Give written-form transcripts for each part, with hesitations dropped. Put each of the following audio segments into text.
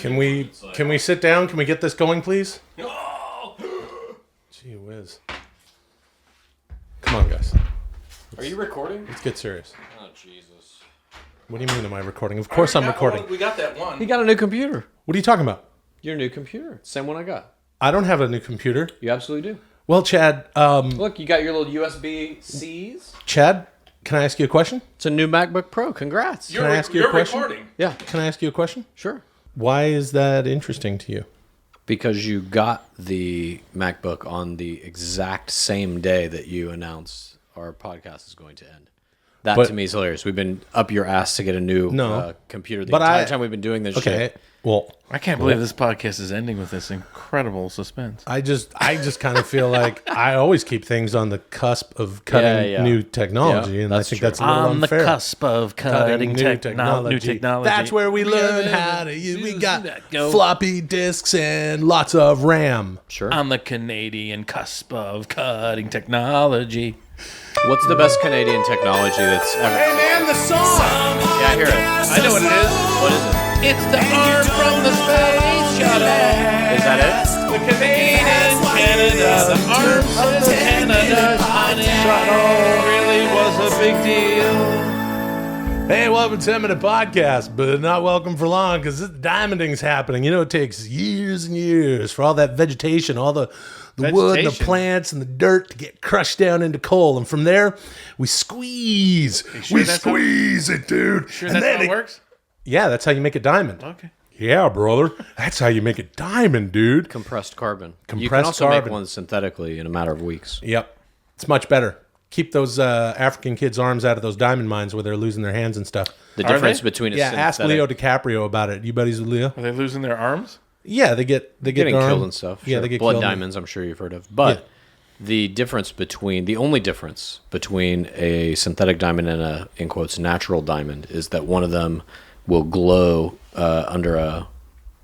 Can we sit down? Can we get this going, please? Gee whiz. Come on, guys. Are you recording? Let's get serious. Oh, Jesus. What do you mean, am I recording? Of course I'm recording. We got that one. He got a new computer. What are you talking about? Your new computer. Same one I got. I don't have a new computer. You absolutely do. Well, Chad, Look, you got your little USB-Cs. Chad, can I ask you a question? It's a new MacBook Pro. Congrats. Can I ask you a question? Recording. Yeah, Can I ask you a question? sure. Why is that interesting to you? Because you got the MacBook on the exact same day that you announced our podcast is going to end. That to me is hilarious. We've been up your ass to get a new computer the entire time we've been doing this shit. Well, I can't believe this podcast is ending with this incredible suspense. I just kind of feel like I always keep things on the cusp of cutting new technology, and I think that's a little on unfair. the cusp of cutting new technology. That's where we learn how to use. We got floppy disks and lots of RAM. Sure. On the Canadian cusp of cutting technology. What's the best Canadian technology that's ever... Hey man, the song! Yeah, I hear it. I know what it is. What is it? It's the arm from the space shuttle. Is that it? The Canadian Canada. The arm from Canada's shuttle really was a big deal. Hey, welcome to 10 Minute Podcast, but not welcome for long because diamonding's happening. You know, it takes years and years for all that vegetation, all the wood and the plants and the dirt to get crushed down into coal. And from there, we squeeze. Sure we squeeze it, dude. Sure and that's then how it works? Yeah, that's how you make a diamond. Okay. Yeah, brother. That's how you make a diamond, dude. Compressed carbon. You can Compressed also carbon. make one synthetically in a matter of weeks. Yep. It's much better. Keep those African kids' arms out of those diamond mines where they're losing their hands and stuff. The Are difference they? between a Yeah, synthetic... ask Leo DiCaprio about it. You buddies with Leo? Are they losing their arms? Yeah, they get getting their killed arm- and stuff. Yeah, Sure. they get blood killed. diamonds. I'm sure you've heard of. But the only difference between a synthetic diamond and a, in quotes, natural diamond is that one of them will glow under a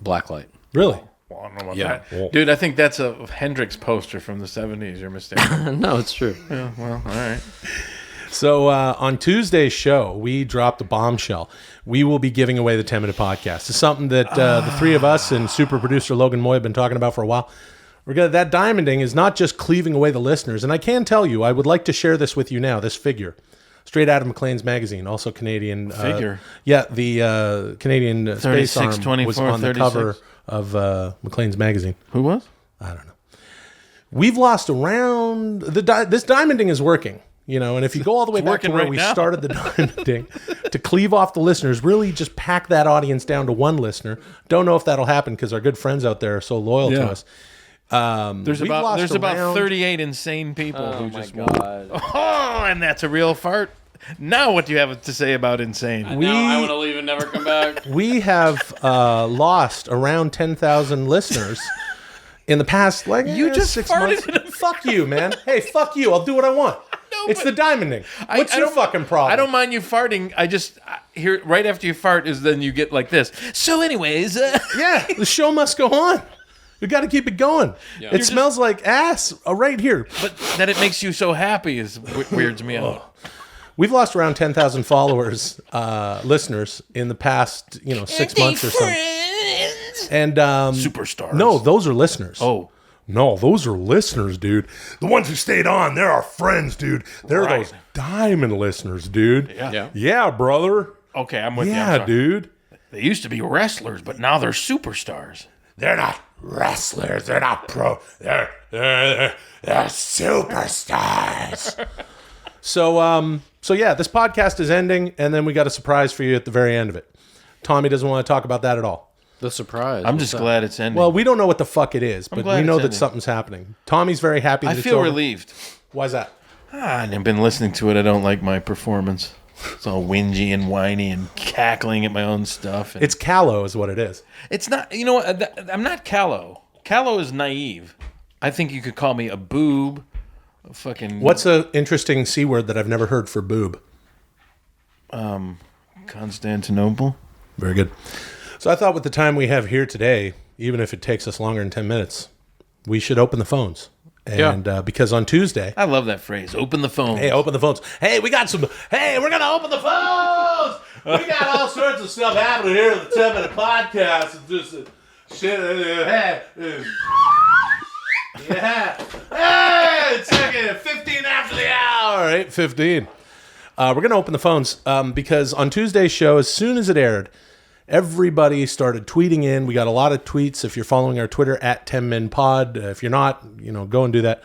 black light. Really? Well, I don't know about Yeah. that. Dude, I think that's a Hendrix poster from the 70s. You're mistaken. No, it's true. Yeah, well, all right. So on Tuesday's show, we dropped a bombshell. We will be giving away the 10 Minute Podcast. It's something that the three of us and super producer Logan Moy have been talking about for a while. That diamonding is not just cleaving away the listeners. And I can tell you, I would like to share this with you now, this figure. Straight out of McLean's magazine, also Canadian. Figure? Yeah, the Canadian Space Arm 24, was on the 36. cover of McLean's magazine. Who was? I don't know. We've lost around... This diamonding is working. You know, and if you go all the way back to where we started the diamonding, to cleave off the listeners, really just pack that audience down to one listener. Don't know if that'll happen because our good friends out there are so loyal to us. There's about 38 insane people who just God. Oh, and that's a real fart. Now what do you have to say about insane? I want to leave and never come back. We have lost around 10,000 listeners in the past, You just 6 farted months. Fuck you, man. Hey, fuck you. I'll do what I want. It's the diamonding. What's your fucking problem? I don't mind you farting. I just hear right after you fart is then you get like this. So, anyways, Yeah, the show must go on. We got to keep it going. Yeah. It smells like ass right here. but that it makes you so happy is weirds me out. We've lost around 10,000 followers, listeners in the past, 6 months or so. And Superstars. No, those are listeners. Oh. No, those are listeners, dude. The ones who stayed on, they're our friends, dude. They're Right. those diamond listeners, dude. Yeah. Yeah, brother. Okay, I'm with you. I'm Yeah, sorry. dude. They used to be wrestlers, but now they're superstars. They're not wrestlers. They're not pro. They're superstars. So yeah, this podcast is ending, and then we got a surprise for you at the very end of it. Tommy doesn't want to talk about that at all. The surprise. I'm just glad it's ending. Well, we don't know what the fuck it is, but glad we know it's that ending. something's happening. Tommy's very happy that I it's feel over. relieved. Why's that? I've been listening to it. I don't like my performance. It's all whingy and whiny and cackling at my own stuff. And It's callow is what it is. it's not, you know what? I'm not callow. Callow is naive. I think you could call me a boob. A fucking. What's an interesting C word that I've never heard for boob? Constantinople? Very good. So I thought with the time we have here today, even if it takes us longer than 10 minutes, we should open the phones. And because on Tuesday, I love that phrase. Open the phone. hey, open the phones. Hey, we got some. Hey, we're going to open the phones. We got all sorts of stuff happening here at the 10-minute podcast. It's just shit. Yeah. Hey, it's 15 after the hour. 8:15. We're going to open the phones because on Tuesday's show, as soon as it aired, everybody started tweeting in. We got a lot of tweets. If you're following our Twitter at 10minpod, if you're not, go and do that.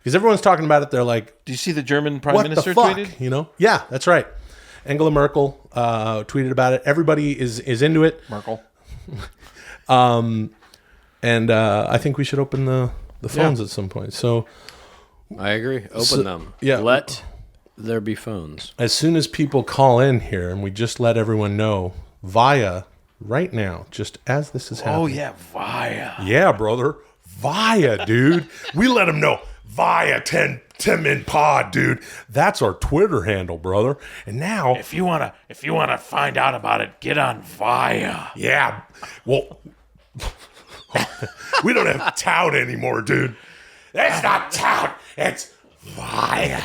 Because everyone's talking about it. They're like, do you see the German Prime what Minister the fuck? tweeted? Yeah, that's right. Angela Merkel tweeted about it. Everybody is into it. Merkel. And I think we should open the phones at some point. So I agree. Open them. Yeah. Let there be phones. As soon as people call in here, and we just let everyone know via right now, just as this is happening. Oh, yeah, via. Yeah, brother. Via, dude. We let them know. Via 10-min pod, dude. That's our Twitter handle, brother. And now, If you wanna find out about it, get on Via. yeah, well, we don't have tout anymore, dude. It's not tout. It's Via.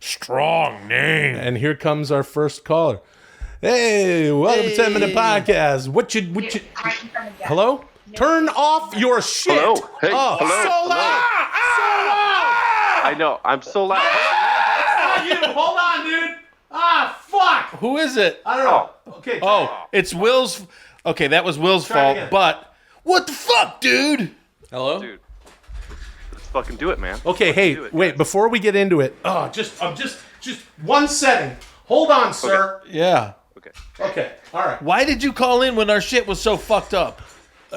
Strong name. And here comes our first caller. Hey, welcome to 10-minute podcast. What you? Hello? Turn off your shit. Hello. Hey. Oh, Hello. so loud. I know. I'm so loud. Not you. Hold on, dude. Fuck. Who is it? I don't know. Okay. Oh, it's Will's. Okay, that was Will's Try it fault. again. But what the fuck, dude? Hello? Dude. Let's fucking do it, man. Okay. Hey, Do it, wait. guys. Before we get into it, just 1 setting. Hold on, sir. Yeah. Okay. Okay. All right. Why did you call in when our shit was so fucked up?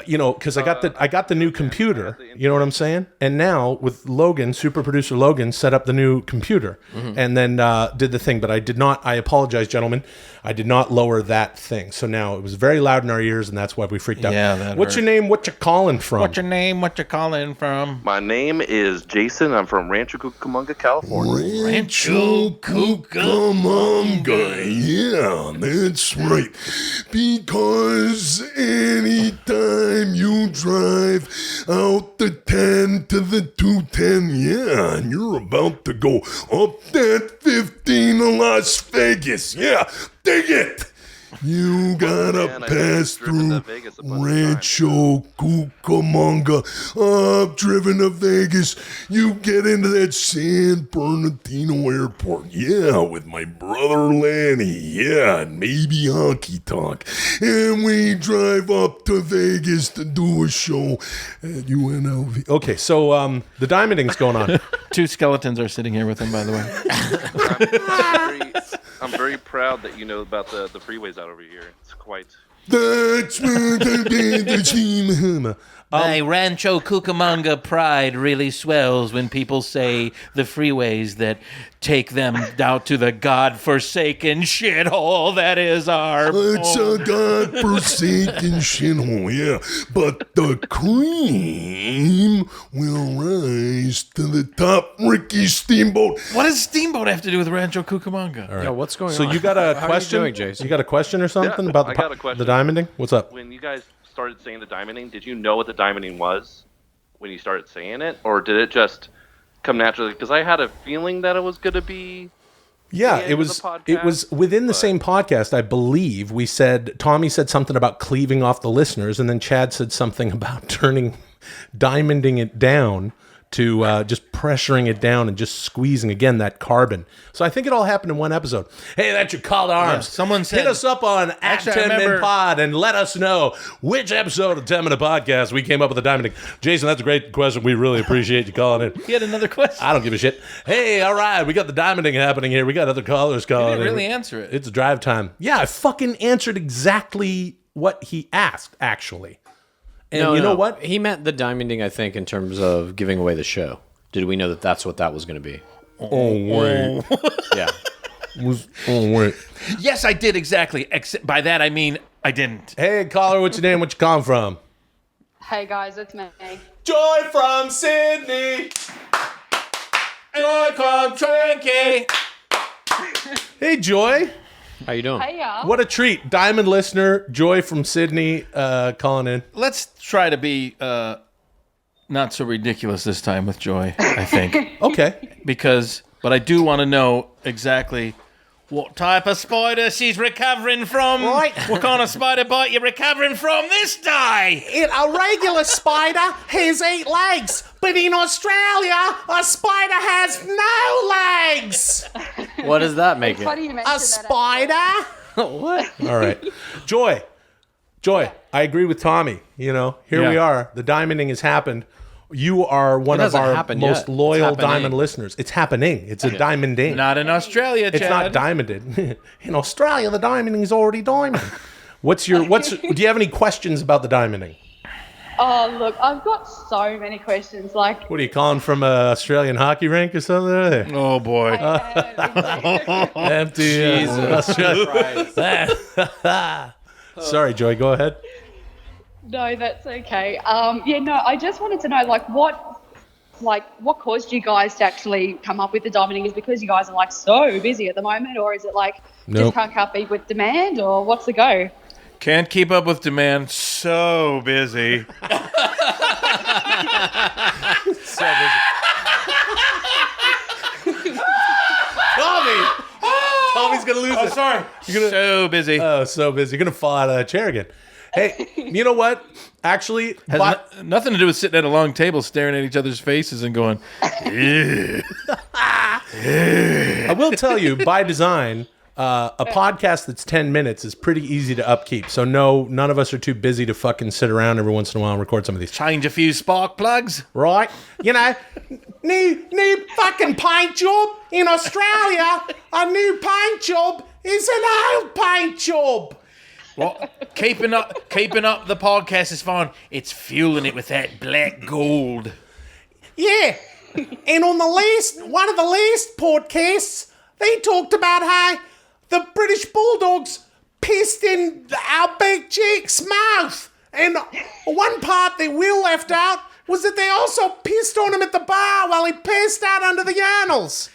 Because I got the new computer. You know what I'm saying? And now with Logan, super producer Logan, set up the new computer and then did the thing. But I did not. I apologize, gentlemen. I did not lower that thing. So now it was very loud in our ears, and that's why we freaked out. Yeah, that What's hurt. your name? What you calling from? What's your name? What you calling from? My name is Jason. I'm from Rancho Cucamonga, California. Rancho Cucamonga, yeah, that's right. Because anytime you drive out the 10 to the 210, yeah, and you're about to go up that 15 to Las Vegas, yeah, dig it. You gotta man, I've pass driven to through Vegas a bunch of Rancho Cucamonga. I've driven to Vegas. You get into that San Bernardino airport. Yeah, with my brother Lanny. Yeah, and maybe Honky Tonk. And we drive up to Vegas to do a show at UNLV. Okay, so the diamonding's going on. Two skeletons are sitting here with him, by the way. I'm very proud that you know about the freeways out over here. It's quite. That's where the My Rancho Cucamonga pride really swells when people say the freeways that take them out to the godforsaken shithole that is our It's home. a godforsaken shithole, yeah. But the cream will rise to the top. Ricky Steamboat. What does Steamboat have to do with Rancho Cucamonga? All right. Yeah, what's going So on? you got a How question? Are you doing, Jason? You got a question or something Yeah, about I got a question. the diamonding? What's up? When you guys started saying the diamonding, did you know what the diamonding was when you started saying it? Or did it just come naturally? Because I had a feeling that it was going to be. Yeah, the end it of was. the podcast, It was within the same podcast, I believe. We said Tommy said something about cleaving off the listeners, and then Chad said something about diamonding it down to just pressuring it down and just squeezing again that carbon. So I think it all happened in one episode. Hey, that's your call to arms. someone said- hit us up on Actually, I 10 Min remember- Pod and let us know which episode of 10 Minute Podcast we came up with the diamonding. Jason, that's a great question. We really appreciate you calling in. He had another question. I don't give a shit. Hey, all right, we got the diamonding happening here. We got other callers calling didn't in. really answer it. It's drive time. Yeah, I fucking answered exactly what he asked, actually. And No, you know no. what? He meant the diamonding, I think, in terms of giving away the show. Did we know that that's what that was going to be? Oh, wait. Yeah. Oh, wait. Yes, I did exactly. By that, I mean I didn't. Hey, caller, what's your name? What you calling from? Hey guys, it's me. Joy from Sydney. Joy from Tranky. Hey, Joy. How you doing? Hey y'all. What a treat. Diamond listener, Joy from Sydney, calling in. Let's try to be not so ridiculous this time with Joy, I think. Okay. But I do want to know exactly what type of spider she's recovering from. Right. What kind of spider bite you're recovering from this day? A regular spider has 8 legs, but in Australia, a spider has no legs. What does that make It's it? funny you mention A that, spider? What? All right. Joy, I agree with Tommy. You know, here we are. The diamonding has happened. You are one of hasn't our happened most yet. loyal It's happening. Diamond listeners. It's happening. It's a diamonding. Not in Australia, Chad. It's not diamonded. In Australia, the diamonding is already diamond. Do you have any questions about the diamonding? Oh, look, I've got so many questions. Like, What are you calling from an Australian hockey rink or something? There? Oh, boy. Empty. Jesus Sorry, Joy. Go ahead. no, that's okay. I just wanted to know, what caused you guys to actually come up with the diamonding? Is it because you guys are like so busy at the moment, or is it like Nope. just can't keep up with demand, or what's the go? Can't keep up with demand. So busy. Tommy's gonna lose it. Sorry. So busy. Oh, so busy. You're gonna fall out of that chair again. Hey, you know what? Actually, Has nothing to do with sitting at a long table staring at each other's faces and going, "Ew." I will tell you, by design, a podcast that's 10 minutes is pretty easy to upkeep. So no, none of us are too busy to fucking sit around every once in a while and record some of these. change a few spark plugs. Right? You know, new fucking paint job in Australia. A new paint job is an old paint job. Well, keeping up the podcast is fine. It's fueling it with that black gold. Yeah. And on one of the last podcasts, they talked about how the British Bulldogs pissed in our big Jake's mouth. And one part that Will left out was that they also pissed on him at the bar while he passed out under the urinals.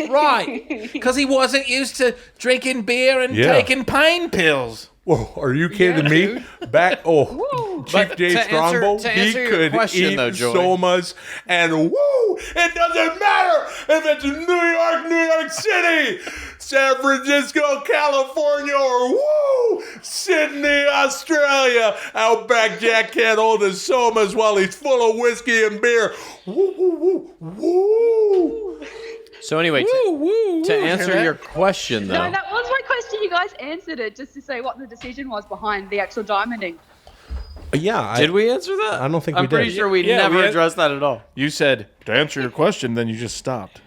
Right. Because he wasn't used to drinking beer and Yeah. taking pain pills. Whoa, are you kidding me? Chief But J to Strongbow, answer he your could question, eat though, Joy. somas, and woo, it doesn't matter if it's New York City, San Francisco, California, or woo, Sydney, Australia. Outback Jack can't hold his somas while he's full of whiskey and beer. Woo, woo, woo, woo. So anyway, to answer your question, though. No, that was my question. You guys answered it just to say what the decision was behind the actual diamonding. Yeah. Did we answer that? I don't think I'm we did. pretty sure we Yeah, never we- addressed that at all. You said, to answer your question, then you just stopped.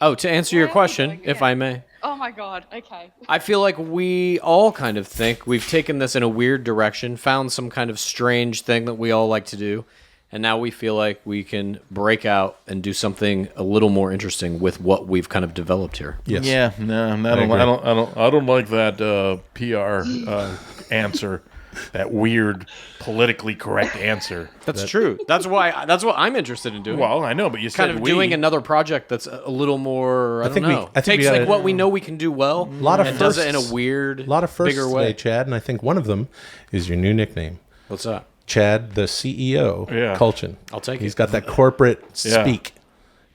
Oh, to answer your Well, question, if yeah. I may. Oh my God. Okay. I feel like we all kind of think we've taken this in a weird direction, found some kind of strange thing that we all like to do, and now we feel like we can break out and do something a little more interesting with what we've kind of developed here. Yes. Yeah, no, I don't like that PR answer. That weird, politically correct answer. That's true. That's what I'm interested in doing. Well, I know, but you said kind of doing another project that's a little more. I think don't we- know. I think we Takes like gotta- what we know we can do well, lot of and does it in firsts. a weird, A lot of firsts bigger today, way. Chad, and I think one of them is your new nickname. What's that? Chad, the CEO, Yeah. Kultgen. I'll take He's it. got that corporate Yeah. speak.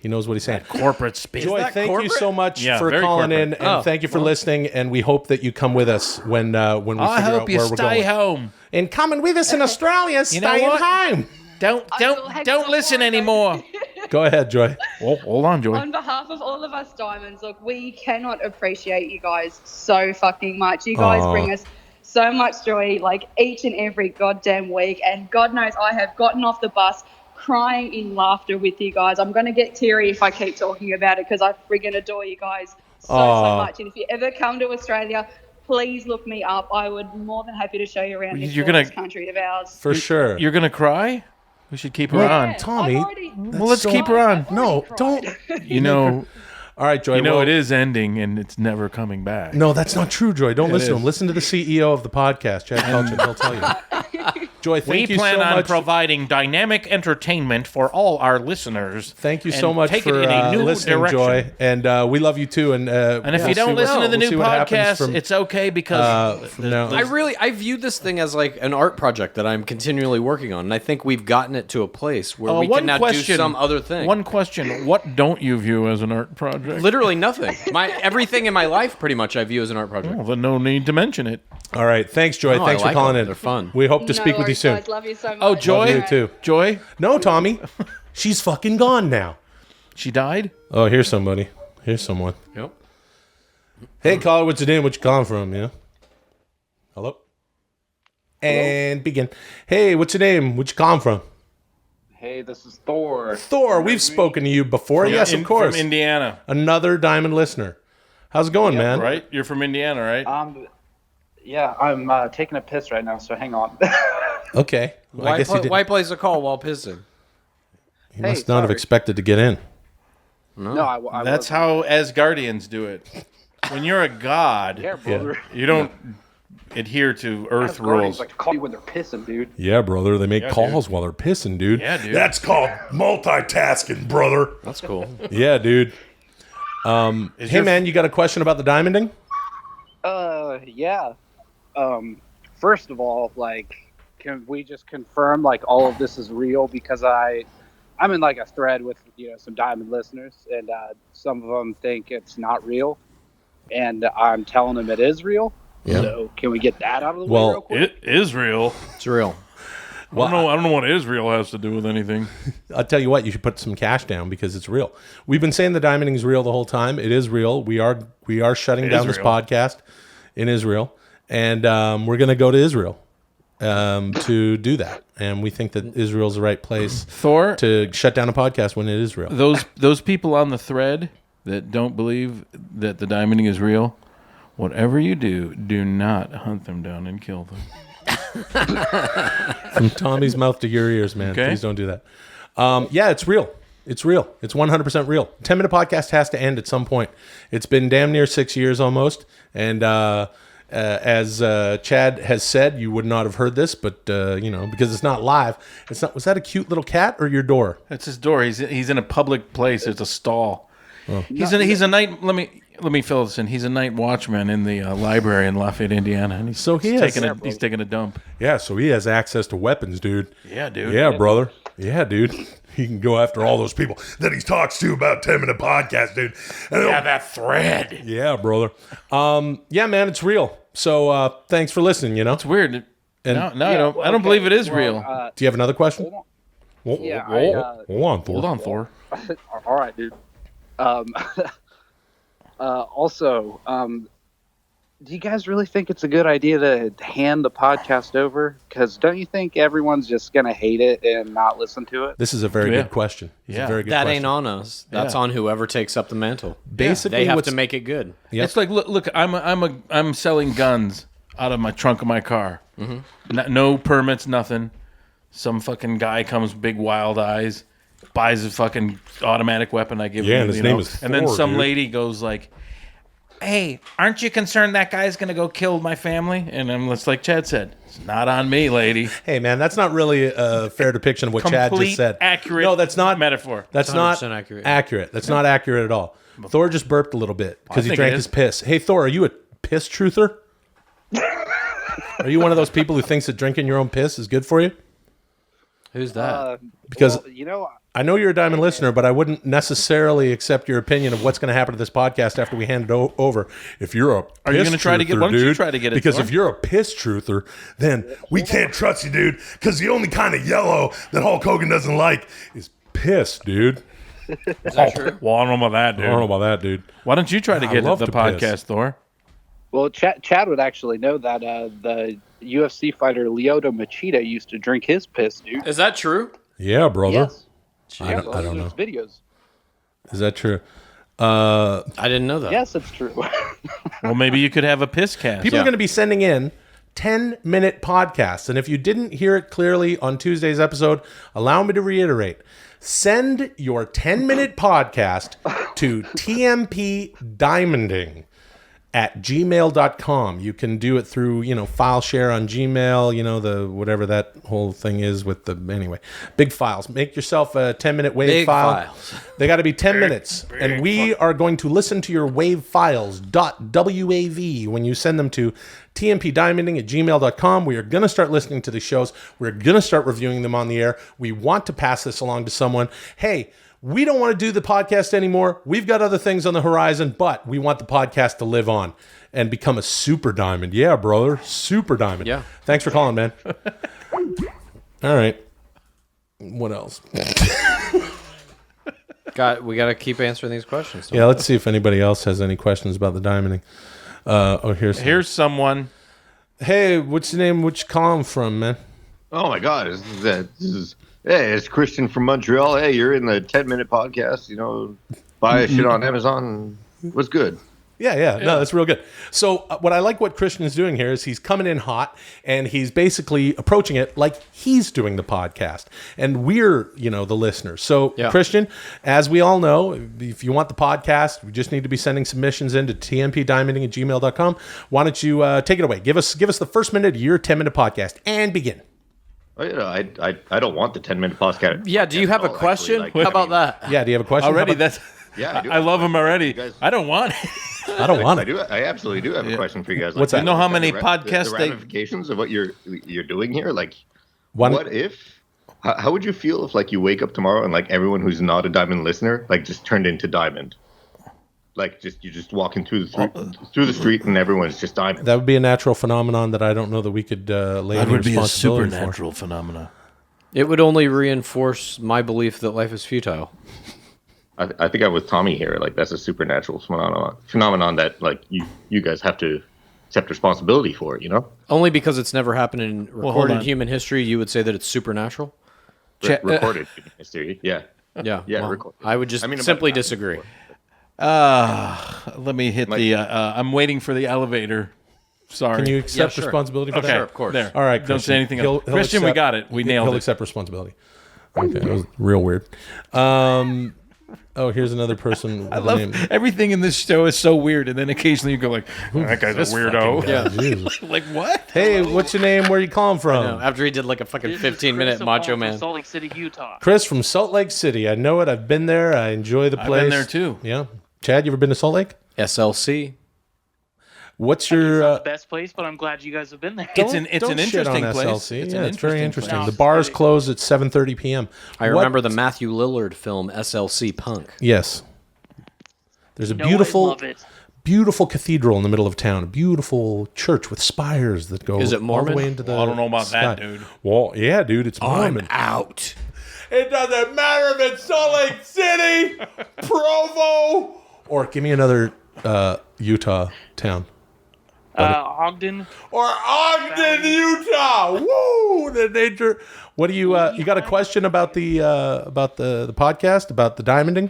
He knows what he's saying. corporate speech. Joy, that thank you corporate? so much Yeah, for very calling in, corporate. and Oh, thank you for listening. And we hope that you come with us when we I figure out hope you where we're stay going. home. And coming with us in Australia, know staying what? home. Don't listen anymore. Go ahead, Joy. Oh, hold on, Joy. On behalf of all of us diamonds, look, we cannot appreciate you guys so fucking much. You guys Aw. bring us so much joy, like each and every goddamn week. And God knows I have gotten off the bus crying in laughter with you guys. I'm going to get teary if I keep talking about it because I friggin' adore you guys so much. And if you ever come to Australia, please look me up. I would be more than happy to show you around this You're gonna- gorgeous country of ours. For sure. You're gonna cry? We should keep her on. Tommy, I've already- Well, let's keep her on. No, cried. don't. You know, All right, Joy. you know well, it is ending and it's never coming back. No, that's not true, Joy. Don't listen to is. him. Listen to the CEO of the podcast, Chad Kultgen. He'll tell you. Joy, thank We you plan so on much. providing dynamic entertainment for all our listeners. Thank you and so much take for it in a new listening, direction. Joy. And we love you too. And if you don't listen to the new podcast, it's okay because no. I view this thing as like an art project that I'm continually working on, and I think we've gotten it to a place where we can now do some other thing. One question: what don't you view as an art project? Literally nothing. Everything in my life, pretty much, I view as an art project. Well, then no need to mention it. All right. Thanks, Joy. No, Thanks I for like calling them. in. They're fun. We hope to No speak with you worries, soon. guys. Love you so much. Oh, Joy, Love you too. Joy, No, Tommy. She's fucking gone now. she died. Oh, here's somebody. Here's someone. Yep. Hey, caller, what's your name? What you calling from? Yeah. Hello? And begin. Hey, what's your name? What you calling from? Hey, this is Thor. Thor, we've spoken to you before. Yes, of course. From Indiana, Another Diamond listener. How's it going, man? right? You're from Indiana, right? Yeah, I'm taking a piss right now, so hang on. Okay. Well, I guess you did. Why place a call while pissing? You must not have expected to get in. No, I That's how Asgardians do it. When you're a god, Yeah, brother. you don't adhere to Earth Guardians rules. like to call you when they're pissing, dude. Yeah, brother. They make calls while they're pissing, dude. Yeah, dude. That's called multitasking, brother. That's cool. Yeah, dude. Hey, man, you got a question about the diamonding? Yeah. First of all, like, can we just confirm, like, all of this is real? Because I'm in, like, a thread with, some Diamond listeners, and some of them think it's not real, and I'm telling them it is real. Yeah. So can we get that out of the way Well, real quick? Israel. It's real. I don't know what Israel has to do with anything. I'll tell you what, you should put some cash down because it's real. We've been saying the diamonding is real the whole time. It is real. We are shutting down this podcast in Israel, and we're going to go to Israel to do that. And we think that Israel's the right place Thor, to shut down a podcast when it is real. those people on the thread that don't believe that the diamonding is real, whatever you do, do not hunt them down and kill them. From Tommy's mouth to your ears, man. Okay. Please don't do that. Yeah, it's real. It's real. It's 100% real. 10-minute podcast has to end at some point. It's been damn near 6 years almost. And as Chad has said, you would not have heard this, but, because it's not live. It's not. Was that a cute little cat or your door? That's his door. He's in a public place. It's a stall. Oh. He's a night. Let me fill this in. He's a night watchman in the library in Lafayette, Indiana, and he's taking a dump. Yeah, so he has access to weapons, dude. Yeah, dude. Yeah, brother. Yeah, dude. He can go after all those people that he talks to about 10-minute podcast, dude. And that thread. yeah, brother. Yeah, man, it's real. So thanks for listening, It's weird. And I don't believe it is real. do you have another question? Hold on, Thor. Hold on, Thor. All right, dude. Also, do you guys really think it's a good idea to hand the podcast over? Because don't you think everyone's just going to hate it and not listen to it? This is a very good question. It's a very good That question. ain't on us. That's on whoever takes up the mantle. Basically, They have what's- to make it good. Yep. It's like look. I'm selling guns out of my trunk of my car. Mm-hmm. No permits, nothing. Some fucking guy comes, big wild eyes, buys a fucking automatic weapon. I give him. and his name is and then Thor, some dude. lady goes like, "Hey, aren't you concerned that guy's gonna go kill my family?" And I'm just like Chad said, "It's not on me, lady." Hey, man, that's not really a fair depiction of what Chad Complete just said. accurate No, that's not metaphor. That's not 100% accurate. accurate. That's not accurate at all. Thor just burped a little bit because he think drank it his is. piss. Hey, Thor, are you a piss truther? Are you one of those people who thinks that drinking your own piss is good for you? Who's that? Because well, I know you're a Diamond listener, but I wouldn't necessarily accept your opinion of what's going to happen to this podcast after we hand it over. If you're a Are you piss gonna try to get- truther, why don't you dude, try to get it, Because Thor? if you're a piss truther, then we can't trust you, dude. Because the only kind of yellow that Hulk Hogan doesn't like is piss, dude. Is that true? Well, I don't know about that, dude. I don't know about that, dude. Why don't you try to I get love the to podcast, piss. Thor? Well, Chad would actually know that the UFC fighter Lyoto Machida used to drink his piss, dude. Is that true? Yeah, brother. Yes. I don't know. Videos. Is that true? I didn't know that. Yes, it's true. Well, maybe you could have a piss cast. People are going to be sending in 10-minute podcasts. And if you didn't hear it clearly on Tuesday's episode, allow me to reiterate. Send your 10-minute podcast to TMP Diamonding at gmail.com. You can do it through, file share on Gmail, the whatever that whole thing is with the, anyway, big files. Make yourself a 10-minute wave Big file. files. They got to be 10 minutes. And we are going to listen to your wave files, .wav, when you send them to tmpdiamonding@gmail.com. We are going to start listening to the shows. We're going to start reviewing them on the air. We want to pass this along to someone. Hey, we don't want to do the podcast anymore. We've got other things on the horizon, but we want the podcast to live on and become a super diamond. Yeah, brother. Super diamond. Yeah. Thanks for calling, man. All right. What else? We got to keep answering these questions. Yeah, let's see if anybody else has any questions about the diamonding. Here's someone. Hey, what's your name? Which column from, man? Oh my God! Hey, it's Christian from Montreal. Hey, you're in the 10-minute podcast. Buy shit on Amazon. What's good? Yeah. No, that's real good. So what I like what Christian is doing here is he's coming in hot and he's basically approaching it like he's doing the podcast and we're, the listeners. So Christian, as we all know, if you want the podcast, we just need to be sending submissions in to tmpdiamonding@gmail.com. Why don't you take it away? Give us the first minute of your 10-minute podcast and begin. Well, I don't want the 10-minute podcast. Yeah, do you have a question? Actually, How about that? Yeah, do you have a question? Already, that's... Yeah, I love him already. I don't want it. I don't want it. I absolutely do have a question for you guys. What's that? You know how many the podcasts they... ramifications of what you're doing here? Like, One, what if... How would you feel if, you wake up tomorrow and, everyone who's not a Diamond listener, just turned into Diamond? You're just walking through the street and everyone's just Diamond. that would be a natural phenomenon that I don't know that we could lay any responsibility for. phenomena. It would only reinforce my belief that life is futile. I think I'm with Tommy here. That's a supernatural phenomenon that you guys have to accept responsibility for. Only because it's never happened in recorded on. human history, you would say that it's supernatural? Recorded history. Yeah. Yeah. Yeah. Well, I would just simply disagree. Let me hit the... I'm waiting for the elevator. Sorry. Can you accept responsibility for Okay, that? Sure, of course. There. All right, Don't say anything else. Christian, we got it. We nailed He'll it. accept responsibility. Okay, that was real weird. Here's another person. I love everything in this show is so weird, and then occasionally you go that guy's a weirdo. Yeah, Jesus. What? Hey, what's your name? Where are you calling from? After he did a fucking 15-minute Macho Man. Salt Lake City, Utah. Chris from Salt Lake City. I know it. I've been there. I enjoy the place. I've been there too. Yeah. Chad, you ever been to Salt Lake? SLC. What's It's not your... the best place, but I'm glad you guys have been there. It's an Don't shit interesting on place. SLC. It's yeah, an it's very interesting interesting. place. The bars close at 7:30 p.m. I remember the Matthew Lillard film SLC Punk. Yes. There's a I love it. beautiful cathedral in the middle of town. A beautiful church with spires that go Is it all the Mormon? way into the I don't know about sky. that, dude. Well, yeah, dude, it's Mormon. out. It doesn't matter if it's Salt Lake City, Provo, or give me another Utah town. Ogden. Or Ogden, Utah. Woo! The nature. What do you? You got a question about the podcast, about the diamonding?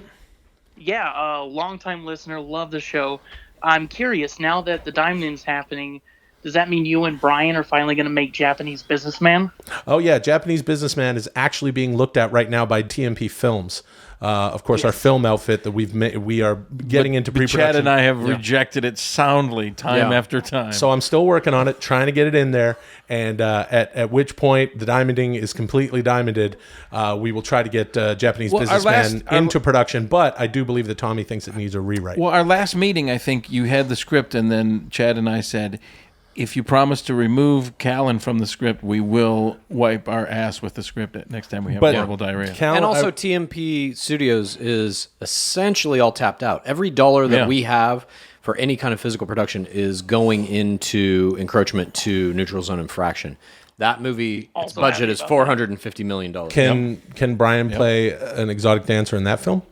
Yeah, long-time listener, love the show. I'm curious, now that the diamonding's happening, does that mean you and Brian are finally going to make Japanese Businessman? Oh yeah, Japanese Businessman is actually being looked at right now by TMP Films. Of course, our film outfit that we are getting into pre-production. Chad and I have rejected it soundly time after time. So I'm still working on it, trying to get it in there. And at which point the diamonding is completely diamonded, we will try to get Japanese Businessman into production. But I do believe that Tommy thinks it needs a rewrite. Well, our last meeting, I think you had the script, and then Chad and I said, if you promise to remove Callan from the script, we will wipe our ass with the script next time we have horrible diarrhea. And also, TMP Studios is essentially all tapped out. Every dollar that we have for any kind of physical production is going into encroachment to neutral zone infraction. That movie, its budget is $450 million. Can Brian play an exotic dancer in that film?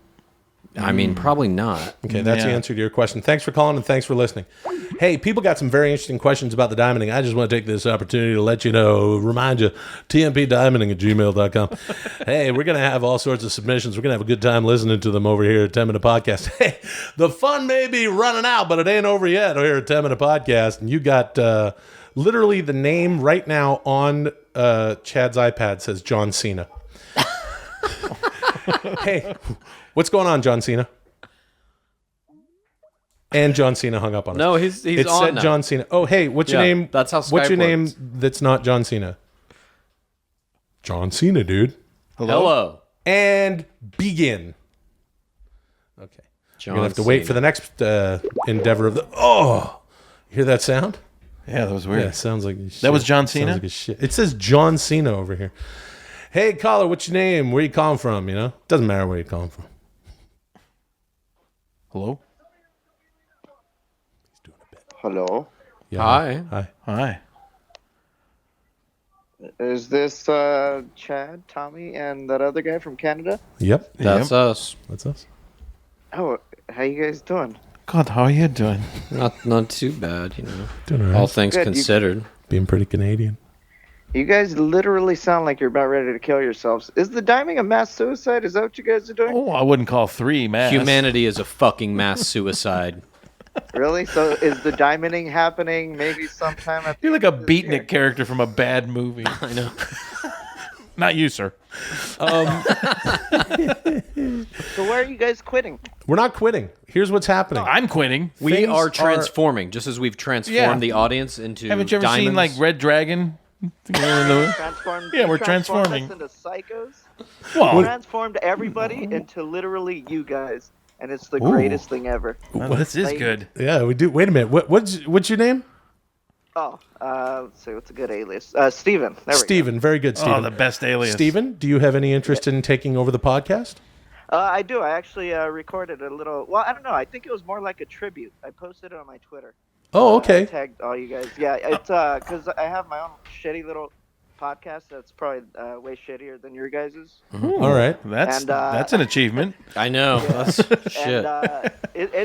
I mean, probably not. Okay, that's the answer to your question. Thanks for calling and thanks for listening. Hey, people got some very interesting questions about the diamonding. I just want to take this opportunity to let you know, remind you, tmpdiamonding@gmail.com. Hey, we're going to have all sorts of submissions. We're going to have a good time listening to them over here at 10 Minute Podcast. Hey, the fun may be running out, but it ain't over yet here at 10 Minute Podcast. And you got literally the name right now on Chad's iPad says John Cena. Hey, what's going on, John Cena? And John Cena hung up on us. No, he's it on said now. John Cena. Oh, hey, what's your name? That's how What's Skype your name works. that's not John Cena? John Cena, dude. Hello. And begin. Okay. John You're going to have to wait for the next endeavor of the... Oh! You hear that sound? Yeah, that was weird. Yeah, it sounds like shit. That was John Cena? Sounds like a shit. It says John Cena over here. Hey, caller, what's your name? Where you calling from, you know? Doesn't matter where you're calling from. Hello? Hello. Yeah, Hi. Hi. Is this Chad, Tommy, and that other guy from Canada? Yep. That's us. That's us. Oh, how you guys doing? God, how are you doing? Not too bad, you know. Doing all right. All things Good, considered. Being pretty Canadian. You guys literally sound like you're about ready to kill yourselves. Is the diming a mass suicide? Is that what you guys are doing? Oh, I wouldn't call 3 mass. Humanity is a fucking mass suicide. Really? So is the diamonding happening maybe sometime at You're like a beatnik character from a bad movie. I know. Not you, sir. So why are you guys quitting? We're not quitting. Here's what's happening. I'm quitting. We Things are transforming, just as we've transformed the audience into Haven't you ever seen like diamonds. Red Dragon? Transformed, Yeah, we're you transformed transforming. us into psychos. Well, Transformed everybody into literally you guys, and it's the greatest thing ever. well, this is good. Yeah, we do. Wait a minute. What's your name? Oh, let's see, what's a good alias? Steven. There we go. Steven. Very good, Steven. Oh, the best alias. Steven, do you have any interest in taking over the podcast? I do. I actually recorded a little. Well, I don't know. I think it was more like a tribute. I posted it on my Twitter. Oh, I okay. tagged all you guys. Yeah, it's because I have my own shitty little podcast that's probably way shittier than your guys's. All right. That's an achievement. I know. That's shit. And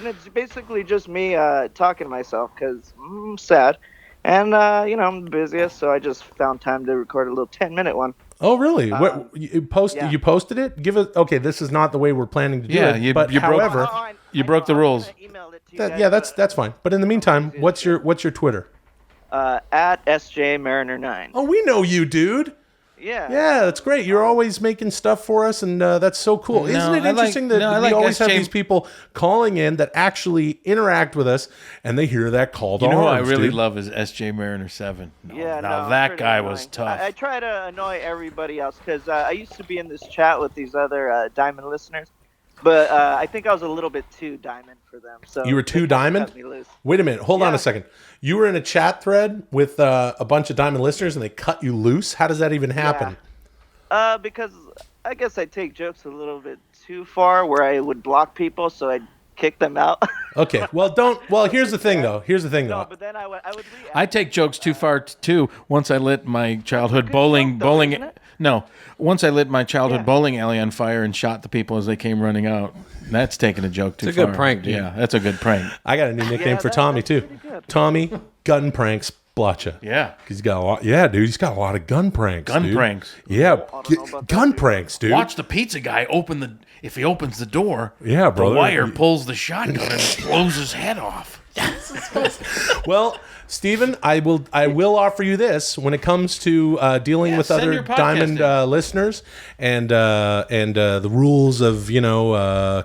it's basically just me talking to myself because I'm sad. And, I'm the busiest, so I just found time to record a little 10-minute one. Oh, really? What you posted it? Give it. Okay, this is not the way we're planning to do it. you but broke- however, You broke the rules. that's fine. But in the meantime, what's your Twitter? At SJMariner9. Oh, we know you, dude. Yeah. Yeah, that's great. You're always making stuff for us, and that's so cool. Isn't it interesting that we always have these people calling in that actually interact with us, and they hear that call to You know who I arms, really dude. love is SJ Mariner 7. Yeah, now no, that pretty guy annoying. was tough. I try to annoy everybody else because I used to be in this chat with these other Diamond listeners, but I think I was a little bit too Diamond for them. So You were too Diamond? cut me loose. Wait a minute. Hold on Yeah. a second. You were in a chat thread with a bunch of Diamond listeners, and they cut you loose? How does that even happen? Because I guess I take jokes a little bit too far, where I would block people, so I'd kick them out. Okay. Well, here's the thing, though. No, but then I would react. I take jokes too far too. Once I lit my childhood Good bowling joke, though, isn't it? No, once I lit my childhood bowling alley on fire and shot the people as they came running out. That's taking a joke too It's a far. good prank, dude. Yeah, that's a good prank. I got a new nickname for Tommy, too. Tommy Gun Pranks Blacha. Yeah. He's got a lot. Yeah, dude. He's got a lot of gun pranks. Gun dude. pranks. Yeah. don't know about Gun that, pranks, dude. Watch the pizza guy if he opens the door. Yeah, brother. The wire pulls the shotgun and blows his head off. Well, Steven, I will offer you this when it comes to dealing with send other your podcast Diamond in. listeners and the rules of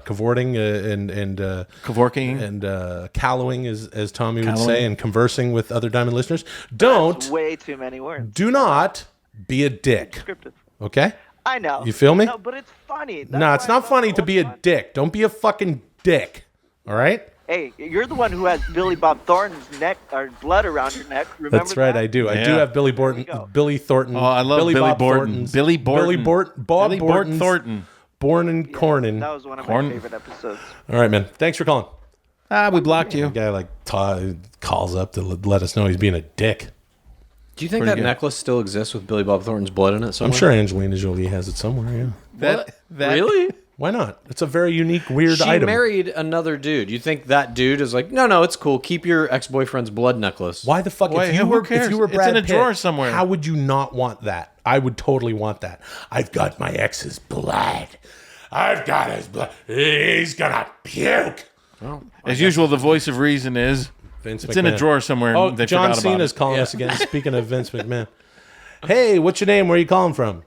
cavorting and Cavorking. and callowing, as Tommy would Callowing. say, and conversing with other Diamond listeners. Don't Way too many words. do not be a dick. Scripted. Okay. I know. You feel me? No, but it's funny. That's No, it's why I not thought funny it to was be a fun. dick. Don't be a fucking dick. All right. Hey, you're the one who has Billy Bob Thornton's neck or blood around your neck. Remember That's right. that? I do. I do Yeah. have Billy you go. Thornton. Oh, I love Billy Bob Borton. Thornton's- Billy Borton. Billy Borton. Bob Billy Bort Borton's Thornton. Born in Cornin. That was one of Corn- my favorite episodes. All right, man. Thanks for calling. We blocked you. The guy calls up to let us know he's being a dick. Do you think Pretty that good. necklace still exists with Billy Bob Thornton's blood in it somewhere? I'm sure Angelina Jolie has it somewhere. Yeah. Really? Why not? It's a very unique, weird She item. married another dude. You think that dude is like, no, it's cool. Keep your ex-boyfriend's blood necklace. Why the fuck? Wait, if you who were cares? if you were It's Brad in a Pitt, drawer somewhere. How would you not want that? I would totally want that. I've got my ex's blood. I've got his blood. He's gonna puke. As usual, the voice of reason is Vince it's in a McMahon. drawer somewhere. Oh, and they John forgot about Cena's it. calling us again. Speaking of Vince McMahon. Hey, what's your name? Where are you calling from?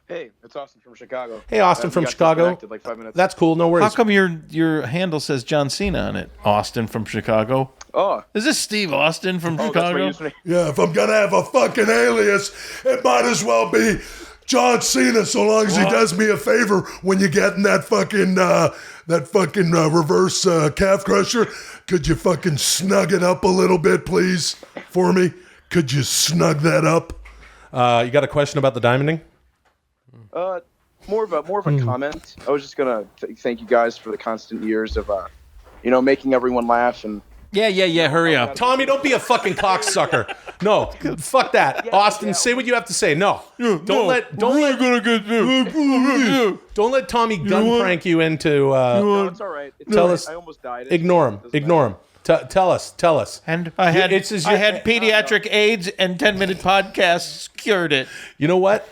Hey, it's Austin from Chicago. Hey, Austin from got Chicago. disconnected like 5 minutes. That's cool. No worries. How come your handle says John Cena on it? Austin from Chicago. Oh, Is this Steve Austin from that's Chicago? my username. Yeah, if I'm gonna have a fucking alias, it might as well be John Cena, so long as he does me a favor when you get in that fucking reverse calf crusher. Could you fucking snug it up a little bit, please, for me? Could you snug that up? You got a question about the diamonding? More of a comment. I was just gonna thank you guys for the constant years of making everyone laugh and. Yeah. Hurry up. Tommy, don't be a fucking cocksucker. No, fuck that. Austin, say what you have to say. No, don't let Tommy gun prank you into. No, it's all right. Tell us. I almost died. Ignore him. Tell us. And I had pediatric AIDS and 10-minute podcasts cured it. You know what?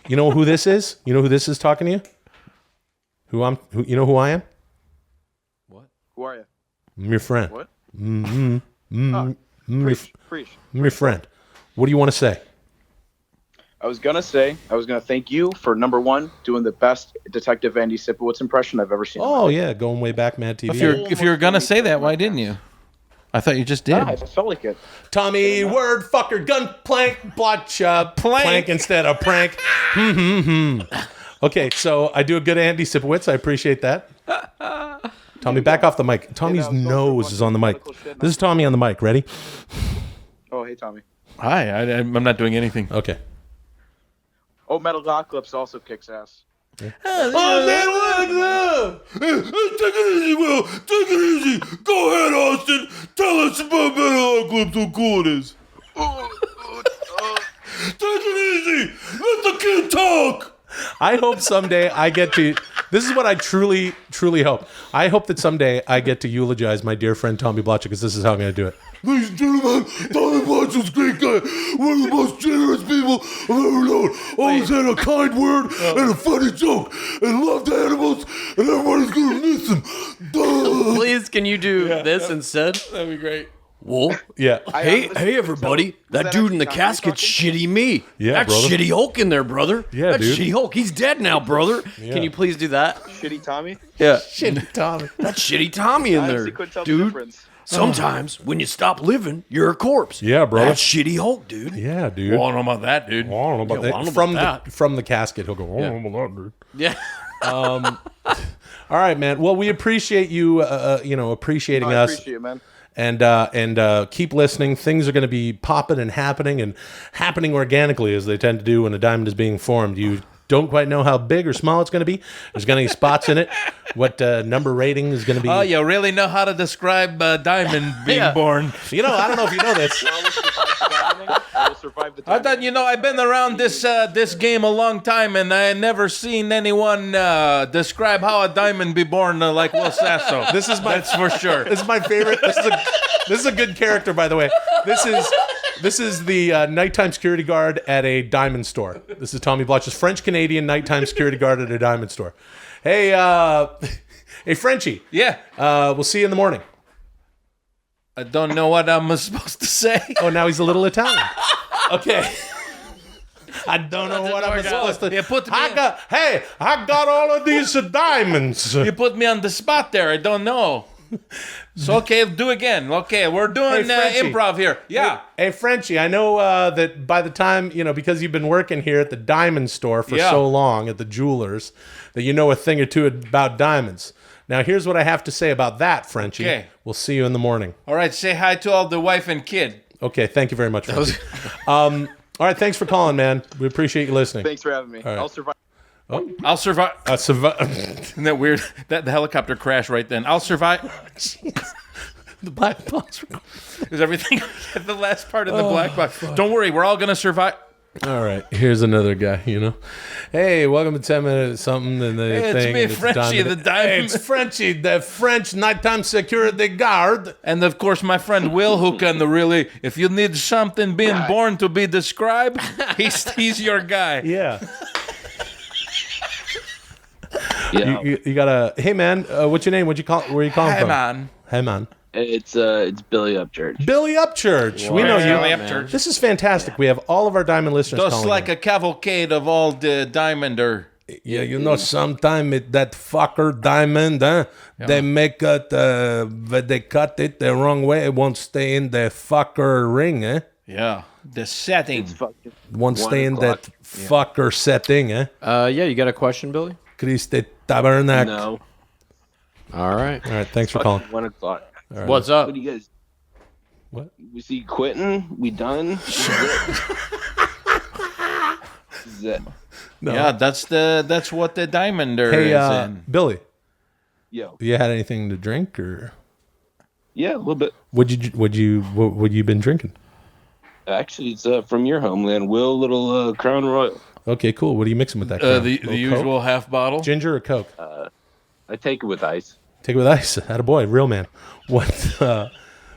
You know who this is? You know who this is talking to you? You know who I am? What? Who are you? I'm your friend. What? Preach. I'm your friend. What do you want to say? I was gonna thank you for number one, doing the best Detective Andy Sipowicz impression I've ever seen. Oh yeah, going way back, Mad TV. If you're gonna say that, why didn't you? I thought you just did. I felt like it. Tommy, word fucker, gun plank, blotcha, plank instead of prank. Okay, so I do a good Andy Sipowicz. I appreciate that. Tommy, back off the mic. Tommy's nose is on the mic. This is Tommy on the mic. Ready? Oh, hey, Tommy. Hi, I'm not doing anything. Okay. Oh, Metalocalypse also kicks ass. Take it easy, Will. Take it easy. Go ahead, Austin. Tell us about Metalocalypse, how cool it is. Take it easy. Let the kid talk. I hope someday I get to. This is what I truly, truly hope. I hope that someday I get to eulogize my dear friend Tommy Blacha, because this is how I'm going to do it. Ladies and gentlemen, Tommy Blacha's a great guy. One of the most generous people I've ever known. Always had a kind word and a funny joke. And loved animals. And everybody's going to miss him. Duh. Please, can you do this instead? That'd be great. Well, yeah. Hey, everybody! That dude in the casket's shitty me. Yeah, that's brother. Shitty Hulk in there, brother. Yeah, that's dude. Shitty Hulk. He's dead now, brother. Yeah. Can you please do that? Shitty Tommy? Yeah, Shitty Tommy. That's Shitty Tommy in there, couldn't tell the dude. difference. Sometimes when you stop living, you're a corpse. Yeah, brother. That's Shitty Hulk, dude. Yeah, dude. Well, I don't know about that, dude. Well, I don't know about Yeah, that. well, I don't know about From the casket, he'll go. I don't know about that, dude. Yeah. All right, man. Well, we appreciate you. Appreciating I us. appreciate it, man. And keep listening. Things are going to be popping and happening organically, as they tend to do when a diamond is being formed. You don't quite know how big or small it's going to be. There's going to be spots in it. What number rating is going to be? Oh, you really know how to describe diamond being born. I don't know if you know this. I will survive the I thought, I've been around this game a long time, and I never seen anyone describe how a diamond be born like Will Sasso. That's for sure. This is my favorite. This is a good character, by the way. This is the nighttime security guard at a diamond store. This is Tommy Blacha's French-Canadian nighttime security guard at a diamond store. Hey, hey, Frenchie. Yeah. We'll see you in the morning. I don't know what I'm supposed to say. Oh, now he's a little Italian. Okay. I don't know what I'm supposed to. I got all of these diamonds. You put me on the spot there. I don't know. So, okay, do again. Okay, we're doing improv here. Yeah. Hey, Frenchie, I know that by the time, because you've been working here at the diamond store for so long, at the jewelers, that you know a thing or two about diamonds. Now, here's what I have to say about that, Frenchie. Okay. We'll see you in the morning. All right, say hi to all the wife and kid. Okay, thank you very much, Frenchie. All right, thanks for calling, man. We appreciate you listening. Thanks for having me. Right. I'll survive. Oh. I'll survive. Isn't that weird? That the helicopter crashed right then. I'll survive. The black box. Is everything at the last part of the black box? Fuck. Don't worry, we're all gonna survive. All right, here's another guy. Hey, welcome to 10 minutes something and the hey, thing. It's me, Frenchie, the diamond. Hey, it's Frenchie, the French nighttime security guard, and of course my friend Will, who can really, if you need something being born to be described, he's your guy. Yeah. You gotta. Hey man, what's your name? Where you calling from? Man. Hey man. It's Billy Upchurch. Billy Upchurch. We know you. Billy Upchurch. This is fantastic. We have all of our Diamond listeners Just calling like in. a cavalcade of all the Diamonder. Yeah, you know, sometime that fucker Diamond, they make it, when they cut it the wrong way, it won't stay in the fucker ring, eh? Yeah, the setting. Won't stay in that fucker setting, eh? Yeah, you got a question, Billy? Christe Tabernacle. No. All right. All right, thanks for calling. 1 o'clock. Right. What's up? What do you guys? What? We see quitting? We done? This is it. No. Yeah, that's what the Diamonder Hey, is in. Billy, Yo. you had anything to drink, or Yeah, a little bit. what you been drinking? Actually, it's from your homeland, Will. Little Crown Royal. Okay, cool. What are you mixing with that? The usual half bottle. Ginger or Coke? I take it with ice. Take it with ice. Attaboy, real man. What?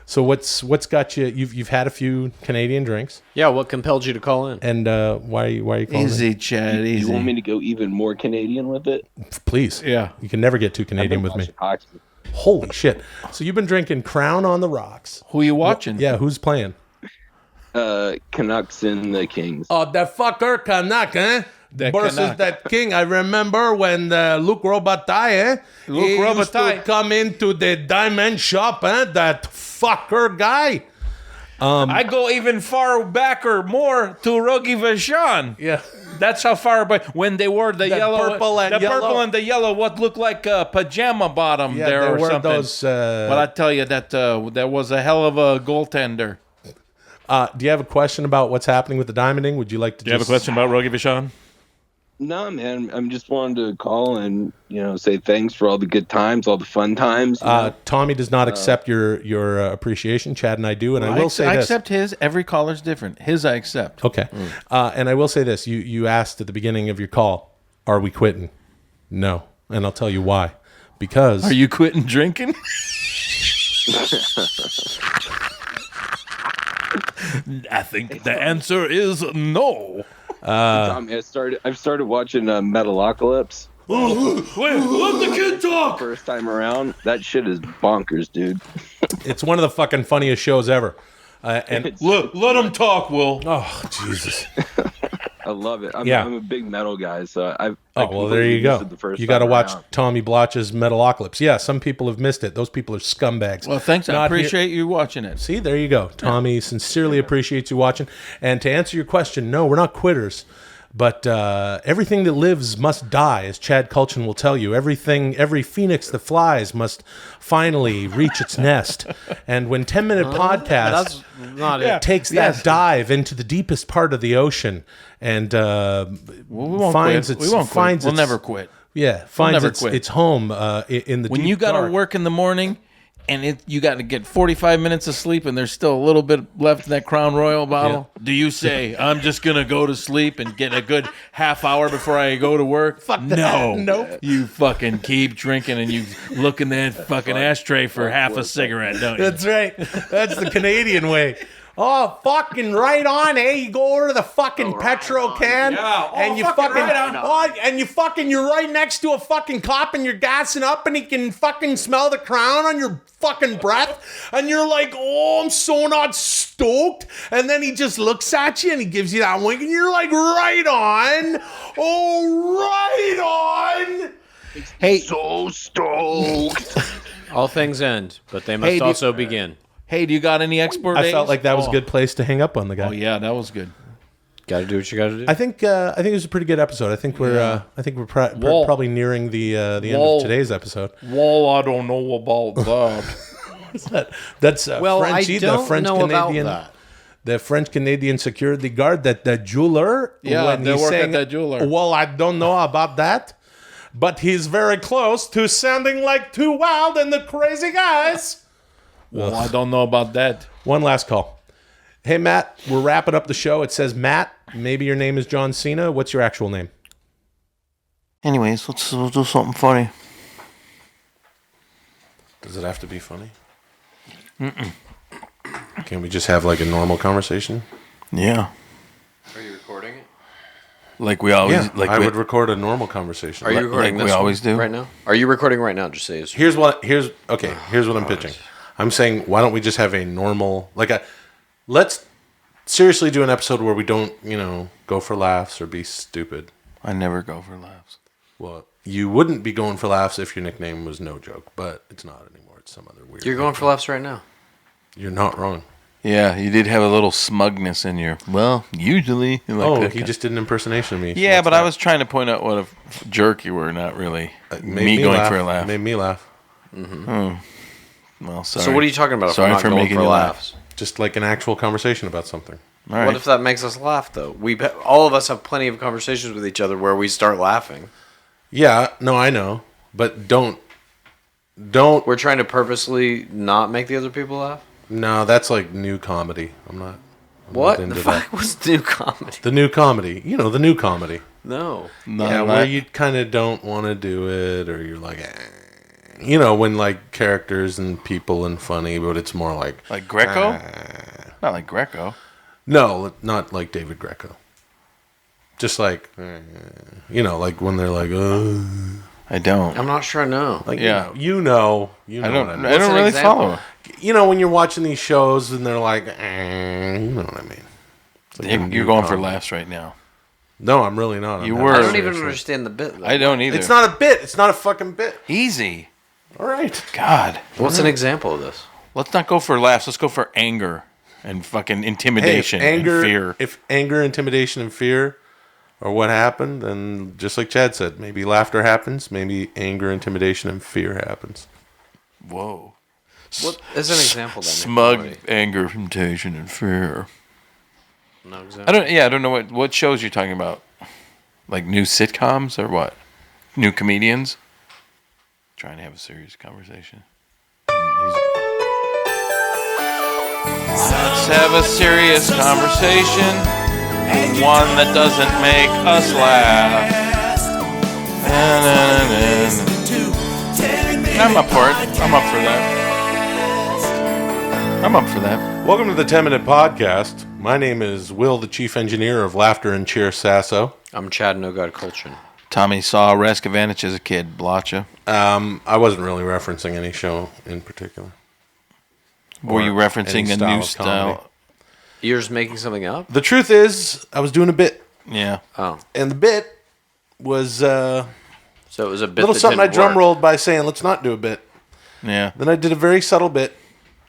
So what's got you? You've had a few Canadian drinks. Yeah, what compelled you to call in? And why are you calling? Easy, Chad. Easy. You want me to go even more Canadian with it? Please. Yeah. You can never get too Canadian with me. Hockey. Holy shit! So you've been drinking Crown on the Rocks. Who you watching? Yeah, who's playing? Canucks and the Kings. Oh, that fucker Canuck, eh? Versus Canuck. that King. I remember when Luc Robitaille, eh? Luc He used to Robitaille. come into the diamond shop, eh? That fucker guy. I go even far back or more to Rogi Vachon. Yeah. That's how far back when they wore the That yellow, purple and yellow. purple and the yellow, what looked like a pajama bottom Yeah, there they or were something. those, but I tell you that was a hell of a goaltender. Do you have a question about what's happening with the diamonding? Would you like to? Do you have a question about Rogi Vachon? No, man. I'm just wanting to call and say thanks for all the good times, all the fun times. Tommy does not accept your appreciation. Chad and I do, and I will say I this. accept his. Every caller's different. His I accept. Okay, and I will say this. You asked at the beginning of your call, "Are we quitting?" No, and I'll tell you why. Because Are you quitting drinking? I think the answer is no. Tommy, I've started watching Metalocalypse. Wait, let the kid talk. First time around, that shit is bonkers, dude. it's one of the fucking funniest shows ever. And Let him talk, Will. oh Jesus. I love it. I'm a big metal guy, so I Well, there you go. You got to watch around. Tommy Blacha's Metalocalypse. Yeah, some people have missed it. Those people are scumbags. Well, thanks. I Not here- appreciate you watching it. See, there you go. Tommy sincerely appreciates you watching. And to answer your question, no, we're not quitters. But everything that lives must die, as Chad Kultgen will tell you. Every phoenix that flies must finally reach its nest. And when 10-Minute Podcast That's not it. takes that dive into the deepest part of the ocean and finds its We'll never quit. Yeah, finds never quit. its home in the When deep you got to dark. work in the morning and you got to get 45 minutes of sleep and there's still a little bit left in that Crown Royal bottle, do you say, I'm just going to go to sleep and get a good half hour before I go to work? Fuck that. No. Nope. You fucking keep drinking and you look in that fucking ashtray for half a cigarette, don't you? That's right. That's the Canadian way. Oh, fucking right on, eh? You go over to the fucking Petro can, and you you're right next to a fucking cop, and you're gassing up, and he can fucking smell the Crown on your fucking breath, and you're like, oh, I'm so not stoked, and then he just looks at you, and he gives you that wink, and you're like, right on, oh, right on. Hey, So stoked. All things end, but they must also begin. Hey, do you got any export I days? felt like that was a good place to hang up on the guy. Oh, yeah, that was good. Got to do what you got to do. I think it was a pretty good episode. I think we're probably nearing the end of today's episode. Well, I don't know about that. What's that? That's Frenchie, I don't the French know Canadian, about that. the French Canadian security guard, that the jeweler. Yeah, when they he's work at saying, that jeweler. Well, I don't know about that, but he's very close to sounding like Too Wild and the Crazy Guys. Well, I don't know about that. One last call. Hey, Matt, we're wrapping up the show. It says Matt. Maybe your name is John Cena. What's your actual name? Anyways, let's do something funny. Does it have to be funny? Can't we just have like a normal conversation? Yeah. Are you recording it? Like we always. Yeah, I would record a normal conversation. Are you recording like this we always do right now? Are you recording right now? Just say it's Here's what I'm pitching. I'm saying, why don't we just have a normal, let's seriously do an episode where we don't, go for laughs or be stupid. I never go for laughs. Well, you wouldn't be going for laughs if your nickname was No Joke, but it's not anymore. It's some other weird. You're going for laughs right now. You're not wrong. Yeah, you did have a little smugness in your. Well, usually. He just did an impersonation of me. Yeah, but I was trying to point out what a jerk you were, not really me going laugh. for a laugh. Made me laugh. Mm-hmm. Well, sorry. So what are you talking about? Sorry for making you laughs. Just like an actual conversation about something. All right. What if that makes us laugh, though? All of us have plenty of conversations with each other where we start laughing. Yeah, no, I know, but don't. We're trying to purposely not make the other people laugh. No, that's like new comedy. I'm not what into the fuck that. was new comedy? The new comedy. The new comedy. No. Where you kind of don't want to do it, or you're like, when like characters and people and funny, but it's more like Greco. Not like Greco. No, not like David Greco. Just like, like when they're like, I don't. I'm not sure I know. Like, yeah. You know I don't what I mean. I don't really follow. When you're watching these shows and they're like, you know what I mean. Like you're going for laughs right now. No, I'm really not. I don't even understand the bit, though. I don't either. It's not a bit. It's not a fucking bit. Easy. All right. God. What's an example of this? Let's not go for laughs. Let's go for anger and fucking intimidation and fear. If anger, intimidation, and fear are what happened, then just like Chad said, maybe laughter happens, maybe anger, intimidation, and fear happens. Whoa. What is an example then? Smug anger, intimidation, and fear. No example. I don't know what shows you're talking about. Like new sitcoms or what? New comedians? Trying to have a serious conversation. Let's have a serious conversation. One that doesn't make us laugh. I'm up for it. I'm up for that. Welcome to the 10-Minute Podcast. My name is Will, the Chief Engineer of Laughter and Cheer Sasso. I'm Chad No God Kultgen. Tommy saw Raskovanich as a kid. Blacha. I wasn't really referencing any show in particular. Were you referencing a new style? You're just making something up? The truth is, I was doing a bit. Yeah. Oh. And the bit was so it was a bit little that something I didn't drum work. rolled by saying, let's not do a bit. Yeah. Then I did a very subtle bit.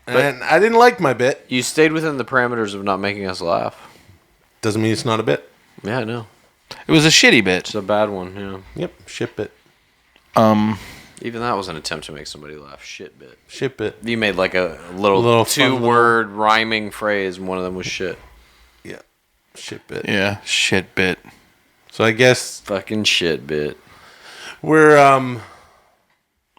And I didn't like my bit. You stayed within the parameters of not making us laugh. Doesn't mean it's not a bit. Yeah, I know. It was a shitty bit. It's a bad one, yeah. Yep, shit bit. Even that was an attempt to make somebody laugh. Shit bit. Shit bit. You made like a little two-word rhyming phrase, and one of them was shit. Yeah. Shit bit. Yeah, shit bit. So I guess fucking shit bit. We're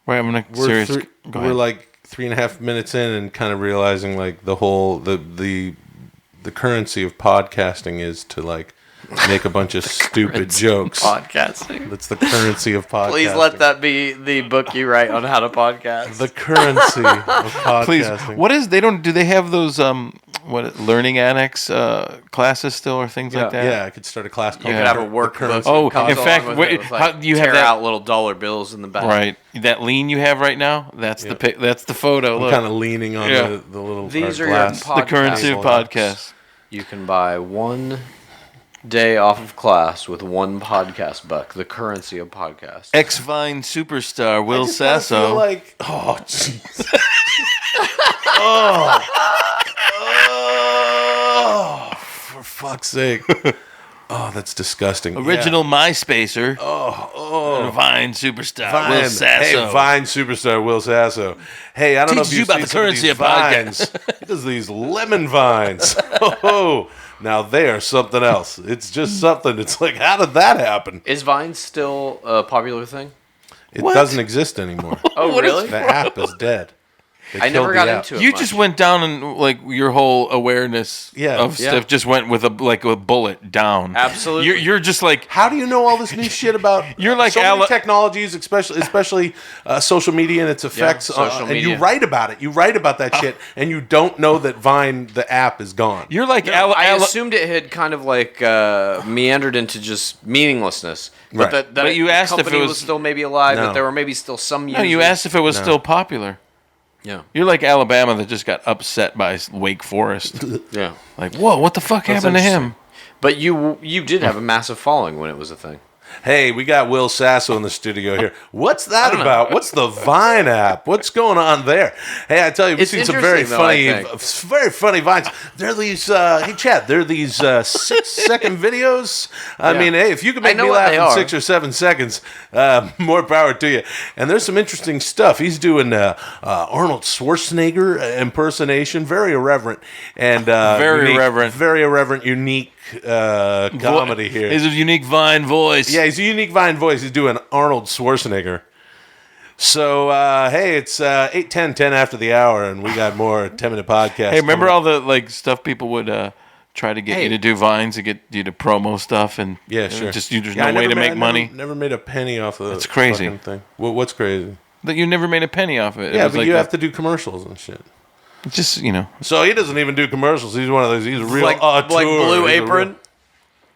having a serious. We're like 3.5 minutes in and kind of realizing like the whole the currency of podcasting is to like make a bunch of stupid jokes. Podcasting. That's the currency of podcasting. Please let that be the book you write on how to podcast. The currency of podcasting. Please. What is do they have those learning annex classes still or things like that? Yeah, I could start a class called You could have a workbook. Oh, in fact, how you have that out little dollar bills in the back. Right. That lean you have right now, that's that's the photo. I'm Look. kind of leaning on the little These are glass. The currency of podcast. You can buy 1 day off of class with 1 podcast buck. The currency of podcast. Ex-Vine superstar Will Sasso. Feel like, oh, jeez. For fuck's sake. Oh, that's disgusting. Original MySpacer. Oh. Vine superstar Will Sasso. Hey, Vine superstar Will Sasso. Hey, I don't know if Teaches you about the currency of vines. He does these lemon vines. Oh, now they are something else. It's just something. It's like, how did that happen? Is Vine still a popular thing? It doesn't exist anymore. Oh, really? The app is dead. I never got into it. You just went down and like your whole awareness of stuff just went with a bullet down. Absolutely. You're just like, how do you know all this new shit about? You're like so many technologies, especially social media and its effects. And you write about it. You write about that shit, and you don't know that Vine, the app, is gone. You're like, I assumed it had kind of like meandered into just meaninglessness. But Right. that you asked if it company was still maybe alive. No. That there were maybe still some users. No, you asked if it was still popular. Yeah. You're like Alabama that just got upset by Wake Forest. Yeah. Like, whoa, what the fuck happened to him? But you did have a massive following when it was a thing. Hey, we got Will Sasso in the studio here. What's that about? What's the Vine app? What's going on there? Hey, I tell you, we've seen some very funny Vines. They're these, hey, Chad, they're these 6-second videos. I mean, hey, if you can make me laugh in 6 or 7 seconds, more power to you. And there's some interesting stuff. He's doing Arnold Schwarzenegger impersonation, very irreverent and Very irreverent, unique comedy here. He's a unique Vine voice. Yeah, he's a unique Vine voice. He's doing Arnold Schwarzenegger. So, hey, it's 8:10 after the hour, and we got more 10-minute podcast. Hey, remember all the stuff people would try to get you to do Vines to get you to promo stuff? And yeah, sure. There's no way to make money. Never made a penny off of That's crazy. fucking thing. What's crazy? That you never made a penny off of it. Yeah, It was but like you have to do commercials and shit. Just, So he doesn't even do commercials. He's one of those. He's a real like Blue Apron?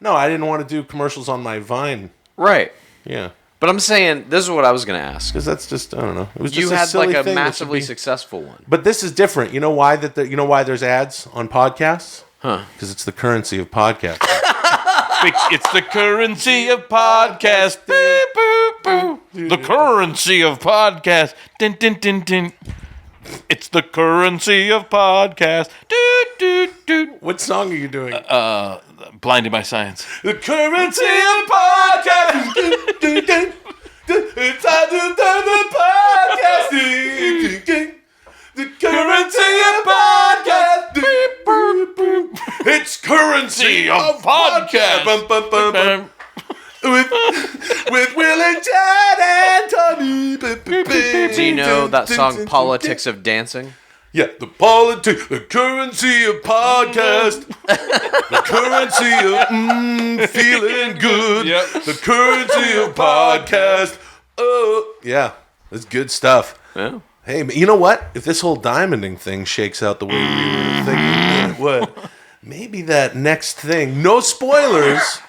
No, I didn't want to do commercials on my Vine. Right. Yeah. But I'm saying, this is what I was going to ask. Because that's just, I don't know. It was you just a had silly like a thing massively successful one. But this is different. You know why why there's ads on podcasts? Huh. Because it's the currency of podcasting. It's the currency of podcast. Beep, boop, boop. The currency of podcast. Din, din, din, din. It's the currency of podcast. Do, do, do. What song are you doing? Blinded by Science. The currency of podcasting. It's podcasting. The currency of podcasting. It's currency of podcast. With Will and Chad and Tommy. Do you know that song, Politics of Dancing? Yeah, the currency of podcast. The currency of feeling good. Yep. The currency of podcast. Oh, yeah, that's good stuff. Yeah. Hey, you know what? If this whole diamonding thing shakes out the way we were thinking it would, maybe that next thing, no spoilers,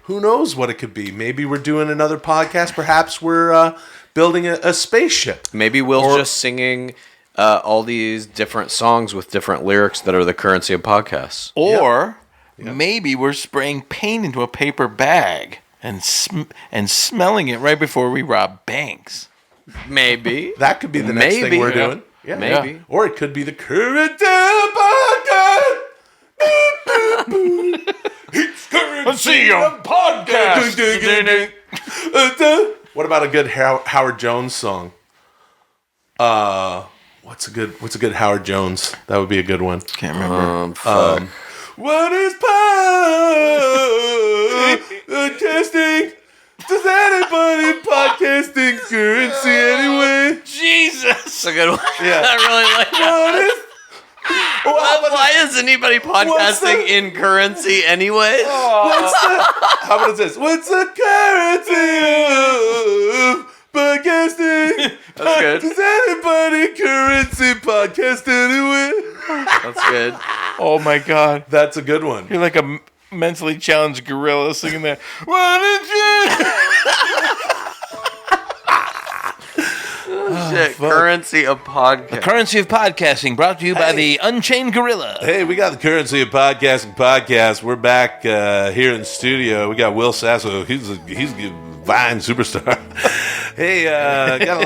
who knows what it could be? Maybe we're doing another podcast. Perhaps we're building a spaceship. Maybe Will's just singing all these different songs with different lyrics that are the currency of podcasts. Or maybe we're spraying paint into a paper bag and smelling it right before we rob banks. Maybe. That could be the next thing we're doing. Yeah. Maybe. Yeah. Or it could be the currency of podcast. It's currency of podcast. What about a good Howard Jones song? What's a good Howard Jones? That would be a good one. Can't remember. What is podcasting? Does anybody podcasting currency anyway? Jesus, that's a good one. Yeah, I really like that. Why is anybody podcasting in currency anyway? How about this? What's the currency of podcasting? That's good. Does anybody currency podcast anyway? That's good. Oh my God, that's a good one. You're like a mentally challenged gorilla singing that. What did you? Shit, currency of podcast. The currency of podcasting brought to you by the Unchained Gorilla. Hey, we got the currency of podcasting podcast. We're back here in the studio. We got Will Sasso. He's a Vine superstar. Hey, got a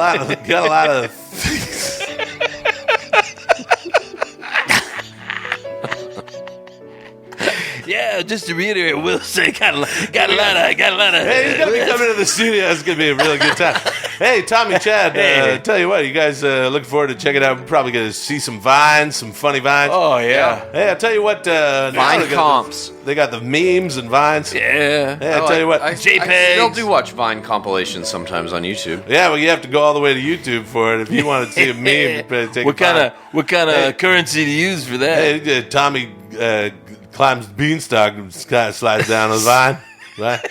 lot of things. Yeah, just to reiterate, Will say got a lot of. Hey, he's gonna be coming to the studio. It's gonna be a really good time. Hey, Tommy, Chad. Tell you what, you guys looking forward to checking it out? We're probably gonna see some vines, some funny vines. Oh yeah. Hey, I tell you what, Vine comps. They got the memes and vines. Yeah. Hey, I tell you what, JPEGs. I still do watch Vine compilations sometimes on YouTube. Yeah, well, you have to go all the way to YouTube for it if you want to see a meme. You better take what kind of currency to use for that? Hey, Tommy climbs the beanstalk and kind of slides down the vine. Right?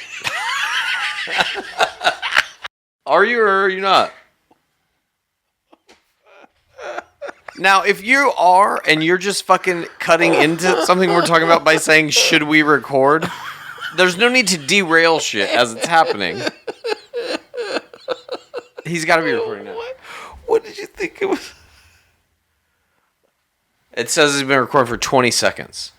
Are you or are you not? Now, if you are and you're just fucking cutting into something we're talking about by saying, should we record? There's no need to derail shit as it's happening. He's got to be recording now. What did you think it was? It says he's been recording for 20 seconds.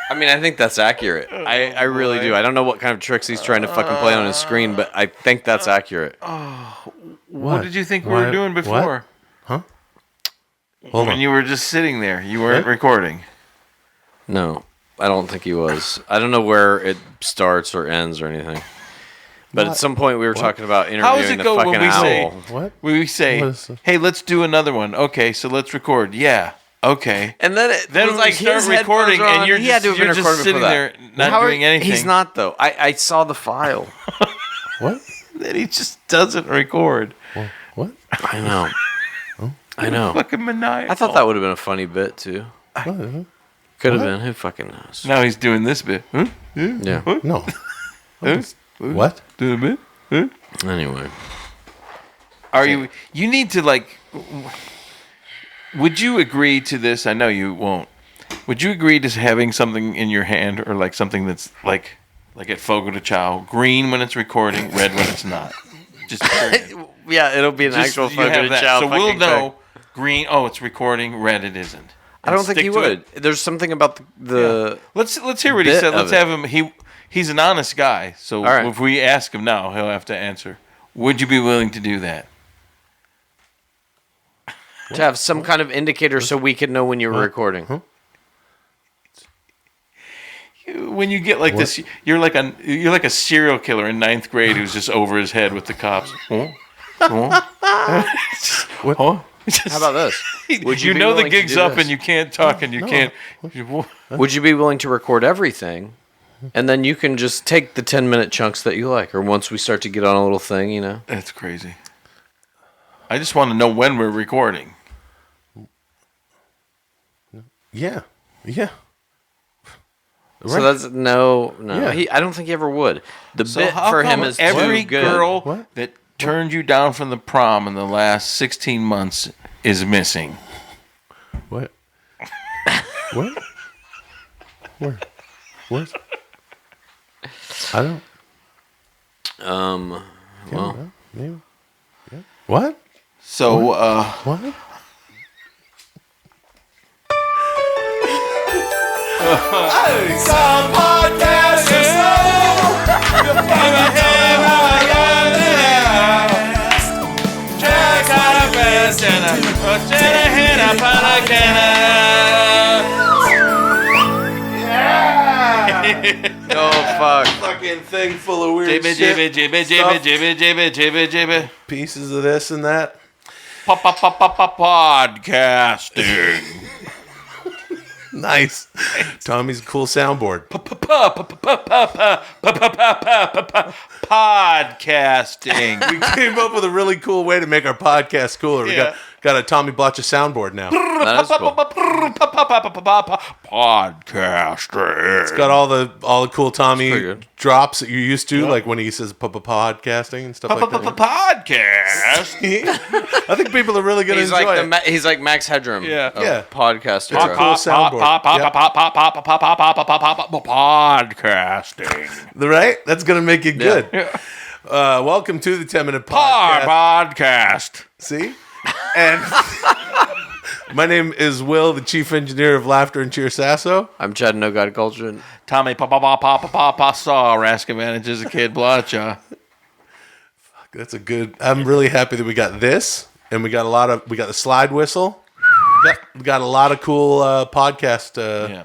I mean, I think that's accurate. I really do. I don't know what kind of tricks he's trying to fucking play on his screen, but I think that's accurate. What did you think we were doing before? Huh? Hold when on. you were just sitting there, you weren't recording. No, I don't think he was. I don't know where it starts or ends or anything. But at some point we were talking about How does interviewing it the go fucking when we say, owl. When we say, hey, let's do another one. Okay, so let's record. Yeah. Okay. And then then was we like start his recording, headphones are on. and you're He had just, to have been you're just recording sitting before there that. not How are- doing anything. He's not, though. I saw the file. What? Then he just doesn't record. What? I know. I know. Fucking maniacal. I thought that would have been a funny bit, too. Could have been. Who fucking knows? Now he's doing this bit. Huh? Yeah. No. Huh? What? Doing a bit? Huh? Anyway. Are you need to, like... Would you agree to this? I know you won't. Would you agree to having something in your hand or like something that's like at Fogo de Chao, green when it's recording, red when it's not? Just yeah, it'll be an actual you Fogo have de that. Chao So we'll fucking know thing. green. Oh, it's recording. Red, it isn't. I don't think stick he to would. it. There's something about the Let's hear what he bit said. Let's of have it. him. He's an honest guy. So All right. if we ask him now, he'll have to answer. Would you be willing to do that? to have some kind of indicator so we could know when you were recording. When you get like this, you're like a serial killer in 9th grade who's just over his head with the cops. What? Huh? How about this? Would you you be know the willing to gig's do up this? and you can't talk and you can't. Would you be willing to record everything? And then you can just take the 10-minute chunks that you like. Or once we start to get on a little thing, you know. That's crazy. I just want to know when we're recording. Yeah. Yeah. So that's no. Yeah. I don't think he ever would. The So bit how for him come is every too good. girl that turned you down from the prom in the last 16 months is missing. What? What? Where? What? I don't. Well. Maybe. Yeah. What? So, What? Some podcasts are slow. You fucking Check out a best and Oh fuck! Fucking thing full of weird Jibby, shit. jibby, jibby, stuff, jibby, jibby, jibby, jibby. Pieces of this and that. Podcasting. Nice. Tommy's a cool soundboard. Podcasting. We came up with a really cool way to make our podcast cooler. We got a Tommy Blacha soundboard now. That is cool. Podcasting. It's got all the cool Tommy good. drops that you're used to, like when he says podcasting and stuff like that. Podcast. I think people are really going to He's enjoy like it. he's like Max Headroom. Yeah. of Yeah. podcaster. It's a cool soundboard. Podcasting. Right? That's going to make it good. Welcome to the 10-minute podcast. Podcast. See? And my name is Will, the chief engineer of Laughter and Cheer Sasso. I'm Chad No God Culture. Tommy saw Raskovan as a kid Blacha. That's a good. I'm really happy that we got this, and we got the slide whistle. Yep, we got a lot of cool podcast. Yeah.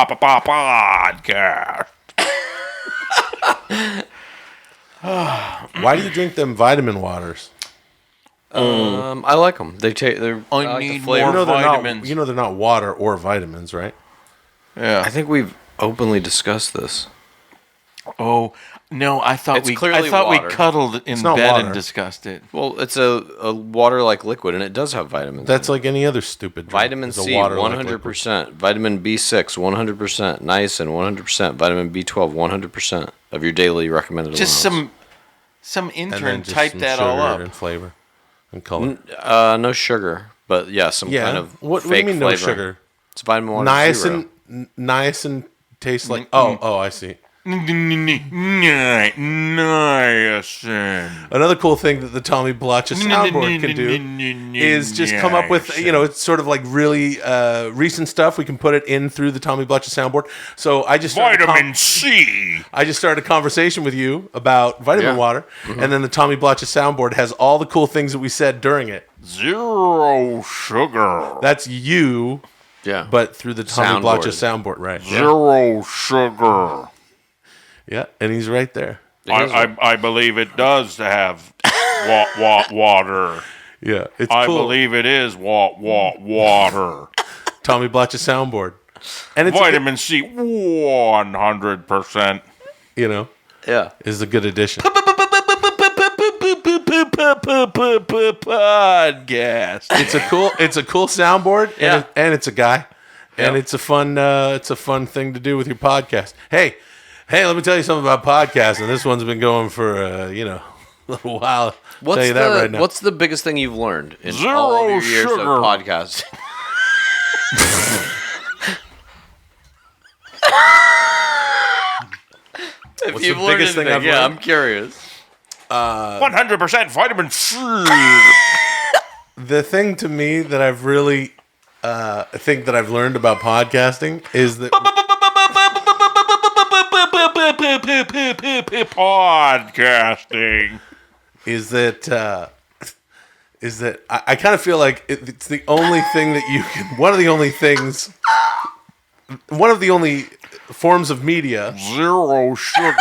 Podcast. Why do you drink them vitamin waters? I like them. They're I like need the flavor. more You know they're vitamins. not. You know they're not water or vitamins, right? Yeah. I think we've openly discussed this. Oh no! I thought It's we clearly we water. cuddled in not bed water. and discussed it. Well, it's a water-like liquid, and it does have vitamins. That's like any other stupid drink. Vitamin It's a C, water-like 100%. Vitamin B6, 100%. Niacin, 100%. Vitamin B12, 100% of your daily recommended Just allowance. some liquid. And intern then just typed some that all sugar up. and flavor and color. No sugar, but yeah, some Yeah. kind of What do fake you mean no flavor. sugar? It's vitamin water zero. Niacin taste like. Oh, I see. Another cool thing that the Tommy Blacha soundboard can do is just come up with, it's sort of like really recent stuff. We can put it in through the Tommy Blacha soundboard. So I just Vitamin C. I just started a conversation with you about vitamin water, and then the Tommy Blacha soundboard has all the cool things that we said during it. Zero sugar. That's you, but through the Tommy Blacha soundboard, right? Zero sugar. Yeah, and he's right there. I believe it does have water. Yeah, it's I cool. believe it is water. Tommy Blacha soundboard. And it's vitamin C 100%. Is a good addition. Podcast. It's a cool soundboard, and it's a guy, and it's a fun thing to do with your podcast. Hey, let me tell you something about podcasting. This one's been going for a little while. I'll tell you that right now. What's the biggest thing you've learned in all of your years of podcasting? What's the biggest thing I've learned? Yeah, I'm curious. 100% vitamin C. The thing to me that I've really think that I've learned about podcasting is that podcasting is that I kind of feel like it's the only thing that you can. One of the only forms of media. Zero sugar.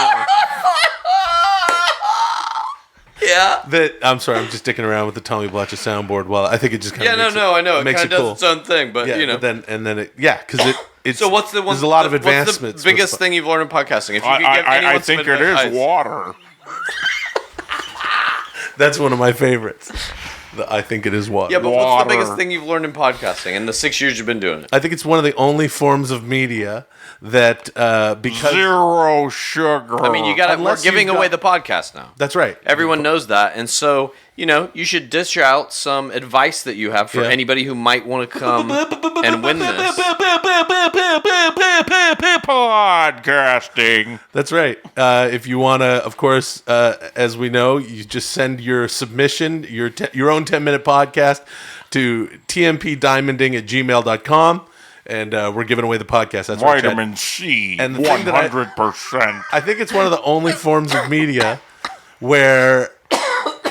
Yeah. I'm sorry, I'm just dicking around with the Tommy Blacha soundboard. Well, I think it just kind of I know. It makes kind it of cool. does its own thing, but But then it's so what's the one? There's a lot of advancements. What's the biggest thing you've learned in podcasting? If you could give I think it is water. That's one of my favorites. I think it is water. Yeah, but what's the biggest thing you've learned in podcasting in the 6 years you've been doing it? I think it's one of the only forms of media that because zero sugar. I mean, we're giving away the podcast now. That's right. Everyone knows that, and so you should dish out some advice that you have for anybody who might want to come and win this. Podcasting. That's right. If you want to, of course, as we know, you just send your submission, your own 10-minute podcast to tmpdiamonding@gmail.com. And we're giving away the podcast. That's vitamin C, and 100%. I think it's one of the only forms of media where,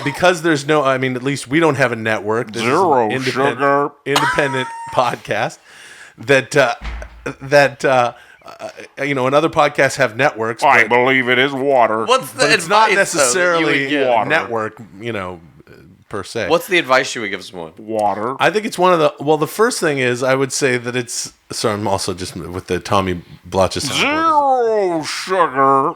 because there's no, at least we don't have a network. Zero sugar. Independent podcast that and other podcasts have networks. I believe it is water. What's the advice? It's not necessarily a network. Per se. What's the advice you would give someone? Water. I think it's one of the. Well, the first thing is I would say that it's. Sorry, I'm also just with the Tommy Blacha soundboard. Zero sugar.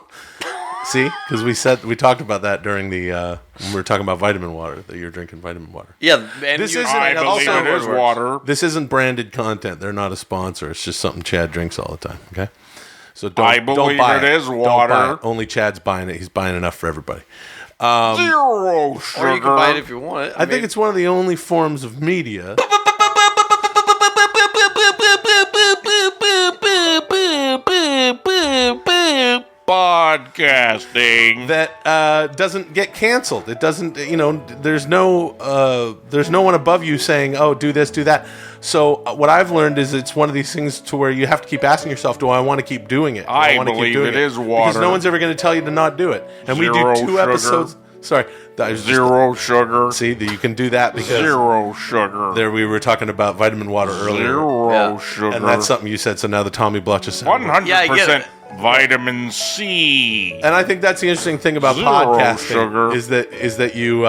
See, because we talked about that during the when we were talking about vitamin water, that you're drinking vitamin water. Yeah, and this I believe it is water. This isn't branded content. They're not a sponsor. It's just something Chad drinks all the time. Okay, so I believe buy it is water. Don't buy it. Only Chad's buying it. He's buying enough for everybody. Zero sugar. Or you can buy it if you want it. I think it's one of the only forms of media. Podcasting that doesn't get canceled. It doesn't. There's no one above you saying, "Oh, do this, do that." So what I've learned is it's one of these things to where you have to keep asking yourself, "Do I want to keep doing it? I believe it is water." Because no one's ever going to tell you to not do it. And we do 2 episodes. Sorry, zero sugar. See, you can do that because zero sugar. There, we were talking about vitamin water earlier. Zero sugar, and that's something you said. So now the Tommy Blacha 100% vitamin C. And I think that's the interesting thing about podcasting is that you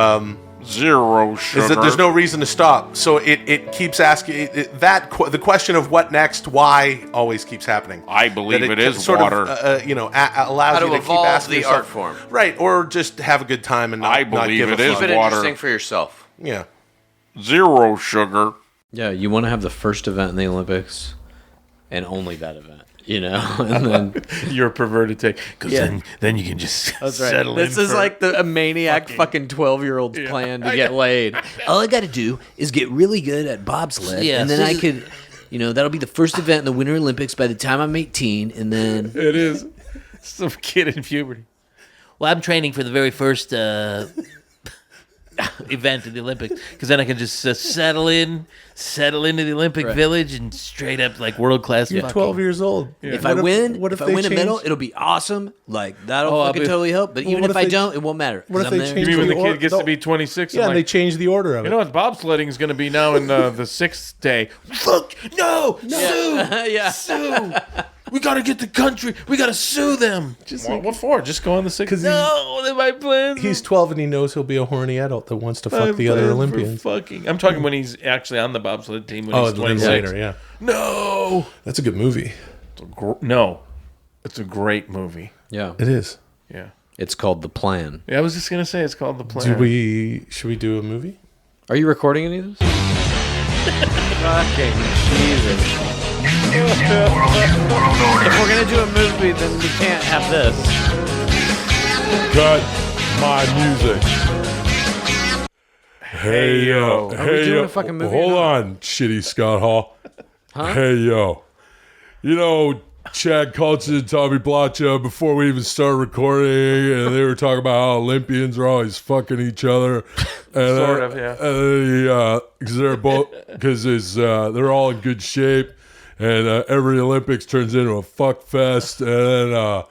zero sugar. Is that there's no reason to stop. So it keeps asking the question of what next, why always keeps happening. I believe it is sort water. Of, allows How you to to keep evolve asking the yourself, art form. right? Or just have a good time and not, I believe not give it a is fuck. Keep it water. interesting for yourself. Yeah. Zero sugar. Yeah, you want to have the first event in the Olympics, and only that event. And then you're a perverted take because then you can just settle in. This is like a maniac fucking 12-year-old's plan to get laid. All I got to do is get really good at bobsled, and then I could that'll be the first event in the Winter Olympics by the time I'm 18, and then It is. Some kid in puberty. Well, I'm training for the very first event in the Olympics because then I can just settle into the Olympic Village and straight up like world class. You're 12 years old. Yeah. If I win a medal, it'll be awesome. Like that'll fucking totally help. But even if I don't, it won't matter. What if they change You mean when the kid gets to be 26? Yeah, and they change the order of it. You know what bobsledding is going to be now in the sixth day? Fuck no, sue, sue. We got to get the country. We got to sue them. What for? Just go on the sixth. No, they're my plans. He's 12 and he knows he'll be a horny adult that wants to fuck the other Olympians. Fucking. I'm talking when he's actually on the bobsled team when he's 26. Later, yeah. No. That's a good movie. No. It's a great movie. Yeah. It is. Yeah. It's called The Plan. Yeah, I was just going to say it's called The Plan. Should we do a movie? Are you recording any of this? Fucking Jesus. If we're going to do a movie, then we can't have this. Cut my music. Hey, yo. Are we doing a fucking movie? Hold on, shitty Scott Hall. Huh? Hey, yo. Chad Kultgen and Tommy Blacha, before we even started recording, and they were talking about how Olympians are always fucking each other. And Sort of, yeah. Because they're all in good shape. And every Olympics turns into a fuck fest. And then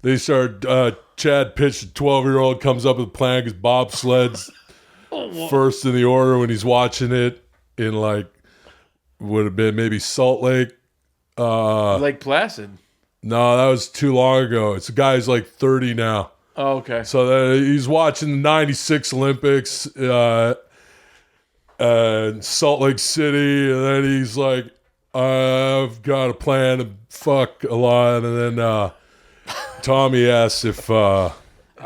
they started, Chad pitched a 12-year-old, comes up with a plan because bobsled's first in the order when he's watching it in would have been maybe Salt Lake. Lake Placid. No, that was too long ago. It's a guy who's 30 now. Oh, okay. So he's watching the 96 Olympics in Salt Lake City. And then he's like, I've got a plan to fuck a lot. And then Tommy asked if Are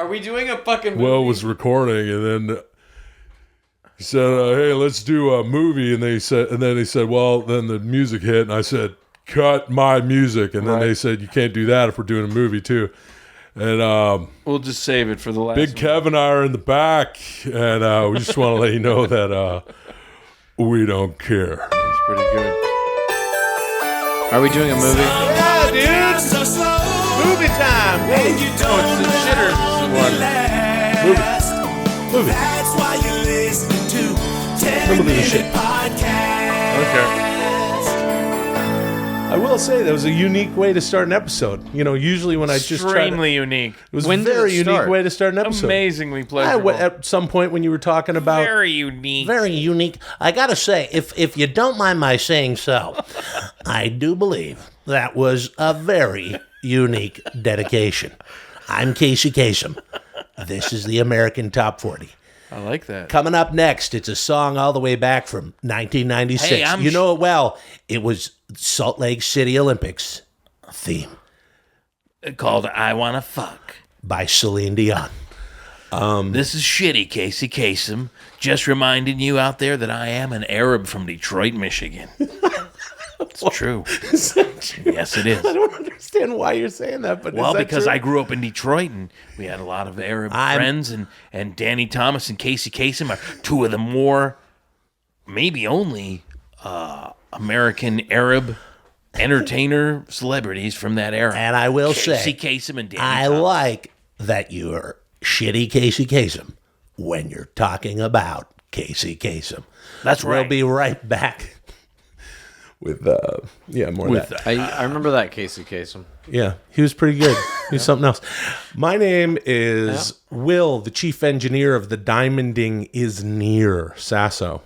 we doing a fucking movie? Will was recording. And then he said, hey, let's do a movie. And they said, well, then the music hit. And I said, cut my music. And then they said, you can't do that if we're doing a movie too. And we'll just save it for the last Big Kev and I are in the back. And we just want to let you know that we don't care. That's pretty good. Are we doing a movie? Yeah, dude. Movie time. Hey, it's the shitter one. Movie. That's why you're listening to 10 Movie shit. Okay. I will say that was a unique way to start an episode. Usually when I just extremely unique. It was a very unique way to start an episode. Amazingly pleasurable. At some point when you were talking about very unique. Very unique. I gotta say, if you don't mind my saying so, I do believe that was a very unique dedication. I'm Casey Kasem. This is the American Top 40. I like that. Coming up next, it's a song all the way back from 1996. Hey, you know it well. It was Salt Lake City Olympics theme. Called I Wanna Fuck. By Celine Dion. This is shitty, Casey Kasem. Just reminding you out there that I am an Arab from Detroit, Michigan. It's true. Is that true? Yes, it is. I don't understand why you're saying that, but well, is that because true? I grew up in Detroit and we had a lot of Arab friends, and Danny Thomas and Casey Kasem are two of the more, maybe only, American Arab entertainer celebrities from that era. And I will say, Casey Kasem and Danny I Thomas. like that you're shitty Casey Kasem when you're talking about Casey Kasem. That's right. We'll be right back. With more of that. I remember that Casey Kasem. Yeah, he was pretty good. He was something else. My name is Will, the chief engineer of the Diamonding is near Sasso.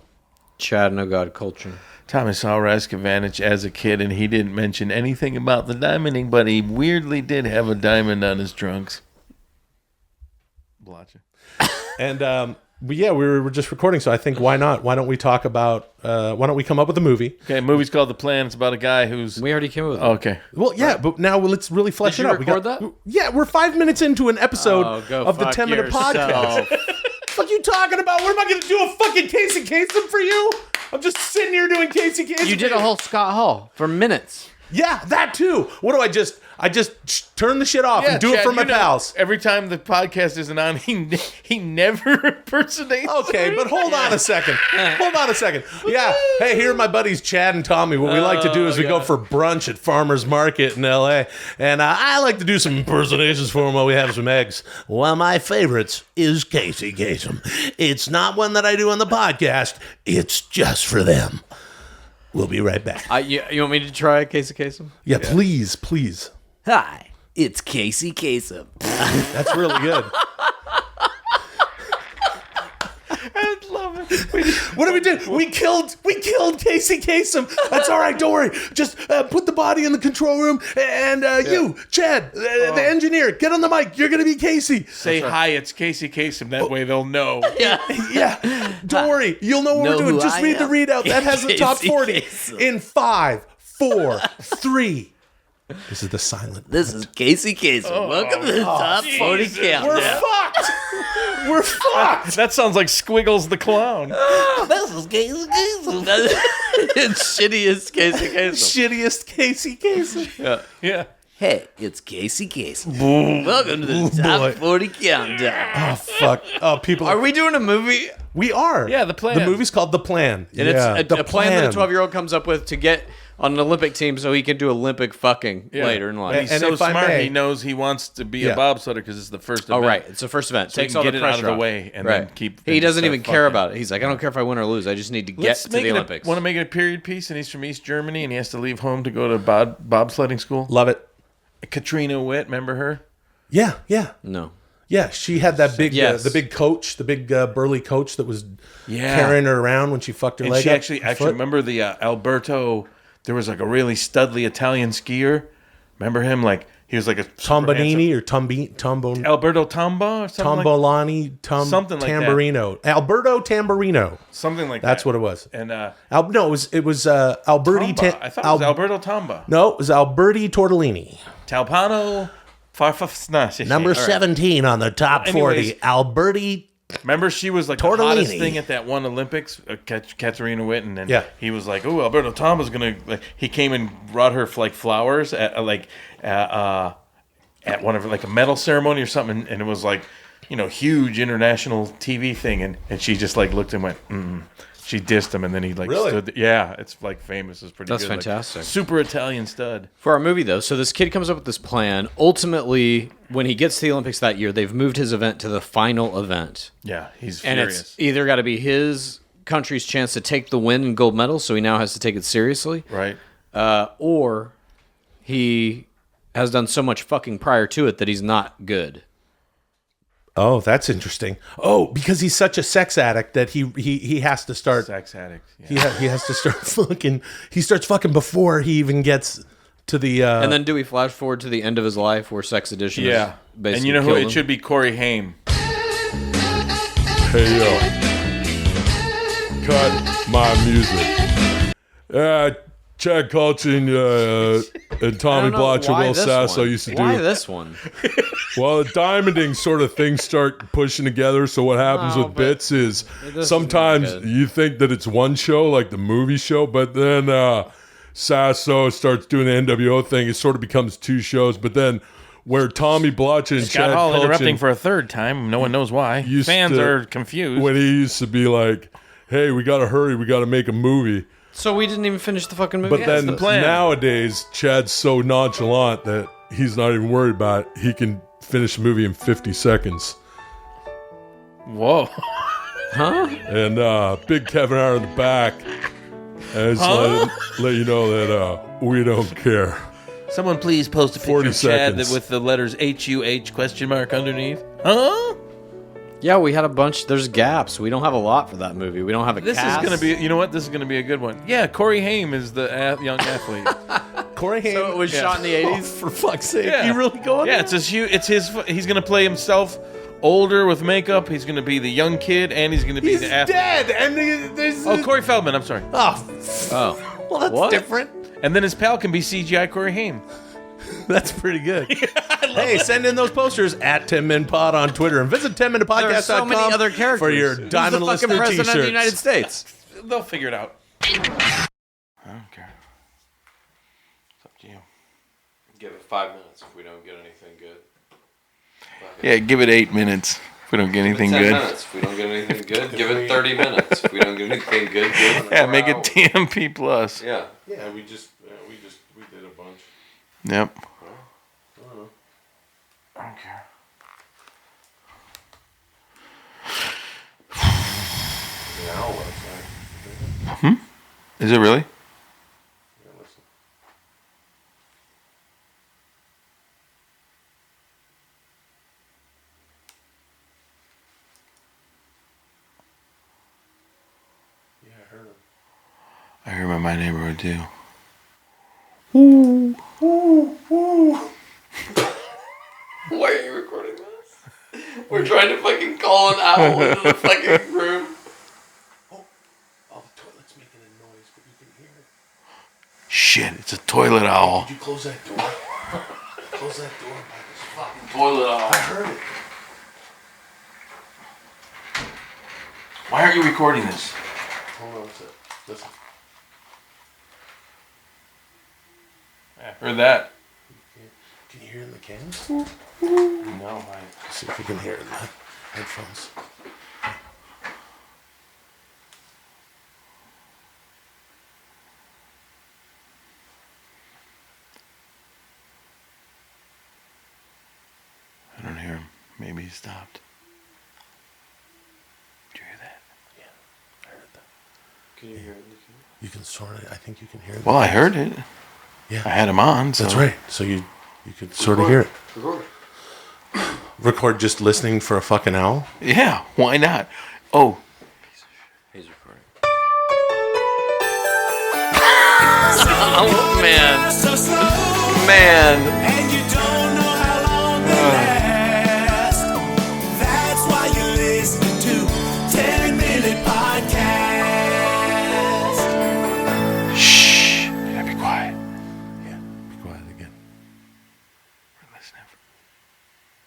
Chad No God Kultgen. Tommy saw Raskovanich as a kid, and he didn't mention anything about the diamonding, but he weirdly did have a diamond on his trunks. Blacha. And we were just recording, so I think why not? Why don't we talk about? Why don't we come up with a movie? Okay, movie's called The Plan. It's about a guy who's. We already came up with it. Okay. Well, yeah, but now let's really flesh Did it you out. record that? Yeah, we're 5 minutes into an episode of the fuck 10-minute podcast. What you talking about? What am I going to do? A fucking Casey Kasem for you? I'm just sitting here doing Casey Kasem. You did a whole Scott Hall for minutes. Yeah, that too. What do I just? I just turn the shit off and do it Chad, for my pals. Every time the podcast isn't on, he never impersonates. Okay, but hold on a second. Yeah. Hey, here are my buddies Chad and Tommy. What we like to do is we go for brunch at Farmer's Market in L.A. And I like to do some impersonations for them while we have some eggs. One of my favorites is Casey Kasem. It's not one that I do on the podcast. It's just for them. We'll be right back. You want me to try Casey Kasem? Yeah, please. Hi, it's Casey Kasem. That's really good. I love it. What did we do? We killed Casey Kasem. That's all right. Don't worry. Just put the body in the control room, and you, Chad, the engineer, get on the mic. You're gonna be Casey. Say hi. It's Casey Kasem. That way they'll know. Yeah. Don't worry. You'll know what we're doing. Just read the readout. That has the top 40 in 5, 4, 3. This is the silent. This is Casey Kasem. Welcome to the top 40 countdown. We're fucked. That sounds like Squiggles the Clown. This is Casey Kasem. It's shittiest Casey Kasem. Shittiest Casey Kasem. Yeah. Hey, it's Casey Kasem. Welcome to the top 40 countdown. Oh, fuck. Oh, people. Are we doing a movie? We are. Yeah, The Plan. The movie's called The Plan. And it's a plan that a 12-year-old comes up with to get on an Olympic team so he can do Olympic fucking later in life. He's so smart. He knows he wants to be a bobsledder because it's the first event. Oh, right. It's the first event. So Takes he all can the get it pressure out of the way and then keep. He doesn't even care fucking. about it. He's like, I don't care if I win or lose. I just need to get to the Olympics. Want to make it a period piece, and he's from East Germany, and he has to leave home to go to bobsledding school. Love it. Katrina Witt, remember her? Yeah. No. Yeah, she had that big, the big coach, the big burly coach that was carrying her around when she fucked her leg up. She actually remember the Alberto. There was like a really studly Italian skier. Remember him? Like he was like a Tombanini or Tombo Alberto Tomba or something Tombolani, something like Tamburino. Alberto Tamburino. Something like That's that. what it was. And no, it was Alberti. Tomba. I thought it was Alberto Tomba. No, it was Alberti Tortellini. Talpano Farfafsna. Number 17 on the top 40. Alberti. Remember, she was like the hottest thing at that one Olympics, Katarina Witt, and then he was like, "Oh, Alberto Tomba's gonna." Like, he came and brought her like flowers at one of like a medal ceremony or something, and it was like, huge international TV thing, and she just like looked and went, She dissed him, and then he like stood there. Yeah, it's like famous. It's pretty That's good. fantastic. Like, super Italian stud. For our movie, though, so this kid comes up with this plan. Ultimately, when he gets to the Olympics that year, they've moved his event to the final event. Yeah, he's and furious. It's either got to be his country's chance to take the win and gold medal, so he now has to take it seriously. Right. Or he has done so much fucking prior to it that he's not good. Oh, that's interesting. Oh, because he's such a sex addict that he has to start sex addict. Yeah. He has to start fucking. He starts fucking before he even gets to the. And then do we flash forward to the end of his life where Sex Edition? Yeah, basically and you know who? killed It him? should be Corey Haim. Hey yo, cut my music. Chad Kultgen and Tommy Blacha, Will Sasso used to do. Why this one? Well, the diamonding sort of things start pushing together. So what happens with bits is sometimes you think that it's one show, like the movie show, but then Sasso starts doing the NWO thing. It sort of becomes two shows. But then where Tommy Blacha and Chad Hall Kultgen interrupting for a third time. No one knows why. Fans are confused. When he used to be like, "Hey, we got to hurry. We got to make a movie." So we didn't even finish the fucking movie. But then nowadays, Chad's so nonchalant that he's not even worried about it. He can finish a movie in 50 seconds. Whoa. Huh? And Big Kevin Hart in the back. And let you know that we don't care. Someone please post a picture 40 of Chad seconds. with the letters HUH question mark underneath. Huh? Yeah, we had a bunch. There's gaps. We don't have a lot for that movie. We don't have a This cast. is going to be, you know what? This is going to be a good one. Yeah, Corey Haim is the young athlete. Corey Haim. So it was shot in the 80s? Oh, for fuck's sake. Yeah. You really going Yeah, there? it's his, he's going to play himself older with makeup. He's going to be the young kid, and he's going to be the athlete. Dead. And there's Corey Feldman, I'm sorry. Oh. Well, that's What? different. And then his pal can be CGI Corey Haim. That's pretty good. Hey, send in those posters at 10MinPod on Twitter and visit 10MinPodcast.com There's so many other characters. for your Who's Diamond the fucking Listener president t-shirts. of the United States? They'll figure it out. I don't care. It's up to you. Give it 5 minutes if we don't get anything good. Yeah, give it 8 minutes if we don't get anything 10 good. minutes if we don't get anything good. Give it 30 minutes if we don't get anything good. Give it Yeah, 4 make it hours. TMP plus. Yeah. Yeah, we did a bunch. Yep. Okay. Is it really? Yeah, I heard him. I hear him in my neighborhood too. Why are you recording this? We're trying to fucking call an owl into the fucking room. Oh, the toilet's making a noise, but you can hear it. Shit, it's a toilet owl. Did you close that door? Close that door by this fucking Toilet owl. I heard it. Why aren't you recording this? Hold on a sec. Listen. Yeah, heard that. Can you hear it in the cans? No, Let's see if we can hear it in the headphones. I don't hear him. Maybe he stopped. Did you hear that? Yeah, I heard that. Can you hear it? You can sort of, I think you can hear it. Well, I heard it. Yeah. I had him on, so. That's right. So you could sort of hear it. Record just listening for a fucking owl? Yeah, why not? Oh. He's recording. Oh, man. Man. And you don't know how long they last. That's why you listen to 10-Minute Podcast. Shh. Yeah, be quiet. Yeah, be quiet again.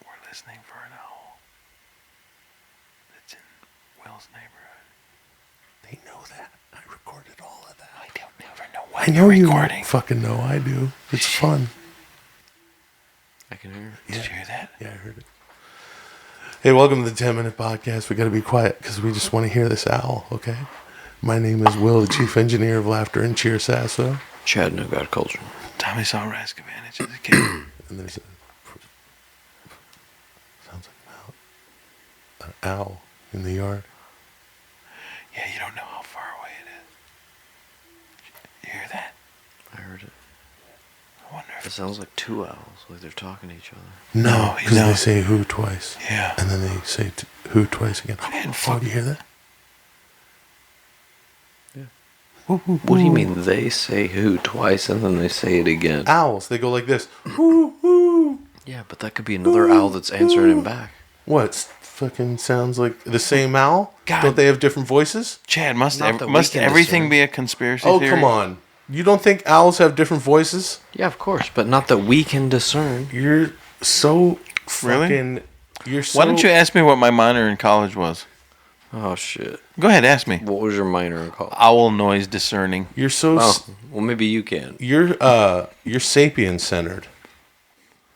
We're listening for an owl that's in Will's neighborhood. They know that. I recorded all of that. I don't never know I when know you're you recording. fucking know I do. It's fun. I can hear it. Did you hear that? Yeah, I heard it. Hey, welcome to the 10-Minute Podcast. We got to be quiet because we just want to hear this owl, okay? My name is Will, the Chief Engineer of Laughter and Cheer Sasso. Chad no God culture. Tommy saw Rask Advantage as a kid. And there's sounds like an owl in the yard. Yeah, you don't know how far away it is. You hear that? I heard it. I wonder if It sounds like two owls, like they're talking to each other. No, because they say who twice. Yeah. And then they say who twice again. Oh, do you hear that? What do you mean they say who twice and then they say it again? Owls, they go like this. Whoo, whoo. Yeah, but that could be another owl that's answering him back. What? Fucking sounds like the same owl? God. Don't they have different voices? Chad, must Not that we must can everything discern. be a conspiracy Oh, theory? come on. You don't think owls have different voices? Yeah, of course, but not that we can discern. You're so Really? fucking... You're so... Why don't you ask me what my minor in college was? Oh, shit. Go ahead, ask me. What was your minor in college? Owl noise discerning. You're so... Oh, well, maybe you can. You're Sapien Centered.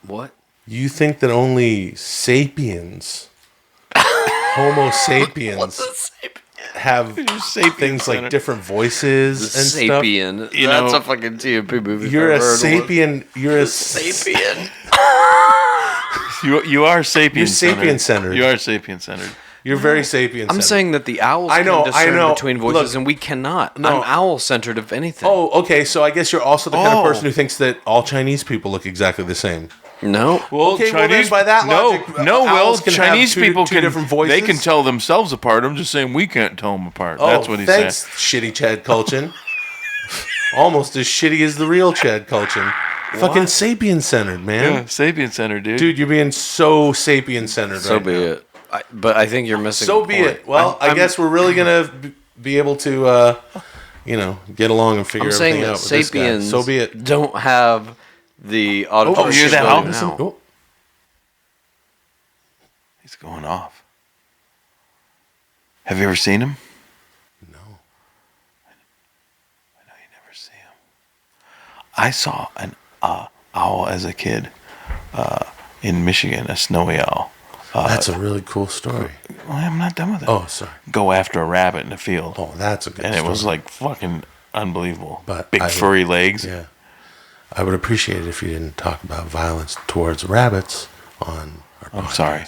What? You think that only sapiens, Homo sapiens, have things like Centered. different voices and stuff? Sapien. You That's know, a fucking TMP movie. if You're I've a heard one. sapien. You're a Sapien. You are sapien. You're sapien centered. You are sapien centered. You're very sapien. I'm saying that the owls I know, can discern I know. between voices Look, and we cannot. no. I'm owl-centered, if anything. Oh, okay. So I guess you're also the kind of Oh. person who thinks that all Chinese people look exactly the same. No. Well, Okay, well, then by that logic, no, Will. owls can have Chinese two people can different voices? They can tell themselves apart. I'm just saying we can't tell them apart. That's what he's thanks, saying. shitty Chad Kultgen. Almost as shitty as the real Chad Kultgen. Fucking sapien centered, man. Yeah, sapien centered, dude. Dude, you're being so sapien centered So right be now. it. But I think you're missing. So the be point. it. Well, I guess we're really gonna be able to, get along and figure I'm saying everything that out with this guy. sapiens So be it. don't have the auditory. Oh, you hear that ability owl? now. Oh. He's going off. Have you ever seen him? No. I know you never see him. I saw owl as a kid in Michigan, a snowy owl. That's a really cool story. Well, I'm not done with it. Oh, sorry. Go after a rabbit in the field. Oh, that's a good and story. it was like fucking unbelievable. But big furry legs. Yeah. I would appreciate it if you didn't talk about violence towards rabbits on our podcast. I'm sorry.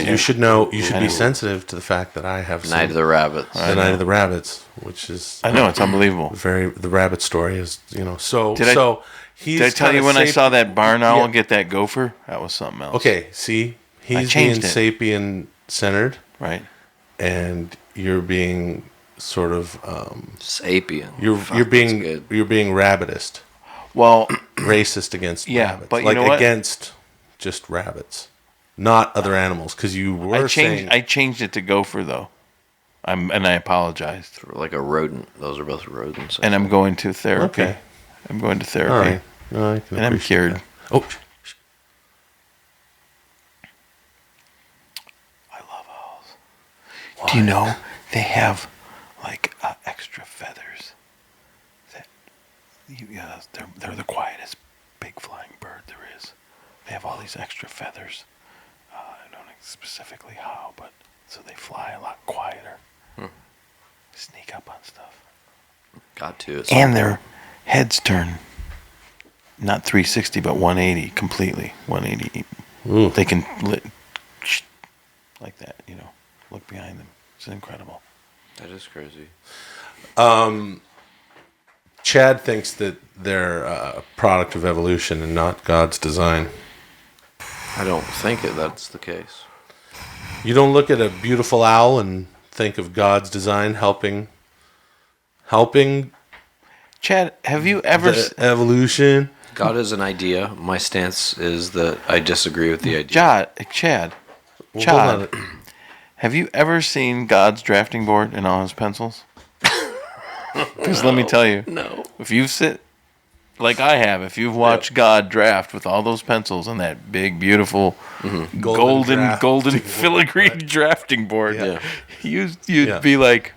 You should know. You should be sensitive to the fact that I have Night of the Rabbits. The Night of the Rabbits, which is I know it's unbelievable. The rabbit story is so. Did I tell you when I saw that barn owl Yeah. get that gopher? That was something else. Okay, see, he's being sapien centered, right? And you're being sort of sapien. You're being rabbitist. Well, racist against rabbits, but you like know what? against just rabbits, not other animals. Because you were saying I changed it to gopher though. And I apologized. Like a rodent. Those are both rodents. And I'm going to therapy. Okay. I'm going to therapy. All right. No, I can and I'm appreciate cured. that. Oh. Do you know they have like extra feathers? They're the quietest big flying bird there is. They have all these extra feathers. I don't know specifically how, but so they fly a lot quieter. Sneak up on stuff. Got to. And their heads turn not 360 but 180 completely. 180. Ooh. They can like that, look behind them. It's incredible. That is crazy. Chad thinks that they're a product of evolution and not God's design. I don't think that's the case. You don't look at a beautiful owl and think of God's design helping. Chad, have you ever evolution? God is an idea. My stance is that I disagree with the idea. Chad, Well, have you ever seen God's drafting board and all his pencils? Because let me tell you, no. If you sit like I have, if you've watched God draft with all those pencils and that big, beautiful, golden filigree drafting board, you'd be like,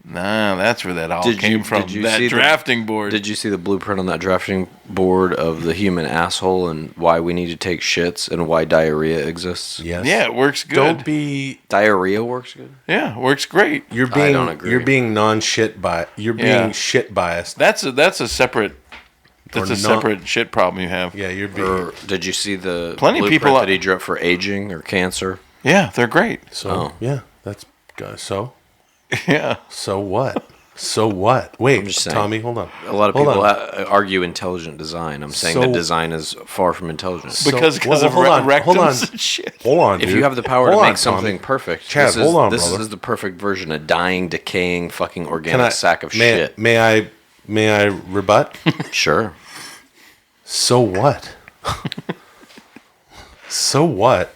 nah, that's where that all came from. That drafting board. Did you see the blueprint on that drafting board of the human asshole and why we need to take shits and why diarrhea exists? Yes. Yeah, it works good. Don't be diarrhea works good. Yeah, it works great. You're being non-shit biased. You're being shit biased. That's a separate. That's a separate shit problem you have. Yeah, you're being. Or did you see the Plenty of blueprint people that he drew up for aging or cancer? Yeah, they're great. So yeah, that's so. Yeah. So what? So what? Wait, I'm just saying, Tommy, hold on. A lot of people argue intelligent design. I'm saying that design is far from intelligent. Because of rectums and shit. Hold on, If dude. you have the power Hold to on, make something Tommy. perfect, Chad, this hold on, this brother. is the perfect version. A dying, decaying, fucking organic sack of shit. May I rebut? Sure. So what? So what?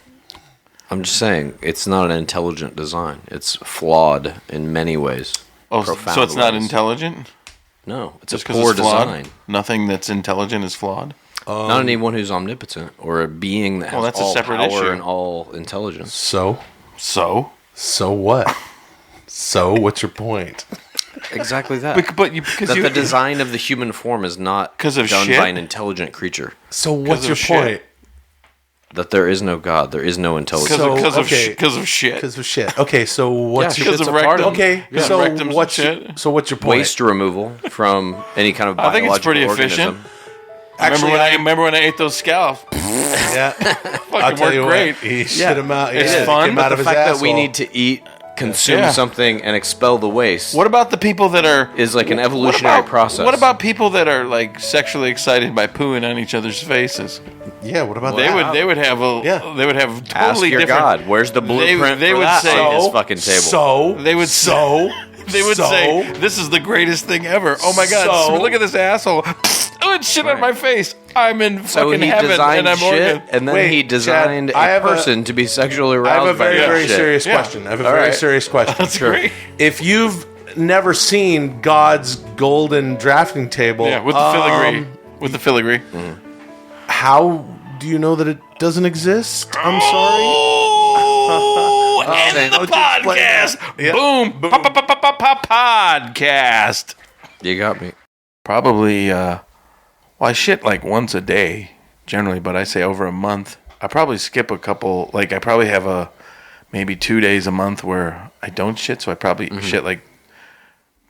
I'm just saying, it's not an intelligent design. It's flawed in many ways. Oh, so it's not intelligent? No, it's Just a 'cause poor it's flawed? design. Nothing that's intelligent is flawed? Not anyone who's omnipotent or a being that has that's a all separate power issue. and all intelligence. So So what? So what's your point? Exactly that. Because the design of the human form is not 'Cause of done shit? by an intelligent creature. So what's your of shit. point? That there is no God, there is no intelligence. Because of shit. Because of shit. Okay, so what's Yeah, your shit's a part of it. Okay, Yeah. so Rectums and what's shit. your point? Waste removal from any kind of I biological think it's pretty organism. efficient. Remember when I ate those scallops? Yeah, Fucking tell you worked great. what, he shit him out. It's Yeah, fun. came out But of the his fact that we asshole. need to eat, consume Yeah. something, and expel the waste What about the people that are is like an evolutionary process. What about people that are like sexually excited by pooing on each other's faces? Yeah, what about They that? would have Ask totally your different. God, where's the blueprint they for would that say- on his fucking table? They would say this is the greatest thing ever. Oh my God! So- Look at this asshole. Oh, it's shit on my face. I'm in So fucking he heaven designed and I'm shit, organ. and then Wait, he designed Chad, I a have a- person to be sexually aroused I have a very, by that very shit. serious Yeah. question. I have a All very right. serious question. That's great. If you've never seen God's golden drafting table, Yeah, with the filigree. With the filigree. how do you know that it doesn't exist? I'm sorry. Oh, end the podcast. Yeah. Boom. Podcast. You got me. Probably Well, I shit like once a day generally, but I say over a month. I probably skip a couple. Like I probably have maybe 2 days a month where I don't shit. So I probably shit like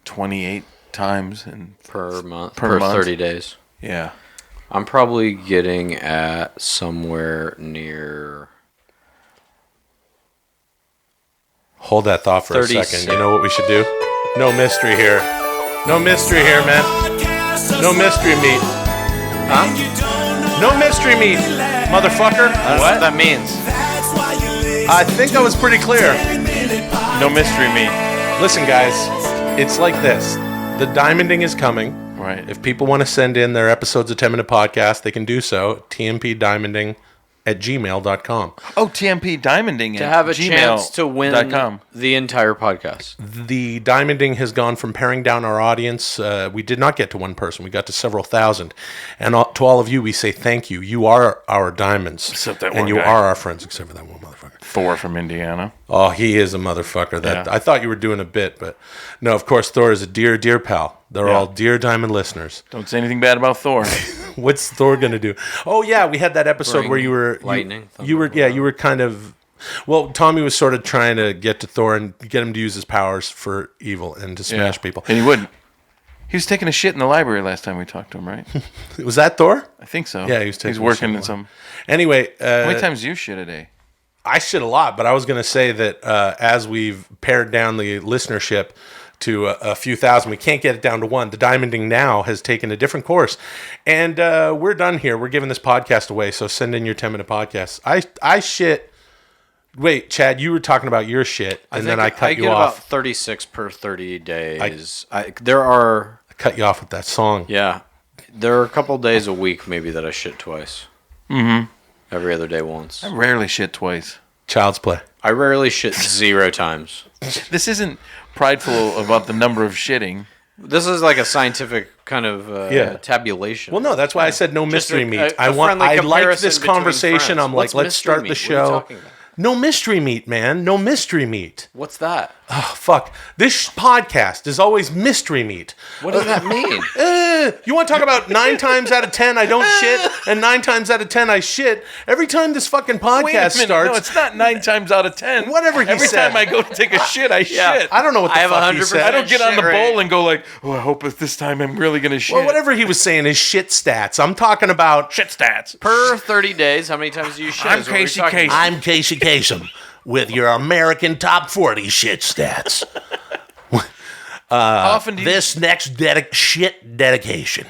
28 times per month. Per month. 30 days. Yeah. I'm probably getting at somewhere near. Hold that thought for a 36. second. You know what we should do? No mystery here. No mystery here, man. No mystery meat. Huh? No mystery meat, motherfucker. I don't know what that means. I think I was pretty clear. No mystery meat. Listen, guys, it's like this. The Diamonding is coming. Right. If people want to send in their episodes of 10 Minute Podcast, they can do so. tmpdiamonding@gmail.com. Oh, TMP Diamonding To have a chance to win the entire podcast. The Diamonding has gone from paring down our audience. We did not get to one person. We got to several thousand. And to all of you, we say thank you. You are our diamonds. Except that and one you guy. are our friends, except for that one motherfucker. Thor from Indiana. Oh, he is a motherfucker. That Yeah. I thought you were doing a bit, but no, of course, Thor is a dear, dear pal. They're Yeah. all dear Diamond listeners. Don't say anything bad about Thor. What's Thor going to do? Oh, yeah, we had that episode Bring where you were... lightning, You were kind of... Well, Tommy was sort of trying to get to Thor and get him to use his powers for evil and to smash people. And he wouldn't. He was taking a shit in the library last time we talked to him, right? Was that Thor? I think so. Yeah, he was taking He's a working shit in some... Anyway... How many times do you shit a day? I shit a lot, but I was going to say that as we've pared down the listenership to a few thousand, we can't get it down to one. The Diamonding now has taken a different course. And we're done here. We're giving this podcast away, so send in your 10-minute podcasts. I shit... Wait, Chad, you were talking about your shit, and then I cut you get off. about 36 per 30 days. I cut you off with that song. Yeah. There are a couple days a week maybe that I shit twice. Mm-hmm. Every other day once. I rarely shit twice. Child's play. I rarely shit 0 times. This isn't prideful about the number of shitting. This is like a scientific kind of tabulation. Well, no, that's why I said no Just mystery a- meat. a I like comparison this between conversation. friends. I'm like, What's let's mystery start the meat? What are you show. talking about? No mystery meat, man. No mystery meat. What's that? Oh, fuck. This podcast is always mystery meat. What does that mean? You want to talk about 9 times out of 10 I don't shit, and 9 times out of 10 I shit? Every time this fucking podcast Wait a minute. starts... No, it's not 9 times out of 10. Whatever he Every said. time I go to take a shit, I shit. I don't know what the fuck he said. I don't get on the bowl and go like, oh, I hope this time I'm really going to shit. Well, whatever he was saying is shit stats. I'm talking about... Shit stats. Per 30 days, how many times do you shit? I'm is what we're Casey talking Kasem. about. I'm Casey Kasem with your American Top 40 shit stats. How often do you... This next shit dedication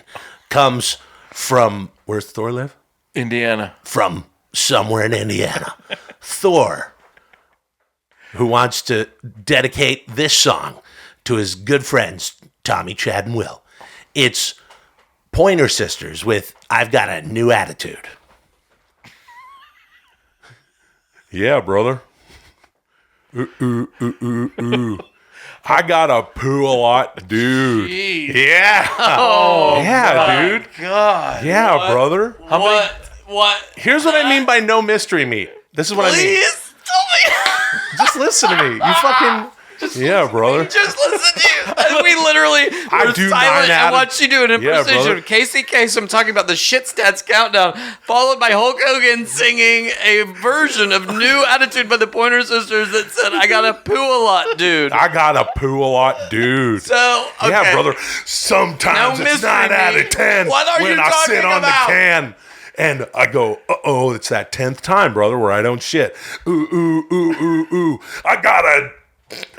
comes from... Where's Thor live? Indiana. From somewhere in Indiana. Thor, who wants to dedicate this song to his good friends, Tommy, Chad, and Will. It's Pointer Sisters with I've Got a New Attitude. Yeah, brother. Ooh, ooh, ooh, ooh, ooh. I got a poo a lot, dude. Jeez. Yeah. Oh, yeah, my dude. God. Yeah, What? brother. What? Here's what I mean by no mystery meat. This is what I mean. Please tell me. Just listen to me. You fucking... yeah, brother. Just listen to you. And we literally were do silent 9 and watched you do an Yeah, impersonation brother. of Casey Kasem talking about the shit stats countdown, followed by Hulk Hogan singing a version of New Attitude by the Pointer Sisters that said, I got a poo a lot, dude. I got a poo a lot, dude. So, okay. Yeah, brother. Sometimes No it's mystery 9 out meat. of 10 What are when you I sit talking on about? the can. And I go, uh-oh, it's that 10th time, brother, where I don't shit. Ooh, ooh, ooh, ooh, ooh. I got a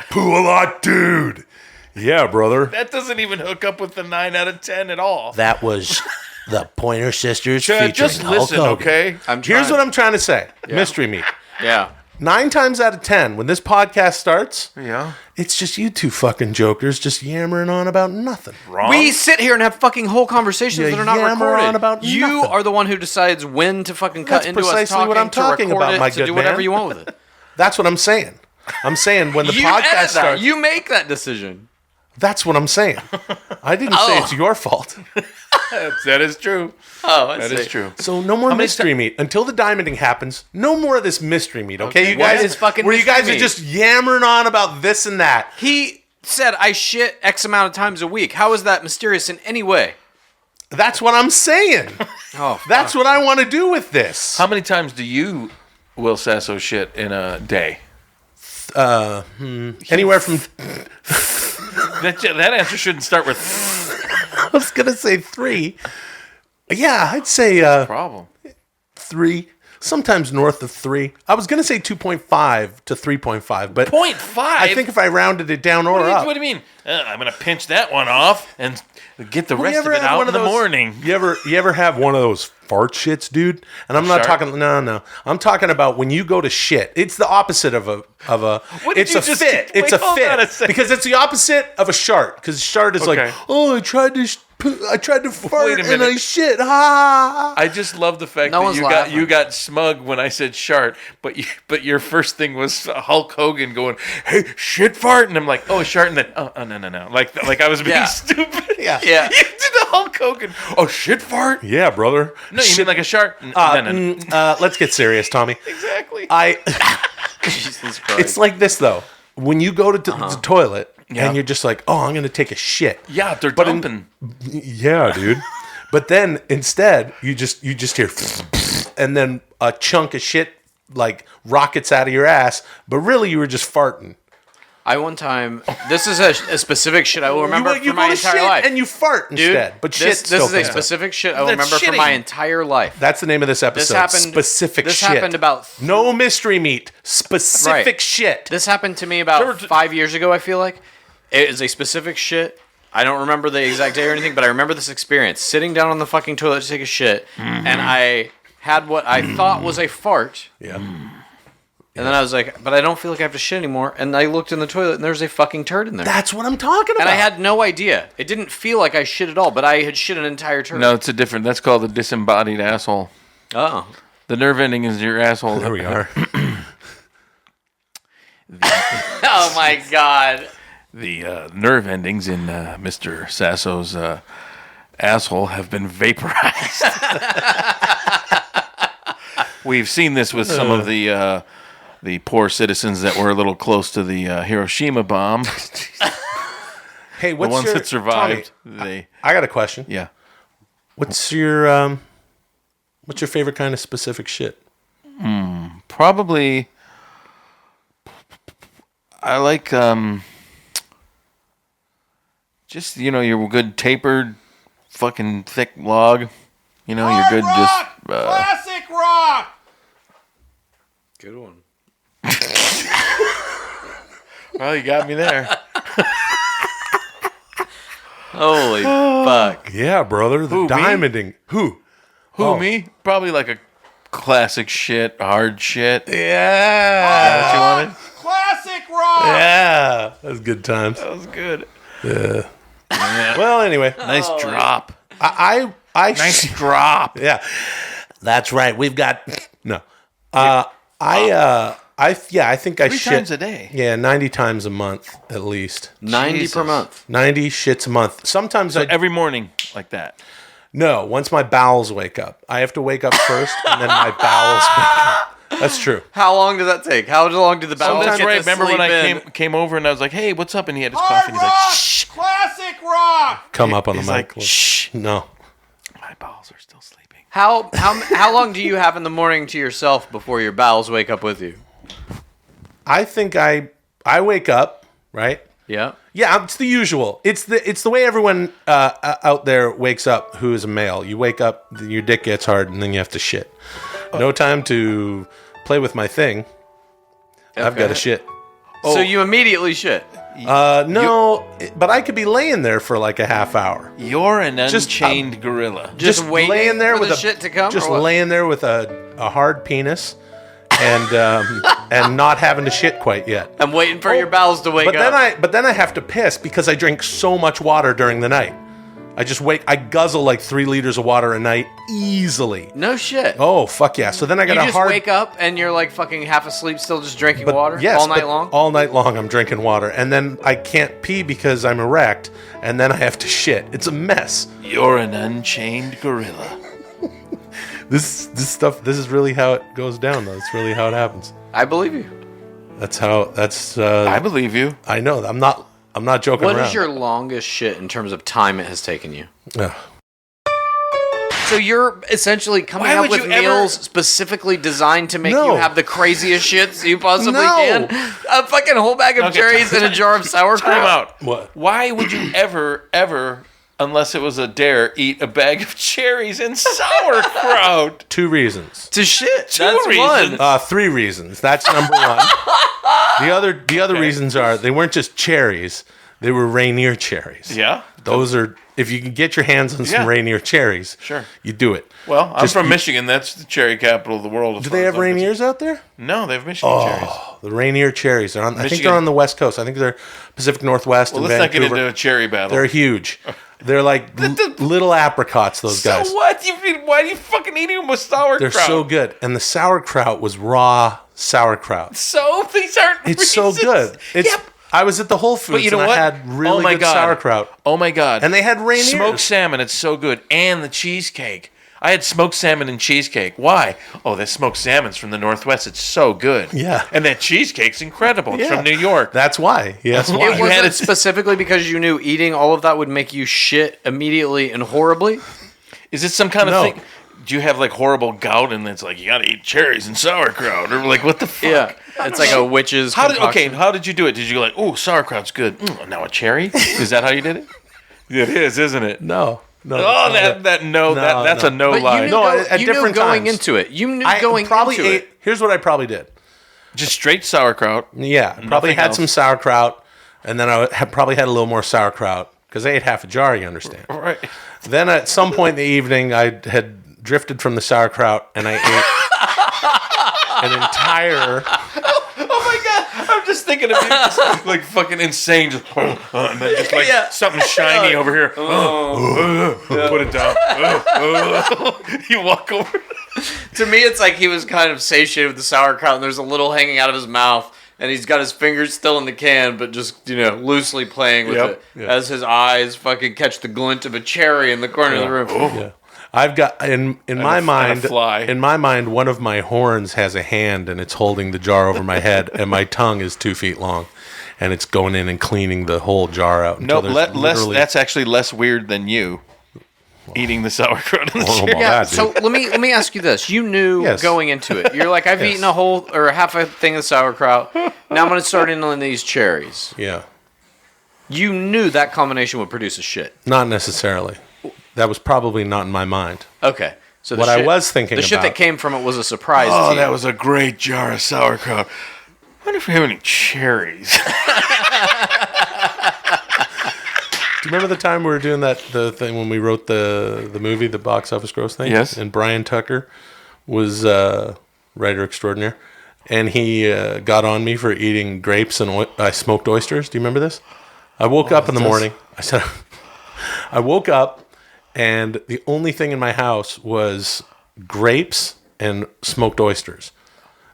poo a lot, dude. Yeah, brother. That doesn't even hook up with the 9 out of 10 at all. That was the Pointer Sisters Chad, featuring just Hulk listen, Hogan. okay? Here's what I'm trying to say. Yeah. Mystery meat. Yeah. 9 times out of 10, when this podcast starts, Yeah. it's just you two fucking jokers just yammering on about nothing. Wrong. We sit here and have fucking whole conversations Yeah, that are not yammer recorded. on about you nothing. are the one who decides when to fucking cut That's into us precisely talking, what I'm talking to record about, it, my to good do whatever man. you want with it. That's what I'm saying. I'm saying when the you podcast edit that. starts. You make that decision. That's what I'm saying. I didn't say it's your fault. That is true. Oh, I That see. is true. So no more How many mystery meat until the diamonding happens. No more of this mystery meat, okay? You What guys, is fucking where you mystery guys are meat? just yammering on about this and that. He said I shit X amount of times a week. How is that mysterious in any way? That's what I'm saying. Oh, that's what I want to do with this. How many times do you Will Sasso shit in a day? Anywhere from. That answer shouldn't start with. I was gonna say 3. Yeah, I'd say problem 3. Sometimes north of 3. I was gonna say 2.5 to 3.5, but 0.5. I think if I rounded it down or up. What do you mean? I'm gonna pinch that one off and get the rest of it out in the morning. You ever have one of those fart shits, dude? And I'm not talking. No. I'm talking about when you go to shit. It's the opposite of a. It's a fit. It's a fit because it's the opposite of a shart. Because shart is like, oh, I tried to fart and I shit. Ha! I just love the fact that you got smug when I said shart, but your first thing was Hulk Hogan going, "Hey, shit fart," and I'm like, "Oh, shart," and then no, like I was being stupid. Yeah. You did the Hulk Hogan. Oh, shit fart. Yeah, brother. No, you mean like a shart? No. Let's get serious, Tommy. Exactly. Jesus Christ. It's like this though. When you go to the toilet. Yeah. And you're just like, oh, I'm going to take a shit. Yeah, they're dumping. Yeah, dude. But then instead, you just hear, and then a chunk of shit like rockets out of your ass. But really, you were just farting. I one time, this is a specific shit I will remember for my entire life. And you fart instead. Dude, but shit this is a specific shit I will remember for my entire life. That's the name of this episode. This happened about... No mystery meat. Specific shit. This happened to me about 5 years ago, I feel like. It is a specific shit. I don't remember the exact day or anything, but I remember this experience. Sitting down on the fucking toilet to take a shit, and I had what I thought was a fart. Yeah. And then I was like, but I don't feel like I have to shit anymore. And I looked in the toilet, and there's a fucking turd in there. That's what I'm talking about. And I had no idea. It didn't feel like I shit at all, but I had shit an entire turd. No, it's that's called the disembodied asshole. Oh. The nerve ending is your asshole. There we are. Oh, my God. The nerve endings in Mr. Sasso's asshole have been vaporized. We've seen this with some of the poor citizens that were a little close to the Hiroshima bomb. Hey, what's the ones that survived? Tommy, I got a question. Yeah. What's your favorite kind of specific shit? Probably. I like just your good tapered, fucking thick log. You're good rock! just Classic rock. Good one. Well, you got me there. Holy fuck. Yeah, brother. The diamonding. Who? Me? Probably like a classic shit, hard shit. Yeah. What you wanted? Classic rock. Yeah. That was good times. That was good. Yeah. Well, anyway. Nice drop. Nice drop. Yeah. That's right. We've got... No. I think I 3 shit times a day. Yeah, 90 times a month at least. 90 Jesus. per month. 90 shits a month. Sometimes every morning like that. No, once my bowels wake up. I have to wake up first and then my bowels wake up. That's true. How long did that take? How long did the bowels That's get right. to Remember sleep when I in? came over and I was like, "Hey, what's up?" And he had his Hard coffee. And he's like, rock. "Shh." Classic rock. Come up on the He's mic. like, "Shh." No. My bowels are still sleeping. How long do you have in the morning to yourself before your bowels wake up with you? I think I wake up, right? Yeah. Yeah, it's the usual. It's the way everyone out there wakes up who is a male. You wake up, your dick gets hard, and then you have to shit. No time to play with my thing. I've got to shit. So you immediately shit? No, but I could be laying there for like a half hour. You're an unchained gorilla. Just waiting laying there for with the shit to come? Just or what? laying there with a hard penis. And and not having to shit quite yet. I'm waiting for your bowels to wake up. But then I have to piss because I drink so much water during the night. I guzzle like 3 liters of water a night easily. No shit. Oh fuck yeah! So then I got You just wake up and you're like fucking half asleep, still just drinking water yes, all night long. All night long, I'm drinking water, and then I can't pee because I'm erect, and then I have to shit. It's a mess. You're an unchained gorilla. This stuff. This is really how it goes down, though. It's really how it happens. I believe you. That's how. That's. I believe you. I know. I'm not joking What around. is your longest shit in terms of time it has taken you? So you're essentially coming Why up would with you ever- meals specifically designed to make No. you have the craziest shits you possibly No. can? A fucking whole bag of cherries and a jar of sauerkraut? Time out. What? Why would you ever, unless it was a dare, eat a bag of cherries and sauerkraut? 2 reasons. To shit. Two That's reasons. one. 3 reasons. That's number one. The other reasons are they weren't just cherries; they were Rainier cherries. Yeah. Those are if you can get your hands on some Yeah. Rainier cherries, Sure. you do it. Well, I'm Just- from Michigan. That's the cherry capital of the world. Do they have Rainiers out there? No, they have Michigan cherries. The Rainier cherries. I think Michigan. they're on the West Coast. I think they're Pacific Northwest Well, and let's not Vancouver. get into a cherry battle. They're huge. They're like little apricots. Those guys. So what? Why are you fucking eating them with sauerkraut? They're so good. And the sauerkraut was raw sauerkraut. So these aren't. It's so good. It's. I was at the Whole Foods But you know and what? I had really Oh my good God. sauerkraut. Oh my God. And they had Rainiers. Smoked salmon, it's so good. And the cheesecake. I had smoked salmon and cheesecake. Why? Oh, that smoked salmon's from the Northwest. It's so good. Yeah. And that cheesecake's incredible. It's Yeah. from New York. That's why. Yes, why. It wasn't specifically because you knew eating all of that would make you shit immediately and horribly? Is it some kind of No. thing? Do you have like horrible gout and it's like you gotta eat cherries and sauerkraut? Or like what the fuck? Yeah. It's like a witch's How concoction. did you do it? Did you go like, oh, sauerkraut's good. Now a cherry? Is that how you did it? It is, isn't it? No. Oh, that's a no But lie. you knew, No, go- at you knew different going times. into it. You knew I going probably into ate. it. Here's what I probably did. Just straight sauerkraut. Yeah, probably Nothing had else. some sauerkraut, and then probably had a little more sauerkraut because I ate half a jar. You understand? Right. Then at some point in the evening, I had drifted from the sauerkraut, and I ate an entire. Oh my God! I'm just thinking of you just like fucking insane, just and then just like something shiny over here. Put it down. You walk over. To me, it's like he was kind of satiated with the sauerkraut, and there's a little hanging out of his mouth, and he's got his fingers still in the can, but just, loosely playing with it as his eyes fucking catch the glint of a cherry in the corner of the room. Yeah. I've got in my mind. fly. In my mind, one of my horns has a hand, and it's holding the jar over my head, and my tongue is 2 feet long, and it's going in and cleaning the whole jar out. No, until there's less. literally- That's actually less weird than you eating the sauerkraut. And the cherry. Yeah, so let me ask you this. You knew going into it. You're like, I've eaten a whole or half a thing of sauerkraut. Now I'm going to start in on these cherries. Yeah. You knew that combination would produce a shit. Not necessarily. That was probably not in my mind. Okay. So what I was thinking the shit about- that came from it was a surprise Oh, to you. that was a great jar of sauerkraut. I wonder if we have any cherries. Do you remember the time we were doing the thing when we wrote the movie, the box office gross thing? Yes. And Brian Tucker was writer extraordinaire, and he got on me for eating grapes and smoked oysters. Do you remember this? I woke up in the morning. I woke up, and the only thing in my house was grapes and smoked oysters.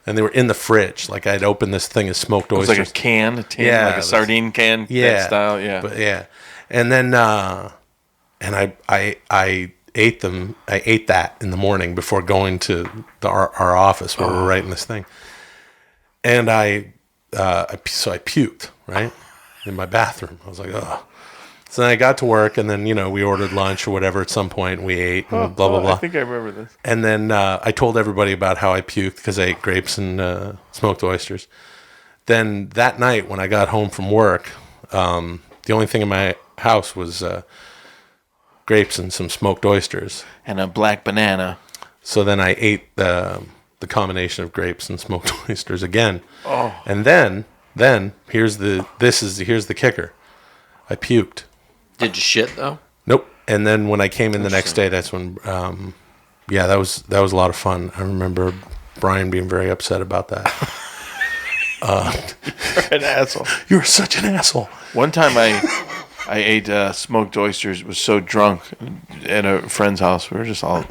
And they were in the fridge. Like I'd opened this thing of smoked It was oysters. like a tin, like a sardine can that style. Yeah. But yeah. And then and I ate them. I ate that in the morning before going to our office where we're writing this thing. And I puked, right? In my bathroom. I was like, oh. So then I got to work, and then, we ordered lunch or whatever at some point, and we ate, and blah, blah, blah. I think I remember this. And then I told everybody about how I puked because I ate grapes and smoked oysters. Then that night when I got home from work, the only thing in my house was grapes and some smoked oysters. And a black banana. So then I ate the combination of grapes and smoked oysters again. Oh. And then here's the kicker. I puked. Did you shit though? Nope. And then when I came in the next day, that's when, that was a lot of fun. I remember Brian being very upset about that. You're an asshole. You're such an asshole. One time I ate smoked oysters. Was so drunk at a friend's house. We were just all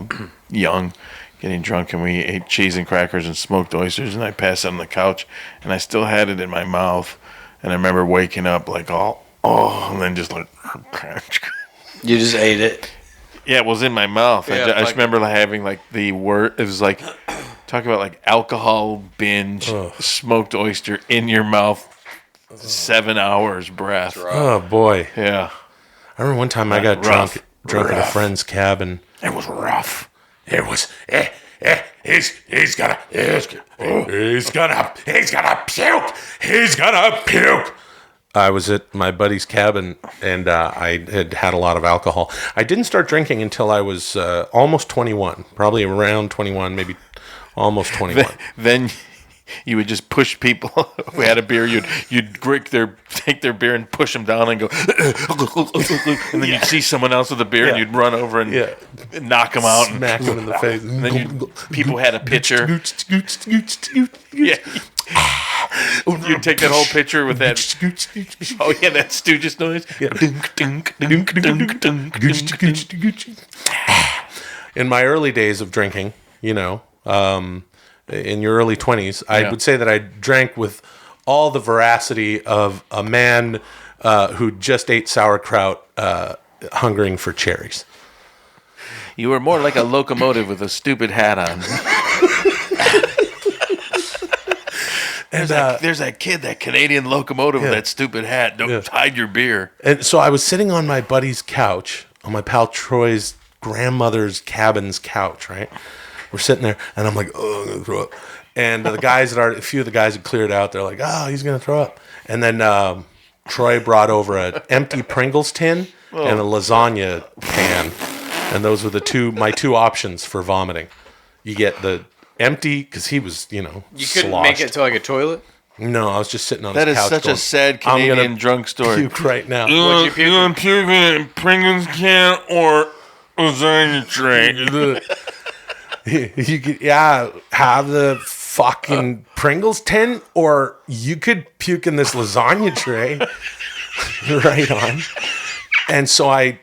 young, getting drunk, and we ate cheese and crackers and smoked oysters. And I passed out on the couch, and I still had it in my mouth. And I remember waking up like and then just like. You just ate it. Yeah, it was in my mouth. Yeah, I just remember having like the word. It was like talk about like alcohol binge, smoked oyster in your mouth, 7 hours breath. Oh boy. Yeah. I remember one time I got drunk at a friend's cabin. It was rough. It was. He's gonna puke. I was at my buddy's cabin, and I had a lot of alcohol. I didn't start drinking until I was almost 21, probably around 21, maybe almost 21. Then you would just push people who had a beer. You'd take their beer and push them down and go, and then you'd see someone else with a beer and you'd run over and knock them out, smack them in the face. And then people had a pitcher. Yeah. You'd take that whole pitcher with that. Oh yeah, that Stooges noise. In my early days of drinking, in your early 20s, I would say that I drank with all the veracity of a man who just ate sauerkraut, hungering for cherries. You were more like a locomotive with a stupid hat on. There's that kid, that Canadian locomotive with that stupid hat. Don't hide your beer. And so I was sitting on my buddy's couch, on my pal Troy's grandmother's cabin's couch, right? We're sitting there, and I'm like, oh, I'm going to throw up. And a few of the guys had cleared out. They're like, oh, he's going to throw up. And then Troy brought over an empty Pringles tin and a lasagna pan. And those were my two options for vomiting. You get the empty, because he was, You couldn't make it to like a toilet? No, I was just sitting on that his couch. That is such a sad Canadian drunk story. Puke right now. You want to puke in a Pringles can or lasagna tray? You could, have the fucking Pringles tin, or you could puke in this lasagna tray. Right on. And so I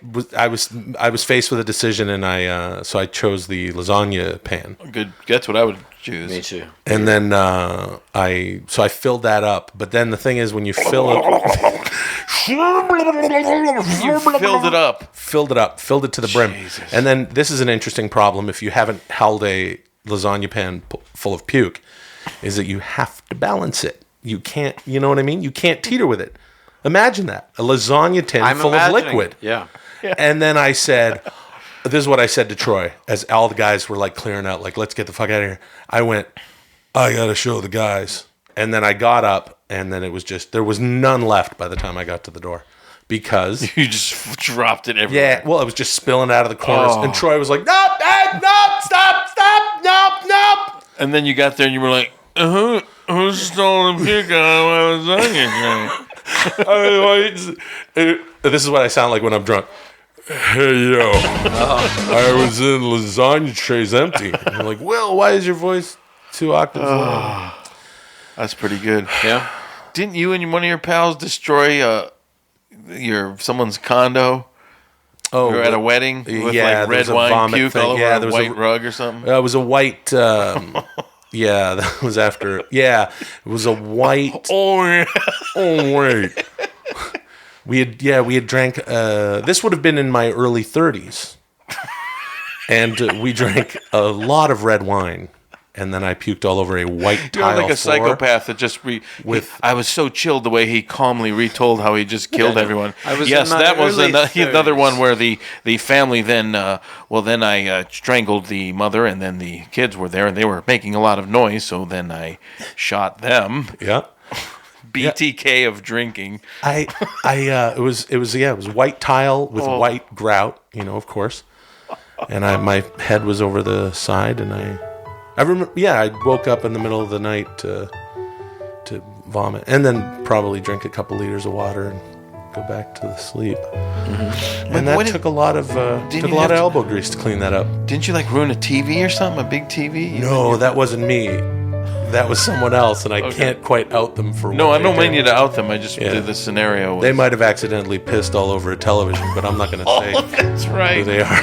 was faced with a decision, and I chose the lasagna pan. Good, that's what I would choose. Me too. And then I filled that up. But then the thing is, when you fill it, you filled it up. Filled it to the brim. Jesus. And then this is an interesting problem if you haven't held a lasagna pan full of puke, is that you have to balance it. You can't, you know what I mean? You can't teeter with it. Imagine that. A lasagna tin full of liquid. Yeah. And then I said, this is what I said to Troy, as all the guys were like clearing out, like, let's get the fuck out of here. I went, I got to show the guys. And then I got up, and then it was just, there was none left by the time I got to the door. Because you just dropped it everywhere. Yeah, well, it was just spilling out of the corners. And Troy was like, nope, stop, nope. And then you got there and you were like, who's stolen puke out of my lasagna tray? This is what I sound like when I'm drunk. Hey, yo. I was in lasagna tray's empty. And I'm like, Will, why is your voice 2 octaves low? That's pretty good. Yeah. Didn't you and one of your pals destroy someone's condo? Oh, you were at a wedding with like red wine puke all over a white rug or something? It was a white... yeah, that was after... Yeah, it was a white... Oh, yeah. Oh, wait. We had drank... this would have been in my early 30s. And we drank a lot of red wine. And then I puked all over a white tile You're like a floor. psychopath that just... I was so chilled the way he calmly retold how he just killed everyone. That was another one where the family then... then I strangled the mother, and then the kids were there, and they were making a lot of noise, so then I shot them. Yeah. BTK of drinking. It was white tile with white grout, of course. And my head was over the side, and I remember, I woke up in the middle of the night to vomit, and then probably drink a couple liters of water and go back to the sleep. Mm-hmm. And that took a lot of elbow grease to clean that up. Didn't you ruin a TV or something? A big TV? No, that wasn't me. That was someone else, and I can't quite out them for. No, I don't mean you to out them. I just did the scenario. They might have accidentally pissed all over a television, but I'm not going to say. That's right. Who they are.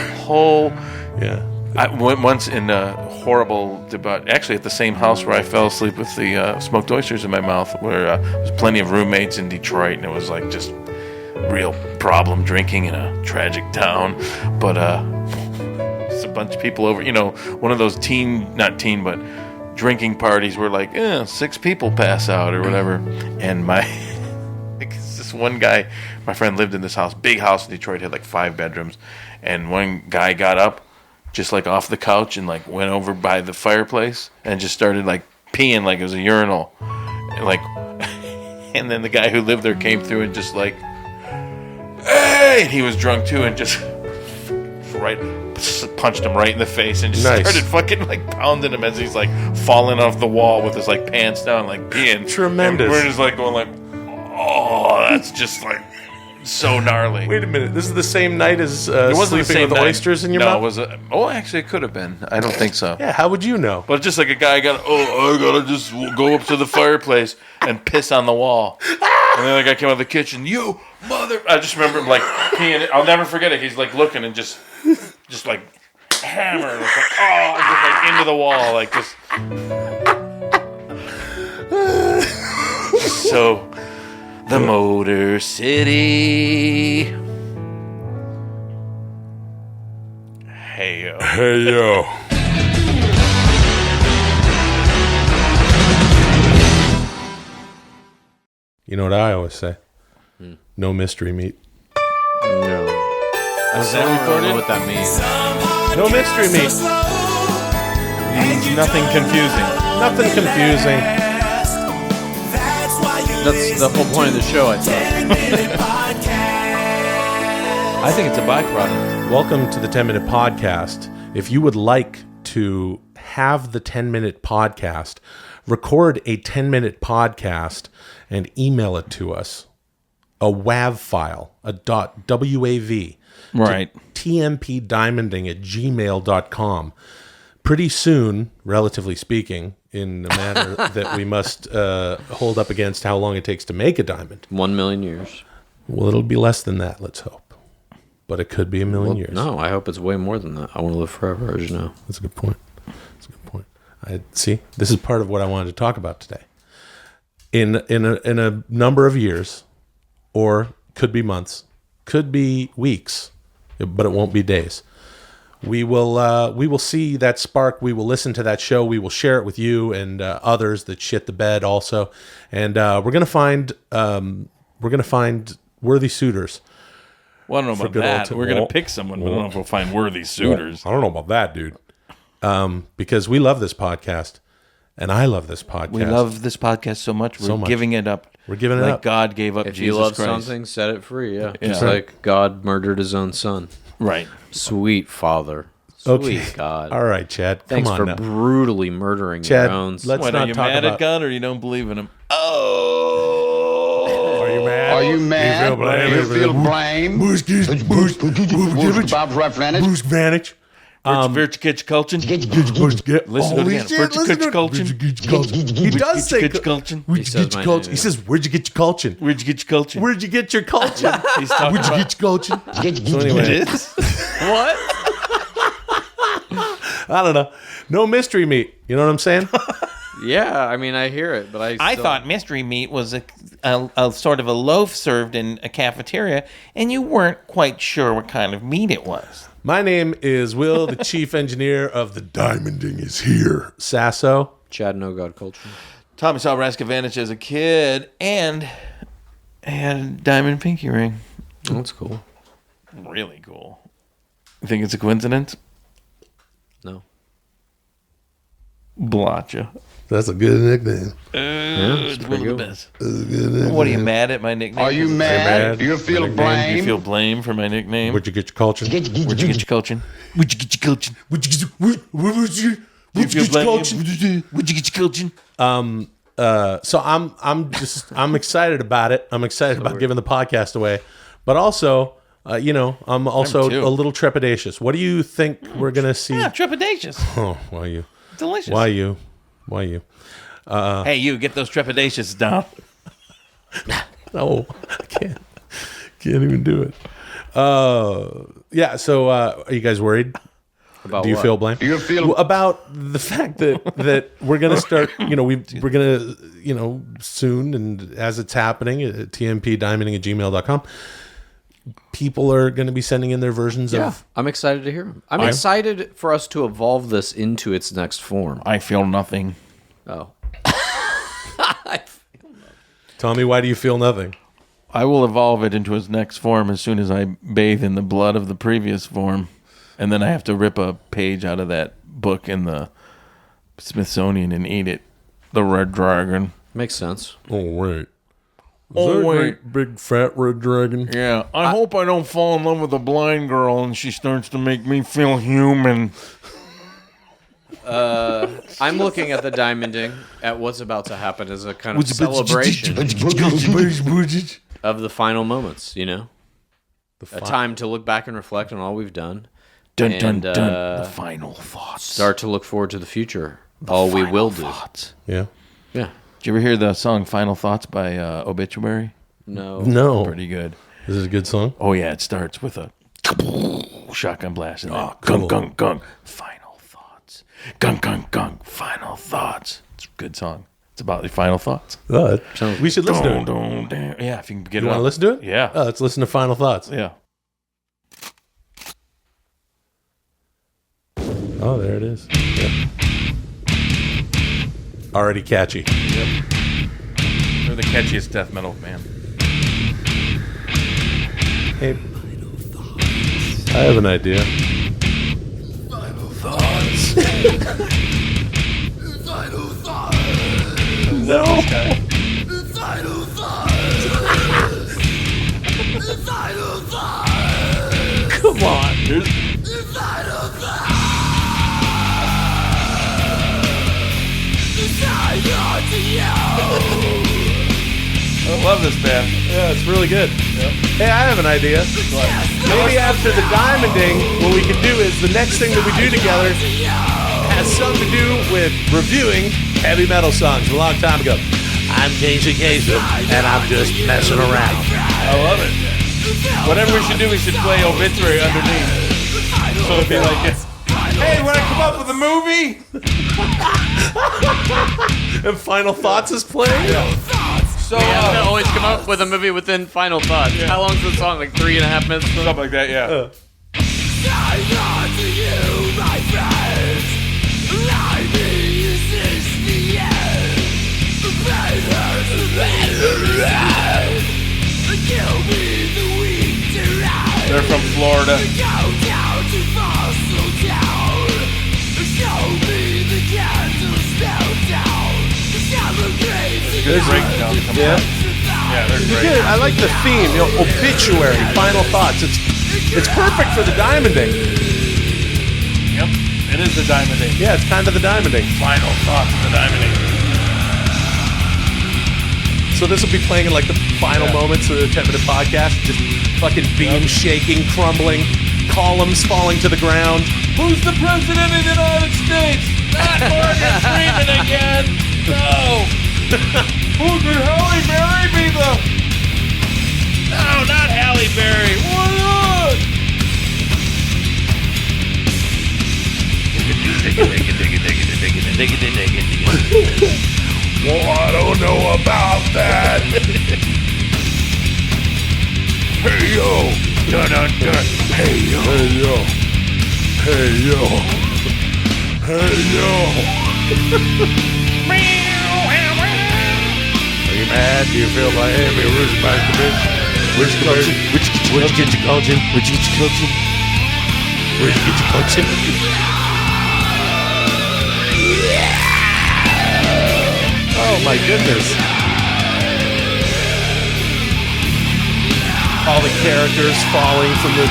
Yeah. I went once in a horrible debate, actually at the same house where I fell asleep with the smoked oysters in my mouth, where there was plenty of roommates in Detroit, and it was like just real problem drinking in a tragic town. But it's a bunch of people over, one of those but drinking parties where 6 people pass out or whatever. And this one guy, my friend lived in this house, big house in Detroit, had 5 bedrooms, and one guy got up just like off the couch and like went over by the fireplace and just started like peeing like it was a urinal. And, like, and then the guy who lived there came through and just like, hey! And he was drunk too and just punched him right in the face and just started fucking like pounding him as he's like falling off the wall with his like pants down, like peeing. Tremendous. And we're just like going like, oh, that's just like so gnarly. Wait a minute. This is the same night as It wasn't sleeping the same with night. oysters in your no, mouth? it was actually it could have been. I don't think so. Yeah, how would you know? But just like a guy I gotta just go up to the fireplace and piss on the wall. And then the guy came out of the kitchen, you mother. I just remember him like peeing. I'll never forget it. He's like looking and just like hammer, like, oh, just like into the wall, like just. So, the Motor City. Hey yo. Hey yo. You know what I always say? No mystery meat. No. Was that recorded? What that means? No mystery meat. Nothing confusing. Nothing confusing. That's the whole point of the show, I thought. I think it's a byproduct. Welcome to the 10-Minute Podcast. If you would like to have the 10-Minute Podcast, record a 10-minute podcast and email it to us. A WAV file, a .wav. Right. tmpdiamonding@gmail.com. Pretty soon, relatively speaking, in a manner that we must hold up against how long it takes to make a diamond. 1 million years. Well, it'll be less than that, let's hope. But it could be a million years. No, I hope it's way more than that. I want to live forever, as you know. That's a good point. See, this is part of what I wanted to talk about today. In a number of years, or could be months, could be weeks, but it won't be days. We will see that spark. We will listen to that show. We will share it with you and others that shit the bed also. And we're gonna find worthy suitors. Well, I don't know about that. We're going to pick someone, but I don't know if we'll find worthy suitors. I don't know about that, dude. Because we love this podcast, and I love this podcast. We love this podcast so much. We're giving it up. We're giving it like up. God gave up If Jesus you love Christ. something, set it free. Yeah. Yeah. Just like God murdered his own son. Right. Sweet Father. Sweet Okay. God. All right, Chad. Come Thanks on for now. brutally murdering Chad, your own son. let's What, not are you talk mad about. at God or you don't believe in him? Are you mad? Are you mad? You feel blame? Boost Bob Referendum. Boost Vantage. Virgin Culture. Listen to it again. Virgin Culture. He does say Culture. Where'd you get your culture? He says, "Where'd you get your culture? Where'd you get your culture? Where'd you get your culture? He's talking Where'd you about. get your culture?" So anyway, It is. What? I don't know. No mystery meat. You know what I'm saying? Yeah, I mean, I hear it, but I I still- thought mystery meat was a sort of a loaf served in a cafeteria, and you weren't quite sure what kind of meat it was. My name is Will, the chief engineer of the Diamonding is here. Sasso. Chad No God Culture. Tommy saw Raskovanich as a kid and had a diamond pinky ring. Oh, that's cool. Really cool. You think it's a coincidence? No. Blacha. That's a good nickname. It's one of the best. That's a good nickname. What, are you mad at my nickname? Are you mad? Do you feel blame? You feel blame for my nickname? Where'd you get your culture? Where'd you get your culture? Where'd you get your culture? Where'd you get your culture? Where'd you get your culture? So I'm excited about it. I'm excited about giving the podcast away, but also, I'm also too. a little trepidatious. What do you think we're gonna see? Yeah, trepidatious. Oh, why you? Delicious. Why you? Hey, you get those trepidatious down. No, I can't even do it. Yeah. So, are you guys worried? About Do you what? feel blame? Do you feel about the fact that we're gonna start? We're gonna soon, and as it's happening at tmpdiamonding@gmail.com, people are going to be sending in their versions of. I'm excited to hear them. I'm excited for us to evolve this into its next form. I feel nothing. Oh. Tommy, why do you feel nothing? I will evolve it into its next form as soon as I bathe in the blood of the previous form. and then I have to rip a page out of that book in the Smithsonian and eat it. The red dragon. Makes sense. Oh, wait. Oh, wait. Big fat red dragon? Yeah. I hope I don't fall in love with a blind girl and she starts to make me feel human. I'm looking at the diamonding, at what's about to happen as a kind of celebration of the final moments, you know? A time to look back and reflect on all we've done. Dun, and, dun, dun. The final thoughts. Start to look forward to the future. All we will do. Yeah. Yeah. Did you ever hear the song Final Thoughts by Obituary? No. Pretty good. Is it a good song? Oh, yeah. It starts with a shotgun blast. And then cool. Gung, gung, gung. Final thoughts. Gung, gung, gung. Final thoughts. It's a good song. It's about your final thoughts. We should listen to it. Yeah, if you can get You it want to listen to it? Yeah. Let's listen to Final Thoughts. Yeah. Oh, there it is. Yep. Already catchy. Yep. They're the catchiest death metal band. Hey, I have an idea. Final thoughts. Final thoughts. No. Final thoughts. Final thoughts. Come on. Final thoughts. I love this band. Yeah, it's really good. Yep. Hey, I have an idea. Maybe after the diamonding, what we could do is the next thing that we do together has something to do with reviewing heavy metal songs from a long time ago. I'm Casey Kasem, and I'm just messing around. I love it. Whatever we should do, we should play Obituary underneath. So it'd be like, hey, want to come up with a movie? And Final Thoughts is playing? Yeah. So we have to always come up with a movie within Final Thoughts. Yeah. How long is the song? Like 3.5 minutes? Something like that, yeah. They're from Florida. Good breakdown. Yeah. Yeah, they're great. Good. I like the theme. You know, Obituary, Final Thoughts. It's perfect for the diamonding. Yep, it is the diamonding. Yeah, it's kind of the diamonding. Final Thoughts of the diamonding. So this will be playing in like the final moments of the 10-minute podcast. Just fucking beams shaking, crumbling, columns falling to the ground. Who's the president of the United States? Not Morgan Freeman again. No. Who could Halle Berry be the? No, not Halle Berry. What on? Well, I don't know about that. Hey yo, dun dun dun. Hey yo, hey yo, hey yo, hey yo. Are you mad? Do you feel like, hey, me roots back to bitch? Where'd you get your culture? Where'd you get your culture? Where'd you get your culture? Oh my goodness. All the characters falling from the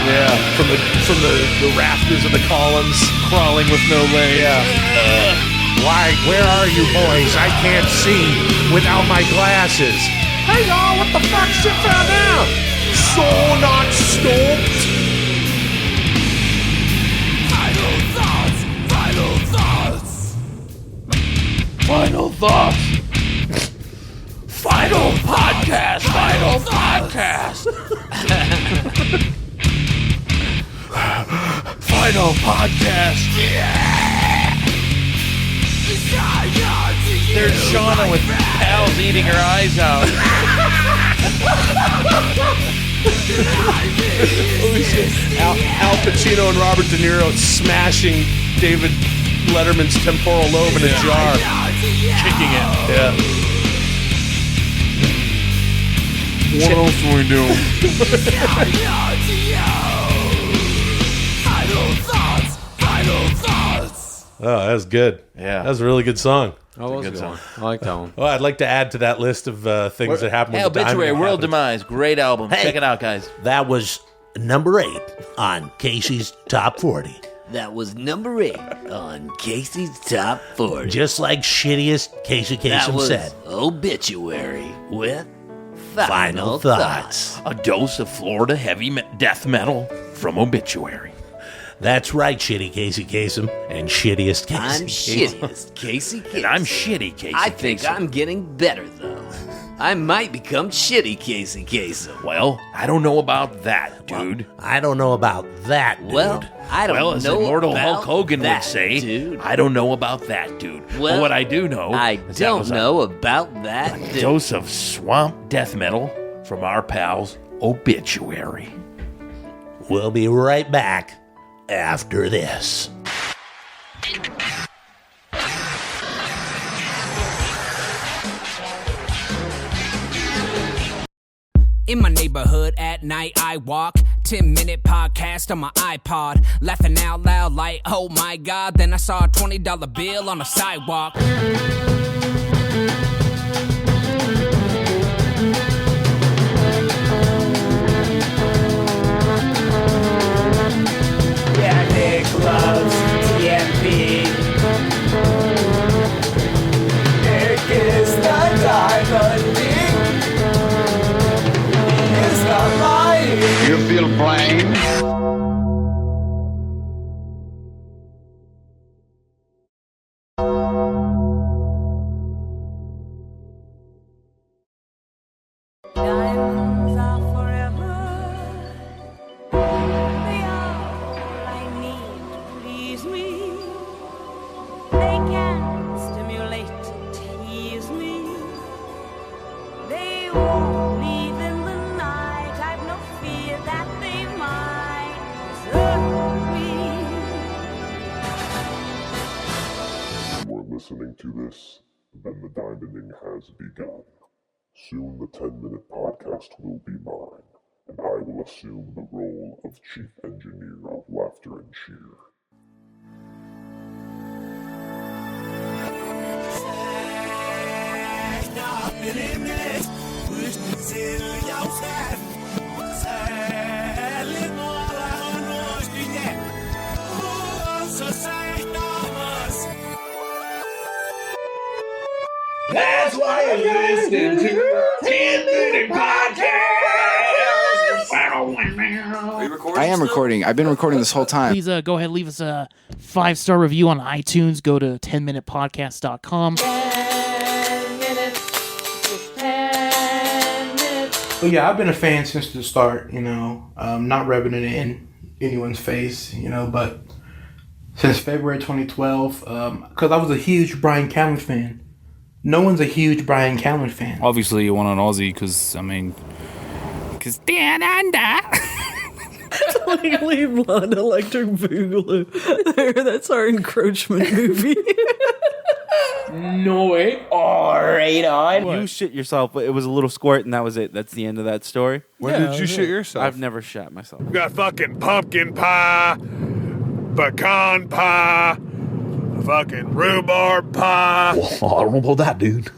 rafters of the columns, crawling with no legs. Yeah. Why, where are you boys? I can't see without my glasses. Hey y'all, what the fuck shit found out? So not stoked. Final thoughts. Final thoughts. Final Thoughts. Final podcast. Final podcast. Final podcast. There's Shauna with pals eating her eyes out. Al Pacino and Robert De Niro smashing David Letterman's temporal lobe in a jar. Kicking it. Yeah. What else are we doing? Final thoughts. Oh, that was good. Yeah. That was a really good song. That was a good song. I like that one. Well, I'd like to add to that list of things that happened. Hey, when the Obituary, Diamond World happened. Demise. Great album. Hey. Check it out, guys. That was number 8 on Casey's Top 40. That was number 8 on Casey's Top 40. Just like shittiest Casey That Kasem was said. Obituary with Final Thoughts. A dose of Florida heavy death metal from Obituary. That's right, shitty Casey Kasem and shittiest Casey. I'm shittiest Casey Kasem. And I'm shitty Casey I think Kasem. I'm getting better, though. I might become shitty Casey Kasem. Well, I don't know about that, dude. I don't know about that, dude. Well, I don't Well, as know immortal about Hulk Hogan that, would say, dude. I don't know about that, dude. Well, but what I do know I is that don't was know about that, a dude. dose of swamp death metal from our pals Obituary. We'll be right back after this. In my neighborhood at night I walk, 10-minute podcast on my iPod, laughing out loud like, oh my god, then I saw a $20 bill on the sidewalk. Yeah, Nick loves TMP. Nick is the diamond king. He is not lying. You feel blamed? Diamonds are forever. They are all I need to please me. They can stimulate, tease me. They won't leave in the night. I've no fear that they might desert me. You are listening to this, then the diamonding has begun. Soon the 10-minute podcast will be mine, and I will assume the role of chief engineer of laughter and cheer. That's why you listen to 10-minute podcast. I am recording. I've been recording this whole time. Please go ahead, leave us a 5-star review on iTunes. Go to 10minutepodcast.com. 10 minutes, 10 minutes. Well, yeah, I've been a fan since the start, not rubbing it in anyone's face, but since February 2012, because I was a huge Brian Callen fan. No one's a huge Brian Callen fan. Obviously, you went on Aussie because down under. Like leave Blonde Electric Boogaloo. That's our encroachment movie. No way. Alright on. You shit yourself, but it was a little squirt, and that was it. That's the end of that story. When did you shit yourself? I've never shat myself. We got fucking pumpkin pie, pecan pie, fucking rhubarb pie. Well, I don't know about that, dude.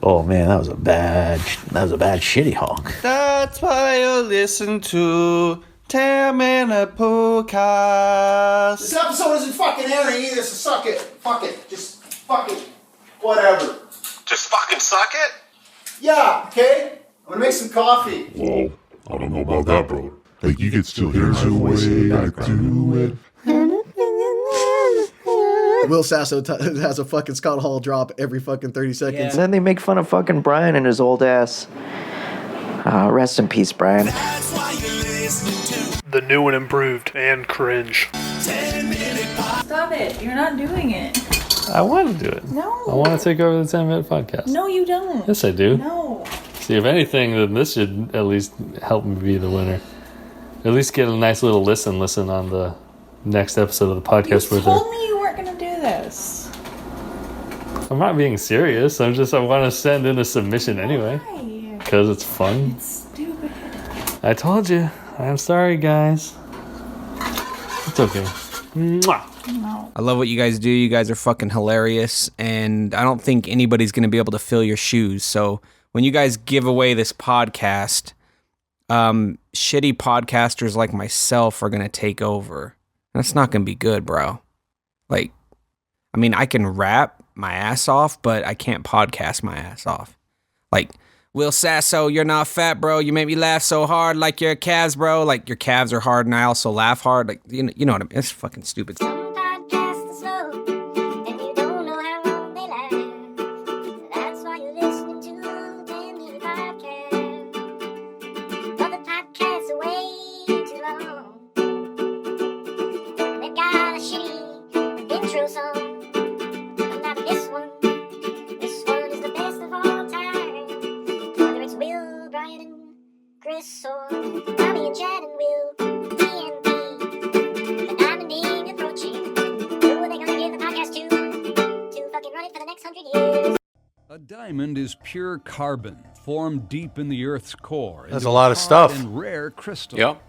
Oh man, that was a bad shitty honk. That's why you listen to 10-minute podcast. This episode isn't fucking airing either, so suck it. Fuck it. Just fuck it. Whatever. Just fucking suck it? Yeah, okay? I'm gonna make some coffee. Whoa, I don't know about that, bro. Like, you can still hear my voice in the background. Will Sasso has a fucking Scott Hall drop every fucking 30 seconds. And then they make fun of fucking Brian and his old ass. Rest in peace, Brian. The new and improved and cringe. Stop it. You're not doing it. I want to do it. No. I want to take over the 10-minute podcast. No, you don't. Yes, I do. No. See, if anything, then this should at least help me be the winner. At least get a nice little listen on the next episode of the podcast. You told me you weren't going to do this. I'm not being serious. I want to send in a submission anyway. Because it's fun. It's stupid. I told you. I'm sorry, guys. It's okay. Mwah. I love what you guys do. You guys are fucking hilarious, and I don't think anybody's going to be able to fill your shoes. So when you guys give away this podcast, shitty podcasters like myself are going to take over. That's not going to be good, bro. Like, I mean, I can rap my ass off, but I can't podcast my ass off. Like, Will Sasso, you're not fat, bro. You make me laugh so hard like your calves, bro. Like, your calves are hard and I also laugh hard. Like, you know what I mean? It's fucking stupid. A diamond is pure carbon, formed deep in the Earth's core. That's a lot of stuff. And rare crystal. Yep.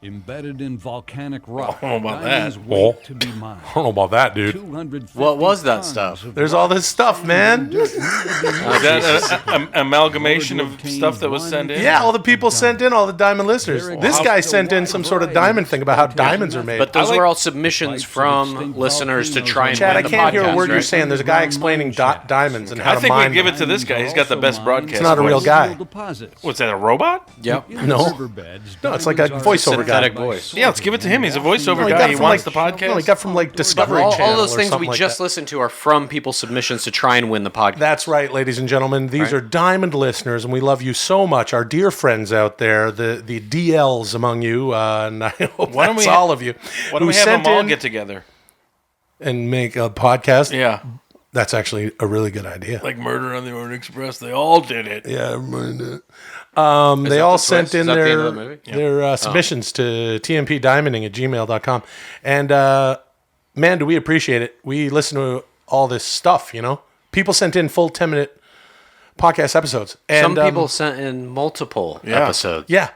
Embedded in volcanic rock. I don't know about Diamonds that. wait to be mined. I don't know about that, dude. What was that stuff? There's all this stuff, man. Is that an amalgamation of stuff that was sent in? Yeah, all the people sent in, all the diamond listeners. This guy sent in some sort of diamond thing about how diamonds are made. But those were all submissions from listeners to try and Chad, win I the can't hear a podcast, word you're right? saying. There's a guy explaining diamonds and how I to think mine we give them. it to this guy. He's got the best broadcast. It's not a real voice. guy. What's that, a robot? Yep. No, it's like a voiceover guy. Synthetic voice. Yeah, let's give it to him. He's a voiceover No, he got guy. it He from, wants like- the podcast. no, he got from like Discovery all Channel those or things something we like just that. listened to are from people's submissions to try and win the podcast. That's right, ladies and gentlemen. These Right. are diamond listeners, and we love you so much. Our dear friends out there, the DLs among you, and I hope Why don't that's we- all of you. Why don't who we have them sent all in get together? and make a podcast? Yeah. That's actually a really good idea. Like Murder on the Orient Express. They all did it. Yeah, everybody did. Is They that all the sent twist? in Is that the end their of the movie? Yeah. their submissions to tmpdiamonding@gmail.com. And man, do we appreciate it. We listen to all this stuff, you know? People sent in full 10-minute podcast episodes. And, Some people sent in multiple episodes. Yeah.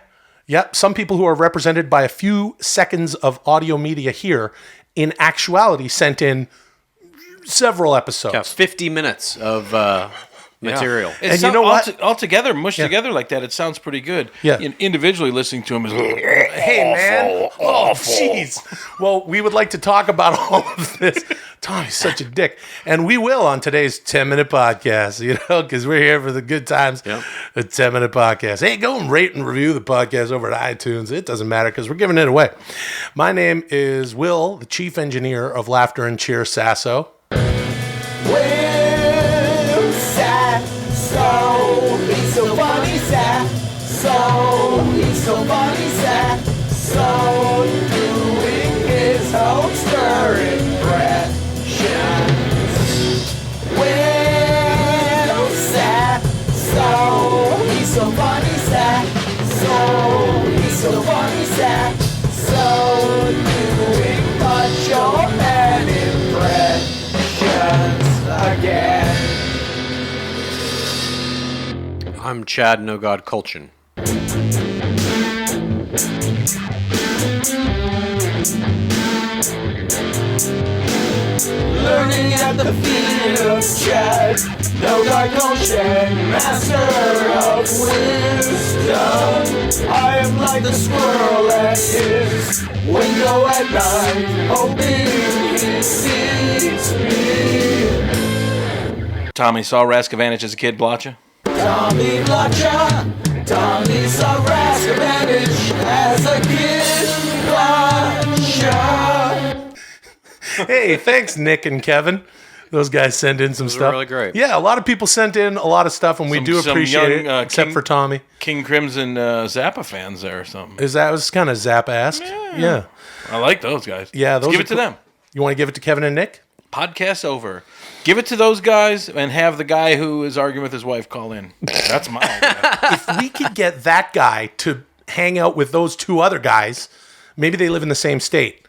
Yep. Some people who are represented by a few seconds of audio media here, in actuality, sent in several episodes. Yeah, 50 minutes of material. And you know what? All together, mushed Yeah. together like that, it sounds pretty good. Yeah. Individually listening to him is Hey, man. Oh, jeez. Well, we would like to talk about all of this. Tommy's such a dick. And we will on today's 10-minute podcast, you know, because we're here for the good times. Yep. The 10-minute podcast. Hey, go and rate and review the podcast over at iTunes. It doesn't matter because we're giving it away. My name is Will, the chief engineer of Laughter and Cheer Sasso. Will Sasso, he's so funny, Sasso, he's so funny, Sasso, doing his Hulkster impressions. Will Sasso, he's so funny, Sasso, he's so funny, Sasso, doing Macho Man impressions again. I'm Chad No God Kultgen. Learning at the feet of Chad, no Kultgen, master of wisdom. I am like the squirrel at his window at night, hoping he sees me. Tommy saw Raskavanich as a kid, Blacha. Tommy Blacha, Tommy saw Raskavanich as a kid. Blacha. Hey, thanks, Nick and Kevin. Those guys send in some Those were stuff. really great. Yeah, a lot of people sent in a lot of stuff, and we do Some appreciate young, it, except for Tommy. King Crimson Zappa fans there or something. That was kind of Zappa-esque. Yeah. I like those guys. Yeah, Let's those give are it to cool. them. You want to give it to Kevin and Nick? Podcast over. Give it to those guys and have the guy who is arguing with his wife call in. That's my idea. If we could get that guy to hang out with those two other guys, maybe they live in the same state.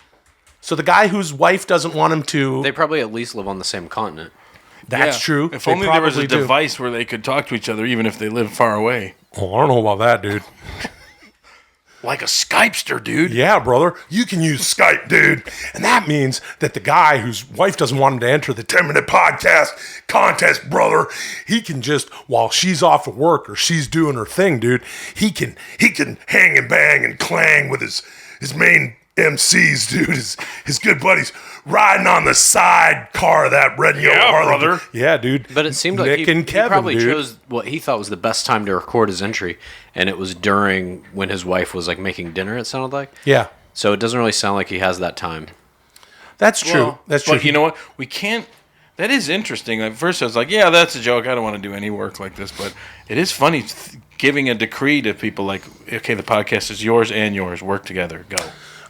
So the guy whose wife doesn't want him to... They probably at least live on the same continent. That's Yeah. true. If They only there was a probably do. device where they could talk to each other even if they live far away. Oh, I don't know about that, dude. Like a Skypester, dude. Yeah, brother. You can use Skype, dude. And that means that the guy whose wife doesn't want him to enter the 10-minute podcast contest, brother, he can just, while she's off at work or she's doing her thing, dude, he can hang and bang and clang with his main MCs, dude, his good buddies, riding on the side car of that red and yellow Harley. Brother. Yeah, dude. But it seemed like Nick he and Kevin, probably dude. chose what he thought was the best time to record his entry, and it was during when his wife was like making dinner, it sounded like. Yeah. So it doesn't really sound like he has that time. That's true. Well, That's true. But you know what? We can't. That is interesting. At first, I was like, "Yeah, that's a joke. I don't want to do any work like this." But it is funny giving a decree to people like, "Okay, the podcast is yours and yours. Work together. Go."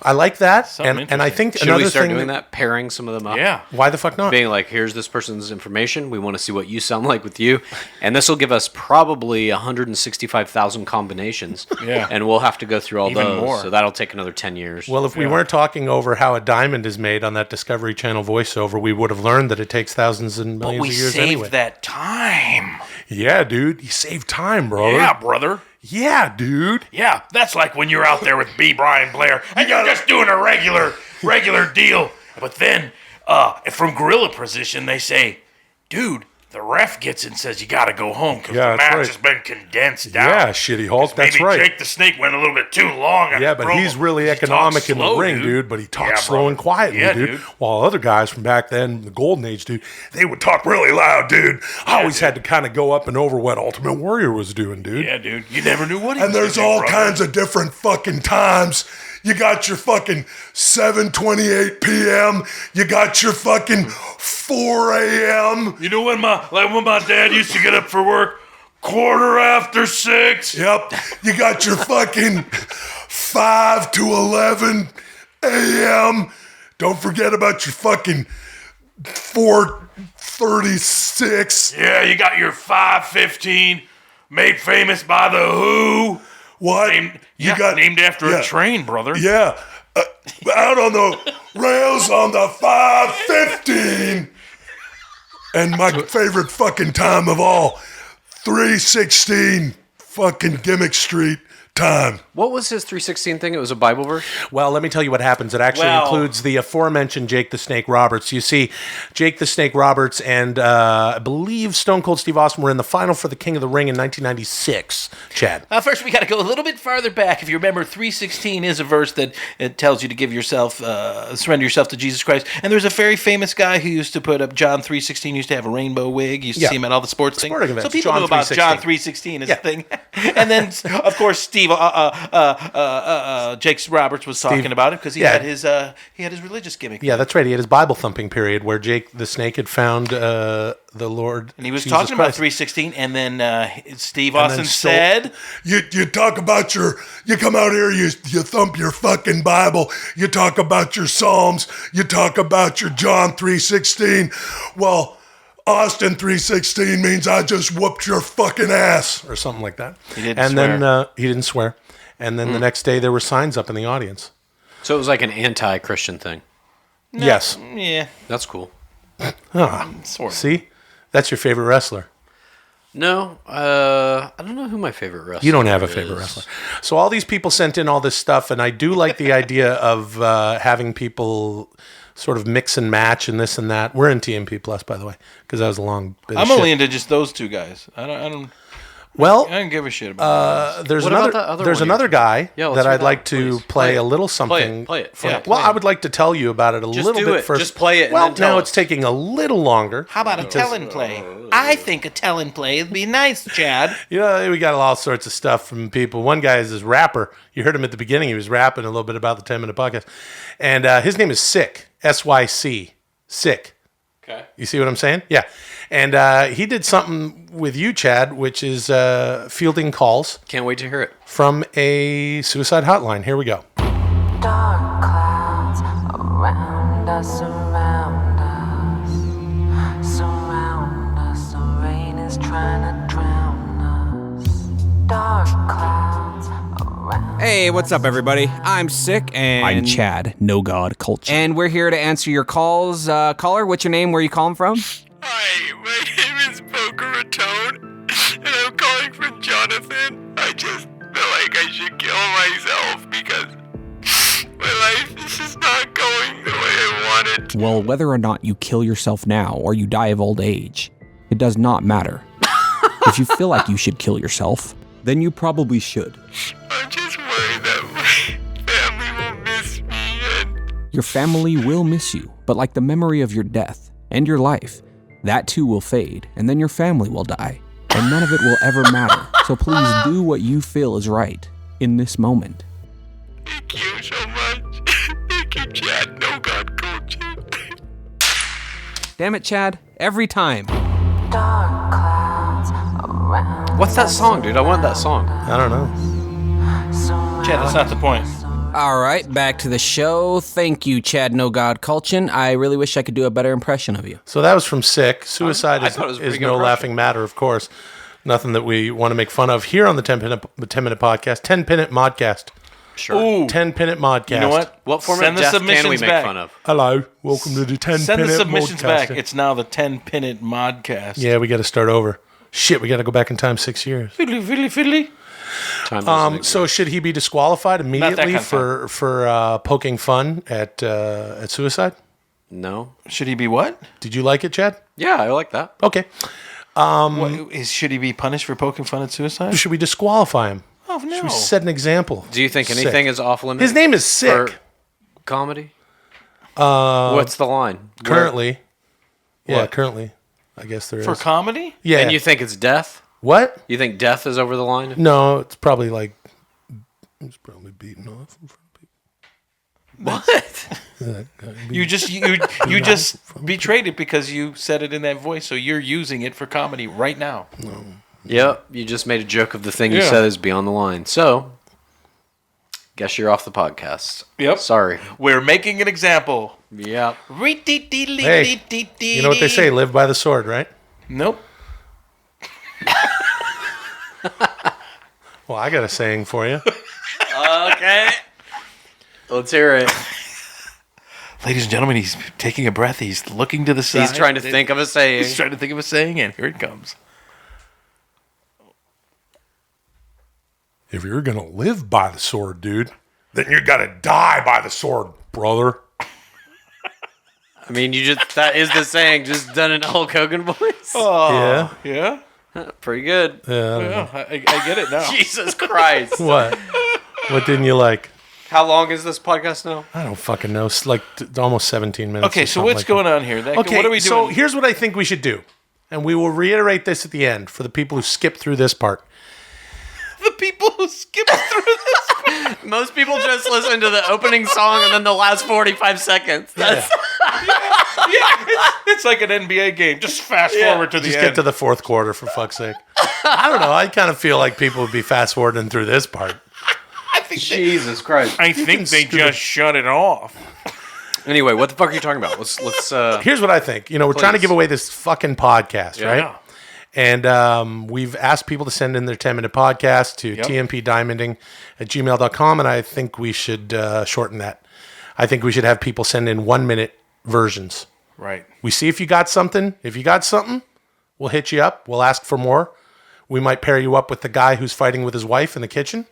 I like that, Something and I think Should another we start thing doing that? Pairing some of them up? Yeah. Why the fuck not? Being like, here's this person's information. We want to see what you sound like with you. And this will give us probably 165,000 combinations. Yeah. And we'll have to go through all Even those. more. So that'll take another 10 years. Well, if we weren't talking over how a diamond is made on that Discovery Channel voiceover, we would have learned that it takes thousands and But millions we of years saved anyway. that time. Yeah, dude. You saved time, brother. Yeah, brother. Yeah, dude. Yeah, that's like when you're out there with B. Brian Blair and you're just doing a regular deal. But then, from gorilla position, they say, dude, the ref gets in and says you got to go home because Yeah, the that's match right. has been condensed down. Yeah, shitty Hulk. That's Maybe right. Jake the Snake went a little bit too long. on Yeah, the but promo. he's really He talks economic in the slow, ring, dude. But he talks Yeah, slow brother. and quietly, Yeah, dude. dude. While other guys from back then, the Golden Age, dude, they would talk really loud, dude. I always had to kind of go up and over what Ultimate Warrior was doing, dude. Yeah, dude. You never knew what he And was there's gonna do, all brother. kinds of different fucking times. You got your fucking 7:28 p.m. You got your fucking 4 a.m. You know when my dad used to get up for work? 6:15. Yep. You got your fucking 5 to 11 a.m. Don't forget about your fucking 4:36. Yeah, you got your 5:15, made famous by the Who. What? Named after a train, brother. Yeah. Out on the rails on the 5:15. And my favorite fucking time of all, 3:16 fucking Gimmick Street time. What was his 316 thing? It was a Bible verse? Well, let me tell you what happens. It actually Well- includes the aforementioned Jake the Snake Roberts. You see, Jake the Snake Roberts and I believe Stone Cold Steve Austin were in the final for the King of the Ring in 1996. Chad. First, we got to go a little bit farther back. If you remember, 3:16 is a verse that it tells you to give yourself, surrender yourself to Jesus Christ. And there's a very famous guy who used to put up John 3:16. Used to have a rainbow wig. You used to Yeah. see him at all the sports things. Sporting events. So people John know about 3:16. John 3:16 as a thing. And then, of course, Steve, Jake Roberts was talking about it because he had his religious gimmick. Yeah, that's right. He had his Bible thumping period where Jake the Snake had found the Lord. And he was Jesus talking about Christ. 3:16, and then Steve And Austin then said, you talk about you come out here, you thump your fucking Bible, you talk about your Psalms, you talk about your John 3:16. Well, Austin 3:16 means I just whooped your fucking ass or something like that. He didn't and swear. then he didn't swear. And then the next day there were signs up in the audience. So it was like an anti-Christian thing. Yes. Yeah. That's cool. Sort of. See? That's your favorite wrestler. No, I don't know who my favorite wrestler is. You don't have a favorite wrestler. So all these people sent in all this stuff, and I do like the idea of having people sort of mix and match and this and that. We're in TMP Plus, by the way, because that was a long bit of I'm shit. only into just those two guys. I don't Well, I don't give a shit about there's What another about that other there's one? another guy Yeah, let's that hear I'd that, like to please. play a little something. Play it. for- Yeah, well, play I it. would like to tell you about it a Just little do bit it. first. Just play it and Well, then tell now us. it's taking a little longer. How about a tell and play? I think a tell and play would be nice, Chad. You know, we got all sorts of stuff from people. One guy is this rapper. You heard him at the beginning. He was rapping a little bit about the 10-minute podcast. And his name is Sick, S-Y-C, Sick. Okay. You see what I'm saying? Yeah. And he did something with you, Chad, which is fielding calls. Can't wait to hear it. From a suicide hotline. Here we go. Dark clouds around us, surround us. Surround us, the rain is trying to drown us. Dark clouds around. Hey, what's up, everybody? I'm Sick, and I'm Chad, No God Culture. And we're here to answer your calls. Caller, what's your name? Where are you calling from? Hi, my name is Boca Raton, and I'm calling from Jonathan. I just feel like I should kill myself because my life is just not going the way I want it. Well, whether or not you kill yourself now or you die of old age, it does not matter. If you feel like you should kill yourself, then you probably should. I'm just worried that my family will miss me and... Your family will miss you, but like the memory of your death and your life, that too will fade, and then your family will die, and none of it will ever matter. So please do what you feel is right in this moment. Thank you so much. Thank you, Chad. No God Culture. Damn it, Chad. Every time. Dark clouds around. What's that song, dude? I want that song. I don't know. Chad, that's not the point. All right, back to the show. Thank you, Chad No God Kultgen. I really wish I could do a better impression of you. So that was from Sick. Suicide I thought it was a is pretty good no impression. laughing matter, of course. Nothing that we want to make fun of here on the 10-minute podcast. 10-minute modcast. Sure. Ooh. 10-minute modcast. You know what? What format Send of the death can we submissions make back. fun of? Hello. Welcome to the 10-minute Send the submissions modcast. back. It's now the 10-minute modcast. Yeah, we got to start over. Shit, we got to go back in time 6 years. Fiddly, fiddly, fiddly. Time doesn't exist. So should he be disqualified immediately kind of for poking fun at suicide? No. Should he be what? Did you like it, Chad? Yeah, I like that. Okay. Should he be punished for poking fun at suicide? Should we disqualify him? Oh, no. Should we set an example? Do you think Sick. anything is off limits? His name is Sick. For comedy? What's the line? Currently. Yeah, What? currently. I guess there is. For comedy? Yeah. And you think it's death? What? You think death is over the line? No, it's probably like... It's probably beaten off in front of people. What? You just betrayed it because you said it in that voice, so you're using it for comedy right now. No. Yep, you just made a joke of the thing you Yeah. said is beyond the line. So, guess you're off the podcast. Yep. Sorry. We're making an example. Yep. Hey, you know what they say? Live by the sword, right? Nope. Well, I got a saying for you. Okay. Let's hear it. Ladies and gentlemen, he's taking a breath. He's looking to the side. He's trying to think of a saying. He's trying to think of a saying, and here it comes. If you're going to live by the sword, dude, then you got to die by the sword, brother. I mean, that is the saying, just done in Hulk Hogan voice. Oh, yeah? Pretty good. Yeah. I get it now. Jesus Christ. What? What didn't you like? How long is this podcast now? I don't fucking know. It's like almost 17 minutes. Okay, so what's going on here? Okay, what are we doing? So here's what I think we should do. And we will reiterate this at the end for the people who skip through this part. The people who skip through this. Most people just listen to the opening song and then the last 45 seconds. That's It's like an NBA game. Just fast forward to the Just end. get to the fourth quarter, for fuck's sake. I don't know. I kind of feel like people would be fast forwarding through this part. Jesus Christ. I think they just shut it off. Anyway, what the fuck are you talking about? Let's Here's what I think. We're trying to Please. give away this fucking podcast, Yeah. right? And we've asked people to send in their 10-minute podcast to tmpdiamonding@gmail.com, and I think we should shorten that. I think we should have people send in 1-minute versions. Right. We see if you got something. If you got something, we'll hit you up. We'll ask for more. We might pair you up with the guy who's fighting with his wife in the kitchen.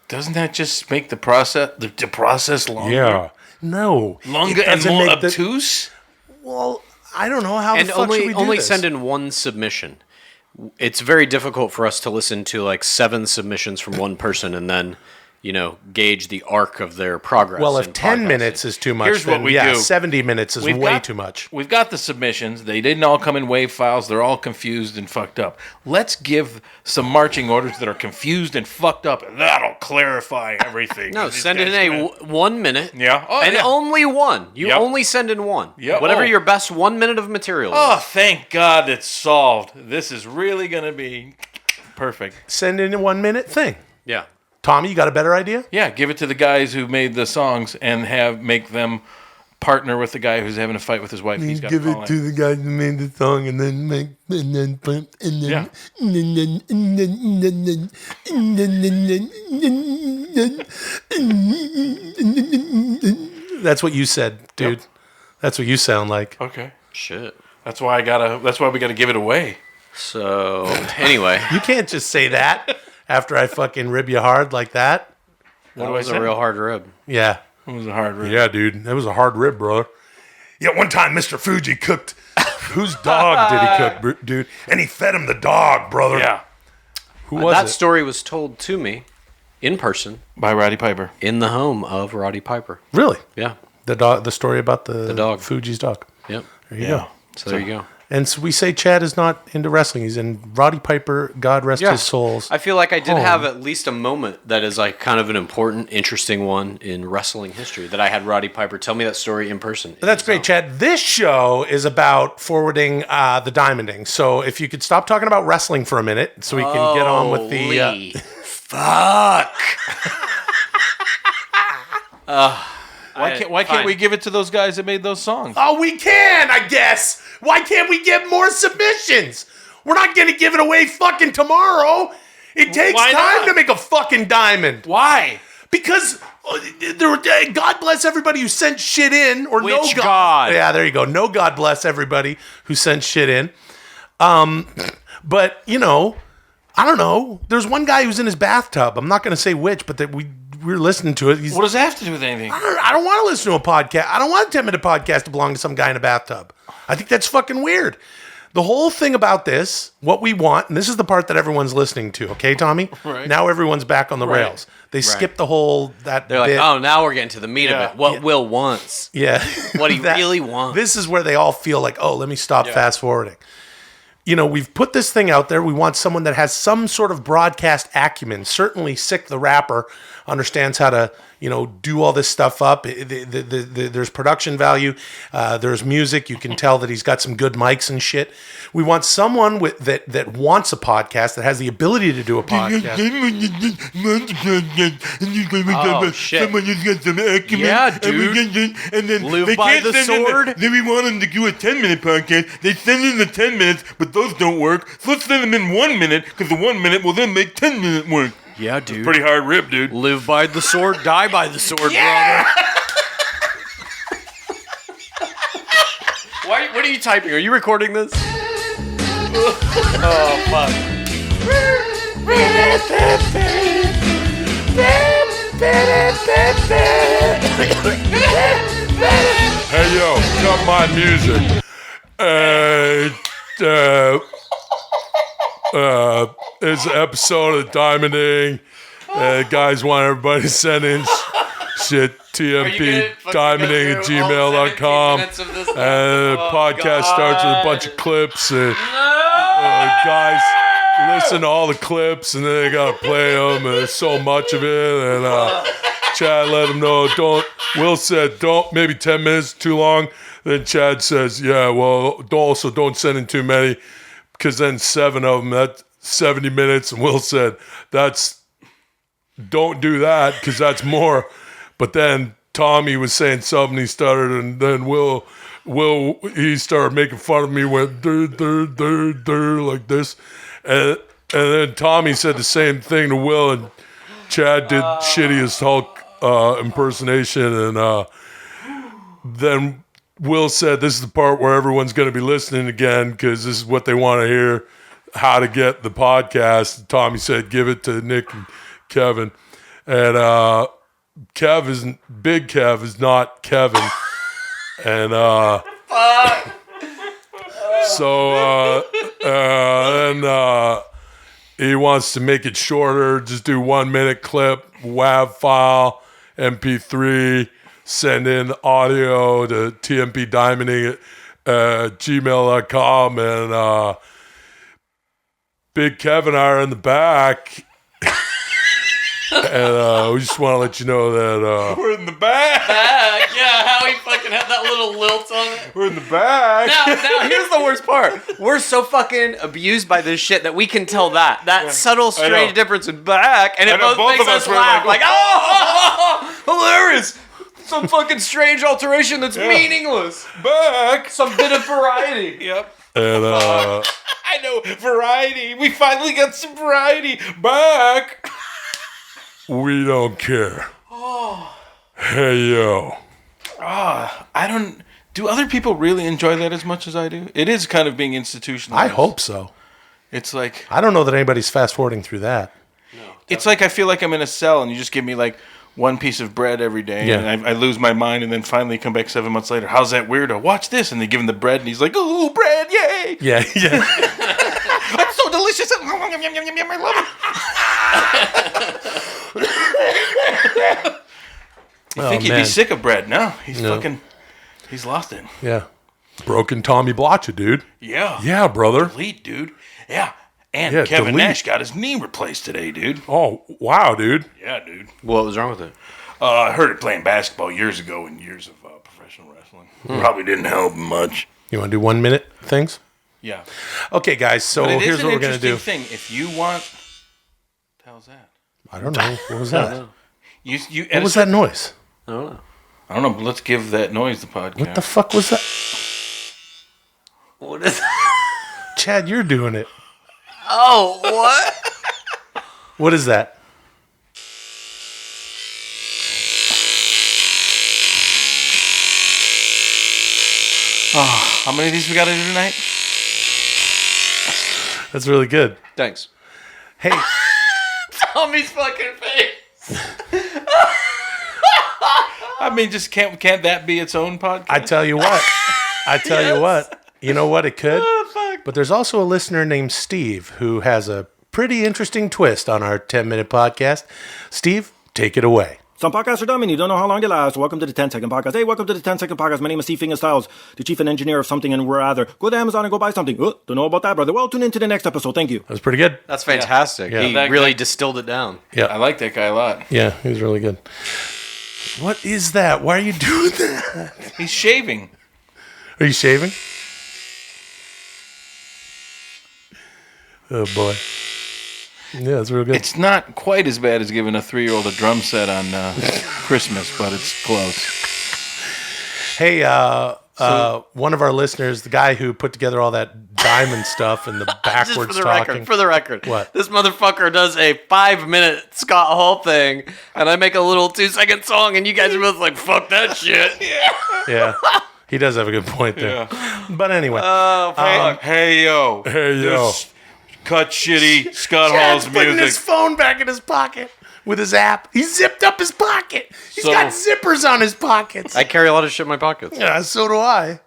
Doesn't that just make the process longer? Yeah. No. Longer It and doesn't more make the- obtuse? Well, I don't know how and the fuck should we do only this? send in one submission. It's very difficult for us to listen to like 7 submissions from one person and then, gauge the arc of their progress. Well, if in 10 podcasting. minutes is too much, Here's then what we yeah, do. 70 minutes is way too much. We've got the submissions. They didn't all come in WAV files. They're all confused and fucked up. Let's give some marching orders that are confused and fucked up, and that'll clarify everything. No, send in 1 minute. Yeah. Oh, and yeah. only one. You Yep. only send in one. Yep. Whatever Oh. your best 1 minute of material Oh, is. thank God it's solved. This is really going to be perfect. Send in a 1-minute thing. Yeah. Tommy, you got a better idea? Yeah, give it to the guys who made the songs and make them partner with the guy who's having a fight with his wife. He's got Give it to the guy who made the song, and then That's what you said, dude. Yep. That's what you sound like. Okay. Shit. That's why we got to give it away. So, anyway. You can't just say that. after I fucking rib you hard like that. That was a real hard rib. Yeah. It was a hard rib. Yeah, dude. That was a hard rib, brother. Yeah, one time Mr. Fuji cooked. Whose dog did he cook, dude? And he fed him the dog, brother. Yeah. Who was that it? story was told to me in person by Roddy Piper in the home of Roddy Piper. Really? Yeah. The story about the dog. Fuji's dog. Yep. There you go. So there you go. And so we say Chad is not into wrestling. He's in Roddy Piper, God rest his souls. I feel like I did home. have at least a moment that is like kind of an important, interesting one in wrestling history that I had Roddy Piper tell me that story in person. That's great, Chad. This show is about forwarding the diamonding. So if you could stop talking about wrestling for a minute so we can get on with the... Fuck! Why can't we give it to those guys that made those songs? Oh, we can, I guess. Why can't we get more submissions? We're not going to give it away fucking tomorrow. It takes time to make a fucking diamond. Why? Because God bless everybody who sent shit in. Or no Which God? Yeah, there you go. No God bless everybody who sent shit in. But, you know, I don't know. There's one guy who's in his bathtub. I'm not going to say which, but that we're listening to it. What does that have to do with anything? I don't want to listen to a podcast. I don't want a 10-minute podcast to belong to some guy in a bathtub. I think that's fucking weird. The whole thing about this, what we want, and this is the part that everyone's listening to, okay, Tommy? Right. Now everyone's back on the rails. They skipped the whole They're bit. like, oh, now we're getting to the meat of it. What Will wants. Yeah. What he really wants. This is where they all feel like, oh, let me stop fast forwarding. You know, we've put this thing out there. We want someone that has some sort of broadcast acumen. Certainly Sick the Rapper understands how to, you know, do all this stuff up. There's production value. There's music. You can tell that he's got some good mics and shit. We want someone that wants a podcast, that has the ability to do a podcast. Oh, shit. Someone who's got some acumen. Yeah, dude. And then Live they by can't the send sword. Then we want them to do a 10-minute podcast. They send in the 10 minutes, but those don't work. So let's send them in 1 minute, because the 1 minute will then make 10-minute work. Yeah, dude. Pretty hard rip, dude. Live by the sword, die by the sword, brother. What are you typing? Are you recording this? Oh, fuck. Hey, yo, cut my music. It's an episode of Diamonding. Guys want everybody to send in shit. TMP Diamonding at gmail.com. And the podcast starts with a bunch of clips. And guys listen to all the clips and then they got to play them. And there's so much of it. And Chad let them know. Will said, maybe 10 minutes too long. Then Chad says, yeah, well, don't send in too many. Because then 7 of them, that's 70 minutes. And Will said, don't do that because that's more. But then Tommy was saying something, he stuttered, and then Will, he started making fun of me, went, like this. And then Tommy said the same thing to Will, and Chad did shittiest Hulk impersonation. And then Will said, this is the part where everyone's going to be listening again because this is what they want to hear, how to get the podcast. Tommy said, give it to Nick and Kevin. And Big Kev is not Kevin. And he wants to make it shorter, just do 1 minute clip, WAV file, MP3, send in audio to tmpdiamonding at gmail.com. And Big Kev and I are in the back. And we just want to let you know that we're in the back. Yeah, how he fucking had that little lilt on it. We're in the back. Now here's the worst part. We're so fucking abused by this shit that we can tell that subtle, strange difference in back, and it both makes us laugh. Like, oh, hilarious. Some fucking strange alteration that's meaningless. Back. Some bit of variety. Yep. And I know, variety. We finally got some variety. Back. We don't care. Hey, yo. Do other people really enjoy that as much as I do? It is kind of being institutionalized. I hope so. It's like... I don't know that anybody's fast-forwarding through that. It's like I feel like I'm in a cell, and you just give me like one piece of bread every day, and I lose my mind, and then finally come back 7 months later. How's that weirdo? Watch this, and they give him the bread, and he's like, "Ooh, bread, yay!" Yeah. That's so delicious. I love it. You think he'd be sick of bread? No, he's lost it. Yeah. Broken Tommy Blacha, dude. Yeah. Yeah, brother. Delete, dude. Yeah. And Kevin Nash got his knee replaced today, dude. Oh, wow, dude. Yeah, dude. What was wrong with it? I heard it playing basketball years ago in years of professional wrestling. Probably didn't help much. You want to do 1 minute things? Yeah. Okay, guys, so here's what we're going to do. Thing. If you want... What the hell's that? I don't know. What was that? What was that noise? I don't know, but let's give that noise the podcast. What the fuck was that? What is that? Chad, you're doing it. Oh, what? What is that? Oh, how many of these we got to do tonight? That's really good. Thanks. Hey. Tommy's fucking face. I mean, just can't that be its own podcast? I tell you what. You know what? It could. Oh, fuck. But there's also a listener named Steve who has a pretty interesting twist on our 10-minute podcast. Steve, take it away. Some podcasts are dumb and you don't know how long they last. Welcome to the 10-second podcast. Hey, welcome to the 10-second podcast. My name is Steve Fingerstyles, the chief and engineer of something and rather. Go to Amazon and go buy something. Don't know about that, brother. Well, tune in to the next episode. Thank you. That was pretty good. That's fantastic. Yeah. He really distilled it down. Yeah. I like that guy a lot. Yeah, he was really good. What is that? Why are you doing that? He's shaving. Are you shaving? Oh, boy. Yeah, it's real good. It's not quite as bad as giving a 3-year-old a drum set on Christmas, but it's close. Hey, one of our listeners, the guy who put together all that diamond stuff and the backwards talking. For the record. What? This motherfucker does a 5-minute Scott Hall thing, and I make a little 2-second song, and you guys are both like, fuck that shit. Yeah. He does have a good point there. Yeah. But anyway. Oh, fuck. Hey, yo. Just cut shitty Scott Hall's music. Putting his phone back in his pocket with his app. He zipped up his pocket. He's got zippers on his pockets. I carry a lot of shit in my pockets. Yeah, so do I.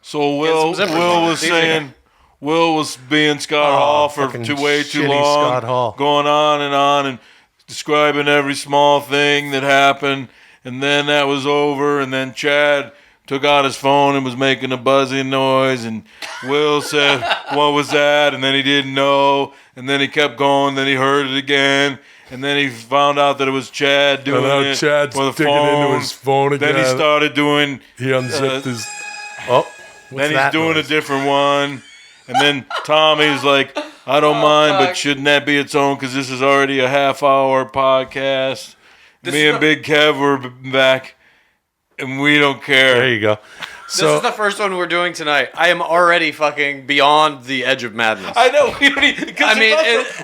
So Will was saying, Will was being Scott Hall for way too long, Scott Hall. going on and describing every small thing that happened, and then that was over, and then Chad took out his phone and was making a buzzing noise, and Will said, "What was that?" And then he didn't know, and then he kept going, then he heard it again, and then he found out that it was Chad doing it. Chad's with the digging into his phone again. Then he started doing... He unzipped his... Oh, then he's doing a different one, and then Tommy's like, "I don't mind, but shouldn't that be its own, because this is already a half-hour podcast." Me and Big Kev were back. And we don't care. There you go. This is the first one we're doing tonight. I am already fucking beyond the edge of madness. I know.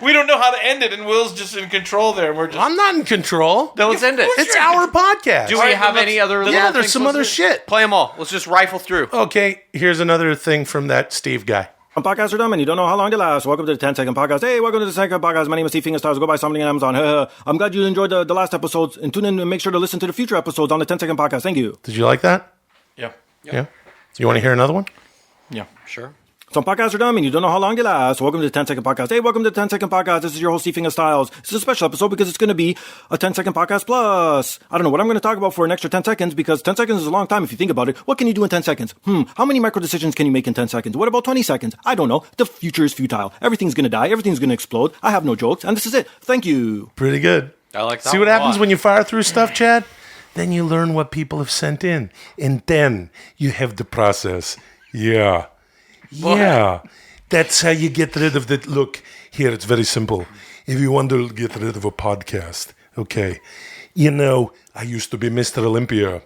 We don't know how to end it, and Will's just in control there. And we're just... I'm not in control. Then let's end it. It's our podcast. Do we have any other? Yeah, there's some other shit. Play them all. Let's just rifle through. Okay, here's another thing from that Steve guy. Some podcasts are dumb and you don't know how long they last. Welcome to the 10-second podcast. Hey, welcome to the 10-second podcast. My name is Steve Fingerstyles. Go buy something on Amazon. I'm glad you enjoyed the last episodes, and tune in and make sure to listen to the future episodes on the 10-second podcast. Thank you. Did you like that? Yeah. Yeah. You want to hear another one? Yeah, sure. Some podcasts are dumb and you don't know how long they last. Welcome to the 10-second podcast. Hey, welcome to the 10-second podcast. This is your host, Steve Fingerstyles. This is a special episode because it's going to be a 10-second podcast plus. I don't know what I'm going to talk about for an extra 10 seconds because 10 seconds is a long time if you think about it. What can you do in 10 seconds? How many micro decisions can you make in 10 seconds? What about 20 seconds? I don't know. The future is futile. Everything's going to die. Everything's going to explode. I have no jokes. And this is it. Thank you. Pretty good. I like that. See what happens when you fire through stuff, Chad? Then you learn what people have sent in. And then you have the process. Yeah. Yeah. That's how you get rid of the... Look, here, it's very simple. If you want to get rid of a podcast, okay. You know, I used to be Mr. Olympia.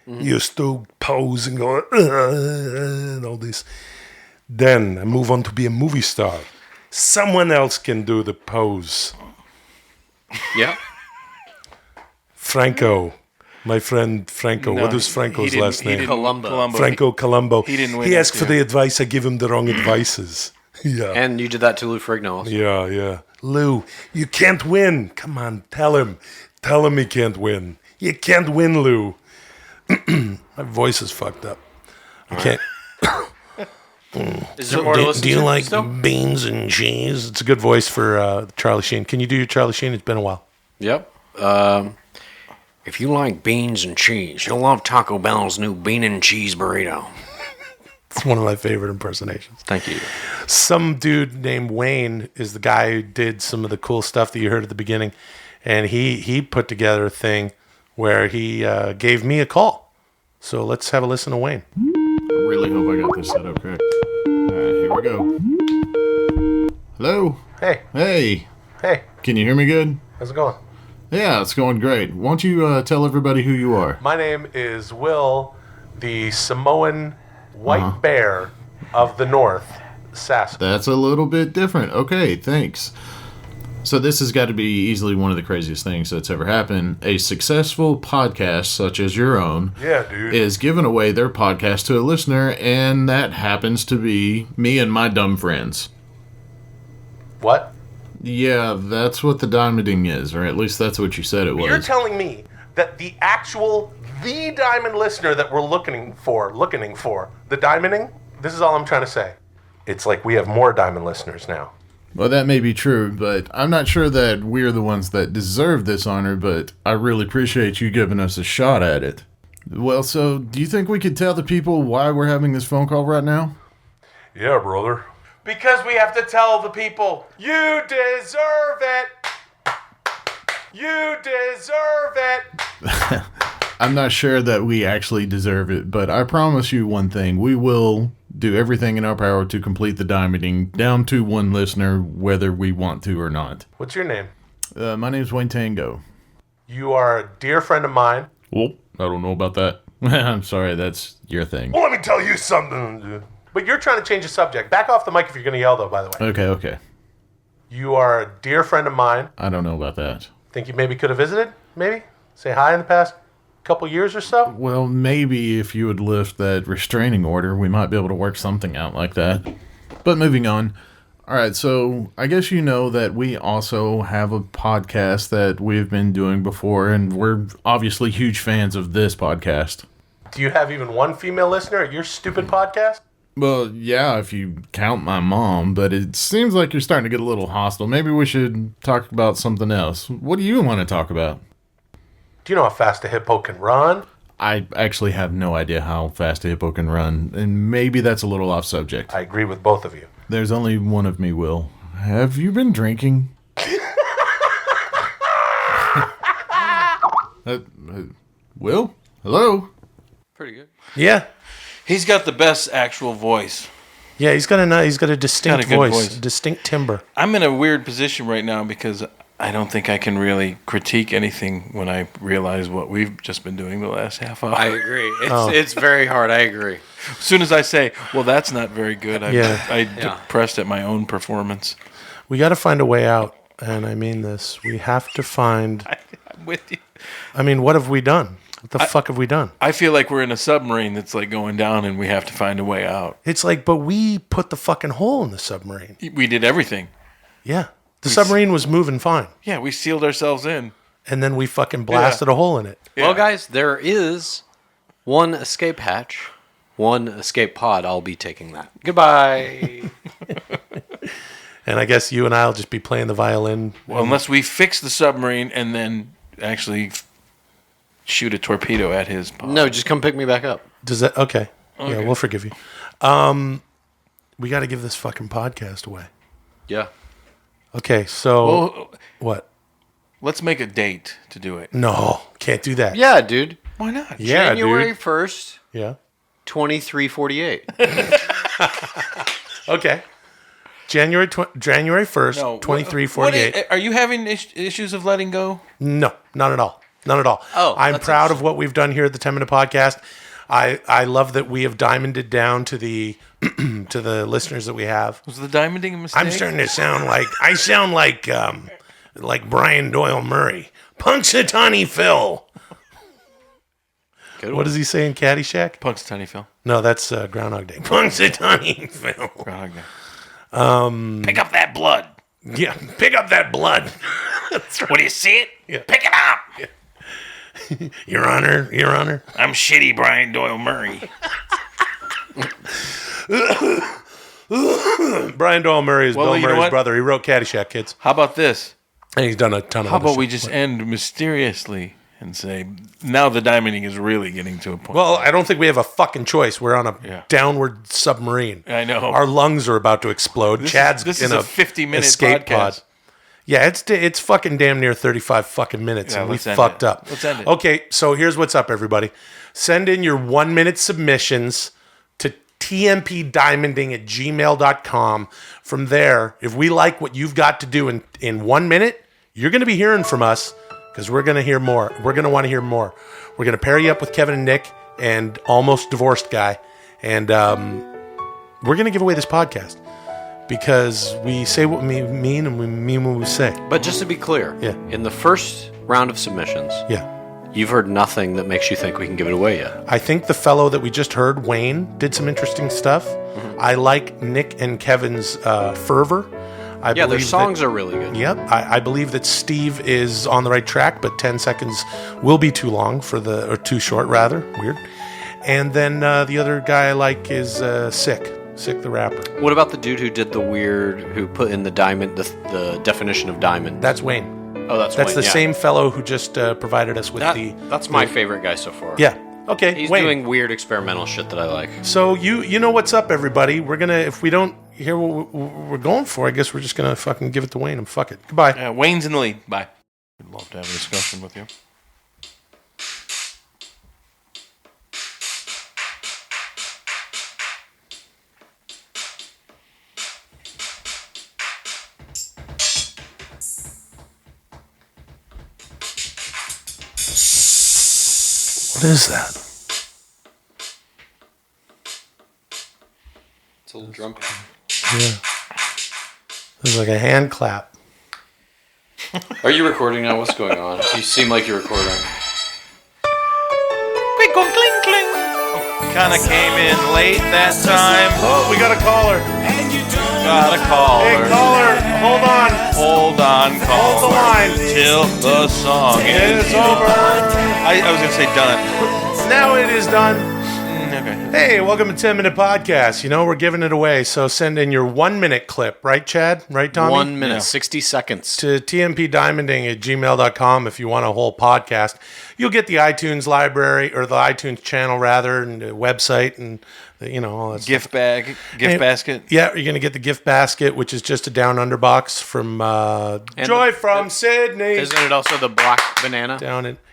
Used to pose and go... and all this. Then I move on to be a movie star. Someone else can do the pose. Yeah. Franco. My friend Franco. No, what was Franco's last name? Columbo. Franco Columbo. He didn't win. He asked for the advice. I give him the wrong advices. Yeah. And you did that to Lou Ferrigno also. Yeah. Lou, you can't win. Come on, tell him. Tell him he can't win. You can't win, Lou. My voice is fucked up. I can't. Is there more to listen Do you to like still? beans and cheese? It's a good voice for Charlie Sheen. Can you do your Charlie Sheen? It's been a while. Yep. If you like beans and cheese, you'll love Taco Bell's new bean and cheese burrito. It's one of my favorite impersonations. Thank you. Some dude named Wayne is the guy who did some of the cool stuff that you heard at the beginning. And he put together a thing where he gave me a call. So let's have a listen to Wayne. I really hope I got this set up correct. All right, here we go. Hello? Hey. Hey. Hey. Can you hear me good? How's it going? Yeah, it's going great. Why don't you tell everybody who you are? My name is Will, the Samoan white bear of the North, Sasso. That's a little bit different. Okay, thanks. So this has got to be easily one of the craziest things that's ever happened. A successful podcast such as your own is giving away their podcast to a listener, and that happens to be me and my dumb friends. What? Yeah, that's what the diamonding is, or at least that's what you said it was. You're telling me that the diamond listener that we're looking for, the diamonding, this is all I'm trying to say. It's like we have more diamond listeners now. Well, that may be true, but I'm not sure that we're the ones that deserve this honor, but I really appreciate you giving us a shot at it. Well, so, do you think we could tell the people why we're having this phone call right now? Yeah, brother. Because we have to tell the people, you deserve it. You deserve it. I'm not sure that we actually deserve it, but I promise you one thing. We will do everything in our power to complete the diamonding down to one listener, whether we want to or not. What's your name? My name's Wayne Tango. You are a dear friend of mine. Well, I don't know about that. I'm sorry, that's your thing. Well, let me tell you something. But you're trying to change the subject. Back off the mic if you're going to yell, though, by the way. Okay. You are a dear friend of mine. I don't know about that. Think you maybe could have visited? Maybe? Say hi in the past couple years or so? Well, maybe if you would lift that restraining order, we might be able to work something out like that. But moving on. All right, so I guess you know that we also have a podcast that we've been doing before, and we're obviously huge fans of this podcast. Do you have even one female listener at your stupid podcast? Well, yeah, if you count my mom, but it seems like you're starting to get a little hostile. Maybe we should talk about something else. What do you want to talk about? Do you know how fast a hippo can run? I actually have no idea how fast a hippo can run, and maybe that's a little off subject. I agree with both of you. There's only one of me, Will. Have you been drinking? Will? Hello? Pretty good. Yeah. He's got the best actual voice. Yeah, he's got a distinct good voice, distinct timbre. I'm in a weird position right now because I don't think I can really critique anything when I realize what we've just been doing the last half hour. I agree. It's very hard. I agree. As soon as I say, well, that's not very good, I'm Yeah. depressed at my own performance. We got to find a way out, and I mean this. We have to find... I'm with you. I mean, what have we done? What the fuck have we done? I feel like we're in a submarine that's like going down and we have to find a way out. It's like, but we put the fucking hole in the submarine. We did everything. Yeah. The submarine was moving fine. Yeah, we sealed ourselves in. And then we fucking blasted a hole in it. Well, guys, there is one escape hatch, one escape pod. I'll be taking that. Goodbye. And I guess you and I will just be playing the violin. Well, unless we fix the submarine and then actually shoot a torpedo at his pod. No, just come pick me back up. Does that... Okay. Yeah, we'll forgive you. We got to give this fucking podcast away. Yeah. Okay, so... what? Let's make a date to do it. No, can't do that. Yeah, dude. Why not? Yeah, January dude. 1st. Yeah. 2348. Okay. January 1st, 2348. Are you having issues of letting go? No, not at all. None at all. Oh, I'm proud of what we've done here at the 10-Minute Podcast. I love that we have diamonded down to the to the listeners that we have. Was the diamonding a mistake? I'm starting to sound like Brian Doyle Murray. Punxsutawney Phil. What does he say in Caddyshack? Punxsutawney Phil. No, that's Groundhog Day. Punxsutawney Phil. Groundhog Day. Pick up that blood. Yeah, pick up that blood. That's right. When you see it, pick it up. Yeah. Your Honor. I'm shitty Brian Doyle Murray. Brian Doyle Murray is Bill Murray's brother. He wrote Caddyshack, kids. How about this? And he's done a ton of How other about we shit. just end mysteriously and say, now the diamonding is really getting to a point. Well, I don't think we have a fucking choice. We're on a downward submarine. I know. Our lungs are about to explode. Chad's this in is a a 50-minute escape podcast. pod. Yeah, it's fucking damn near 35 fucking minutes, Yeah, and we let's end fucked it. up. Let's end it. Okay, so here's what's up, everybody. Send in your 1-minute submissions to tmpdiamonding@gmail.com. From there, if we like what you've got to do in 1 minute, you're going to be hearing from us because we're going to hear more. We're going to want to hear more. We're going to pair you up with Kevin and Nick and Almost Divorced Guy, and we're going to give away this podcast because we say what we mean and we mean what we say. But just to be clear, in the first round of submissions, you've heard nothing that makes you think we can give it away yet. I think the fellow that we just heard, Wayne, did some interesting stuff. Mm-hmm. I like Nick and Kevin's fervor. Their songs are really good. Yep. I believe that Steve is on the right track, but 10 seconds will be too long or too short, rather. Weird. And then the other guy I like is Sick the rapper. What about the dude who did who put in the diamond, the definition of diamond? That's Wayne. Oh, that's Wayne, the same fellow who just provided us with That's my favorite guy so far. Yeah. Okay. He's Wayne. doing weird experimental shit that I like. So you know what's up, everybody. We're gonna, if we don't hear what we're going for, I guess we're just gonna fucking give it to Wayne and fuck it. Goodbye. Wayne's in the lead. Bye. I'd love to have a discussion with you. What is that? It's a little drum. Yeah. There's like a hand clap. Are you recording now? What's going on? You seem like you're recording. Cling, cling, cling. Kind of came in late that time. Oh, we got a caller. Got a caller. Hey, caller, hold on. Hold on, caller. Hold the line. Till the song is over. I was going to say done. Now it is done. Okay. Hey, welcome to 10 Minute Podcast. You know, we're giving it away, so send in your 1-minute clip. Right, Chad? Right, Tommy? 1 minute, 60 seconds. To tmpdiamonding@gmail.com if you want a whole podcast. You'll get the iTunes library, or the iTunes channel, rather, and the website, and all that Gift stuff. bag, gift basket. Yeah, you're going to get the gift basket, which is just a Down Under box from Joy from Sydney. Isn't it also the black banana?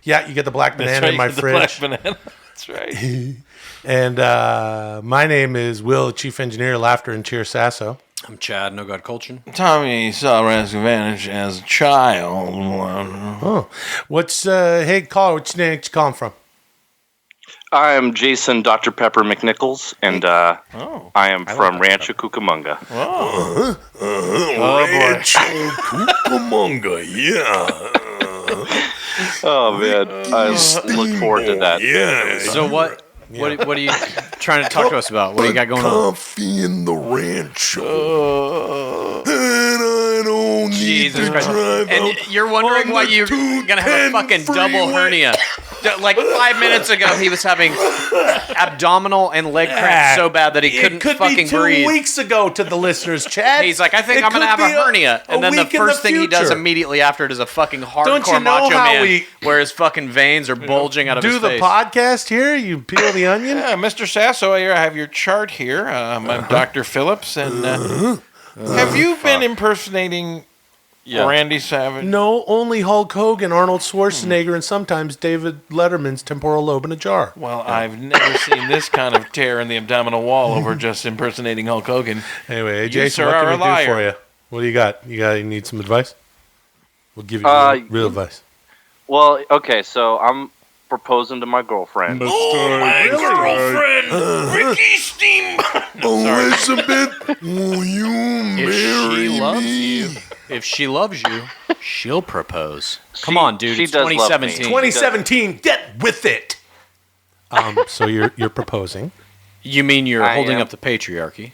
Yeah, you get the black banana in my fridge. The black banana. That's right. And my name is Will, Chief Engineer, Laughter and Cheer Sasso. I'm Chad, No God Kultgen. Tommy saw Rask Advantage as a child. Oh, hey, caller, what's your name? What's you calling from? I'm Jason Dr. Pepper McNichols, and I am from Rancho Cucamonga. Rancho Cucamonga, yeah. Oh, man. I look forward to that. Yeah. So what are you trying to talk to us about? What do you got going on? Coffee in the rancho. And I don't need to drive And out you're wondering why you're going to have a fucking double hernia. Like 5 minutes ago, he was having abdominal and leg cramps so bad that he couldn't fucking breathe. It could be 2 weeks ago to the listeners, Chad. He's like, I think I'm going to have a hernia. And then the first thing he does immediately after it is a fucking hardcore macho man where his fucking veins are bulging out of his face. Do the podcast here? You peel the onion? Yeah, Mr. Sasso, I have your chart here. I'm Dr. Phillips, and have you been impersonating Randy Savage? No, only Hulk Hogan, Arnold Schwarzenegger, and sometimes David Letterman's temporal lobe in a jar. Well, I've never seen this kind of tear in the abdominal wall over just impersonating Hulk Hogan. Anyway, You, Jason, sir, what are can a we liar. do for you? What do you got? You need some advice? We'll give you real advice. Well, okay, so I'm proposing to my girlfriend. My girlfriend, Ricky Steamboat. Elizabeth, will you marry me? If she loves you, she'll propose. Come on, dude. she It's does love me. 2017. 2017, get with it. So you're proposing. You mean you're I holding am. up the patriarchy?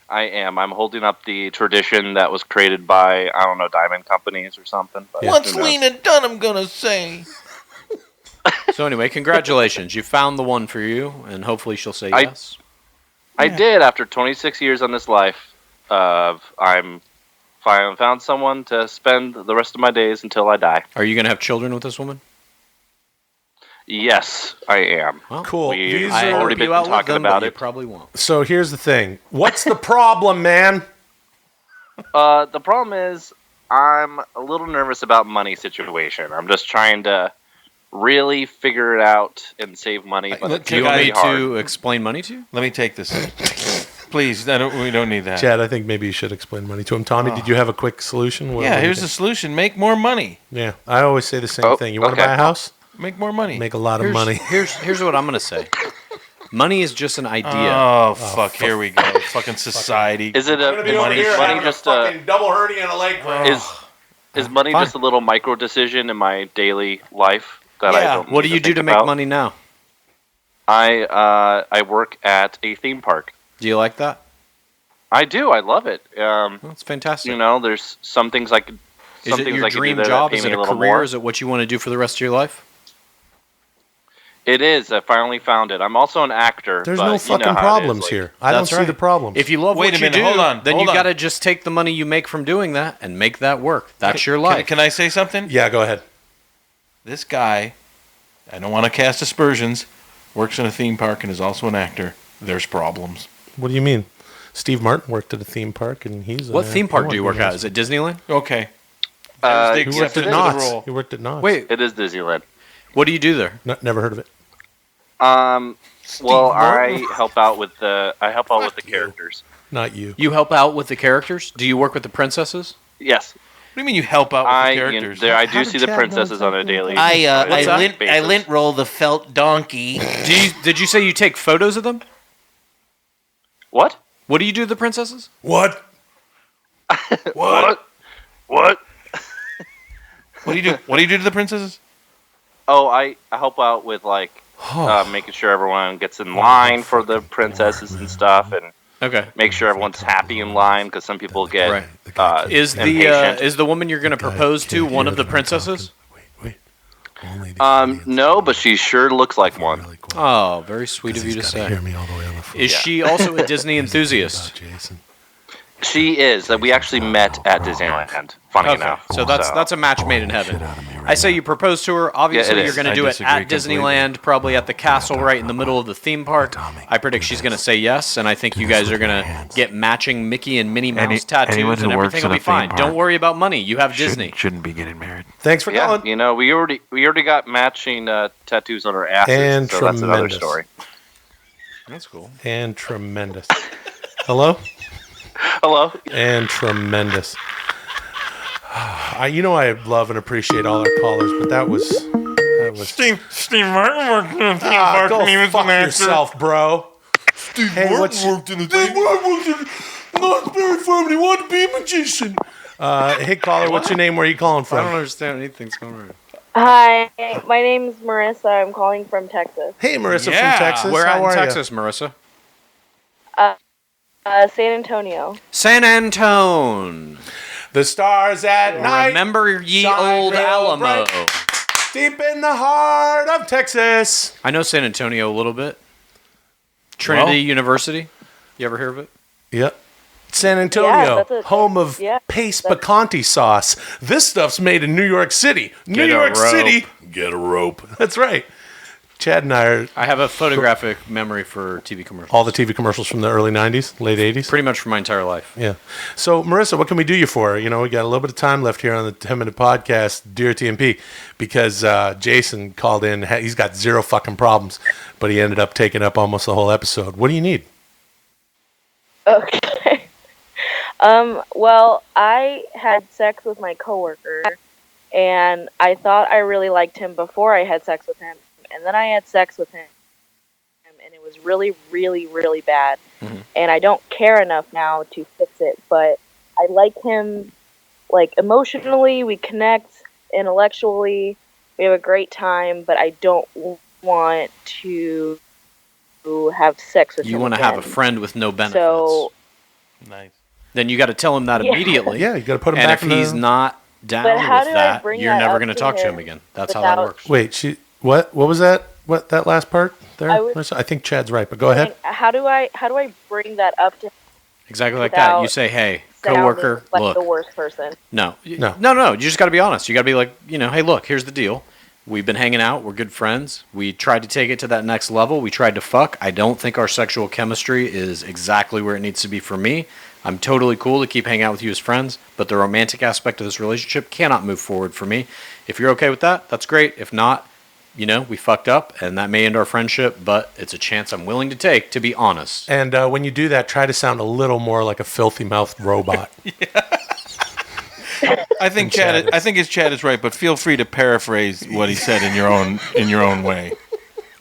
I am. I'm holding up the tradition that was created by, I don't know, diamond companies or something. But What's who knows? Lena Dunham gonna say? So anyway, congratulations. You found the one for you, and hopefully she'll say yes. I did. After 26 years on this life, I'm finally found someone to spend the rest of my days until I die. Are you going to have children with this woman? Yes, I am. Cool. We've I hope already been you outlive talking them, but about you it. probably won't. So here's the thing. What's the problem, man? The problem is I'm a little nervous about money situation. I'm just trying to really figure it out and save money. But Do you want me to explain money to you? Let me take this. Please, we don't need that. Chad, I think maybe you should explain money to him. Tommy, did you have a quick solution? Yeah, here's the solution. Make more money. Yeah, I always say the same thing. You want to buy a house? Make more money. Make a lot of money. Here's what I'm going to say. Money is just an idea. Oh, fuck. Here we go. Fucking society. Is it money just a double hernia and a leg break? Is money just a little micro decision in my daily life that I don't? What do you do to make money now? I work at a theme park. Do you like that? I do. I love it. That's fantastic. You know, there's some things I could. Is it your dream job? Is it a career? Is it what you want to do for the rest of your life? It is. I finally found it. I'm also an actor. There's but no you know fucking how it is, problems like- here. I don't see the problem. If you love Wait what a minute, you do, hold on, then hold you on. got to just take the money you make from doing that and make that work. That's your life. Can I say something? Yeah, go ahead. This guy, I don't want to cast aspersions, works in a theme park and is also an actor. There's problems. What do you mean? Steve Martin worked at a theme park, and he's. What theme park do you work at? Is it Disneyland? Okay. He worked at Knott's. He worked at Knott's. Wait, It is Disneyland. what do you do there? Never heard of it. Well, I help out with the characters. Not you. You help out with the characters? Do you work with the princesses? Yes. What do you mean you help out with the characters? I do see the princesses on a daily. I lint roll the felt donkey. Did you say you take photos of them? What? What do you do to the princesses? What? What? What do you do? What do you do to the princesses? Oh, I help out with making sure everyone gets in line for the princesses and stuff, and make sure everyone's happy in line because some people get Is the woman you're going to propose to one of the princesses? No, but she sure looks like one. Oh, very sweet of you to say. Is she also a Disney enthusiast? She is. We actually met at Disneyland. Funny enough. So that's a match made in heaven. I say you propose to her. Obviously, you're going to do it at Disneyland, probably at the castle right in the middle of the theme park. I predict she's going to say yes, and I think you guys are going to get matching Mickey and Minnie Mouse tattoos, and everything will be fine. Don't worry about money. You have Disney. Shouldn't be getting married. Thanks for calling. You know, we already got matching tattoos on our asses, And so that's another tremendous. story. That's cool. And tremendous. Hello? Hello? And tremendous. I love and appreciate all our callers, but that was Steve Martin worked in a theme park go and he was fuck an actor. yourself, bro. Steve Hey, Martin worked in a theme park. Not very firm. He wanted to be a magician. Hey, caller, what's your name? Where are you calling from? I don't understand anything's going on. Hi, my name's Marissa. I'm calling from Texas. Hey, Marissa from Texas. Where How at are in ya? Texas, Marissa? San Antonio. San Antone. The stars at night. Remember ye shine old real Alamo. bright, deep in the heart of Texas. I know San Antonio a little bit. Trinity University. You ever hear of it? Yep. San Antonio, that's a- home of yeah, paste picante sauce. This stuff's made in New York City. New Get a York rope. City, get a rope. That's right. Chad and I have a photographic memory for TV commercials. all the TV commercials from the early 90s, late 80s. Pretty much for my entire life. Yeah. So, Marissa, what can we do you for? We got a little bit of time left here on the 10-minute podcast, Dear TMP, because Jason called in. He's got zero fucking problems, but he ended up taking up almost the whole episode. What do you need? Okay. Well, I had sex with my coworker, and I thought I really liked him before I had sex with him, and then I had sex with him, and it was really, really, really bad. Mm-hmm. And I don't care enough now to fix it, but I like him, emotionally, we connect, intellectually, we have a great time, but I don't want to have sex with him You want to have a again. friend with no benefits. So, Nice. Then you got to tell him that immediately. Yeah, you got to put him and back if in he's the... not down But how with do I that, bring you're that never up going to to talk to him him again. That's how that without- works. Wait, what was that? What, that last part there? I think Chad's right, but go ahead. How do I bring that up to him Exactly like that. You without say, hey, sounding coworker, like look. the worst person? No. You just got to be honest. You got to be like, hey, look, here's the deal. We've been hanging out. We're good friends. We tried to take it to that next level. We tried to fuck. I don't think our sexual chemistry is exactly where it needs to be for me. I'm totally cool to keep hanging out with you as friends, but the romantic aspect of this relationship cannot move forward for me. If you're okay with that, that's great. If not, we fucked up, and that may end our friendship, but it's a chance I'm willing to take, to be honest. And when you do that, try to sound a little more like a filthy-mouthed robot. I think Chad is right, but feel free to paraphrase what he said in your own way.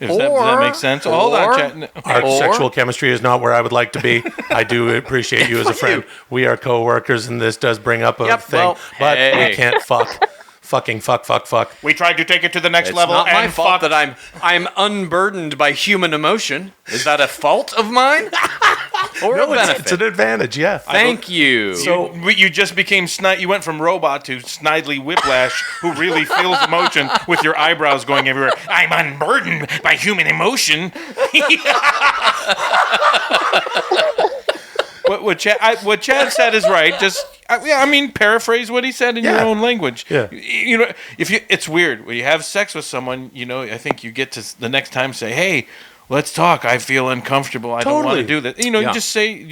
Does that make sense? Hold on, Chad. Our sexual chemistry is not where I would like to be. I do appreciate you as a friend. We are co-workers, and this does bring up a thing, but we can't fuck. Fucking fuck. We tried to take it to the next level. It's not my and fault that I'm unburdened by human emotion. Is that a fault of mine? Or a benefit? It's an advantage, yeah. Thank you. So you just became you went from robot to Snidely Whiplash, who really feels emotion with your eyebrows going everywhere. I'm unburdened by human emotion. What Chad said is right. Just paraphrase what he said in your own language. Yeah. It's weird when you have sex with someone. I think you get to the next time say, "Hey, let's talk. I feel uncomfortable. I don't want to do that." You just say,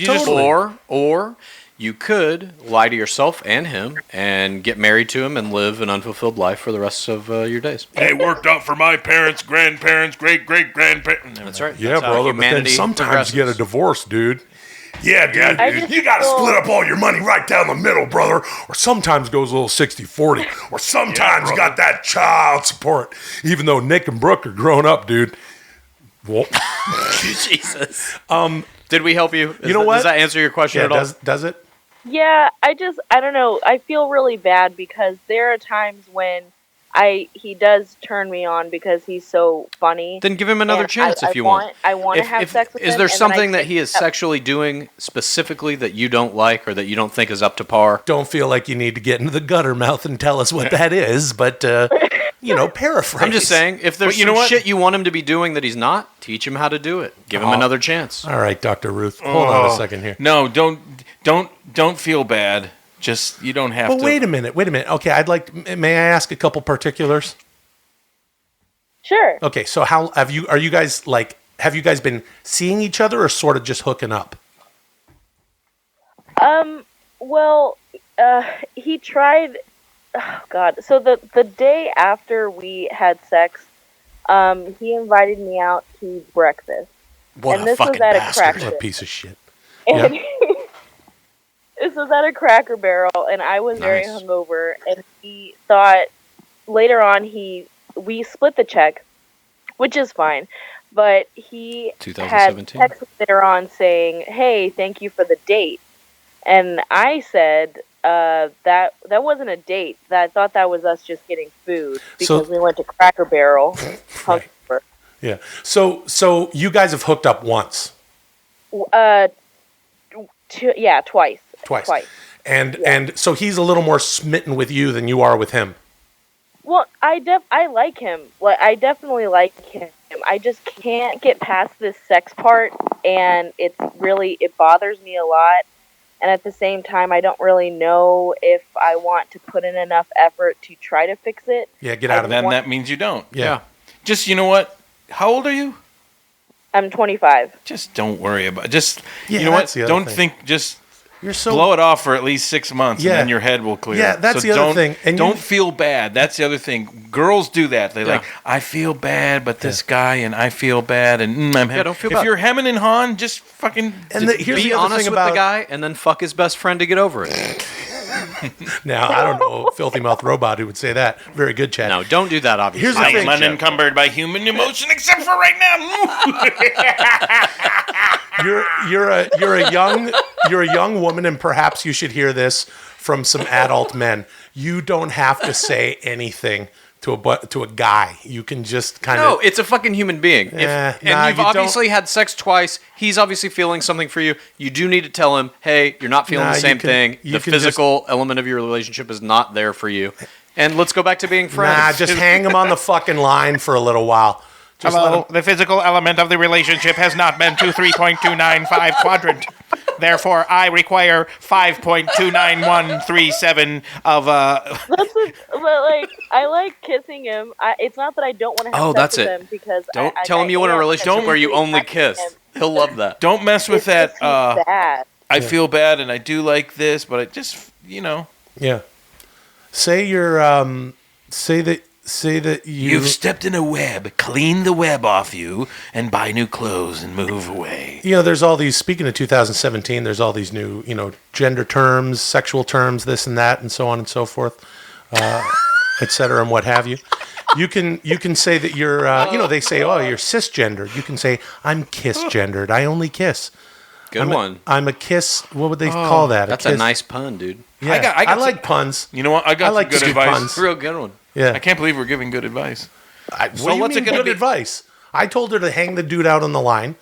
or you could lie to yourself and him and get married to him and live an unfulfilled life for the rest of your days. It worked out for my parents, grandparents, great-great-grandparents. That's right. Yeah, brother. But then sometimes you get a divorce, dude. Yeah, dude. You got to split up all your money right down the middle, brother. Or sometimes goes a little 60-40. Or sometimes you got that child support. Even though Nick and Brooke are grown up, dude. Well, Jesus. Did we help you? You know what? Does that answer your question at all? Does it? Yeah, I don't know. I feel really bad because there are times when he does turn me on because he's so funny. Then give him another chance if you want. I want to have sex with him. Is there something that he is sexually doing specifically that you don't like or that you don't think is up to par? Don't feel like you need to get into the gutter mouth and tell us what that is, but paraphrase. I'm just saying, if there's shit you want him to be doing that he's not, teach him how to do it. Give him another chance. All right, Dr. Ruth. Hold on a second here. No, don't feel bad. Just you don't have to. But wait a minute. Okay, may I ask a couple particulars? Sure. Okay, so have you guys been seeing each other or sort of just hooking up? Well, he tried. Oh God. So the day after we had sex, he invited me out to breakfast. What a fucking bastard! What a piece of shit. And this was at a Cracker Barrel, and I was very hungover. And he thought later on we split the check, which is fine. But he had texted later on saying, "Hey, thank you for the date." And I said that wasn't a date. I thought that was us just getting food because we went to Cracker Barrel. Hungover. Yeah. So you guys have hooked up once. Twice. And so he's a little more smitten with you than you are with him. Well, I like him. Well, I definitely like him. I just can't get past this sex part, and it bothers me a lot. And at the same time, I don't really know if I want to put in enough effort to try to fix it. Yeah, get out of that. That means you don't. Yeah. Just, you know what? How old are you? I'm 25. Just don't worry about it. Just, you know what? Don't think, just blow it off for at least 6 months and then your head will clear. Yeah, that's the other thing. And don't feel bad. That's the other thing. Girls do that. They're like, I feel bad, but this guy, and I feel bad, and I'm don't feel bad. If you're hemming and hawing, just fucking be honest with the guy and then fuck his best friend to get over it. Now, I don't know, filthy mouth robot who would say that. Very good, Chad. No, don't do that, obviously. Here's the thing. I'm unencumbered by human emotion except for right now. You're a young woman, and perhaps you should hear this from some adult men. You don't have to say anything to a guy. You can just kind of... No, it's a fucking human being. You've obviously had sex twice. He's obviously feeling something for you. You do need to tell him, hey, you're not feeling the same thing. The physical element of your relationship is not there for you. And let's go back to being friends. Nah, just hang him on the fucking line for a little while. Just Hello, the physical element of the relationship has not been to 3.295 quadrant. Therefore, I require 5.29137 of But like, I like kissing him. It's not that I don't want to have sex with him because don't tell him you want a relationship where you only kiss. He'll love that. Don't mess with that. Bad. I feel bad, and I do like this, but I just, Yeah. Say you're. Say that You've stepped in a web. Clean the web off you, and buy new clothes and move away. There's all these. Speaking of 2017, there's all these new, gender terms, sexual terms, this and that, and so on and so forth, et cetera, and what have you. You can say that you're. They say, oh, you're cisgendered. You can say, I'm kiss-gendered. I only kiss. Good one. I'm a kiss. What would they call that? That's a nice pun, dude. Yeah, I like puns. You know what? I got like some good good advice. puns. Real good one. Yeah. I can't believe we're giving good advice. What do you mean good advice? I told her to hang the dude out on the line.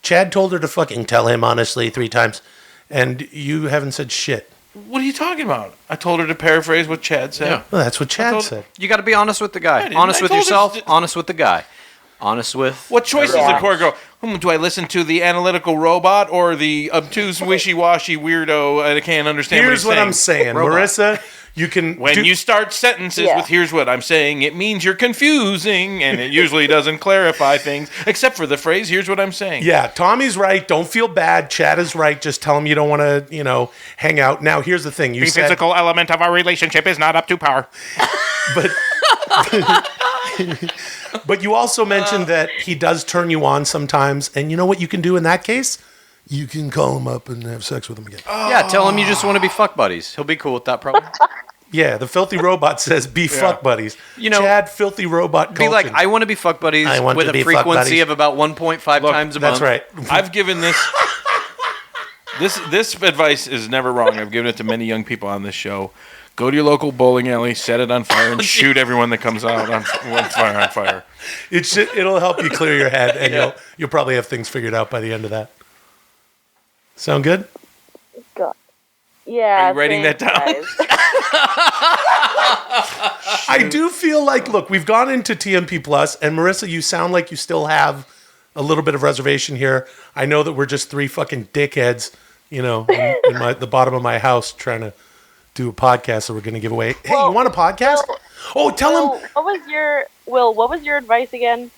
Chad told her to fucking tell him honestly 3 times. And you haven't said shit. What are you talking about? I told her to paraphrase what Chad said. Yeah. Well, that's what Chad said. You got to be honest with the guy. Honest with yourself. Honest with the guy. Honest with... What choice is the poor girl? Do I listen to the analytical robot or the obtuse, wishy-washy weirdo I can't understand Here's what I'm saying. Robot. Marissa, you can... When you start sentences with here's what I'm saying, it means you're confusing, and it usually doesn't clarify things, except for the phrase, here's what I'm saying. Yeah, Tommy's right. Don't feel bad. Chad is right. Just tell him you don't want to, hang out. Now, here's the thing. The physical element of our relationship is not up to par. But you also mentioned that he does turn you on sometimes, and you know what you can do in that case? You can call him up and have sex with him again. Yeah, tell him you just want to be fuck buddies. He'll be cool with that, probably. Yeah, the filthy robot says be fuck buddies. Chad, filthy robot Be like, I want to be fuck buddies with a frequency of about 1.5 times a month. That's right. I've given this advice is never wrong. I've given it to many young people on this show. Go to your local bowling alley, set it on fire, and shoot everyone that comes out on fire. It'll help you clear your head, and you'll probably have things figured out by the end of that. Sound good? God. Yeah. Are you writing that down? I do feel like, look, we've gone into TMP Plus, and Marissa, you sound like you still have a little bit of reservation here. I know that we're just 3 fucking dickheads, in the bottom of my house trying to do a podcast that we're going to give away. Hey, you want a podcast? Tell him. What was your advice again?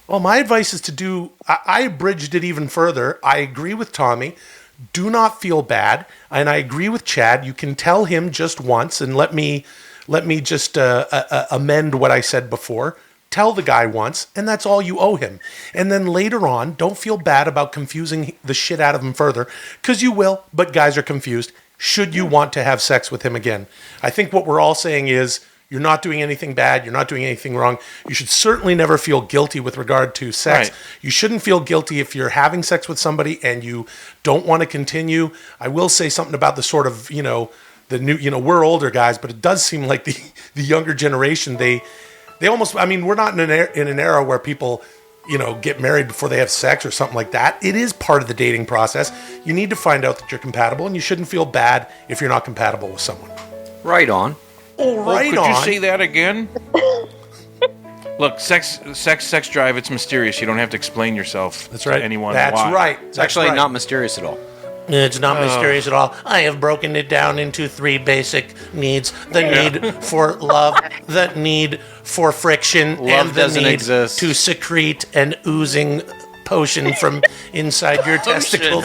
Well, my advice is to do, I abridged it even further. I agree with Tommy. Do not feel bad. And I agree with Chad. You can tell him just once, and let me just amend what I said before. Tell the guy once, and that's all you owe him. And then later on, don't feel bad about confusing the shit out of him further, because you will, but guys are confused. Should you want to have sex with him again? I think what we're all saying is you're not doing anything bad. You're not doing anything wrong. You should certainly never feel guilty with regard to sex. Right. You shouldn't feel guilty if you're having sex with somebody and you don't want to continue. I will say something about the sort of, the new, we're older guys, but it does seem like the younger generation, they almost, we're not in an era where people, get married before they have sex or something like that. It is part of the dating process. You need to find out that you're compatible, and you shouldn't feel bad if you're not compatible with someone. Right on. Could you say that again? Look, sex drive, it's mysterious. You don't have to explain yourself to anyone. That's why. right. It's actually not mysterious at all. It's not mysterious at all. I have broken it down into 3 basic needs. The need for love, the need for friction, Love and the doesn't need exist. to secrete an oozing potion from inside your testicles.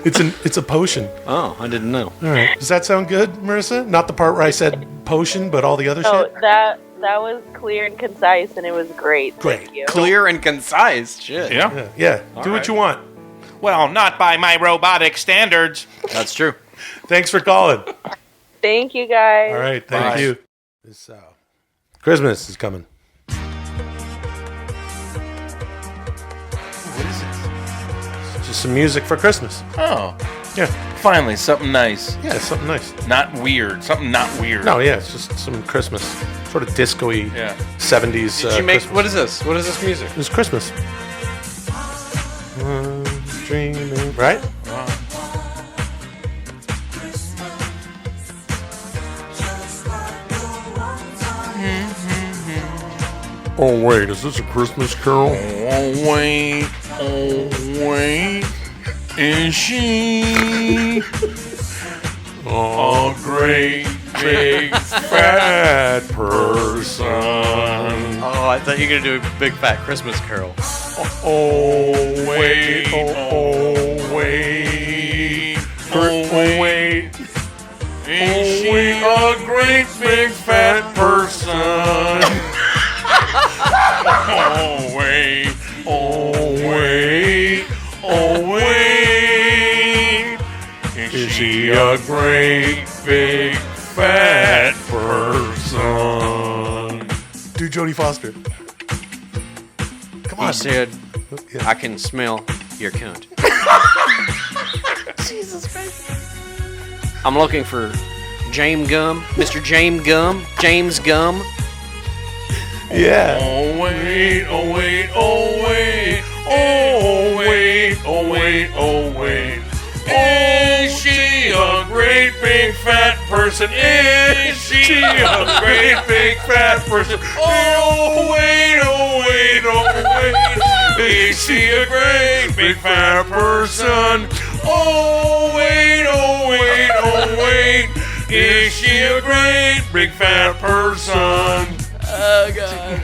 It's a potion. Oh, I didn't know. All right. Does that sound good, Marissa? Not the part where I said potion, but all the other shit? That was clear and concise, and it was great. Great. Thank you. Clear and concise. Shit. Yeah. Do what you want. Well, not by my robotic standards. That's true. Thanks for calling. Thank you, guys. All right. Thank you. This, Christmas is coming. What is it? It's just some music for Christmas. Oh. Yeah. Finally, something nice. Yeah, something nice. Not weird. Something not weird. No, yeah, it's just some Christmas, sort of disco-y 70s. Did you make? Christmas. What is this? What is this music? It's Christmas. Dreaming, right? Oh wait, is this a Christmas Carol? Oh wait, is she a great big fat person? Oh, I thought you were gonna do a big fat Christmas Carol. Oh wait, is she a great big fat person? Oh wait, is she a great big fat person? Do Jodie Foster. Come on, said, I can smell your cunt. Jesus Christ. I'm looking for James Gum, Mr. James Gum, James Gum. Yeah. Oh wait, is she a great big fat person? Is she a great big fat person? Oh wait, is she a great big fat person? Oh wait, is she a great big fat person? Oh God.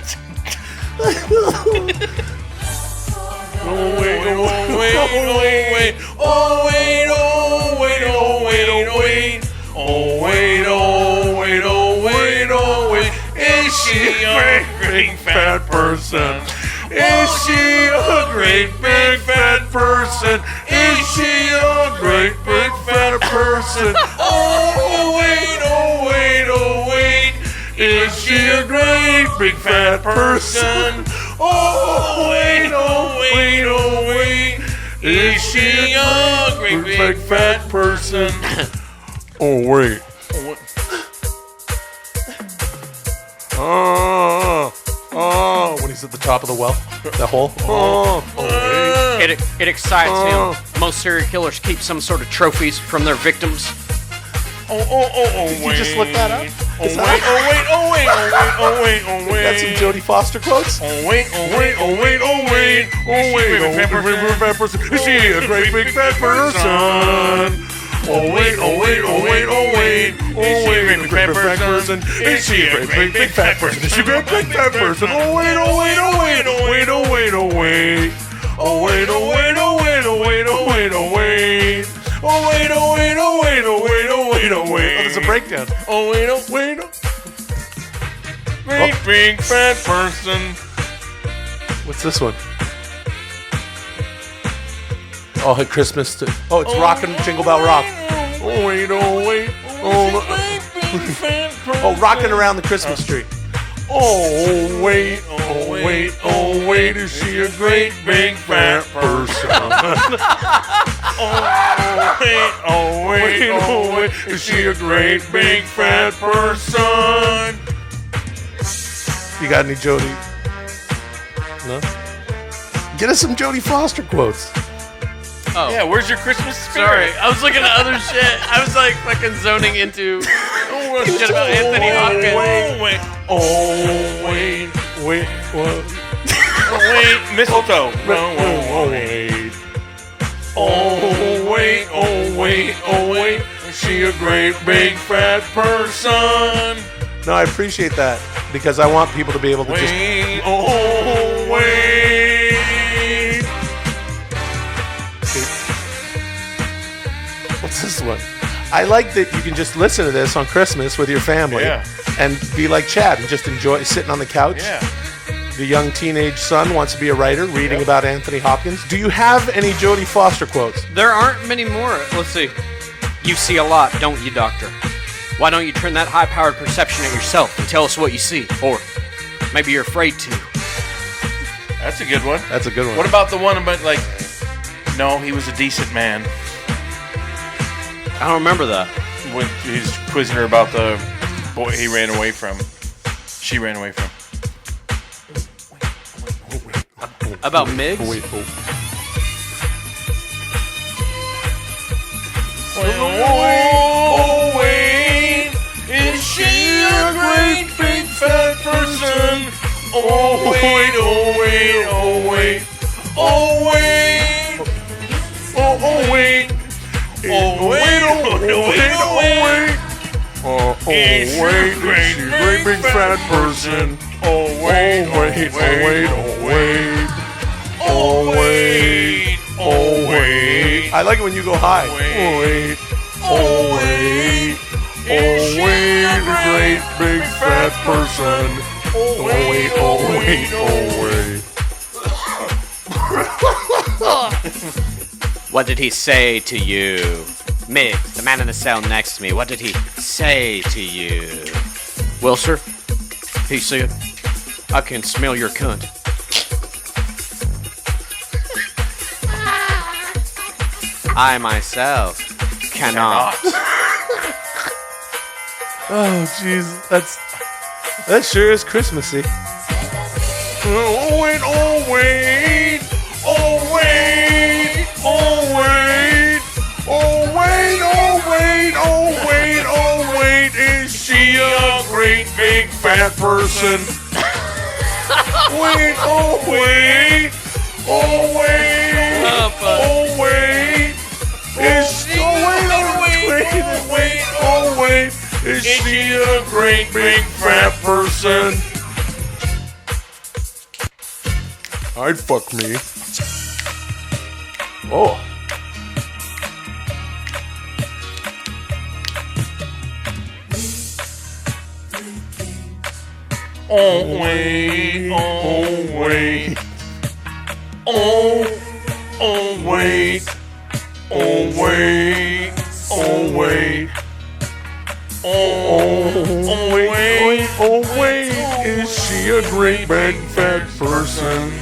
Is she a great fat person? Is she a great big fat person? Is she a great big fat person? Oh wait, is she a great big fat person? Oh wait, is she a great big fat person? Oh wait. When he's at the top of the well, the hole. It excites him. Most serial killers keep some sort of trophies from their victims. Did you just look that up? Is that Got some Jodie Foster quotes? Is she a great big fat person? Oh wait, is she a great big fat person? Is she a great big fat person? Is she a great big fat person? Oh wait, there's a breakdown. Oh wait, great big fat person. What's this one? Oh, at Christmas. It's Rockin' Jingle Bell Rock. Oh wait. Oh, Rockin' Around the Christmas Tree. Oh wait, is she a great big fat person? Oh wait, is she a great big fat person? You got any Jodie? No? Get us some Jodie Foster quotes. Oh. Yeah, where's your Christmas spirit? Sorry, I was looking at other shit. I was like fucking zoning into shit about Anthony Hopkins. Mistletoe. Wait, is she a great big fat person? No, I appreciate that because I want people to be able to just. What's this one? I like that you can just listen to this on Christmas with your family and be like Chad and just enjoy sitting on the couch. Yeah. The young teenage son wants to be a writer, reading about Anthony Hopkins. Do you have any Jodie Foster quotes? There aren't many more. Let's see. You see a lot, don't you, Doctor? Why don't you turn that high-powered perception at yourself and tell us what you see? Or maybe you're afraid to. That's a good one. That's a good one. What about the one about, like, no, he was a decent man? I don't remember that. When he's quizzing her about the boy he ran away from. She ran away from. About Migs? Oh, wait, is she a great big fat person? Oh, wait, oh, wait, oh, wait, oh, wait, oh, wait, oh, wait, oh, wait, oh, wait. Oh, wait, is she a great big fat person? Oh, wait, oh, wait, oh, wait, oh, wait, oh, wait. I like it when you go high. Oh, wait, oh, wait, oh, wait, a great big fat person. Oh, wait, oh, wait, oh, wait. What did he say to you? Migs, the man in the cell next to me, what did he say to you? Wilser, he said, I can smell your cunt. I myself cannot. Oh, jeez, that sure is Christmassy. Oh, wait, oh, wait, oh, wait, oh, wait, oh, wait, oh, wait, oh, wait, oh, wait, is she a great big fat person? Wait, oh, wait, oh, wait, oh, wait, is she, oh, wait, oh, wait, oh, wait, oh, wait, is she a great big fat person? I'd fuck me. Oh. Oh, wait, oh, wait, oh, wait, oh, wait, oh, wait, oh, wait, oh, wait, is she a great big fat person?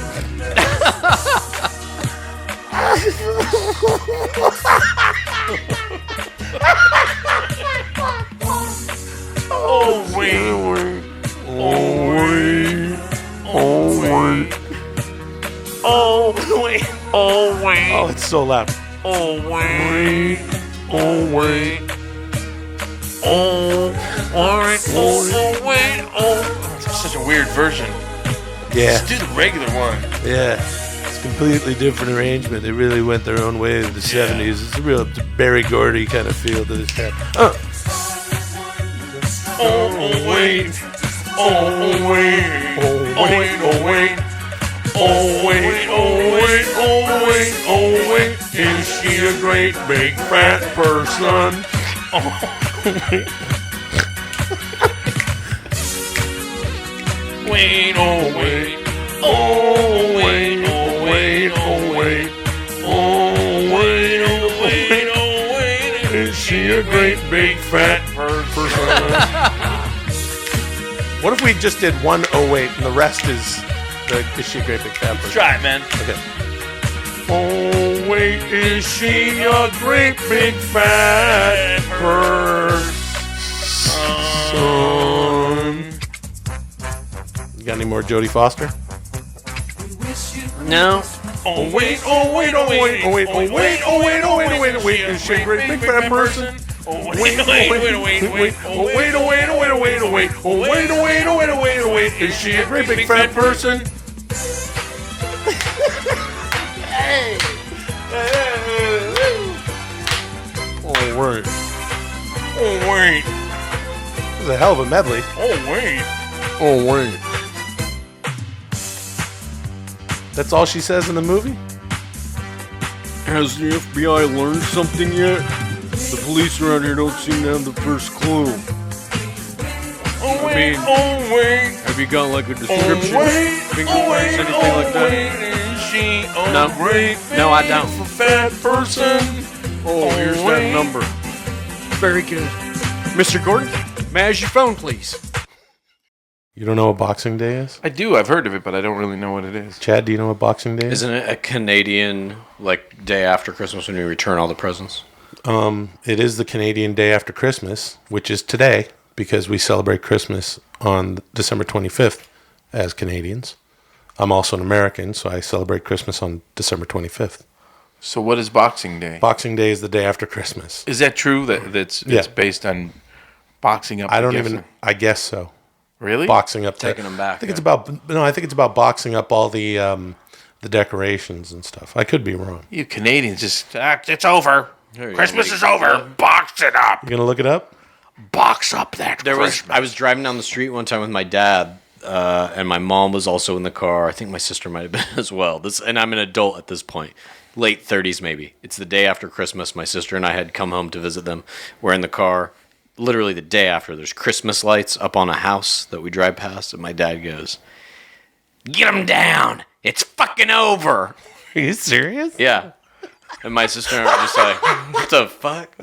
oh, wait, oh, wait, oh, wait, oh, wait, oh, wait, Oh, it's so loud. oh, wait, oh, wait, oh, wait, oh, wait, oh. It's such a weird version. Yeah. Just do the regular one. Yeah. It's a completely different arrangement. They really went their own way in the 70s. It's a real Barry Gordy kind of feel to this track. Oh, wait, oh, wait, oh, wait, oh, wait, oh, wait, oh, wait, oh, wait, oh, wait, is she a great big fat person? Oh, wait, oh, wait, oh, wait, oh, wait, oh, wait, oh, wait, oh, wait, oh, wait, is she a great big fat person? What if we just did one oh wait and the rest is she a great big fat person? Try it, man. Okay. Oh, wait, is she a great big fat person? You got any more Jodie Foster? No. Oh, wait, oh, wait, oh, wait, oh, wait, oh, wait, oh, wait, oh, wait, oh, wait, oh, wait, is she a great big fat person? Oh, wait, oh, wait, oh, wait, oh, wait, oh, wait, oh, wait, oh, wait, oh, wait, oh, wait, oh, wait, oh, wait, oh, wait, oh, wait, oh, wait, is she a great big fat person? Oh, wait. Oh, wait. This is a hell of a medley. Oh, wait. Oh, wait. That's all she says in the movie? Has the FBI learned something yet? The police around here don't seem to have the first clue. Oh, wait, oh, wait. Have you got like a description? Oh, wait, fingerprints, anything like that? Is she a No. great No, I don't. fat person? Oh, here's that number. Very good. Mr. Gordon, may I have your phone, please? You don't know what Boxing Day is? I do. I've heard of it, but I don't really know what it is. Chad, do you know what Boxing Day is? Isn't it a Canadian, like, day after Christmas when you return all the presents? It is the Canadian day after Christmas, which is today, because we celebrate Christmas on December 25th as Canadians. I'm also an American, so I celebrate Christmas on December 25th. So what is Boxing Day? Boxing Day is the day after Christmas. Is that true? It's based on boxing up? I guess so. Really? Boxing up, taking them back. I think it's about boxing up all the decorations and stuff. I could be wrong. You Canadians just it's over. Christmas is over. Box it up. You gonna look it up? Box up that Christmas. I was driving down the street one time with my dad, and my mom was also in the car. I think my sister might have been as well. And I'm an adult at this point, late 30s maybe. It's the day after Christmas. My sister and I had come home to visit them. We're in the car. Literally the day after, there's Christmas lights up on a house that we drive past, and my dad goes, "Get them down. It's fucking over." Are you serious? Yeah. And my sister and I were just like, "What the fuck?"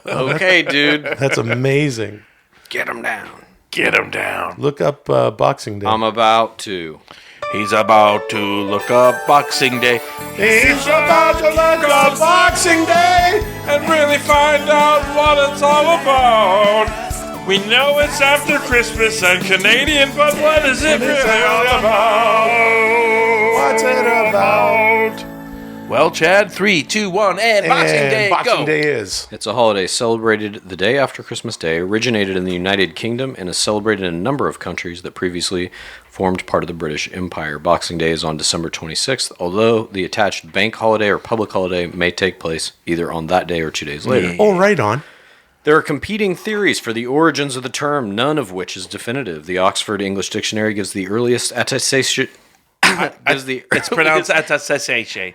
Okay, dude. That's amazing. Get them down. Get them down. Look up Boxing Day. I'm about to. He's about to look up Boxing Day. He's about to look up Boxing Day and really find out what it's all about. We know it's after Christmas and Canadian, but what is it really all about? What's it about? Well, Chad, 3, 2, 1, and Boxing Day, Boxing go. Day is. It's a holiday celebrated the day after Christmas Day, originated in the United Kingdom, and is celebrated in a number of countries that previously formed part of the British Empire. Boxing Day is on December 26th, although the attached bank holiday or public holiday may take place either on that day or 2 days later. Oh, right on. There are competing theories for the origins of the term, none of which is definitive. The Oxford English Dictionary gives the earliest attestation... It's pronounced attestation.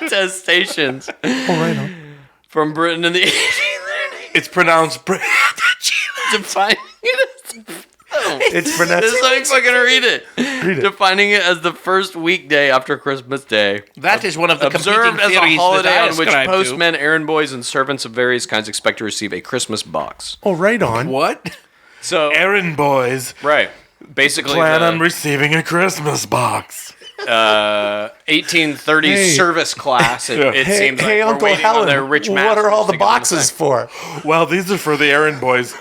Attestations. Oh, right on. From Britain in the 1830s. It's pronounced defining it as It's pronounced. This is how you fucking read it. Read it. Defining it as the first weekday after Christmas Day. That is one of the observed competing as a theories holiday that I on which ascribe to. postmen, errand boys, and servants of various kinds expect to receive a Christmas box. Oh, right on. What? So errand boys, right? Basically, plan on receiving a Christmas box. 1830s service class. It seems like we're Uncle waiting Helen, on their rich what are all masters the to get them boxes thing. for? Well, these are for the errand boys.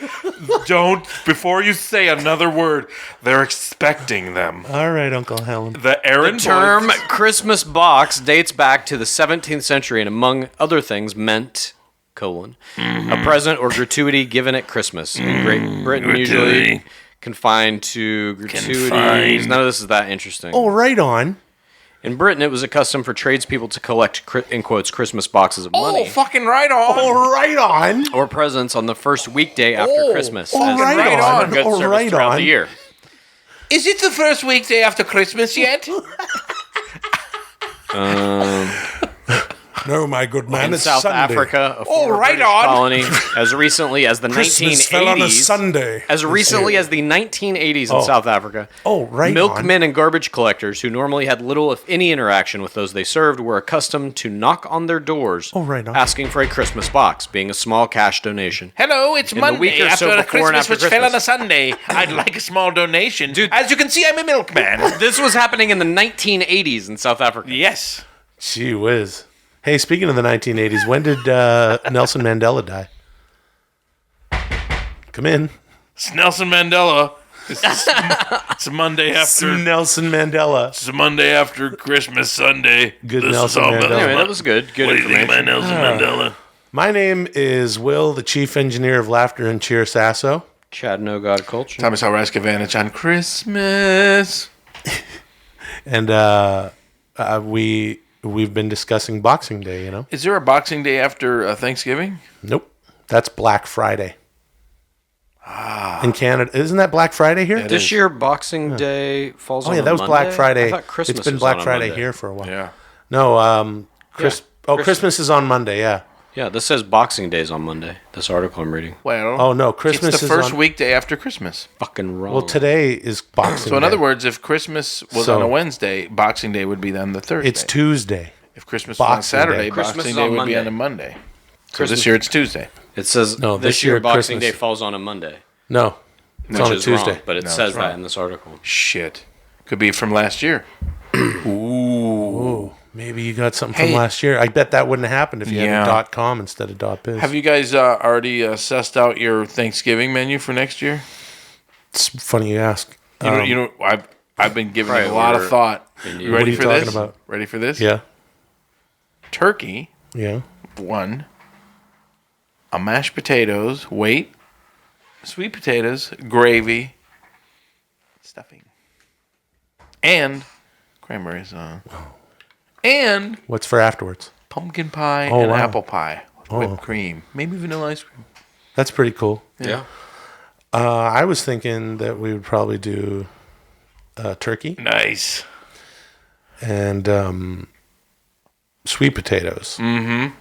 Don't, before you say another word, they're expecting them. All right, Uncle Helen. The errand The term boys. Christmas box dates back to the 17th century and, among other things, meant, a present or gratuity given at Christmas. In Great Britain, usually confined to gratuities. None of this is that interesting. Oh, right on. In Britain, it was a custom for tradespeople to collect, in quotes, Christmas boxes of money. Oh, fucking right on. Oh, right on. Or presents on the first weekday after Christmas. Oh, as right a on. good Oh, service right throughout on. the year. Is it the first weekday after Christmas yet? No, my good man. In It's South Sunday. Africa, a former British colony, as recently as the Christmas 1980s. fell on a Sunday. As recently as the 1980s in Oh. South Africa. Oh, right Milkmen and garbage collectors, who normally had little, if any, interaction with those they served, were accustomed to knock on their doors, asking for a Christmas box, being a small cash donation. Hello, it's In the Monday week or so after before and Christmas, after which fell on a Christmas. Sunday. I'd like a small donation. Dude, as you can see, I'm a milkman. This was happening in the 1980s in South Africa. Yes. Gee whiz. Hey, speaking of the 1980s, when did Nelson Mandela die? Come in. It's Nelson Mandela. It's a Monday after Nelson Mandela. It's a Monday after Christmas Sunday. Good This is Nelson all Mandela. about- Anyway, that was good. Good What do you think about information. Nelson Mandela? My name is Will, the chief engineer of Laughter and Cheer Sasso. Chad No God Culture. Thomas Howrask Advantage on Christmas. And we've been discussing Boxing Day, you know? Is there a Boxing Day after Thanksgiving? Nope. That's Black Friday. In Canada. Isn't that Black Friday here? This year, Boxing Day falls on Oh, yeah, a that was Monday? Black Friday. I thought Christmas It's been was Black on a Friday Monday. here for a while. Yeah. No, Christmas is on Monday, yeah. Yeah, this says Boxing Day's on Monday. This article I'm reading. Well, Oh, no, Christmas it's the is first on- weekday after Christmas. Fucking wrong. Well, today is Boxing So, in Day. other words, if Christmas was So- on a Wednesday, Boxing Day would be then the Thursday. It's Tuesday. If Christmas was on Boxing Saturday, Day. Christmas Boxing is Day on would be on Monday. a Monday. So Christmas- this year it's Tuesday. It says No, this year Boxing Christmas- Day falls on a Monday. No, it's on a is Tuesday. wrong, but it No, says it's that wrong. in this article. Shit. Could be from last year. Ooh. Maybe you got something from last year. I bet that wouldn't have happened if you had .com instead of .biz. Have you guys already sussed out your Thanksgiving menu for next year? It's funny you ask. I've been giving it a lot of thought. You ready for this? About? Ready for this? Yeah. Turkey. Yeah. 1. A mashed potatoes. Wait. Sweet potatoes. Gravy. Stuffing. And cranberries. And what's for afterwards? Pumpkin pie and apple pie with whipped cream. Maybe vanilla ice cream. That's pretty cool. Yeah. I was thinking that we would probably do turkey. Nice. And sweet potatoes. Mm-hmm.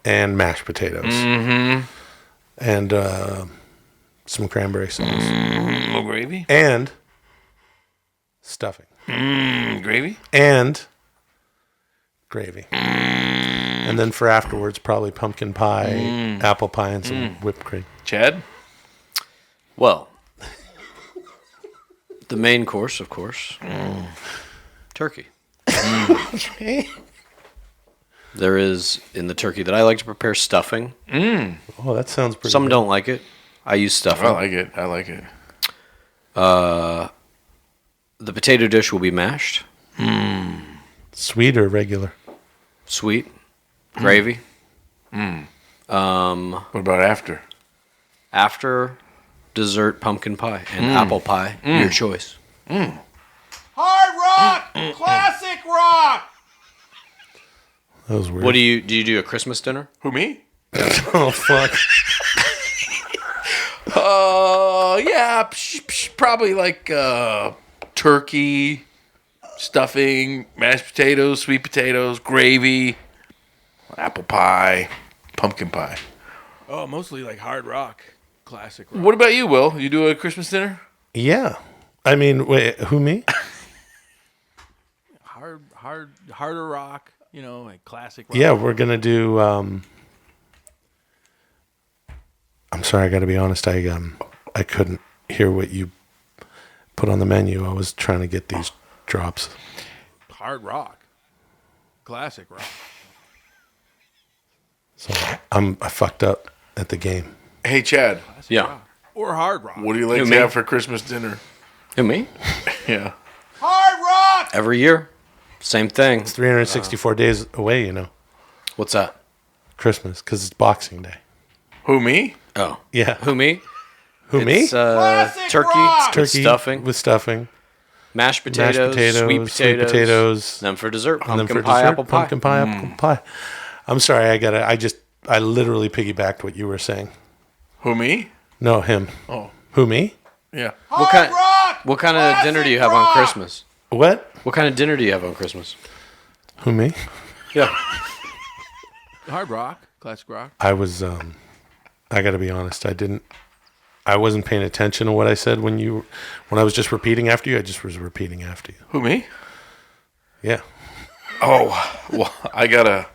And mashed potatoes. Mm-hmm. And some cranberry sauce. No gravy. And stuffing. Gravy. And gravy. And then for afterwards, probably pumpkin pie, apple pie, and some whipped cream. Chad? Well, the main course, of course. Turkey. Okay. There is, in the turkey that I like to prepare, stuffing. Oh, that sounds pretty Some good. don't like it. I use stuffing. I like it. The potato dish will be mashed. Sweet or regular? Sweet. Gravy. What about after? After, dessert pumpkin pie and apple pie. Your choice. Hard rock! Classic rock! That was weird. What do you do a Christmas dinner? Who, me? Oh, fuck. Yeah, probably like turkey, stuffing, mashed potatoes, sweet potatoes, gravy, apple pie, pumpkin pie. Oh, mostly like hard rock, classic rock. What about you, Will? You do a Christmas dinner? Yeah. I mean, wait, who, me? Harder rock, like classic rock. Yeah, we're going to do... I'm sorry, I got to be honest. I couldn't hear what you put on the menu. I was trying to get these drops. Hard rock, classic rock. So I fucked up at the game. Hey, Chad. Yeah. Or hard rock. What do you like to have for Christmas dinner? Who, me? Yeah. Hard rock! Every year. Same thing. It's 364 days away, What's that? Christmas, because it's Boxing Day. Who, me? Oh. Yeah. Who, me? Who, me? It's turkey, Turkey stuffing. With stuffing. Mashed potatoes, sweet potatoes. Then for dessert, pumpkin pie, apple pie. Pumpkin pie, apple pie. I'm sorry, I literally piggybacked what you were saying. Who, me? No, him. Oh. Who, me? Yeah. What kind of dinner do you have on Christmas? What? What kind of dinner do you have on Christmas? Who, me? Yeah. Hard rock, classic rock. I was, I got to be honest, I wasn't paying attention to what I said when I was just repeating after you. I just was repeating after you. Who, me? Yeah. Oh, well, I gotta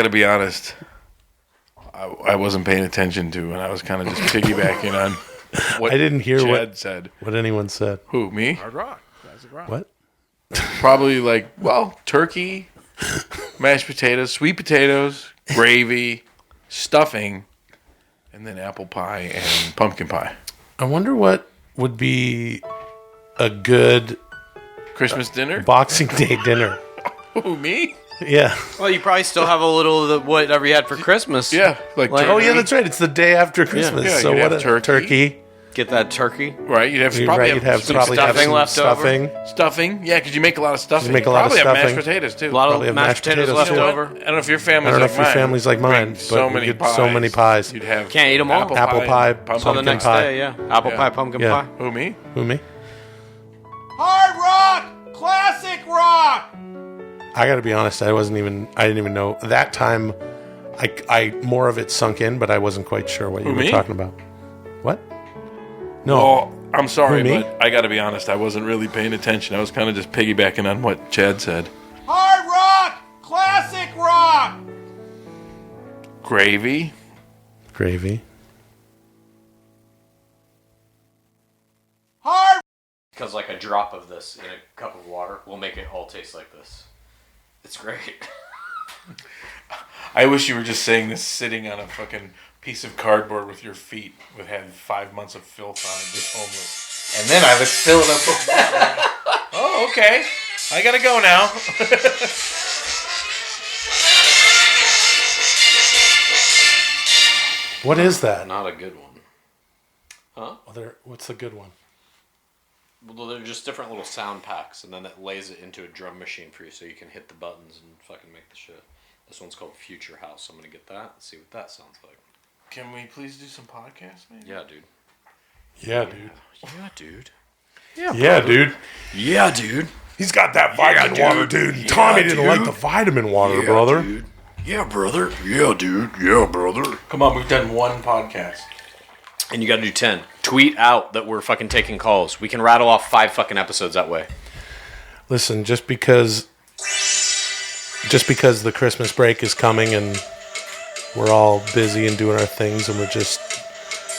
be honest. I wasn't paying attention to, and I was kind of just piggybacking on what I didn't hear Chad said. What anyone said. Who, me? Hard rock, classic rock. What? Probably turkey, mashed potatoes, sweet potatoes, gravy, stuffing, and then apple pie and pumpkin pie. I wonder what would be a good Christmas dinner? Boxing Day dinner. Who, me? Yeah. Well, you probably still have a little of whatever you had for Christmas. Yeah. Oh, yeah, that's right. It's the day after Christmas. Yeah, so you'd what have turkey. Get that turkey. Right. You'd have You'd probably have some probably have stuffing some left stuffing. Stuffing. Yeah, because you make a lot of stuffing. You make a lot of probably have stuffing. mashed potatoes, too. A lot Probably of have mashed potatoes left too. over. I don't know if your family's I don't know like if your mine. family's like mine, So but we many get so many pies. You'd have Can't eat them all. Apple pie, So pumpkin the next pie. day, yeah. Apple pie, pumpkin Yeah. pie. Who, me? Who, me? Hard rock! Classic rock! I got to be honest. I didn't even know that time. I more of it sunk in, but I wasn't quite sure what you Who, were me? talking about. What? No. Oh, I'm sorry, Who, me? but I got to be honest. I wasn't really paying attention. I was kind of just piggybacking on what Chad said. Hard rock! Classic rock! Gravy. Gravy. Hard. Because like a drop of this in a cup of water will make it all taste like this. It's great. I wish you were just saying this sitting on a fucking piece of cardboard with your feet with had 5 months of filth on it, just homeless. And then I would fill it up with water. Oh, okay. I gotta go now. What is that? Not a good one. Huh? What's the good one? Well, they're just different little sound packs, and then it lays it into a drum machine for you so you can hit the buttons and fucking make the shit. This one's called Future House. I'm gonna get that and see what that sounds like. Can we please do some podcasts, maybe? Yeah, dude. Yeah, dude. Yeah, dude. Yeah, dude. Yeah, dude. He's got that vitamin water, dude. Yeah, Tommy didn't dude. like the vitamin water, brother. Dude. Yeah, brother. Yeah, dude. Yeah, brother. Come on, we've done one podcast. And you gotta do 10. Tweet out that we're fucking taking calls. We can rattle off 5 fucking episodes that way. Listen, just because the Christmas break is coming and we're all busy and doing our things and we're just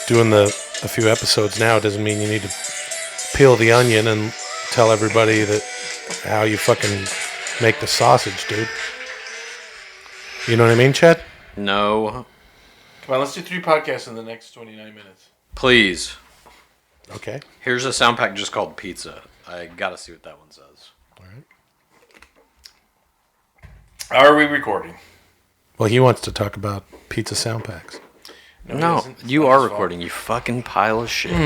doing a few episodes now doesn't mean you need to peel the onion and tell everybody that how you fucking make the sausage, dude. You know what I mean, Chad? No. Come on, let's do 3 podcasts in the next 29 minutes. Please. Okay. Here's a sound pack just called Pizza. I gotta see what that one says. All right. Are we recording? Well, he wants to talk about pizza sound packs. No, you are recording, you fucking pile of shit. Look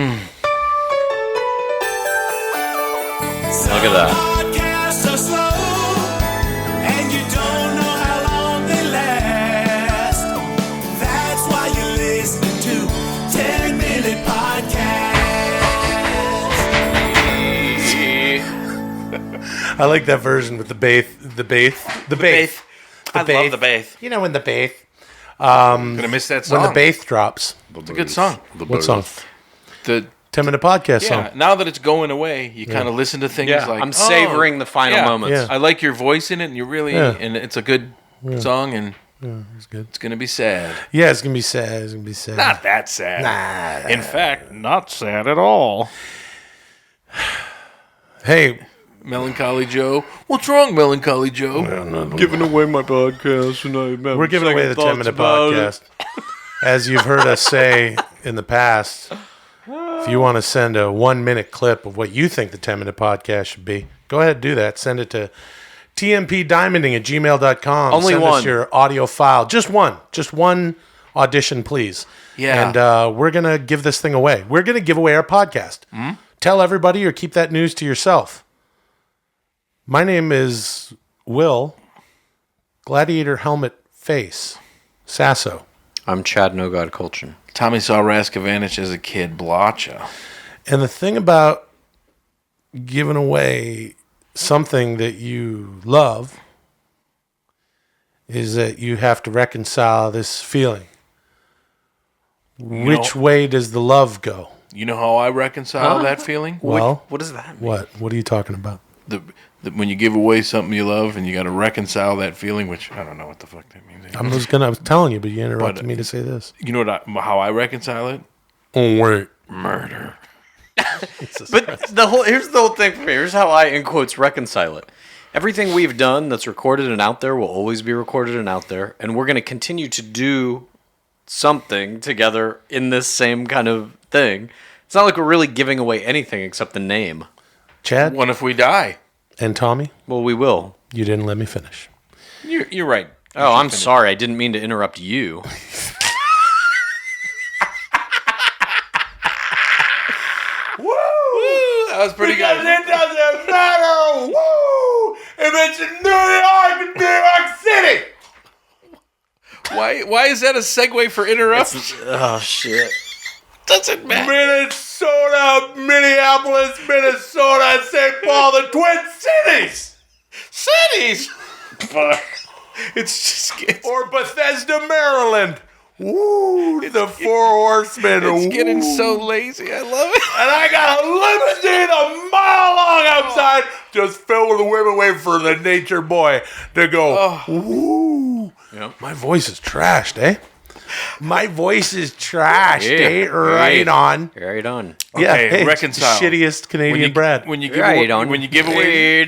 at that. Podcasts are slow, and you don't know how long they last. That's why you listen to 10-minute podcasts. I like that version with the bass. I love the bass. You know when the bass. Gonna miss that song. When the bass drops. It's a good song. What song? The 10-minute podcast yeah, song. now that it's going away, you kind of listen to things like, I'm savoring the final moments. Yeah. I like your voice in it, and you really, and it's a good song, and it's good. It's gonna be sad. Yeah, it's gonna be sad. It's gonna be sad. Not that sad. Nah. In fact, not sad at all. Hey, Melancholy Joe. What's wrong, Melancholy Joe? Giving away my podcast, and we're giving away the 10-minute podcast. As you've heard us say in the past, if you want to send a 1-minute clip of what you think the 10-minute podcast should be, go ahead and do that. Send it to tmpdiamonding@gmail.com. Only Send one. us your audio file. Just one audition, please. Yeah. And we're going to give this thing away. We're going to give away our podcast. Mm-hmm. Tell everybody or keep that news to yourself. My name is Will Gladiator Helmet Face Sasso. I'm Chad No God Kultgen. Tommy saw Raskovanich as a kid, Blacha. And the thing about giving away something that you love is that you have to reconcile this feeling. Which way does the love go? You know how I reconcile that feeling? Well, what does that mean? What are you talking about? When you give away something you love and you got to reconcile that feeling, which I don't know what the fuck that means. I was telling you, but you interrupted me to say this. You know how I reconcile it? Oh, wait. Murder. But here's the whole thing for me. Here's how I, in quotes, reconcile it. Everything we've done that's recorded and out there will always be recorded and out there, and we're going to continue to do something together in this same kind of thing. It's not like we're really giving away anything except the name. Chad? What if we die? And Tommy? Well, we will. You didn't let me finish. You're right. Oh, I'm sorry. I didn't mean to interrupt you. That was pretty good. Because it doesn't matter. Woo! If it's in New York, New York City. Why is that a segue for interruption? Oh, shit. Doesn't matter. Minnesota, Minneapolis, Minnesota, St. Paul, the Twin Cities. Cities? Or Bethesda, Maryland. Woo, the Four Horsemen. It's getting so lazy. I love it. And I got a limousine a mile long outside just filled with women waiting for the nature boy to go, woo. Yep. My voice is trashed, eh? My voice is trashed, eh? Right on. Right on. Yeah, Okay, hey, reconcile. It's the shittiest Canadian bread. When you give away,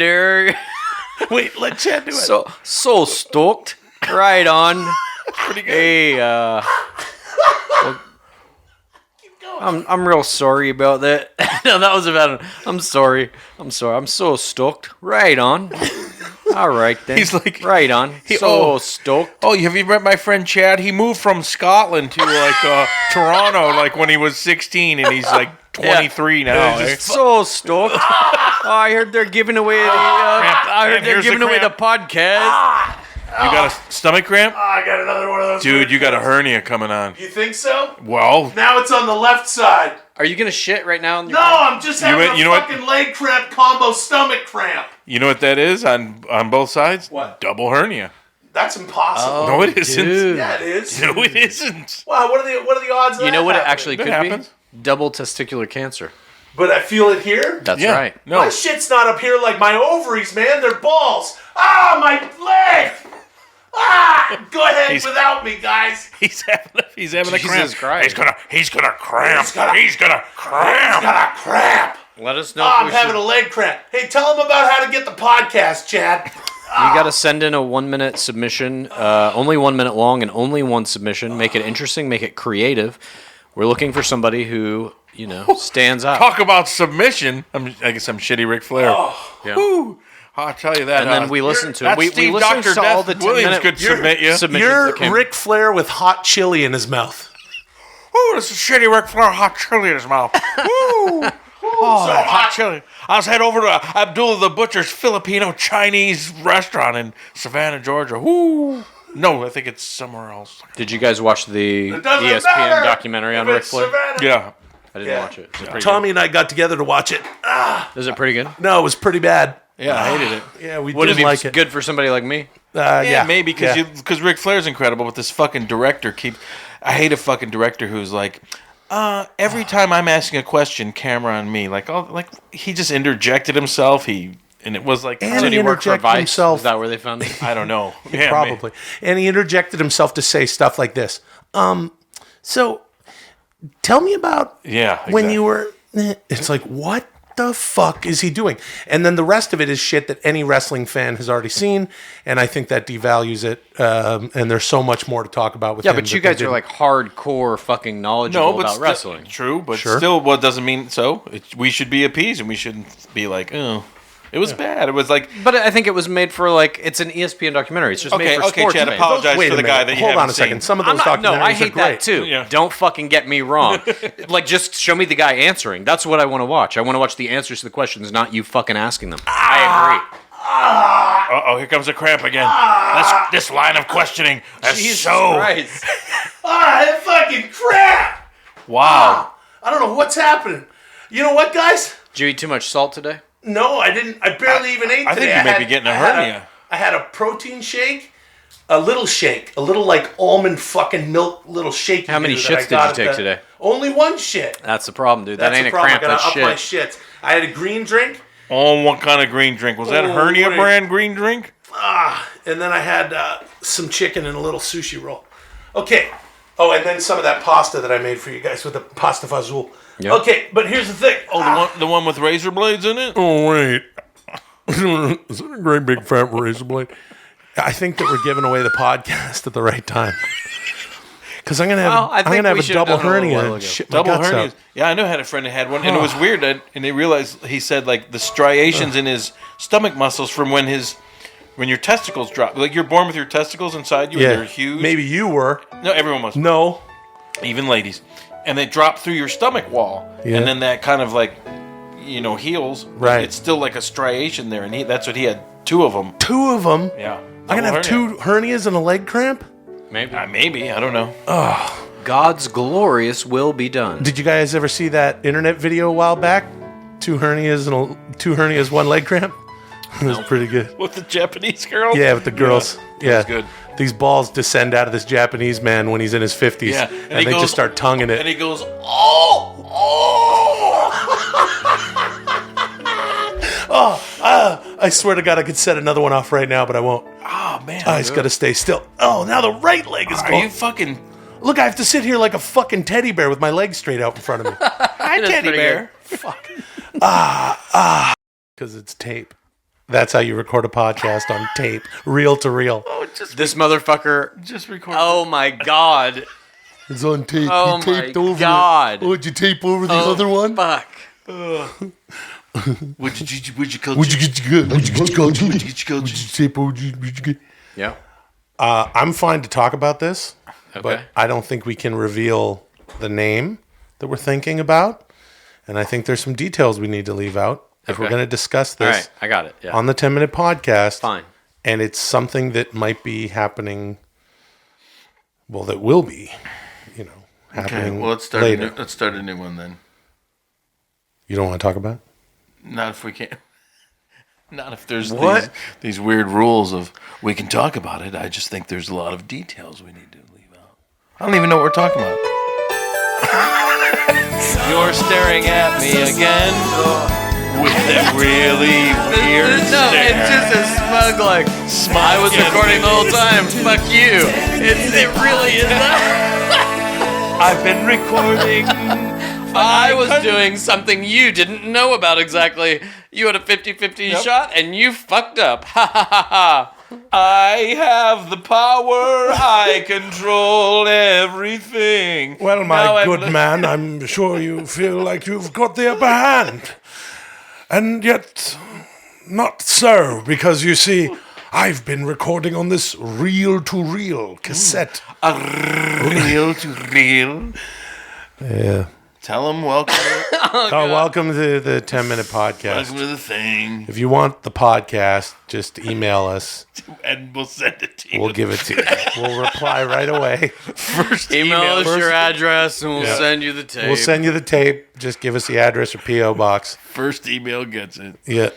Wait, let Chad do it. So stoked. Right on. Pretty good. Hey, I'm real sorry about that. No, that was about. I'm sorry. I'm so stoked. Right on. All right then. He's like, right on. Stoked. Oh, have you met my friend Chad? He moved from Scotland to like Toronto, like when he was 16, and he's like 23 now. Just so stoked. I heard they're giving away the podcast. You got a stomach cramp? Oh, I got another one of those. Dude, you got a hernia coming on. You think so? Well, now it's on the left side. Are you gonna shit right now? No, I'm just having a fucking leg cramp combo stomach cramp. You know what that is on both sides? What? Double hernia. That's impossible. No, it isn't. Dude. Yeah, it is. No, it isn't. Wow, what are the odds of that? You know what it happening? actually could be? Double testicular cancer. But I feel it here? That's right. No. My shit's not up here like my ovaries, man. They're balls. Ah, my leg! Ah! Go ahead without me, guys. He's having a cramp. Jesus Christ. He's gonna cramp. He's gonna cramp. Let us know. I'm having a leg cramp. Hey, tell them about how to get the podcast, Chad. You got to send in a 1-minute submission, only 1 minute long and only one submission. Make it interesting, make it creative. We're looking for somebody who, stands up. Talk about submission. I guess I'm shitty Ric Flair. Oh. Yeah. Woo. I'll tell you that. And then we listen to it. We Steve listen Dr. to all the Death Williams could submit you. You're Ric Flair with hot chili in his mouth. Ooh, this is shitty Ric Flair hot chili in his mouth. Woo. Hot chili. I was head over to Abdullah the Butcher's Filipino Chinese restaurant in Savannah, Georgia. Woo. No, I think it's somewhere else. Did you guys watch the ESPN documentary on Ric Flair? Yeah. I didn't watch it. Tommy and I got together to watch it. Is it pretty good? No, it was pretty bad. Yeah, I hated it. Yeah, we Would it didn't be like it. good for somebody like me? Yeah, maybe because Ric Flair's incredible, but this fucking director I hate a fucking director who's like, every time I'm asking a question, camera on me. Like he just interjected himself. And it was like, And did he work for interjected Vice? himself. Is that where they found it? I don't know. Yeah, probably. And he interjected himself to say stuff like this. So tell me about when you were. It's like, what the fuck is he doing? And then the rest of it is shit that any wrestling fan has already seen, and I think that devalues it. And there's so much more to talk about with him. Yeah, but you guys are like hardcore fucking knowledgeable about wrestling. True, but still, what doesn't mean so? We should be appeased, and we shouldn't be like, oh. It was bad. It was like, but I think it was made for it's an ESPN documentary. It's just made for sports. Okay, Chad, apologize for the guy that you Hold haven't on a second. seen. Some of those documentaries No, I hate are great. that too. Don't fucking get me wrong. Just show me the guy answering. That's what I want to watch. I want to watch the answers to the questions, not you fucking asking them. I agree. Uh-oh, here comes a cramp again. This line of questioning is Jesus so... Christ. That fucking crap! Wow. I don't know what's happening. You know what, guys? Did you eat too much salt today? No, I didn't. I barely even ate today. I think you may be getting a hernia. I had a protein shake, a little like almond fucking milk little shake. How many shits did you take today? Only one shit. That's the problem, dude. That That's ain't the a problem. cramp. I That's gotta up my shit. shits. I had a green drink. Oh, what kind of green drink? Was that a Hernia wait. brand green drink? And then I had some chicken and a little sushi roll. Okay. Oh, and then some of that pasta that I made for you guys with the pasta fazool. Yep. Okay, but here's the thing. Oh, the one with razor blades in it? Oh, wait. Is that a great big fat razor blade? I think that we're giving away the podcast at the right time. Because I'm gonna have a double hernia and shit my guts out. Yeah, I know I had a friend that had one, and it was weird. And they realized he said like the striations in his stomach muscles from when your testicles drop. Like you're born with your testicles inside you, and they're huge. Maybe you were. No, everyone was. No, even ladies, and they drop through your stomach wall, and then that kind of like heals. Right. It's still like a striation there, and that's what he had. 2 of them. 2 of them. Yeah. I'm gonna have 2 hernias and a leg cramp. Maybe. I don't know. Oh, God's glorious will be done. Did you guys ever see that internet video a while back? 2 hernias, 1 leg cramp. It was pretty good. With the Japanese girl? Yeah, with the girls. Yeah. It was good. These balls descend out of this Japanese man when he's in his 50s. Yeah. And they just start tonguing it. And he goes, oh! I swear to God, I could set another one off right now, but I won't. Oh, man. I just got to stay still. Oh, now the right leg is Are going. you fucking... Look, I have to sit here like a fucking teddy bear with my legs straight out in front of me. Hi, teddy bear. Fuck. Because it's tape. That's how you record a podcast on tape, reel to reel. This motherfucker. Just record. Oh my god. It's on tape. Oh You taped my over God. it. Oh, did you tape over the other one? Fuck. Would you go? Would you get good? Would you get good? Would you tape over? Would you get? Yeah. I'm fine to talk about this, Okay. but I don't think we can reveal the name that we're thinking about. And I think there's some details we need to leave out if we're Okay. going to discuss this All right, I got it. Yeah. on the 10-minute podcast. Fine. And it's something that might be happening, well, that will be, happening Okay, well, let's start. later. Let's start a new one then. You don't want to talk about it? Not if we can't. Not if there's What? these weird rules of we can talk about it. I just think there's a lot of details we need to leave out. I don't even know what we're talking about. You're staring at me again with that really weird No, stare. it's just a smug like. I was recording the whole time. Fuck you. It really is that. I've been recording. I was doing something you didn't know about exactly. You had a 50-50 shot and you fucked up. Ha ha ha ha. I have the power. I control everything. Well, Now my I'm good man, I'm sure you feel like you've got the upper hand. And yet, not so, because you see, I've been recording on this reel-to-reel cassette. A reel-to-reel. Yeah. Tell them welcome. Welcome to the 10-minute podcast. Welcome to the thing. If you want the podcast, just email us. And we'll send it to you. We'll give it to you. We'll reply right away. First Email us your address and we'll send you the tape. We'll send you the tape. Just give us the address or P.O. box. First email gets it. Yeah.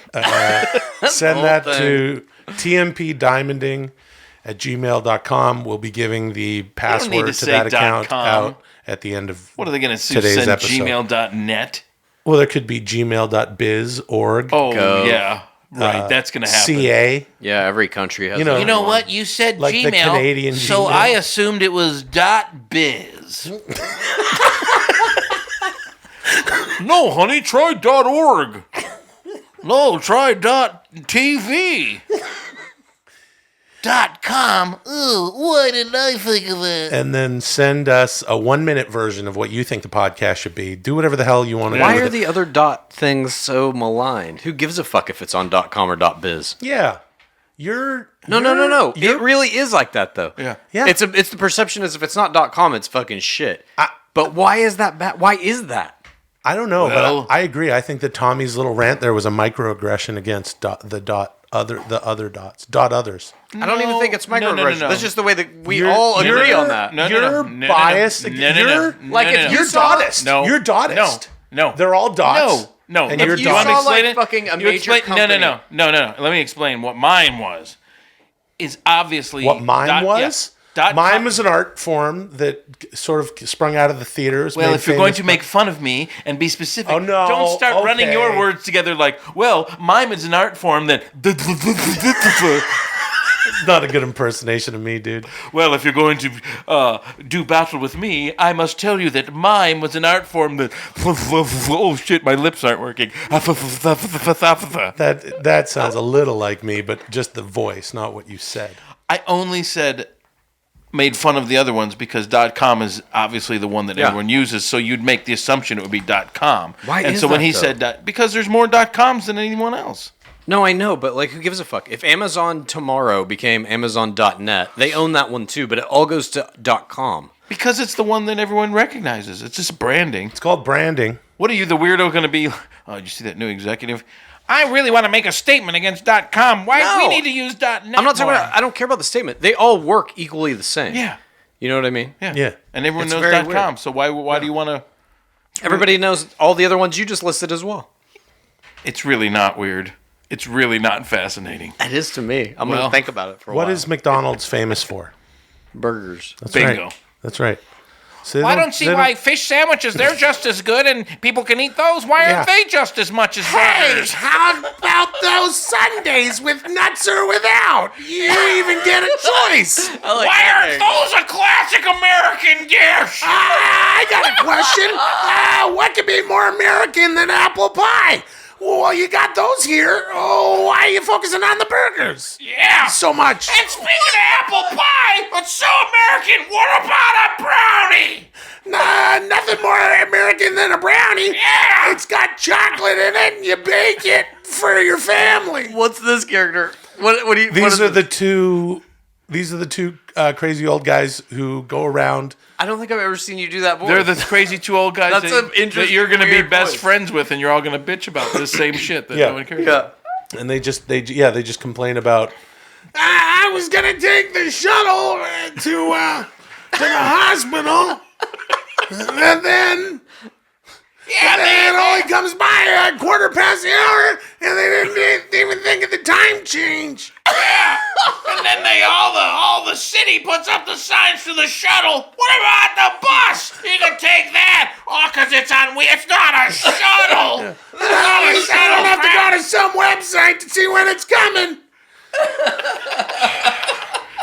Send whole that thing. to tmpdiamonding@gmail.com. We'll be giving the password to say that account .com. out at the end of What are they going to today's send episode. gmail.net? Well, there could be gmail.biz, org. Oh, Go. yeah. Right, that's going to happen. CA. Yeah, every country has You know- their You know own. What you said Like the Gmail, Canadian so Gmail. I assumed it was .biz. No, honey, try .org. No, try .tv. .com. Ooh, why didn't I think of it? And then send us a 1-minute version of what you think the podcast should be. Do whatever the hell you want to do. Why with are it. the other dot things so maligned? Who gives a fuck if it's on .com or .biz? Yeah. No. It really is like that though. Yeah. It's the perception as if it's not .com, it's fucking shit. But why is that bad? Why is that? I don't know, Well- but I agree. I think that Tommy's little rant there was a microaggression against the other dots. Others. I don't even think it's microaggression. no. That's just the way that we all agree on that. You're biased. You're dotist. No. You're dotist. No. They're all dots. No. And If you're you dotist. saw like it? fucking a You major explain- company. No. Let me explain what mine was. Is obviously What mime was? yeah, Mime is an art form that sort of sprung out of the theaters. Well, made if you're going famous to make fun of me and be specific, Oh, no. don't start running Okay. your words together like, well, mime is an art form that... It's not a good impersonation of me, dude. Well, if you're going to do battle with me, I must tell you that mime was an art form that... Oh, shit, my lips aren't working. That sounds a little like me, but just the voice, not what you said. I only made fun of the other ones because .com is obviously the one that everyone uses, so you'd make the assumption it would be .com. Why and is so when that, he though? said because there's more .coms than anyone else. No, I know, but like, who gives a fuck? If Amazon tomorrow became Amazon.net, they own that one too, but it all goes to .com. Because it's the one that everyone recognizes. It's just branding. It's called branding. What are you, the weirdo, going to be? Oh, did you see that new executive? I really want to make a statement against .com. Why No. we need to use .net? I'm not talking more. about. I don't care about the statement. They all work equally the same. Yeah. You know what I mean? Yeah. And everyone It's knows very .com. weird. So why do you want to? Everybody knows all the other ones you just listed as well. It's really not weird. It's really not fascinating. It is to me. I'm going to think about it for a while. What is McDonald's famous for? Burgers? That's Bingo. right. That's right. So I don't see why fish sandwiches, they're just as good and people can eat those. Why aren't they just as much as burgers? How about those Sundays with nuts or without? You even get a choice. Why aren't those a classic American dish? I got a question. What could be more American than apple pie? Well, you got those here. Oh, Why are you focusing on the burgers? Yeah. So much. And speaking of apple pie, it's so American. What about a brownie? Nah, nothing more American than a brownie. Yeah. It's got chocolate in it, and you bake it for your family. What's this character? What do you? These are the two crazy old guys who go around. I don't think I've ever seen you do that voice. They're the crazy two old guys That's an interesting, that you're going to be weird best voice. friends with, and you're all going to bitch about this same shit that no one cares about. And they just complain about. I was gonna take the shuttle to the hospital, and then. Yeah, and then it only comes by a quarter past the hour, and they didn't even think of the time change. Yeah. And then all the city puts up the signs for the shuttle. What about the bus? You can take that. Oh, because it's on. It's not a shuttle. I don't have to go to some website to see when it's coming.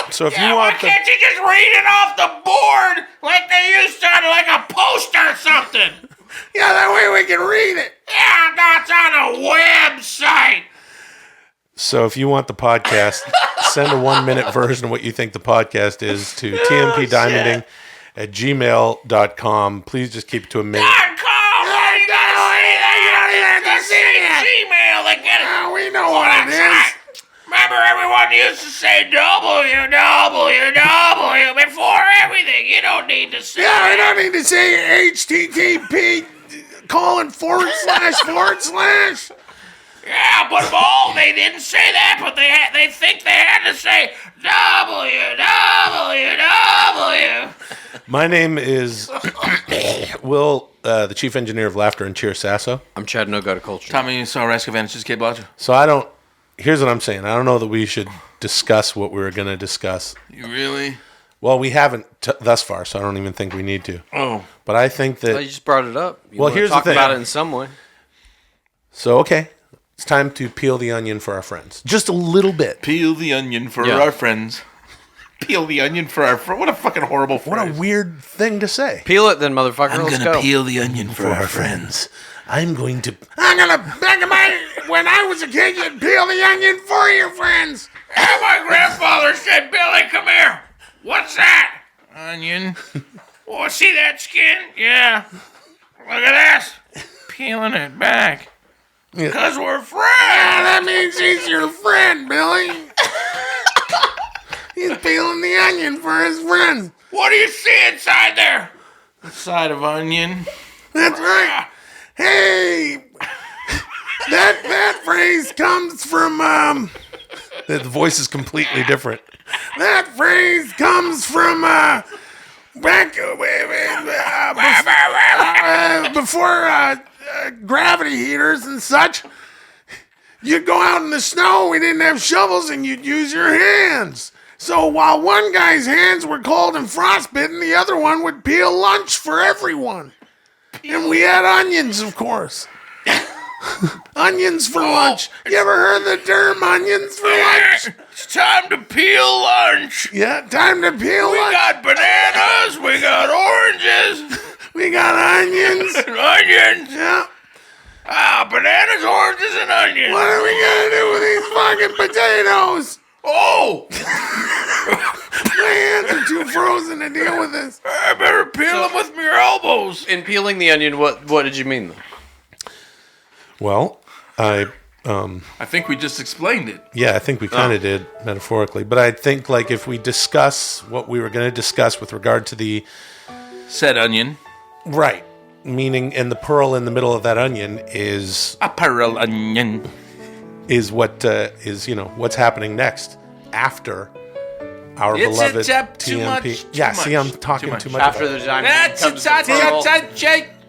So if you want, why can't you just read it off the board like they used to, like a poster or something? Yeah, that way we can read it. Yeah, that's on a website. So if you want the podcast, send a 1-minute version of what you think the podcast is to tmpdiamonding@gmail.com. Please just keep it to a minute. Gmail, they get it. We know what it is. Remember, everyone used to say www before everything. You don't need to say. Yeah, I don't need to say HTTP : // Yeah, but they didn't say that, but they think they had to say www. My name is Will, the chief engineer of Laughter and Cheer Sasso. I'm Chad No Go to Culture. Tommy Blacha. Ted Blacha. So here's what I'm saying. I don't know that we should discuss what we were going to discuss. You really? Well, we haven't thus far, so I don't even think we need to. Oh. But I think that... Well, you just brought it up. Here's talk the thing. about it in some way. So, okay. It's time to peel the onion for our friends. Just a little bit. Peel the onion for our friends. Peel the onion for our friends. What a fucking horrible phrase. What a weird thing to say. Peel it then, motherfucker. I'm Let's going to go. peel the onion for our friends. I'm going to... back in when I was a kid, you'd peel the onion for your friends. Yeah, my grandfather said, Billy, come here. What's that? Onion. Oh, see that skin? Yeah. Look at this. Peeling it back. Because we're friends. Yeah, that means he's your friend, Billy. He's peeling the onion for his friend. What do you see inside there? A side of onion. That's right. Hey, that phrase comes from the voice is completely different. That phrase comes from back before gravity heaters and such. You'd go out in the snow. We didn't have shovels, and you'd use your hands. So while one guy's hands were cold and frostbitten, the other one would peel lunch for everyone. And we had onions, of course. Onions for lunch. You ever heard the term onions for lunch? It's time to peel lunch. Yeah, time to peel lunch. We got bananas. We got oranges. We got onions. Onions. Yeah. Bananas, oranges, and onions. What are we going to do with these fucking potatoes? Oh! My hands are too frozen to deal with this. I better peel them with your elbows. In peeling the onion, what did you mean, though? Well, I think we just explained it. Yeah, I think we kind of did, metaphorically. But I think, like, if we discuss what we were going to discuss with regard to the... Said onion. Right. Meaning, and the pearl in the middle of that onion is... A pearl onion. Is what is, what's happening next after our beloved TMP. Yeah, see, I'm talking too much. After the diamond comes the pearl.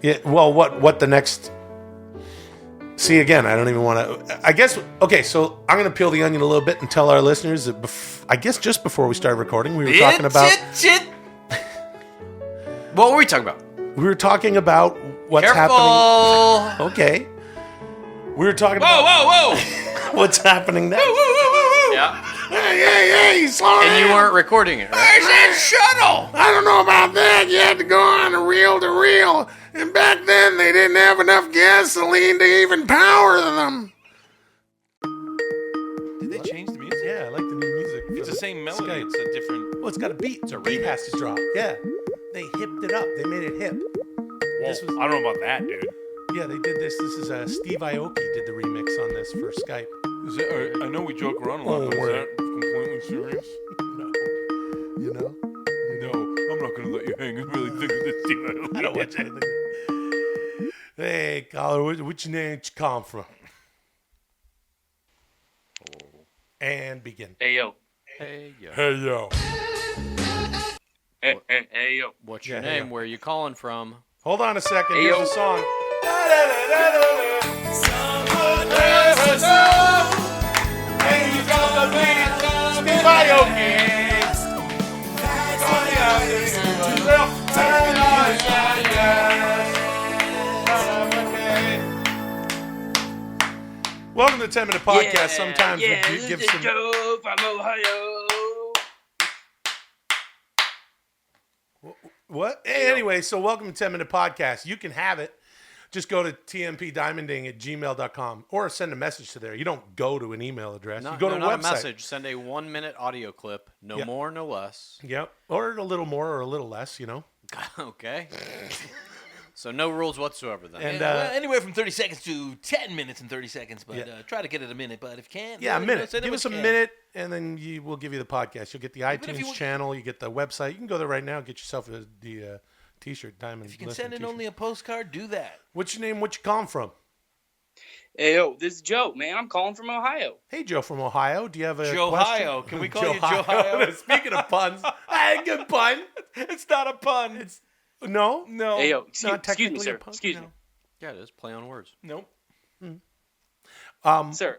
Yeah, well, what the next... See, again, I don't even want to... I guess... Okay, so I'm going to peel the onion a little bit and tell our listeners that I guess just before we started recording, we were talking about... What were we talking about? We were talking about what's happening... Okay. We were talking about... Whoa! What's happening next. Yeah. Hey, slow And you weren't recording it, right? Where's that shuttle? I don't know about that. You had to go on a reel to reel. And back then, they didn't have enough gasoline to even power them. same melody. Skype. It's a different. Well, it's got a beat. It's a beat has to drop. Yeah. They hipped it up. They made it hip. Whoa, I don't know about that, dude. Yeah, they did this. This is Steve Aoki did the remix on this for Skype. I know we joke around a lot, but is that completely serious? No. You know? No, I'm not going to let you hang and really think of this Steve Aoki. I don't want you to think. Hey, caller, which name you come from? And begin. Hey, yo. Hey, yo. Hey, yo. What's your name? Where you calling from? Hold on a second. Hey, Here's yo. the song. Welcome to the 10-minute podcast. Sometimes we give some. Joe from Ohio. What? Anyway, so welcome to 10-minute podcast. You can have it. Just go to tmpdiamonding@gmail.com or send a message to there. You don't go to an email address. You go to a not website. a message. Send a 1-minute audio clip. No more, no less. Yep. Or a little more or a little less, you know. Okay. So no rules whatsoever then. And well, anywhere from 30 seconds to 10 minutes and 30 seconds, but try to get it a minute. But if you can't, Yeah, a minute. send it Give when us you a can. minute, and then we'll give you the podcast. You'll get the if iTunes you- channel. You get the website. You can go there right now and get yourself the T-shirt, Diamond. If you can Listening send in t-shirt. only a postcard, do that. What's your name? What you calling from? Hey, yo, this is Joe, man. I'm calling from Ohio. Hey, Joe from Ohio. Do you have a Joe question? Ohio. Can we call you Joe Joe-hio? Ohio? Speaking of puns, hey, good pun. It's not a pun. It's no. Hey, yo, It's not excuse me, technically sir. a pun. Excuse me. Yeah, it is. Play on words. Nope. Sir,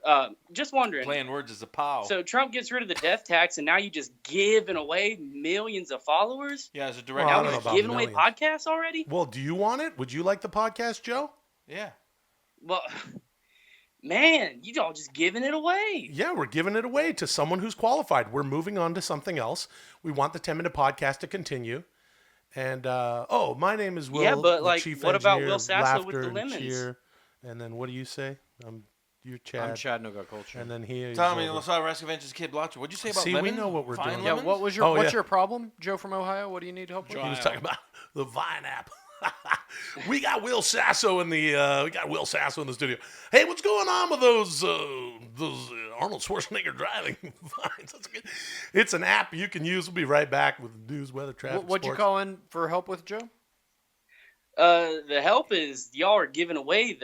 just wondering. Playing words is a pow. So Trump gets rid of the death tax, and now you just giving away millions of followers? Yeah, as a direct. Well, I Now don't know we're about giving away millions. podcasts already? Well, do you want it? Would you like the podcast, Joe? Yeah. Well, man, you all just giving it away. Yeah, we're giving it away to someone who's qualified. We're moving on to something else. We want the 10-minute podcast to continue. And, my name is Will. Yeah, but, the like, Chief what about Engineer Will of Sasso with Laughter the and lemons? Cheer. And then what do you say? You're Chad. I'm Chad, no got culture. And then he. Tommy Blacha, Rescue Ventures, Kid Blacha. What'd you say about See, lemon? we know what we're Fine doing. Yeah, lemons? what was your what's your problem, Joe from Ohio? What do you need help with? He was talking about the Vine app. We got Will Sasso in the studio. Hey, what's going on with those Arnold Schwarzenegger driving vines? That's good. It's an app you can use. We'll be right back with news, weather, traffic. What'd you sports. call in for help with, Joe? The help is y'all are giving away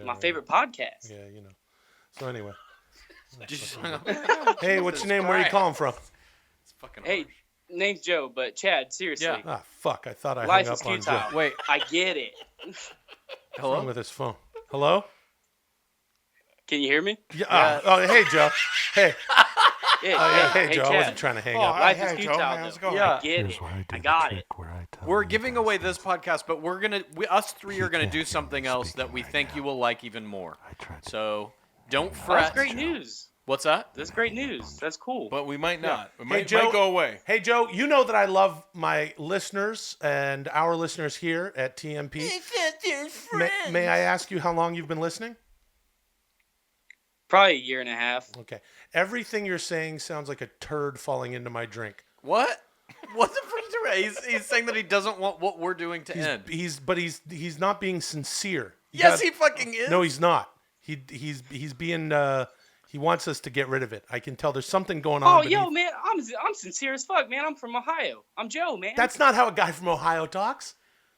my favorite podcast. Yeah, you know. So anyway. Just Hey, what's your name? Where are you calling from? Hey, name's Joe, but Chad, seriously. Yeah. Ah, fuck! I thought I Life hung is up on futile. Joe. Wait. I get it. What's wrong with his phone? Hello? Can you hear me? Yeah. Hey, Joe. Hey. Yeah, Hey, Joe. I Chad. wasn't trying to hang up. Life is Hey, Joe, futile, how's though. it going? Yeah. I get it. I got it. We're giving away this podcast, but us three are gonna do something else that we think you will like even more. So don't Oh, fret. that's great news. What's that? That's great news. That's cool. But we might not. It Hey, might Joe. go away. Hey, Joe, you know that I love my listeners and our listeners here at TMP. May I ask you how long you've been listening? Probably a year and a half. Okay. Everything you're saying sounds like a turd falling into my drink. What? What the fuck? He's saying that he doesn't want what we're doing to end. He's not being sincere. Yes, he fucking is. No, he's not. He's being he wants us to get rid of it. I can tell there's something going on. Oh, beneath. yo, man, I'm sincere as fuck, man. I'm from Ohio. I'm Joe, man. That's not how a guy from Ohio talks.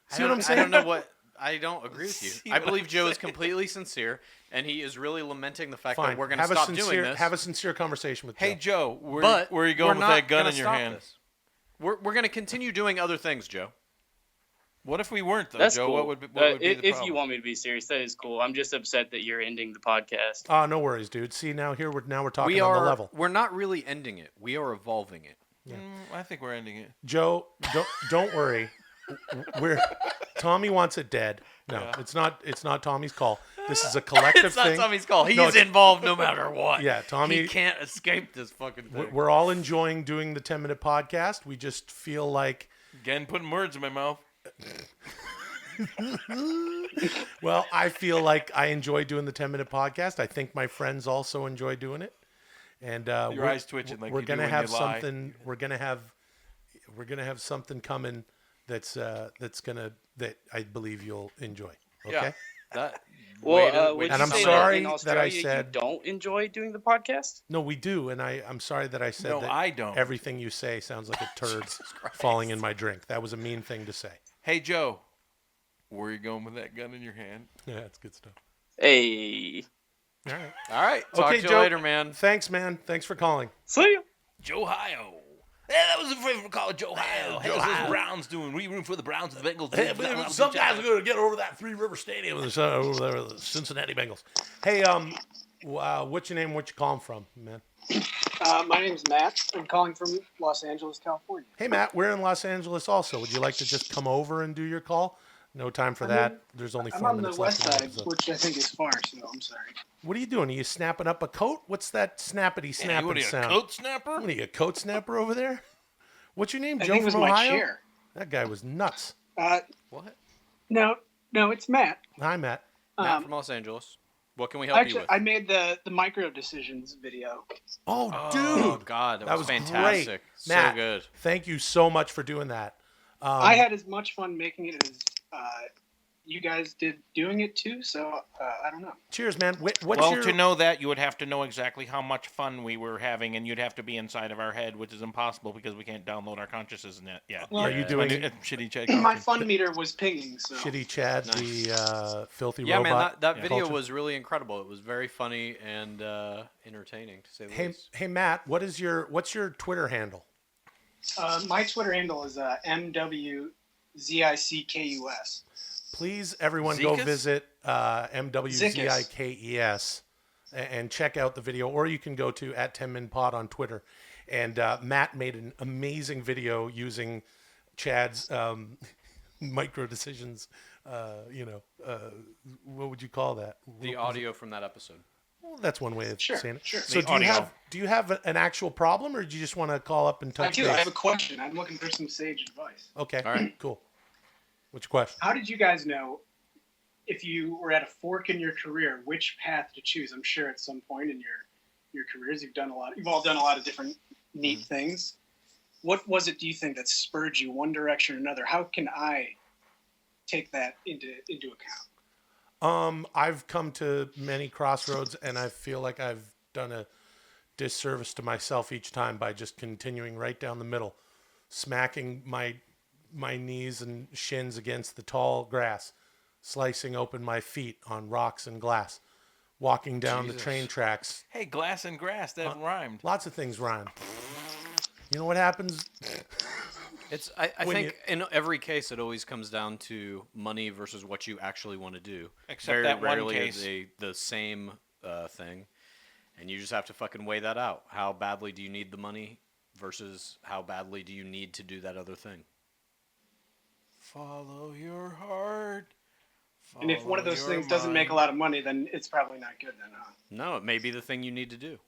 See what I'm saying? I don't know what. I don't agree with you. I believe Joe is completely sincere, and he is really lamenting the fact Fine. that we're going to Have a stop sincere- doing this. Have a sincere conversation with Joe. Hey, Joe, where are you we're going with not that gun gonna in your stop hand? this. We're going to continue doing other things, Joe. What if we weren't, though, That's Joe? cool. What would be the if problem? you want me to be serious, that is cool. I'm just upset that you're ending the podcast. Oh, no worries, dude. See, now we're talking We on are. the level. We're not really ending it. We are evolving it. I think we're ending it. Joe, don't worry. Tommy wants it dead. No, Yeah. it's not Tommy's call. This is a collective It's not thing. Tommy's call. He's No, it's- involved no matter what. Yeah, Tommy. He can't escape this fucking thing. We're all enjoying doing the 10-minute podcast. We just feel like Again, putting words in my mouth. well, I feel like I enjoy doing the 10-minute podcast. I think my friends also enjoy doing it. And Your eyes twitching like we're you gonna do when have you lie. something. We're gonna have something coming that I believe you'll enjoy. Okay. Yeah. That. Would and you I'm say sorry in that I Australia said you don't enjoy doing the podcast? no. We do, and I'm sorry that I said No, that. I don't. Everything you say sounds like a turd falling in my drink. That was a mean thing to say. Hey, Joe, where are you going with that gun in your hand? Yeah, that's good stuff. Hey. All right. All right. Talk to you Joe. later, man. Thanks, man. Thanks for calling. See you. Joe Hio. Yeah, that was a favorite call, Joe Hio. How's those Browns doing? We room for the Browns and the Bengals. Hey, some guys are going to get over that Three River Stadium over there, the Cincinnati Bengals. Hey, what's your name? What you calling from, man? My name's Matt. I'm calling from Los Angeles, California. Hey, Matt, we're in Los Angeles also. Would you like to just come over and do your call? No time for that. There's only 4 minutes left. I'm on the west side, which I think is far, so I'm sorry. What are you doing? Are you snapping up a coat? What's that snappity snapping what are you, sound? a coat snapper? What are you, a coat snapper over there? What's your name? I Joe think it was from my Ohio? chair. That guy was nuts. What? No, it's Matt. Hi, Matt. Matt from Los Angeles. What can we help you with? I made the micro decisions video. Oh, dude. Oh, God. That was fantastic. Great. So Matt, good. Thank you so much for doing that. I had as much fun making it as you guys did doing it too, so I don't know. Cheers, man. To know that, you would have to know exactly how much fun we were having, and you'd have to be inside of our head, which is impossible because we can't download our consciousness yet. Well, are you doing Shitty Chad? My fun meter was pinging, so. Shitty Chad, the filthy Yeah, robot? man, that video culture? was really incredible. It was very funny and entertaining, to say the least. Hey, Matt, what's your Twitter handle? My Twitter handle is MWZICKUS. Please, everyone, Zekas? go visit MWZIKES and check out the video, or you can go to @10minpod on Twitter. And Matt made an amazing video using Chad's micro decisions. What would you call that? The audio from that episode. Well, that's one way of saying it. Sure. So do you have an actual problem, or do you just want to call up and touch base? I have a question. I'm looking for some sage advice. Okay. All right. Cool. What's your question? How did you guys know if you were at a fork in your career, which path to choose? I'm sure at some point in your careers you've all done a lot of different neat things. What was it, do you think, that spurred you one direction or another? How can I take that into account? I've come to many crossroads, and I feel like I've done a disservice to myself each time by just continuing right down the middle, smacking my knees and shins against the tall grass, slicing open my feet on rocks and glass, walking down the train tracks. Hey, glass and grass, that rhymed. Lots of things rhyme. You know what happens? I think in every case it always comes down to money versus what you actually want to do. Except Very that one rarely case. are they the same thing, and you just have to fucking weigh that out. How badly do you need the money versus how badly do you need to do that other thing? Follow your heart. And if one of those things doesn't make a lot of money, then it's probably not good then, huh? No, it may be the thing you need to do.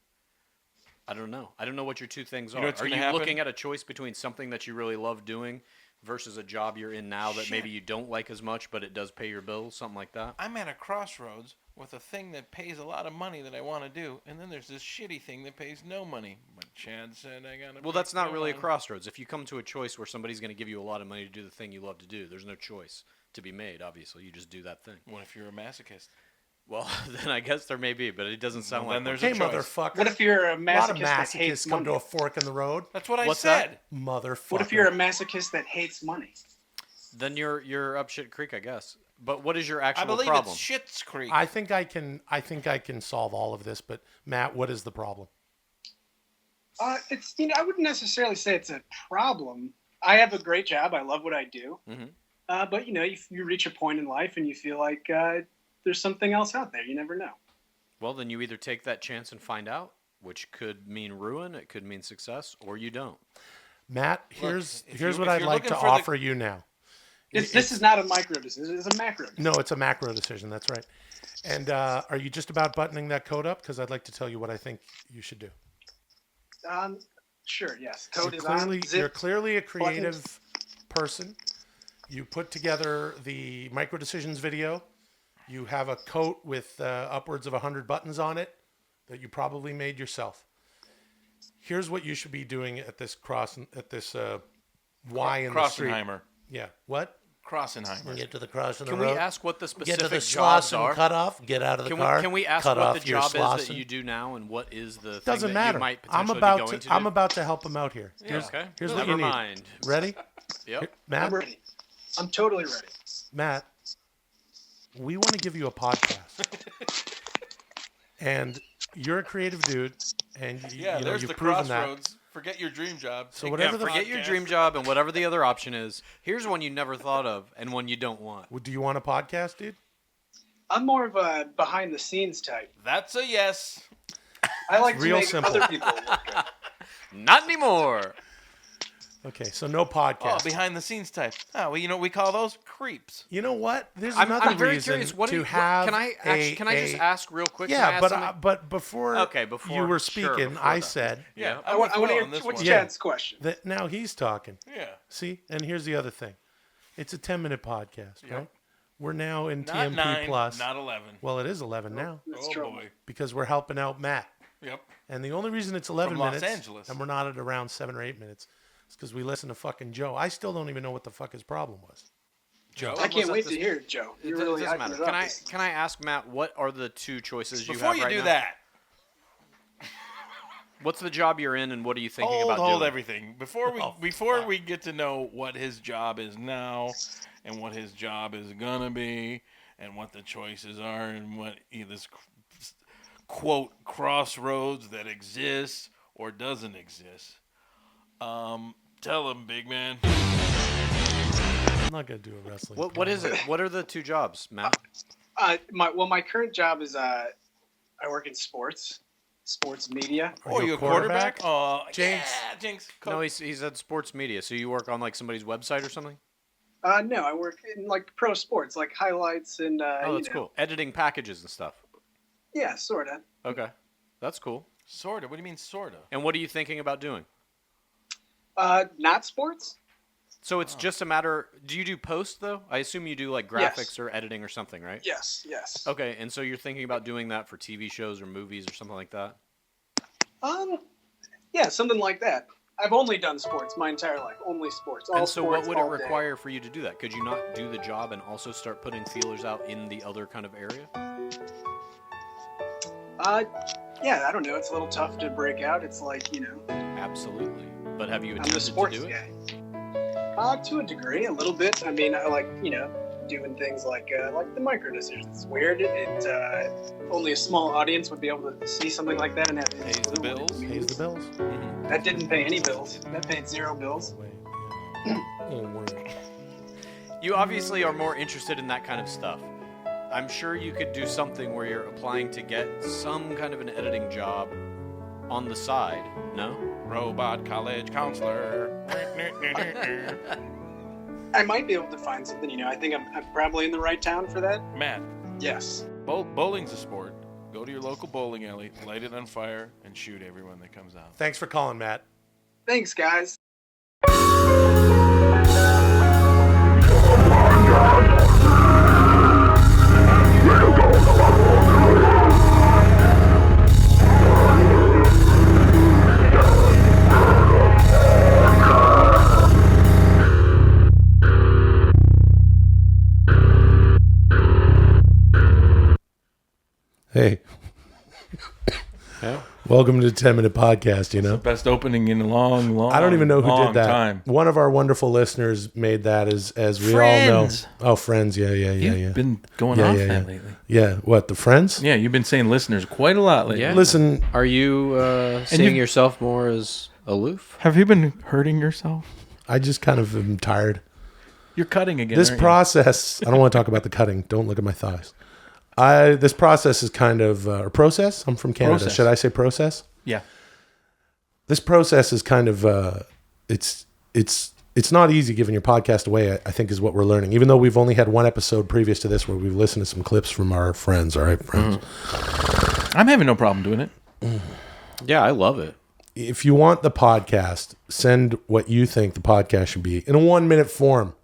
I don't know. I don't know what your two things You are. know what's Are gonna you happen? looking at a choice between something that you really love doing versus a job you're in now that maybe you don't like as much, but it does pay your bills, something like that? I'm at a crossroads with a thing that pays a lot of money that I want to do, and then there's this shitty thing that pays no money. But Chad said I gotta. Well, that's not really a crossroads. If you come to a choice where somebody's going to give you a lot of money to do the thing you love to do, there's no choice to be made, obviously. You just do that thing. What if you're a masochist? Well, then I guess there may be, but it doesn't sound Well, like then one. there's a choice. Motherfucker. What if you're a A lot of masochist that hates masochists come money? to a fork in the road. That's what I What's said. Motherfucker. What if you're a masochist that hates money? Then you're up shit creek, I guess. But what is your actual I believe problem? it's Schitt's Creek. I think I can solve all of this, but Matt, what is the problem? It's I wouldn't necessarily say it's a problem. I have a great job. I love what I do. Mm-hmm. But you reach a point in life and you feel like there's something else out there. You never know. Well, then you either take that chance and find out, which could mean ruin, it could mean success, or you don't. Matt, if here's what I'd like to offer you now. This is not a micro decision. It's a macro decision. No, it's a macro decision. That's right. And are you just about buttoning that code up? Because I'd like to tell you what I think you should do. Sure, yes. Code is You're on. clearly a creative person. You put together the micro decisions video. You have a coat with upwards of 100 buttons on it that you probably made yourself. Here's what you should be doing at this Y in the street. Crossenheimer. Yeah. What? Crossenheimer. Get to the cross in the Can road. we ask what the specific Get to the jobs are? cut off. Get out of the car. Can we ask cut what the off your job is slauson. that you do now, and what is the thing Doesn't that matter. you might I'm potentially about be going to do? I'm about to help him out here. Yeah, okay. Here's what Never you need. mind. Ready? Yep. Here, Matt. I'm ready. I'm totally ready. Matt, we want to give you a podcast, and you're a creative dude, and there's you've the proven that. crossroads. Forget your dream job. So whatever the Forget your dream job and whatever the other option is. Here's one you never thought of and one you don't want. Do you want a podcast, dude? I'm more of a behind the scenes type. That's a yes. I like Real to make simple. other people look good. Not anymore. Okay, so no podcast. Oh, behind the scenes type. Oh, well, you know what we call those? Creeps. You know what? There's I'm another very reason curious. What to have. can I just ask real quick? Can I Yeah, ask but something? but before before you were sure, speaking, before I that. said, Yeah, I want to hear this what's one. Chad's question. that now he's talking. Yeah. See, and here's the other thing. It's a 10-minute podcast, Yep. right? We're now in Not TMP 9, Plus. not 11. Well, it is 11 now That's Oh, true. boy. because we're helping out Matt. Yep. And the only reason it's 11 From Los minutes Angeles. and we're not at around 7 or 8 minutes is because we listen to fucking Joe. I still don't even know what the fuck his problem was. Joe. I can't wait to hear it, Joe. It You're doesn't really hyping matter. it up. Can I ask Matt what are the two choices you Before have you right do now? that, What's the job you're in, and what are you thinking about hold doing? everything. Before we get to know what his job is now, and what his job is gonna be, and what the choices are, and what this quote crossroads that exists or doesn't exist. Tell him, big man. I'm not going to do a wrestling. What is it? What are the two jobs, Matt? My current job is I work in sports media. Are you a quarterback? Oh, Jinx. yeah, Jinx. No, he's at sports media. So you work on like somebody's website or something? No, I work in like pro sports, like highlights and. Oh, that's cool. Editing packages and stuff. Yeah, sorta. Okay, that's cool. Sorta. What do you mean sorta? And what are you thinking about doing? Not sports. So it's just a matter. Do you do post though? I assume you do like graphics or editing or something, right? Yes. Okay, and so you're thinking about doing that for TV shows or movies or something like that? Yeah, something like that. I've only done sports my entire life. Only sports. All And so what sports, would it all day. require for you to do that? Could you not do the job and also start putting feelers out in the other kind of area? Yeah, I don't know. It's a little tough to break out. It's like, Absolutely. But have you I'm attempted the sports to do it? guy. To a degree, a little bit. I mean, I like, doing things like the micro decisions. It's weird. Only a small audience would be able to see something like that and have Pays the bills. Pays the bills. That didn't pay any bills. That paid 0 bills. You obviously are more interested in that kind of stuff. I'm sure you could do something where you're applying to get some kind of an editing job on the side, no? Robot college counselor. I might be able to find something. I think I'm probably in the right town for that. Matt. Yes. Bowling's a sport. Go to your local bowling alley, light it on fire, and shoot everyone that comes out. Thanks for calling, Matt. Thanks, guys. Hey. Yeah. Welcome to the 10-minute podcast, Best opening in a long I don't even know who did that. Time. One of our wonderful listeners made that, as we Friends. all know. Oh, Friends. Yeah. You've been going off that lately. Yeah. What, the Friends? Yeah, you've been saying listeners quite a lot lately. Yeah. Listen. Are you seeing yourself more as aloof? Have you been hurting yourself? I just kind of am tired. You're cutting again. This aren't you? process, I don't want to talk about the cutting. Don't look at my thighs. This process is kind of, or process? I'm from Canada. Process. Should I say process? Yeah. This process is kind of, it's not easy giving your podcast away, I think is what we're learning. Even though we've only had one episode previous to this where we've listened to some clips from our friends. All right, friends. I'm having no problem doing it. Yeah, I love it. If you want the podcast, send what you think the podcast should be in a 1-minute form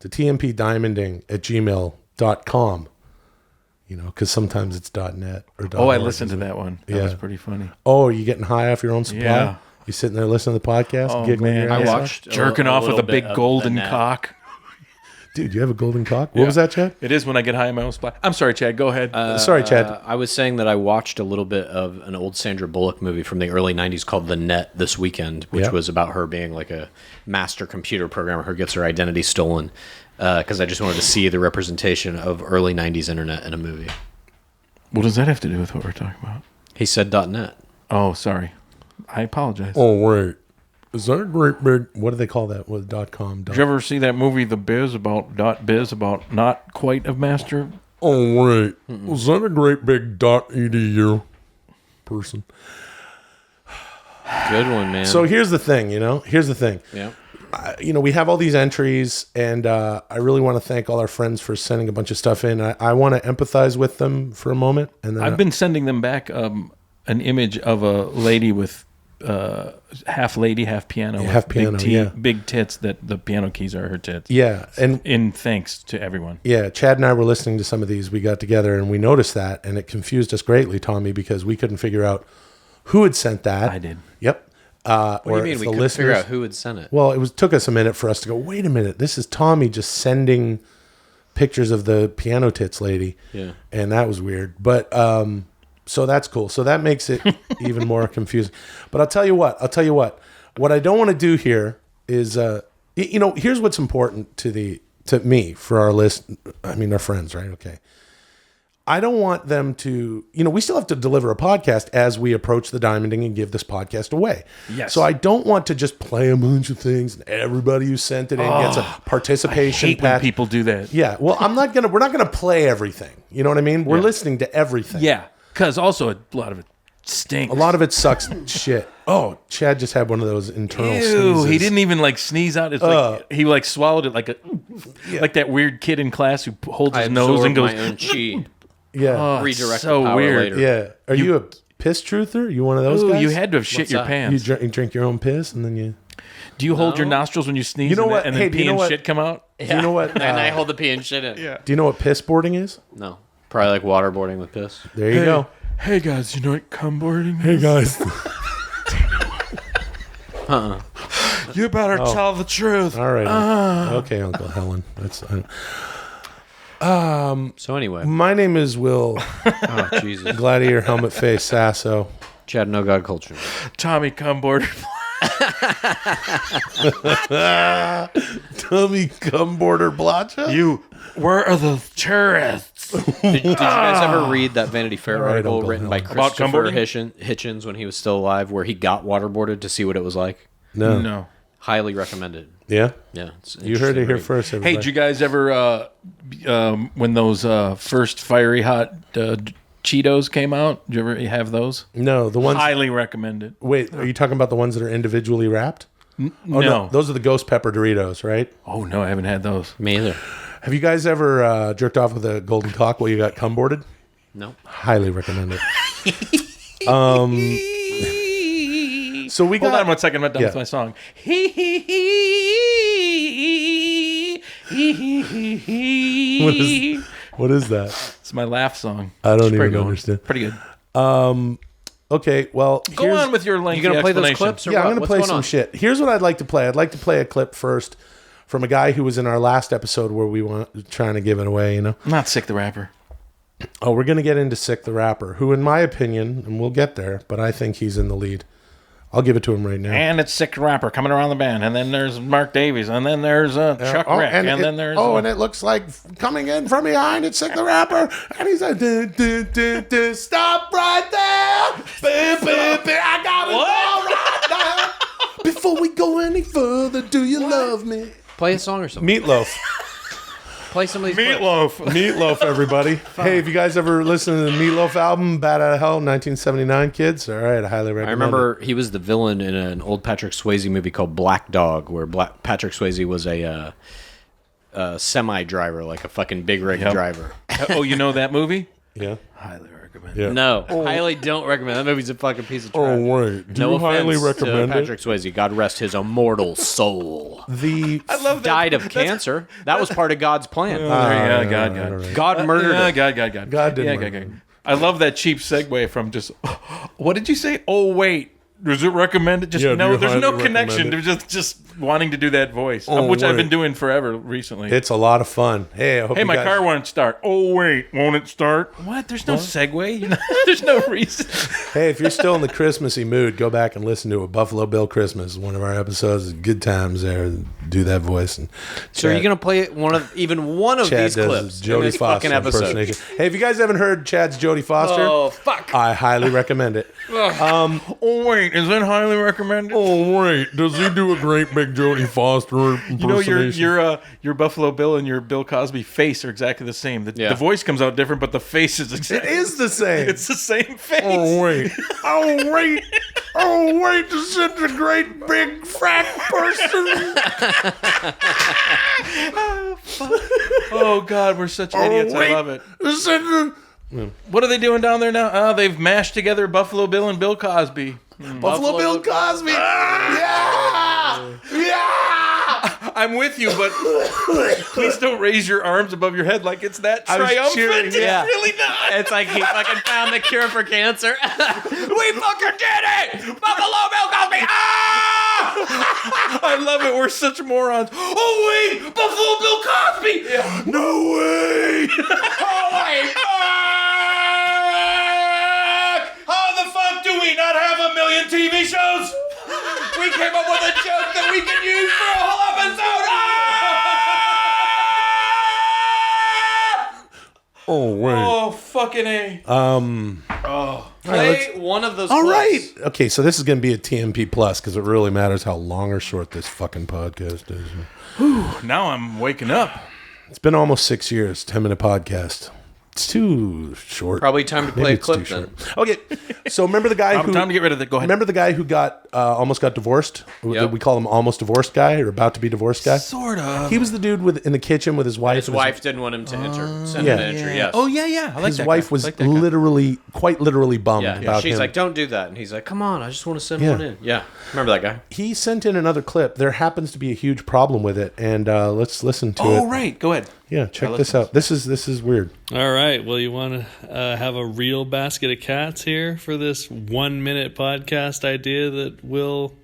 to tmpdiamonding@gmail.com. You know, because sometimes it's .net or Oh, I .org, listened to isn't it? that one. That was pretty funny. Oh, are you getting high off your own supply? Yeah. You sitting there listening to the podcast, Oh, giggling man. your I ass off? watched jerking off with a big golden cock. Dude, you have a golden cock? What was that, Chad? It is when I get high in my own supply. I'm sorry, Chad. Go ahead. Sorry, Chad. I was saying that I watched a little bit of an old Sandra Bullock movie from the early 90s called The Net this weekend, which Yeah. was about her being like a master computer programmer who gets her identity stolen. Because I just wanted to see the representation of early 90s internet in a movie. What does that have to do with what we're talking about? He said .net. Oh, sorry. I apologize. Oh, wait. Is that a great big... What do they call that? With .com? Did you ever see that movie, The Biz, about .biz, about not quite a master? Oh, wait. Was that a great big .edu person? Good one, man. So here's the thing, you know? Here's the thing. Yeah. You know, we have all these entries, and I really want to thank all our friends for sending a bunch of stuff in. I want to empathize with them for a moment. And then I've been sending them back an image of a lady with half lady, half piano. Yeah, with half piano, big yeah. Big tits, that the piano keys are her tits. Yeah, and in thanks to everyone. Yeah, Chad and I were listening to some of these. We got together, and we noticed that, and it confused us greatly, Tommy, because we couldn't figure out who had sent that. I did. Yep. What do you or mean? if We the couldn't figure listeners- out who had sent it. Well, took us a minute for us to go, wait a minute, this is Tommy just sending pictures of the piano tits lady. Yeah. And that was weird. But so that's cool. So that makes it even more confusing. But I'll tell you what. What I don't want to do here is you know, here's what's important to me for our list. I mean, our friends, right? Okay. I don't want them to, you know, we still have to deliver a podcast as we approach the diamonding and give this podcast away. Yes. So I don't want to just play a bunch of things and everybody who sent it in gets a participation I hate when patch. people do that. Yeah. Well, we're not going to play everything. You know what I mean? We're listening to everything. Yeah, because also a lot of it stinks. A lot of it sucks shit. Oh, Chad just had one of those internal Ew, sneezes. he didn't even like sneeze out. It's like he like swallowed it like like that weird kid in class who holds his nose and goes. my own chi. Yeah. Oh, Redirect so the power weird. later. Yeah. Are you a piss truther? You one of those Ooh, guys? you had to have shit What's your that? pants. You drink your own piss and then you... Do you hold your nostrils when you sneeze? You know what? And Hey, then do you pee know and what? shit come out? Do you know what? And I hold the pee and shit in. Yeah. Do you know what piss boarding is? No. Probably like waterboarding with piss. There you go. Hey guys, you know what cumboarding Hey is? guys. You better tell the truth. All right. Okay, Uncle Helen. That's. So anyway. My name is Will. Oh, Jesus. Gladiator Helmet Face Sasso. Chad No God Culture. Tommy Cumboard. Tommy Cumborder Blacha. You, where are the tourists? Did you guys ever read that Vanity Fair All right, article Uncle written by Helen. About Christopher cumboarding? Hitchens when he was still alive, where he got waterboarded to see what it was like? No. No. Highly recommended. Yeah. Yeah, it's You heard it interesting here read. first. Hey, Everybody. did you guys ever, when those first fiery hot Cheetos came out, did you ever have those? No, the ones. Highly recommended. Wait, are you talking about the ones that are individually wrapped? Oh no. those are the ghost pepper Doritos, right? Oh no, I haven't had those. Me either. Have you guys ever jerked off with a golden cock while you got cumboarded? No. Highly recommend it. So we got. Hold on 1 second. I'm not done Yeah. with my song. What is that? It's my laugh song. I don't It's pretty even good. understand. Pretty good. Okay, well, Go here's- on with your lengthy You gonna play those explanation. clips or Yeah, I'm what? going to What's play going some on? shit. Here's what I'd like to play. I'd like to play a clip first from a guy who was in our last episode where we were trying to give it away, you know? Not Sick the Rapper. Oh, we're going to get into Sick the Rapper, who, in my opinion, and we'll get there, but I think he's in the lead. I'll give it to him right now. And it's Sick the Rapper coming around the band. And then there's Mark Davies. And then there's Chuck Rick. And then there's... and it looks like coming in from behind, it's Sick the Rapper. And he's like, stop right there. I got it all right now. Before we go any further, do you love me? Play a song or something. Meatloaf. Play some of these clips. Meatloaf, everybody. Hey, have you guys ever listened to the Meatloaf album, Bad Out of Hell, 1979, kids? All right, I highly recommend I remember he was the villain in an old Patrick Swayze movie called Black Dog, where Patrick Swayze was a semi driver, like a fucking big rig driver. Oh, you know that movie? Yeah. Highly recommend. recommend. Yeah. No, highly don't recommend. That movie's a fucking piece of trash. Oh, wait. Do no you highly offense recommend to it? Patrick Swayze. God rest his immortal soul. I love that. Died of cancer. That was part of God's plan. God murdered him. God. God didn't Yeah, murder God. I love that cheap segue from just, what did you say? Oh, wait. Does it recommend it? Just Yeah, do no, you there's no highly connection. recommend There's just wanting to do that voice, Oh, which I've wait. been doing forever recently. It's a lot of fun. Hey, I hope Hey, you my guys- car won't start. Oh, wait, won't it start? What? There's no segue. There's no reason. Hey, if you're still in the Christmassy mood, go back and listen to a Buffalo Bill Christmas. One of our episodes. Good times there. Do that voice. And So are you going to play one of these Chad does clips in Jodie this Foster fucking episode? impersonation. Hey, if you guys haven't heard Chad's Jodie Foster, Oh, fuck. I highly recommend it. Oh, wait, is that highly recommended? Oh, wait. Does he do a great big Jodie Foster impersonation? You know, your Buffalo Bill and your Bill Cosby face are exactly the same. The voice comes out different, but the face is exactly. It is the same. It's the same face. Oh, wait. Oh, wait. Oh, wait. This is a great big fat person. Oh, God, we're such idiots. I love it. This is What are they doing down there now? Oh, they've mashed together Buffalo Bill and Bill Cosby. Buffalo Bill Cosby. Yeah. Yeah. I'm with you, but please don't raise your arms above your head like it's that I was triumphant. cheering, It's yeah. really not. It's like he fucking found the cure for cancer. We fucking did it! Buffalo Bill Cosby! Ah! I love it. We're such morons. Oh, wait! Buffalo Bill Cosby! no way. Oh, wait! How the fuck do we not have a million TV shows? We came up with a joke that we can use for a whole episode. Oh, wait. Oh, fucking A. Play one of those All clips. right. Okay, so this is going to be a TMP plus because it really matters how long or short this fucking podcast is. Now I'm waking up. It's been almost 6 years. 10-minute podcast. It's too short. Probably time to Maybe play a it's clip too then. short. Okay, so remember the guy who Time to get rid of it. Go ahead. remember the guy who got almost got divorced? Yep. We call him almost divorced guy or about to be divorced guy. Sort of. He was the dude in the kitchen with his wife. His wife didn't want him to send yeah. an entry. Yes. Oh, yeah. I like His that wife guy. was I like that guy. quite literally bummed Yeah. about She's him. like, don't do that. And he's like, come on, I just want to send Yeah. one in. Yeah. Remember that guy? He sent in another clip. There happens to be a huge problem with it, and let's listen to it. Oh, right. Go ahead. Yeah, check this out. This is weird. All right. Well, you want to have a real basket of cats here for this 1 minute podcast idea that Will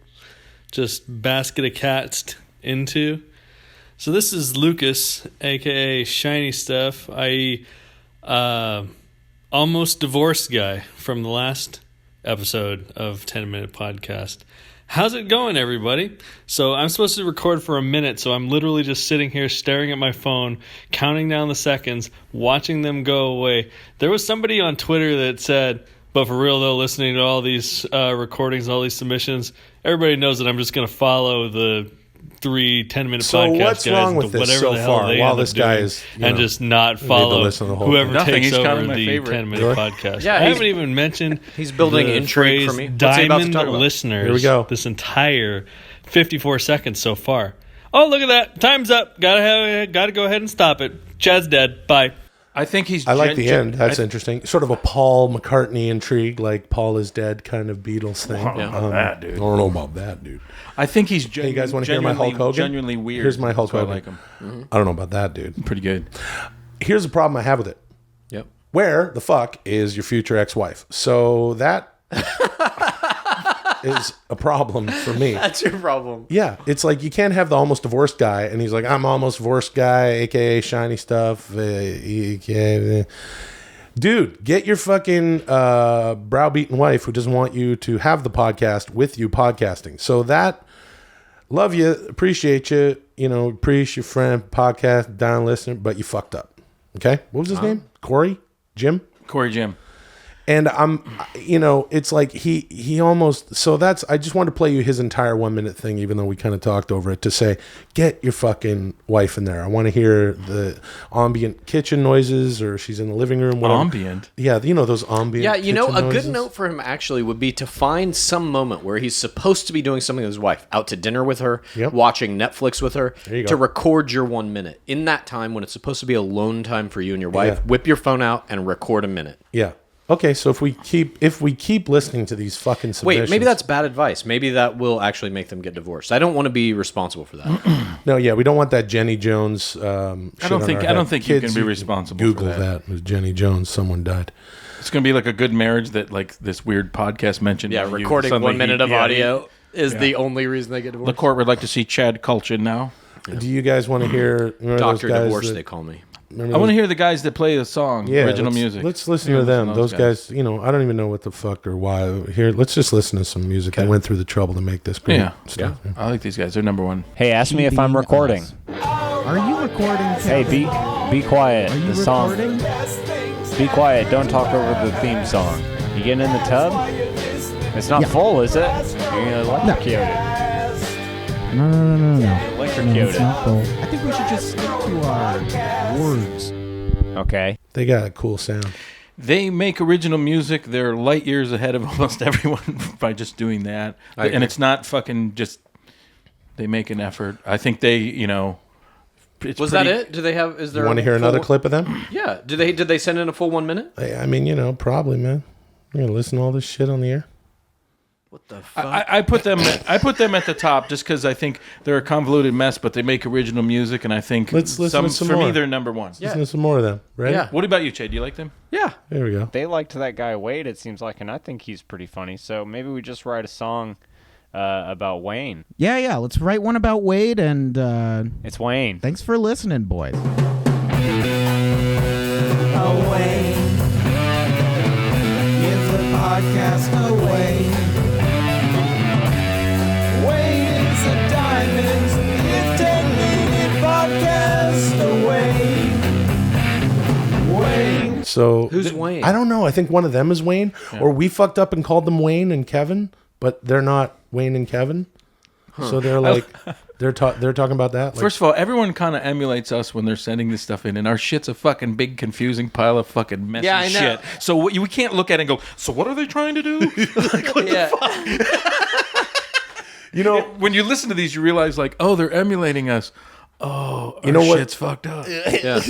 just basket of cats into? So this is Lucas, aka Shiny Stuff, i.e., almost divorced guy from the last episode of 10-minute podcast. How's it going, everybody? So I'm supposed to record for a minute, so I'm literally just sitting here staring at my phone, counting down the seconds, watching them go away. There was somebody on Twitter that said, but for real though, listening to all these recordings, all these submissions, everybody knows that I'm just going to follow the 3 10-minute So podcast what's guys, wrong with this whatever so the hell far? they While end up this guy doing, is, and just not need to follow listen to the whole whoever thing. takes He's over kinda my the favorite. 10-minute Really? podcast. Yeah, I he's- haven't even mentioned he's building the intrigue for phrase me. What's he about to diamond talk about? listeners. Here we go. This entire 54 seconds so far. Oh, look at that! Time's up. Gotta go ahead and stop it. Chad's dead. Bye. I think he's. I like the end. That's interesting. Sort of a Paul McCartney intrigue, like Paul is dead kind of Beatles thing. I don't know about that, dude. I don't know about that, dude. I think he's. Hey, you guys want to hear my Hulk Hogan? Genuinely weird. Here's my Hulk That's why Hogan. I like him. Mm-hmm. I don't know about that, dude. Pretty good. Here's the problem I have with it. Yep. Where the fuck is your future ex-wife? So that is a problem for me. That's your problem. Yeah, it's like you can't have the almost divorced guy, and he's like, I'm almost divorced guy, aka Shiny Stuff. Dude, get your fucking browbeaten wife who doesn't want you to have the podcast with you podcasting. So that, love you, appreciate you, appreciate your friend, podcast, down listener, but you fucked up. Okay? What was his name? Corey? Jim? Jim. And it's like he almost, so that's, I just wanted to play you his entire 1 minute thing, even though we kind of talked over it, to say, get your fucking wife in there. I want to hear the ambient kitchen noises, or she's in the living room. Whatever. Ambient? Yeah, those ambient Yeah, kitchen a noises. good note for him actually would be to find some moment where he's supposed to be doing something with his wife, out to dinner with her, watching Netflix with her, There you go. to record your 1 minute. In that time when it's supposed to be alone time for you and your wife, whip your phone out and record a minute. Yeah. Okay, so if we keep listening to these fucking submissions, wait, maybe that's bad advice. Maybe that will actually make them get divorced. I don't want to be responsible for that. No, yeah, we don't want that Jenny Jones. I don't think you can be responsible. Google for that. It was Jenny Jones. Someone died. It's gonna be like a good marriage that like this weird podcast mentioned. Yeah, recording 1 minute of audio is the only reason they get divorced. The court would like to see Chad Kultgen now. Yeah. Do you guys want to hear Dr. Divorce? They call me. I want to hear the guys that play the song, original music. Let's listen to them. Those guys, I don't even know what the fuck or why. Here, let's just listen to some music. I went through the trouble to make this great stuff. Yeah. I like these guys. They're number one. Hey, ask me if I'm recording. Are you recording? Hey, be quiet. Are you the song. recording? Be quiet. Don't talk over the theme song. You getting in the tub? It's not full, is it? You're gonna electrocute it. No. Electrocute It's not full. I think we should just stick to our words. Okay. They got a cool sound. They make original music. They're light years ahead of almost everyone by just doing that. And it's not fucking just. They make an effort. I think they, that it? Do they have? Is there? You want to hear another clip of them? Yeah. Did they send in a full 1 minute? I mean, probably, man. You're gonna listen to all this shit on the air. What the fuck? I put them at the top just because I think they're a convoluted mess, but they make original music, and I think let's listen to some for more. me they're number one. Listen to some more of them, right? Yeah. What about you, Chad? Do you like them? Yeah. There we go. They liked that guy Wade, it seems like, and I think he's pretty funny. So maybe we just write a song about Wayne. Yeah. Let's write one about Wade, and it's Wayne. Thanks for listening, boys. Away. Give the podcast away. Wayne is a diamond. Give 10-minute podcast away. Wayne. So who's Wayne? I don't know. I think one of them is Wayne, or we fucked up and called them Wayne and Kevin, but they're not Wayne and Kevin. So they're like they're talking about that. First of all, everyone kind of emulates us when they're sending this stuff in, and our shit's a fucking big, confusing pile of fucking messy shit. So we can't look at it and go, so what are they trying to do? Like, what the fuck? When you listen to these, you realize, like, oh, they're emulating us. Oh, our shit's fucked up. Yeah.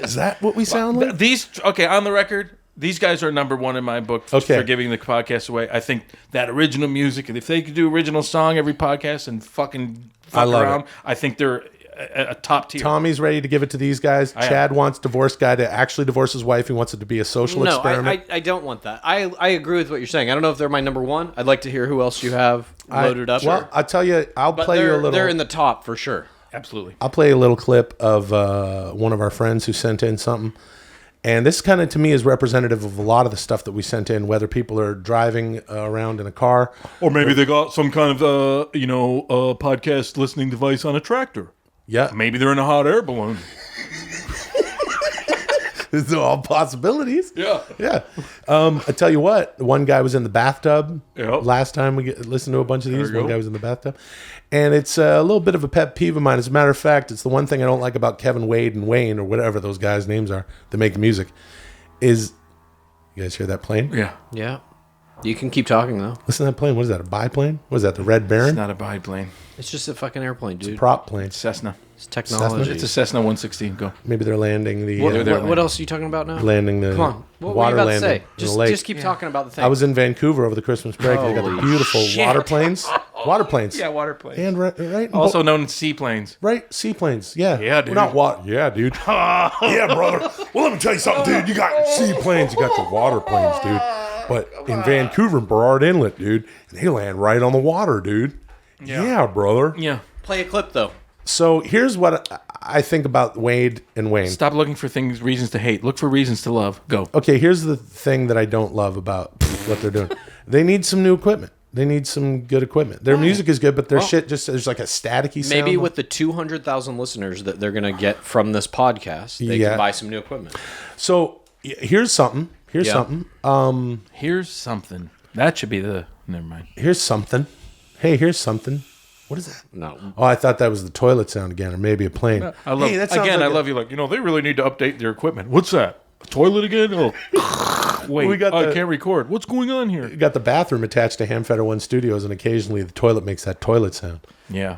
Is that what we sound like? On the record, these guys are number one in my book for giving the podcast away. I think that original music, if they could do original song every podcast and fucking fuck around, I think they're a top tier. Tommy's ready to give it to these guys. Chad wants divorced guy to actually divorce his wife. He wants it to be a social experiment. I don't want that. I agree with what you're saying. I don't know if they're my number one. I'd like to hear who else you have loaded up. Well, I'll tell you, I'll play you a little. They're in the top for sure. Absolutely. I'll play a little clip of one of our friends who sent in something. And this kind of, to me, is representative of a lot of the stuff that we sent in, whether people are driving around in a car. Or maybe they got some kind of, podcast listening device on a tractor. Yeah. Maybe they're in a hot air balloon. These are all possibilities. Yeah. Yeah. I tell you what, one guy was in the bathtub. Last time we listened to a bunch of these, one guy was in the bathtub. And it's a little bit of a pet peeve of mine. As a matter of fact, it's the one thing I don't like about Kevin Wade and Wayne, or whatever those guys' names are that make music, is, you guys hear that plane? Yeah. Yeah. You can keep talking, though. Listen to that plane. What is that, a biplane? What is that, the Red Baron? It's not a biplane. It's just a fucking airplane, dude. It's a prop plane. Cessna. It's technology. It's a Cessna 116. Go. Maybe they're landing the... What else are you talking about now? Landing the... Come on. What water were you about landing to say? Just keep talking about the thing. I was in Vancouver over the Christmas break. And they got the beautiful water planes. Water planes. Yeah, water planes. And right also known as seaplanes. Right, seaplanes. Yeah. Yeah, dude. Well, not water. Yeah, dude. Yeah, brother. Well, let me tell you something, dude. You got your seaplanes. You got your water planes, dude. But in Vancouver and Burrard Inlet, dude, they land right on the water, dude. Yeah, brother. Yeah. Play a clip, though. So here's what I think about Wade and Wayne. Stop looking for reasons to hate. Look for reasons to love. Go. Okay, here's the thing that I don't love about what they're doing. They need some new equipment. They need some good equipment. Their music is good, but their shit just, there's like a staticky sound. Maybe with the 200,000 listeners that they're going to get from this podcast, they can buy some new equipment. So here's something. Here's something. Here's something. That should be the... Never mind. Here's something. Hey, here's something. What is that? No. Oh, I thought that was the toilet sound again, or maybe a plane. I love, hey, that sounds again, like I love you. Like, they really need to update their equipment. What's that? A toilet again? Oh, wait. I can't record. What's going on here? You got the bathroom attached to Hamfetter One Studios, and occasionally the toilet makes that toilet sound. Yeah.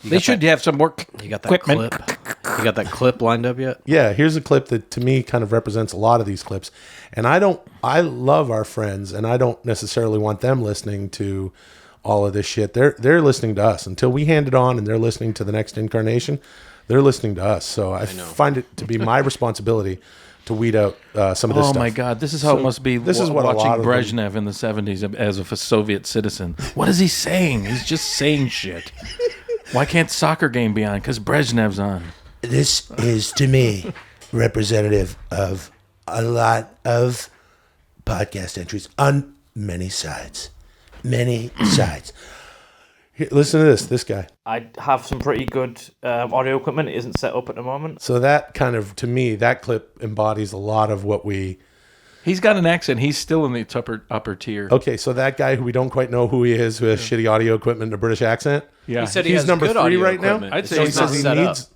They should have some more you got that equipment. Clip. You got that clip lined up yet? Yeah, here's a clip that to me kind of represents a lot of these clips. And I love our friends, and I don't necessarily want them listening to all of this shit. They're listening to us. Until we hand it on and they're listening to the next incarnation, they're listening to us. So I find it to be my responsibility to weed out some of this stuff. Oh my God, this is how it must be this is what watching Brezhnev in the 70s as a Soviet citizen. What is he saying? He's just saying shit. Why can't soccer game be on? Because Brezhnev's on. This is, to me, representative of a lot of podcast entries on many sides. Many sides. Here, listen to this guy. I have some pretty good audio equipment. It isn't set up at the moment. So that kind of, to me, that clip embodies a lot of what we... He's got an accent. He's still in the upper tier. Okay, so that guy who we don't quite know who he is, who has shitty audio equipment and a British accent. Yeah, he said he's has number good 3 audio right equipment. now. I'd say so he's he not says he set needs. up.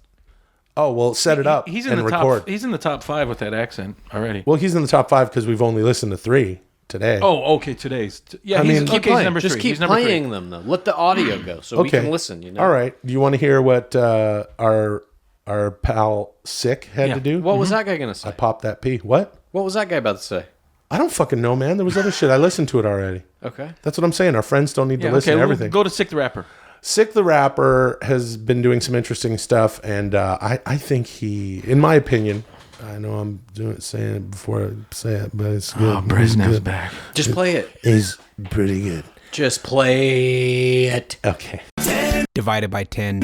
Oh well, set it up He's in and the record. top. He's in the top 5 with that accent already. Well, he's in the top 5 because we've only listened to 3 today. Oh, okay, today's. Yeah, I he's, mean, okay, Keep playing. he's number Just 3. keep He's number playing 3. them though. Let the audio go so we can listen. You know. All right. Do you want to hear what our pal Sick had to do? What was that guy gonna say? I popped that P. What? What was that guy about to say? I don't fucking know, man. There was other shit. I listened to it already. Okay. That's what I'm saying. Our friends don't need to listen to everything. Go to Sick the Rapper. Sick the Rapper has been doing some interesting stuff, and I think he, in my opinion, I know I'm saying it before I say it, but it's good. Oh, Brezhnev's back. Just play it. Is pretty good. Just play it. Okay. Divided by 10.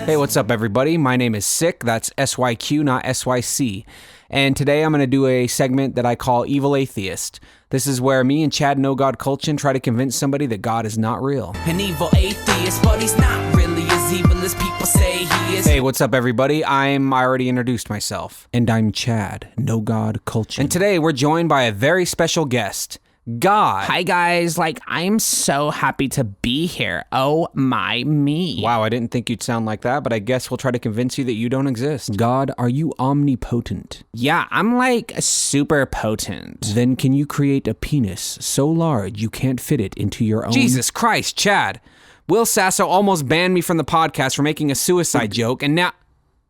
Hey, what's up, everybody? My name is Sick. That's SYQ, not SYC. And today I'm going to do a segment that I call Evil Atheist. This is where me and Chad No God Kultgen try to convince somebody that God is not real. An evil atheist, but he's not really as evil as people say he is. Hey, what's up, everybody? I already introduced myself. And I'm Chad No God Kultgen. And today we're joined by a very special guest. God. Hi guys, I'm so happy to be here. Oh my me. Wow, I didn't think you'd sound like that, but I guess we'll try to convince you that you don't exist. God, are you omnipotent? Yeah, I'm super potent. Then can you create a penis so large you can't fit it into your own... Jesus Christ, Chad. Will Sasso almost banned me from the podcast for making a suicide joke, and now...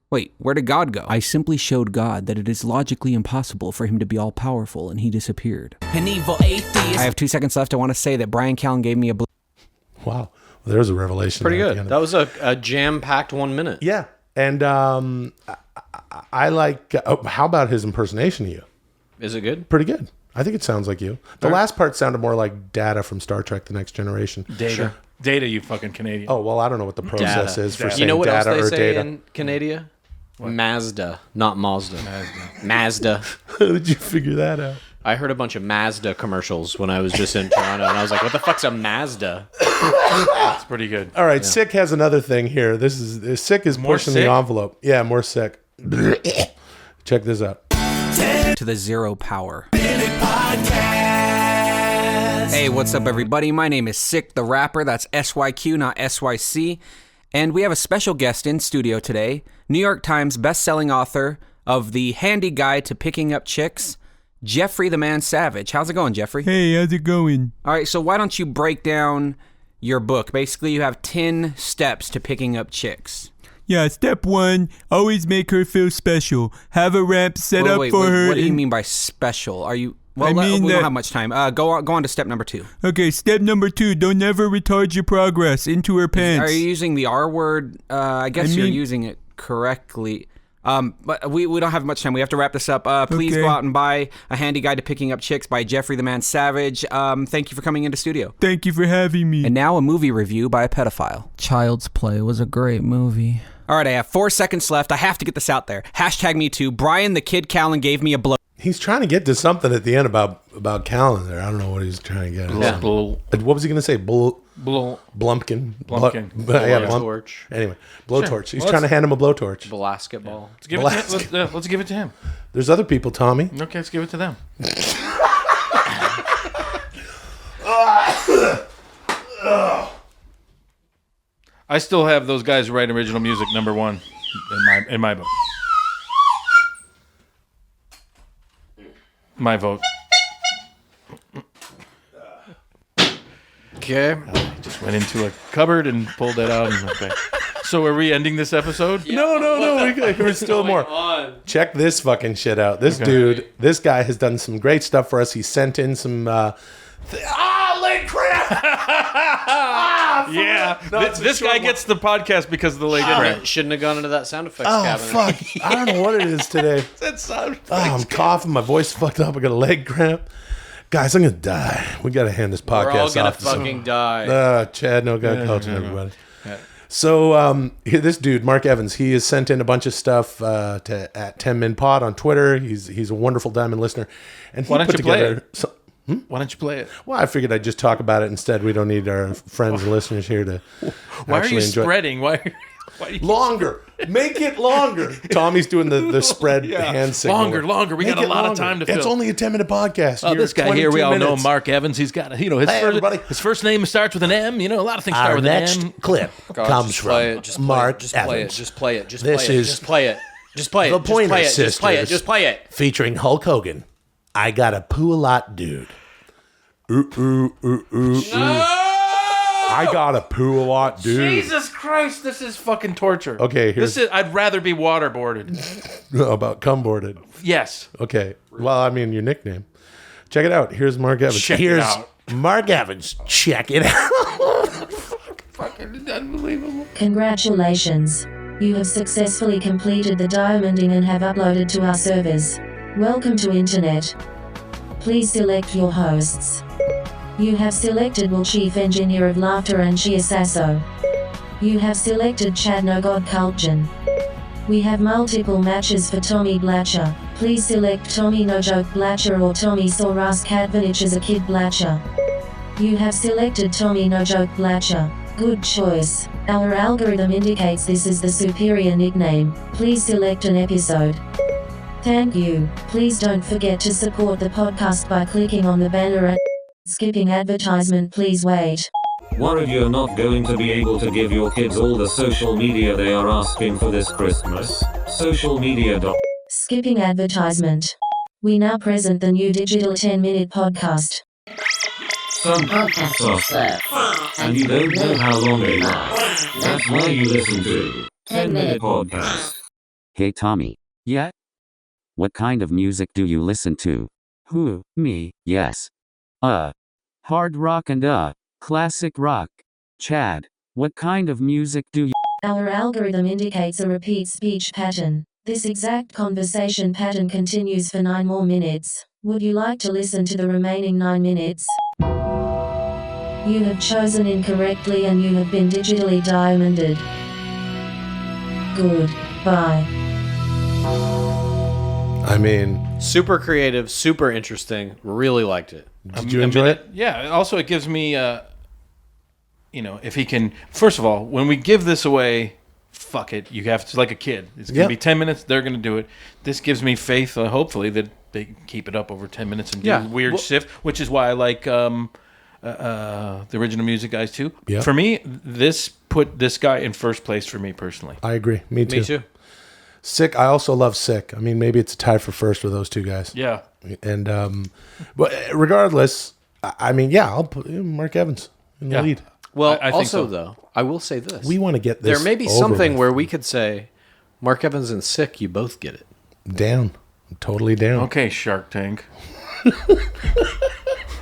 Wait, where did God go? I simply showed God that it is logically impossible for him to be all-powerful, and he disappeared. An evil atheist. I have 2 seconds left. I want to say that Brian Callen gave me a... Wow. Well, there's a revelation. Pretty good. That was a jam-packed 1 minute. Yeah. And I like... how about his impersonation of you? Is it good? Pretty good. I think it sounds like you. The last part sounded more like Data from Star Trek The Next Generation. Data. Sure. Data, you fucking Canadian. Oh, well, I don't know what the process is for saying you know what Data else they or say Data. in Canada? What? Mazda, not Mazda. Mazda. How did you figure that out? I heard a bunch of Mazda commercials when I was just in Toronto, and I was like, what the fuck's a Mazda? It's pretty good. All right, Sick has another thing here. Sick is More pushing sick? the envelope. Yeah, more Sick. Check this out. To the 0 power. Hey, what's up, everybody? My name is Sick the Rapper. That's SYQ, not SYC. And we have a special guest in studio today, New York Times best-selling author of The Handy Guide to Picking Up Chicks, Jeffrey the Man Savage. How's it going, Jeffrey? Hey, how's it going? All right, so why don't you break down your book? Basically, you have 10 steps to picking up chicks. Yeah, step 1, always make her feel special. Have a ramp set up for her. What do you mean by special? Are you... Well, we don't have much time. Go on to step number 2. Okay, step number 2, don't ever retard your progress into her pants. Are you using the R word? I guess you're using it correctly. But we don't have much time. We have to wrap this up. Please go out and buy A Handy Guide to Picking Up Chicks by Jeffrey the Man Savage. Thank you for coming into studio. Thank you for having me. And now a movie review by a pedophile. Child's Play was a great movie. All right, I have 4 seconds left. I have to get this out there. #MeToo. Brian the Kid Callen gave me a blow. He's trying to get to something at the end about Callen there. I don't know what he's trying to get at. What was he going to say? Blumpkin. Blowtorch. Anyway, blowtorch. He's trying to hand him a blowtorch. Basketball. Let's give it to him. There's other people, Tommy. Okay, let's give it to them. I still have those guys who write original music #1 in my book. My vote. Okay. I just went into a cupboard and pulled that out. And okay. So are we ending this episode? No. There's still more. Check this fucking shit out. This guy has done some great stuff for us. He sent in some leg cramp. This guy gets the podcast because of the leg cramp. Shouldn't have gone into that sound effects Oh cabinet. fuck! I don't know what it is today. That sound effects I'm coughing. My voice is fucked up. I got a leg cramp. Guys, I'm gonna die. We gotta hand this podcast off. We're all gonna to someone. fucking die. Chad, no God culture, everybody. Yeah. So this dude, Mark Evans, he has sent in a bunch of stuff at 10 Min Pod on Twitter. He's a wonderful Diamond listener, and he Why don't put you play together. it? Why don't you play it? Well, I figured I'd just talk about it instead. We don't need our friends and listeners here to. Why are you enjoy. spreading? Why Longer. Make it longer. Tommy's doing the spread hand signal. Longer. We Make got a it lot of longer. time to fill. It's only a 10-minute podcast. Oh, this guy here, we all know minutes. Mark Evans. He's got, his first name starts with an M. A lot of things start Our with next an M. clip comes from Mark Just play it. Evans. Just play it. Just This play it. is Just play it. Just play it. The Just Pointer play it. Sisters. Just play it. Just play it. Featuring Hulk Hogan. I got a poo a lot, dude. I got a poo a lot, dude. Jesus Christ, this is fucking torture. Okay, here's I'd rather be waterboarded. about cumboarded. Yes. Okay. Well, I mean your nickname. Check it out. Here's Mark Evans. Here's Mark Evans. Check it out. Fucking unbelievable. Congratulations. You have successfully completed the diamonding and have uploaded to our servers. Welcome to Internet. Please select your hosts. You have selected Will, Chief Engineer of Laughter, and Will Sasso. You have selected Chad No God Kultgen. We have multiple matches for Tommy Blacha. Please select Tommy No Joke Blacha or Tommy Soros Katvanich as a Kid Blacha. You have selected Tommy No Joke Blacha. Good choice. Our algorithm indicates this is the superior nickname. Please select an episode. Thank you. Please don't forget to support the podcast by clicking on the banner and skipping advertisement. Please wait. Worried you're not going to be able to give your kids all the social media they are asking for this Christmas? Social media. Skipping advertisement. We now present the new digital 10-minute podcast. Some podcasts are slow, and you don't know how long they last. That's why you listen to 10-minute podcast. Hey Tommy. Yeah? What kind of music do you listen to? Who? Me? Yes. Hard rock and classic rock. Chad, what kind of music do you... Our algorithm indicates a repeat speech pattern. This exact conversation pattern continues for 9 more minutes. Would you like to listen to the remaining 9 minutes? You have chosen incorrectly and you have been digitally diamonded. Goodbye. I mean, super creative, super interesting. Really liked it. Did you enjoy it? Yeah. Also, it gives me, if he can. First of all, when we give this away, fuck it. You have to, like a kid. It's gonna be 10 minutes. They're gonna do it. This gives me faith, hopefully, that they can keep it up over 10 minutes and do weird shift, which is why I like the original music guys too. Yeah. For me, this put this guy in first place for me personally. I agree. Me too. Me too. Sick. I also love Sick. I mean, maybe it's a tie for first with those two guys. Yeah. And but regardless, I mean, I'll put Mark Evans in the lead. Well, I think also so. though, I will say this: we want to get this. There may be over something with. where we could say, Mark Evans and Sick, you both get it. Down. I'm totally down. Okay, Shark Tank.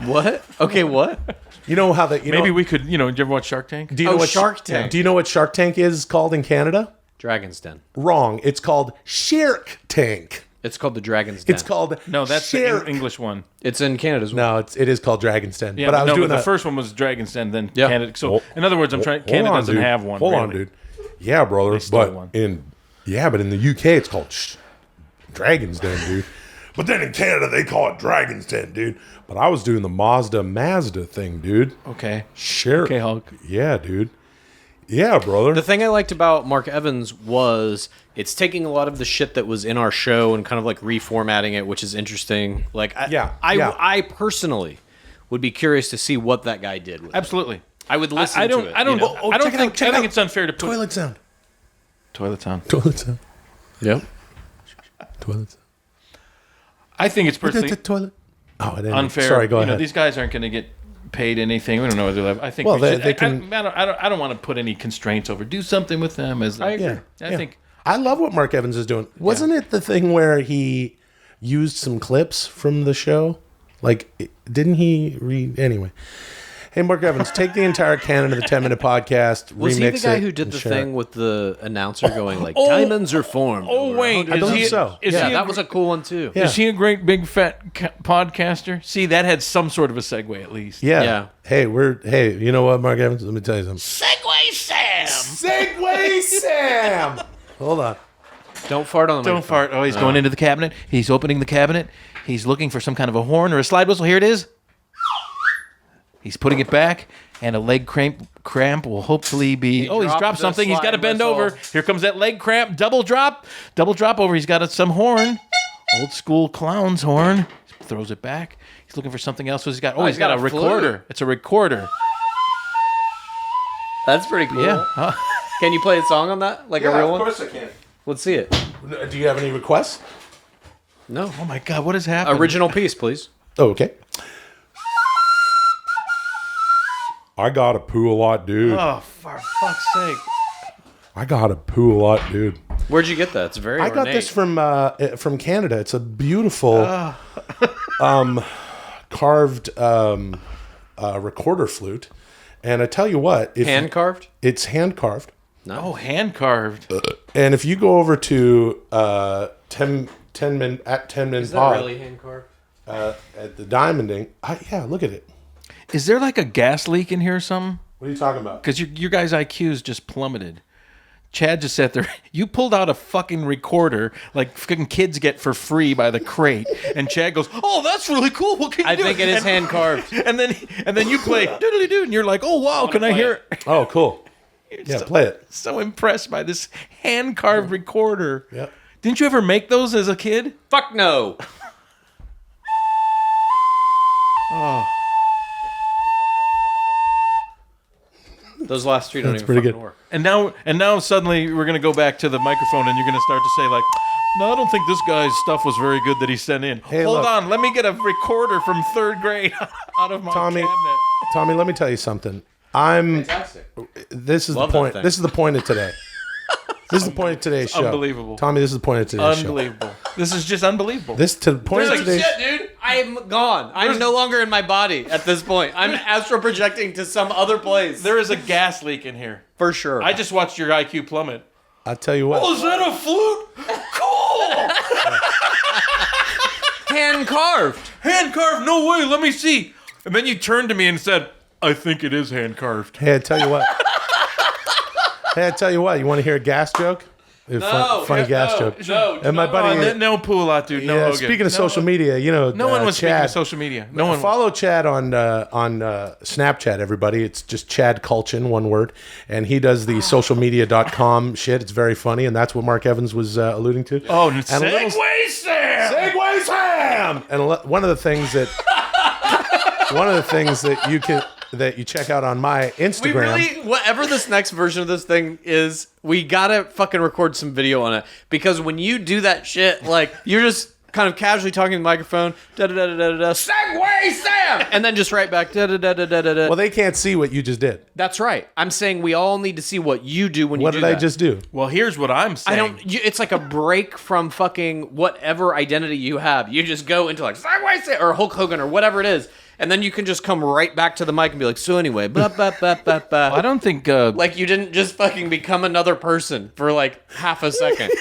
What? Okay, what? You know how that? Maybe we could. Did you ever watch Shark Tank? Do you know what Shark Tank? Do you know what Shark Tank is called in Canada? Dragon's Den. Wrong. It's called Shark Tank. It's called the Dragon's Den. It's called No, that's the English one. It's in Canada as well. No, it is called Dragon's Den. Yeah, but I was doing the first one was Dragon's Den, then Yeah. Canada. So, in other words, Canada doesn't have one. Hold on, really. dude. Yeah, brother. stole But one. in the UK, it's called Dragon's Den, dude. But then in Canada, they call it Dragon's Den, dude. But I was doing the Mazda thing, dude. Okay. Sure. Okay, Hulk. Yeah, dude. Yeah, brother. The thing I liked about Mark Evans was it's taking a lot of the shit that was in our show and kind of like reformatting it, which is interesting. Like, I personally would be curious to see what that guy did with it. Absolutely. I would listen I don't, to it. I don't, you know? I don't check it think, out, check I it think out. it's unfair to put Toilet sound. Toilet sound. Toilet sound. Yep. Toilet sound. I think it's personally Toilet. Oh, it ended. unfair. Sorry, go ahead. These guys aren't going to get paid anything. We don't know whether they'll have, I think. Well, we they should, can. I don't want to put any constraints over. Do something with them. As I agree. I think. I love what Mark Evans is doing. Wasn't it the thing where he used some clips from the show? Like, didn't he read? Anyway. Hey, Mark Evans, take the entire canon of the 10-minute podcast, Was remix he the guy it, who did and the share thing it. with the announcer going like, diamonds are formed? Oh, wait. I believe so. Yeah, that was a cool one, too. Is he a great big fat podcaster? See, that had some sort of a segue at least. Yeah. Hey, you know what, Mark Evans? Let me tell you something. Segway Sam! Segway Sam! Hold on. Don't fart on the Don't fart. Oh, he's going into the cabinet. He's opening the cabinet. He's looking for some kind of a horn or a slide whistle. Here it is. He's putting it back, and a leg cramp will hopefully be... he's dropped something. He's got to bend over. Here comes that leg cramp. Double drop over. He's got some horn. Old school clown's horn. He throws it back. He's looking for something else. So he's got a recorder. Flute. It's a recorder. That's pretty cool. Yeah. Can you play a song on that? Like a real one? Of course I can. Let's see it. Do you have any requests? No. Oh, my God. What has happened? Original piece, please. Oh, okay. I gotta poo a lot, dude. Oh, for fuck's sake. I gotta poo a lot, dude. Where'd you get that? It's very I got ornate. this from Canada. It's a beautiful carved recorder flute. And I tell you what. Hand carved? It's hand carved. No. Oh, hand carved. And if you go over to 10 Min at 10 Min Is Pod, that really hand carved? at the Diamonding, yeah, look at it. Is there like a gas leak in here or something? What are you talking about? Because your guys' IQs just plummeted. Chad just sat there. You pulled out a fucking recorder like fucking kids get for free by the crate, and Chad goes, "Oh, that's really cool. What can you do?" I think it is hand carved. And then you play doodly doo, and you're like, "Oh wow, can I hear it?" Oh, cool. Yeah, play it. So impressed by this hand carved recorder. Yep. Didn't you ever make those as a kid? Fuck no. Oh. Those last three don't That's even pretty fucking good. work. And now suddenly we're gonna go back to the microphone, and you're gonna start to say like, "No, I don't think this guy's stuff was very good that he sent in." Hey, Hold look. on, let me get a recorder from 3rd grade out of my cabinet. Tommy, let me tell you something. Fantastic. This is Love the point. that thing. This is the point of today. This is the point of today's show. Unbelievable. Tommy, this is the point of today's show. Unbelievable. This is just unbelievable. This to the point of Holy today's shit, dude. I am gone. I'm no longer in my body at this point. I'm astral projecting to some other place. There is a gas leak in here. For sure. I just watched your IQ plummet. I'll tell you what. Oh, is that a flute? Cool. hand carved. Hand carved? No way. Let me see. And then you turned to me and said, "I think it is hand carved." Hey, I tell you what. You want to hear a gas joke? Funny gas joke. No, and my buddy. No pool lot, dude. No yeah, Hogan. speaking of social media, you know, No one was speaking Chad, of social media. No one. Follow Chad on Snapchat, everybody. It's just Chad Kultgen, one word. And he does the socialmedia.com shit. It's very funny. And that's what Mark Evans was alluding to. Oh, and Segway Sam! Segway Sam! And one of the things that you check out on my Instagram. Whatever this next version of this thing is, we gotta fucking record some video on it. Because when you do that shit, like, you're just kind of casually talking to the microphone, da-da-da-da-da-da, Segway Sam! And then just right back, da-da-da-da-da-da. Well, they can't see what you just did. That's right. I'm saying we all need to see what you do when you What do did that. I just do? Well, here's what I'm saying. It's like a break from fucking whatever identity you have. You just go into like, Segway Sam! Or Hulk Hogan or whatever it is. And then you can just come right back to the mic and be like, so anyway, blah, blah, blah, blah, blah. I don't think... like, you didn't just fucking become another person for, like, half a second.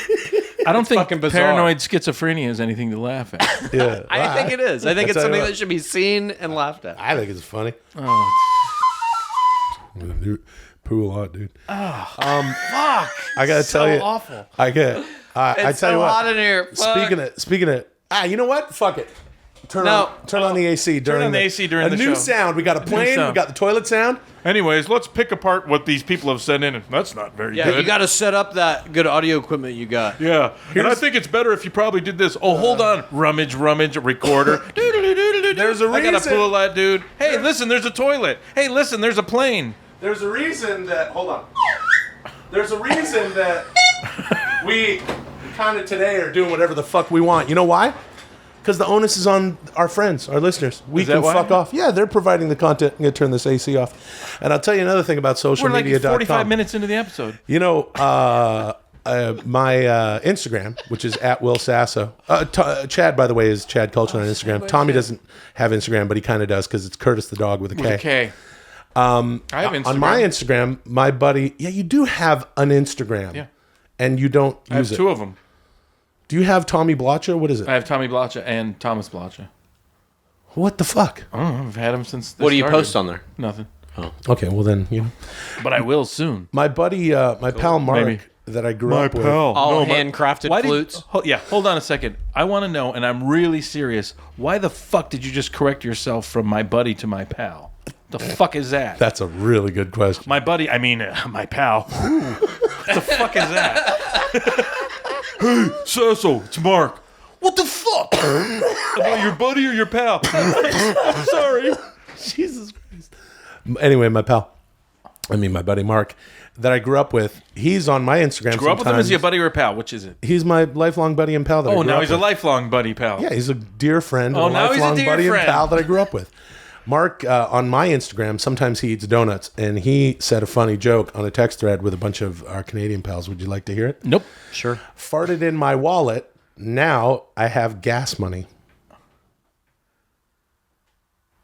I don't think fucking bizarre. paranoid schizophrenia is anything to laugh at. Yeah. I think it is. I think it's something what. that should be seen and laughed at. I think it's funny. Oh, Poo a lot, dude. fuck. I gotta tell you, awful. I get. I It's tell so you what. hot in here. Fuck. Speaking of, you know what? Fuck it. Turn on the AC during on the AC during a the new show. sound. We got a plane. We sound. got the toilet sound. Anyways, let's pick apart what these people have sent in. And that's not very Yeah, good. you got to set up that good audio equipment you got. Yeah, and I think it's better if you probably did this. Oh, hold on. Rummage, recorder. There's a I got a reason. pool light, dude. Hey, listen, there's a toilet. Hey, listen, there's a plane. There's a reason that. Hold on. There's a reason that we kind of today are doing whatever the fuck we want. You know why? Because the onus is on our friends, our listeners. We Is that can why? fuck off. Yeah, they're providing the content. I'm going to turn this AC off. And I'll tell you another thing about We're like socialmedia.com. 45 minutes into the episode. You know, my Instagram, which is at Will Sasso. Chad, by the way, is Chad Kultgen on Instagram. Tommy doesn't have Instagram, but he kind of does because it's Curtis the dog with a K. With a K. I have Instagram. On my Instagram, my buddy... Yeah, you do have an Instagram. Yeah. And you don't use it. I have two of them. Do you have Tommy Blacha? What is it? I have Tommy Blacha and Thomas Blacha. What the fuck? I don't know. I've had them since. What do you post on there? Nothing. Oh. Okay, well then, you know. But I will soon. My buddy, my pal Mark, maybe. that I grew up with. All handcrafted flutes. Hold on a second. I want to know, and I'm really serious. Why the fuck did you just correct yourself from my buddy to my pal? The fuck is that? That's a really good question. My buddy, I mean, my pal. What the fuck is that? Hey, Sasso, it's Mark. What the fuck? About your buddy or your pal? Sorry. Jesus Christ. Anyway, my buddy Mark, that I grew up with, he's on my Instagram. Grew up with him? Is he a buddy or a pal? Which is it? He's my lifelong buddy and pal that I grew now up he's with. a lifelong buddy pal. Yeah, he's a dear friend. Oh, and now he's a lifelong dear buddy friend. and pal that I grew up with. Mark, on my Instagram, sometimes he eats donuts, and he said a funny joke on a text thread with a bunch of our Canadian pals. Would you like to hear it? Nope. Sure. Farted in my wallet. Now I have gas money.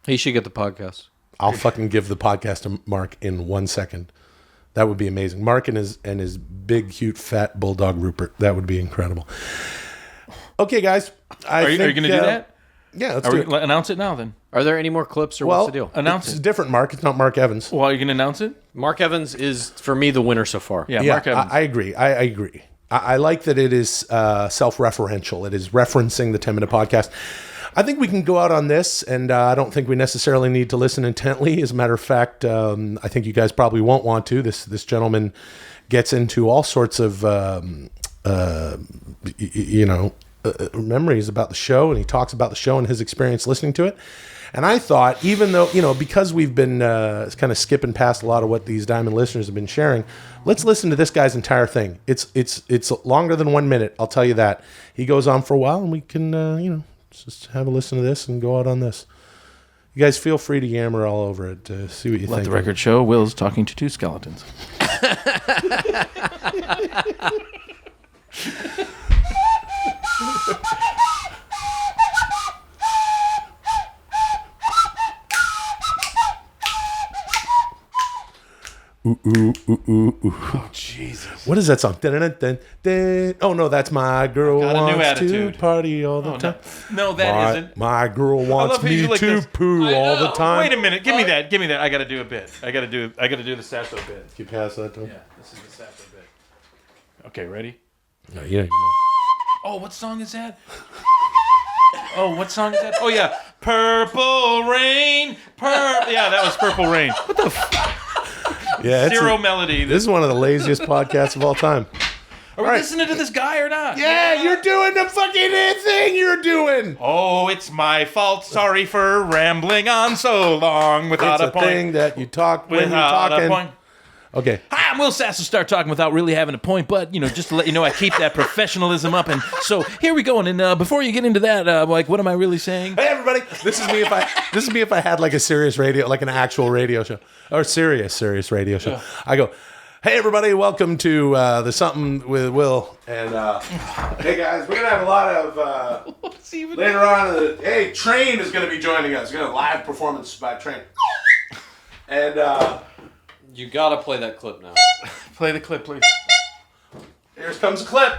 He should get the podcast. I'll fucking give the podcast to Mark in 1 second. That would be amazing. Mark and his big, cute, fat bulldog Rupert. That would be incredible. Okay, guys. Are you going to do that? Yeah, let's do it. Announce it now, then. Are there any more clips, or what's the deal? Announce it's it. different, Mark. It's not Mark Evans. Well, are you going to announce it? Mark Evans is, for me, the winner so far. Yeah, Mark Evans. I agree. I agree. I like that it is self-referential. It is referencing the 10-minute podcast. I think we can go out on this, and I don't think we necessarily need to listen intently. As a matter of fact, I think you guys probably won't want to. This gentleman gets into all sorts of, memories about the show, and he talks about the show and his experience listening to it. And I thought, even though, because we've been kind of skipping past a lot of what these Diamond listeners have been sharing, let's listen to this guy's entire thing. It's longer than 1 minute, I'll tell you that. He goes on for a while, and we can, just have a listen to this and go out on this. You guys feel free to yammer all over it. See what you think. Let the record show Will's talking to two skeletons. Ooh, ooh, ooh, ooh, ooh. Oh, Jesus. What is that song? Dun, dun, dun, dun. Oh, no, that's my girl Got a new wants to attitude. party all the time. No, that isn't. My girl wants me like to this. poo all the time. Wait a minute. Give me that. I got to do a bit. I got to do the Sasso bit. Can you pass that to him? Yeah, this is the Sasso bit. Okay, ready? No, you know. Oh, what song is that? Oh, yeah. Purple Rain. Yeah, that was Purple Rain. What the fuck? Yeah, Zero melody. This is one of the laziest podcasts of all time. Are we listening to this guy or not? Yeah, you're doing the fucking thing you're doing. Oh, it's my fault. Sorry for rambling on so long without It's a point. thing that you talk when you're Without a talking. point. Okay. Hi, I'm Will Sasso. Start talking without really having a point, but just to let you know, I keep that professionalism up. And so here we go. And before you get into that, what am I really saying? Hey, everybody! This is me if I had like a serious radio, like an actual radio show, or serious radio show. Yeah. I go, hey, everybody! Welcome to the Something with Will. And hey, guys, we're gonna have a lot of later on. Hey, Train is gonna be joining us. We're gonna have live performance by Train. And you gotta play that clip now. Play the clip, please. Here comes a clip.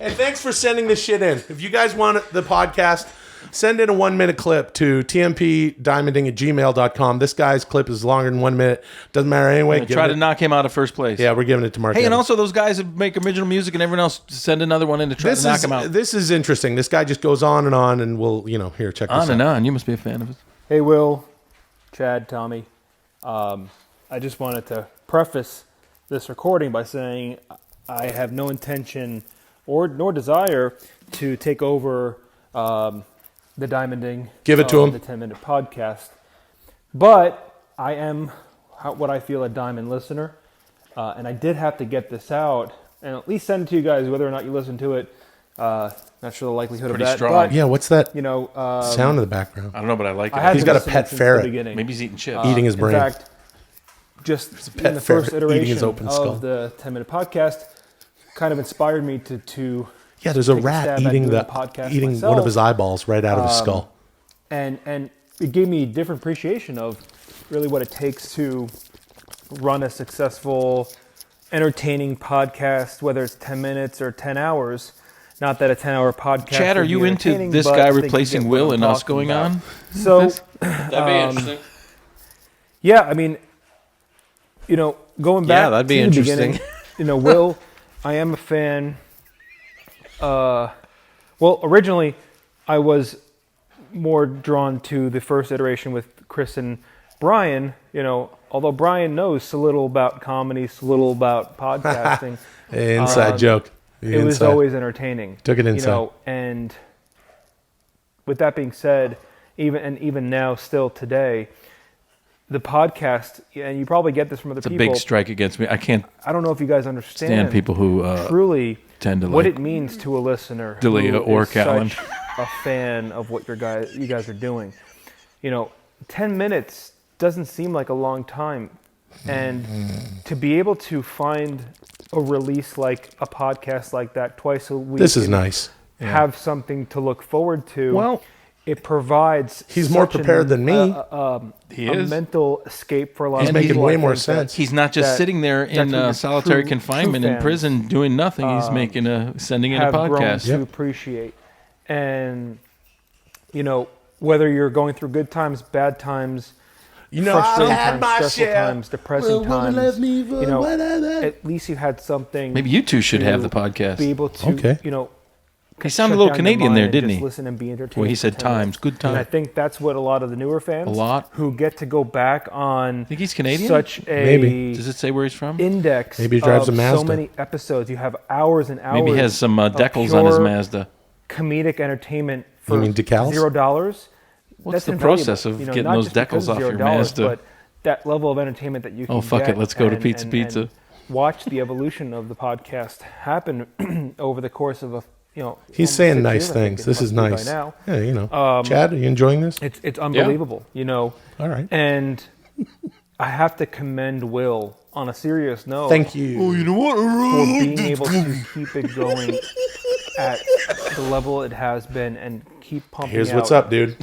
And thanks for sending this shit in. If you guys want the podcast, send in a 1 minute clip to tmpdiamonding@gmail.com. This guy's clip is longer than 1 minute. Doesn't matter anyway. Try to knock him out of first place. Yeah, we're giving it to Mark. Hey, and Evans. also those guys that make original music and everyone else send another one in to try to knock him out. This is interesting. This guy just goes on, and we'll, here, check this out. On and on. You must be a fan of it. Hey, Will, Chad, Tommy. I just wanted to preface this recording by saying I have no intention nor desire to take over the Diamonding. Give it to him. The 10-minute podcast. But I am what I feel a Diamond listener. And I did have to get this out and at least send it to you guys, whether or not you listen to it. Not sure the likelihood Pretty of that. strong. But, Yeah, what's that you know, sound in the background? I don't know, but I like it. I had He's been got a listening pet since ferret. the beginning. Maybe he's eating chips. Eating his brain. In fact, just pet in the first ferret eating his iteration open skull. of the 10-minute podcast, kind of inspired me to Yeah, there's a take rat stab at eating doing the a podcast eating myself. one of his eyeballs right out of his skull. And it gave me a different appreciation of really what it takes to run a successful, entertaining podcast, whether it's 10 minutes or 10 hours. Not that a 10-hour podcast. Chad, are would be you into entertaining, this but guy I think you replacing get what Will I'm and us talking going about. on? So That'd be interesting. Yeah, I mean, you know, going back Yeah, that'd be to the interesting. beginning, you know, Will, I am a fan. Well, originally, I was more drawn to the first iteration with Chris and Brian. You know, although Brian knows so little about comedy, so little about podcasting. Inside joke. It was always entertaining. Took it inside. You know, and with that being said, even now, still today, the podcast, and you probably get this from other It's a people. big strike against me. I can't I don't know if you guys understand stand people who truly tend to what like it means to a listener Delia who or is Callan. such a fan of what you guys are doing. You know, 10 minutes doesn't seem like a long time, and to be able to find a release like a podcast like that twice a week. This is nice. Have something to look forward to. Well, it provides. he's more such prepared than me. He a is. mental escape for a lot He's of making people. way I more think sense. He's not just that- sitting there that's in what your solitary true confinement in fans, prison doing nothing. He's making sending in a have grown podcast. to appreciate. And you know, whether you're going through good times, bad times, You know, I've frustrating had times, my stressful share. times, depressing Well, times, let me you know, whatever. at least you had something. Maybe you two should to have the podcast. Be able to, Okay. you know, He sounded a shut little down your Canadian mind there, and didn't just he? Listen and be entertained. Well, he for said 10 minutes. times, good And I time. think that's what a lot of the newer fans, A lot. who get to go back on. Think he's Canadian? Such a Maybe. Does it say where he's from? index. Maybe he drives of a Mazda. So many episodes. You have hours and hours. Maybe he has some of decals on his pure Mazda. Comedic entertainment for You mean decals? $0. What's That's the invaluable. process of You know, getting not those just because decals of off your $0, Mazda? But that level of entertainment that you can Oh, fuck it, get let's go to and- Pizza and- Pizza. and watch the evolution of the podcast happen over the course of He's almost saying 6 nice years, I think things. it This is must be by nice. now. Yeah, you know. Chad, are you enjoying this? It's unbelievable, you know. All right. And I have to commend Will on a serious note. Thank you. Oh, you know what? For being able to keep it going at the level it has been and keep pumping Here's out what's up, dude.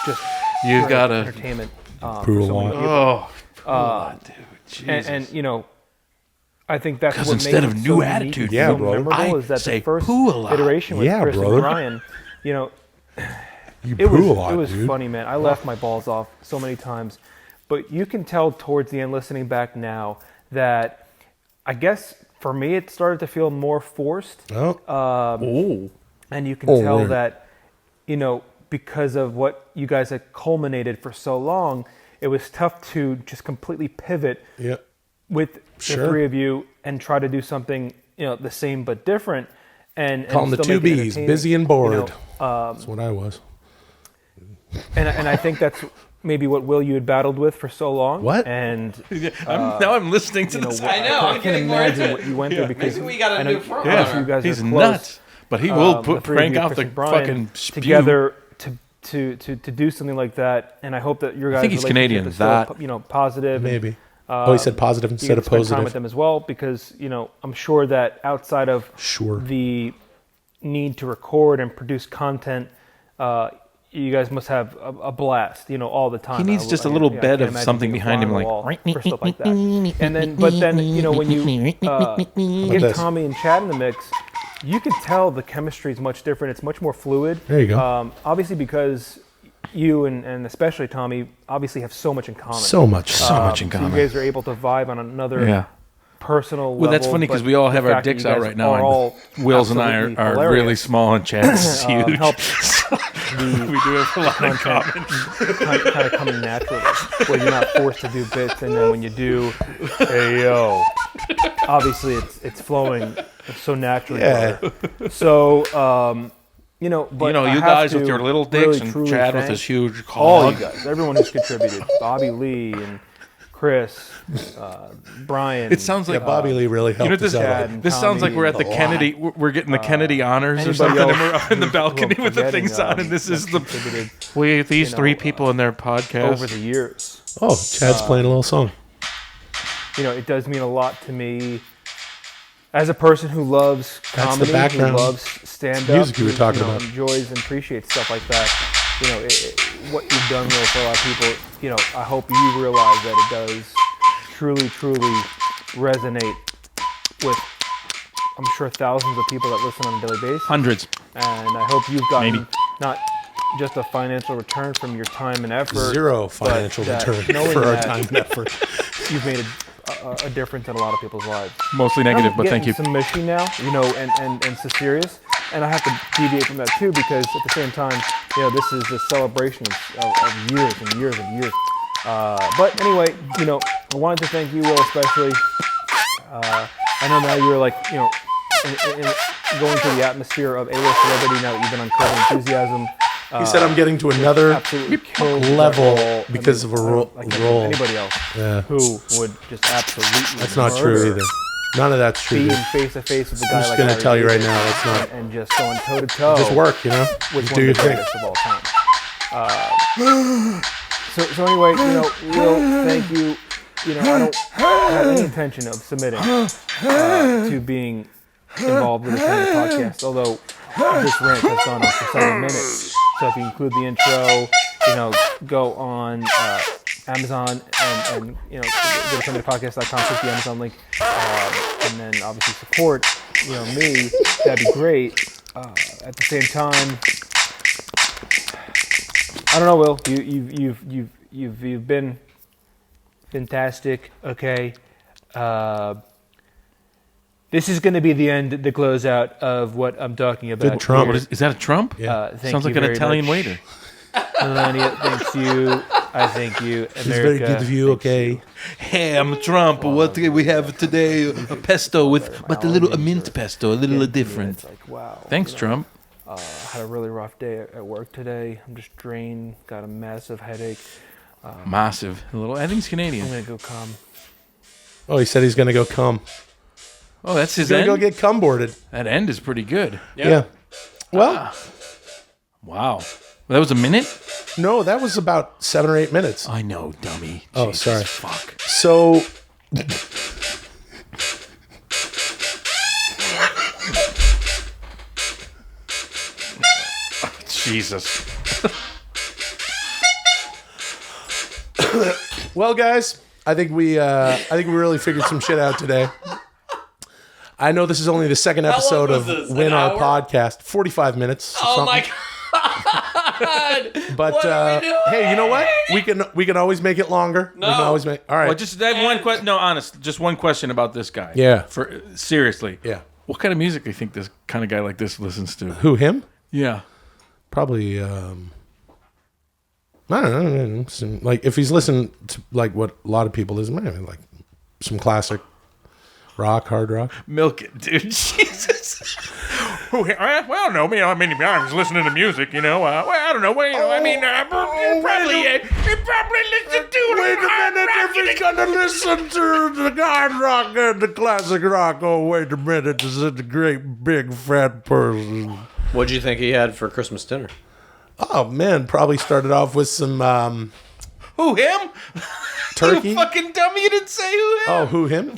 just You've great got entertainment. Poo For a so many lot. people. dude. Jesus. And you know, I think that's 'Cause what instead makes of it new so attitude, unique, yeah, so brother. memorable I is that say the first poo a lot. iteration with Yeah, Chris brother. and Brian, you know, You it poo was a lot, it was dude. funny, man. I laughed my balls off so many times, but you can tell towards the end, listening back now, that I guess for me it started to feel more forced. And you can tell right. that, you know, because of what you guys had culminated for so long, it was tough to just completely pivot Yeah. with Sure. the three of you and try to do something, you know, the same but different. And Call them the still two make it B's, entertaining, busy and you bored. know. That's what I was. And I think that's maybe what Will you had battled with for so long. What? And now I'm listening to you know, this. I know. I can imagine what you went through because Maybe we got a I know new front obviously runner. you guys He's are close. nuts, but he will the three of crank you, out Chris the and Brian, fucking spew. together to do something like that. And I hope that your guys' think he's relationship Canadian, is still, that- you know, positive. Maybe. And, He said positive you instead can of spend positive. time with them as well because, you know, I'm sure that outside of Sure. the need to record and produce content, you guys must have a blast, you know, all the time. He needs just a little I bed can't of imagine something being a behind him, fly on the like, wall for stuff like that. And then, but then, you know, when you get this? Tommy and Chad in the mix, you can tell the chemistry is much different. It's much more fluid. There you go. Obviously, because you and especially Tommy obviously have so much in common. So much in So common. you guys are able to vibe on another Yeah. personal Well, that's level, funny because but we all the have our fact that dicks you out guys right now. are And all Will's and I absolutely are really hilarious. small, and Chad's is huge. Helps we do have a lot in content common. kind of coming naturally, where you're not forced to do bits, and then when you do, hey yo, obviously it's flowing so naturally. Yeah. So you know, but You know, I you have guys to with your little dicks really, and truly Chad with thank his huge all hog. you guys, everyone who's contributed, Bobby Lee and Chris, Brian. It sounds like Bobby Lee really helped this, us out. This sounds like we're at the Kennedy. We're getting the Kennedy honors or something, and we're up in the balcony with the things on, and this is the. These three people in their podcast over the years. Oh, Chad's playing a little song. It does mean a lot to me as a person who loves comedy, who loves stand-up, music you were talking about. enjoys and appreciates stuff like that. What you've done, Will, for a lot of people. I hope you realize that it does truly resonate with, I'm sure, thousands of people that listen on a daily basis. Hundreds. And I hope you've gotten not just a financial return from your time and effort. Zero financial return for our time and effort. You've made a difference in a lot of people's lives. Mostly negative, but thank you. I'm getting some mushy now, and so serious. And I have to deviate from that too, because at the same time, this is a celebration of years and years and years. But anyway, I wanted to thank you, Will, especially. I know now you're going through the atmosphere of A-list celebrity now that you've been on Curb Enthusiasm. He said I'm getting to another level because of a role. Anybody else who would just absolutely. That's not true either. None of that's true. Being face to face with a guy I'm just like going to Larry tell you right David now, that's not. and just going toe to toe. Just work, With do one your of the thing. greatest of all time. So anyway, Will, thank you. I don't have any intention of submitting to being involved with this kind of podcast, although this rant has gone on for 7 minutes. So if you include the intro, go on Amazon and go to ThePodcast.com, click the Amazon link, and then obviously support me. That'd be great. At the same time, I don't know, Will. You've been fantastic. Okay. This is going to be the end, the closeout of what I'm talking about. Good Trump. Is that a Trump? Thank Sounds like you an very Italian much. waiter. Melania, thank you. I thank you. America. It's very good of you, okay? Hey, I'm Trump. What do we have today? A pesto but a mint pesto, a little different. It's like, wow. Thanks, Trump. Had a really rough day at work today. I'm just drained. Got a massive headache. Massive. I think he's Canadian. I'm gonna go cum. Oh, he said he's going to go cum. Oh, that's his He's going end? to go get cum boarded. That end is pretty good. Yeah. Well. Wow. That was a minute? No, that was about 7 or 8 minutes. I know, dummy. Oh, Jesus, sorry. Fuck. So. Jesus. Well, guys, I think we really figured some shit out today. I know this is only the second episode of Win Our Podcast. 45 minutes. Oh my god. But hey, you know what? We can always make it longer. No. We can always make. All right. Well, just I have one question. No, honest. Just one question about this guy. Yeah. Seriously. Yeah. What kind of music do you think this kind of guy like this listens to? Who, him? Yeah. Probably. I don't know. Like if he's listening to like what a lot of people listen, like some classic rock, hard rock. Milk it, dude. Jesus. Well, no, I mean, I was listening to music, well, I don't know, probably listen to Wait a minute, if he's gonna listen to the hard rock and the classic rock, oh wait a minute, this is a great big fat person. What'd you think he had for Christmas dinner? Oh man, probably started off with some Who, him? Turkey. You fucking dummy, you didn't say who him. Oh, who, him?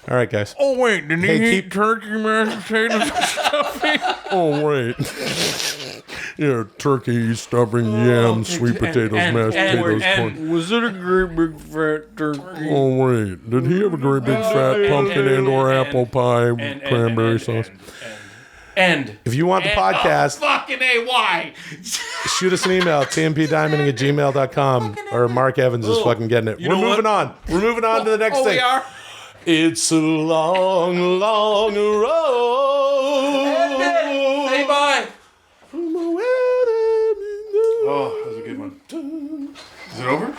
All right, guys. Oh wait, did he eat turkey, mashed potatoes, and stuffing? Oh wait. Yeah, turkey, stuffing, yams, sweet potatoes, mashed potatoes, corn. Was it a great big fat turkey? Oh wait, did he have a great big fat pumpkin and/or apple pie with cranberry sauce? And if you want the podcast, fucking why? shoot us an email, tmpdiamonding@gmail.com, or Mark Evans is fucking getting it. We're moving on. We're moving on to the next thing. We are. It's a long, long road. Say bye. Oh, that was a good one. Is it over?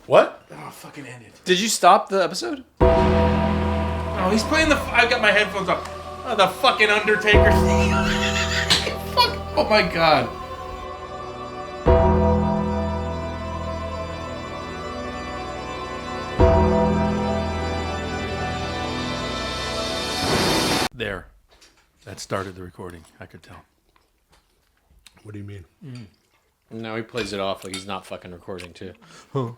What? Oh, fucking end it. Did you stop the episode? Oh, he's playing I've got my headphones up. Oh, the fucking Undertaker thing. Fuck. Oh my god. There. That started the recording. I could tell. What do you mean? Now he plays it off like he's not fucking recording too. Well,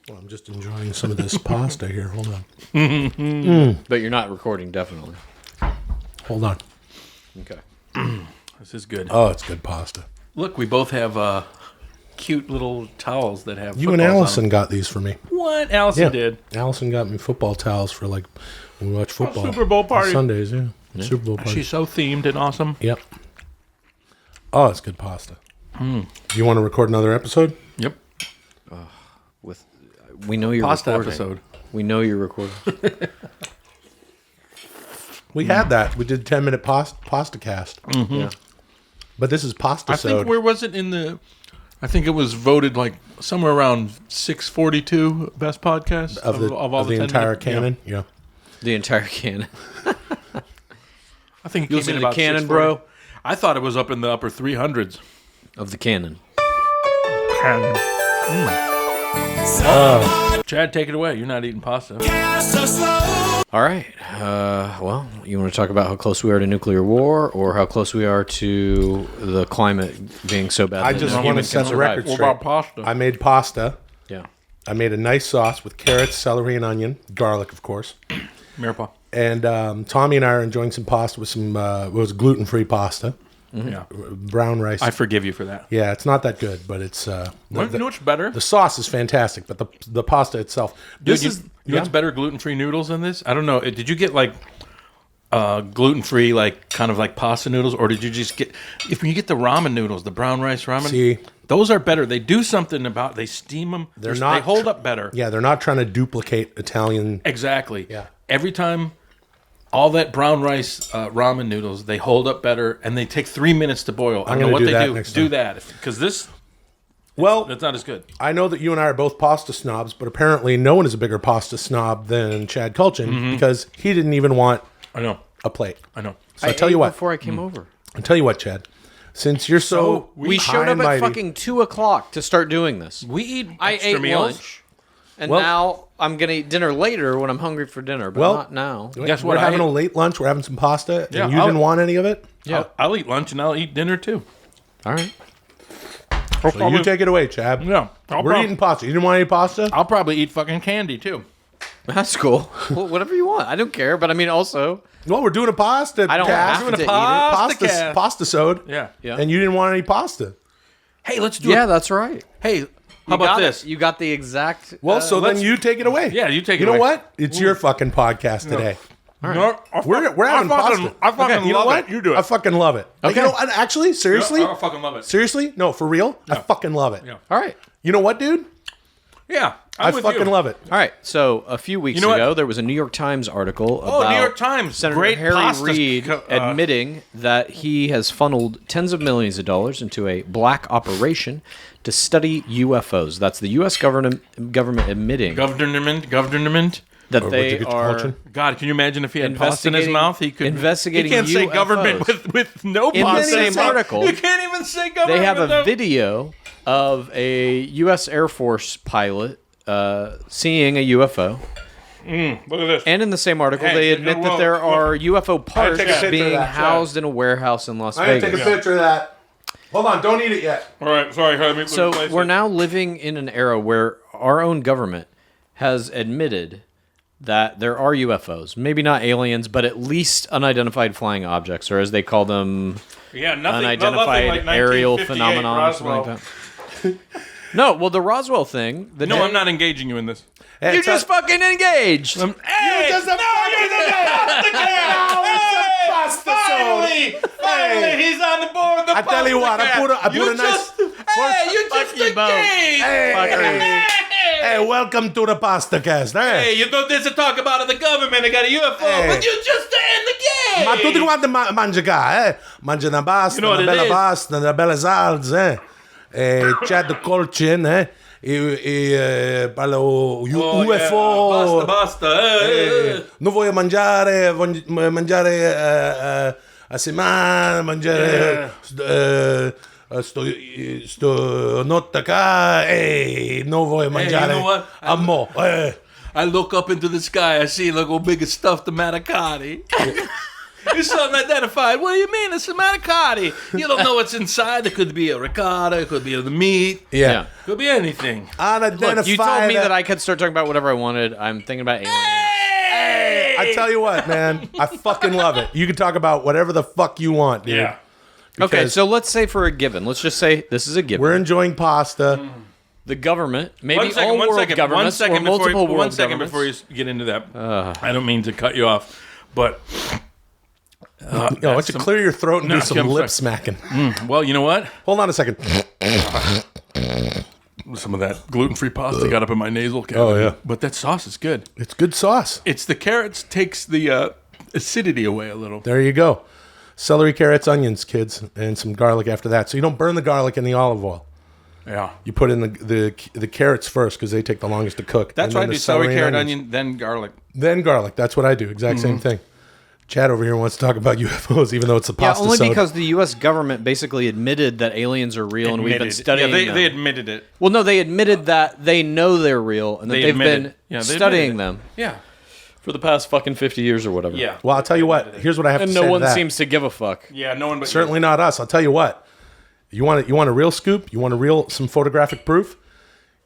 I'm just enjoying some of this pasta here. Hold on. But you're not recording, definitely. Hold on. Okay. This is good. Oh, it's good pasta. Look, we both have cute little towels that have. You and footballs on Allison them. got these for me. What? Allison did. Allison got me football towels for like when we watch football. Super Bowl party. On Sundays, yeah. Super Bowl party. She's so themed and awesome. Yep. Oh, it's good pasta. Do you want to record another episode? Yep. We know you're Pasta recording. episode. We know you're recording. We had that. We did 10-minute pasta cast. Mm-hmm. Yeah. But this is Pastasode. I think where was it in the? I think it was voted like somewhere around 642 best podcasts of all the 10 entire minute- canon. Yeah. The entire canon. I think it You came listen in to about canon, 640. bro? I thought it was up in the upper 300s Of the canon. Chad, take it away. You're not eating pasta. All right. Well, you want to talk about how close we are to nuclear war, or how close we are to the climate being so bad? I that just no want human to can set the survive? record straight. pasta? I made pasta. Yeah. I made a nice sauce with carrots, celery, and onion, garlic, of course. Mirepoix. And Tommy and I are enjoying some pasta with some it was gluten-free pasta. Yeah. Brown rice. I forgive you for that. Yeah, it's not that good, but it's You know what's better? the sauce is fantastic, but the pasta itself. Dude, This you is know what's better, gluten-free noodles than this? I don't know. Did you get like gluten-free, like kind of like pasta noodles, or did you just get? If you get the ramen noodles, the brown rice ramen, See, those are better. They do something about. They steam them. They're not They hold up better. Yeah, they're not trying to duplicate Italian. Exactly. Yeah. Every time, all that brown rice ramen noodles, they hold up better, and they take 3 minutes to boil. I I'm don't know gonna what do they that do. next Do time. that because this. Well, that's not as good. I know that you and I are both pasta snobs, but apparently no one is a bigger pasta snob than Chad Kultgen Mm-hmm. because he didn't even want I know a plate. I know. So I tell you what. Before I came over. I tell you what, Chad. Since you're so We high showed up and at mighty- fucking 2:00 to start doing this. We eat I extra ate meals. lunch, and Well- now I'm gonna eat dinner later when I'm hungry for dinner, but Well, not now. Guess We're what? having I a late lunch. We're having some pasta, Yeah, and you didn't want any of it. Yeah. I'll eat lunch and I'll eat dinner too. All right. So you take it away, Chad. Yeah, We're eating pasta. You didn't want any pasta? I'll probably eat fucking candy too. That's cool. Well, whatever you want. I don't care, but I mean, also, Well, we're doing a pasta. I don't cast. have Doing to a eat it. pasta cast. Pastasode. Yeah. Yeah. And you didn't want any pasta. Hey, let's do Yeah, it. that's right. Hey, You how about got it. this? You got the exact. Well, so then let's- you take it away. Yeah, you take it You know away. what? It's your fucking podcast today. No, We're having pasta. I fucking Okay, you know love what? it. You do it. I fucking love it. Okay. You know, and actually, seriously, I fucking love it. seriously, no, for real, I fucking love it. Yeah. All right. You know what, dude? Yeah, I fucking love it. All right. So a few weeks You know ago, what? there was a New York Times article Oh, about New York Times. Senator Great Harry pasta Reid admitting that he has funneled tens of millions of dollars into a black operation to study UFOs. That's the U.S. government admitting Government. that Where'd they you get your are culture? God, can you imagine if he had pasta in his Investigating- mouth? He could investigating He can't say UFOs. government with no In the pasta. same his mouth. article, You can't even say government. They have with a no- video of a U.S. Air Force pilot seeing a UFO. Look at this. And in the same article, Hey, they you admit know that what? there are UFO parts take a picture of being that, housed in a warehouse in Las I'm gonna take Vegas. a picture of that. Hold on, don't eat it yet. All right, sorry. Let me So place we're it. now living in an era where our own government has admitted that there are UFOs. Maybe not aliens, but at least unidentified flying objects, or as they call them, Yeah, nothing. unidentified nothing like aerial 1958 phenomenon or something like that. No, well, the Roswell thing. No, I'm not engaging you in this. You just fucking engaged. Hey, no, you're the pasta cast. Finally, he's on the board. The I tell you what, I put a nice. you just a Hey, hey, welcome to the pasta cast. Hey, you know there's a talk about the government. They got a UFO, Hey. but you just in the game. Ma tutti quanti mangia qua, Mangia una pasta, You know what una it bella is? pasta, una bella salsa, Chad Kultgen, parla UFO. Basta. Non voglio mangiare a settimana, mangiare sto notte qua, non voglio mangiare you know what? a mo. I look up into the sky. I see like a big stuffed manicotti. It's unidentified. What do you mean? It's a manicotti. You don't know what's inside. It could be a ricotta. It could be the meat. Yeah. It could be anything. Unidentified. Look, you told me that I could start talking about whatever I wanted. I'm thinking about aliens. I tell you what, man. I fucking love it. You can talk about whatever the fuck you want, dude. Yeah. Okay, so let's say for a given. Let's just say this is a given. We're enjoying pasta. The government, maybe One second, all one world second, governments one second or multiple before, world one second governments. before you get into that. I don't mean to cut you off, but Why don't you clear your throat and do some I'm lip sorry. smacking? Well, you know what? Hold on a second. Some of that gluten-free pasta got up in my nasal cavity. Oh, yeah. But that sauce is good. It's good sauce. It's the carrots takes the acidity away a little. There you go. Celery, carrots, onions, kids, and some garlic after that. So you don't burn the garlic in the olive oil. Yeah. You put in the carrots first because they take the longest to cook. That's and why I then do the celery, carrot, onions. onion, then garlic. Then garlic. That's what I do. Exact same thing. Chad over here wants to talk about UFOs, even though it's a pasta. Yeah, only because the U.S. government basically admitted that aliens are real, and we've been studying them. They admitted it. Well, no, they admitted that they know they're real, and that they've been they studying admitted them. Yeah. For the past fucking 50 years or whatever. Yeah. Well, I'll tell you what. Here's what I have And to say no one to that. seems to give a fuck. Yeah, no one but Certainly not us. I'll tell you what. You want a real scoop? You want some photographic proof?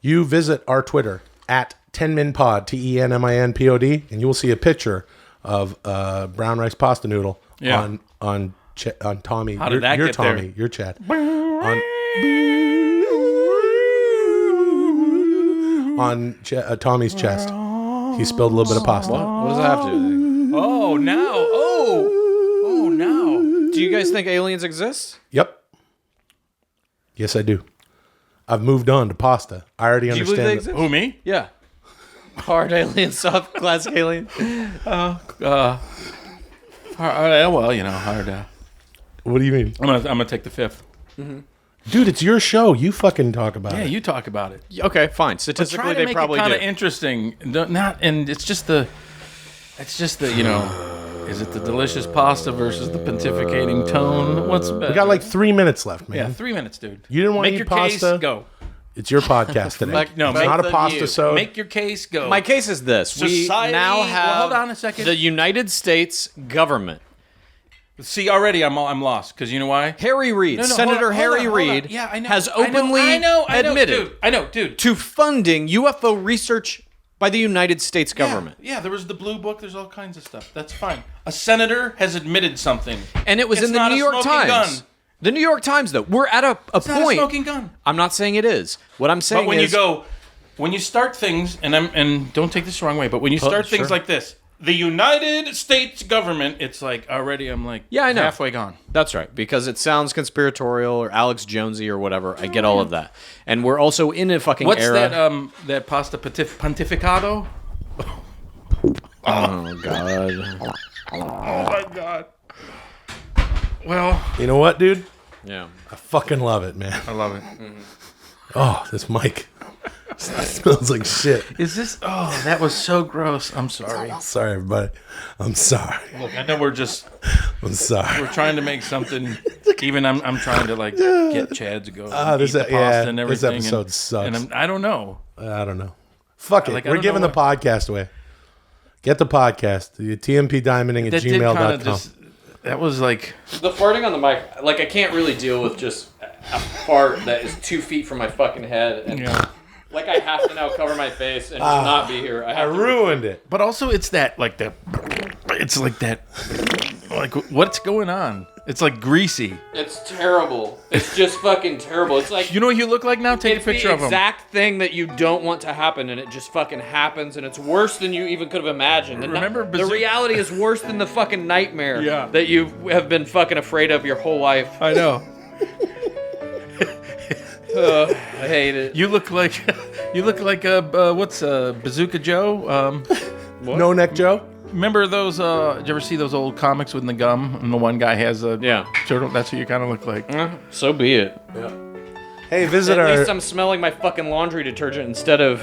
You visit our Twitter at 10minpod, TENMINPOD, and you will see a picture of brown rice pasta noodle on Tommy. How did that you're get Tommy. there? You're Chad. On Tommy's chest. He spilled a little bit of pasta. What does that have to do with anything? Oh, now. Oh, now. Do you guys think aliens exist? Yep. Yes, I do. I've moved on to pasta. I already Do you believe understand. they exist? Who, me? Yeah. Hard alien, soft, classic alien. Well, hard. What do you mean? I'm gonna take the fifth. Dude, it's your show. You fucking talk about Yeah, it. you talk about it. Okay, fine. But Statistically, try to they make probably it kind do. of interesting. And it's just the is it the delicious pasta versus the pontificating tone? What's better? We got like 3 minutes left, man. Yeah, 3 minutes, dude. You didn't want make to eat your pasta? case, go. It's your podcast today. No, it's make not a the pasta you. show. Make your case, go. My case is this. We Society- now have well, hold on a second. the United States government. See, already I'm lost because you know why? Harry Reid, No, no, Senator hold on, Harry hold on. Reid, Yeah, I know. has I know, openly I know, admitted dude. to funding UFO research by the United States government. Yeah, there was the Blue Book. There's all kinds of stuff. That's fine. A senator has admitted something, And it was It's in the not New a York smoking Times. gun. The New York Times, though. We're at a It's not a point. smoking gun. I'm not saying it is. What I'm saying But when is... when you start things, and don't take this the wrong way, but when you start things like this, the United States government, it's like already I'm like Yeah, I know. halfway gone. That's right, because it sounds conspiratorial or Alex Jonesy or whatever. I get all of that. And we're also in a fucking What's era... that pasta pontificado? Oh, God. Oh my God. Well, You know what, dude? Yeah. I fucking love it, man. I love it. Oh, this mic smells like shit. Is this? Oh, that was so gross. I'm sorry. Sorry, everybody. I'm sorry. Look, I know I'm sorry. we're trying to make something. Even I'm trying to like get Chad to go eat This the pasta and everything. this episode sucks. And I don't know. I don't know. Fuck it. Like, I We're don't giving know the podcast away. Get the podcast. The TMPdiamonding at That did kind of gmail.com. just. That was like. The farting on the mic, like, I can't really deal with just a fart that is 2 feet from my fucking head. And like, I have to now cover my face and just not be here. I ruined it. But also, it's that like that. It's like that. Like what's going on? It's like greasy. It's terrible. It's just fucking terrible. It's like... You know what you look like now? Take a picture the of him. exact thing that you don't want to happen, and it just fucking happens, and it's worse than you even could have imagined. Remember the reality is worse than the fucking nightmare that you have been fucking afraid of your whole life. I know. I hate it. You look like what's Bazooka Joe? No Neck Joe? Remember those? Did you ever see those old comics with the gum? And the one guy has a turtle. That's who you kind of look like. So be it. Hey, visit At our... least I'm smelling my fucking laundry detergent instead of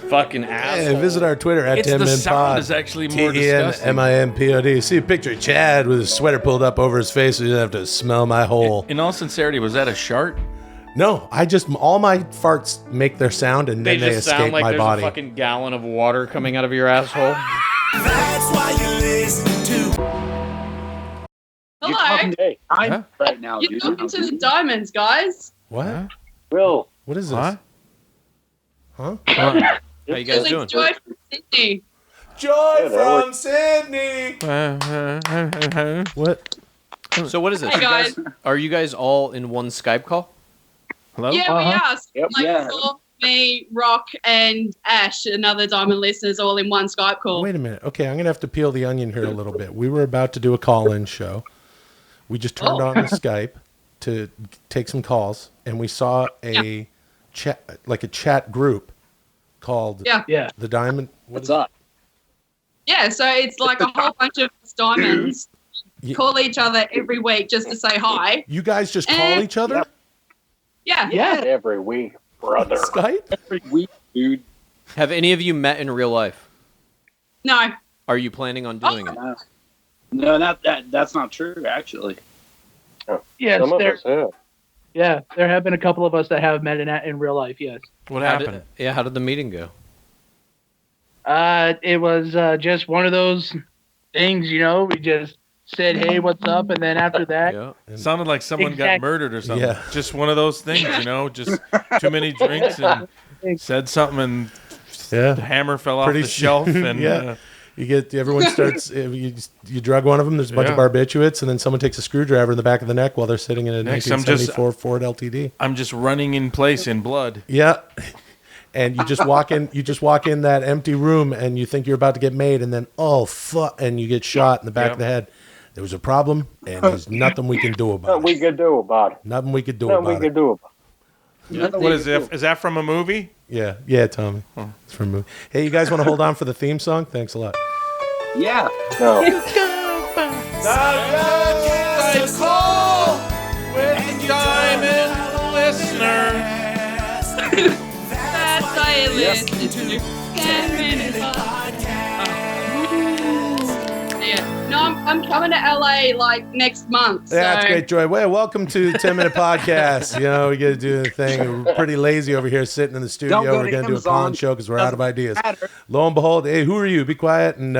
fucking asshole. Hey, visit our Twitter at It's the 10minpod. sound is actually more disgusting. TENMINPOD. See a picture of Chad with his sweater pulled up over his face so you don't have to smell my hole. In all sincerity, was that a shart? No, all my farts make their sound and then they just escape sound like my there's body. a fucking gallon of water coming out of your asshole. That's why you listen to talking to I'm right now, You're dude. talking to the diamonds, guys. What? Will. What is this? What? Huh? How you guys It's doing? Joy from Sydney. Joy from Sydney. What? So what is this? Hey, guys. Are you guys all in one Skype call? Hello? Yeah, we are. Yep. Like Yeah. Saul, me, Rock, and Ash, another diamond listeners, all in one Skype call. Wait a minute. Okay, I'm going to have to peel the onion here a little bit. We were about to do a call-in show. We just turned on the Skype to take some calls, and we saw a chat, like a chat group called the Diamond. What's up? Yeah, so it's like a whole bunch of diamonds call each other every week just to say hi. You guys just call each other? Yeah. Every week, brother. Skype? Every week, dude. Have any of you met in real life? No. Are you planning on doing it? No, that's not true, actually. Yes, Some of there. us have. Yeah, there have been a couple of us that have met in real life. Yes. What How happened? How did the meeting go? It was just one of those things, you know. We just said, "Hey, what's up?" And then after that, Sounded like someone got Exactly. murdered or something. Yeah. Just one of those things, you know. Just too many drinks and said something, and the hammer fell off the shelf, and you get everyone starts. You drug one of them. There's a bunch of barbiturates, and then someone takes a screwdriver in the back of the neck while they're sitting in a Next, 1974 Ford LTD. I'm just running in place in blood. Yeah. And you just walk in. You just walk in that empty room, and you think you're about to get made, and then fuck, and you get shot in the back of the head. There was a problem, and there's nothing we can do about it. Nothing we could do about it. Nothing we could do Nothing about we it. could do about it. What is that? Is that from a movie? Yeah, Tommy. It's from a movie. Hey, you guys want to hold on for the theme song? Thanks a lot. Yeah. No. That's call with the diamond listener. That's I listen to 10 minutes. Yeah. No, I'm coming to LA like next month. Yeah, that's so- great, Joy. Well, welcome to the 10-minute podcast. You know, we got to do the thing. We're pretty lazy over here sitting in the studio. Don't go We're to going to do a Amazon. call-in show because we're out of ideas. matter. Lo and behold, hey, who are you? Be quiet. And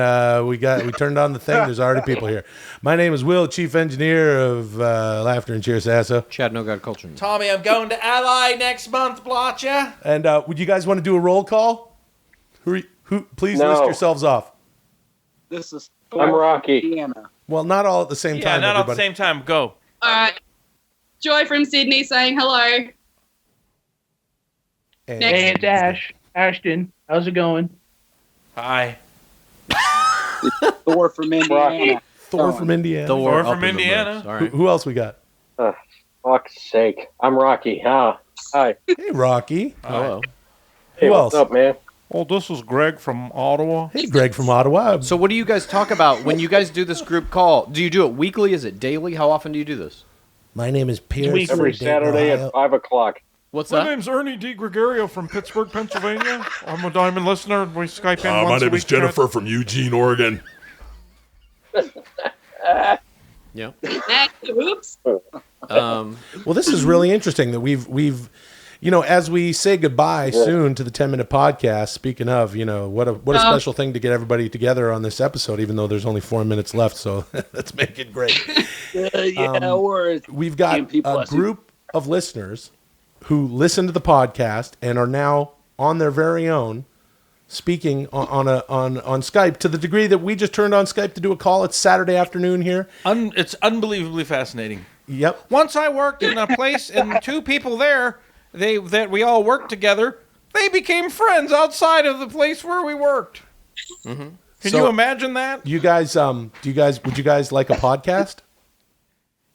we turned on the thing. There's already people here. My name is Will, chief engineer of Laughter and Cheer Sasso. Chad No God Culture. Tommy, I'm going to LA next month, Blacha. And would you guys want to do a roll call? Who? Please No. list yourselves off. This is I'm Rocky. Indiana. Well, not all at the same Yeah, time. not all at the everybody. same time. Go. All right. Joy from Sydney saying hello. And- Next. hey, it's Ash. Ashton, how's it going? Hi. Thor from Indiana. Thor from Indiana. Thor up from in the Indiana. mix. All right. Who else we got? Fuck's sake. I'm Rocky. Hi. Hey, Rocky. Hello. Hey, Who what's else? up, man? Oh, this is Greg from Ottawa. Hey, Greg from Ottawa. So what do you guys talk about when you guys do this group call? Do you do it weekly? Is it daily? How often do you do this? My name is Pierce. Every from Dayton, Saturday Ohio. at 5 o'clock. What's My that? name's Ernie DiGregorio from Pittsburgh, Pennsylvania. I'm a Diamond listener. We Skype in once My a name week. is Jennifer from Eugene, Oregon. Yeah. Oops. Well, this is really interesting that we've as we say goodbye soon to the 10-minute podcast. Speaking of, what a special thing to get everybody together on this episode, even though there's only 4 minutes left. So let's make it great. We've got a group of listeners who listen to the podcast and are now on their very own speaking on Skype to the degree that we just turned on Skype to do a call. It's Saturday afternoon here. It's unbelievably fascinating. Yep. Once I worked in a place and two people there, that we all worked together, they became friends outside of the place where we worked. Mm-hmm. Can you imagine that? You guys, would you guys like a podcast?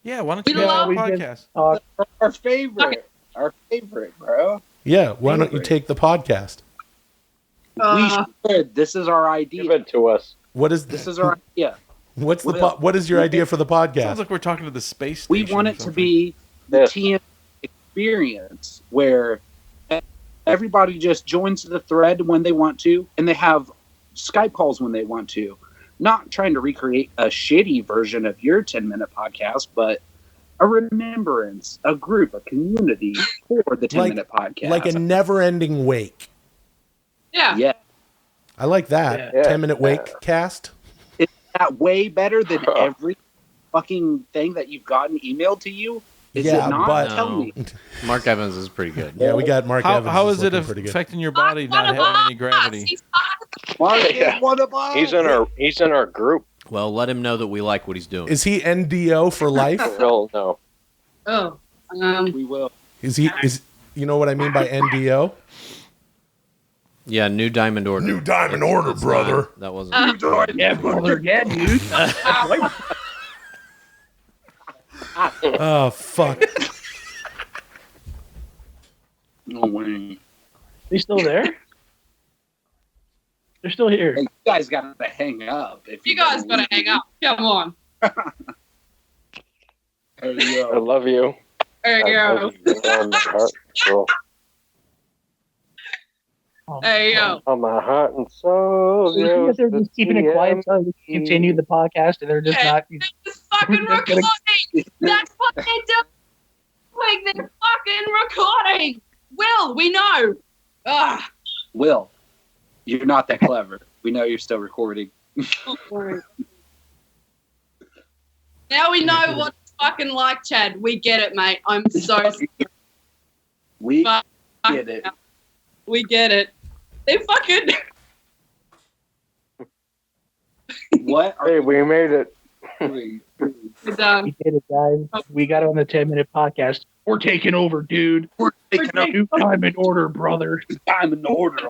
Yeah, why don't you get a podcast? Our favorite. Our favorite, bro. Yeah, why don't you take the podcast? We should. This is our idea. Give it to us. This is our idea. What is your idea for the podcast? Sounds like we're talking to the space We station want or it to something. be the TM experience where everybody just joins the thread when they want to, and they have Skype calls when they want to. Not trying to recreate a shitty version of your 10-minute podcast, but a remembrance, a group, a community for the 10-minute podcast. Like a never-ending wake. Yeah. Yeah. I like that. Yeah. 10-minute wake cast. Is that way better than every fucking thing that you've gotten emailed to you? Is Yeah, it not? but- Tell me. Mark Evans is pretty good. Yeah, we got Mark Evans. How is it looking pretty good. affecting your body not having any gravity? Mark, one of us. He's in our group. Well, let him know that we like what he's doing. Is he NDO for life? Hell no. Oh, we will. Is you know what I mean by NDO? Yeah, New Diamond Order. New Diamond Order, brother. That wasn't. Yeah, brother. Yeah, dude. Oh fuck. No way. They still there? They're still here. Hey, you guys got to hang up. If you guys got to hang up. Come on. There you I go. love you. There you I go. love you on my heart, soul. There you go. On my heart and soul. You guys are just keeping it quiet so we can continue the podcast, and they're just not. Fucking recording. That's what they're doing. They're fucking recording. Will, we know. Ugh. Will, you're not that clever. We know you're still recording. Now we know what it's fucking like, Chad. We get it, mate. I'm so sorry. We get it. We get it. They fucking. What? Hey, we made it. We're done. We did it, guys. We got on the 10-minute podcast. We're taking over, dude. We're taking up. New time in order, brother. Time in order,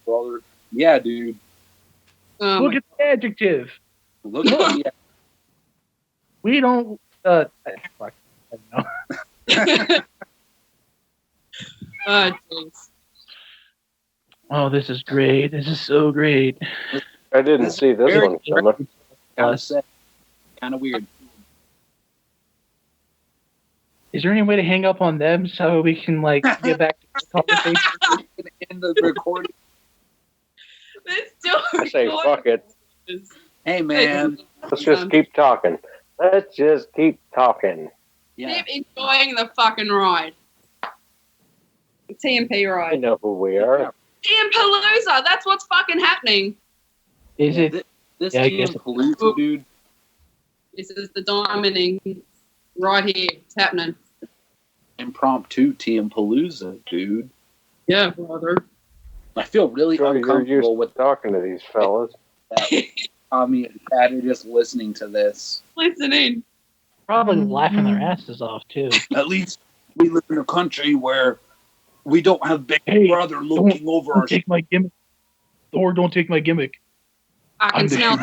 brother. Yeah, dude. Look at the adjective. Look at the. We don't. Fuck. I don't know. Oh, jeez. Oh, this is great. This is so great. I didn't see this one coming. Kind of weird. Is there any way to hang up on them so we can get back to the conversation? In the recording. I say fuck it. Hey man, Let's just keep talking. Let's just keep talking. Keep enjoying the fucking ride. The TMP I ride. know who we are. Palooza. That's what's fucking happening. Is it? This Yeah, I team guess. Palooza, dude. This is the diamonding right here. It's happening. Impromptu team Palooza, dude. Yeah, brother. I feel really Sure, you're used uncomfortable to with talking to these fellas. that. Tommy and Chad are just listening to this. Listening. Probably laughing their asses off, too. At least we live in a country where we don't have Big Brother looking over Don't our take my gimmick. Thor, don't take my gimmick. I can smell.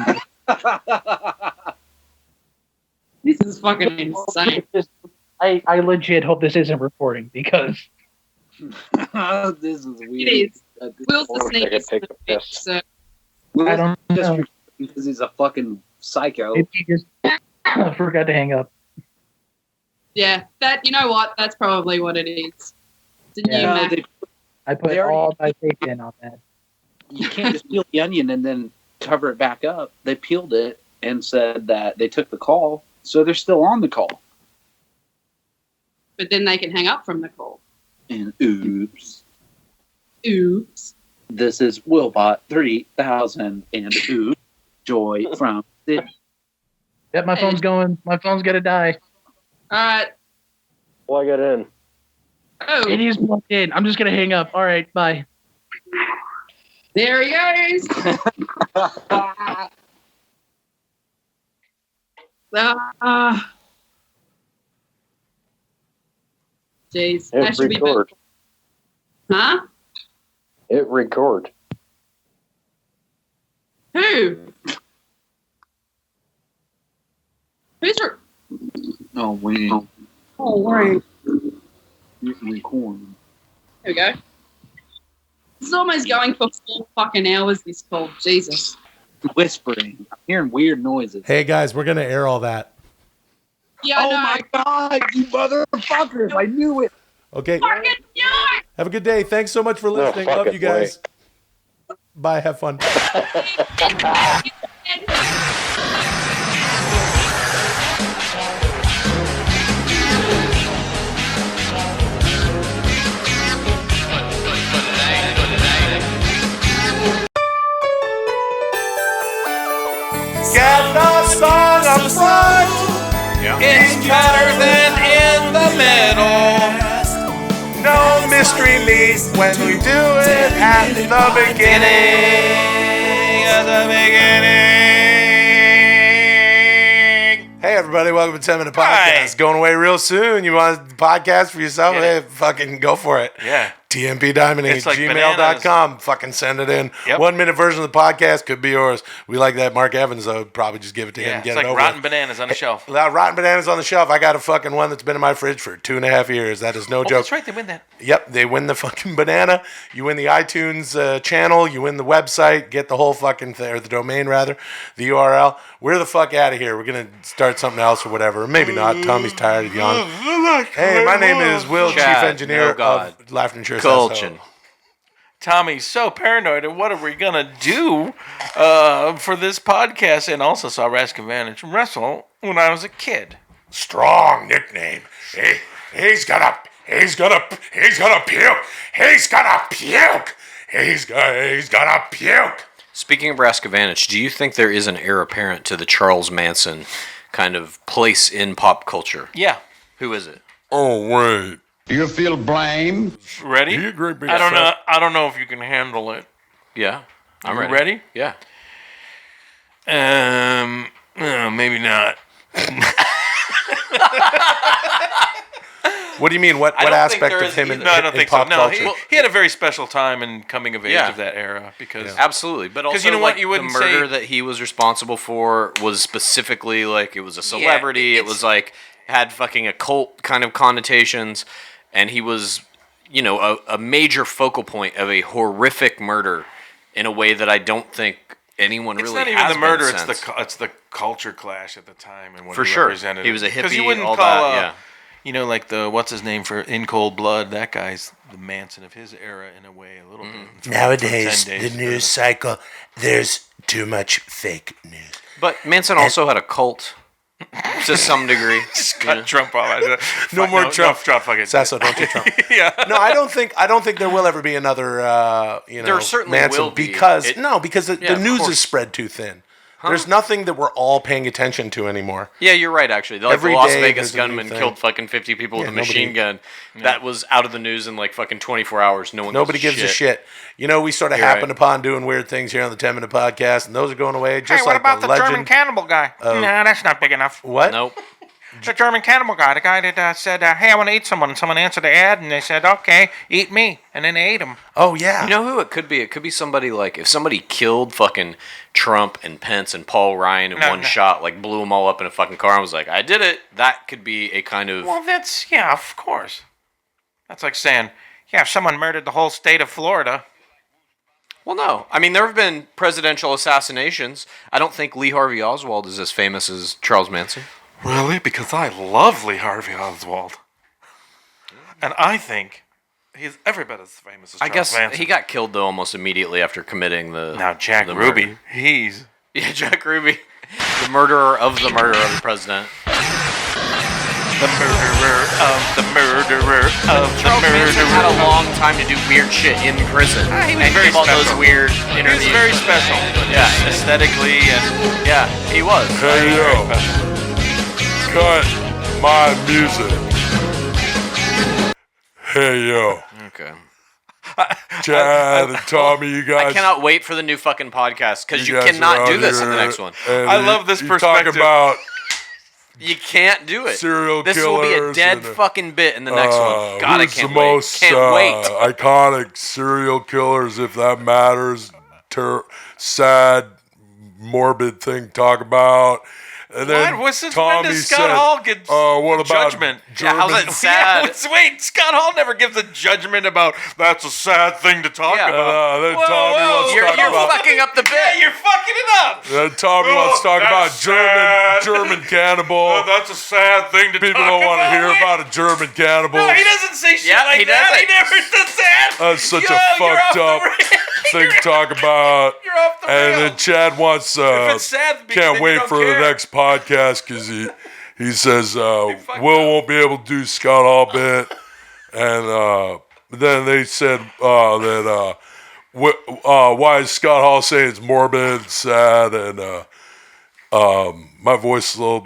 This is fucking insane. I legit hope this isn't recording because this is weird. It is. Will's the sneakiest. So. I don't know. Because he's a fucking psycho. If you just forgot to hang up. Yeah, that. You know what? That's probably what it is. Didn't you, Matt? I put all my faith in on that. You can't just peel the onion and then cover it back up. They peeled it and said that they took the call, so they're still on the call. But then they can hang up from the call. And oops. Oops. This is Willbot 3000 and oops. Joy from the. Yep, my phone's going. My phone's gonna die. All right. Plug it in. Oh. It is plugged in. I'm just gonna hang up. All right, bye. There he goes. Jeez. That Hit should record. be. Huh? Hit record. Who? Who's her? Oh, wait. Oh, right. Record. There we go. This is almost going for 4 fucking hours, this call. Jesus. Whispering. I'm hearing weird noises. Hey guys, we're gonna air all that. Yeah, I oh know. my god, you motherfuckers! I knew it. Okay. Fucking knew it! Have a good day. Thanks so much for listening. fuck Love it, you guys. Bye. Have fun. Get the song up front. It's better than in the middle. No mystery meat when you do it at the beginning. At the beginning. Hey everybody, welcome to 10 Minute Podcast. Going away real soon. You want a podcast for yourself? Hey, fucking go for it. Yeah. TMPDiamonding It's like gmail.com. Fucking send it in. Yep. 1 minute version of the podcast could be yours. We like that. Mark Evans, I would probably just give it to him. Yeah, And it's get like it over rotten with. bananas on the shelf. Rotten bananas on the shelf. I got a fucking one that's been in my fridge for 2.5 years. That is no joke. That's right. They win that. Yep, they win the fucking banana. You win the iTunes channel. You win the website. Get the whole fucking thing, or the domain rather, the URL. We're the fuck out of here. We're gonna start something else or whatever. Or maybe not. Tommy's tired of yawning. Hey, my name is Will, Chad, Chief Engineer of Life Insurance. Kultgen. Tommy's so paranoid, and what are we gonna do for this podcast? And also saw Rascovanich wrestle when I was a kid. Strong nickname. He's gonna puke. He's gonna puke. He's gonna puke. Speaking of Rascovanich, do you think there is an heir apparent to the Charles Manson kind of place in pop culture? Yeah. Who is it? Oh wait. Do you feel blame? Ready? He a great big I don't fat- know. I don't know if you can handle it. Yeah, I'm You ready. ready? Yeah. Maybe not. What do you mean? What I don't think aspect there of is him in, No, I don't in think pop so. No, culture? he had a very special time and coming of age Yeah. of that era because Absolutely, but also you know what? like, You wouldn't the murder say- that he was responsible for was specifically like it was a celebrity. It was like had fucking occult kind of connotations, and he was, you know, a major focal point of a horrific murder in a way that I don't think anyone it's really not even has the murder. been It's since. it's the culture clash at the time and what For he sure. represented. He was a Because hippie, you wouldn't all call, that, yeah. You know, like the what's his name for In Cold Blood. That guy's the Manson of his era in a way, a little bit. Nowadays, 10 the days news cycle, there's too much fake news. But Manson also had a cult to some degree. Just cut Trump off. No more Trump. Trump. Fucking Sasso, don't do Trump. yeah. No, I don't think there will ever be another There certainly Manson will be. because It- the Yeah, of news course. is spread too thin. There's nothing that we're all paying attention to anymore. Yeah, you're right, actually. Like Every the Las day Vegas there's a new gunman thing. killed fucking 50 people with Yeah, a machine gun. That was out of the news in like fucking 24 hours. Nobody gives a shit. You know, we sort of You're happen right. upon doing weird things here on the 10 Minute Podcast, and those are going away just Hey, what like about the legend German cannibal guy? of- Nah, that's not big enough. What? Nope. The German cannibal guy, the guy that said, hey, I want to eat someone. And someone answered the ad, and they said, okay, eat me. And then they ate him. Oh, yeah. You know who it could be? It could be somebody like if somebody killed fucking Trump and Pence and Paul Ryan in one shot, like blew them all up in a fucking car and was like, I did it. That could be a kind of. Well, that's, yeah, of course. That's like saying, yeah, if someone murdered the whole state of Florida. Well, no. I mean, there have been presidential assassinations. I don't think Lee Harvey Oswald is as famous as Charles Manson. Really? Because I love Lee Harvey Oswald, and I think he's every bit as famous as I Charles guess Manson. he got killed though almost immediately after committing the. Now Jack the Ruby, murder. he's Yeah, Jack Ruby, the murderer of the murderer of the president. the murderer of the murderer of the Charles Manson had a murderer. long time to do weird shit in prison. He was and very give all those special. weird He was interviews. very special. Yeah. Aesthetically and Yeah, he was. Hey yo, cut my music. Hey yo, Okay. Chad and Tommy, you guys. I cannot wait for the new fucking podcast because you guys are cannot do out this in the here next one. and I love this you perspective. Talk about You can't do it. serial This will be a killers dead and, fucking bit in the next one. God, I who's can't the wait. most Can't wait. iconic serial killers, if that matters. Sad, morbid thing to talk about. And then What? Since Tommy when does Scott said, Hall get what about judgment? Yeah, how's German- it sad? Yeah, wait, Scott Hall never gives a judgment about that's a sad thing to talk Yeah. about. then Tommy wants to You're talk about. fucking up the bit. Yeah, you're fucking it up. Then Tommy wants to talk about that's sad. German cannibal. That's a sad thing to People talk don't want to about. hear about a German cannibal. No, he doesn't say shit Yeah, like he that. doesn't. He never does that. That's such Yo, a you're fucked off up the thing to talk about. You're off the And then rails. Chad wants If it's sad, because can't then wait you don't for care. the next podcast because he says Will won't be able to do Scott Hall bit, and then they said that why is Scott Hall saying it's morbid, sad, and my voice is a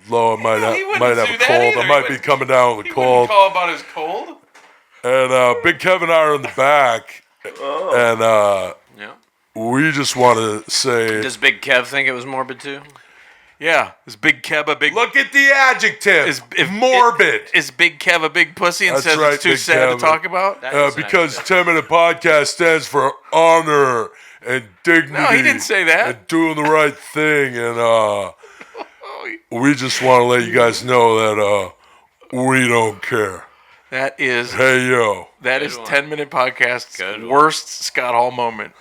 Low might have a cold. I might be coming down with a cold. Call about his cold. And Big Kev and I are in the back, and we just want to say. Does Big Kev think it was morbid too? Yeah, is Big Kev a big? Look at the adjective. Is morbid? Is Big Kev a big pussy and That's says right, it's too Big sad Kev. to talk about? Because 10-Minute Podcast stands for honor and dignity. No, he didn't say that. And doing the right thing, and we just want to let you guys know that we don't care. That is. Hey yo. That is 10-Minute Podcast's worst Scott Hall moment.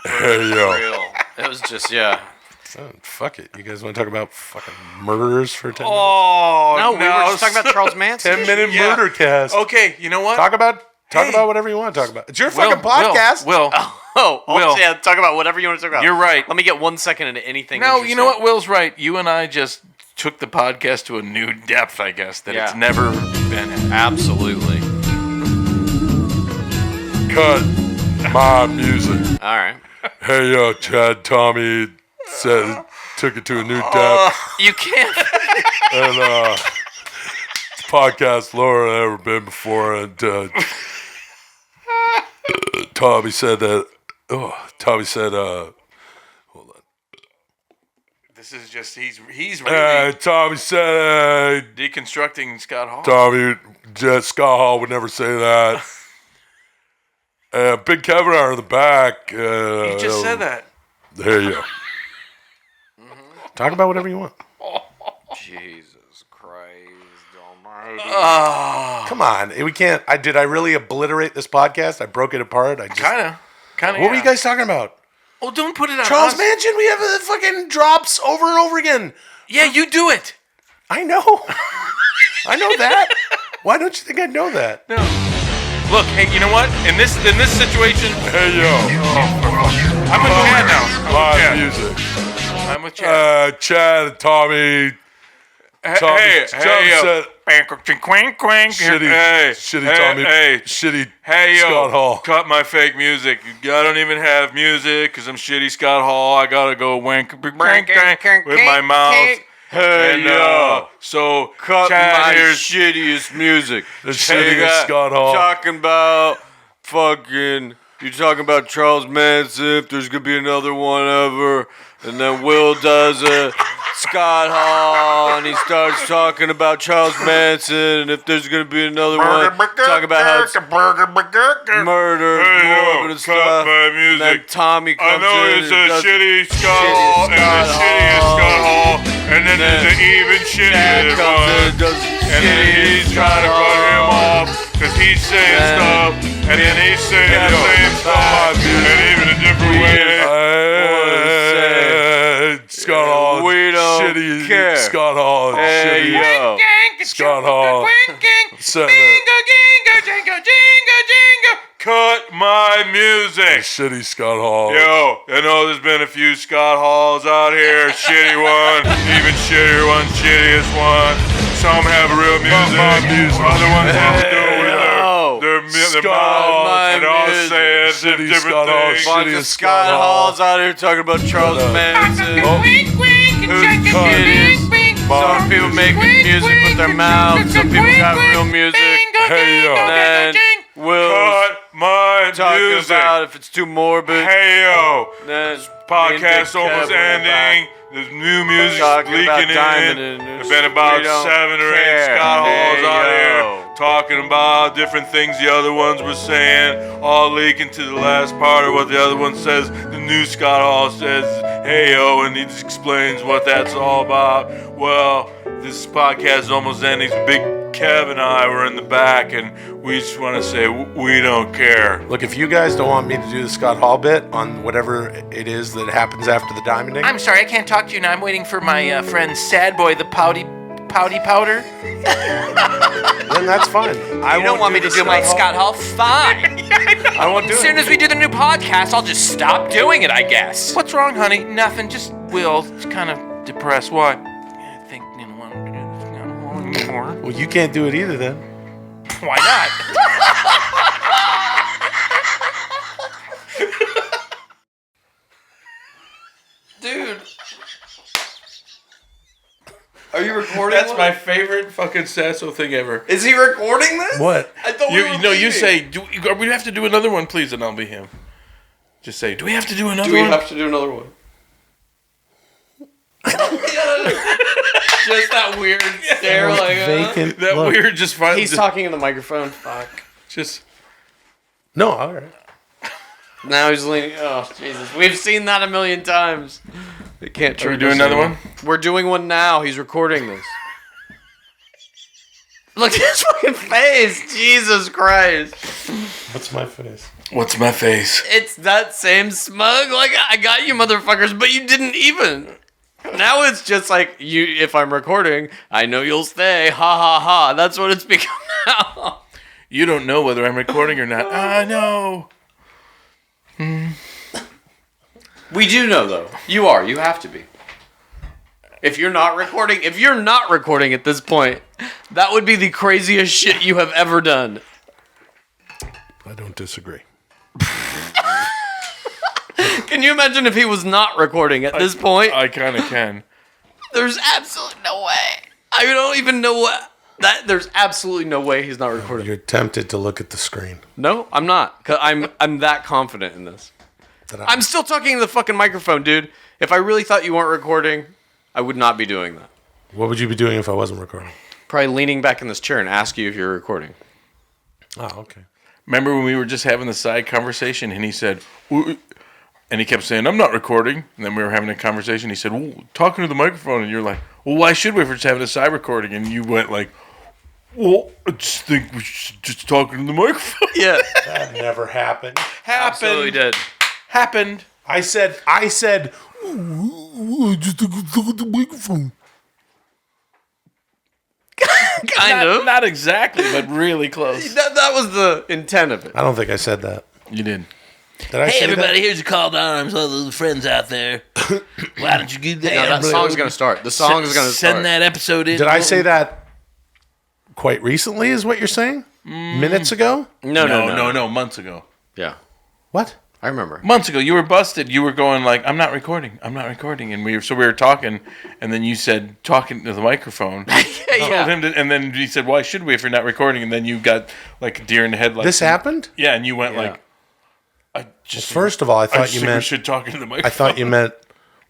Hey yo. It was just fuck it. You guys want to talk about fucking murderers for 10 minutes? Oh, no, we were just talking about Charles Manson. 10-minute murder cast. Okay, you know what? Talk about whatever you want to talk about. It's your fucking podcast. Will. Will. Yeah, talk about whatever you want to talk about. You're right. Let me get 1 second into anything. No, you know what? Will's right. You and I just took the podcast to a new depth, I guess, that it's never been at. Absolutely. Cut my music. All right. Hey, Chad, Tommy took it to a new depth. You can't. And podcast lower than ever been before. And Tommy said that. Hold on. This is just he's really Tommy said deconstructing Scott Hall. Tommy, Scott Hall would never say that. Big Kevin and I are in the back. You just said that. There you go. Talk about whatever you want. Jesus Christ almighty. Come on. We can't. Did I really obliterate this podcast? I broke it apart. Kind of. What were you guys talking about? Oh, don't put it on Charles us. Manson, we have the fucking drops over and over again. Yeah, you do it. I know. I know that. Why don't you think I know that? No. Look, hey, you know what? In this situation, hey yo, I'm with Chad now. Live music. I'm with Chad. Chad and Tommy. Hey, said, shitty Tommy. Shitty Scott Hall. Cut my fake music. I don't even have music because I'm shitty Scott Hall. I gotta go wank with my mouth. Hey, so cut Chad, my shittiest music. The shittiest Scott Hall. Talking about fucking. You're talking about Charles Manson. If there's gonna be another one ever, and then Will does a Scott Hall, and he starts talking about Charles Manson. And if there's gonna be another one, talk about how it's murder, morbid and stuff. My music. And then Tommy comes I know in it's and a does shitty Scott Hall and a shittiest Scott Hall, and then there's an even shittier one. And then he's trying to cut him off because he's saying stuff, and then he's saying the same stuff, and even a different way. Scott Hall, we don't shitty care. Scott Hall, hey, shitty Scott Hall. Cut my music. Shitty Scott Hall. Yo, I know there's been a few Scott Halls out here. Shitty one, even shittier one, shittiest one. Some have real music. Other ones have to do with their mouth. And all saying different things. Bunch of Scott Halls out here talking about Charles Manson. Some people making music with their mouths. Some people got real music. Hey yo. And then Will cut my talking music. about if it's too morbid. Hey yo. Then Podcast almost ending. There's new music leaking in. There's been about 7 or 8 Scott Halls out here talking about different things the other ones were saying, all leaking to the last part of what the other one says. The new Scott Hall says, hey yo, and he just explains what that's all about. Well, this podcast is almost ending. Big Kev and I were in the back, and we just want to say we don't care. Look, if you guys don't want me to do the Scott Hall bit on whatever it is that happens after the diamonding, I'm sorry, I can't talk to you now. I'm waiting for my friend Sad Boy, the pouty powder. Then that's fine. You don't want me to do my Scott Hall? Fine. I won't do it. As soon as we do the new podcast, I'll just stop doing it, I guess. What's wrong, honey? Nothing. Just Will. It's kind of depressed. Why? I think I don't want to do this Scott Hall anymore. Well, you can't do it either then. Why not? Dude. Are you recording? That's my favorite fucking Sasso thing ever. Is he recording this? What? I thought you say, we have to do another one, please, and I'll be him. Just say, do we have to do another one? Do we have to do another one? Just that weird stare, like vacant that look. weird. Just finally. He's talking in the microphone. Fuck. Just no. All right. Now he's leaning. Oh Jesus, we've seen that a million times. They can't. Are we doing another one? We're doing one now. He's recording this. Look at his fucking face. Jesus Christ. What's my face? What's my face? It's that same smug. Like I got you, motherfuckers, but you didn't even. Now it's just like you. If I'm recording, I know you'll stay. Ha ha ha. That's what it's become now. You don't know whether I'm recording or not. I know. We do know though. You are. You have to be. If you're not recording at this point, that would be the craziest shit you have ever done. I don't disagree. Can you imagine if he was not recording at this point? I kind of can. There's absolutely no way. I don't even know what that. There's absolutely no way he's not recording. You're tempted to look at the screen. No, I'm not. 'Cause I'm that confident in this. I'm still talking to the fucking microphone, dude. If I really thought you weren't recording, I would not be doing that. What would you be doing if I wasn't recording? Probably leaning back in this chair and ask you if you're recording. Oh, okay. Remember when we were just having the side conversation and he said, and he kept saying, I'm not recording. And then we were having a conversation. He said, well, talking to the microphone. And you're like, well, why should we if we're just having a side recording? And you went like, well, I just think we should just talk to the microphone. Yeah. That never happened. Absolutely did. Happened. I said, just talk at the microphone. Not exactly, but really close. That was the intent of it. I don't think I said that. You did. Did I say everybody, that? here's your call to arms, all those friends out there. Why don't you give that? No, that song's going to start. The song is going to start. Send that episode in. Did I say that quite recently is what you're saying? Minutes ago? No, months ago. Yeah. What? I remember. Months ago, you were busted. You were going like, I'm not recording. And we were talking, and then you said, talking to the microphone. Yeah. And then he said, why should we if you're not recording? And then you got like a deer in the headlights. This happened? Yeah, and you went like, first of all, I thought you meant we should talk into the microphone. I thought you meant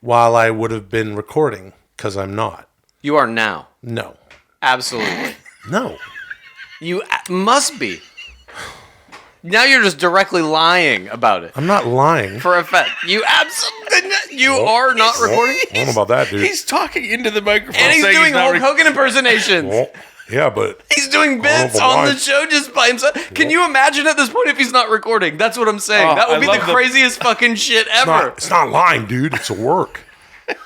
while I would have been recording, because I'm not. You are now. No. Absolutely. No. You must be. Now you're just directly lying about it. I'm not lying. For a fact. You absolutely... You are not recording? I don't know about that, dude. He's talking into the microphone. And he's doing Hulk Hogan impersonations. Well, yeah, but... He's doing bits on the show just by himself. Can you imagine at this point if he's not recording? That's what I'm saying. That would be the craziest fucking shit ever. It's not lying, dude. It's a work. Fuck.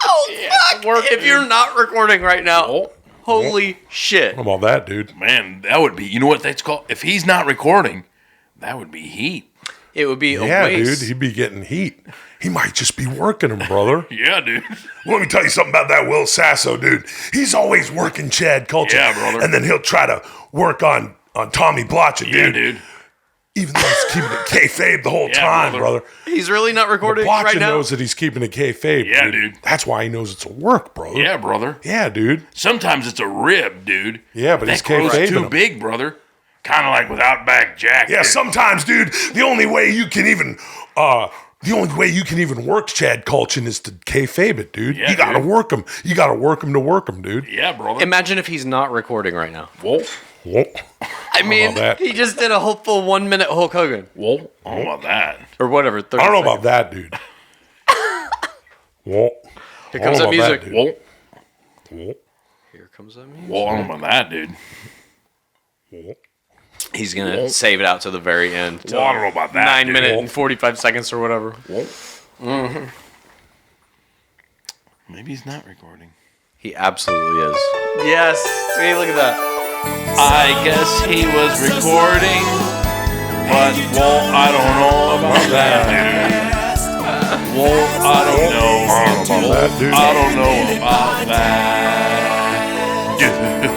If you're not recording right now, holy shit. How about that, dude? Man, that would be... You know what that's called? If he's not recording... That would be heat. It would be a yeah, waste. Dude. He'd be getting heat. He might just be working him, brother. Yeah, dude. Let me tell you something about that Will Sasso, dude. He's always working Chad culture. Yeah, brother. And then he'll try to work on Tommy Blacha, dude. Yeah, dude. Even though he's keeping it kayfabe the whole time, brother. He's really not recording Blacha right now? knows that he's keeping it kayfabe, Yeah, dude. That's why he knows it's a work, brother. Yeah, brother. Yeah, dude. Sometimes it's a rib, dude. Yeah, but that he's kayfabing crow's too him. big, brother. Kind of like with Outback Jack. Yeah, dude. sometimes, dude, the only way you can even work Chad Kultgen is to kayfabe it, dude. Yeah, you gotta dude. work him. You gotta work him to work him, dude. Yeah, brother. Imagine if he's not recording right now. Whoa. I mean, he just did a hopeful 1 minute Hulk Hogan. Whoa. I don't know about that. Or whatever. 30 I don't know seconds. about that, dude. Whoa. Here comes that music. Whoa. Here comes that music. Whoa, I don't know about that, dude. He's going to save it out to the very end. Well, I don't know about that, 9 dude. minutes and 45 seconds or whatever. Mm-hmm. Maybe he's not recording. He absolutely is. Yes. See, look at that. I guess he was recording, but, well, I don't know about that, dude. Well, I don't know. I don't know about that,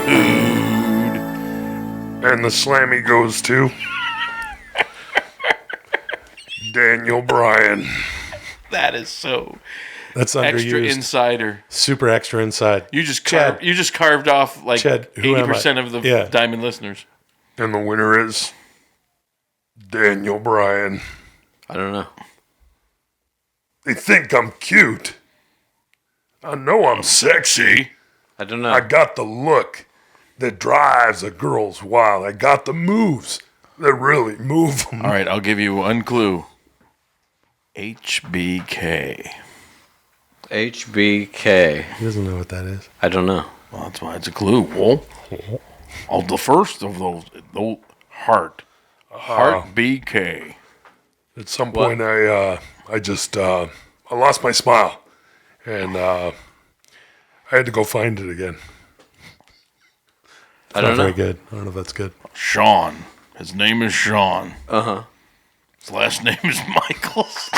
dude. And the slammy goes to Daniel Bryan. That is so That's underused. Extra insider. Super extra inside. You just carved off like Chad, 80% of the Diamond listeners. And the winner is Daniel Bryan. I don't know. They think I'm cute. I know I'm sexy. I don't know. I got the look that drives a girl's wild. I got the moves that really move them. All right, I'll give you one clue. HBK. HBK. He doesn't know what that is. I don't know. Well, that's why it's a clue. Well, the first of those heart BK. At some point, I lost my smile, and I had to go find it again. I don't know. Very good. I don't know if that's good. Sean. His name is Sean. Uh-huh. His last name is Michaels.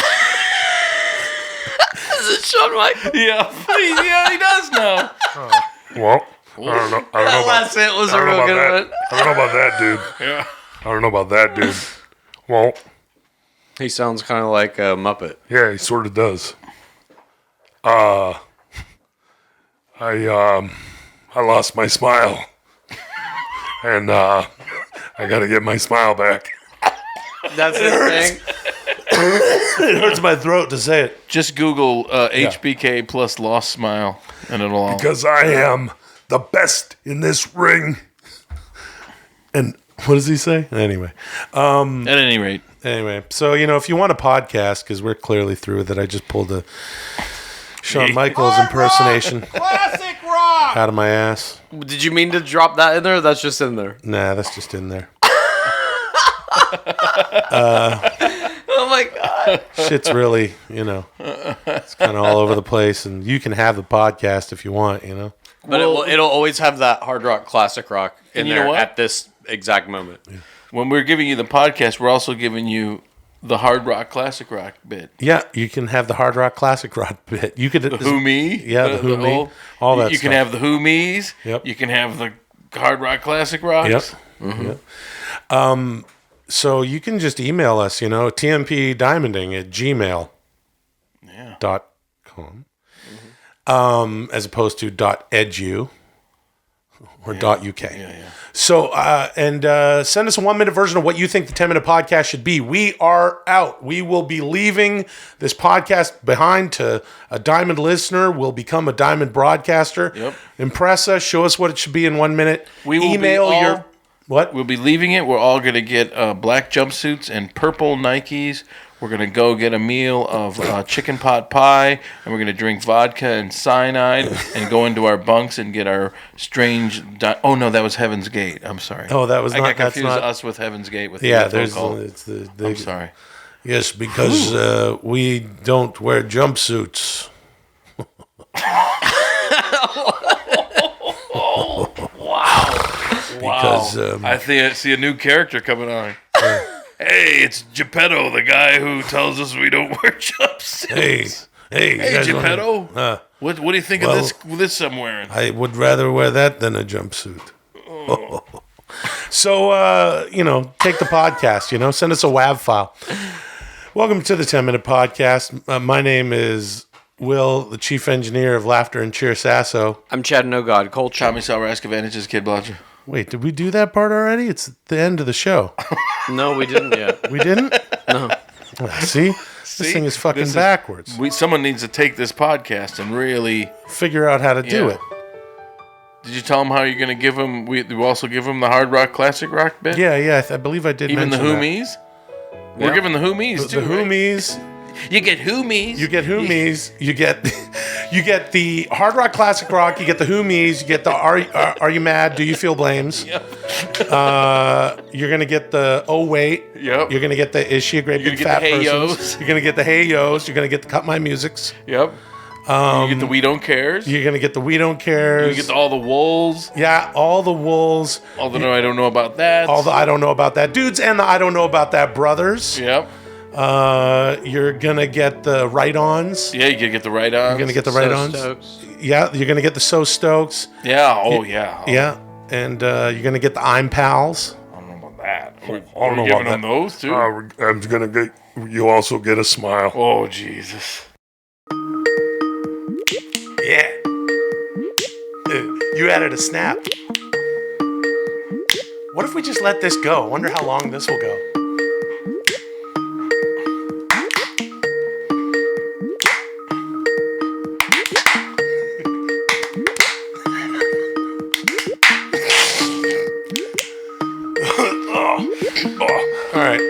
Is it Shawn Michaels? Yeah, he does know. Well, I don't know. That last hint was a real good one. I don't know about that, dude. Yeah. I don't know about that, dude. Well, he sounds kind of like a Muppet. Yeah, he sort of does. I lost my smile, and I got to get my smile back. That's his thing. It hurts my throat to say it. Just Google HBK plus lost smile, and it'll all. Because I am the best in this ring. And what does he say? Anyway. At any rate. Anyway, so, if you want a podcast, because we're clearly through with it, I just pulled a Shawn Michaels impersonation Classic rock out of my ass. Did you mean to drop that in there, or that's just in there? Nah, that's just in there. Oh my God. Shit's really, it's kind of all over the place, and you can have the podcast if you want, But it'll always have that hard rock, classic rock in you there know what? at this exact moment. Yeah. When we're giving you the podcast, we're also giving you the hard rock, classic rock bit. Yeah, you can have the hard rock, classic rock bit. You could The Who Me. Yeah, the Who Me. All that You stuff. can have the Who Me's. Yep. You can have the hard rock, classic rocks. Yep. Mm-hmm. Yep. So you can just email us, tmpdiamonding@gmail.com. As opposed to .edu or .uk. Yeah. So, send us a 1-minute version of what you think the 10-minute podcast should be. We are out. We will be leaving this podcast behind to a Diamond listener. We'll become a Diamond broadcaster. Yep. Impress us. Show us what it should be in 1 minute. We will email your... What? We'll be leaving it. We're all going to get black jumpsuits and purple Nikes. We're going to go get a meal of chicken pot pie, and we're going to drink vodka and cyanide and go into our bunks and get our strange... oh, no, that was Heaven's Gate. I'm sorry. Oh, that was I not... got confused us with Heaven's Gate. With there's... It's I'm sorry. Yes, because we don't wear jumpsuits. Because I see a new character coming on. Hey, it's Geppetto, the guy who tells us we don't wear jumpsuits. Hey, Geppetto. What do you think of this I'm wearing? I would rather wear that than a jumpsuit. Oh. So, take the podcast, send us a WAV file. Welcome to the 10-minute podcast. My name is Will, the chief engineer of Laughter and Cheer Sasso. I'm Chad No God Culture. Tommy Salrask Advantages, Kid Blacha. Wait, did we do that part already? It's the end of the show. No, we didn't yet. We didn't? No. See? This thing is fucking backwards. Someone needs to take this podcast and really... figure out how to do it. Did you tell him how you're going to give him... We also give him the hard rock, classic rock bit? Yeah, I believe I did Even mention the that. Who-Me's? We're giving the Who-Me's, too, The Who-Me's. You get Who-Me's. You get Who-Me's. You get the hard rock, classic rock. You get the Who-Me's. You get the Are You Mad? Do You Feel Blames? Yep. You're gonna get the Oh Wait. Yep. You're gonna get the Is She a Great Big Fat Person? You're gonna get the Hey Yo's. You're gonna get the Cut My Musics. Yep. You get the We Don't Cares. You're gonna get the We Don't Cares. You get all the Wools. Yeah, all the Wools. All the I Don't Know About That. All the I Don't Know About That dudes and the I Don't Know About That brothers. Yep. You're gonna get the Right-Ons. Yeah, you're gonna get the Right-Ons. You're gonna get the Right-Ons. Stokes. Yeah, you're gonna get the So Stokes. Yeah. Oh, yeah. Yeah, and you're gonna get the I'm Pals. I don't know about that. I don't know giving about them those too. I'm gonna get. You also get a smile. Oh, Jesus. You added a snap. What if we just let this go? I wonder how long this will go. All right.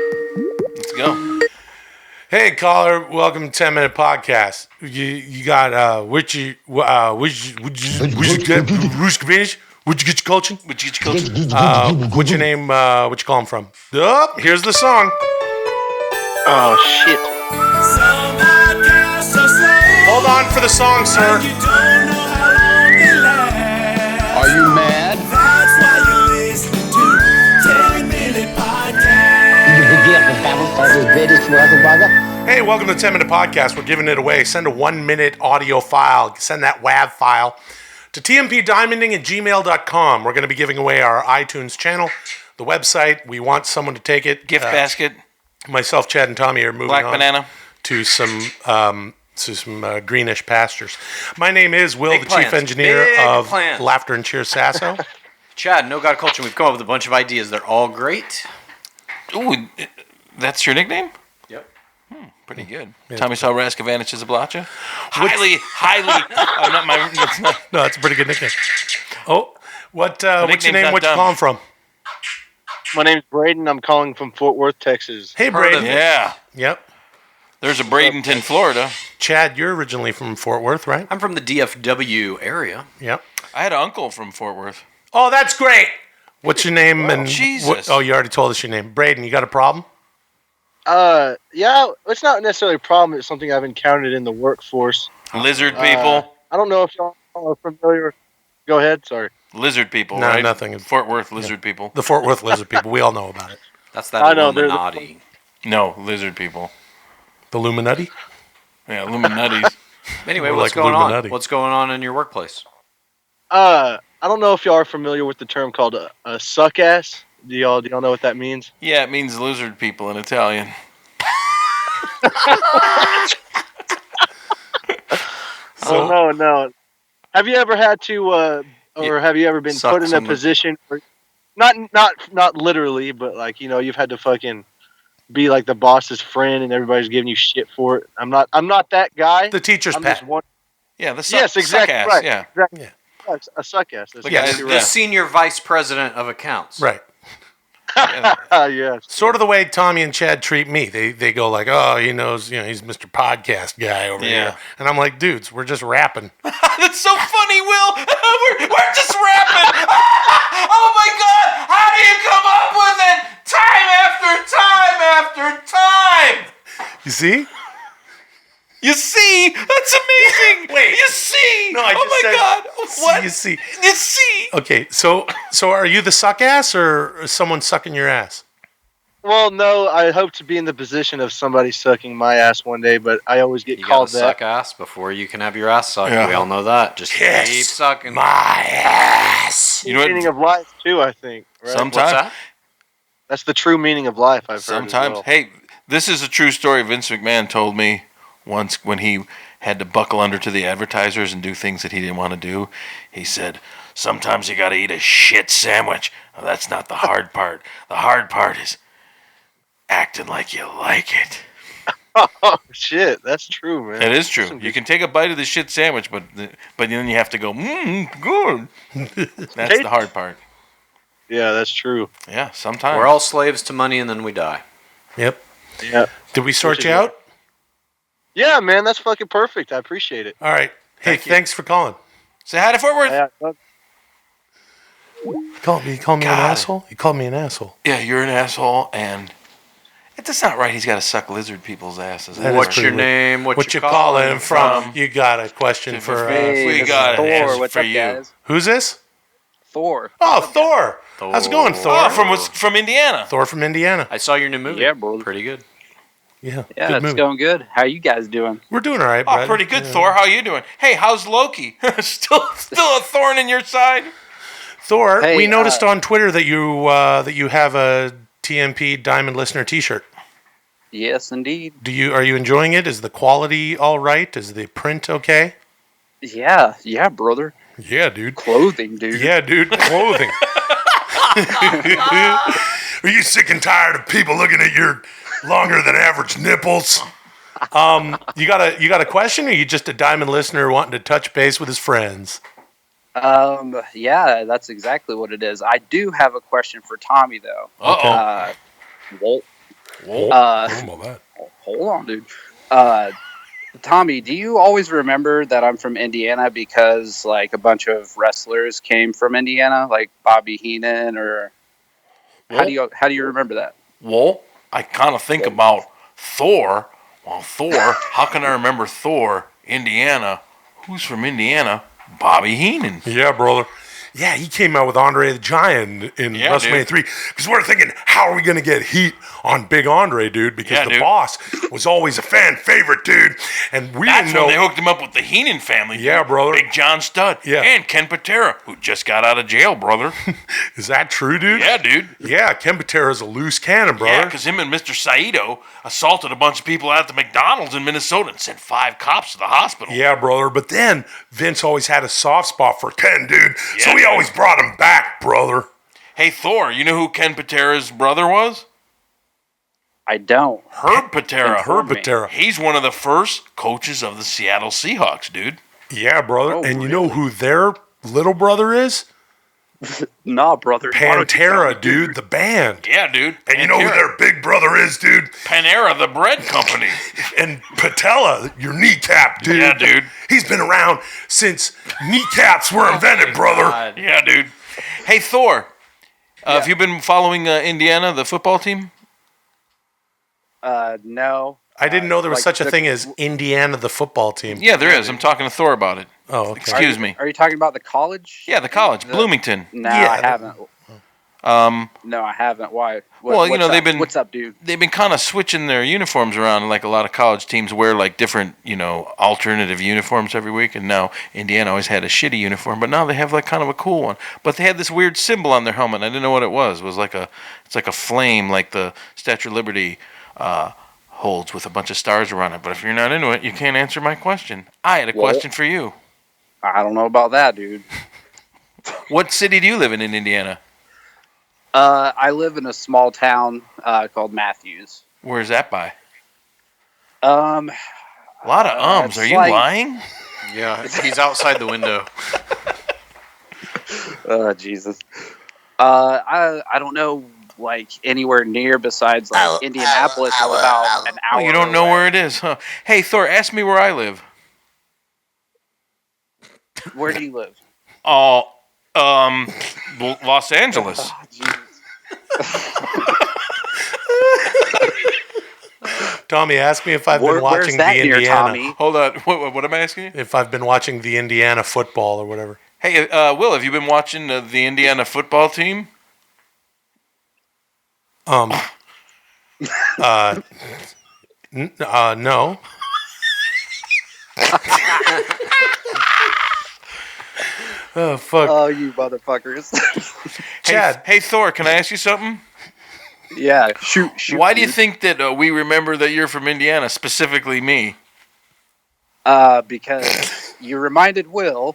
Let's go. Hey, caller. Welcome to 10 Minute Podcast. You got, where'd you get your coaching? What's your name? What you calling from? Oh, here's the song. Oh, shit. Hold on for the song, sir. Are you mad? That's why you listen to 10 Minute Hey, welcome to the 10 Minute Podcast. We're giving it away. Send a 1-minute audio file. Send that WAV file to tmpdiamonding@gmail.com. We're going to be giving away our iTunes channel, the website. We want someone to take it. Gift basket. Myself, Chad, and Tommy are moving Black on banana. to some greenish pastures. My name is Will, Big the plans. chief engineer Big of plans. Laughter and Cheers Sasso. Chad, No God Culture. We've come up with a bunch of ideas. They're all great. Ooh, that's your nickname? Yep. Pretty good. Yeah. Tommy Blacha is a Blacha. Highly. Not my. That's not. No, that's a pretty good nickname. Oh, what's your nickname's name? not What you dumb. calling from? My name's Braden. I'm calling from Fort Worth, Texas. Hey, Braden. Yeah. Yep. There's a Bradenton, Florida. Chad, you're originally from Fort Worth, right? I'm from the DFW area. Yep. I had an uncle from Fort Worth. Oh, that's great. What's your name? And Jesus. you already told us your name. Braden, you got a problem? Yeah, it's not necessarily a problem. It's something I've encountered in the workforce. Lizard people. I don't know if y'all are familiar. Go ahead. Sorry. Lizard people, No, right? nothing. Fort Worth lizard people. The Fort Worth lizard people. We all know about it. That's that I know, they're Illuminati. No, lizard people. The Illuminati? Yeah, Illuminati's. Anyway, More what's like going Illuminati. on? What's going on in your workplace? I don't know if y'all are familiar with the term called a suck ass. Do y'all know what that means? Yeah, it means lizard people in Italian. Oh no. Have you ever had to, or have you ever been Suck put in a someone. position where, not literally, but like you've had to fucking be like the boss's friend and everybody's giving you shit for it? I'm not that guy. The teacher's I'm pet. just one. Yeah, the suck, Yes, exactly. suck ass, Right. yeah. Exactly. Yeah. A suck ass. That's Like exactly the right. senior vice president of accounts. Right. Yes. Sort of the way Tommy and Chad treat me. They go like, oh, he knows, he's Mr. Podcast guy over here. And I'm like, dudes, we're just rapping. That's so funny, Will. we're just rapping. Oh my God! How do you come up with it? Time after time after time. You see? You see? That's amazing. Wait. You see? No, I just oh my said, God! What? You see? You see? Okay, so are you the suck ass or someone sucking your ass? Well, no, I hope to be in the position of somebody sucking my ass one day, but I always get You called gotta that. suck ass before you can have your ass sucked. Yeah. We all know that. Just Kiss keep sucking. my ass. You know Meaning what? of life too, I think. Right? Sometimes. What's that? That's the true meaning of life. I've heard. Sometimes. As well. Hey, this is a true story. Vince McMahon told me once when he had to buckle under to the advertisers and do things that he didn't want to do. He said, sometimes you got to eat a shit sandwich. Well, that's not the hard part. The hard part is acting like you like it. Oh shit, that's true, man. It is true. You can take a bite of the shit sandwich, but then you have to go, good. That's the hard part. Yeah, that's true. Yeah, sometimes. We're all slaves to money and then we die. Yep. Yeah. Did we sort you out? Yeah, man, that's fucking perfect. I appreciate it. All right. Hey, thanks for calling. Say hi to Fort Worth. Yeah, You called me an asshole? You called me an asshole. Yeah, you're an asshole, and that's not right. He's got to suck lizard people's asses. That is What's your pretty name? What you calling from? You got a question for us? We got an answer What's for up, you. guys? Who's this? Thor. Oh, Thor. How's it going, Thor? Oh, from Indiana. Thor from Indiana. I saw your new movie. Yeah, bro. Pretty good. Yeah, Yeah, good it's movie. going good. How you guys doing? We're doing all right, Oh, bud. pretty good, Yeah. Thor. How you doing? Hey, how's Loki? still a thorn in your side? Thor, Hey, we noticed on Twitter that you have a TMP Diamond Listener T-shirt. Yes, indeed. Are you enjoying it? Is the quality all right? Is the print okay? Yeah, brother. Yeah, dude. Clothing, dude. Yeah, dude. Clothing. Are you sick and tired of people looking at your longer than average nipples? You got a question, or you just a diamond listener wanting to touch base with his friends? Yeah, that's exactly what it is. I do have a question for Tommy, though. Whoa. Hold on, dude. Tommy, do you always remember that I'm from Indiana because like a bunch of wrestlers came from Indiana, like Bobby Heenan, or how do you remember that? Well, I kind of think about Thor. Well, Thor, how can I remember Thor, Indiana? Who's from Indiana? Bobby Heenan. Yeah, brother. Yeah, he came out with Andre the Giant in WrestleMania 3. Because we're thinking, how are we going to get heat on Big Andre, dude? Because the boss was always a fan favorite, dude. And we didn't know. When they hooked him up with the Heenan family. Yeah, brother. Big John Studd. Yeah. And Ken Patera, who just got out of jail, brother. Is that true, dude? Yeah, dude. Yeah, Ken Patera's a loose cannon, brother. Yeah, because him and Mr. Saito assaulted a bunch of people out at the McDonald's in Minnesota and sent 5 cops to the hospital. Yeah, brother. But then Vince always had a soft spot for Ken, dude. Yeah, so we always brought him back, brother. Hey, Thor, you know who Ken Patera's brother was? I don't. Herb Patera. Herb Patera. He's one of the first coaches of the Seattle Seahawks, dude. Yeah, brother. And you know who their little brother is? Nah, brother. Pantera, dude, the band. Yeah, dude. And you know who their big brother is, dude? Panera, the bread company. And Patella, your kneecap, dude. Yeah, dude. He's been around since kneecaps were invented, brother. Yeah, dude. Hey, Thor, have you been following Indiana, the football team? No. I didn't know there was such a thing as Indiana, the football team. Yeah, there is. I'm talking to Thor about it. Oh, okay. Excuse me. Are you talking about the college? Yeah, the college, Bloomington. No, I haven't. No, I haven't. Why? What's up, dude? They've been kind of switching their uniforms around. Like a lot of college teams wear like different, alternative uniforms every week. And now Indiana always had a shitty uniform, but now they have like kind of a cool one. But they had this weird symbol on their helmet. I didn't know what it was. It was it's like a flame, like the Statue of Liberty holds with a bunch of stars around it. But if you're not into it, you can't answer my question. I had a question for you. I don't know about that, dude. What city do you live in Indiana? I live in a small town called Matthews. Where's that by? A lot of ums. Are you lying? Yeah, he's outside the window. Oh, Jesus. I don't know, like, anywhere near besides, like, Indianapolis is about an hour. You don't know where it is, huh? Hey, Thor, ask me where I live. Where do you live? Los Angeles. Tommy, ask me if I've been watching the Indiana. Tommy? Hold on. What am I asking you? If I've been watching the Indiana football or whatever. Hey, Will, have you been watching the Indiana football team? No. Oh, fuck. Oh, you motherfuckers. Chad. Hey, Thor, can I ask you something? Yeah, shoot. Why do you think that we remember that you're from Indiana, specifically me? Because you reminded Will.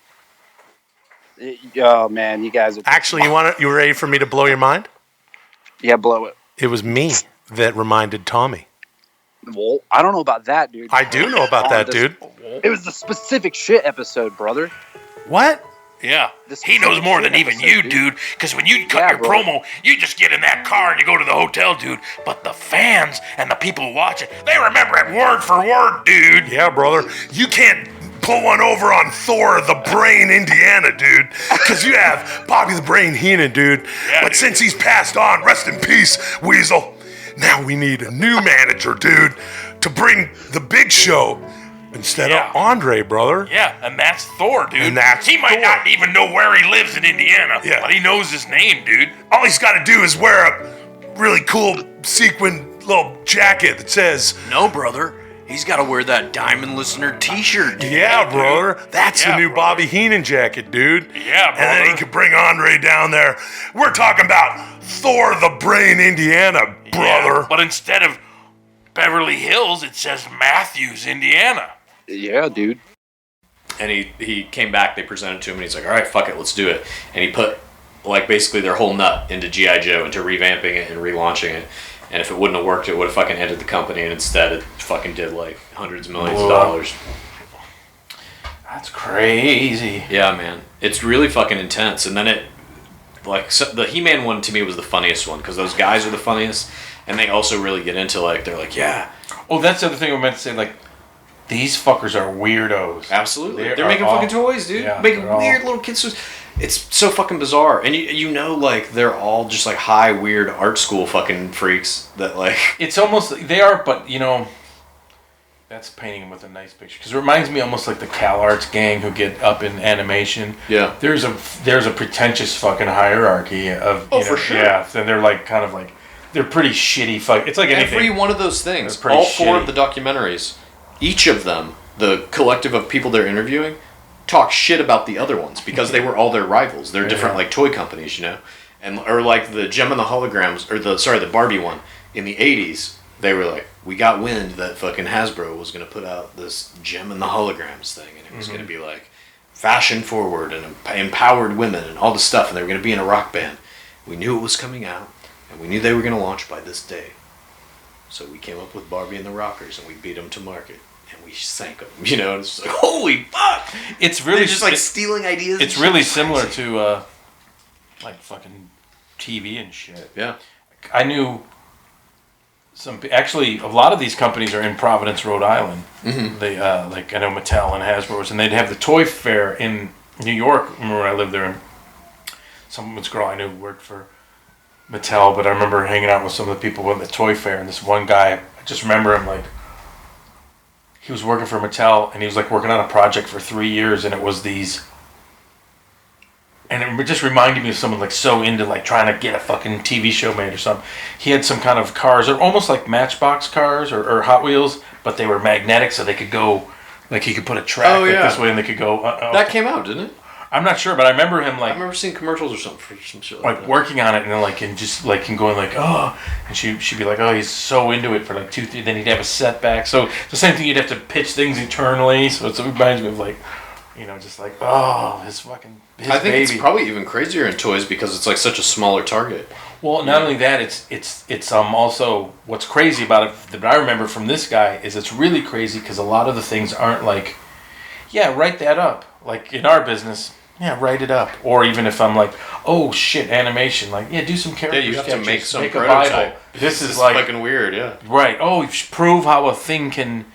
Oh, man, you guys are... Actually, you were ready for me to blow your mind? Yeah, blow it. It was me that reminded Tommy. Well, I don't know about that, dude. I do know about that, dude. It was the specific shit episode, brother. What? Yeah, he knows more than even you, dude. Because when you cut your promo, you just get in that car and you go to the hotel, dude. But the fans and the people who watch it, they remember it word for word, dude. Yeah, brother. You can't pull one over on Thor the Brain, Indiana, dude. Because you have Bobby the Brain Heenan, dude. Yeah, but since he's passed on, rest in peace, Weasel. Now we need a new manager, dude, to bring the big show. Instead of Andre, brother. Yeah, and that's Thor, dude. And that's he might not even know where he lives in Indiana, but he knows his name, dude. All he's got to do is wear a really cool sequin little jacket that says... No, brother. He's got to wear that Diamond Listener t-shirt. Dude. Yeah, brother. That's the new Bobby Heenan jacket, dude. Yeah, brother. And then he could bring Andre down there. We're talking about Thor the Brain, Indiana, brother. Yeah, but instead of Beverly Hills, it says Matthews, Indiana. Yeah, dude. And he came back, they presented to him, and he's like, all right, fuck it, let's do it. And he put, like, basically their whole nut into G.I. Joe, into revamping it and relaunching it. And if it wouldn't have worked, it would have fucking ended the company, and instead it fucking did, like, hundreds of millions of dollars. That's crazy. Yeah, man. It's really fucking intense. And then it, like, so the He-Man one to me was the funniest one, because those guys are the funniest, and they also really get into, like, they're like, yeah. Oh, that's the other thing I meant to say, like, these fuckers are weirdos. Absolutely. They're making fucking toys, dude. Yeah, making weird little kids toys. It's so fucking bizarre. And you know, like, they're all just, like, high, weird art school fucking freaks that, like... It's almost... They are, but, you know... That's painting them with a nice picture. Because it reminds me almost like the CalArts gang who get up in animation. Yeah. There's a pretentious fucking hierarchy of... Oh, for sure. Yeah, and they're, like, kind of, like... They're pretty shitty fuck. It's like anything. Every one of those things, all four of the documentaries, each of them, the collective of people they're interviewing, talk shit about the other ones because they were all their rivals. They're different, like, toy companies, you know? And or like the Gem and the Holograms, or the Barbie one in the 80s, they were like, we got wind that fucking Hasbro was going to put out this Gem and the Holograms thing, and it was going to be like fashion forward and empowered women and all this stuff, and they were going to be in a rock band. We knew it was coming out, and we knew they were going to launch by this day. So we came up with Barbie and the Rockers, and we beat them to market. And we sank them, you know. It's like, holy fuck! It's really they're just like stealing ideas. It's really similar to like fucking TV and shit. Yeah, I knew some. Actually, a lot of these companies are in Providence, Rhode Island. Mm-hmm. They like I know Mattel and Hasbro's, and they'd have the toy fair in New York. Remember when I lived there? And someone's girl I knew worked for Mattel, but I remember hanging out with some of the people at the toy fair, and this one guy, I just remember him like. He was working for Mattel, and he was like working on a project for 3 years, and it was these, and it just reminded me of someone like so into like trying to get a fucking TV show made or something. He had some kind of cars, or almost like Matchbox cars or Hot Wheels, but they were magnetic, so they could go, like he could put a track this way, and they could go. That came out, didn't it? I'm not sure, but I remember him like. I remember seeing commercials or something for some shit like that. Working on it, and then like and just like him going like oh, and she'd be like oh he's so into it for like 2-3, then he'd have a setback. So the same thing, you'd have to pitch things eternally. So it reminds me of like, you know, just like oh his fucking. I think it's probably even crazier in toys because it's like such a smaller target. Well, not only that, it's also what's crazy about it that I remember from this guy is it's really crazy because a lot of the things aren't like, yeah, write that up. Like in our business. Yeah, write it up. Or even if I'm like, oh shit, animation. Like, yeah, do some character sketches. Yeah, you have to make some prototype. This is like fucking weird, yeah. Right. Oh, prove how a thing can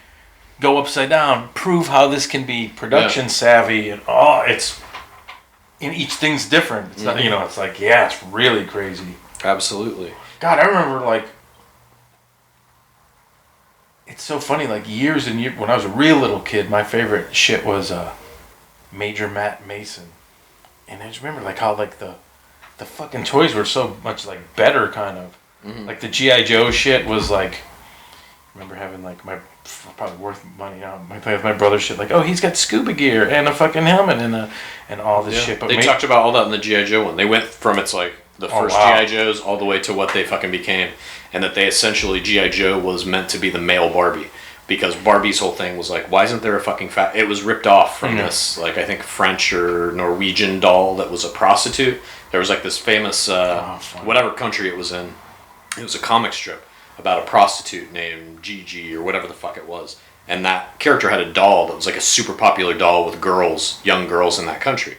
go upside down. Prove how this can be production savvy. And it's and each thing's different. It's not, you know, it's like, yeah, it's really crazy. Absolutely. God, I remember like it's so funny, like years and years when I was a real little kid, my favorite shit was Major Matt Mason, and I just remember like how like the fucking toys were so much like better kind of like the G.I. Joe shit was like I remember having like my probably worth money now my brother's shit like oh he's got scuba gear and a fucking helmet and all this shit. But they talked about all that in the G.I. Joe one. They went from it's like the first G.I. Joes all the way to what they fucking became, and that they essentially G.I. Joe was meant to be the male Barbie. Because Barbie's whole thing was like, why isn't there a fucking it was ripped off from this, like, I think French or Norwegian doll that was a prostitute. There was like this famous, whatever country it was in, it was a comic strip about a prostitute named Gigi or whatever the fuck it was. And that character had a doll that was like a super popular doll with girls, young girls in that country.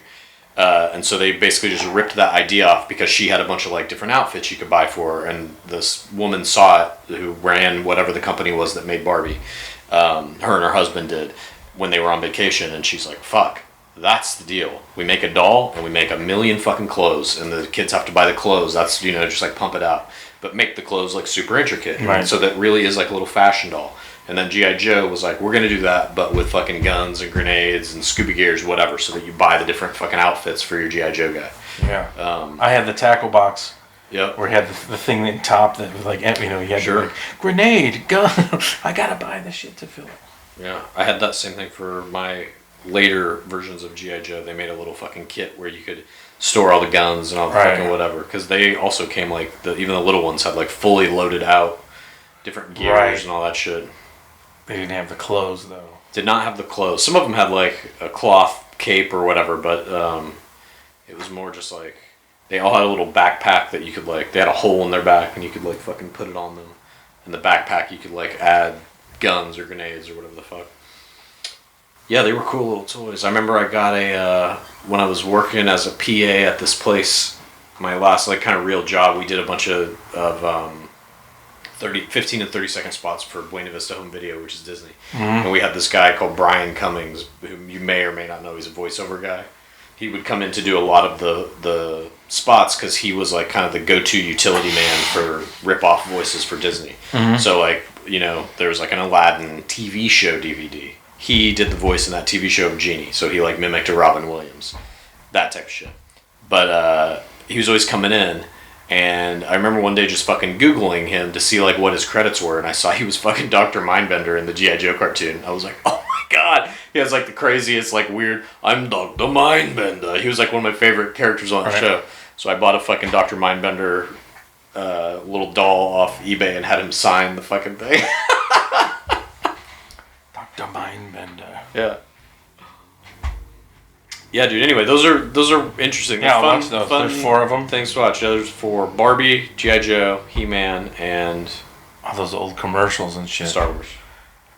And so they basically just ripped that idea off because she had a bunch of like different outfits you could buy for her, and this woman saw it who ran whatever the company was that made Barbie. Her and her husband did when they were on vacation, and she's like, fuck, that's the deal. We make a doll and we make 1 million fucking clothes, and the kids have to buy the clothes. That's, you know, just like pump it out. But make the clothes like super intricate. Right. So that really is like a little fashion doll. And then G.I. Joe was like, we're going to do that, but with fucking guns and grenades and scuba gears, whatever, so that you buy the different fucking outfits for your G.I. Joe guy. Yeah. I had the tackle box. Yep. Where he had the thing in top that was like, you know, he had like, grenade, gun. I got to buy the shit to fill it. Yeah. I had that same thing for my later versions of G.I. Joe. They made a little fucking kit where you could store all the guns and all the fucking whatever. Because they also came like, even the little ones had like fully loaded out different gears and all that shit. They didn't have the clothes though. did not have the clothes. Some of them had like a cloth cape or whatever, but it was more just like they all had a little backpack that you could like. They had a hole in their back, and you could like fucking put it on them. In the backpack, you could like add guns or grenades or whatever the fuck. Yeah, they were cool little toys. I remember I got when I was working as a PA at this place, my last like kind of real job, we did a bunch of 15 and 30 second spots for Buena Vista Home Video, which is Disney. Mm-hmm. And we had this guy called Brian Cummings, whom you may or may not know. He's a voiceover guy. He would come in to do a lot of the spots because he was like kind of the go-to utility man for rip-off voices for Disney. Mhm. So like, there was like an Aladdin TV show DVD. He did the voice in that TV show of Genie, so he like mimicked a Robin Williams, that type of shit. But he was always coming in, and I remember one day just fucking Googling him to see like what his credits were, and I saw he was fucking Dr. Mindbender in the G.I. Joe cartoon. I was like, oh my god, he has like the craziest like weird, I'm Dr. Mindbender. He was like one of my favorite characters on the show. So I bought a fucking Dr. Mindbender little doll off eBay and had him sign the fucking thing. Dr. Mindbender. Yeah. Yeah, dude. Anyway, those are interesting. Yeah, They're I'll watch those. There's 4 of them. Things to watch. Yeah, there's 4: Barbie, G.I. Joe, He-Man, and all those old commercials and shit. Star Wars.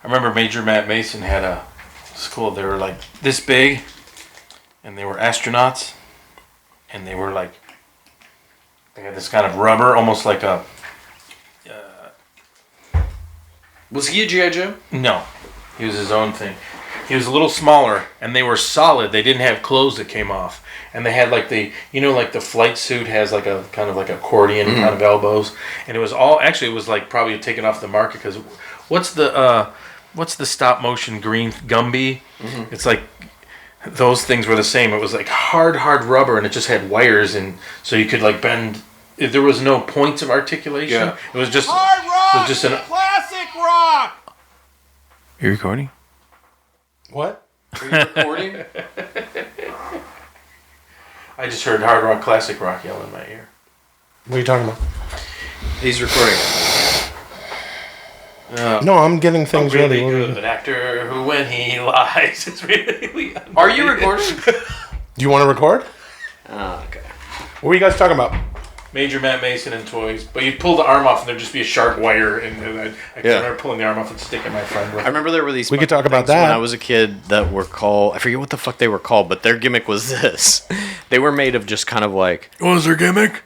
I remember Major Matt Mason had a school. They were like this big, and they were astronauts, and they were like they had this kind of rubber, almost like a. Was he a G.I. Joe? No, he was his own thing. He was a little smaller, and they were solid. They didn't have clothes that came off, and they had like like the flight suit has like a kind of like accordion kind of elbows, and it was all actually it was like probably taken off the market because what's the stop motion green Gumby? Mm-hmm. It's like those things were the same. It was like hard rubber, and it just had wires, and so you could like bend. There was no points of articulation. Yeah. It was just Hard rock, it was just an. classic rock. You recording? What? Are you recording? I just heard hard rock, classic rock yell in my ear. What are you talking about? He's recording. No, I'm getting things really ready. good actor who, when he lies, is really. Are you recording? Do you want to record? Oh, okay. What were you guys talking about? Major Matt Mason and toys, but you'd pull the arm off and there'd just be a sharp wire, and I remember pulling the arm off and sticking my friend with. I remember there were these. We could talk about things that. when I was a kid that were called. I forget what the fuck they were called, but their gimmick was this. They were made of just kind of like. What was their gimmick?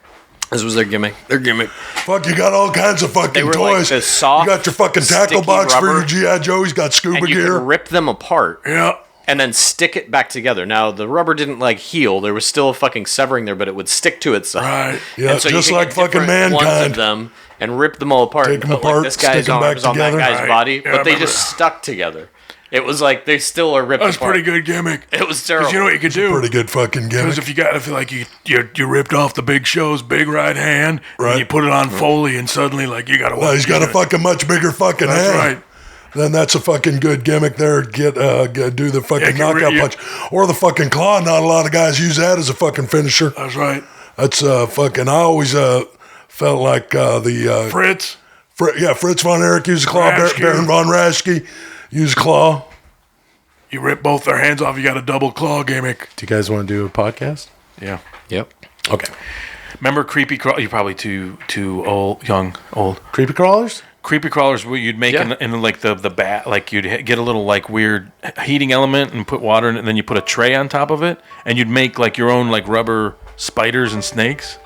This was their gimmick. Their gimmick. Fuck, you got all kinds of fucking They were toys. like the soft, you got your fucking tackle sticky box for rubber, your G.I. Joe. He's got scuba and you gear. could rip them apart. Yeah. And then stick it back together. Now the rubber didn't like heal. There was still a fucking severing there, but it would stick to itself. Right. Yeah. And so just you could like get fucking different ones Mankind. of them and rip them all apart. Take and them put, apart, like, this guy's stick 'em back arms on that together. guy's Right. body, Yeah, but I they remember just stuck together. It was like they still are ripped That's apart. pretty good gimmick. It was terrible. Because you know what you could do? Pretty good fucking gimmick. Because if you got, if like you ripped off the Big Show's big right hand, Right. and you put it on Foley, and suddenly like you got to. Well, he's got a fucking much bigger fucking That's hand. right. Then that's a fucking good gimmick there. Do the fucking get rid- knockout yeah. punch. Or the fucking claw. Not a lot of guys use that as a fucking finisher. That's right. That's fucking, I always felt like the... Fritz. Fritz von Erich used a claw. Raschke. Baron von Raschke used claw. You rip both their hands off, you got a double claw gimmick. Do you guys want to do a podcast? Yeah. Yep. Okay. Remember creepy crawl? You're probably too old. Creepy crawlers? Creepy crawlers, what you'd make in like the bat, like you'd get a little like weird heating element and put water in it, and then you put a tray on top of it, and you'd make like your own like rubber spiders and snakes.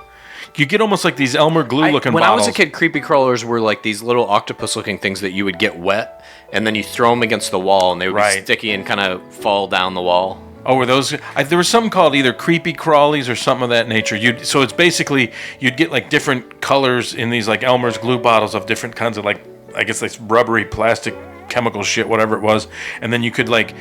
You get almost like these Elmer glue looking When bottles. I was a kid, creepy crawlers were like these little octopus looking things that you would get wet, and then you throw them against the wall, and they would be sticky and kind of fall down the wall. Oh, were those? There was something called either creepy crawlies or something of that nature. So it's basically you'd get like different colors in these like Elmer's glue bottles of different kinds of like, I guess like rubbery plastic chemical shit, whatever it was, and then you'd get like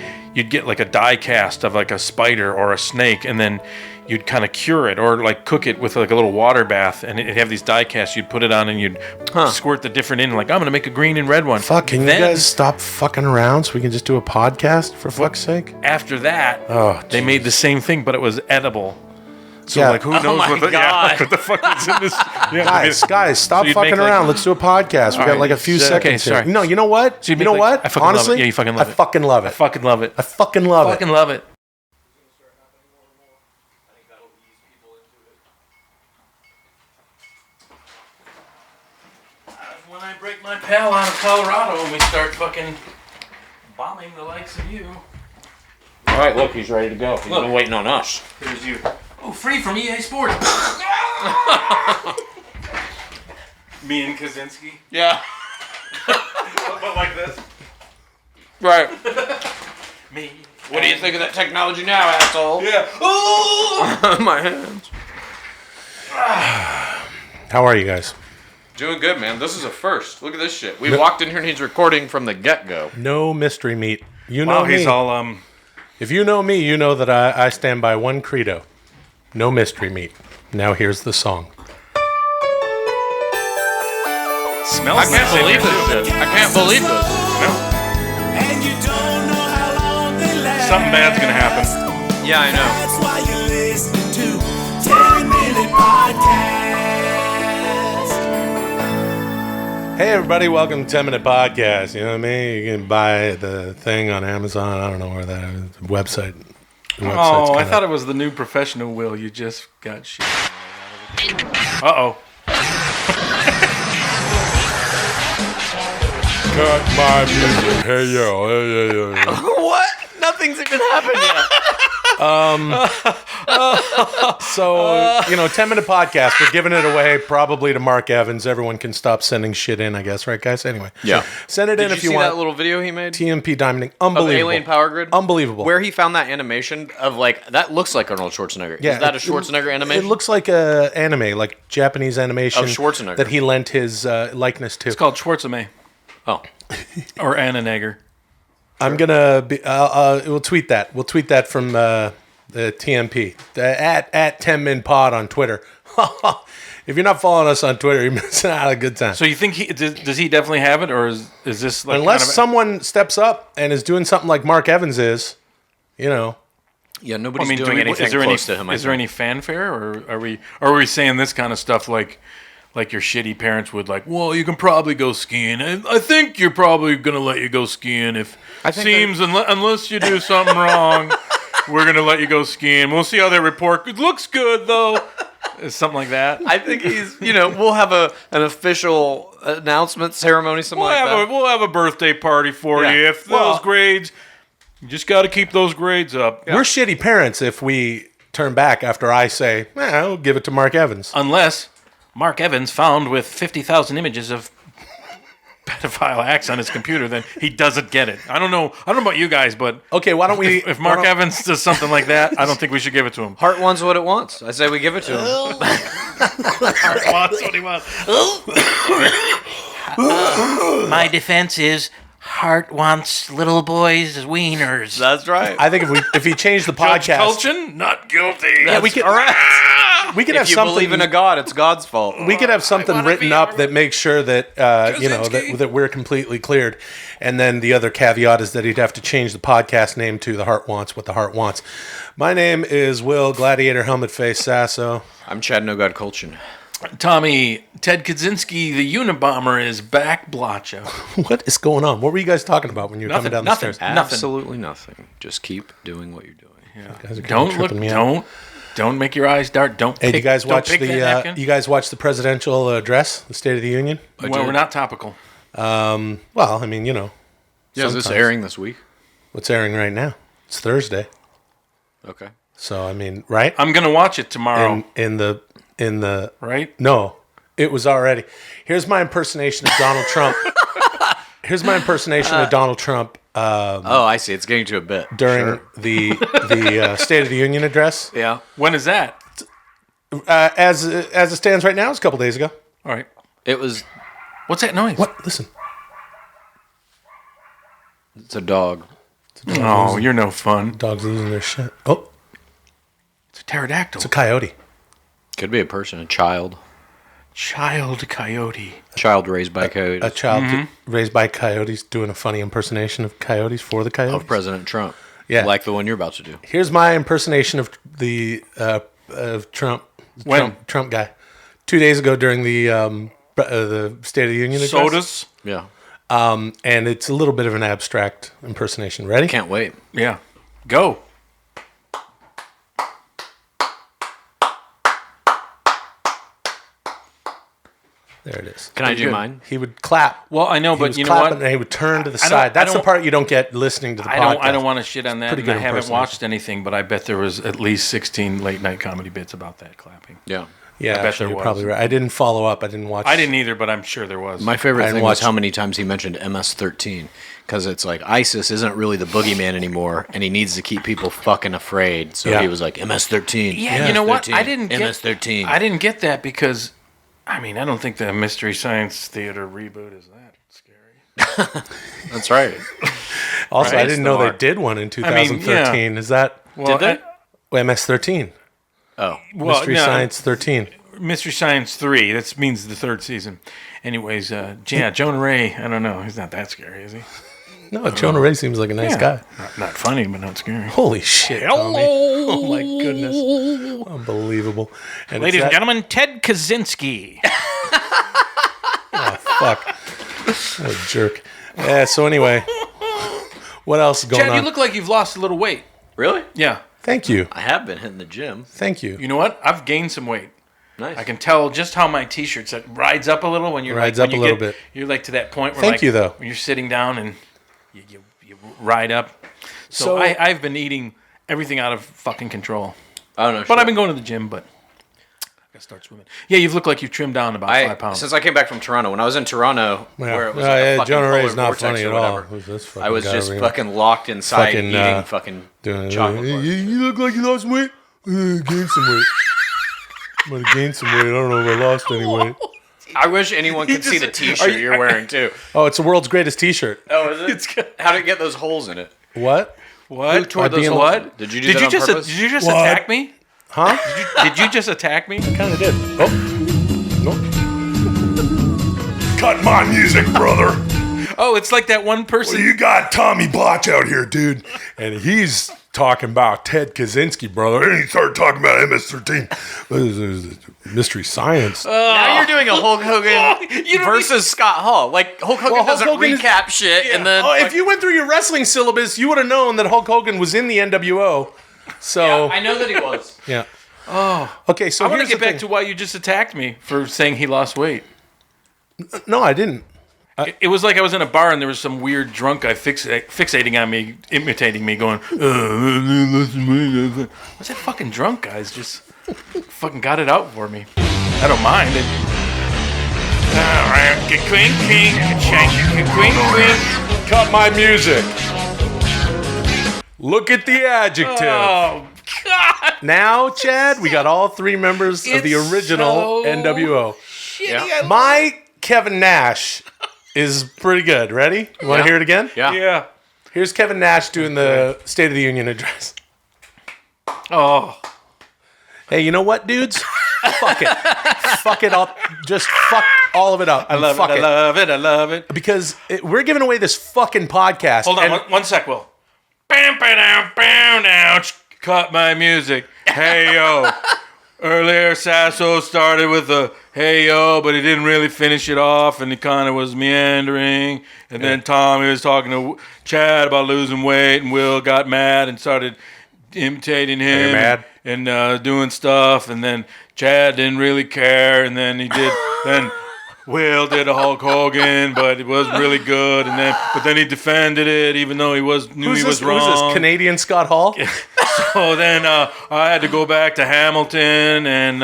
a die cast of like a spider or a snake, and then you'd kind of cure it or like cook it with like a little water bath, and it'd have these die casts. You'd put it on and you'd squirt the different in. Like, I'm gonna make a green and red one. Fuck, can Then, you guys stop fucking around so we can just do a podcast for fuck's sake? After that, Oh, they made the same thing, but it was edible. So like, who knows what the fuck is in this? Yeah, guys, stop so you'd fucking make, around. like, Let's do a podcast. We got like a few seconds here. sorry. No, you know what? So you know what? I fucking Honestly, love it. Yeah, you fucking love it. I fucking love it. I fucking love it. I fucking love it. Fucking love it. When I break my pal out of Colorado and we start fucking bombing the likes of you. All right, look, he's ready to go. He's been waiting on us. Here's you. Oh, free from EA Sports. Me and Krystczynski. Yeah. But like this. Right. Me. What do you think of that technology now, asshole? Yeah. Oh! My hands. How are you guys? Doing good, man. This is a first. Look at this shit. We walked in here and he's recording from the get-go. No mystery meat. You know me. He's all If you know me, you know that I stand by one credo. No mystery meat. Now here's the song. Smells. I can't believe this shit. I can't believe this. No. Something bad's gonna happen. Yeah, I know. That's why you're listening to 10-Minute Podcast. Hey everybody, welcome to 10 Minute Podcast. You know what I mean? You can buy the thing on Amazon. I don't know where that is. Website. Oh, I thought it was the new professional Will. You just got shit. Uh-oh. Cut my music. Hey yo, hey. What? Nothing's even happened yet. So, 10 Minute Podcast. We're giving it away probably to Mark Evans. Everyone can stop sending shit in, I guess. Right, guys? Anyway. Yeah. Send it in if you want. Did you see that little video he made? TMP Diamonding. Unbelievable. Of Alien Power Grid? Unbelievable. Where he found that animation of, that looks like Arnold Schwarzenegger. Yeah, Is that a Schwarzenegger animation? It looks like a anime, like Japanese animation. Of Schwarzenegger. That he lent his likeness to. It's called Schwarzenegger. Oh. Or Annenegger. I'm gonna be. We'll tweet that. We'll tweet that from the TMP at 10minpod on Twitter. If you're not following us on Twitter, you're missing out on a good time. So you think does he definitely have it, or is this like unless someone steps up and is doing something like Mark Evans is, Yeah, nobody's doing anything close to him. Is there any fanfare, or are we saying this kind of stuff like your shitty parents would well, you can probably go skiing. I think you're probably gonna let you go skiing unless you do something wrong. We're gonna let you go skiing. We'll see how they report. It looks good though. Something like that. I think he's. We'll have an official announcement ceremony. We'll have a birthday party for you. If those grades, you just got to keep those grades up. We're shitty parents if we turn back after I say, I'll give it to Mark Evans. Unless Mark Evans found with 50,000 images of pedophile acts on his computer, then he doesn't get it. I don't know about you guys, but okay, why don't we? If Mark Evans does something like that, I don't think we should give it to him. Heart wants what it wants. I say we give it to him. Heart wants what he wants. My defense is Heart wants little boys' wieners. That's right. I think if he changed the podcast, Judge Kultgen, not guilty. Yeah, we could. We could have if you something. believe in a god, it's God's fault. We could have something written up that makes sure that that we're completely cleared, and then the other caveat is that he'd have to change the podcast name to "The Heart Wants What the Heart Wants." My name is Will Gladiator Helmet Face Sasso. I'm Chad No God Kultgen. Tommy, Ted Krystczynski, the Unabomber, is back. Blacha. What is going on? What were you guys talking about when you were coming down the stairs? Absolutely nothing. Just keep doing what you're doing. Yeah. Don't make your eyes dart. Hey, you guys watch the presidential address, the State of the Union? Well, we're not topical. Well, I mean, Yeah, is this airing this week? What's airing right now? It's Thursday. Okay. So I mean, right? I'm gonna watch it tomorrow. In the right? No, it was already. Here's my impersonation of Donald Trump. Here's my impersonation of Donald Trump. I see. It's getting to a bit during the State of the Union address. Yeah. When is that? As it stands right now, it's a couple days ago. All right. It was. What's that noise? What? Listen. It's a dog. Oh, you're no fun. Dogs losing their shit. Oh. It's a pterodactyl. It's a coyote. Could be a person, a child. Child coyote. Child raised by coyotes. A child raised by coyotes doing a funny impersonation of coyotes for the coyotes. Of President Trump. Yeah. Like the one you're about to do. Here's my impersonation of the Trump. When? Trump guy. 2 days ago during the State of the Union address. Sodas? Yeah. And it's a little bit of an abstract impersonation. Ready? Can't wait. Yeah. Go. There it is. Can I do mine? He would clap. Well, I know, He but was you know what? clapping, and he would turn to the I don't- side. That's I the don't- part you don't get listening to the podcast. I don't want to shit on that. Pretty And good I haven't impersonation. watched anything, but I bet there was at least 16 late night comedy bits about that clapping. Yeah. Yeah, I bet actually, there you're was. probably right. I didn't follow up. I didn't watch. I didn't either, but I'm sure there was. My favorite I thing didn't was watch- how many times he mentioned MS-13, because it's like ISIS isn't really the boogeyman anymore, and he needs to keep people fucking afraid. So Yeah. he was like MS-13. Yeah, you know what? MS-13, I didn't get MS-13. I didn't get that because, I mean, I don't think the Mystery Science Theater reboot is that scary. That's right. Also, Right? I didn't know they did one in 2013. Is that Well, Did they? MS-13? Oh, Well, Mystery no, Science 13. Mystery Science 3. That means the third season. Anyways, yeah, Jonah Ray. I don't know. He's not that scary, is he? No, Jonah Ray seems like a nice guy. Not funny, but not scary. Holy shit, Tommy. Oh my goodness. Unbelievable. And Ladies it's and that- gentlemen, Ted Krystczynski. Oh, fuck. What a jerk. Yeah, so anyway, what else is going Chad, on? you look like you've lost a little weight. Really? Yeah. Thank you. I have been hitting the gym. Thank you. You know what? I've gained some weight. Nice. I can tell just how my t-shirts it rides up a little when you're Rides like, up when a you little get- bit. You're like to that point where Thank like, you, though. when you're sitting down and you ride up. So, So- I've been eating everything out of fucking control. Oh no! But I've been going to the gym, but I gotta start swimming. Yeah, you've looked like you've trimmed down about 5 pounds. Since I came back from Toronto, when I was in Toronto, where it was like a fucking Jonah Ray's polar not vortex funny or at all. whatever, Who's this fucking I was guy just over here? fucking locked inside Fucking, eating fucking chocolate bars. You look like you lost weight. Gained some weight. Might have gained some weight. I don't know if I lost any weight. I wish anyone could see the T-shirt you're wearing too. Oh, it's the world's greatest T-shirt. Oh, is it? How did it get those holes in it? What? What? Who tore those being holes? what? Did you do that on purpose? Did you just What? attack me? Huh? Did you just attack me? Kind of did. Oh. Nope. Cut my music, brother. Oh, it's like that one person. Well, you got Tommy Blacha out here, dude. And he's talking about Ted Krystczynski, brother. And he started talking about MS-13. Mystery Science. Now you're doing a Hulk Hogan versus Scott Hall. Like Hulk Hogan doesn't recap shit, and then Oh, if you went through your wrestling syllabus, you would have known that Hulk Hogan was in the NWO. So I know that he was. yeah. Oh, Okay, so I want to here's get the back thing. to why you just attacked me for saying he lost weight. No, I didn't. It was like I was in a bar and there was some weird drunk guy fixating on me, imitating me, going, what's that fucking drunk guy's just fucking got it out for me. I don't mind it. Cut my music. Look at the adjective. Oh, God. Now, Chad, we got all three members of the It's original so NWO. shitty. My Kevin Nash is pretty good. Ready? You want to hear it again? Yeah. Here's Kevin Nash doing the State of the Union address. Oh. Hey, you know what, dudes? Fuck it. Fuck it up. Just fuck all of it up. I love it. I love it. I love it. Because we're giving away this fucking podcast. Hold on. and- One sec, Will. Bam, bam, bam, now. Cut my music. Hey, yo. Earlier, Sasso started with a hey, yo, but he didn't really finish it off, and he kind of was meandering. And then Tommy was talking to Chad about losing weight, and Will got mad and started imitating him. You're mad? And doing stuff, and then Chad didn't really care, and then he did. Then Will did a Hulk Hogan, but it wasn't really good, but then he defended it, even though he knew he was wrong. Who's this? Canadian Scott Hall? So then I had to go back to Hamilton and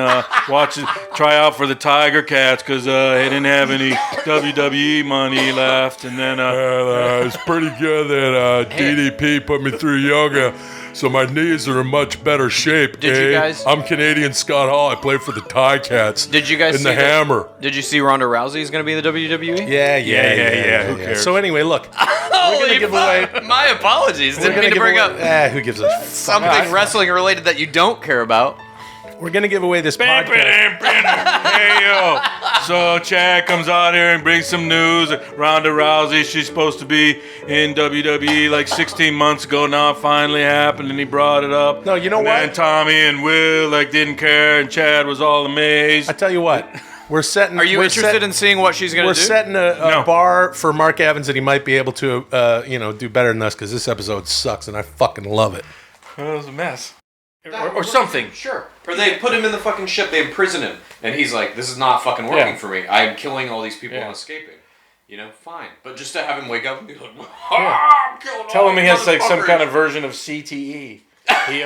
try out for the Tiger Cats because I didn't have any WWE money left, and then It's pretty good that DDP put me through yoga, so my knees are in much better shape. Did you guys- I'm Canadian Scott Hall. I play for the Tie Cats. Did you guys in see the Hammer? Did you see Ronda Rousey is going to be in the WWE? Yeah. Who cares? So anyway, look. Holy give fuck. My apologies. Didn't mean to bring up Who gives a fuck? something wrestling related that you don't care about. We're going to give away this podcast. Hey, yo. So Chad comes out here and brings some news. Ronda Rousey, she's supposed to be in WWE like 16 months ago. Now it finally happened, and he brought it up. No, you know what? And Tommy and Will like didn't care, and Chad was all amazed. I tell you what. We're setting. Are you interested in seeing what she's going to do? We're setting a bar for Mark Evans that he might be able to, do better than us because this episode sucks and I fucking love it. Well, it was a mess. Or something. Sure. Or they put him in the fucking ship, they imprison him, and he's like, this is not fucking working for me. I'm killing all these people and escaping. Fine. But just to have him wake up and be like, I'm killing Tell all him he these has like some motherfuckers. kind of version of CTE. He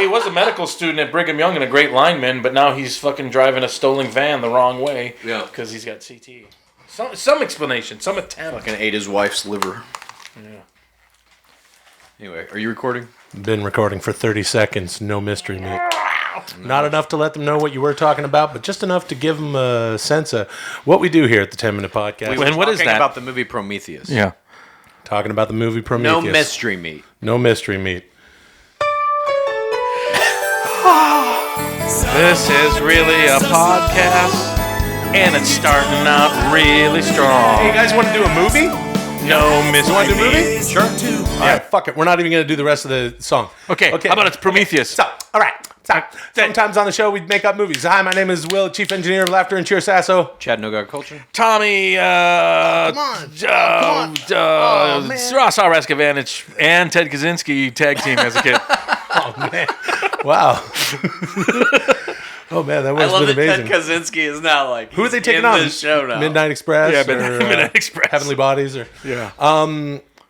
was a medical student at Brigham Young and a great lineman, but now he's fucking driving a stolen van the wrong way because he's got CTE. Some explanation, some attempt. Fucking ate his wife's liver. Yeah. Anyway, are you recording? Been recording for 30 seconds. No mystery, mate. Not enough to let them know what you were talking about, but just enough to give them a sense of what we do here at the 10-Minute Podcast. We were talking about the movie Prometheus. Yeah. Talking about the movie Prometheus. No mystery meat. No mystery meat. This is really a podcast, and it's starting out really strong. Hey, you guys want to do a movie? No mystery. You want to do a movie? meat. Sure. All right, fuck it. We're not even going to do the rest of the song. Okay, how about it's Prometheus? Stop. All right. Stop. Sometimes on the show, we make up movies. Hi, my name is Will, Chief Engineer of Laughter and Cheer Sasso. Chad No Culture. Tommy, come on. Ross Raskavanich, and Ted Krystczynski tag team as a kid. Oh, man. Wow. Oh, man, that was been amazing. Ted Krystczynski is now like, who are they taking in on? this show now. Midnight Express? Yeah, or, Midnight Express. Heavenly Bodies? Or Yeah.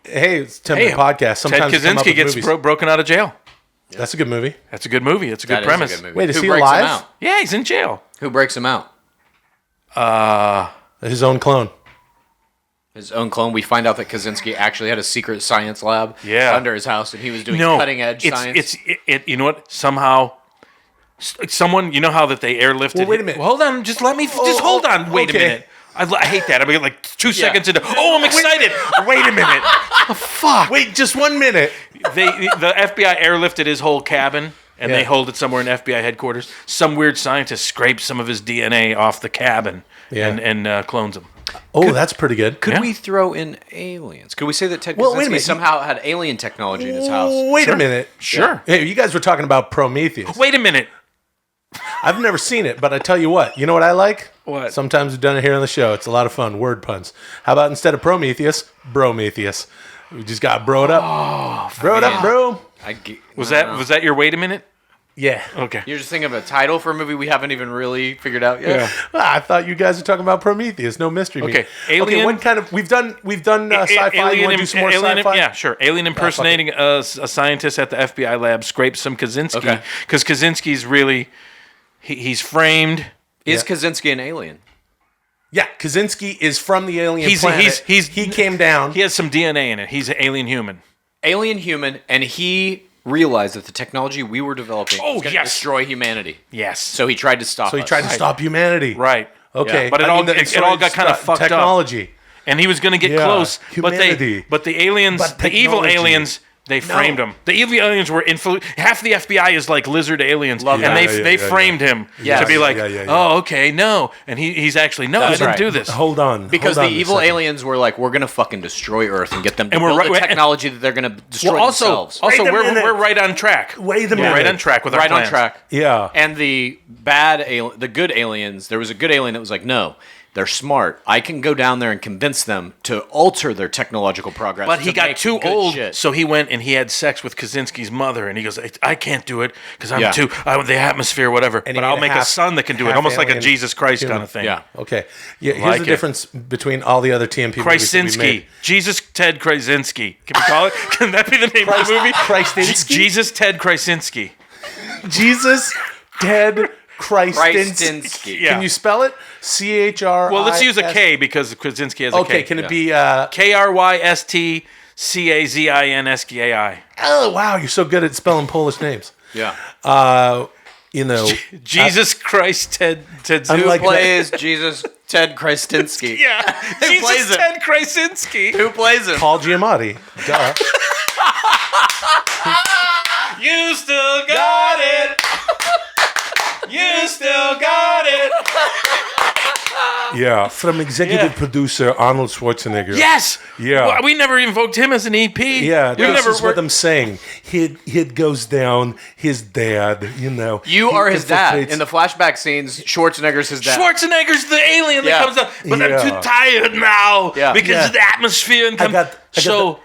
Hey, it's 10-Minute Podcast. Sometimes Ted Krystczynski gets broken out of jail. That's a good movie. That's a good movie. It's a good premise. Is a good movie. Wait, is Who he breaks alive? him out? Yeah, he's in jail. Who breaks him out? His own clone. His own clone. We find out that Krystczynski actually had a secret science lab under his house, and he was doing cutting edge science. You know what? Somehow, someone, you know how that they airlifted. Well, wait a minute. Well, hold on. Just let me. Just hold on. Wait a minute. I hate that. I'm like 2 seconds into. Oh, I'm excited. Wait a minute. Oh, fuck. Wait, just 1 minute. The FBI airlifted his whole cabin. And they hold it somewhere in FBI headquarters. Some weird scientist scrapes some of his DNA off the cabin and clones him. Oh, that's pretty good. Could we throw in aliens? Could we say that Ted Krystczynski somehow had alien technology in his house? Wait a minute. Sure. Hey, you guys were talking about Prometheus. Wait a minute. I've never seen it, but I tell you what. You know what I like? What? Sometimes we've done it here on the show. It's a lot of fun. Word puns. How about instead of Prometheus, Brometheus? We just got broed up. Oh, broed up, bro. Was that your wait a minute? Yeah. Okay. You're just thinking of a title for a movie we haven't even really figured out yet. Yeah. I thought you guys were talking about Prometheus. No mystery. Okay. Alien. What kind of? We've done sci-fi. You want to do some more sci-fi? Yeah, sure. Alien impersonating a scientist at the FBI lab scrapes some Krystczynski because Krystczynski's really he's framed. Is Krystczynski an alien? Yeah, Krystczynski is from the alien planet. He came down. He has some DNA in it. He's an alien human. Alien human, and he realized that the technology we were developing was going to destroy humanity. Yes. So he tried to stop us. So he tried to stop humanity. Right. Okay. Yeah. But it all got kind of fucked technology. Up. And he was going to get close. Humanity. But the aliens, the evil aliens, they framed him. The evil aliens were half the FBI is like lizard aliens. They framed him to be like, oh, okay, no. And he's actually, no, I didn't do this. Hold on. Because the evil aliens were like, we're going to fucking destroy Earth and get them to build the technology that they're going to destroy themselves. Also, we're right on track. Wait a minute. We're right on track with our plans. Right on track. Yeah. And the good aliens, there was a good alien that was like, no, they're smart. I can go down there and convince them to alter their technological progress. But he got too old, so he went and he had sex with Krystczynski's mother, and he goes, I can't do it because I'm too, the atmosphere, whatever. But I'll make a son that can do it, almost like a Jesus Christ kind of thing. Yeah. Okay. Yeah. Here's the difference between all the other TMP movies that we made. Jesus Ted Krystczynski. Can we call it? Can that be the name of the movie? Krystczynski? Jesus Ted Krystczynski. Jesus Ted Krystczynski. Can you spell it? CHR. Well, let's use a K because Krystczynski has a K. Okay, can it be Krystczynski? Oh, wow, you're so good at spelling Polish names. Yeah. Jesus Christ Ted Who plays Jesus Ted Krystczynski? Yeah. Jesus Ted Krystczynski. Who plays him? Paul Giamatti. Duh. You still got it. Yeah, from executive producer Arnold Schwarzenegger. Yes. Yeah. Well, we never invoked him as an EP. Yeah, we this is what I'm saying. It goes down. His dad, You are his dad. In the flashback scenes, Schwarzenegger's his dad. Schwarzenegger's the alien that comes up. But I'm too tired now because of the atmosphere. And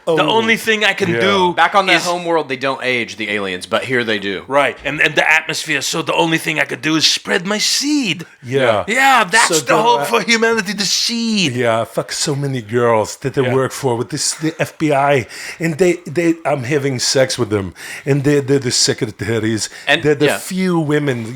the only thing I can do back on that home world, they don't age the aliens, but here they do. Right, and the atmosphere. So the only thing I could do is spread my seed. Yeah, that's the hope for humanity. The seed. Yeah, fuck so many girls that they work for with the FBI, and I'm having sex with them, and they're the secretaries, and they're the few women, from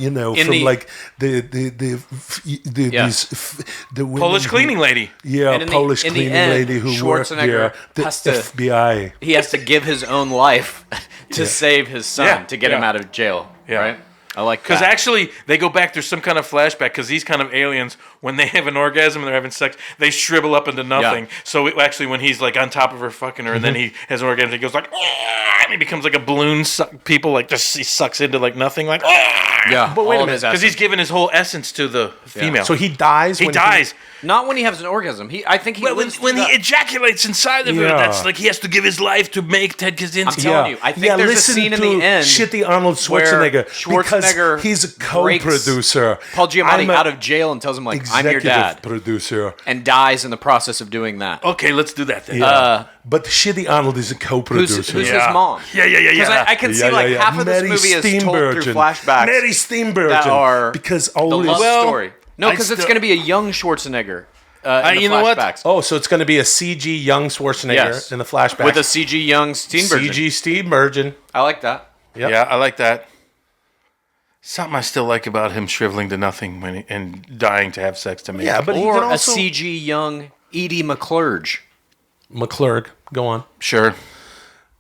the women Polish cleaning lady. Yeah, and Polish cleaning lady who worked there. The FBI. He has to give his own life to save his son to get him out of jail. Yeah. Right? I like that. Because actually, they go back. There's some kind of flashback because these kind of aliens, when they have an orgasm and they're having sex, they shrivel up into nothing. Yeah. So actually, when he's like on top of her fucking her, and then he has an orgasm, he goes like, and he becomes like a balloon. People like just he sucks into like nothing, like. Yeah, but wait a minute, because he's given his whole essence to the female. So he dies. He dies. Not when he has an orgasm. I think he when he ejaculates inside of her, that's like he has to give his life to make Ted Krystczynski. I'm telling you, I think there's a scene in the end. Shitty Arnold Schwarzenegger. Because he's a co-producer. Paul Giamatti out of jail and tells him like, "I'm your dad." Producer and dies in the process of doing that. Okay, let's do that then. Yeah. But Shitty Arnold is a co-producer. Who's his mom? Yeah. Because I can see like half of this movie is told through flashbacks. Mary Steenburgen. That are because the love story. No, because it's going to be a young Schwarzenegger. In the flashbacks. Oh, so it's going to be a CG young Schwarzenegger in the flashback with a CG young Steenburgen. CG Steenburgen. I like that. Yep. Yeah, I like that. Something I still like about him shriveling to nothing and dying to have sex to make. Yeah, but or he can also... a CG young Edie McClurg. McClurg, go on. Sure.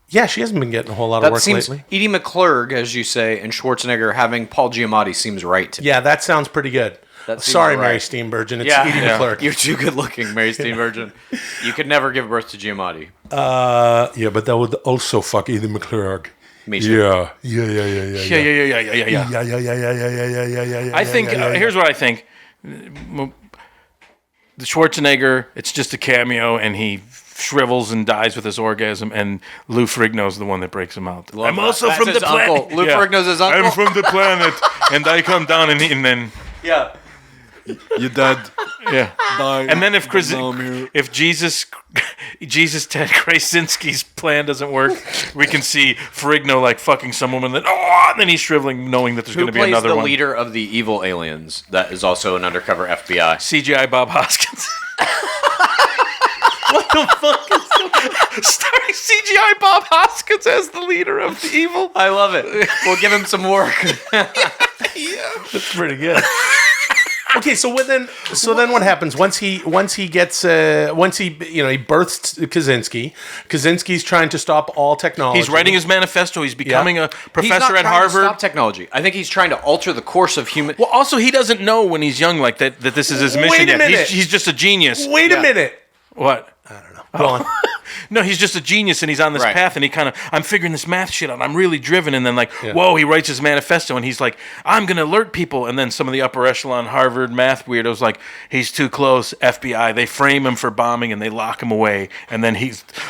Yeah, she hasn't been getting a whole lot of work lately. Edie McClurg, as you say, and Schwarzenegger having Paul Giamatti seems right to me. Yeah, that sounds pretty good. Sorry, right. Mary Steenburgen. It's Edie McClurg. You're too good looking, Mary Steenburgen. You could never give birth to Giamatti. Yeah, but that would also fuck Edie McClurg. Me too. Yeah. I think here's what I think. The Schwarzenegger, it's just a cameo, and he shrivels and dies with his orgasm, and Lou Ferrigno's the one that breaks him out. I'm also from the planet. Lou Ferrigno's his uncle. I'm from the planet, and I come down and then. Yeah. Your dad. Yeah. Died. And then if Jesus Ted Krystczynski's plan doesn't work, we can see Ferrigno like fucking some woman, and then he's shriveling, knowing that there's going to be another one. Who plays the leader of the evil aliens that is also an undercover FBI? CGI Bob Hoskins. What the fuck is that? Starring CGI Bob Hoskins as the leader of the evil. I love it. We'll give him some work. That's pretty good. Okay, so then what happens once he births Krystczynski? Krystczynski's trying to stop all technology. He's writing his manifesto. He's becoming a professor at Harvard. To stop technology. I think he's trying to alter the course of human. Well, also he doesn't know when he's young like that this is his mission Wait a minute. He's just a genius. Wait a minute. What? I don't know. Go on. No, he's just a genius, and he's on this path, and I'm figuring this math shit out. I'm really driven, and then whoa, he writes his manifesto, and he's like, I'm going to alert people, and then some of the upper echelon Harvard math weirdos like, he's too close, FBI. They frame him for bombing, and they lock him away, and then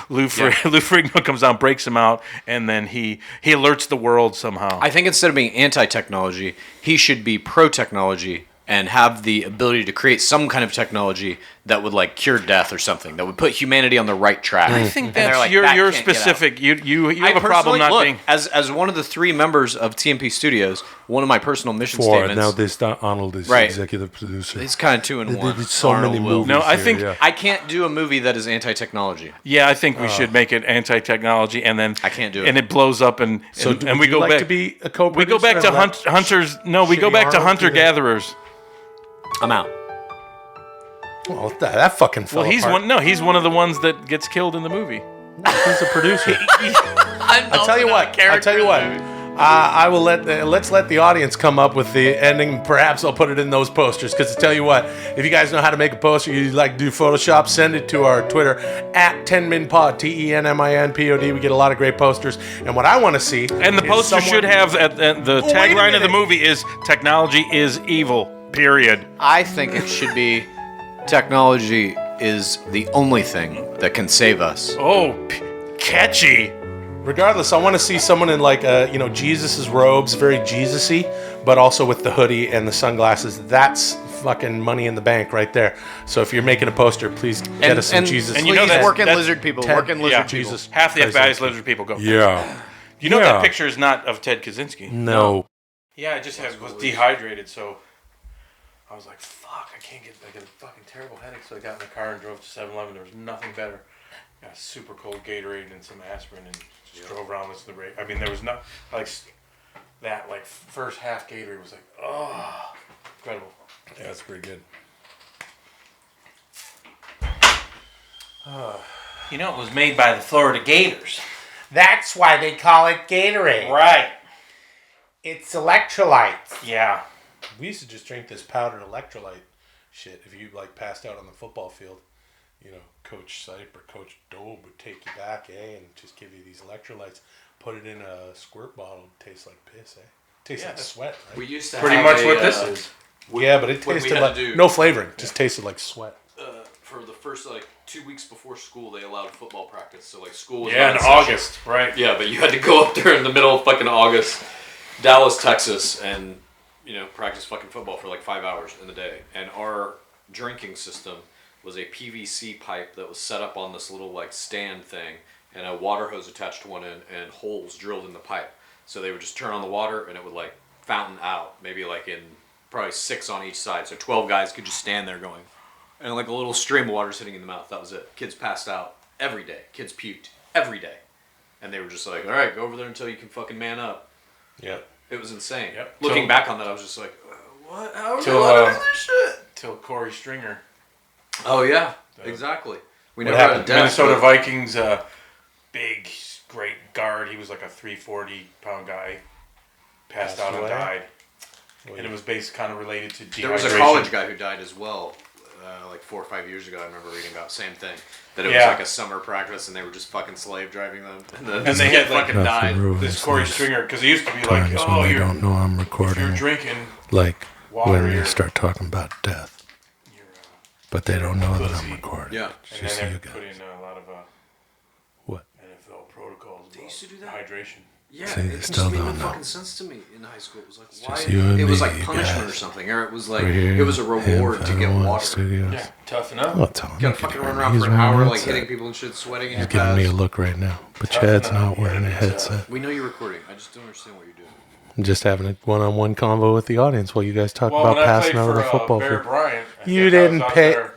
Lou Ferrigno comes down, breaks him out, and then he alerts the world somehow. I think instead of being anti-technology, he should be pro-technology and have the ability to create some kind of technology that would cure death or something, that would put humanity on the right track. I think that's you're specific. You have a problem not being as one of the 3 members of TMP Studios. One of my personal mission statements. Now this Arnold is executive producer. He's kind of 2 in 1. They did so many movies. No, I think I can't do a movie that is anti-technology. Yeah, I think we should make it anti-technology, and then I can't do it, and it blows up, and we go back to be a co-producer. We go back to hunters. No, we go back to hunter-gatherers. I'm out. Well, that fucking fell he's apart. one. No, he's one of the ones that gets killed in the movie. He's a producer. I tell you what. I will let's let the audience come up with the ending. Perhaps I'll put it in those posters. Because to tell you what, if you guys know how to make a poster, you like to do Photoshop, send it to our Twitter at 10minpod, TENMINPOD. We get a lot of great posters. And what I want to see, and the poster should have the tagline of the movie is "Technology is evil." Period. I think it should be Technology is the only thing that can save us. Oh, catchy. Regardless, I want to see someone in like Jesus's robes, very Jesus-y, but also with the hoodie and the sunglasses. That's fucking money in the bank right there. So if you're making a poster, please get us some Jesus. And you know that working lizard people. Working lizard people. Jesus. Half the FBI is lizard people. Go. Yeah. You know that picture is not of Ted Krystczynski. No. Yeah, it just was dehydrated, so I was like, fuck, I can't get a fucking terrible headache. So I got in the car and drove to 7-Eleven. There was nothing better. Got a super cold Gatorade and some aspirin and just drove around listening to the radio. I mean, there was not that first half Gatorade was like, oh, incredible. Yeah, that's pretty good. You know, it was made by the Florida Gators. That's why they call it Gatorade. Right. It's electrolytes. Yeah. We used to just drink this powdered electrolyte shit. If you passed out on the football field, Coach Sipe or Coach Dobe would take you back, and just give you these electrolytes. Put it in a squirt bottle. Tastes like piss, Tastes like sweat. Right? We used to pretty much what this is. Yeah, but it tasted like no flavoring. Just tasted like sweat. For the first 2 weeks before school, they allowed football practice. So school was in August, right? Yeah, but you had to go up there in the middle of fucking August, Dallas, Texas, and practice fucking football for 5 hours in the day. And our drinking system was a PVC pipe that was set up on this little stand thing, and a water hose attached to one end, and holes drilled in the pipe. So they would just turn on the water, and it would fountain out, maybe in probably 6 on each side. So 12 guys could just stand there going, and a little stream of water sitting in the mouth. That was it. Kids passed out every day. Kids puked every day. And they were just like, all right, go over there until you can fucking man up. Yeah. It was insane. Yep. Looking back on that, I was just like, what? How are we allowed to do this shit? Till Corey Stringer. Oh, yeah. Exactly. We what never happened? had a death, Minnesota Vikings, big, great guard. He was like a 340-pound guy. Passed out and died. And it was based kind of related to dehydration. There was a college guy who died as well, 4 or 5 years ago. I remember reading about same thing. That it was a summer practice, and they were just fucking slave driving them. And they had fucking died. This Corey Stringer, because it used to be when they don't know I'm recording. If you're drinking when you start talking about death. But they don't know that I'm recording. Yeah. And then they put in a lot of what? NFL protocols. They used to do that. Hydration. Yeah, See, it still just made no don't know. fucking sense to me in high school. It was why it was me, punishment guys. or something, or it was We're it was a reward to get water. Studios. Yeah, tough enough. Well, tell him You gotta he fucking can run do it. around He's for an wearing hour, a headset. hitting people and shit, sweating in He's your giving me a pads. look right now. But Chad's not wearing a headset. We know you're recording. I just don't understand what you're doing. I'm just having a one-on-one convo with the audience while you guys talk Well, about when I passing played over the for, football Bear field. Bryant, You didn't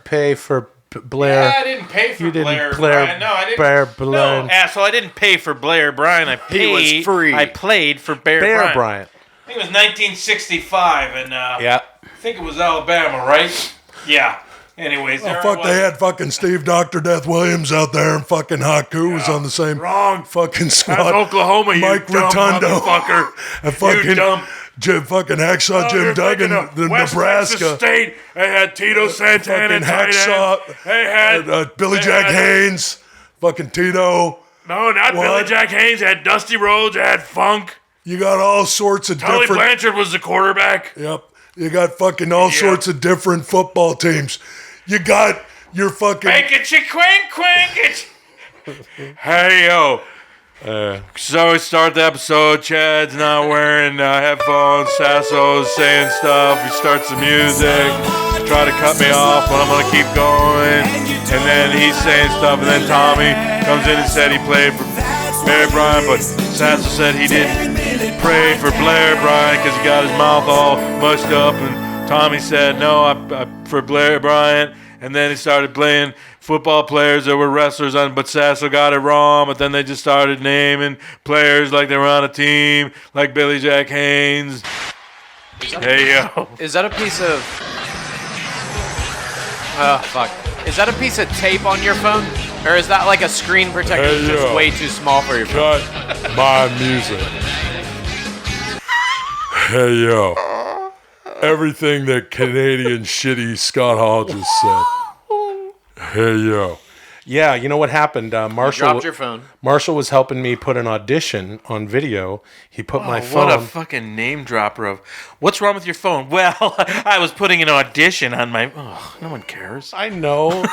pay for Blair. Yeah, I didn't pay for You didn't Blair Blair. Bryant. No, I didn't. Blair Bryant. No, asshole, I didn't pay for Blair Bryant. I paid. He was free. I played for Bear Bryant. I think it was 1965, and Yeah. I think it was Alabama, right? Yeah. Anyways, there Oh, I fuck, was. they had fucking Steve Dr. Death Williams out there, and fucking Haku was on the same fucking squad. That's Oklahoma, you Mike dumb Rotundo. motherfucker. And fucking You dumb. fucking Hacksaw Jim you're Duggan, thinking of the West Nebraska. Texas State. They had Tito Santana, Fucking tight Hacksaw. end. They had Billy they Jack had- Haynes. Fucking Tito. No, not What? Billy Jack Haynes. They had Dusty Rhodes. They had Funk. You got all sorts of Tully different... Blanchard was the quarterback. Yep. You got fucking all sorts of different football teams. You got your fucking... Make it quink it. Hey yo. So we start the episode. Chad's not wearing headphones. Sasso's saying stuff. He starts the music. Try to cut me off, but I'm gonna keep going. And then he's saying stuff. And then Tommy comes in and said he played for Blair Bryant, but Sasso said he didn't pray for Blair Bryant because he got his mouth all mushed up. And Tommy said no, I for Blair Bryant. And then he started playing football players that were wrestlers on, but Sasso got it wrong. But then they just started naming players like they were on a team, like Billy Jack Haynes. Hey yo, Is that a piece of? Oh fuck! Is that a piece of tape on your phone, or is that like a screen protector Hey, that's just yo. way too small for your phone? Cut my music. Hey, yo. Everything that Canadian shitty Scott Hall just said. Hey, yo. Yeah, you know what happened? Marshall dropped your phone. Marshall was helping me put an audition on video. He put my phone. What a fucking name dropper of. What's wrong with your phone? Well, I was putting an audition on my. Oh, no one cares. I know.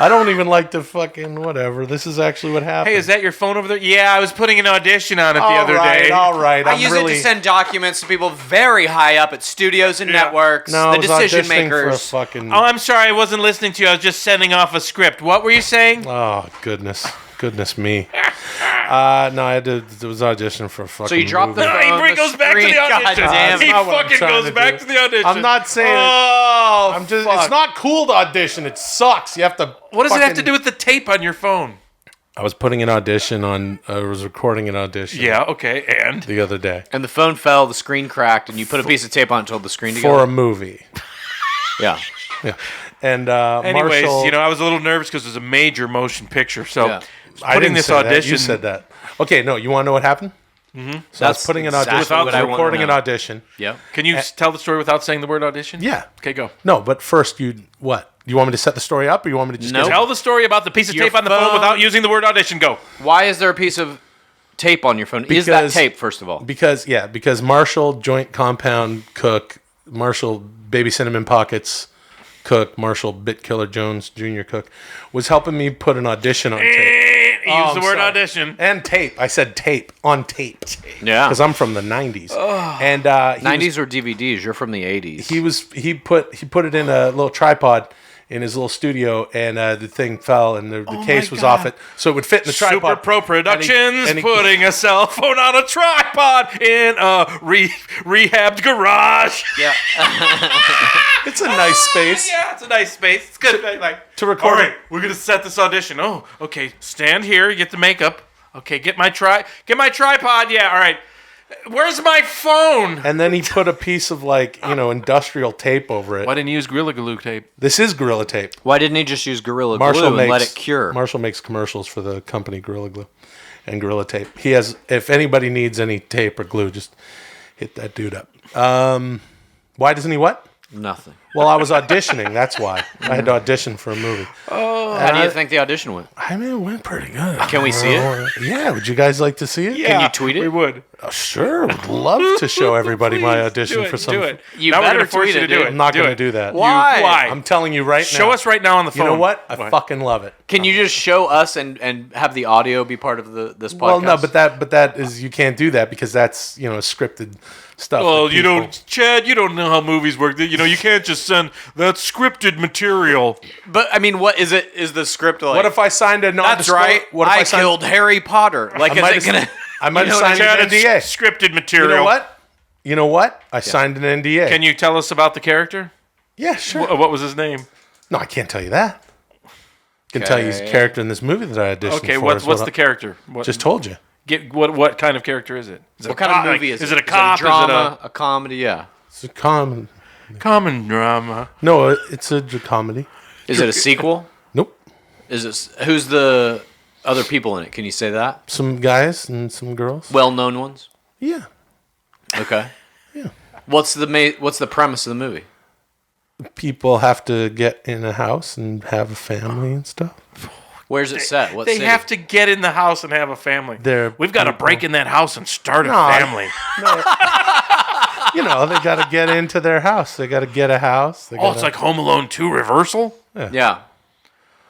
I don't even like to fucking whatever. This is actually what happened. Hey, is that your phone over there? Yeah, I was putting an audition on it the other day. All right. I use it to send documents to people very high up at studios and networks, No, the I was decision auditioning for a makers. fucking. Oh, I'm sorry, I wasn't listening to you. I was just sending off a script. What were you saying? Oh, goodness me. No, I did. It was audition for a fucking. So you dropped the movie. phone. He goes back to the audition. Damn. He That's not what I'm fucking trying goes to back do. to the audition. I'm not saying. Oh, I'm just. fuck. It's not cool to audition. It sucks. You have to. What does it have to do with the tape on your phone? I was putting an audition on. I was recording an audition. Yeah. Okay. And the other day And the phone fell, the screen cracked, and you put a piece of tape on it to hold the screen for together. a movie. Yeah. Yeah. And anyways, Marshall, I was a little nervous because it was a major motion picture. So Yeah. I putting didn't this say that. audition. You said that. Okay. No. You want to know what happened? Mm-hmm. So I was putting an audition. exactly what I wanna recording an know. audition. Yeah. Can you tell the story without saying the word audition? Yeah. Okay, go. No, but first you what? You want me to set the story up, or you want me to just Nope. get Tell the story about the piece of Your tape on the phone phone- without using the word audition. Go. Why is there a piece of tape on your phone? Is that Because- tape, first of all? Because Marshall joint compound cook, Marshall baby cinnamon pockets cook, Marshall bit killer Jones Jr. cook was helping me put an audition on tape. Use the I'm word sorry. audition. And tape. I said tape on tape. Yeah. Because I'm from the 90s. And he 90s or DVDs? You're from the 80s. he put it in a little tripod in his little studio, and the thing fell, and the case was off it, so it would fit in the tripod. Super Pro Productions and he- putting a cell phone on a tripod in a rehabbed garage. Yeah. It's a nice space. Yeah, it's a nice space. It's good. To record All right, it. we're gonna set this audition. Oh, okay. Stand here. Get the makeup. Okay, get my tripod. Yeah. All right. Where's my phone? And then he put a piece of industrial tape over it. Why didn't you use Gorilla Glue tape? This is Gorilla Tape. Why didn't he just use Gorilla Glue and let it cure? Marshall makes commercials for the company Gorilla Glue and Gorilla Tape. He has. If anybody needs any tape or glue, just hit that dude up. Why doesn't he what? Nothing. Well, I was auditioning. That's why I had to audition for a movie. How do you think the audition went? I mean, it went pretty good. Can we see it? Yeah. Would you guys like to see it? Can you tweet it? We would. Oh, sure. Would love to show everybody my audition for something. Do it. You Now we're better gonna force tweet you it, to do dude. it. I'm not Do going to it. do that. Why? Why? I'm telling you right now. Show us right now on the phone. You know what? I fucking love it. Can you just show us and have the audio be part of this podcast? Well, no, but that is you can't do that because that's scripted stuff. Well, that you people- don't, Chad. You don't know how movies work. You can't just send that scripted material. But I mean, what is it? Is the script like? What if I signed a non? That's right. What if I signed- killed Harry Potter. Like, I might is it have- gonna? I might have You know what signed Chad, an NDA. it's scripted material. You know what? I signed an NDA. Can you tell us about the character? Yeah, sure. What was his name? No, I can't tell you that. I can tell you his character in this movie that I auditioned Okay, for. what's the character? What, Just told you. What kind of character is it? Is it What a kind of cop? movie is it? Is it a Is cop? it a drama? A comedy? Yeah. It's a common. Common drama. No, it's a comedy. Is it a sequel? Nope. Is it? Who's the other people in it? Can you say that? Some guys and some girls. Well-known ones. Yeah. Okay. Yeah. What's the premise of the movie? People have to get in a house and have a family and stuff. Where's it set? What They city? have to get in the house and have a family. We've got to people- break in that house and start a No, family. They got to get into their house. They got to get a house. They Oh, it's like Home Alone 2 reversal? Yeah.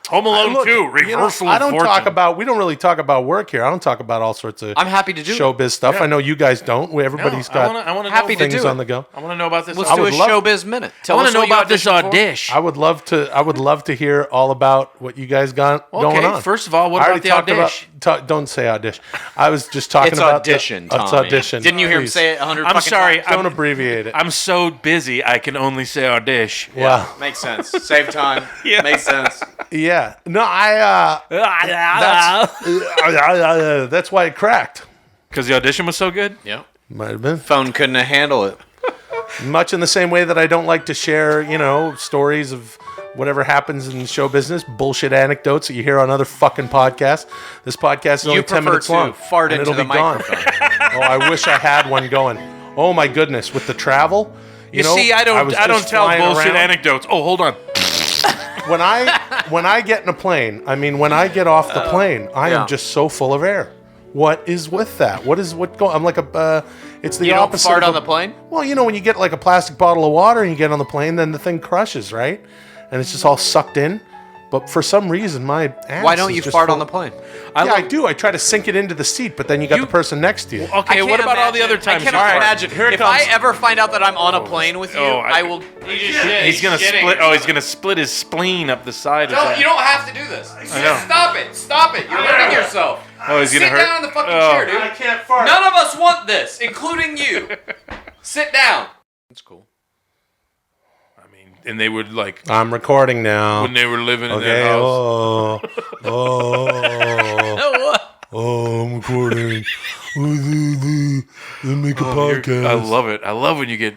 Home Alone Look, 2 reversal I of don't fortune. talk about. We don't really talk about work here. I don't talk about all sorts of. I'm happy to do it. showbiz stuff. Yeah. I know you guys don't. Everybody's got I want to Happy know to things do on it. the go. I want to know about this. Let's I do a would love- showbiz minute. I Tell want us to know what you about this auditioned for. audition. I would love to hear all about what you guys got going on. First of all, what I about already the talked audition? don't say audition. I was just talking It's about audition, It's Tommy. audition. Didn't you hear him Please. say it 100 I'm fucking sorry. times? Don't abbreviate it. I'm so busy, I can only say audition. Wow. Makes sense. Save time. Yeah. Makes sense. Yeah. No, that's why it cracked. Because the audition was so good? Yep. Might have been. Phone couldn't handle it. Much in the same way that I don't like to share, stories of whatever happens in show business, bullshit anecdotes that you hear on other fucking podcasts. This podcast is only You 10 prefer minutes to long. fart and into it'll the be gone. microphone. Oh, I wish I had one going. Oh my goodness, with the travel. You see, I don't was tell just flying bullshit around. anecdotes. Oh, hold on. When I when I get in a plane, when I get off the plane, I am just so full of air. What is with that? I'm like it's the you opposite. You don't fart on the plane? Well, when you get like a plastic bottle of water and you get on the plane, then the thing crushes, right? And it's just all sucked in. But for some reason, my ass Why don't is you just fart full. on the plane? I do. I try to sink it into the seat, but then you got the person next to you. Okay, what about all the other times? I cannot imagine. If I ever find out that I'm on a plane with you, I will. He's gonna split. Oh, he's gonna split his spleen up the side. No, you don't have to do this. I know. Stop it! Stop it! You're hurting yourself. Oh, he's gonna Sit hurt. down in the fucking chair, dude. I can't fart. None of us want this, including you. Sit down. That's cool. And they would like. I'm recording now. When they were living in their house. I'm recording. Make a podcast. I love it. I love when you get.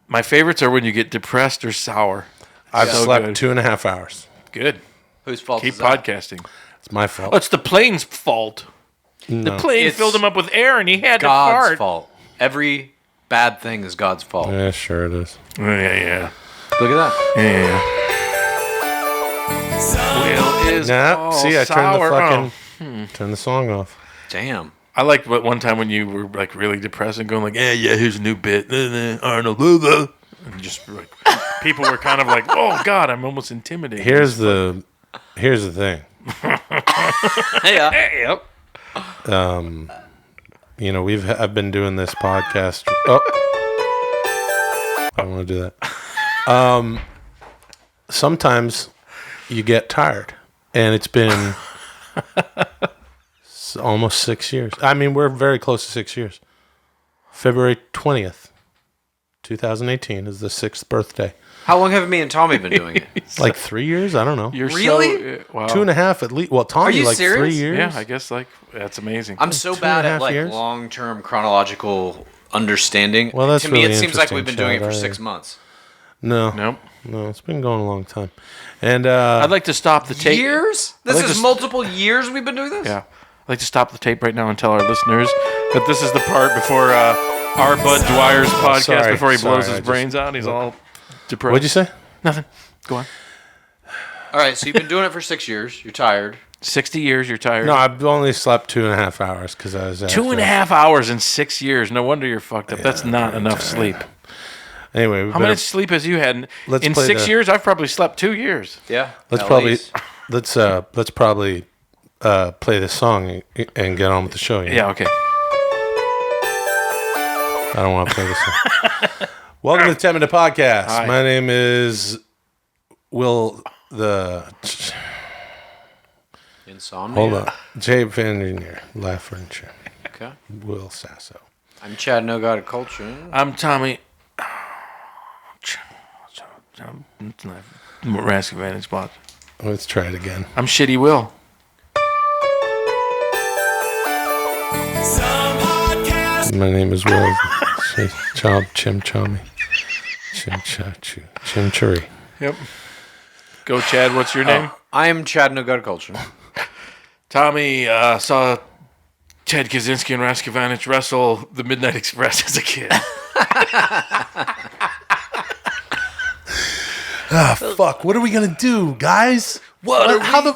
My favorites are when you get depressed or sour. I've slept 2.5 hours. Good. Whose fault Keep is that? podcasting. It's my fault. Oh, it's the plane's fault. No. The plane It's filled him up with air and he had God's to fart. fault. Every bad thing is God's fault. Yeah, sure it is. Yeah. Look at that. Yeah. Will is all see, I sour. turned the song off. Damn. I liked one time when you were like really depressed and going like, yeah, here's a new bit, Arnold, and just like people were kind of like, oh God, I'm almost intimidated. Here's the thing. Yeah. Yep. I've been doing this podcast. Oh, I don't want to do that. Sometimes you get tired, and it's been almost 6 years. We're very close to 6 years. February 20th, 2018 is the 6th birthday. How long have me and Tommy been doing it? Like 3 years? I don't know. You're really? Wow. 2.5 at least. Well, Tommy, Are you like serious? 3 years. Yeah, I guess that's amazing. I'm so bad at 2.5 years? long-term chronological understanding. Well, that's to me, really it seems like interesting, we've been doing it for Chad. 6 months. No, it's been going a long time. And I'd like to stop the tape. Years? This is multiple years we've been doing this? Yeah. I'd like to stop the tape right now and tell our listeners that this is the part before our Bud Dwyer's podcast before he blows his brains out. He's all depressed. What'd you say? Nothing. Go on. All right, so you've been doing it for 6 years. You're tired. 60 years, you're tired. No, I've only slept 2.5 hours because I was 2.5 hours in 6 years. No wonder you're fucked up. That's not enough sleep. Anyway, how much sleep has you had in 6 years? I've probably slept 2 years. Yeah. Let's probably play this song and get on with the show. Yeah. Okay. I don't want to play this song. Welcome to the 10-Minute Podcast. Hi. My name is Will the. Insomnia. Hold on. Jay Van Engineer, Laugh Furniture. Okay. Will Sasso. I'm Chad No God of Culture. I'm Tommy. Rask Advantage Spot. Let's try it again. I'm Shitty Will. My name is Will. Chim Chummy. Chim Churi. Yep. Go, Chad. What's your name? I am Chad No God of Culture. Tommy saw Ted Krystczynski and Rask Advantage wrestle the Midnight Express as a kid. Fuck. What are we going to do, guys? How the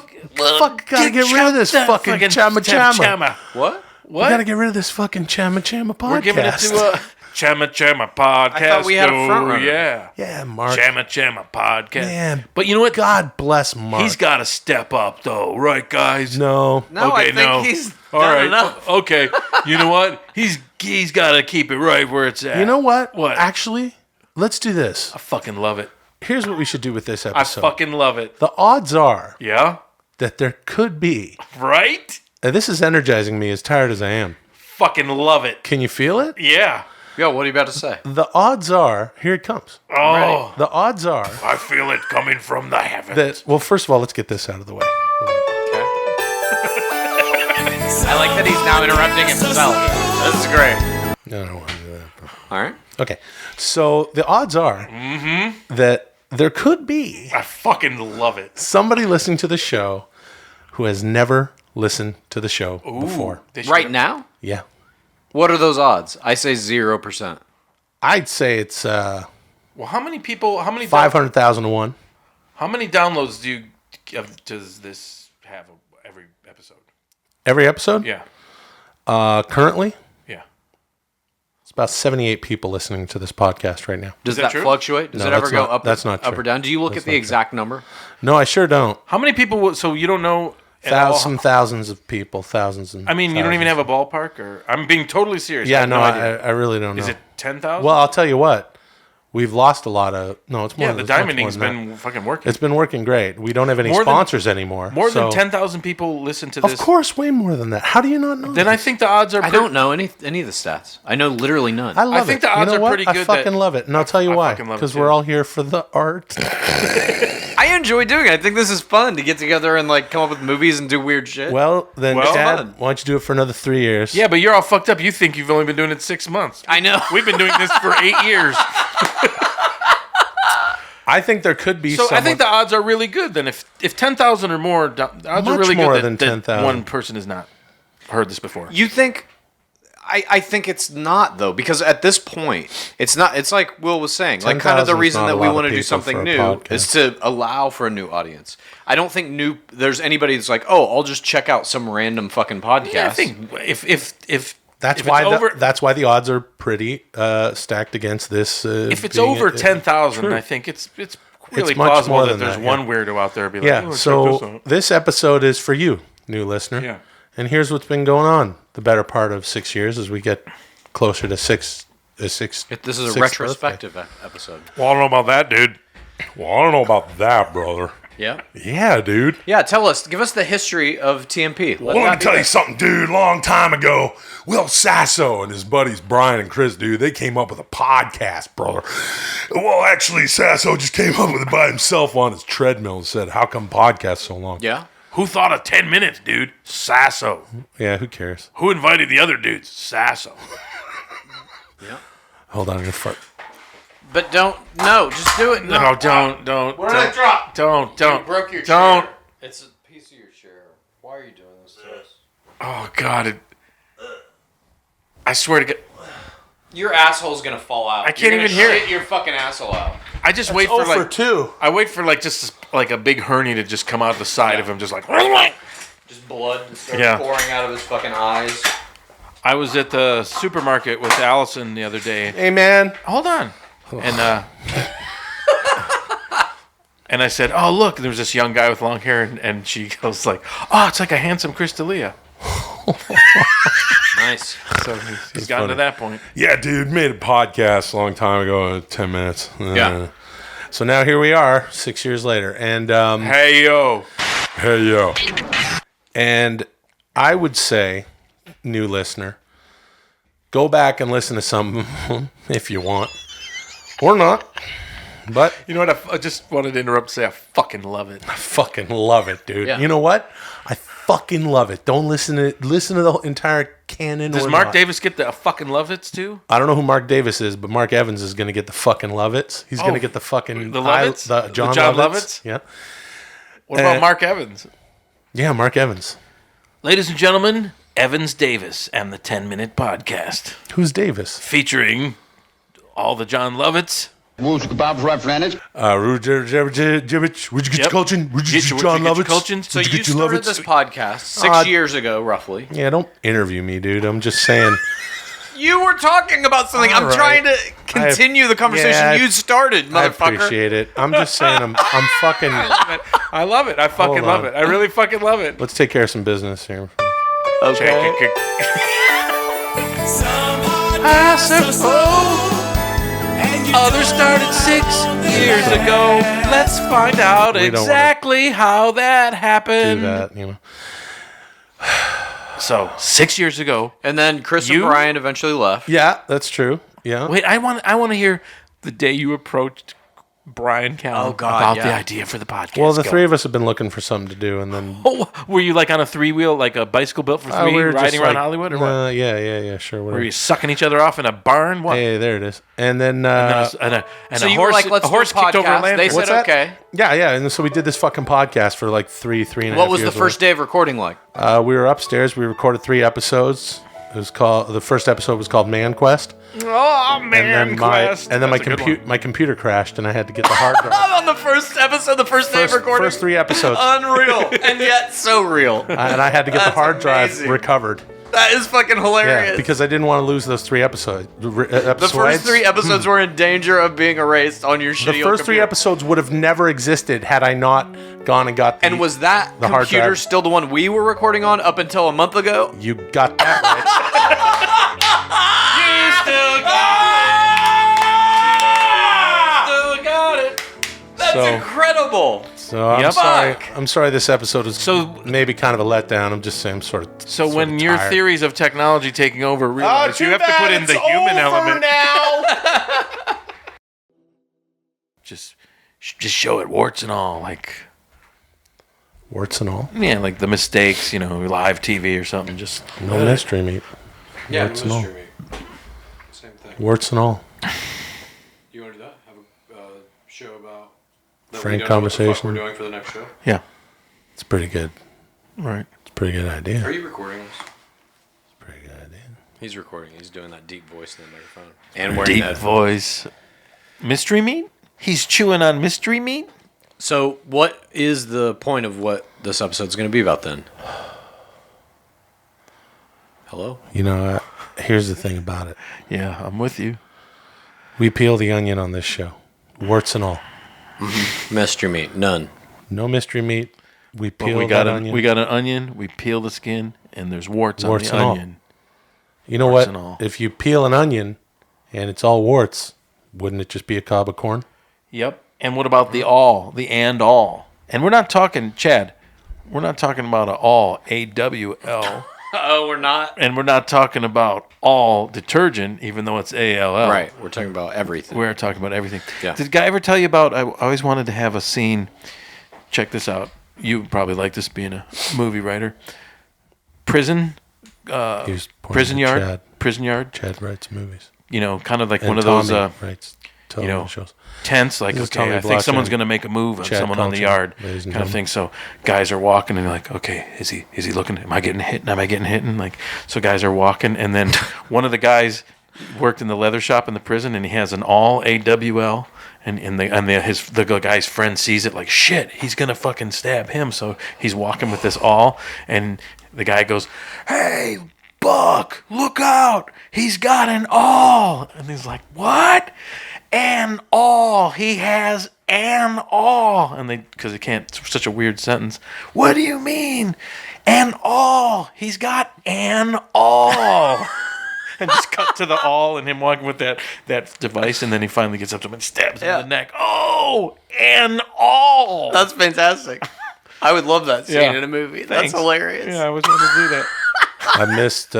fuck gotta get rid of this fucking chama? What? We gotta get rid of this fucking chama podcast. We're giving it to Chama podcast. I thought we had a front runner. Yeah, Mark. Chama podcast. Man, but you know what? God bless Mark. He's got to step up, though, right, guys? No. I think he's all done right. enough. Okay. You know what? He's got to keep it right where it's at. You know what? What? Actually, let's do this. I fucking love it. Here's what we should do with this I episode. fucking love it. The odds are Yeah. that there could be. Right? And this is energizing me, as tired as I am. Fucking love it. Can you feel it? Yeah. Yo, what are you about to say? The odds are, here it comes. Oh. The odds are I feel it coming from the heavens. that, well, first of all, let's get this out of the way. I like that he's now interrupting himself. This is great. No, I don't want to do that. All right. Okay. So the odds are that there could be I fucking love it. somebody listening to the show who has never listened to the show before. Right now? Yeah. What are those odds? I say 0%. I'd say it's Well, how many people? How many 500,000 to 1. How many downloads does this have every episode? Every episode? Yeah. Currently? Yeah. It's about 78 people listening to this podcast right now. Does that fluctuate? Does it ever go up? That's not up true. or down? Do you look at the exact number? No, I sure don't. How many people? So you don't know? Thousands of people, thousands and. I mean, you don't even have a ballpark, or I'm being totally serious. Yeah, I have no, idea. I really don't know. Is it 10,000? Well, I'll tell you what. We've lost a lot of. No, it's more. Yeah, than, the it's much more diamonding's than been that. fucking working. It's been working great. We don't have any sponsors anymore. More than so- 10,000 people listen to this. Of course, way more than that. How do you not know? Then I think the odds are. I don't know any of the stats. I know literally none. I love think it. the odds you know are what? pretty good I fucking that- love it, and I'll tell you why. fucking love it Because too. we're all here for the art. I enjoy doing it. I think this is fun to get together and like come up with movies and do weird shit. Well, then, Well- Dad, why don't you do it for another 3 years? Yeah, but you're all fucked up. You think you've only been doing it 6 months. I know. We've been doing this for 8 years. I think there could be. So I someone- think the odds are really good. Then if 10,000 or more, the odds are Much really more good than that 10,000. one person has not heard this before. You think? I think it's not though, because at this point, it's not. It's like Will was saying, like kind of the 10,000 is reason not that a we lot of want to do people something for a new podcast. is to allow for a new audience. I don't think there's anybody that's like, oh, I'll just check out some random fucking podcast. Yeah, I think if That's if why. it's over, That's why the odds are pretty stacked against this. if it's being over a- 10,000, true. I think it's really much plausible more that than there's that, one yeah. weirdo out there be like, Yeah. "Oh, check So this out." this episode is for you, new listener. Yeah. And here's what's been going on the better part of 6 years as we get closer to six. This is a sixth retrospective episode. Well, I don't know about that, dude. Well, I don't know about that, brother. Yeah. Yeah, dude. Yeah, give us the history of TMP. Well, let me tell you something, dude. Long time ago, Will Sasso and his buddies Brian and Chris, dude, they came up with a podcast, brother. Well, actually, Sasso just came up with it by himself on his treadmill and said, how come podcasts so long? Yeah. Who thought of 10 minutes, dude? Sasso. Yeah, who cares? Who invited the other dudes? Sasso. Yeah. Hold on, I'm gonna fart. But just do it. No, don't. Where did I drop? Don't. You broke your Don't. chair. It's a piece of your chair. Why are you doing this to us? Oh, God. I swear to God. Your asshole's gonna fall out. I can't even hear it. Shit your fucking asshole out. I just wait for 0 like for 2. I wait for like just like a big hernia to just come out the side of him, just like. Just blood starts Yeah. pouring out of his fucking eyes. I was at the supermarket with Allison the other day. Hey, man. Hold on. And and I said, "Oh, look, there's this young guy with long hair," and she goes like, "Oh, it's like a handsome Chris D'Elia." Nice. So he's gotten to that point. Yeah, dude, made a podcast a long time ago, 10 minutes. Yeah. So now here we are, 6 years later, and Hey yo. Hey, yo. and I would say, new listener, go back and listen to some of them if you want, or not. But You know what? I just wanted to interrupt and say I fucking love it. I fucking love it, dude. Yeah. You know what? I fucking love it. Don't listen to the entire canon. Does or Mark not. Davis get the fucking love it's too? I don't know who Mark Davis is, but Mark Evans is going to get the fucking Lovitz. He's going to get the fucking the Lovitz? the The John John Lovitz. Lovitz? Yeah. What about Mark Evans? Yeah, Mark Evans. Ladies and gentlemen, Evans Davis and the 10-Minute Podcast. Who's Davis? Featuring all the John Lovitz. Ruger would you get your coaching? Would you Get get your- John would you Lovitz? get your coaching? So Would you get your started Lovitz? this podcast 6 years ago, roughly. Yeah, don't interview me, dude. I'm just saying. You were talking about something. All I'm right. trying to continue the conversation Yeah, you started, I motherfucker. appreciate it. I'm just saying I'm fucking. I love it. I fucking Hold love on. it. I really fucking love it. Let's take care of some business here. Okay. I suppose others started 6 years ago. Let's find out We don't wanna exactly how that Do happened. that, you know. So 6 years ago, And then Chris and Brian eventually left. Yeah, that's true. Yeah. wait, I want to hear the day you approached Brian Callen about the idea for the podcast. Well, the Go. three of us have been looking for something to do, and then Oh, were you like on a 3-wheel, like a bicycle built for three, we were just riding around like, Hollywood, or what? Yeah, sure. Whatever. Were you sucking each other off in a barn? What? Hey, there it is. And then, and So a you horse, were like, let's a horse do a kicked over a podcast. lantern. They said, What's that? okay. yeah, and so we did this fucking podcast for like three and a half What was the years first day of recording like? We were upstairs. We recorded 3 episodes. It was called. The first episode was called Man Quest. Oh, Man Quest. And then That's a good one. my computer crashed, and I had to get the hard drive. On the first episode, the first day of recording. First 3 episodes. Unreal, and yet so real. And I had to get the That's hard drive amazing. recovered. That is fucking hilarious. Yeah, because I didn't want to lose those 3 episodes. The first 3 episodes were in danger of being erased on your shitty The first 3 episodes would have never existed had I not gone and got the And was that the hard computer drive. still the one we were recording on up until a month ago? You got that Still got it. That's So- incredible. So I'm Yep. sorry. I'm sorry. This episode is maybe kind of a letdown. I'm just saying, I'm sort of. So when your tired. theories of technology taking over realize you have to put in the human element. just show it warts and all, like Warts and all. yeah, like the mistakes, live TV or something. Just No mystery meat. Yeah, Warts and all. mystery meat. Same thing. Warts and all. You want to do that? Have a show about Frank conversation. We're doing for the next show. Yeah, it's pretty good. Right. It's a pretty good idea. Are you recording this? It's a pretty good idea. He's recording. He's doing that deep voice in the microphone. And wearing Deep that voice. Mystery meat? He's chewing on mystery meat? So, what is the point of what this episode's going to be about then? Hello? Here's the thing about it. Yeah, I'm with you. We peel the onion on this show, warts and all. Mystery meat, none. No mystery meat. We But peel we got that onion. we got an onion, we peel the skin, and there's warts Warts on and the all. onion. You know Warts what? and all. If you peel an onion and it's all warts, wouldn't it just be a cob of corn? Yep. And what about the all, the and all? And we're not talking, Chad, we're not talking about a all, A-W-L. Oh, we're not? And we're not talking about all detergent, even though it's A-L-L. Right. We're talking about everything. We're talking about everything. Yeah. Did Guy ever tell you about, I always wanted to have a scene, check this out. You would probably like this being a movie writer. Prison, prison yard. Chad. Prison yard. Chad writes movies. Kind of like And one of Tommy those, writes television shows. tents, like, This is okay, Tommy I think Blacha someone's and going to make a move on Chad someone on the Culture, yard, ladies and kind of thing. So guys are walking and they're like, okay, is he looking? Am I getting hit? Am I getting hit? And like, so guys are walking, and then one of the guys worked in the leather shop in the prison, and he has an all AWL, and the guy's friend sees it like, shit, he's gonna fucking stab him. So he's walking with this all, and the guy goes, hey, Buck, look out, he's got an all. And he's like, what? An all. He has an all. And because it's such a weird sentence. What do you mean? An all. He's got an all. And just cut to the all and him walking with that device, and then he finally gets up to him and stabs him in the neck. Oh, an all. That's fantastic. I would love that scene Yeah. in a movie. Thanks. That's hilarious. Yeah, I always wanted to do that. I missed.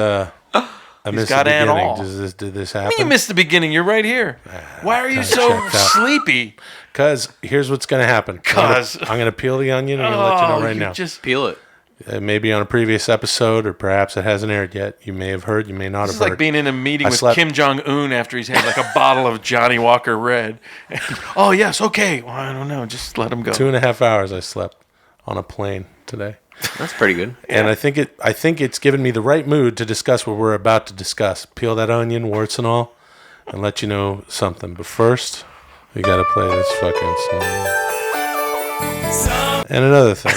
I missed got the an beginning. all. Did this I happen? mean, you missed the beginning. You're right here. Why are you kinda so checked out. sleepy? Because here's what's going to happen. I'm going to peel the onion. I'm going to let you know right now. Just peel it. Maybe on a previous episode, or perhaps it hasn't aired yet. You may have heard. You may not This have is heard. like being in a meeting I with slept- Kim Jong-un after he's had like a bottle of Johnny Walker Red. Oh, yes, okay. Well, I don't know. Just let him go. 2.5 hours I slept on a plane today. That's pretty good. And I think it's given me the right mood to discuss what we're about to discuss. Peel that onion, warts and all, and let you know something. But first, we got to play this fucking song. And another thing.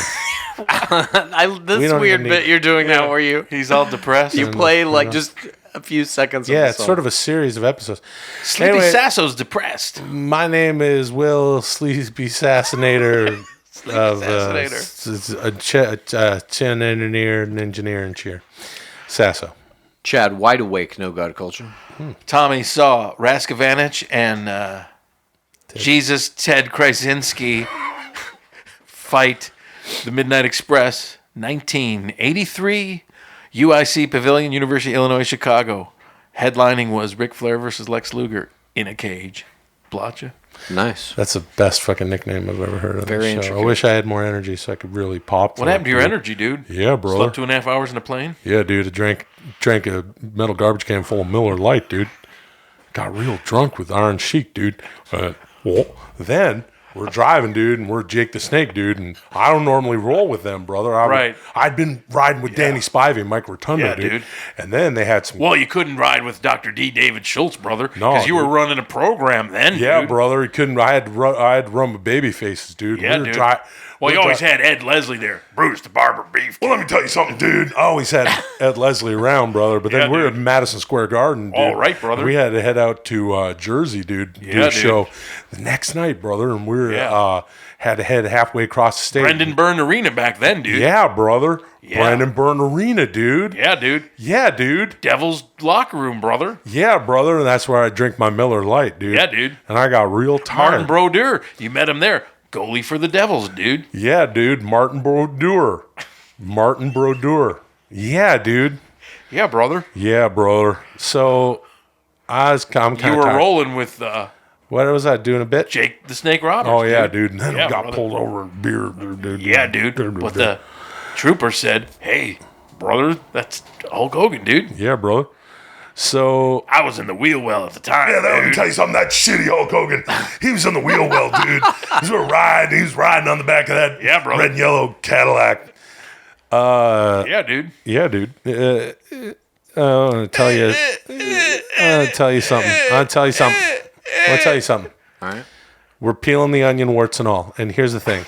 This weird bit you're doing now where he's all depressed. You play like just a few seconds of Yeah, the it's song. sort of a series of episodes. Sleepy Sasso's depressed. My name is Will Sleepy Sassinator of Chin Engineer and Cheer. Sasso. Chad, wide awake, no God culture. Tommy saw Raskavanich and Jesus Ted Krystczynski fight the Midnight Express, 1983, UIC Pavilion, University of Illinois, Chicago. Headlining was Ric Flair versus Lex Luger in a cage. Blacha. Nice. That's the best fucking nickname I've ever heard of. Very the show. intricate. I wish I had more energy so I could really pop. What happened to your energy, dude? Yeah, bro. Slept 2.5 hours in a plane? Yeah, dude. I drank a metal garbage can full of Miller Lite, dude. Got real drunk with Iron Sheik, dude. Well, then we're driving, dude, and we're Jake the Snake, dude, and I don't normally roll with them, brother. I'd been riding with Danny Spivey and Mike Rotundo, dude. And then they had some... Well, you couldn't ride with Dr. D. David Schultz, brother, No, because you were dude. running a program then, Yeah, dude. brother, he couldn't... I had to run with baby faces, dude. Yeah, dude. Well, you always had Ed Leslie there. Bruce the Barber Beef. Well, let me tell you something, dude. I always had Ed Leslie around, brother. But then we were at Madison Square Garden, dude. All right, brother. We had to head out to Jersey, dude, do a dude. show the next night, brother. And we were, had to head halfway across the state. Brendan Byrne Arena back then, dude. Yeah, brother. Yeah. Brendan Byrne Arena, dude. Yeah, dude. Yeah, dude. Devil's Locker Room, brother. Yeah, brother. And that's where I drink my Miller Lite, dude. Yeah, dude. And I got real tired. Martin Brodeur. You met him there. Goalie for the Devils, dude. Yeah, dude. Martin Brodeur. Martin Brodeur. Yeah, dude. Yeah, brother. Yeah, brother. So I'm kind of You were rolling with what was I doing a bit? Jake the Snake Roberts. Oh yeah, dude. dude. And then I got pulled over in beer, dude. Yeah, dude. But the trooper said, "Hey, brother, that's Hulk Hogan, dude." Yeah, brother. So I was in the wheel well at the time. Yeah, let me tell you something. That shitty Hulk Hogan, he was in the wheel well, dude. He was riding on the back of that red and yellow Cadillac. Yeah, dude. Yeah, dude. I'll tell you. I'll tell you something. I'll tell you something. All right. We're peeling the onion, warts and all. And here's the thing: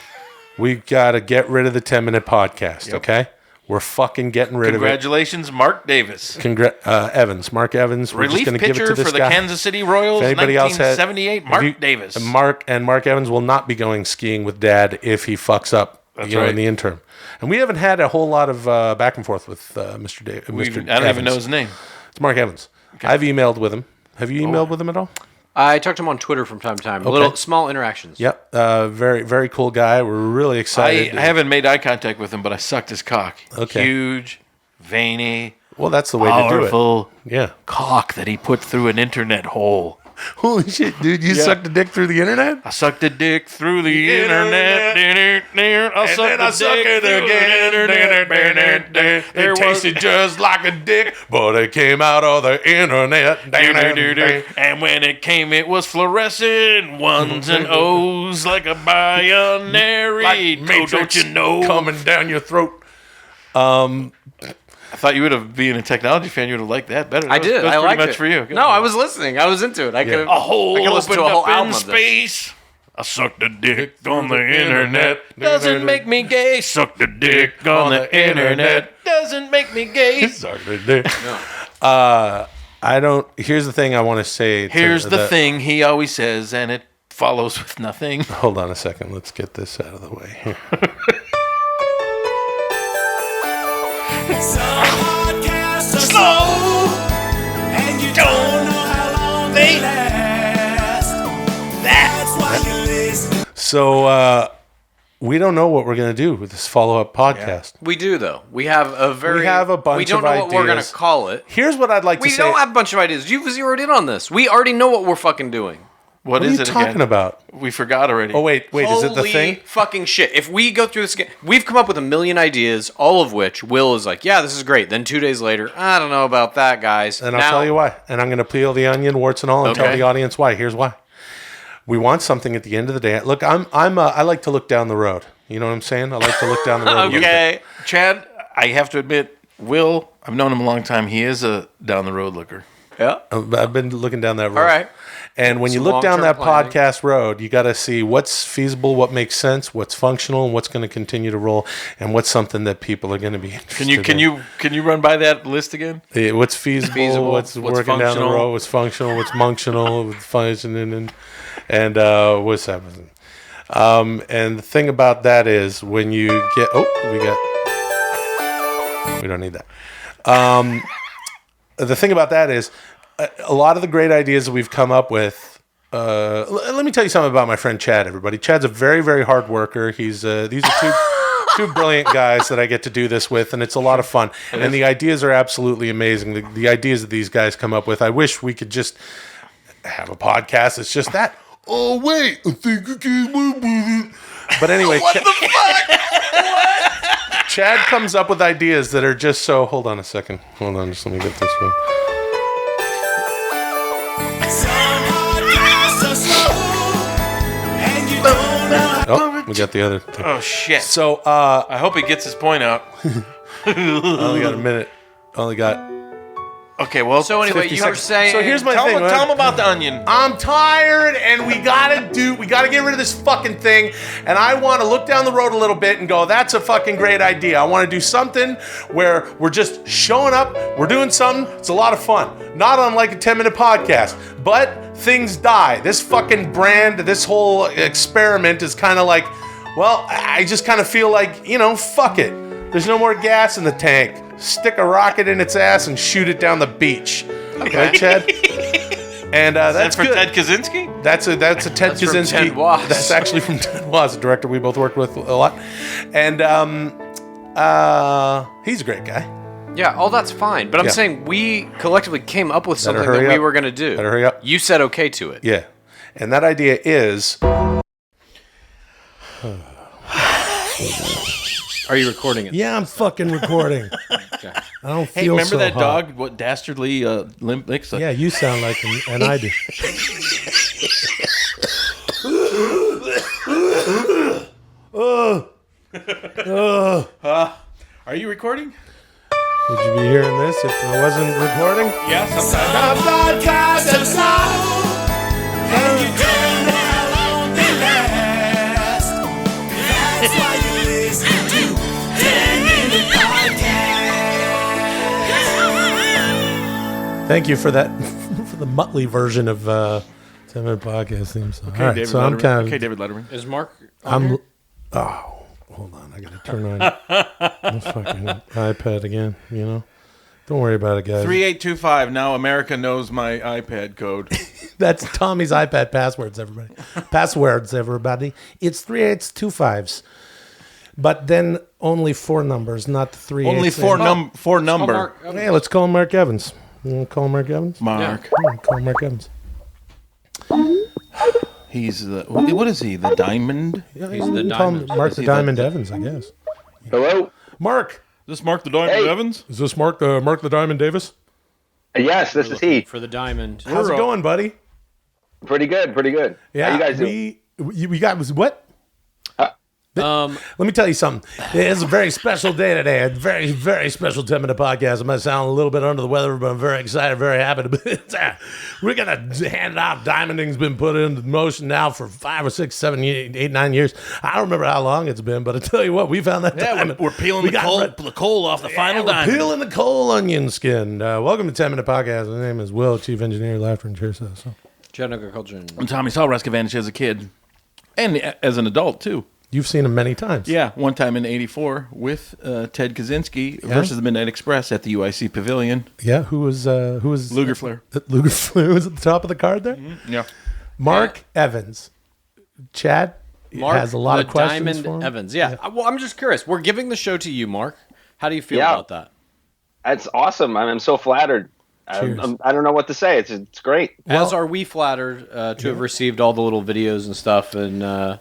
we gotta get rid of the 10-minute podcast. Okay. We're fucking getting rid of it. Congratulations, Mark Davis. Evans. Mark Evans. We're Relief just going to give it pitcher to this for the guy. Kansas City Royals, If anybody else 1978, Mark Davis. Mark Evans will not be going skiing with Dad if he fucks up in the interim. And we haven't had a whole lot of back and forth with Mr. Mr. I don't even know his name. It's Mark Evans. Okay. I've emailed with him. Have you emailed with him at all? I talked to him on Twitter from time to time. Okay. Little small interactions. Yep. Very, very cool guy. We're really excited. I haven't made eye contact with him, but I sucked his cock. Okay. Huge, veiny. Well, that's the way to do it. Powerful Yeah. cock that he put through an internet hole. Holy shit, dude. You sucked a dick through the internet? I sucked a dick through the internet. I sucked it again. It tasted just like a dick, but it came out of the internet. And when it came, it was fluorescent ones and O's like a binary. Like Matrix don't you know? coming down your throat. I thought you would have, being a technology fan, you would have liked that better. I did. That was I liked pretty much it. for you. No, I was listening. I was into it. I could A hole listen opened to a whole up album in of this. space. I sucked a dick on the internet. Doesn't make me gay. Sucked a dick on the internet. Doesn't make me gay. Sucked a dick. I don't. Here's the thing I want to say. Here's the thing he always says, and it follows with nothing. Hold on a second. Let's get this out of the way here. Slow, and you don't know how long they last. That's why you listen. So we don't know what we're going to do with this follow-up podcast. We do, though. We have a bunch We don't of know what we're going ideas. to call it. Here's what I'd like to We say. don't have a bunch of ideas. You've zeroed in on this. We already know what we're fucking doing. What are is you it talking again? about? We forgot already. Oh, wait. Is it the Holy thing? fucking shit. If we go through this again, we've come up with a million ideas, all of which Will is like, yeah, this is great. Then 2 days later, I don't know about that, guys. And I'll tell you why. And I'm going to peel the onion, warts and all, and tell Okay. the audience why. Here's why. We want something at the end of the day. Look, I like to look down the road. You know what I'm saying? I like to look down the road. a little bit. Chad, I have to admit, Will, I've known him a long time. He is a down the road looker. Yeah. I've been looking down that road. All right. And when you Some look down that long-term planning. podcast road, you got to see what's feasible, what makes sense, what's functional, and what's going to continue to roll, and what's something that people are going to be interested Can you run by that list again? in. What's feasible, what's working down the functional? road, what's functional, what's functional, what's functioning, and what's happening. And the thing about that is when you get we don't need that. The thing about that is a lot of the great ideas that we've come up with. Let me tell you something about my friend Chad. Everybody, Chad's a very, very hard worker. These are two brilliant guys that I get to do this with, and it's a lot of fun. And the ideas are absolutely amazing. The ideas that these guys come up with. I wish we could just have a podcast. It's just that. Oh wait, I think I came up with it. But anyway, What the fuck? Chad comes up with ideas that are just so. Hold on a second. Hold on, just let me get this one. Some podcasts are slow, and you don't We got the other thing. Oh shit! So I hope he gets his point out. I only got a minute. Okay, well, so anyway, you were saying. So here's my tell thing. Tell him about the onion. I'm tired, and we gotta get rid of this fucking thing. And I want to look down the road a little bit and go, that's a fucking great idea. I want to do something where we're just showing up, we're doing something. It's a lot of fun, not unlike a 10-minute podcast. But things die. This fucking brand, this whole experiment is kind of like, well, I just kind of feel like, fuck it. There's no more gas in the tank. Stick a rocket in its ass and shoot it down the beach. Okay, right, Chad? And that's for good. Ted Krystczynski? That's a Ted Krystczynski. Ted Was. That's actually from Ted Was, a director we both worked with a lot. And he's a great guy. Yeah, all that's fine. But I'm saying we collectively came up with something that we were going to do. Better hurry up. You said okay to it. Yeah. And that idea is... Are you recording it? Yeah, I'm fucking recording. Okay. I don't Hey, feel remember so that hot. dog? What dastardly limp licks? Yeah, you sound like him, and I do. Are you recording? Would you be hearing this if I wasn't recording? Yeah, sometimes. Thank you for that, for the Muttley version of 10-minute podcast theme song. Okay, All right, David so I'm Letterman. kind of... Okay, David Letterman. Is Mark I'm... Oh, hold on. I got to turn on the fucking iPad again, Don't worry about it, guys. 3825. Now America knows my iPad code. That's Tommy's iPad passwords, everybody. It's 3825s. But then only 4 numbers, not the 3. Only four number. Hey, let's call him Mark Evans. You want to call him Mark Evans? Mark. Yeah, call him Mark Evans. He's the... What is he? The Diamond? Yeah, He's the call him Diamond. Mark the Diamond Evans, I guess. Hello? Mark! Is this Mark the Diamond Evans? Is this Mark the Diamond Davis? Yes, this is he. For the diamond. How's it going, buddy? Pretty good, pretty good. Yeah, How you guys doing? We got what? Let me tell you something. It's a very special day today. A very, very special 10-minute podcast. I might sound a little bit under the weather, but I'm very excited, very happy to be. We're going to hand it out. Diamonding's been put into motion now for 5 or 6, 7, 8, 9 years. I don't remember how long it's been, but I tell you what, we found that diamond. We're peeling the coal off the final diamond. Peeling the coal onion skin. Welcome to 10-minute podcast. My name is Will, Chief Engineer, Laughter and Cheers. General Kultgen. And Tommy saw Rescovanich as a kid. And as an adult, too. You've seen him many times. Yeah, one time in '84 with Ted Krystczynski versus the Midnight Express at the UIC Pavilion. Yeah, who was Lugerflair. Lugerflair was at the top of the card there. Mm-hmm. Yeah, Mark Evans. Chad Mark has a lot of questions Diamond for him. Evans. Yeah. Well, I'm just curious. We're giving the show to you, Mark. How do you feel about that? That's awesome. I'm so flattered. I don't know what to say. It's great. As are we flattered to have received all the little videos and stuff and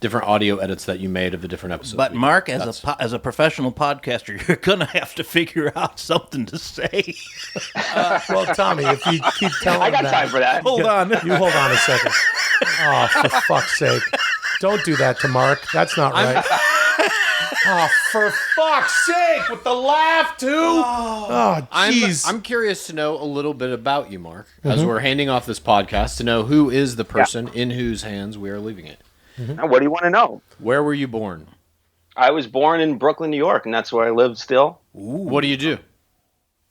different audio edits that you made of the different episodes. But Mark, as a professional podcaster, you're gonna have to figure out something to say. Well, Tommy, if you keep telling I got that, time for that. Hold on. You hold on a second. Oh, for fuck's sake! Don't do that to Mark. That's not right. Oh, for fuck's sake! With the laugh too. Oh, jeez. I'm curious to know a little bit about you, Mark, as we're handing off this podcast to know who is the person in whose hands we are leaving it. Now, what do you want to know? Where were you born? I was born in Brooklyn, New York, and that's where I live still. Ooh. What do you do?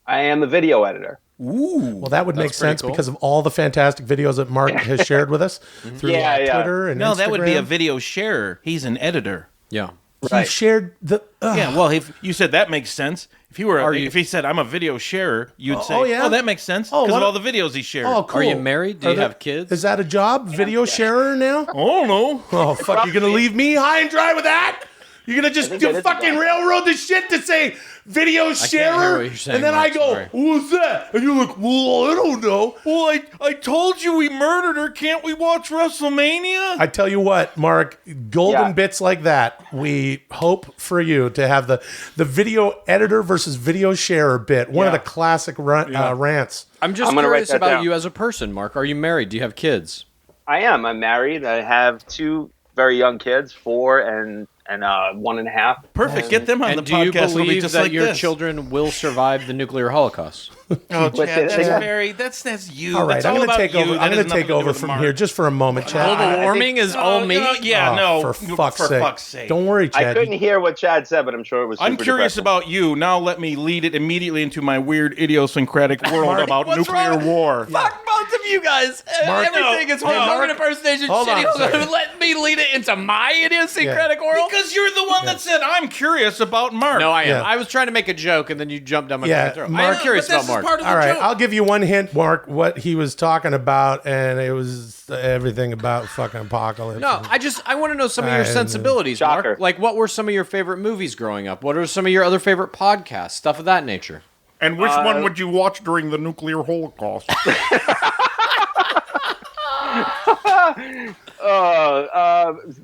I am a video editor. Ooh. Well, that would make sense because of all the fantastic videos that Mark has shared with us through Twitter and Instagram. that would be a video sharer. He's an editor. Yeah. He shared the... Yeah, well, if you said that makes sense. If he were, if he said I'm a video sharer, you'd say, "Oh, that makes sense because of all the videos he shared." Oh, cool. Are you married? Do you have kids? Is that a job? Video sharer now? Oh no! Oh fuck! You're gonna leave me high and dry with that? You're gonna just fucking railroad the shit to say video sharer, and then I go, "Who's that?" And you're like, "Well, I don't know." Well, I told you we murdered her. Can't we watch WrestleMania? I tell you what, Mark, golden bits like that. We hope for you to have the video editor versus video sharer bit. One of the classic rants. I'm just curious about you as a person, Mark. Are you married? Do you have kids? I am. I'm married. I have 2 very young kids, 4 and 1.5. Perfect. Get them on the do you podcast. It'll be believe just that like your this. children will survive the nuclear holocaust? Oh, But Chad, they- that's they- very. That's you. All right, That's I'm all going to about take you. over. That I'm has going to nothing take do over with from Mark. here just for a moment, Chad. Global warming is all me? Yeah, Oh, no. for fuck's sake. Don't worry, I Chad. couldn't hear what Chad said, but I'm sure it was. I'm super curious depressing. about you. Now let me lead it immediately into my weird idiosyncratic world about What's nuclear wrong? war. Fuck both of you guys. Mark- Everything is Hey, Hulk Hogan Mark- impersonation hold on a shitty. second. Let me lead it into my idiosyncratic world. Because you're the one that said I'm curious about Mark. No, I am. Yeah. I was trying to make a joke, and then you jumped down my Yeah, fucking throat. Mark- I'm curious but this about is Mark. part of the All right, joke. I'll give you one hint, Mark, what he was talking about, and it was everything about fucking apocalypse. No, I want to know some of your I know. sensibilities, Shocker. Mark. Like, what were some of your favorite movies growing up? What are some of your other favorite podcasts? Stuff of that nature. And which one would you watch during the nuclear holocaust?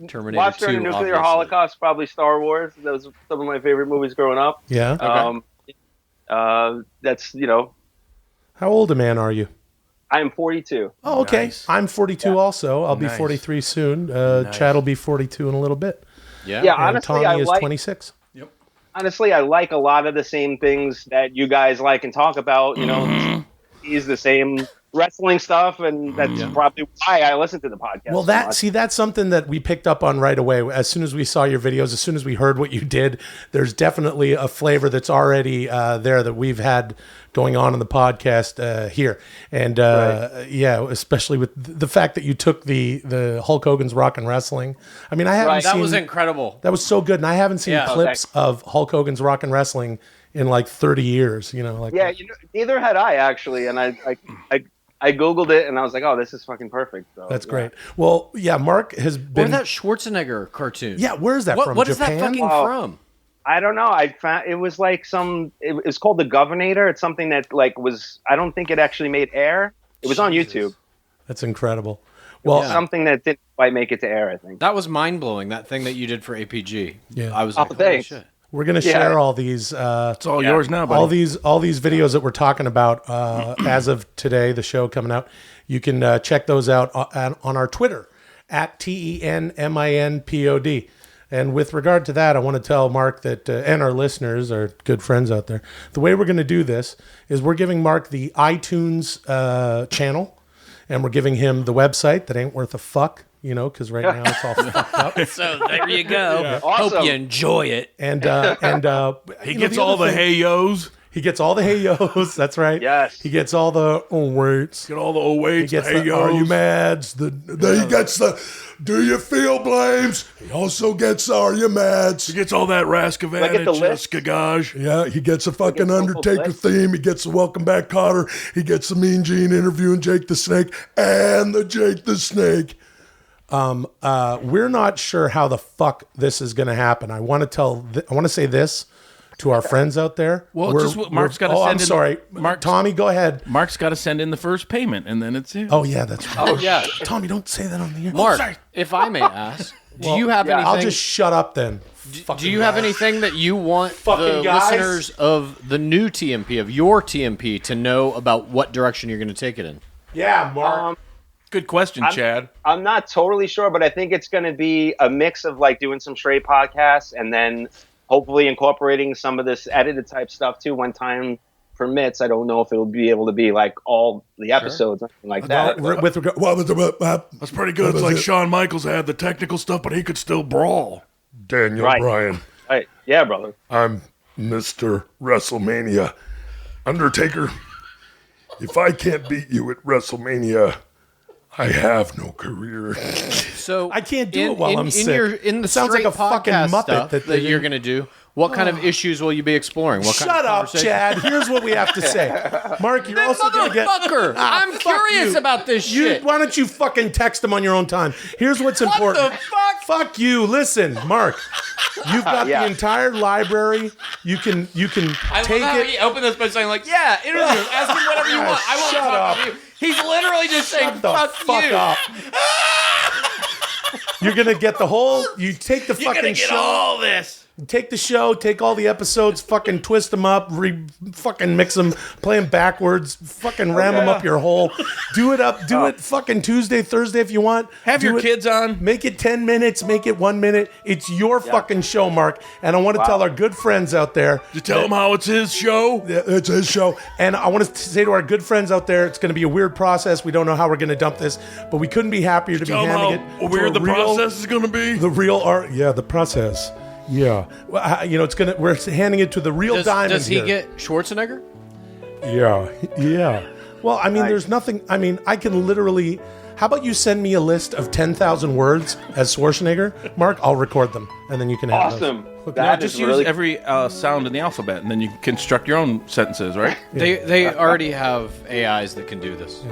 Terminator Watched during 2, the nuclear obviously. holocaust, probably Star Wars. Those are some of my favorite movies growing up. Yeah. That's How old a man are you? I'm 42. Oh, okay. Nice. I'm 42 also. I'll be Nice. 43 soon. Chad will be 42 in a little bit. Yeah. Yeah, And honestly, Tommy I is like 26. honestly I like a lot of the same things that you guys like and talk about. You know, he's the same wrestling stuff, and that's probably why I listen to the podcast. Well, that's something that we picked up on right away. As soon as we saw your videos, as soon as we heard what you did, there's definitely a flavor that's already there that we've had going on in the podcast here. And yeah, especially with the fact that you took the Hulk Hogan's Rock and Wrestling. I mean, I haven't seen... That was incredible. That was so good. And I haven't seen Yeah. clips of Hulk Hogan's Rock and Wrestling in like 30 years, you know, like Yeah, neither had I actually, and I googled it and I was like, oh, this is fucking perfect. So, that's great. Well, yeah, Mark has Or been... that Schwarzenegger cartoon. Yeah, where's that from? What is that Japan? fucking from? I don't know. I found it was like it was called The Governator. It's something that I don't think it actually made air. It was on YouTube. That's incredible. Well, something that didn't quite make it to air, I think. That was mind blowing. That thing that you did for APG. Yeah. I was like, holy thanks. shit. we're going to share all these... It's all yours now, buddy. all these videos that we're talking about as of today, the show coming out. You can check those out on our Twitter at TENMINPOD. And with regard to that, I want to tell Mark that, and our listeners, our good friends out there, the way we're going to do this is we're giving Mark the iTunes channel, and we're giving him the website that ain't worth a fuck, you know, because right now it's all fucked up. So there you go. Yeah. Hope you enjoy it. And he gets all the hey-yos. He gets all the hey-yos. That's right. Yes. He gets all the weights. Get all the old weights, He gets the the hey-yos. are you mads? Then he gets the do you feel blames. He also gets are you mads. He gets all that Raskovan and Jessica Gage. Yeah, he gets a fucking Undertaker theme. He gets the Welcome Back Cotter. He gets the Mean Gene interviewing Jake the Snake and the Jake the Snake. We're not sure how the fuck this is going to happen. I want to say this to our friends out there. Well, Mark's got to Oh, send I'm in. sorry. Tommy, go ahead. Mark's got to send in the first payment, and then it's it. Oh, yeah, that's right. Oh, yeah. Tommy, don't say that on the air. Mark, if I may ask, do you have anything? I'll just shut up then. Do you have anything that you want the Fucking guys. listeners of the new TMP, of your TMP, to know about what direction you're going to take it in? Yeah, Mark. Good question, Chad. I'm not totally sure, but I think it's going to be a mix of like doing some straight podcasts and then hopefully incorporating some of this edited type stuff too when time permits. I don't know if it'll be able to be like all the episodes or something like that. That's pretty good. It's like Shawn Michaels had the technical stuff, but he could still brawl. Daniel Right. Bryan. Right. Yeah, brother. I'm Mr. WrestleMania. Undertaker, if I can't beat you at WrestleMania, I have no career. So I can't do it while I'm sick. In the It sounds like straight a fucking podcast Muppet stuff that you're going to do, what kind of issues will you be exploring? What kind Shut of up, conversation? Chad. Here's what we have to say. Mark, you're also going to get... Motherfucker! I'm fuck curious you. about this shit. Why don't you fucking text them on your own time? Here's what's important. What the fuck? Fuck you. Listen, Mark. You've got Yeah. the entire library. You can I take love how it. he opened this by saying, like, yeah, interview, ask him whatever you want. I won't Shut talk up. to you. He's literally just saying, Shut the fuck you. up. You're gonna get the whole. You take the You're fucking gonna get show. all this. Take the show, take all the episodes, fucking twist them up, fucking mix them, play them backwards, fucking ram them up your hole. Do it fucking Tuesday, Thursday if you want. Have your kids on. Make it 10 minutes, make it 1 minute. It's your fucking show, Mark. And I want to tell our good friends out there. You tell them how it's his show? Yeah, it's his show. And I want to say to our good friends out there, it's going to be a weird process. We don't know how we're going to dump this, but we couldn't be happier to be handing it. How weird the process is going to be? The real art. Yeah, the process. Yeah, well, we're handing it to the real diamond. Does he here. get Schwarzenegger? Yeah. Well, I mean, there's nothing. I mean, I can literally. How about you send me a list of 10,000 words as Schwarzenegger, Mark? I'll record them, and then you can have awesome. Those. Just use every sound in the alphabet, and then you can construct your own sentences, right? Yeah. They already have AIs that can do this.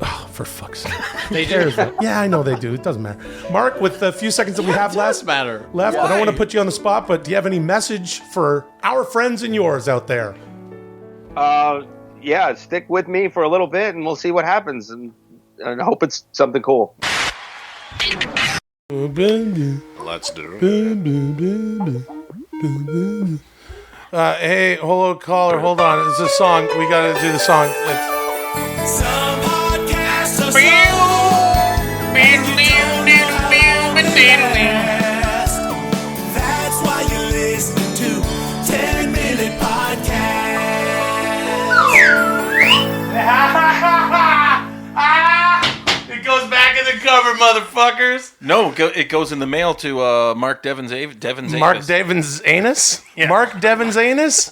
Oh, for fuck's sake. They do. Yeah, I know they do. It doesn't matter. Mark, with the few seconds that we have left, I don't want to put you on the spot, but do you have any message for our friends and yours out there? Yeah, stick with me for a little bit, and we'll see what happens, and I hope it's something cool. Let's do it. Hey, hello, caller. Hold on. It's a song. We got to do the song. That's why you listen to 10-Minute Podcast. It goes back in the cover, motherfuckers. No, it goes in the mail to Mark Devon's Mark Devon's anus? Yeah. Mark Devon's anus?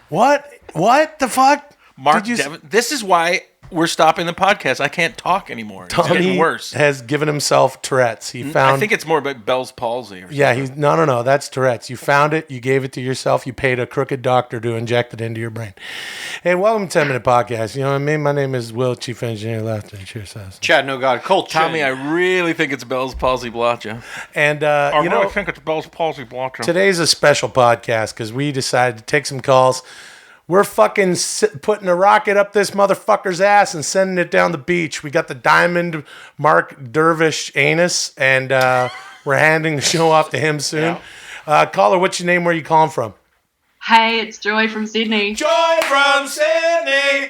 What? What the fuck? Mark Devon. This is why we're stopping the podcast. I can't talk anymore. It's Tommy getting worse. has given himself Tourette's. He found. I think it's more about Bell's palsy. Or yeah, no. That's Tourette's. You found it. You gave it to yourself. You paid a crooked doctor to inject it into your brain. Hey, welcome to 10 Minute Podcast. You know what I mean? My name is Will, Chief Engineer Laughter. Cheers, Sasso. Chad, no God, Kultgen. Tommy, I really think it's Bell's palsy Blacha. And I really think it's Bell's palsy Blacha. Today's a special podcast because we decided to take some calls. We're fucking putting a rocket up this motherfucker's ass and sending it down the beach. We got the Diamond Mark Dervish anus, and we're handing the show off to him soon. Yeah. Caller, what's your name? Where are you calling from? Hey, it's Joy from Sydney. Joy from Sydney.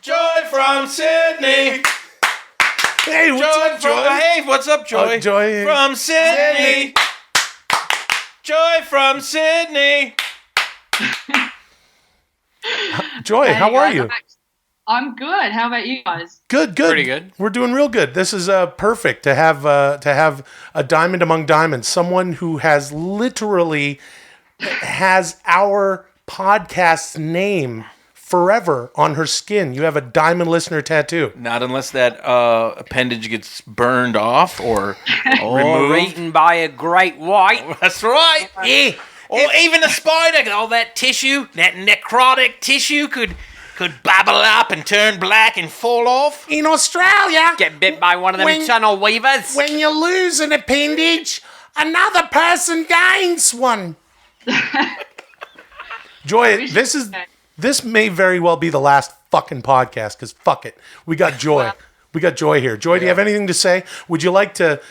Joy from Sydney. Hey, what's up, Joy? Hey, what's up, Joy? Joy from Sydney. Joy from Sydney. Joy, Hey, how are guys, you? I'm good. How about you guys? Good. Pretty good. We're doing real good. This is perfect to have a diamond among diamonds, someone who has literally has our podcast's name forever on her skin. You have a diamond listener tattoo. Not unless that appendage gets burned off or removed. Eaten by a great white. That's right. Yeah. Or even a spider, all that tissue, that necrotic tissue could bubble up and turn black and fall off. In Australia, Get bit by one of them tunnel weavers. when you lose an appendage, another person gains one. Joy, this may very well be the last fucking podcast because fuck it. We got Joy. We got Joy here. Joy, do you have anything to say? Would you like to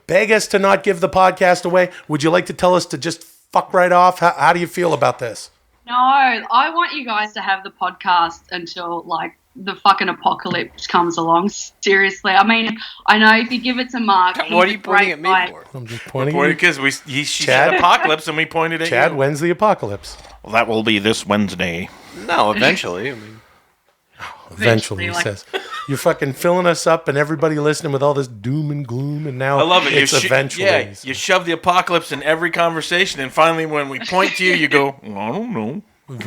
beg us to not give the podcast away? Would you like to tell us to just fuck right off? How do you feel about this? No, I want you guys to have the podcast until, like, the fucking apocalypse comes along. Seriously. I mean, I know if you give it to Mark. What are you pointing at me for? I'm just pointing at you. Because she said apocalypse and we pointed at Chad, you. when's the apocalypse? Well, that will be this Wednesday. No, eventually. I mean, Eventually, he says. You're fucking filling us up and everybody listening with all this doom and gloom, and now I love it. it's eventually. Yeah, you shove the apocalypse in every conversation, and finally when we point to you, you go, well, I don't know.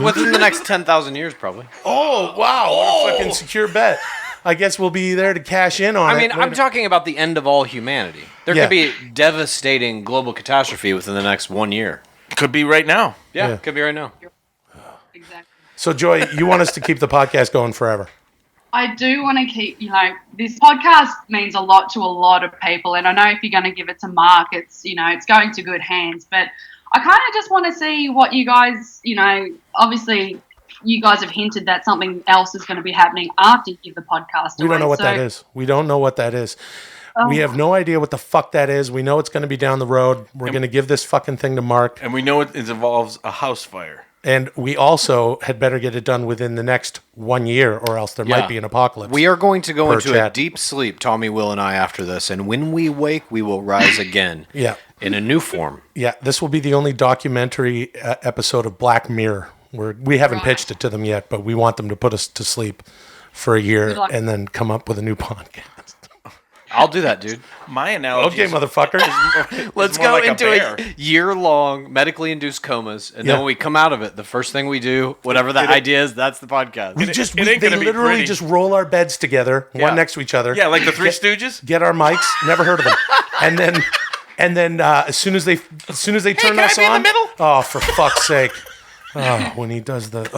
within the next 10,000 years, probably. Oh, wow. What a fucking secure bet. I guess we'll be there to cash in on it. I mean, I'm talking about the end of all humanity. There could be devastating global catastrophe within the next 1 year. Could be right now. Yeah, could be right now. Exactly. So, Joy, you want us to keep the podcast going forever? I do want to keep, this podcast means a lot to a lot of people. And I know if you're going to give it to Mark, it's, it's going to good hands. But I kind of just want to see what you guys, obviously you guys have hinted that something else is going to be happening after you give the podcast We don't away. know what that is. We don't know what that is. We have no idea what the fuck that is. We know it's going to be down the road. We're going to give this fucking thing to Mark. And we know it involves a house fire. And we also had better get it done within the next 1 year, or else there might be an apocalypse. We are going to go into a deep sleep, Tommy, Will, and I, after this. And when we wake, we will rise again. Yeah. In a new form. Yeah, this will be the only documentary episode of Black Mirror. We haven't pitched it to them yet, but we want them to put us to sleep for a year and then come up with a new podcast. I'll do that, dude. My analogy. Okay, motherfucker. Let's go into a year-long medically induced comas, and then when we come out of it, the first thing we do, whatever that idea is, that's the podcast. They literally just roll our beds together, one next to each other. Yeah, like the Three Stooges. Get our mics. Never heard of them. And then as soon as they turn us on, in the middle? Oh, for fuck's sake! Oh, when he does the.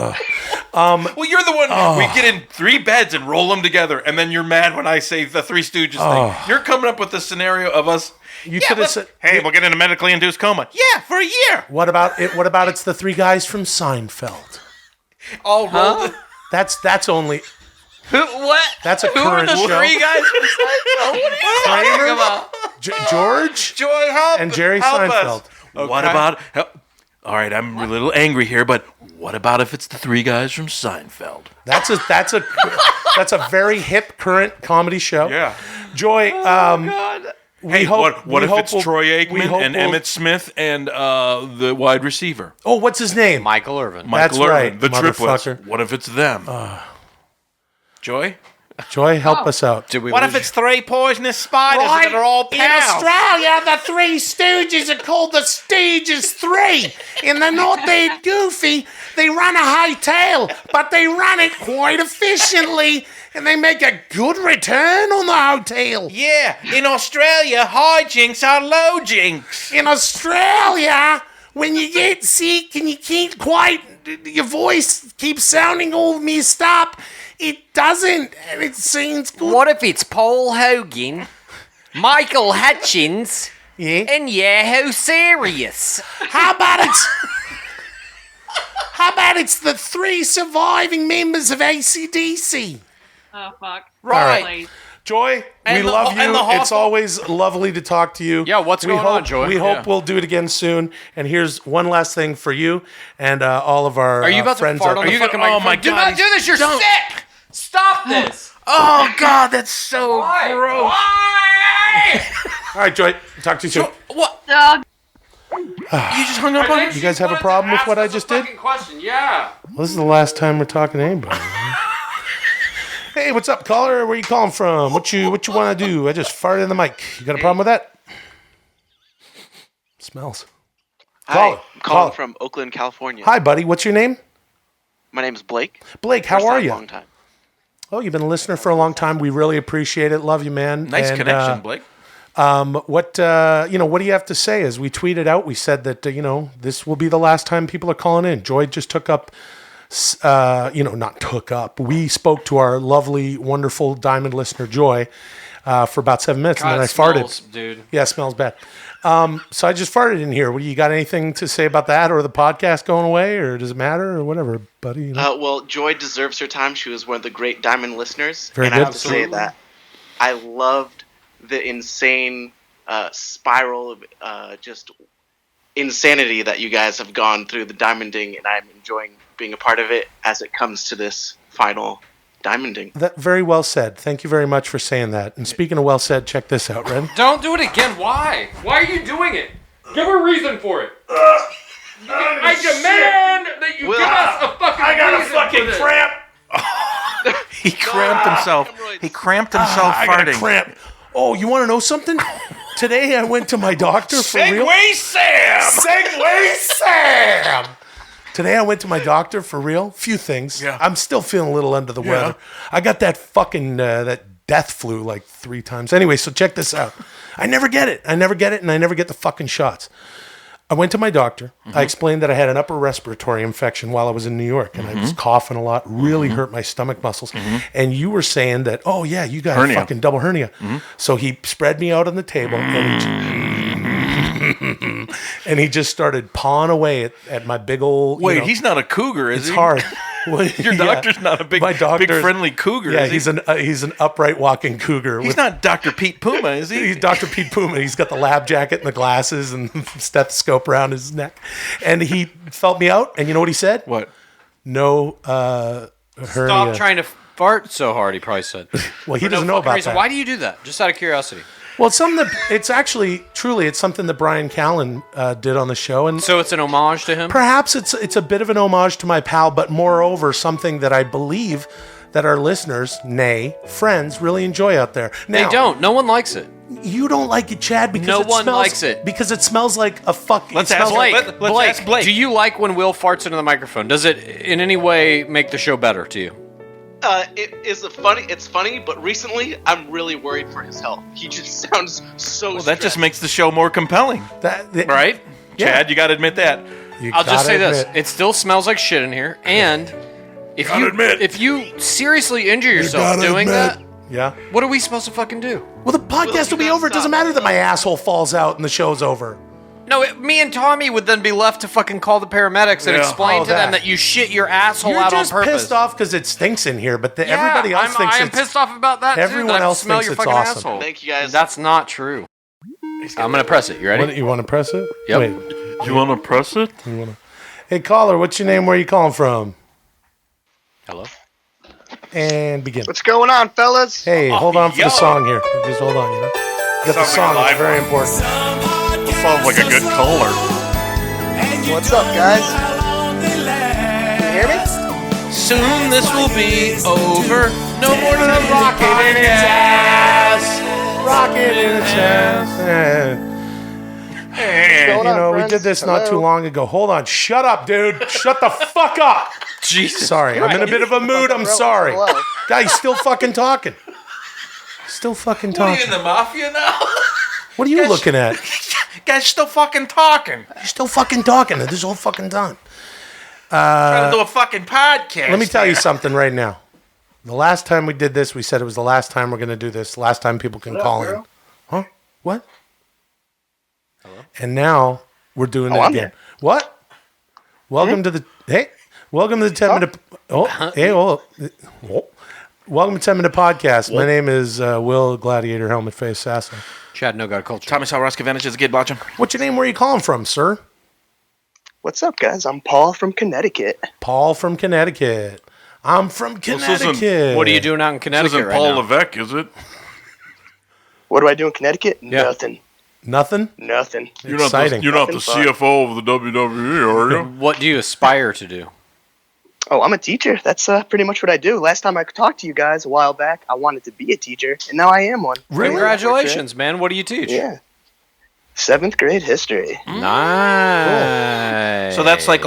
Well, you're the one. We get in 3 beds and roll them together, and then you're mad when I say the Three Stooges thing. You're coming up with the scenario of us. You could have said, "Hey, we'll get in a medically induced coma." Yeah, for a year. What about it? What about it's the 3 guys from Seinfeld? All rolled. That's only. What? That's a Who current are the show. 3 guys from Seinfeld? What are you talking about? George, Joy, help and Jerry help Seinfeld. Us. Okay. What about? All right, I'm a little angry here, but what about if it's the 3 guys from Seinfeld? That's a very hip current comedy show. Yeah. Joy. God. What if it's Troy Aikman and Emmett Smith and the wide receiver? Oh, what's his name? Michael Irvin. That's right, the triplets. motherfucker. What if it's them? Joy? Joy, help us out. What if it's 3 poisonous spiders that are all pals? In Australia, the 3 Stooges are called the Stooges 3. And they're not that goofy. They run a hotel, but they run it quite efficiently. And they make a good return on the hotel. Yeah, in Australia, high jinks are low jinks. In Australia, when you get sick and you can't quite, your voice keeps sounding all messed up, it doesn't, and it seems good. What if it's Paul Hogan, Michael Hutchins, and Yahoo Serious? How about it's the 3 surviving members of AC/DC? Oh, fuck. Right. Joy, we love you. It's always lovely to talk to you. Yeah, what's going on, Joy? We hope we'll do it again soon. And here's one last thing for you and all of our Are you about friends. to fart on the fucking microphone? Oh, my God. Do not do this. You're sick. Stop this. Oh, God, that's so gross. Why? All right, Joy, talk to you soon. What? You just hung up on me? You guys have a problem with what I just did? Question. Yeah. Well, this is the last time we're talking to anybody. Hey, what's up, caller? Where you calling from? What you want to do? I just farted in the mic. You got a problem with that? Smells. Hi, I'm calling from Oakland, California. Hi, buddy. What's your name? My name is Blake. Blake, how are you? Long time. Oh, you've been a listener for a long time. We really appreciate it. Love you, man. Nice connection, Blake. What do you have to say? As we tweeted out, we said that this will be the last time people are calling in. Joy just took up. Not took up. We spoke to our lovely, wonderful Diamond listener Joy for about 7 minutes, God, and then I smells, farted. Dude. Yeah, it smells bad. So I just farted in here. You got anything to say about that, or the podcast going away, or does it matter, or whatever, buddy? Well, Joy deserves her time. She was one of the great Diamond listeners, Very and good. I have to say that I loved the insane spiral of just insanity that you guys have gone through the Diamonding, and I'm enjoying being a part of it as it comes to this final Diamonding. That very well said. Thank you very much for saying that. And speaking of well said, check this out, Red. Don't do it again. Why? Why are you doing it? Give a reason for it. I demand that you give us a fucking reason for this. cramp. He cramped himself. He cramped himself I farting. got a cramp. Oh, you want to know something? Today I went to my doctor for real. Segway Sam! Segway Sam! Today I went to my doctor for real. Few things. Yeah. I'm still feeling a little under the weather. I got that fucking that death flu like 3 times. Anyway, so check this out. I never get it, and I never get the fucking shots. I went to my doctor. I explained that I had an upper respiratory infection while I was in New York, and I was coughing a lot, really hurt my stomach muscles. And you were saying that, oh yeah, you got Hernia. a fucking double hernia. So he spread me out on the table, and he just started pawing away at my big old. Wait, he's not a cougar, is it's he? hard. Your doctor's not a big friendly cougar. Yeah, is he? he's an upright walking cougar. He's not Dr. Pete Puma, is he? He's Dr. Pete Puma. He's got the lab jacket and the glasses and stethoscope around his neck. And he felt me out, and you know what he said? What? No hernia. Stop trying to fart so hard, he probably said. Well, he doesn't know about that. Why do you do that? Just out of curiosity. Well, it's something that it's actually truly it's something that Brian Callen did on the show, and so it's an homage to him. Perhaps it's a bit of an homage to my pal, but moreover, something that I believe that our listeners, nay, friends, really enjoy out there. Now, they don't. No one likes it. You don't like it, Chad, because no one likes it because it smells like a fuck. Let's ask Blake. Blake, do you like when Will farts into the microphone? Does it in any way make the show better to you? It's funny, but recently I'm really worried for his health. He just sounds so. Well, that just makes the show more compelling, right? Yeah. Chad, you got to admit that. I'll just say this: it still smells like shit in here, and if you seriously injure yourself doing that, what are we supposed to fucking do? Well, the podcast will be over. It doesn't matter that my asshole falls out and the show's over. No, me and Tommy would then be left to fucking call the paramedics and explain to them that you shit your asshole out on purpose. You're just pissed off because it stinks in here, but everybody else thinks I'm pissed off about that everyone too. else smell thinks your it's fucking awesome. asshole. Thank you, guys. That's not true. I'm gonna press it. You ready? You want to press it? Yep. Wait. You want to press it? Hey, caller, what's your name? Where are you calling from? Hello. And begin. What's going on, fellas? Hey, hold on for the song here. Just hold on, Get the song. It's very important. Sounds like a good caller. What's up, guys? Can you hear me? Soon this will be over. No more rocket in its ass. Rocket in its ass. We did this not too long ago. Hold on. Shut up, dude. Shut the fuck up. Jesus. Sorry. I'm in a bit of a mood. I'm sorry. Guy, he's still fucking talking. Still fucking talking. What are you in the mafia now? What are you looking at? Guy's still fucking talking. He's still fucking talking this whole fucking time. Trying to do a fucking podcast. Let me tell you something right now. The last time we did this, we said it was the last time we're going to do this. Last time people can call in. Huh? What? Hello? And now we're doing it again. What? Welcome to the... Hey. Welcome to the 10-minute... Welcome to 10-minute podcast. My name is Will Gladiator Helmet Face Sasso. Chad No God Culture. Thomas Howrosky Advantage is a kid watching. What's your name? Where are you calling from, sir? What's up, guys? I'm Paul from Connecticut. Paul from Connecticut. I'm from Connecticut. What are you doing out in Connecticut This isn't right Paul now? Levesque, is it? What do I do in Connecticut? Yeah. Nothing. Nothing? Nothing. You're not Exciting. the CFO of the WWE, are you? What do you aspire to do? Oh, I'm a teacher. That's pretty much what I do. Last time I talked to you guys a while back, I wanted to be a teacher, and now I am one. Really? Congratulations, man. What do you teach? Yeah. 7th grade history. Nice. So that's like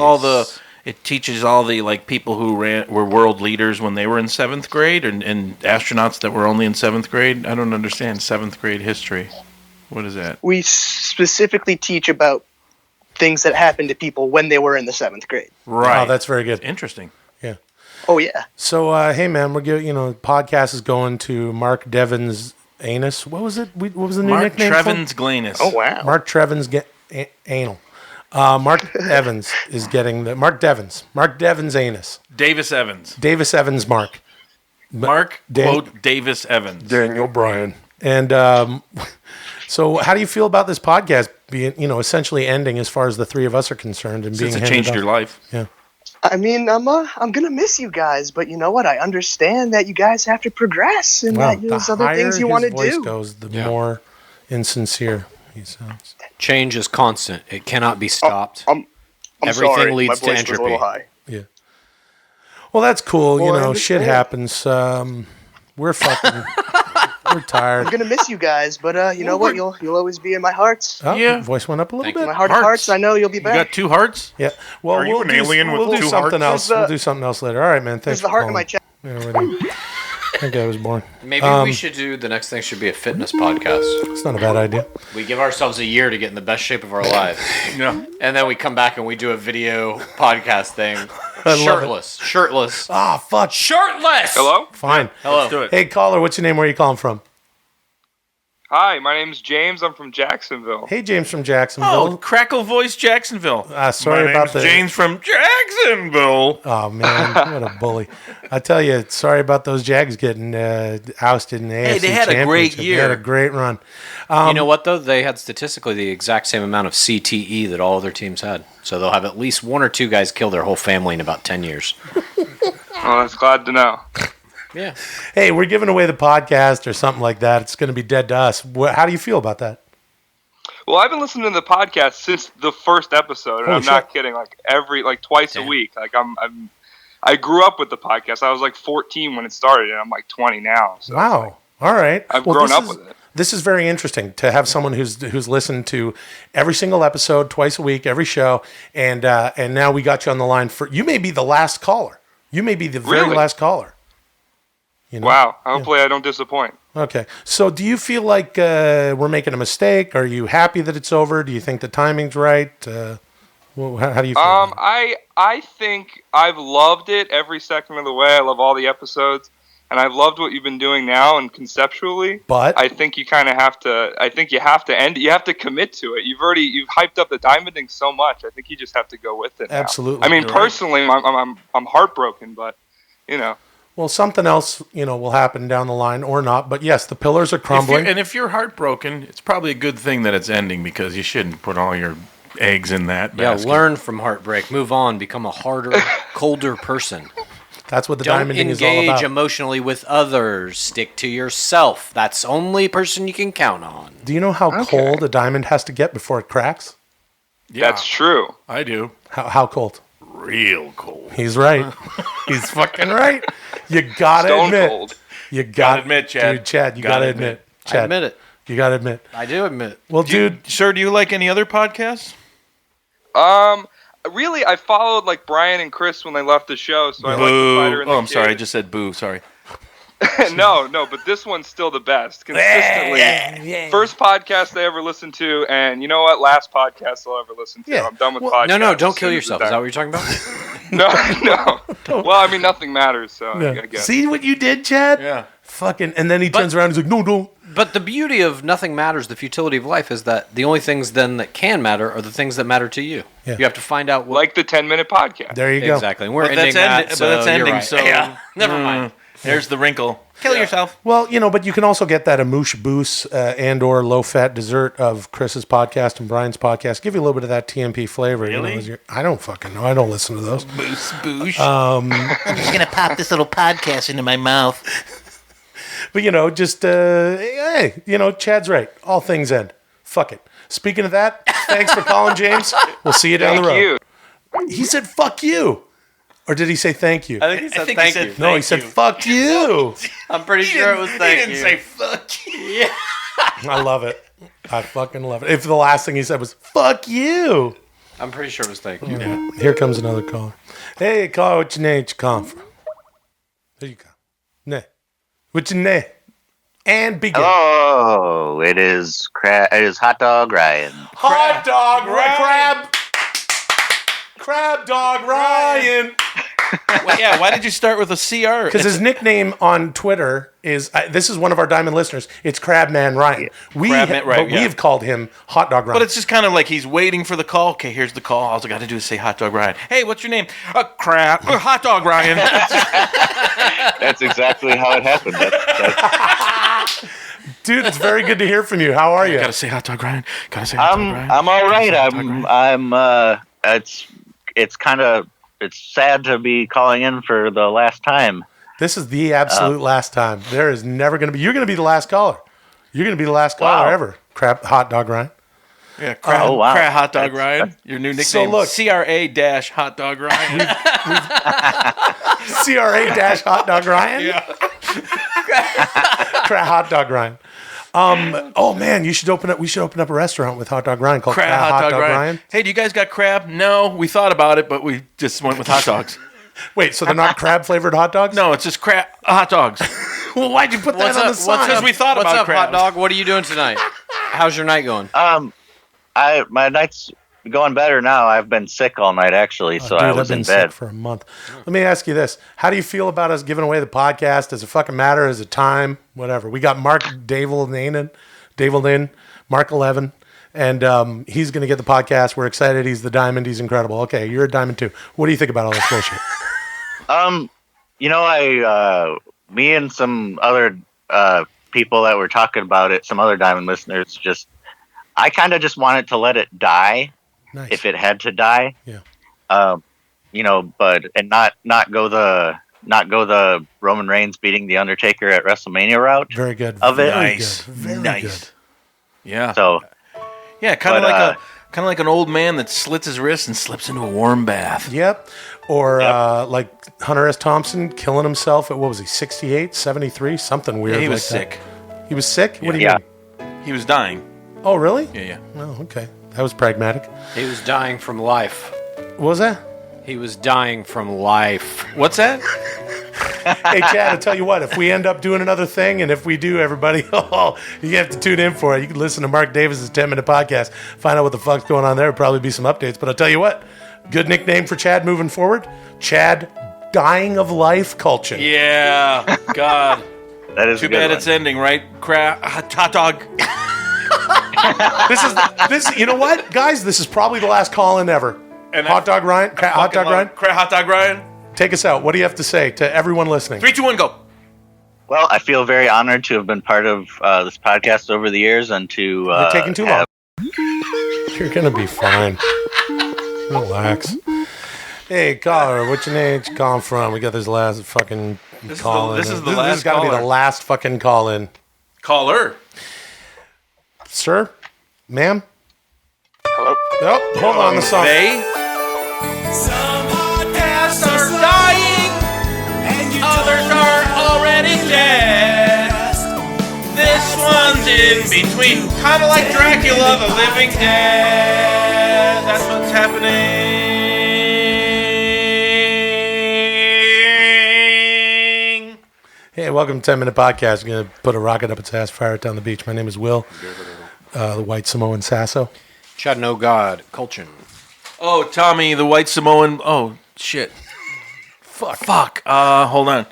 it teaches all the like people who were world leaders when they were in 7th grade and astronauts that were only in 7th grade. I don't understand 7th grade history. What is that? We specifically teach about things that happened to people when they were in the 7th grade. Right. Oh, that's very good. Interesting. Yeah. Oh, yeah. So, hey, man, we're giving, podcast is going to Mark Devins Anus. What was it? What was the new Mark nickname? Trevins Glanus. Oh, wow. Mark Trevins Anal. Mark Evans is getting the Mark Devins Anus. Davis Evans. Davis Evans Mark. Mark quote Davis Evans. Daniel Bryan. And so, how do you feel about this podcast being, essentially ending as far as the three of us are concerned and Since being it changed your life? Yeah. I mean, I'm gonna miss you guys, but you know what? I understand that you guys have to progress and that there's other things you want to do. The higher his voice goes, the more insincere he sounds. Change is constant. It cannot be stopped. I'm Everything sorry. leads My to voice was a entropy. little high. Yeah. Well, that's cool. Well, shit happens. We're fucking. We're tired. I'm gonna miss you guys, but you know what? You'll always be in my hearts. Oh, yeah. Voice went up a little bit. My heart of hearts. I know you'll be back. You got 2 hearts? Yeah. Well, Are you an alien with we'll do 2 something hearts? else. We'll do something else later. All right, man. Thanks There's the for heart in calling. my chest. Yeah, that guy was born. Maybe we should do the next thing should be a fitness podcast. It's not a bad idea. We give ourselves a year to get in the best shape of our lives. Yeah. And then we come back and we do a video podcast thing. love Shirtless. Ah, fuck. Shirtless! Hello? Fine. Hello. Let's do it. Hey, caller, what's your name? Where are you calling from? Hi, my name's James. I'm from Jacksonville. Hey, James from Jacksonville. Oh, Crackle Voice Jacksonville. Sorry My about name's James from Jacksonville. Oh man, what a bully! I tell you, sorry about those Jags getting ousted in the AFC Hey, they had a great Championship. year. They had a great run. You know what, though? They had statistically the exact same amount of CTE that all other teams had. So they'll have at least one or two guys kill their whole family in about 10 years. Oh, that's glad to know. Yeah. Hey, we're giving away the podcast or something like that. It's going to be dead to us. How do you feel about that? Well, I've been listening to the podcast since the first episode, and Holy I'm not kidding. Like twice a week. Like I grew up with the podcast. I was like 14 when it started, and I'm like 20 now. So Wow. All right. I've grown up with it. This is very interesting to have someone who's listened to every single episode twice a week, every show, and now we got you on the line for. You may be the last caller. You may be the very Really? last caller. You know? Wow. Hopefully, I don't disappoint. Okay. So, do you feel like we're making a mistake? Are you happy that it's over? Do you think the timing's right? How do you feel? I think I've loved it every second of the way. I love all the episodes, and I've loved what you've been doing now and conceptually. But I think you kind of have to. I think you have to end. You have to commit to it. You've hyped up the diamonding so much. I think you just have to go with it. Now. Absolutely. I mean, You're personally, I'm heartbroken, but you know. Well, something else, will happen down the line or not. But yes, the pillars are crumbling. If you're heartbroken, it's probably a good thing that it's ending because you shouldn't put all your eggs in that basket. Yeah, learn from heartbreak. Move on. Become a harder, colder person. That's what the Don't diamonding is all about. engage emotionally with others. Stick to yourself. That's the only person you can count on. Do you know how cold a diamond has to get before it cracks? Yeah, that's true. I do. How cold? Real cold. He's right. He's fucking right. You gotta Stone admit. cold. You gotta admit, Chad. Dude, Chad, you gotta admit. I Chad, admit it. You gotta admit. I do admit. Well, do you like any other podcasts? Really, I followed like Brian and Chris when they left the show, so I like the Boo. Fighter and Oh, the I'm sorry. I Kid. just said boo. Sorry. no, but this one's still the best. Consistently. First podcast I ever listened to, and you know what? Last podcast I'll ever listen to. Yeah. I'm done with podcasts. No, don't as kill soon as yourself. it's Is that done. what you're talking about? No. Well, I mean, nothing matters, so Yeah. I guess. See what you did, Chad? Yeah. Fucking, and then he turns around and he's like, no, don't. But the beauty of nothing matters, the futility of life, is that the only things then that can matter are the things that matter to you. Yeah. You have to find out what. Like the 10-minute podcast. There you go. Exactly. And we're But ending that. but that's you're ending. right. So Yeah. Never mind. There's the wrinkle. Kill yourself. Well, but you can also get that amoosh boost and or low-fat dessert of Chris's podcast and Brian's podcast. Give you a little bit of that TMP flavor. Really? I don't fucking know. I don't listen to those. Boosh, boosh. I'm just gonna pop this little podcast into my mouth. But, just, hey, Chad's right. All things end. Fuck it. Speaking of that, thanks for calling, James. We'll see you down the road. Thank you. He said, fuck you. Or did he say thank you? I think he said thank you. No, he said, fuck you. I'm pretty sure it was thank you. He didn't say fuck you. Yeah. I love it. I fucking love it. If the last thing he said was, fuck you. I'm pretty sure it was thank you. Yeah. Here comes another caller. Hey, caller, what's your name? What's you calling from? There you go. Nah. What's your name? And begin. Hello, it is Hot Dog Ryan. Hot Dog Ryan. Crab Dog Ryan. Why did you start with a CR? Because his nickname on Twitter is, this is one of our Diamond listeners, it's Crabman Ryan. We have called him Hot Dog Ryan. But it's just kind of like he's waiting for the call. Okay, here's the call. All I got to do is say Hot Dog Ryan. Hey, what's your name? Hot Dog Ryan. That's exactly how it happened. Dude, it's very good to hear from you. How are you? Got to say Hot Dog Ryan. Got to say Hot Dog Ryan. I'm all right. It's sad to be calling in for the last time. This is the absolute last time. There is never going to be. You're going to be the last caller. You're going to be the last caller ever. Hot Dog Ryan. Yeah, Crab Hot Dog Ryan. Your new nickname. So look, CRA-Hot Dog Ryan. CRA-Hot Dog Ryan. Yeah. Crab Hot Dog Ryan. Oh man, we should open up a restaurant with Hot Dog Ryan called Crab Hot Dog Ryan. Hey, do you guys got crab? No, we thought about it, but we just went with hot dogs. Wait, so they're not crab flavored hot dogs? No, it's just crab hot dogs. Well, why'd you put that on the sign? Because we thought about crab. Hot Dog? What are you doing tonight? How's your night going? My night's going better now. I've been sick all night actually, so I was in bed sick for a month. Let me ask you this: how do you feel about us giving away the podcast? Does it fucking matter? Does it time? Whatever. We got Mark Dave Dave Lynn, Mark 11. And he's going to get the podcast. We're excited. He's the diamond. He's incredible. Okay, you're a diamond too. What do you think about all this bullshit? Me and some other people that were talking about it, some other diamond listeners, I kind of just wanted to let it die, if it had to die. Yeah. But not go the Roman Reigns beating the Undertaker at WrestleMania route. Very good. Of it. Nice. Very nice. good. Yeah. So. Yeah, kind of like an old man that slits his wrist and slips into a warm bath. Yep. Or like Hunter S. Thompson killing himself at, what was he, 68, 73? Something weird. Yeah, he was like sick. That. He was sick? What do you mean? He was dying. Oh, really? Yeah. Oh, okay. That was pragmatic. He was dying from life. What was that? He was dying from life. What's that? Hey, Chad, I'll tell you what. If we end up doing another thing, and if we do, everybody, you have to tune in for it. You can listen to Mark Davis's 10-minute podcast, find out what the fuck's going on there. There'll probably be some updates. But I'll tell you what, good nickname for Chad moving forward. Chad Dying of Life Kultgen. Yeah, God. That is too bad it's ending, right? Hot dog. This. You know what, guys? This is probably the last call-in ever. And Hot Dog Ryan. Hot Dog Ryan. Hot Dog Ryan. Take us out. What do you have to say to everyone listening? 3, 2, 1, go. Well, I feel very honored to have been part of this podcast over the years and to. You're taking too long. You're gonna be fine. Relax. Hey, caller, what's your name? What's you calling from? We got this last fucking call in. This is the This last has got to be the caller. last fucking call in. Caller. Sir? Ma'am? Hello? Nope. Hold on the song. Some podcasts are dying, and others are already dead. This one's in between. Kind of like Dracula, the living dead. That's what's happening. Hey, welcome to 10-Minute Podcast. We're going to put a rocket up its ass, fire it down the beach. My name is Will, the white Samoan Sasso. Chad No God, Kultgen. Oh, Tommy, the white Samoan. Oh, shit. Fuck. Hold on.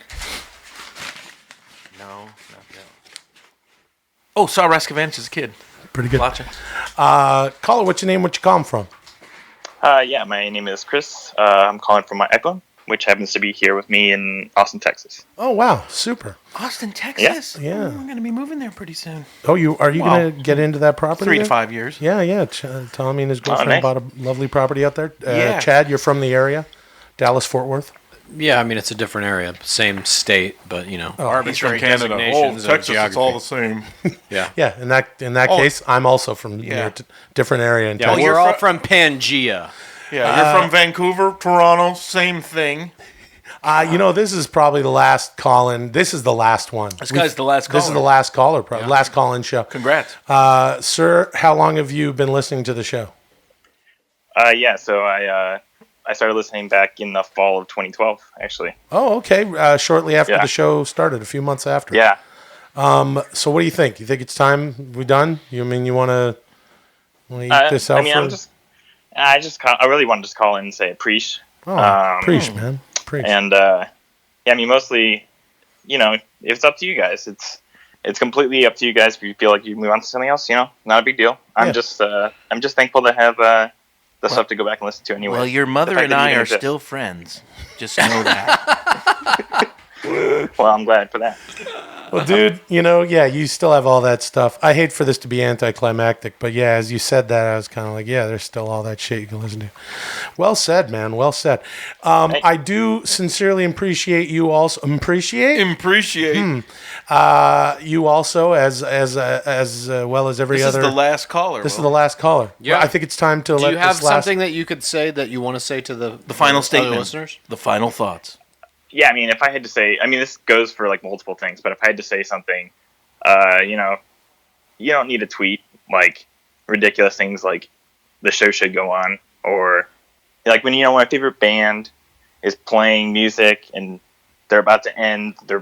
No, not that. Oh, saw Rascovanich as a kid. Pretty good. Blacha. Caller, what's your name? What you calling from? Yeah, my name is Chris. I'm calling from my iPhone, which happens to be here with me in Austin, Texas. Oh, wow. Super. Austin, Texas? Yeah. Oh, I'm going to be moving there pretty soon. Oh, are you going to get into that property? 3 to there? 5 years. Yeah. Tommy and his girlfriend nice. bought a lovely property out there. Yeah. Chad, you're from the area? Dallas, Fort Worth? Yeah, I mean, it's a different area. Same state, but, you know, arbitrary He's from Canada. designations of Texas, it's all geography. the same. Yeah. Yeah, in that case, I'm also from near different area in Yeah, Texas. we're all from Pangea. Yeah, you're from Vancouver, Toronto, same thing. This is probably the last call-in. This is the last one. This guy's the last This is caller. the last caller, probably. Last call-in show. Congrats. Sir, how long have you been listening to the show? So I started listening back in the fall of 2012, actually. Oh, okay. Shortly after Yeah. the show started, a few months after. Yeah. So what do you think? You think it's time we done? You want to eat this out? I really want to just call in and say preach. Preach, man. Preach. And mostly, it's up to you guys. It's completely up to you guys if you feel like you move on to something else. Not a big deal. I'm just thankful to have the stuff to go back and listen to anyway. Well, your mother and I are still friends. Just know that. Well, I'm glad for that. Well, dude, you still have all that stuff. I hate for this to be anticlimactic, but yeah, as you said that, I was kind of like, yeah, there's still all that shit you can listen to. Well said, man. Well said. I do sincerely appreciate you also. Appreciate you also as well as every other. This is the last caller. This is the last caller. Yeah. I think it's time to. Do you have something that you could say that you want to say to the final other statement, listeners? the final thoughts? Yeah, if I had to say, this goes for like multiple things, but if I had to say something, you don't need to tweet like ridiculous things like the show should go on, or like when my favorite band is playing music and they're about to end, they're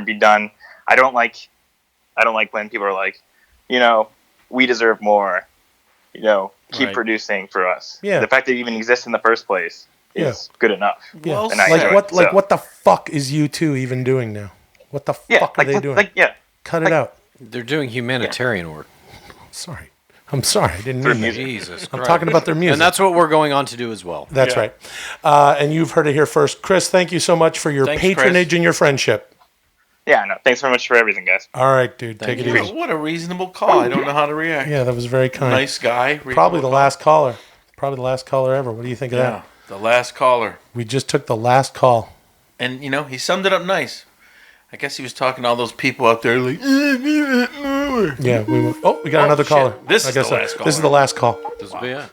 be done. I don't like when people are like, we deserve more, keep producing for us. Yeah. The fact that it even exists in the first place is good enough. Yeah. And I enjoy it. What the fuck is U2 even doing now? What the fuck are they doing? Cut it out. They're doing humanitarian work. sorry. I'm sorry. I didn't mean that. Jesus I'm Christ. talking about their music. And that's what we're going on to do as well. That's right. And you've heard it here first. Chris, thank you so much for your Thanks, patronage Chris. and your friendship. Yeah, no, thanks very much for everything, guys. All right, dude. Take it easy. What a reasonable call. I don't know how to react. Yeah, that was very kind. Nice guy. Probably the last caller. Probably the last caller ever. What do you think of that? The last caller. We just took the last call. And, he summed it up nice. I guess he was talking to all those people out there like, Yeah. We got another caller. This is the last caller. This is the last call. This will be it.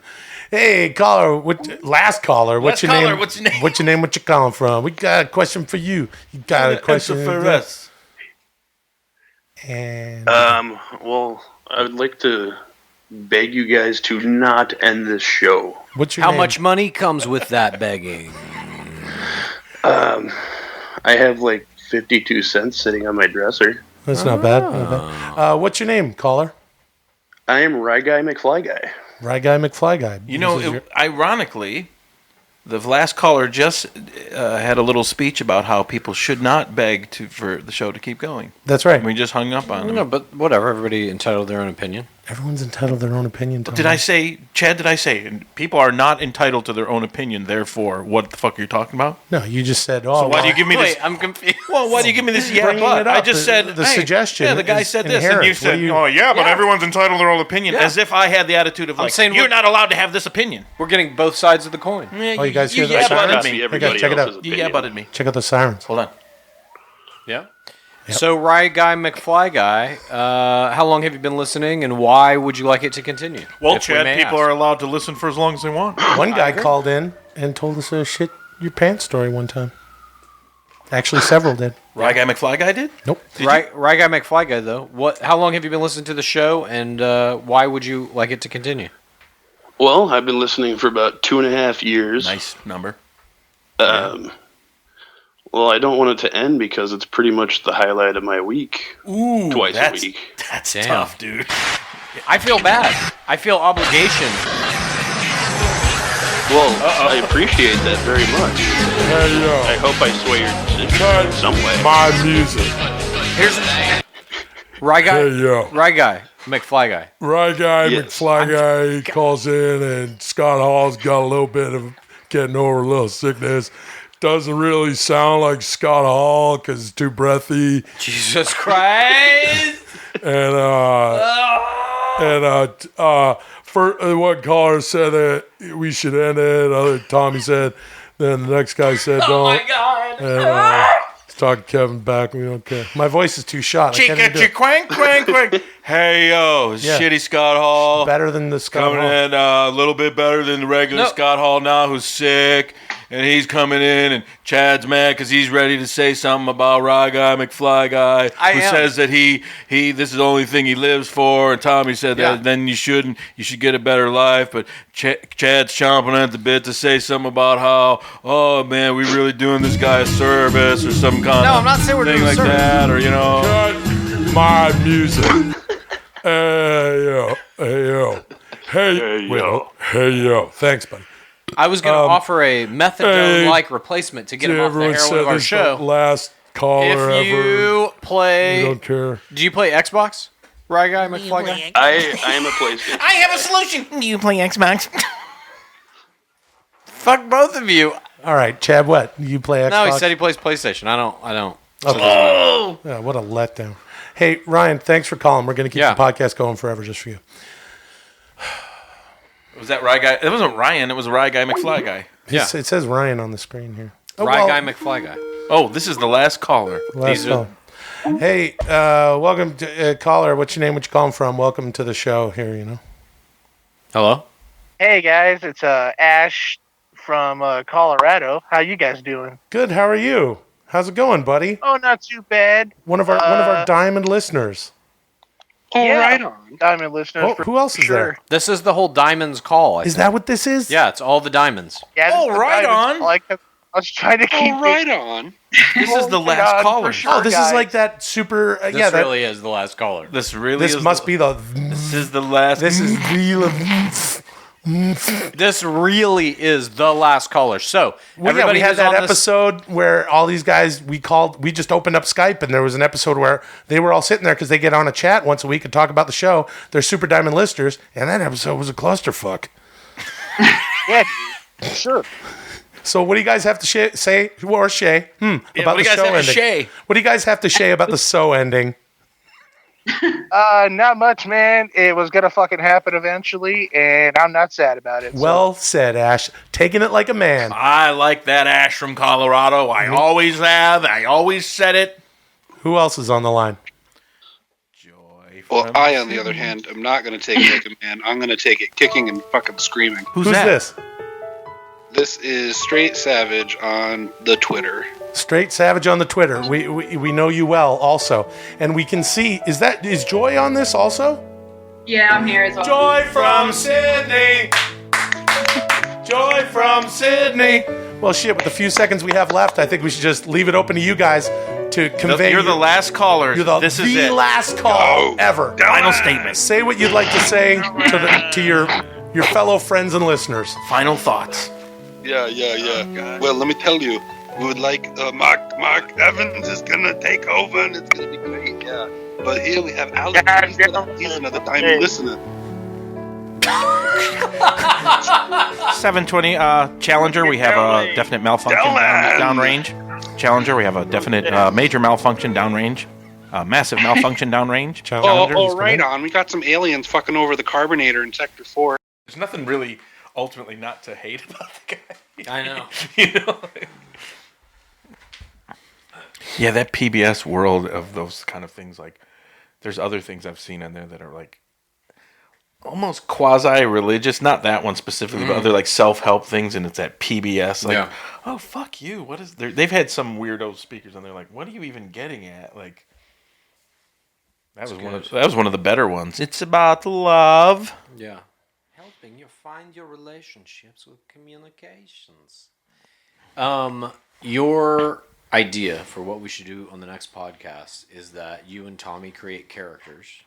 Hey, caller. Last caller. What's your name? What's your name? What's your name? What you calling from? We got a question for you. You got a question for us. And well, I would like to beg you guys to not end this show. What's your How name? much money comes with that begging? I have like 52 cents sitting on my dresser. That's not bad. Not bad. What's your name, caller? I am Rye Guy McFly Guy. Rye Guy McFly Guy. Ironically, the last caller just had a little speech about how people should not beg for the show to keep going. That's right. We just hung up on No, them. but whatever. Everybody entitled to their own opinion. Everyone's entitled to their own opinion. Tom. Did I say, Chad, people are not entitled to their own opinion, therefore, what the fuck are you talking about? No, you just said, So why do you give me this? I'm confused. Well, why do you give me this Bringing but? it up, I just said the hey, suggestion Yeah, the guy is said this, and inherent. you What said, do you- but everyone's entitled to their own opinion, as if I had the attitude of I'm like, saying you're we're- not allowed to have this opinion. We're getting both sides of the coin. Oh, you guys hear yeah, those butted sirens? me. Hey, guys, check it out. You yeah, butted me. Check out the sirens. Hold on. Yeah. So, Rye Guy McFly Guy, how long have you been listening, and why would you like it to continue? Well, if we Chad, may people ask? are allowed to listen for as long as they want. One guy called in and told us a shit your pants story one time. Actually, several did. Rye Guy McFly Guy did? Nope. Rye Guy McFly Guy, though. How long have you been listening to the show, and why would you like it to continue? Well, I've been listening for about 2.5 years. Nice number. Well, I don't want it to end because it's pretty much the highlight of my week. Ooh, twice a that's week. That's Damn. tough, dude. I feel bad. I feel obligation. Well, I appreciate that very much. Hey, yo. I hope I sway your decision in some way. My music. Here's Rye Guy. Hey, yo. Rye Guy McFly Guy. Rye Guy, Yes. McFly Guy, he calls in, and Scott Hall's got a little bit of getting over a little sickness. Doesn't really sound like Scott Hall because it's too breathy. Jesus Christ! And one caller said that we should end it. Tommy said. Then the next guy said don't. Oh my God! And he's talking Kevin back. We don't care. My voice is too shot. I can't even do it. Quank, quank, quank. Hey, yo, Yeah. shitty Scott Hall. Better than the Scott Coming Hall. in a little bit better than the regular No. Scott Hall now, who's sick. And he's coming in, and Chad's mad because he's ready to say something about Rye Guy McFly Guy, who says that he this is the only thing he lives for. And Tommy said that then you shouldn't. You should get a better life. But Chad's chomping at the bit to say something about how, oh man, we really doing this guy a service or some kind No, of I'm not saying we're thing doing a like service. that, or Cut my music. Hey yo, hey yo, hey yo, hey yo. Thanks, buddy. I was going to offer a methadone-like replacement to get him off the everyone heroin said of our this show. The last caller If you ever. play, You don't care. do you play Xbox? Rye Guy McFly Guy. I am a PlayStation. I have a solution. Do you play Xbox? Fuck both of you. All right, Chad. What you play? Xbox? No, he said he plays PlayStation. I don't. So Okay. it doesn't matter. Yeah, what a letdown. Hey, Ryan, thanks for calling. We're going to keep the podcast going forever just for you. Was that Rye Guy? It wasn't Ryan. It was Rye Guy McFly Guy. It says Ryan on the screen here. Rye Guy McFly Guy. Oh, this is the last caller. Last call. Hey, welcome to caller. What's your name? What you calling from? Welcome to the show here. Hello. Hey guys, it's Ash from Colorado. How you guys doing? Good. How are you? How's it going, buddy? Oh, not too bad. One of our diamond listeners. Right on. Diamond listeners. Oh, who else is there? This is the whole Diamonds call. Is that what this is? Yeah, it's all the diamonds. Yeah, Oh, right on. I was trying to keep right on. This is the last caller. Oh, this is like that super. This yeah, that really is the last caller. This really This is must be the. This is the last. This is real. This really is the last caller. So we had that episode where all these guys we just opened up Skype, and there was an episode where they were all sitting there because they get on a chat once a week and talk about the show. They're Super Diamond listeners, and that episode was a clusterfuck. Yeah, sure. So what do you guys have to say or say about the show ending? What do you guys have to say about the show ending? Not much, man. It was gonna fucking happen eventually, and I'm not sad about it. Well said, Ash. Taking it like a man. I like that, Ash from Colorado. I always have. I always said it. Who else is on the line? Well, I, on the other hand, am not going to take it like a man. I'm going to take it kicking and fucking screaming. Who's this? This is Straight Savage on the Twitter. Straight Savage on the Twitter. We know you well also. And we can see, is Joy on this also? Yeah, I'm here as well. Joy from Sydney. Joy from Sydney. Well, shit, with the few seconds we have left, I think we should just leave it open to you guys to convey. You're the last caller. This is it. Last call ever. Final statement. Say what you'd like to say to your fellow friends and listeners. Final thoughts. Yeah. Well, let me tell you, we would like Mark Evans is gonna take over, and it's gonna be great. Yeah. But here we have Alex. He's another diamond listener. 720 Challenger, we have a definite malfunction downrange. Challenger, we have a definite major malfunction downrange. Massive malfunction downrange. Oh, right on. We got some aliens fucking over the carbonator in Sector 4. There's nothing really ultimately not to hate about the guy. I know. You know? Yeah, that PBS world of those kind of things, like, there's other things I've seen on there that are like almost quasi-religious, not that one specifically, but other like self-help things, and it's at PBS. Like, oh, fuck you. What is there? They've had some weirdo speakers on there. Like, what are you even getting at? Like, that was one of the better ones. It's about love. Yeah, helping you find your relationships with communications. Your idea for what we should do on the next podcast is that you and Tommy create characters.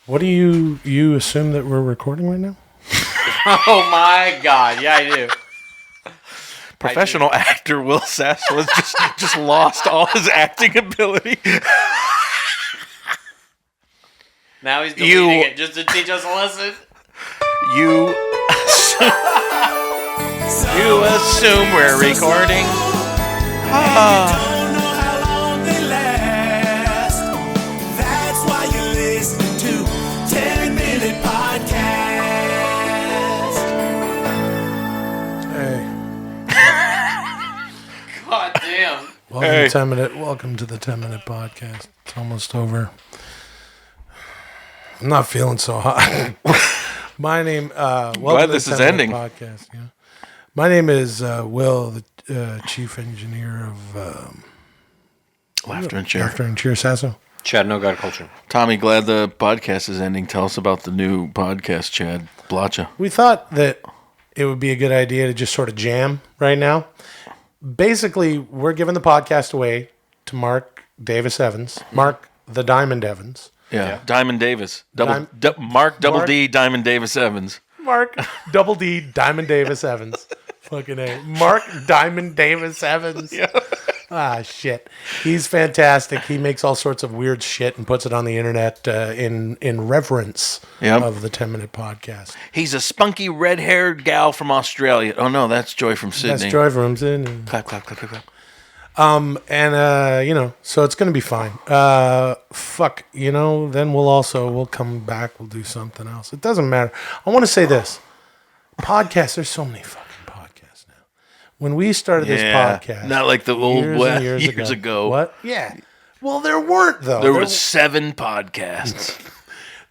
What do you assume that we're recording right now? Oh my God! Yeah, I do. Professional actor Will Sasso has just lost all his acting ability. Now he's deleting it just to teach us a lesson. You assume we're recording. God damn. Welcome to the 10-minute podcast. It's almost over. I'm not feeling so hot. My name. Glad this is ending. Podcast. Yeah. My name is Will, the chief engineer of Laughter and Cheer. Laughter and Cheer, Sasso. Chad, no God culture. Tommy, glad the podcast is ending. Tell us about the new podcast, Chad Blacha. We thought that it would be a good idea to just sort of jam right now. Basically, we're giving the podcast away to Mark Davis Evans. Mark the Diamond Evans. Yeah. Diamond Davis. Mark Double D Diamond Davis Evans. Mark Double D Diamond Davis Evans. Fucking A. Mark Diamond Davis Evans. Yeah. Ah, shit. He's fantastic. He makes all sorts of weird shit and puts it on the internet in reverence of the 10-minute podcast. He's a spunky red-haired gal from Australia. Oh, no, that's Joy from Sydney. That's Joy from Sydney. Clap, clap, clap, clap, clap. So it's going to be fine. Then we'll come back. We'll do something else. It doesn't matter. I want to say this. Podcasts, there's so many fucking podcasts now. When we started this podcast. Not like the old years ago. What? Yeah. Well, there weren't, though. There were 7 podcasts.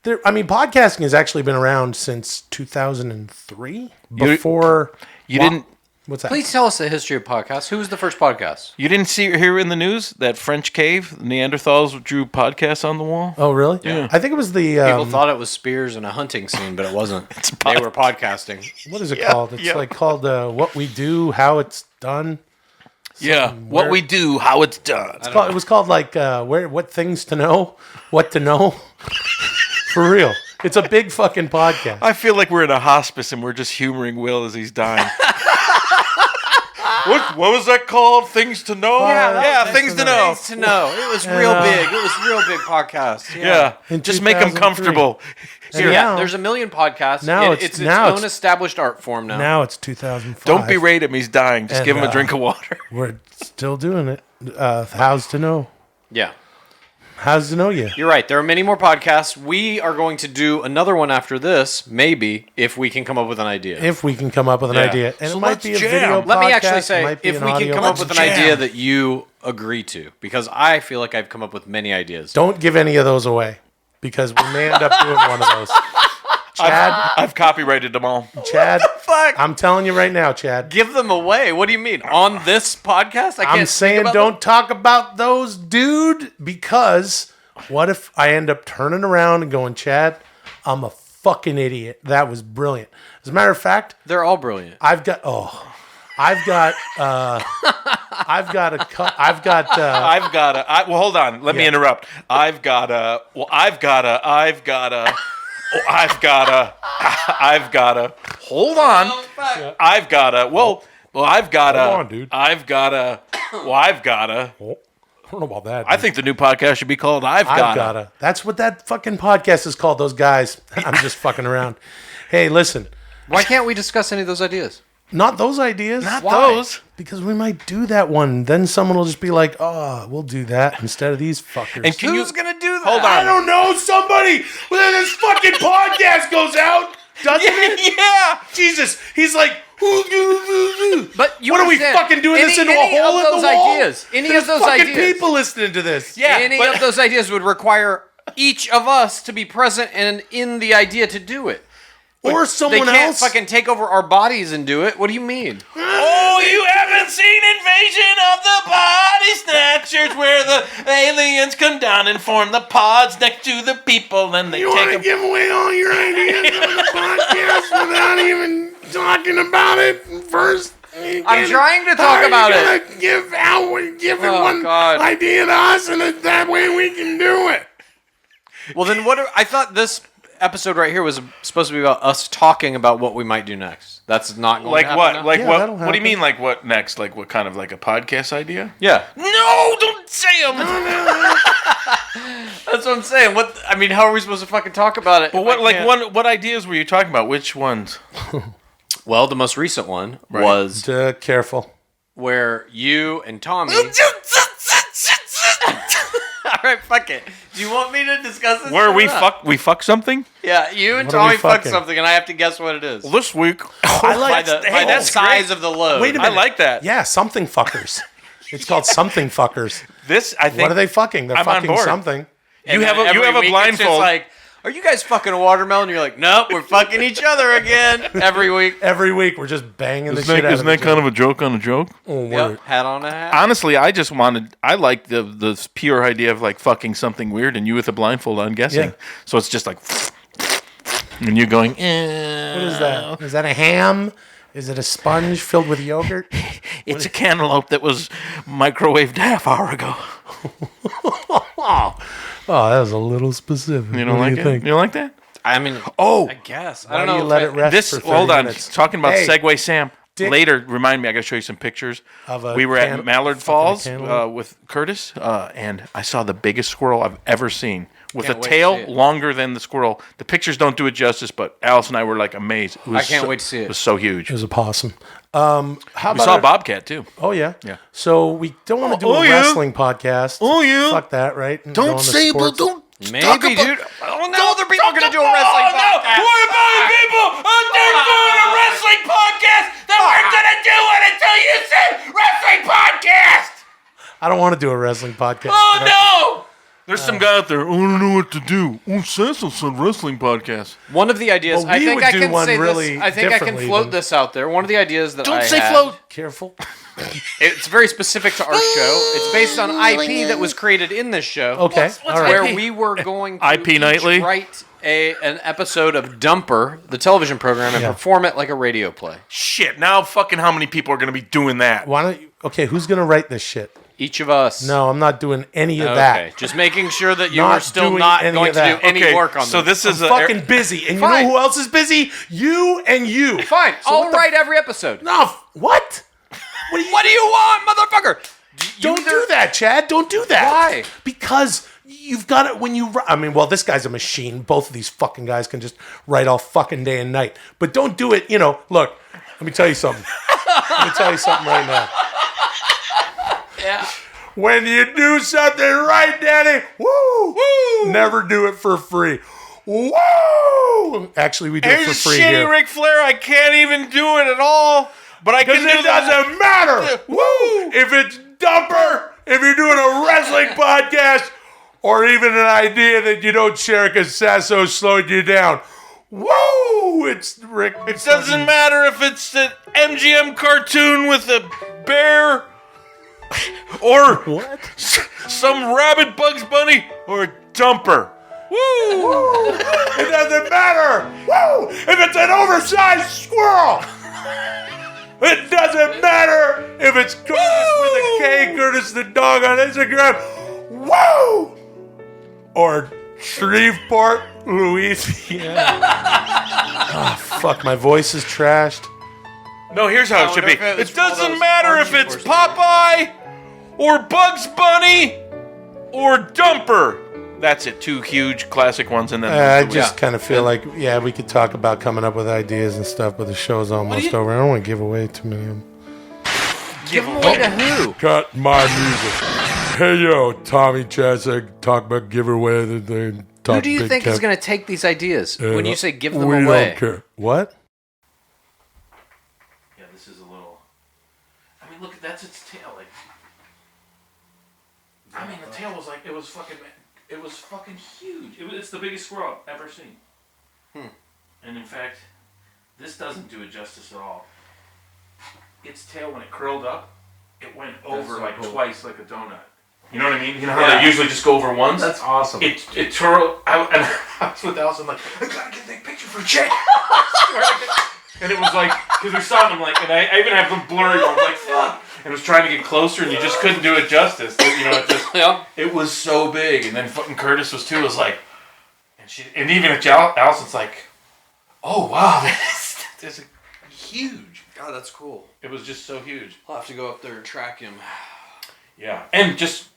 Podcasting has actually been around since 2003. Before... You didn't... What's that? Please tell us the history of podcasts. Who was the first podcast? You didn't hear in the news that French cave, Neanderthals drew podcasts on the wall? Oh, really? Yeah. I think it was the... People thought it was spears in a hunting scene, but it wasn't. They were podcasting. What is it called? It's called What We Do, How It's Done. What We Do, How It's Done. It was called what things to know, what to know. For real. It's a big fucking podcast. I feel like we're in a hospice and we're just humoring Will as he's dying. What was that called? Things to know? Things to know. Things to know. It was real big. It was real big podcast. Yeah. Just make them comfortable. There's a million podcasts. Now it's its own established art form now. Now it's 2005. Don't berate him. He's dying. Just give him a drink of water. We're still doing it. How's to know? Yeah. How's to know you? You're right. There are many more podcasts. We are going to do another one after this, maybe, if we can come up with an idea. If we can come up with an idea. And So it might let's be a jam. video podcast. Let me actually say, might be if an we can audio come up with an podcast. idea that you agree to, because I feel like I've come up with many ideas. Don't give any of those away, because we may end up doing one of those. Chad, I've copyrighted them all. Chad, I'm telling you right now, Chad. Give them away. What do you mean? On this podcast? I can't I'm saying don't talk about those, dude, because what if I end up turning around and going, Chad, I'm a fucking idiot. That was brilliant. As a matter of fact, they're all brilliant. I've got a hold on. Let me interrupt. I've got a. Hold on. I don't know about that. I think the new podcast should be called I've Gotta. That's what that fucking podcast is called, those guys. I'm just fucking around. Hey, listen. Why can't we discuss any of those ideas? Not those ideas. Not those. Because we might do that one. Then someone will just be like, oh, we'll do that instead of these fuckers. And Who's going to do that? Hold on. I don't know. Somebody. When this fucking podcast goes out, doesn't it? Yeah. Jesus. He's like, but you what are we understand, fucking doing this into a any hole of in those the wall? ideas, any There's of those fucking ideas, people listening to this. any of those ideas would require each of us to be present and in the idea to do it. Or someone they can't else. fucking take over our bodies and do it. What do you mean? Oh, you haven't seen Invasion of the Body Snatchers, where the aliens come down and form the pods next to the people, and they You want to give away all your ideas on the podcast without even talking about it first? I'm trying to talk about it. Give one idea to us, and that way we can do it. Well, then I thought this episode right here was supposed to be about us talking about what we might do next. That's not going to happen what? now? Like what? What do you mean? Like what next? Like what kind of like a podcast idea? Yeah. No, don't say them. That's what I'm saying. How are we supposed to fucking talk about it? But what ideas were you talking about? Which ones? Well, the most recent one was careful, where you and Tommy. All right, fuck it. Do you want me to discuss this? Where we fuck something? Yeah, you and What are we Tommy fuck fucking? something, and I have to guess what it is. Well, this week, I like by the size of the load. Wait a minute. I like that. Yeah, something fuckers. It's called something fuckers. This I think. What are they fucking? They're I'm on fucking board. something. And You have then a every week it's just blindfold. like, are you guys fucking a watermelon? And you're like, nope, we're fucking each other again every week. Every week we're just banging the Isn't shit out that kind of a joke on a joke? Oh, Yep, word. hat on a hat. Honestly, I like the pure idea of like fucking something weird and you with a blindfold on guessing. Yeah. So it's just like, and you going, What is that? Is that a ham? Is it a sponge filled with yogurt? It's a cantaloupe that was microwaved half hour ago. Oh, that was a little specific. You don't What like do it? you think? You don't like that? I mean, Oh, I guess. Why I don't do know. you let it rest this. for 30 Hold on. minutes? Talking about Hey, Segway Sam. Dick. Later, remind me. I got to show you some pictures. Of a we were at Mallard fucking Falls cantaloupe? with Curtis, and I saw the biggest squirrel I've ever seen, with Can't a wait to tail see it. longer than the squirrel. The pictures don't do it justice, but Alice and I were like amazed. It was I can't wait to see it. It was so huge. It was a possum. How We about saw our- a bobcat too. Oh yeah. Yeah. So we don't want to do Oh, a yeah. wrestling podcast. Oh, yeah. Fuck that, right? And go Don't on the say it, but sports. don't. Maybe, dude. Oh, no, other people are going to do a wrestling podcast. What about people out there doing a wrestling podcast that weren't going to do it until you said wrestling podcast? I don't want to do a wrestling podcast. Oh, no! There's some guy out there, I don't know what to do. Oh, Sasso said wrestling podcast. One of the ideas, Well, I we think would I do can one say really this. I think I can differently float than- this out there. One of the ideas that I Don't say had, float. Careful. It's very specific to our show. It's based on IP that was created in this show. Okay. All right. Where we were going to IP Nightly? write an episode of Dumper, the television program, and perform it like a radio play. Shit, now fucking how many people are going to be doing that? Why don't you? Okay, who's gonna write this shit? Each of us. No, I'm not doing any of Okay, that. just making sure that you Not are still doing not any going of to do that. any Okay, work on so this. this is I'm fucking busy, and you know who else is busy? You and you. Fine, I'll write every episode. No, what? What do you want, motherfucker? Don't do that, Chad. Don't do that. Why? Because you've got it when you. I mean, well, this guy's a machine. Both of these fucking guys can just write all fucking day and night. But don't do it. Look. Let me tell you something. Let me tell you something right now. Yeah. When you do something right, Daddy, woo, never do it for free. Woo! Actually, we do it for free shitty here. Ric Flair, I can't even do it at all. But I can do it doesn't matter. Woo! If it's Dumper, if you're doing a wrestling podcast, or even an idea that you don't share because Sasso slowed you down. Woo! It's Rick. It doesn't matter if it's an MGM cartoon with a bear, or some rabbit Bugs Bunny, or a Dumper. Woo! It doesn't matter. Woo! If it's an oversized squirrel. It doesn't matter if it's Curtis with a K, Curtis the dog on Instagram. Woo! Or Shreveport, Louisiana. Oh, fuck, my voice is trashed. No, here's how it should be. It doesn't matter if it's Popeye, or Bugs Bunny, or Dumper. That's it. 2 huge classic ones, and then I just kind of feel like, we could talk about coming up with ideas and stuff, but the show's almost over. I don't want to give away too many of them. Give them away to who? Cut my music. Hey, yo, Tommy Chazek, talk about giveaway. Who do you think is going to take these ideas when you say give them away? We don't care. What? Yeah, this is a little. I mean, look, that's its tail. I mean, the tail was like it was fucking huge. It's the biggest squirrel I've ever seen. And in fact, this doesn't do it justice at all. Its tail, when it curled up, it went over twice like a donut. You know what I mean? You know how they usually just go over once? That's awesome. It twirled. And I was with Allison, like, I gotta get that picture for Jay. And it was like, because we saw them, like, and I even have them blurry. I was like, fuck. And it was trying to get closer, and you just couldn't do it justice. It was so big. And then fucking Curtis was too. It was like, and even Allison's like, oh wow, this is huge. God, that's cool. It was just so huge. I'll have to go up there and track him. Yeah, and just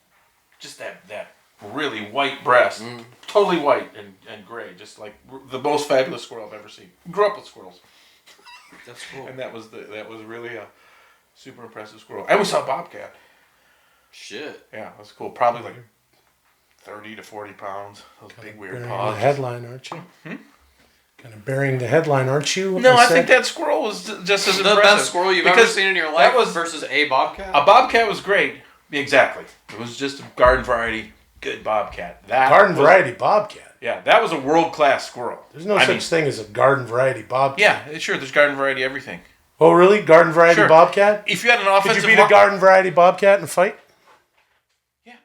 that really white breast, totally white and gray, just like the most fabulous squirrel I've ever seen. Grew up with squirrels. That's cool. And that was really a super impressive squirrel. And we saw a bobcat. Shit. Yeah, that was cool. Probably like 30 to 40 pounds. Those big weird paws. The headline, aren't you? Kind of burying the headline, aren't you? No, I think that squirrel was just as impressive. The best squirrel you've ever seen in your life versus a bobcat? A bobcat was great. Exactly. It was just a garden variety, good bobcat. Garden variety bobcat? Yeah, that was a world-class squirrel. There's no such thing as a garden variety bobcat. Yeah, sure, there's garden variety everything. Oh, really? Garden variety bobcat? If you had an offensive... Could you beat a garden variety bobcat in a fight? Yeah.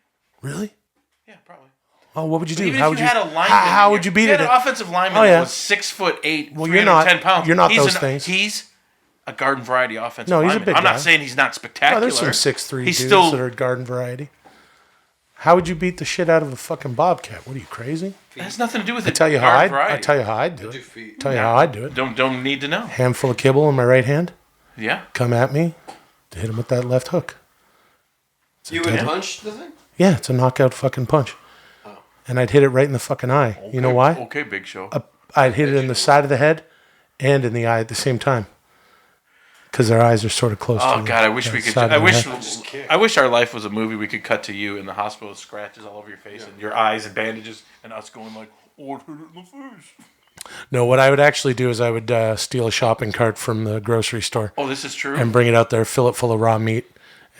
Really? Yeah, probably. Oh, what would you do? Even How if you had a lineman... How would you beat it? If you had an offensive lineman that was 6'8", well, 310 pounds. You're not those things. He's a garden variety offensive No, he's lineman. a big I'm guy. not saying he's not spectacular. No, there's some 6'3" he's dudes still, that are garden variety. How would you beat the shit out of a fucking bobcat? What are you, crazy? It has nothing to do with it. I tell you how I'd do it. Tell you how I'd do it. Don't need to know. Handful of kibble in my right hand. Yeah. Come at me. To hit him with that left hook. You would punch the thing? Yeah, it's a knockout fucking punch. Oh. And I'd hit it right in the fucking eye. Okay, you know why? Okay, Big Show. I'd hit it in the side of the head and in the eye at the same time. Because their eyes are sort of close to Oh God, I wish we could. side I of the wish. head. I wish our life was a movie. We could cut to you in the hospital with scratches all over your face and your eyes and bandages, and us going like, "Oh, it hit it in the face." No, what I would actually do is I would steal a shopping cart from the grocery store. Oh, this is true? And bring it out there, fill it full of raw meat,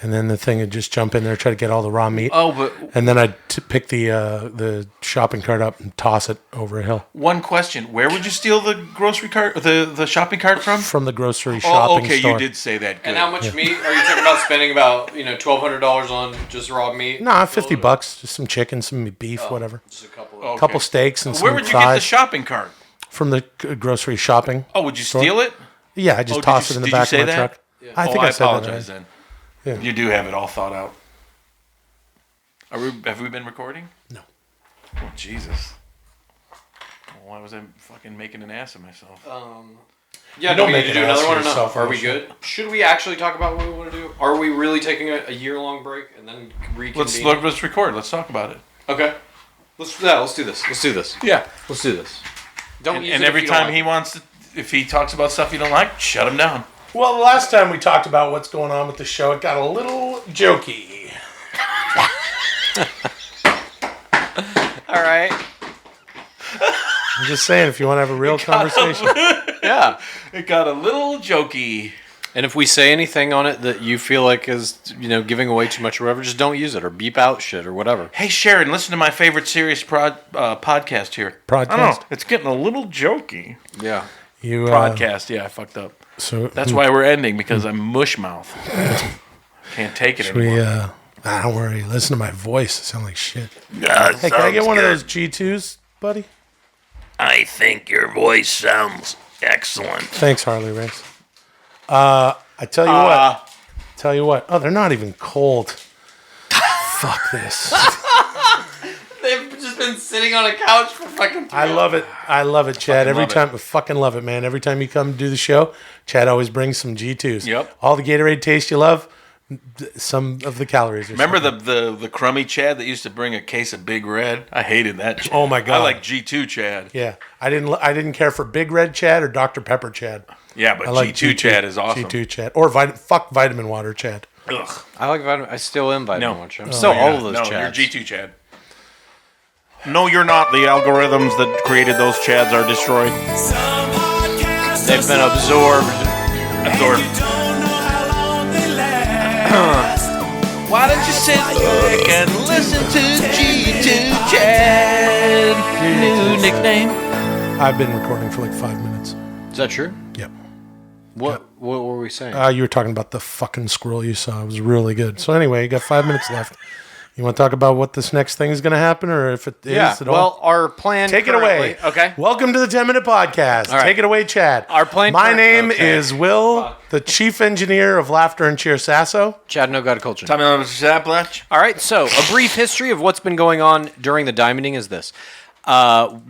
and then the thing would just jump in there, try to get all the raw meat. Oh, but and then I'd pick the shopping cart up and toss it over a hill. One question: where would you steal the grocery cart, the shopping cart from? From the grocery shopping store. Okay, you did say that. Good. And how much meat are you talking about spending? About $1,200 on just raw meat? Nah, $50, just some chicken, some beef, whatever. Just a couple. A couple steaks and some Where would you fries. get the shopping cart? From the grocery shopping. Oh, would you store. steal it? Yeah, I just toss it in the back of my truck. Yeah. I think I I said apologize that. then. Yeah. You do have it all thought out. Have we been recording? No. Oh, Jesus. Why was I fucking making an ass of myself? Yeah, do we need to do another one or not? Are we good? Should we actually talk about what we want to do? Are we really taking a year-long break and then reconvene? Let's record. Let's talk about it. Okay. Let's do this. Yeah. Let's do this. And every time he wants to, if he talks about stuff you don't like, shut him down. Well, the last time we talked about what's going on with the show, it got a little jokey. All right. I'm just saying, if you want to have a real conversation. Yeah. It got a little jokey. And if we say anything on it that you feel like is, giving away too much or whatever, just don't use it or beep out shit or whatever. Hey, Sharon, listen to my favorite serious podcast here. I don't know. It's getting a little jokey. Yeah. Podcast. Yeah, I fucked up. So that's why we're ending, because I'm mush mouth. Can't take it anymore. Don't worry. Listen to my voice. I sound like shit. Yeah, hey, can I get one of those G2s, buddy? I think your voice sounds excellent. Thanks, Harley Race. I tell you what. Oh, they're not even cold. Fuck this. They've just been sitting on a couch for fucking 3 hours. I love it, Chad. I fucking love it, man. Every time you come do the show, Chad always brings some G2s. Yep. All the Gatorade taste you love, some of the calories. Remember the crummy Chad that used to bring a case of Big Red? I hated that Chad. Oh my God. I like G2 Chad. Yeah. I didn't care for Big Red Chad or Dr. Pepper Chad. Yeah, but G2 Chad is awesome. G2 Chad. Or fuck vitamin water Chad. Ugh. I like vitamin. I still am vitamin water. I'm still all of those Chads. You're G2 Chad. No, you're not. The algorithms that created those Chads are destroyed. They've been absorbed. Why don't you sit back and listen to G2 Chad? Your new nickname. I've been recording for like 5 minutes. Is that true? Yep. What were we saying? You were talking about the fucking squirrel you saw. It was really good. So anyway, you got 5 minutes left. You want to talk about what this next thing is going to happen, or if it is at all? Well, our plan. Take it away. Okay. Welcome to the 10-minute podcast. All right. Take it away, Chad. Our plan. My name is Will, the chief engineer of Laughter and Cheer Sasso. Chad, no god culture. Tommy Blacha. All right. So, a brief history of what's been going on during the Diamonding is this.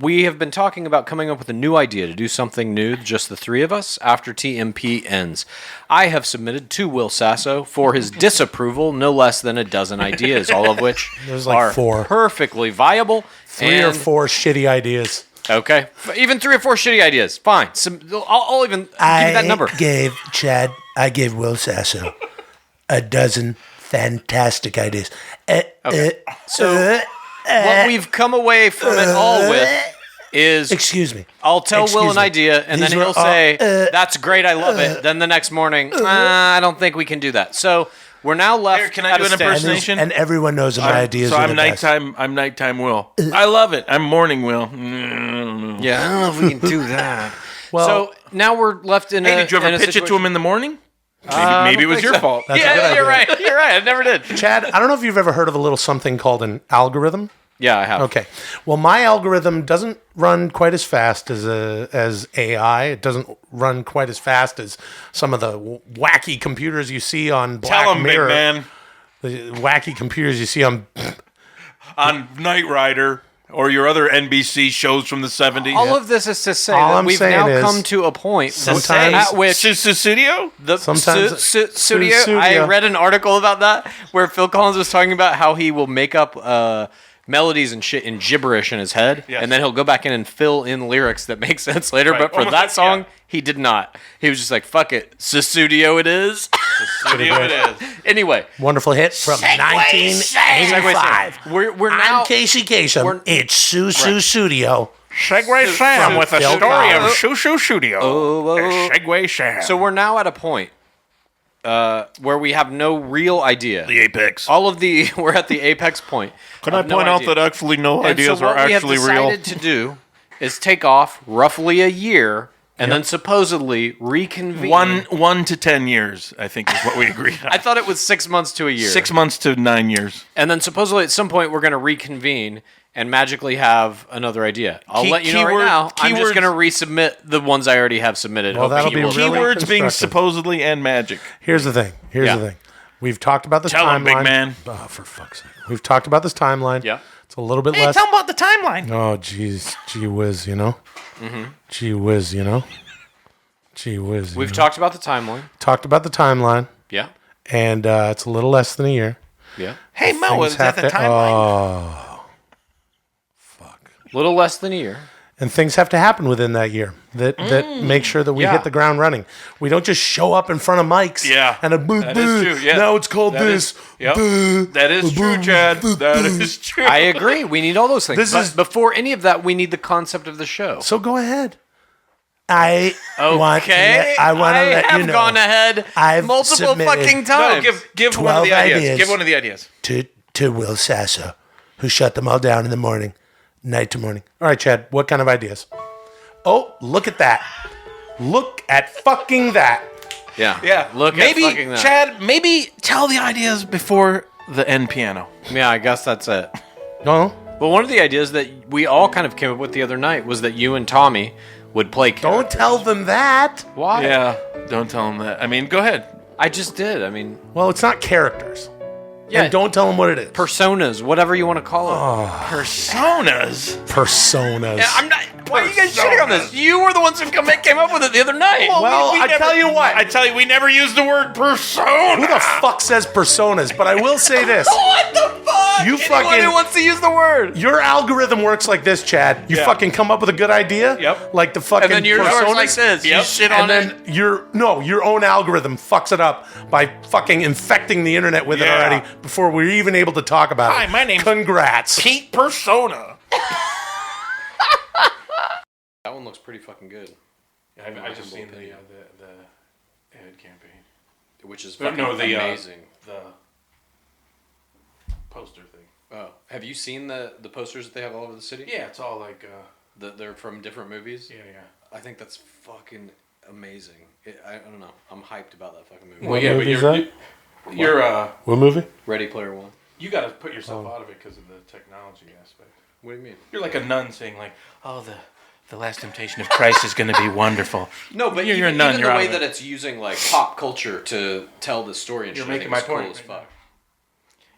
We have been talking about coming up with a new idea to do something new, just the three of us, after TMP ends. I have submitted to Will Sasso for his disapproval no less than a dozen ideas, all of which are 4 perfectly viable. 3 or 4 shitty ideas. Okay. Even 3 or 4 shitty ideas. Fine. I'll even give you that number. I gave Will Sasso a dozen fantastic ideas. So what we've come away from it all with is... Excuse me. I'll tell Will an idea, and then he'll say, that's great, I love it. Then the next morning, I don't think we can do that. So we're now left... Here, can I do an impersonation? And everyone knows that my ideas are I'm the best. I'm nighttime Will. I love it. I'm morning Will. Yeah, I don't know if we can do that. So now we're left in did you ever pitch it to him in the morning? Maybe it was your fault. Yeah, you're right. You're right. I never did. Chad, I don't know if you've ever heard of a little something called an algorithm. Yeah, I have. Okay. Well, my algorithm doesn't run quite as fast as AI. It doesn't run quite as fast as some of the wacky computers you see on Black Mirror. Big man. The wacky computers you see on Knight Rider. Or your other NBC shows from the 70s. All of this is to say that we've now come to a point at which... Studio? Studio? I read an article about that where Phil Collins was talking about how he will make up melodies and shit in gibberish in his head, and then he'll go back in and fill in lyrics that make sense later. Right. But for that song, he did not. He was just like, fuck it. Studio it is. Studio it is. Anyway. Wonderful hit from 1985. We're now... I'm Casey Kasem. It's Studio. Segway Sam with a story of Shoo Studio. Segway Sam. So we're now at a point where we have no real idea. The apex. We're at the apex point. Can I point out that actually no ideas are actually real? What we have decided to do is take off roughly a year and then supposedly reconvene. 1 to 10 years, I think, is what we agreed on. I thought it was 6 months to a year. 6 months to 9 years. And then supposedly at some point we're going to reconvene and magically have another idea. I'll let you know right now. I'm just going to resubmit the ones I already have submitted. Well, that'll be really keywords being supposedly and magic. Here's the thing. We've talked about this Tell timeline. him, big man. Oh, for fuck's sake. We've talked about this timeline. Yeah. It's a little bit Hey, less. tell him about the timeline. Oh, geez. Gee whiz, you know? Mm-hmm. Gee whiz, you know? Gee whiz. We've talked about the timeline. Talked about the timeline. Yeah. And it's a little less than a year. Yeah. Hey, Mo, Things is that have the to- timeline? Oh. A little less than a year. And things have to happen within that year that make sure that we hit the ground running. We don't just show up in front of mics. Yeah. And a boo That boo. is true, yeah. Now it's called That this. is- yep. Boo. That is true, Chad. That is true. I agree. We need all those things. This But is- before any of that, we need the concept of the show. So go ahead. I want to Okay. let you have know. gone ahead I've multiple submitted fucking times. No, give one of the 12 ideas. ideas. Give one of the ideas. To Will Sasso, who shut them all down in the morning, night to morning. All right, Chad, what kind of ideas? Oh, look at that. Look at fucking that. Yeah. Yeah. Look maybe, at fucking that. Chad, maybe tell the ideas before the end piano. Yeah, I guess that's it. No. Well, one of the ideas that we all kind of came up with the other night was that you and Tommy would play characters. Don't tell them that. Why? Yeah, don't tell them that. I mean, go ahead. I just did. I mean, Well, it's not characters. Yeah. And don't tell them what it is. personas, whatever you want to call it. Personas. Personas. Yeah, I'm not. Why are you guys shitting on this? You were the ones who came up with it the other night. Well, I tell you what. I tell you, we never used the word persona. Who the fuck says personas? But I will say this. What the fuck? You Anyone fucking- who wants to use the word. Your algorithm works like this, Chad. You Yeah. fucking come up with a good idea. Yep. Like the fucking And then yours personas. works like this. You Yep. shit And on then it. your own algorithm fucks it up by fucking infecting the internet with it Yeah. already before we're even able to talk about Hi, it. my name's Congrats. Pete Persona. That one looks pretty fucking good. I just seen the ad campaign, Which is But fucking no, the, amazing. the poster thing. Oh, have you seen the posters that they have all over the city? Yeah, it's all like. They're from different movies? Yeah. I think that's fucking amazing. I don't know. I'm hyped about that fucking movie. Well, What yeah, but movie's you're that? you're What movie? Ready Player One. you got to put yourself out of it because of the technology aspect. What do you mean? You're like a nun saying like, "Oh, the last temptation of Christ is going to be wonderful." No, but you're a nun. Even You're the out way of that it. it's using like pop culture to tell the story and You're shit, I making think my is point cool as right fuck.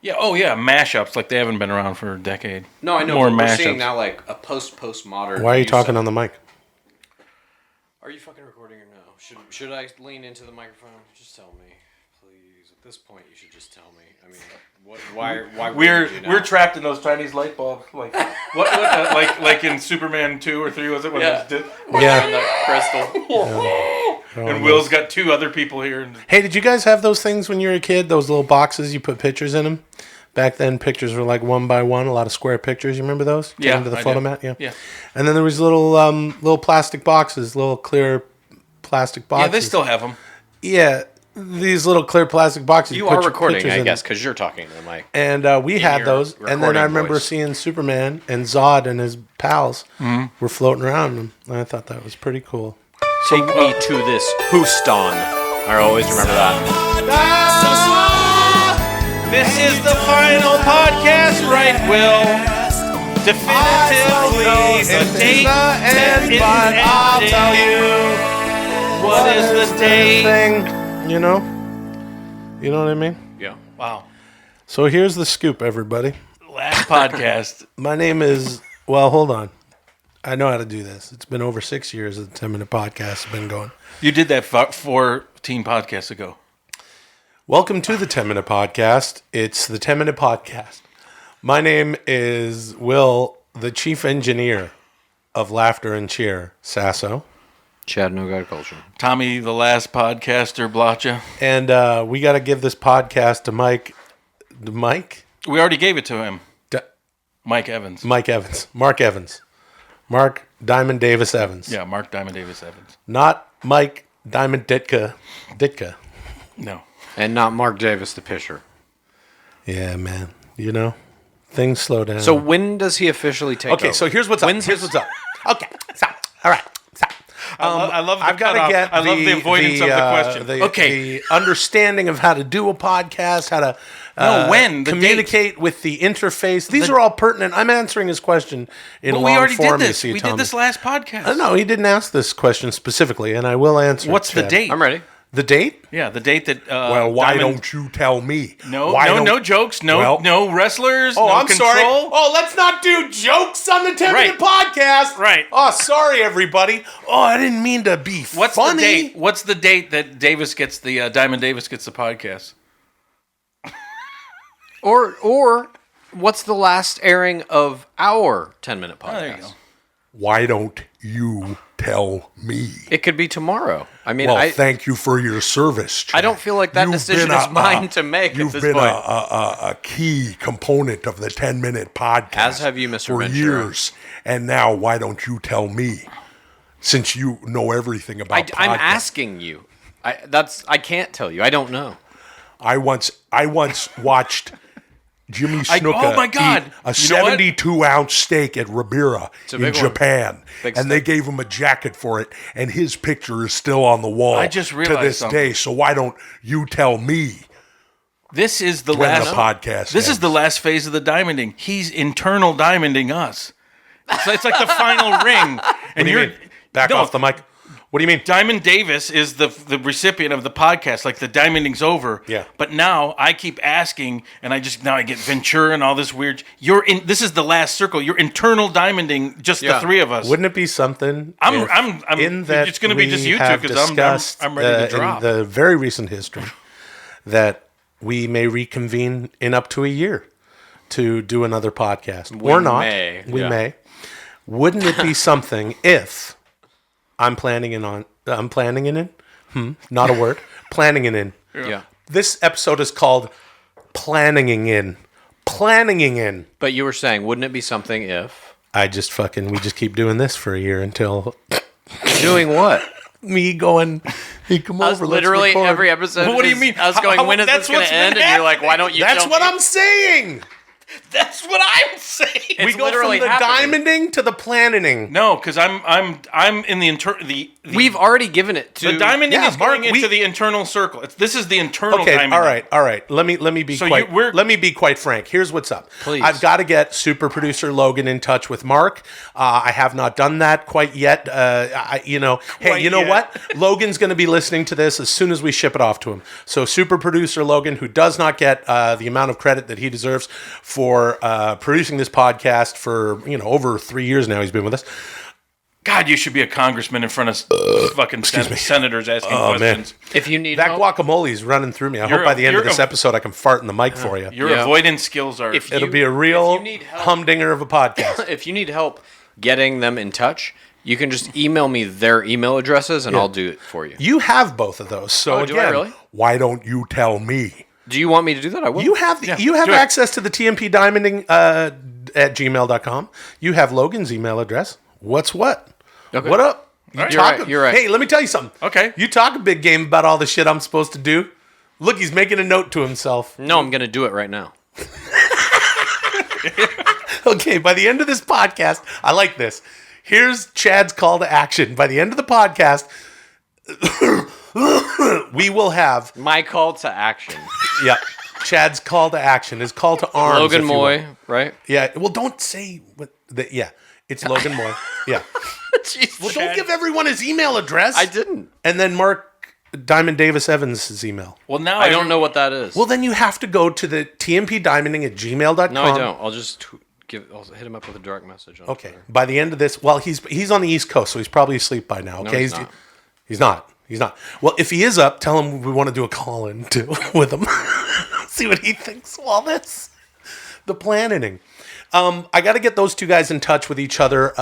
Yeah. Oh, yeah. Mashups like they haven't been around for a decade. No, I know. More But we're mashups. seeing now like a postmodern. Why are you use talking of- on the mic? Are you fucking recording or no? Should I lean into the microphone? Just tell me, please. At this point, you should just tell me. I mean, what? Why? We're wouldn't you now? we're trapped in those Chinese light bulbs, like what like in Superman 2 or 3 was it when Yeah. it was Yeah. And the crystal. and Will's got 2 other people here. And Hey, did you guys have those things when you were a kid? Those little boxes you put pictures in them? Back then, pictures were like 1 by 1, a lot of square pictures. You remember those? Yeah, Into the I photo do. mat? Yeah. Yeah. And then there was little plastic boxes, little clear plastic boxes. yeah, they still have them. Yeah, these little clear plastic boxes. You put are your recording, pictures I in. guess, because you're talking to the mic. And we had your those. And then recording I remember voice. seeing Superman and Zod and his pals Mhm. were floating around them. I thought that was pretty cool. Take me to this Houston. I always remember that. This is the final podcast, right, Will? Definitively, the date But I'll tell you what is the date? thing. You know what I mean? Yeah. Wow. So here's the scoop, everybody. Last podcast. My name is. Well, hold on. I know how to do this. It's been over 6 years that the 10-minute podcast has been going. You did that 14 podcasts ago. Welcome to the 10-minute podcast. It's the 10-minute podcast. My name is Will, the chief engineer of Laughter and Cheer, Sasso. Chad, no God culture. Tommy, the last podcaster, Blacha. And we got to give this podcast to Mike. Mike? We already gave it to him. Mike Evans. Mike Evans. Mark Evans. Mark Diamond Davis Evans. Yeah, Mark Diamond Davis Evans. Not Mike Diamond Ditka. No. And not Mark Davis, the pitcher. Yeah, man. You know, things slow down. So when does he officially take over? Okay, so here's what's up. When's Here's his- what's up. Okay, stop. All right, stop. I love the I've got to cutoff. get I love the avoidance of the question. The understanding of how to do a podcast, how to when? The communicate with the interface. These are all pertinent. I'm answering his question in But long we already form. did this. You see, We Tommy. did this last podcast. No, he didn't ask this question specifically, and I will answer. What's the Chad. date? I'm ready. The date? Yeah, the date that. Well, why don't you tell me? No, Why no, don't- no jokes. No, Well- no wrestlers. Oh, no I'm control. sorry. Oh, let's not do jokes on the 10-minute podcast. Right. Oh, sorry, everybody. Oh, I didn't mean to be What's funny. the date? What's the date that Davis gets the Diamond Davis gets the podcast? Or what's the last airing of our 10-minute podcast? there you go. Why don't you tell me? It could be tomorrow. I mean, Well, thank you for your service, Chad. I don't feel like that You've decision been is mine to make at You've this been point. a key component of the 10-minute podcast. As have you, Mr. For Ventura. years. And now, why don't you tell me? Since you know everything about I'm podcasts. asking you. I can't tell you. I don't know. I once watched Jimmy Snuka oh my God. eat a You know what? 72-ounce steak at Ribera It's a in big one. Japan. Big And they steak. gave him a jacket for it, and his picture is still on the wall I just to realized this something. day. So why don't you tell me This is the when last the podcast This is ends? the last phase of the diamonding. He's internal diamonding us. So it's like the final ring. What And do you mean? Back No. off the mic. What do you mean? Diamond Davis is the recipient of the podcast. Like the diamonding's over. Yeah. But now I keep asking, and I get Ventura and all this weird. This is the last circle. You're internal diamonding, just the three of us. Wouldn't it be something? I'm in that it's going to be just we you two have because discussed, I'm ready to drop. in the very recent history that we may reconvene in up to a year to do another podcast, We or not? may, We yeah. may. Wouldn't it be something if I'm planning in? Not a word. Planning in. Yeah. This episode is called Planning in. Planning in. But you were saying, wouldn't it be something if we just keep doing this for a year until doing what? me going, hey, come Us over, literally let's record. every episode. What do you is mean? Us going, when is this that's going what's to been end? And you're like, why don't you? That's tell what me? I'm saying. That's what I'm saying. It's We go from literally the happening. diamonding to the planning. No, because I'm in the We've already given it to the diamonding Yeah, is going Mark, into the internal circle. This is the internal Okay, diamonding. all right. Let me be So let me be quite frank. Here's what's up. Please. I've got to get super producer Logan in touch with Mark. I have not done that quite yet. Hey, you know what? Logan's going to be listening to this as soon as we ship it off to him. So super producer Logan, who does not get the amount of credit that he deserves for producing this podcast for over 3 years now. He's been with us. God, you should be a congressman in front of fucking senators asking questions. If you need That help, guacamole is running through me. I hope by the end of this episode I can fart in the mic for you. Your avoidance skills are. It'll be a real humdinger of a podcast. if you need help getting them in touch, you can just email me their email addresses and I'll do it for you. You have both of those. So Oh, do I again, really? Why don't you tell me? Do you want me to do that? I will. you have do access to the TMP Diamonding at gmail.com. You have Logan's email address. What's what? Okay. What up? All right. You're right. Hey, let me tell you something. Okay. You talk a big game about all the shit I'm supposed to do. Look, he's making a note to himself. No, I'm going to do it right now. Okay, by the end of this podcast, I like this. Here's Chad's call to action. By the end of the podcast, we will have my call to action. Yeah, Chad's call to action. His call to arms. Logan if you will. Moy, right? Yeah. Well, don't say what. Yeah, it's Logan Moy. Yeah. Jeez, Well, don't give everyone his email address. I didn't. And then Mark Diamond Davis Evans' email. Well, now I don't know what that is. Well, then you have to go to the tmpdiamonding at gmail.com. No, I don't. I'll just I'll hit him up with a direct message. On Okay. Twitter. By the end of this, well, he's on the East Coast, so he's probably asleep by now. No, Okay. he's not. He's not. He's not. Well, if he is up, tell him we want to do a call-in too with him. See what he thinks of all this. The planning. I got to get those two guys in touch with each other.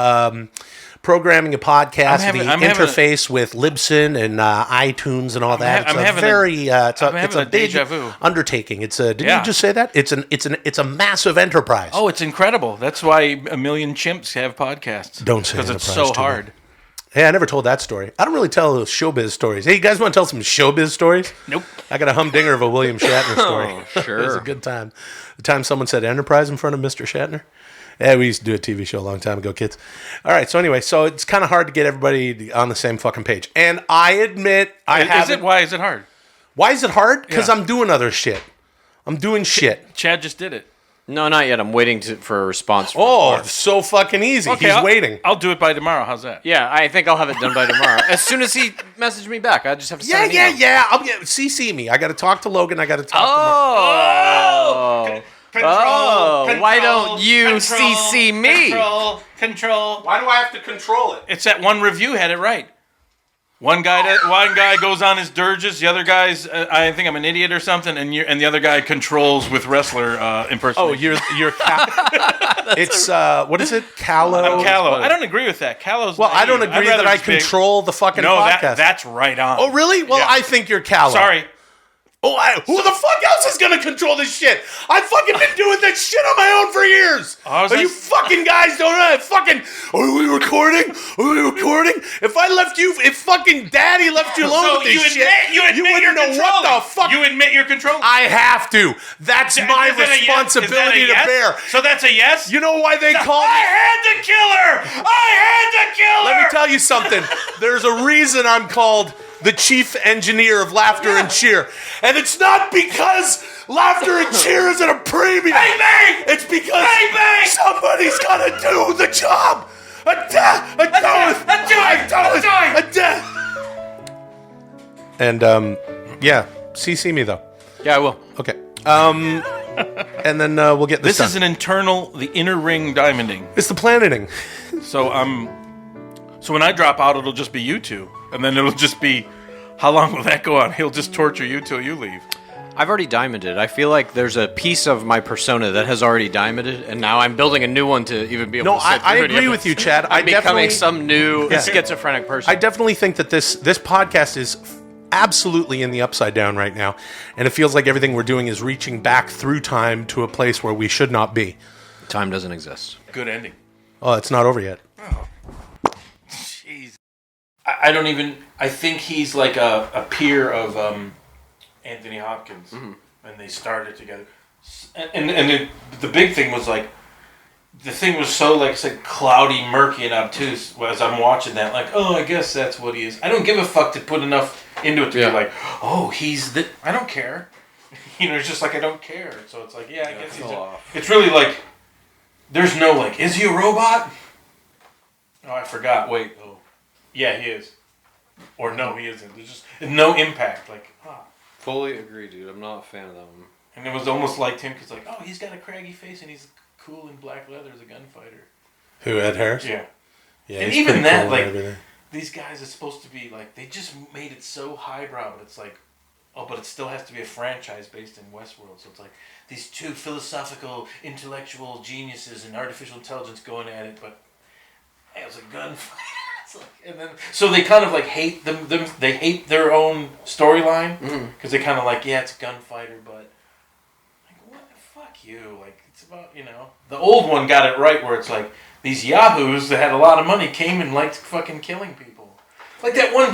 Programming a podcast, I'm interface with Libsyn and iTunes and all that. It's a big déjà vu. undertaking. Didn't you just say that? It's a massive enterprise. Oh, it's incredible. That's why a million chimps have podcasts. Don't say because it's enterprise so to me. hard. Hey, I never told that story. I don't really tell those showbiz stories. Hey, you guys want to tell some showbiz stories? Nope. I got a humdinger of a William Shatner story. Oh, sure. It was a good time. The time someone said Enterprise in front of Mr. Shatner. Yeah, we used to do a TV show a long time ago, kids. All right, so anyway, so it's kind of hard to get everybody on the same fucking page. And I admit I haven't. Why is it hard? Why is it hard? Because Yeah. I'm doing other shit. I'm doing shit. Chad just did it. No, not yet. I'm waiting for a response. From it's so fucking easy. He's waiting. I'll do it by tomorrow. How's that? Yeah, I think I'll have it done by tomorrow. As soon as he messaged me back, I just have to send an email. Yeah. CC me. I got to talk to Logan. I got to talk to Mark. Control. Why don't you CC me? Control. Why do I have to control it? It's that one review had it right. One guy goes on his dirges. The other guy's I think I'm an idiot or something, and the other guy controls with wrestler impersonation. Oh, you're it's what is it? Callow. I'm callow. I don't agree with that. Callow's. Well, naive. I don't agree that I control the fucking podcast. That's right on. Oh, really? Well, I think you're callow. Sorry. Oh, who the fuck else is gonna control this shit? I've fucking been doing this shit on my own for years. You fucking guys don't know. Are we recording? If fucking Daddy left you alone with this shit, you wouldn't know what the fuck. You admit you're controlling. I have to. That's my responsibility to bear. So that's a yes. You know why they call me? I had to kill her. Let me tell you something. There's a reason I'm called the chief engineer of laughter and cheer. And it's not because laughter and cheer is at a premium. Bang, bang! It's because somebody's got to do the job. And, CC me, though. Yeah, I will. Okay. And then we'll get this done. Is the inner ring diamonding. It's the planning. So when I drop out, it'll just be you two. And then it'll just be, how long will that go on? He'll just torture you till you leave. I've already diamonded. I feel like there's a piece of my persona that has already diamonded, and now I'm building a new one to even be able to sit through I agree with you, Chad. I'm becoming some new schizophrenic person. I definitely think that this podcast is absolutely in the upside down right now, and it feels like everything we're doing is reaching back through time to a place where we should not be. Time doesn't exist. Good ending. Oh, it's not over yet. Jeez. I think he's like a peer of Anthony Hopkins, and they started together. And the big thing was like, the thing was so like cloudy, murky, and obtuse. As I'm watching that, like, oh, I guess that's what he is. I don't give a fuck to put enough into it to be like, oh, he's the. I don't care. It's just like I don't care. So it's like, I guess he's. It's really like, there's no like, is he a robot? Oh, I forgot. Wait. Oh, yeah, he is. Or no, he isn't. There's just no impact. Like, fully agree, dude. I'm not a fan of that one. And it was almost like him because, like, oh, he's got a craggy face and he's cool in black leather as a gunfighter. Who, Ed Harris? Yeah. Yeah. And even that, cool like, these guys are supposed to be like, they just made it so highbrow, but it's like, oh, but it still has to be a franchise based in Westworld. So it's like these two philosophical, intellectual geniuses and artificial intelligence going at it, but it was a gunfighter. And then, so they kind of like hate them. They hate their own storyline because they kind of like, it's a gunfighter, but like, what? Fuck you! Like, it's about the old one got it right where it's like these yahoos that had a lot of money came and liked fucking killing people. Like that one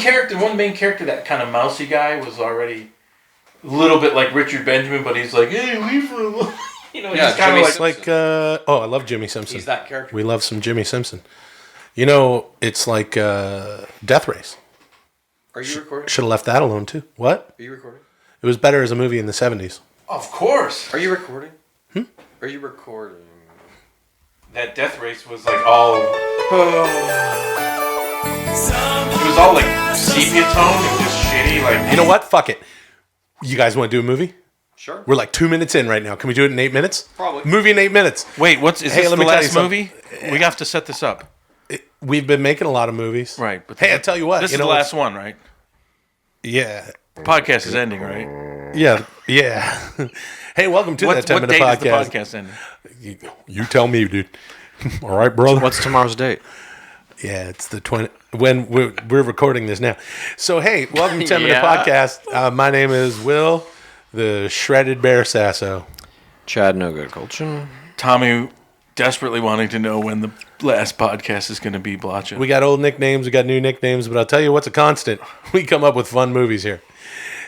main character, that kind of mousy guy was already a little bit like Richard Benjamin, but he's like, hey, leave her alone. He's kind of like I love Jimmy Simpson. He's that character. We love some Jimmy Simpson. It's like Death Race. Are you recording? Should have left that alone, too. What? Are you recording? It was better as a movie in the 70s. Of course. Are you recording? Are you recording? That Death Race was like all... It was all like sepia tone and just shitty. Like, you know what? Fuck it. You guys want to do a movie? Sure. We're like 2 minutes in right now. Can we do it in 8 minutes? Probably. Movie in 8 minutes. Wait, is this the last movie? We have to set this up. We've been making a lot of movies. Right. But I tell you what. This is the last one, right? Yeah. The podcast is ending, right? Yeah. Hey, welcome to that 10 minute podcast. What date is the podcast ending? You tell me, dude. All right, brother. What's tomorrow's date? Yeah, it's the 20. When we're recording this now. So, hey, welcome to 10 minute podcast. My name is Will, the Shredded Bear Sasso. Chad, no good Kultgen. Tommy, desperately wanting to know when the last podcast is going to be, Blacha. We got old nicknames, we got new nicknames, but I'll tell you what's a constant. We come up with fun movies here.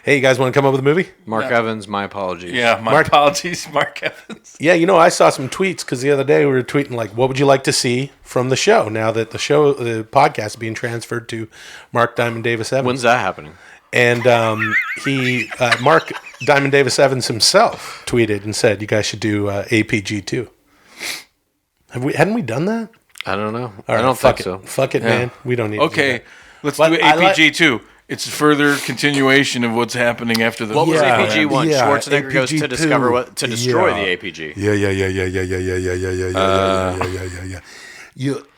Hey, you guys want to come up with a movie? Mark Evans, my apologies. Yeah, my apologies, Mark Evans. Yeah, I saw some tweets because the other day we were tweeting like, what would you like to see from the show now that the podcast is being transferred to Mark Diamond Davis Evans? When's that happening? And Mark Diamond Davis Evans himself tweeted and said, "You guys should do APG too." Hadn't we done that? I don't know. Right, I don't think so. Fuck it, man. We don't need. Okay, to do let's But do APG 2. It's a further continuation of what's happening after the. What was APG 1? yeah, Schwarzenegger goes APG to discover 2. to destroy Yeah. the APG.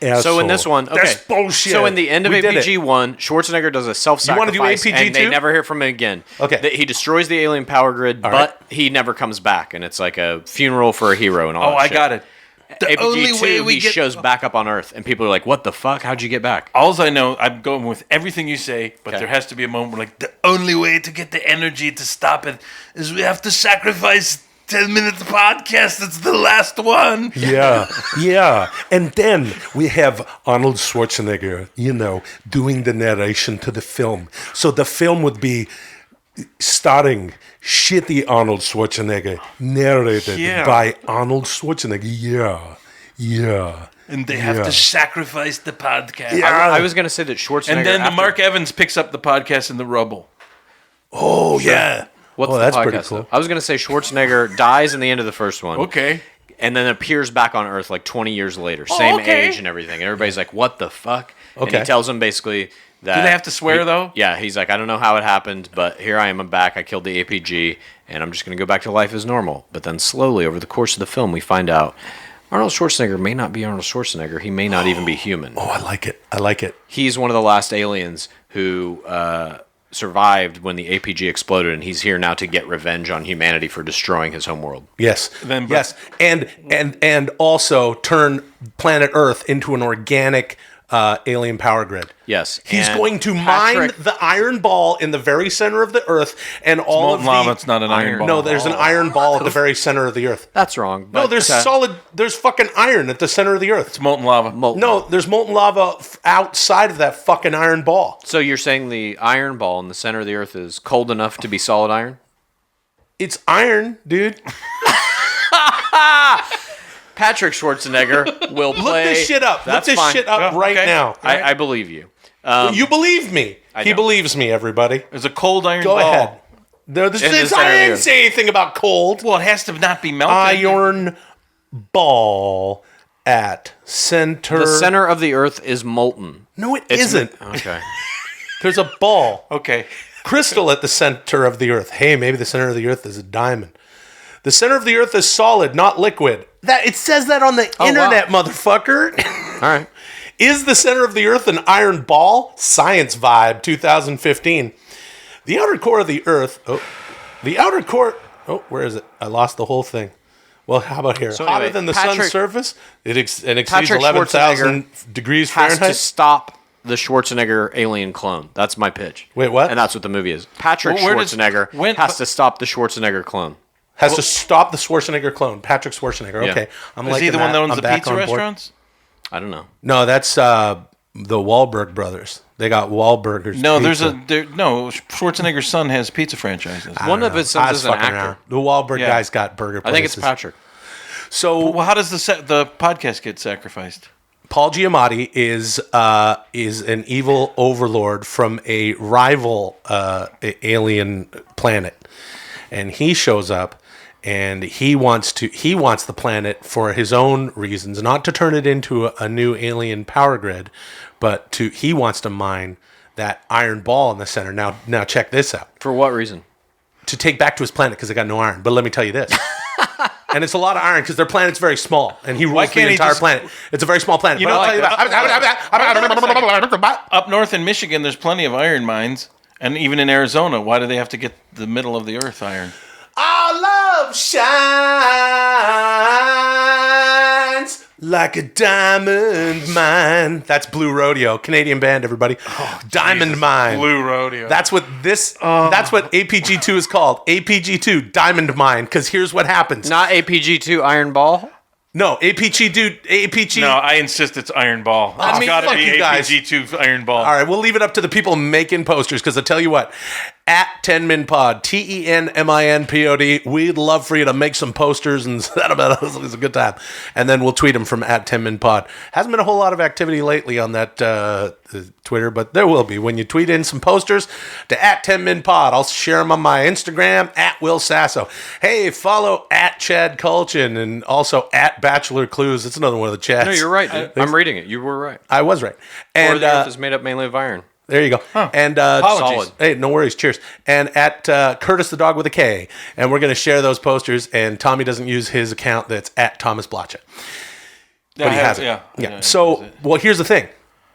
Yeah. So in this one, okay. That's bullshit. So in the end of We did APG it. 1, Schwarzenegger does a self-sacrifice, You wanna do APG and they 2? never hear from him again. Okay. He destroys the alien power grid, but he never comes back, and it's like a funeral for a hero and all that shit. Got it. The only APG 2, way we he get shows back up on Earth, and people are like, "What the fuck? How'd you get back?" Alls I know, I'm going with everything you say, but Okay. there has to be a moment where, like, the only way to get the energy to stop it is we have to sacrifice 10 minutes podcast. It's the last one. Yeah. And then we have Arnold Schwarzenegger, doing the narration to the film. So the film would be starring shitty Arnold Schwarzenegger, narrated by Arnold Schwarzenegger. Yeah. And they have to sacrifice the podcast. Yeah. I was going to say that Schwarzenegger... And then Mark Evans picks up the podcast in the rubble. Oh, yeah. What's the that's podcast, pretty cool. though? I was going to say Schwarzenegger dies in the end of the first one. Okay. And then appears back on Earth like 20 years later. Same age and everything. And everybody's like, what the fuck? Okay. And he tells them basically that... Do they have to swear, though? Yeah, he's like, I don't know how it happened, but here I am, I'm back. I killed the APG, and I'm just going to go back to life as normal. But then slowly, over the course of the film, we find out Arnold Schwarzenegger may not be Arnold Schwarzenegger. He may not even be human. Oh, I like it. He's one of the last aliens who survived when the APG exploded, and he's here now to get revenge on humanity for destroying his homeworld. Yes. Yes. And also turn planet Earth into an organic alien power grid. Yes. He's and going to mine the iron ball in the very center of the Earth, and all of molten lava. It's not an iron ball. No, there's an iron ball at the very center of the Earth. That's wrong. No, there's there's fucking iron at the center of the Earth. It's molten lava. No, there's molten lava outside of that fucking iron ball. So you're saying the iron ball in the center of the Earth is cold enough to be solid iron? It's iron, dude. Patrick Schwarzenegger will play... Look this shit up. That's Look this fine. shit up right now. I believe you. You believe me. He believes me, everybody. There's a cold iron Go ball. ahead. No, I didn't say anything about cold. Well, it has to not be melted. Iron ball at center. The center of the Earth is molten. No, it isn't. Okay. There's a ball. Okay. Crystal at the center of the Earth. Hey, maybe the center of the Earth is a diamond. The center of the Earth is solid, not liquid. That it says that on the internet, motherfucker. All right. Is the center of the Earth an iron ball? Science Vibe 2015. The outer core of the Earth. Where is it? I lost the whole thing. Well, how about here? So Hotter anyway, than the sun's surface. It exceeds Patrick 11,000 degrees has Fahrenheit. to stop the Schwarzenegger alien clone. That's my pitch. Wait, what? And that's what the movie is. Patrick Schwarzenegger has to stop the Schwarzenegger clone. Has to stop the Schwarzenegger clone. Patrick Schwarzenegger. Yeah. Okay. I'm Is he the one that owns I'm the back pizza on board. restaurants? I don't know. No, that's the Wahlberg brothers. They got Wahlburgers. No, pizza. Schwarzenegger's son has pizza franchises. One of his sons is an actor. The Wahlberg guy's got burger places. I think it's Patrick. So, well, how does the podcast get sacrificed? Paul Giamatti is an evil overlord from a rival alien planet, and he shows up. And he wants the planet for his own reasons, not to turn it into a new alien power grid, but he wants to mine that iron ball in the center. Now check this out. For what reason? To take back to his planet because they got no iron. But let me tell you this. And it's a lot of iron because their planet's very small, and he rules the entire planet. It's a very small planet. Up north in Michigan, there's plenty of iron mines, and even in Arizona. Why do they have to get the middle of the earth iron? Our love shines like a diamond mine. That's Blue Rodeo, Canadian band, everybody. Diamond Mine. Blue Rodeo. That's what That's what APG2 is called. APG2 Diamond Mine. Because here's what happens. Not APG2 Iron Ball. No, APG. No, I insist it's Iron Ball. It's got to be APG2 Iron Ball. All right, we'll leave it up to the people making posters because I tell you what, at 10minpod, TENMINPOD. We'd love for you to make some posters and that about us. It's a good time. And then we'll tweet them from at 10minpod. Hasn't been a whole lot of activity lately on that Twitter, but there will be. When you tweet in some posters to at 10minpod, I'll share them on my Instagram, at Will Sasso. Hey, follow at Chad Kultgen and also at Bachelor Clues. It's another one of the chats. No, you're right, dude. I'm reading it. You were right. I was right. And or the Earth is made up mainly of iron. There you go. Huh. And Apologies. Hey, no worries. Cheers. And at Curtis the Dog with a K. And we're going to share those posters. And Tommy doesn't use his account. That's at Thomas Blacha. But he has it. Yeah. So, well, here's the thing.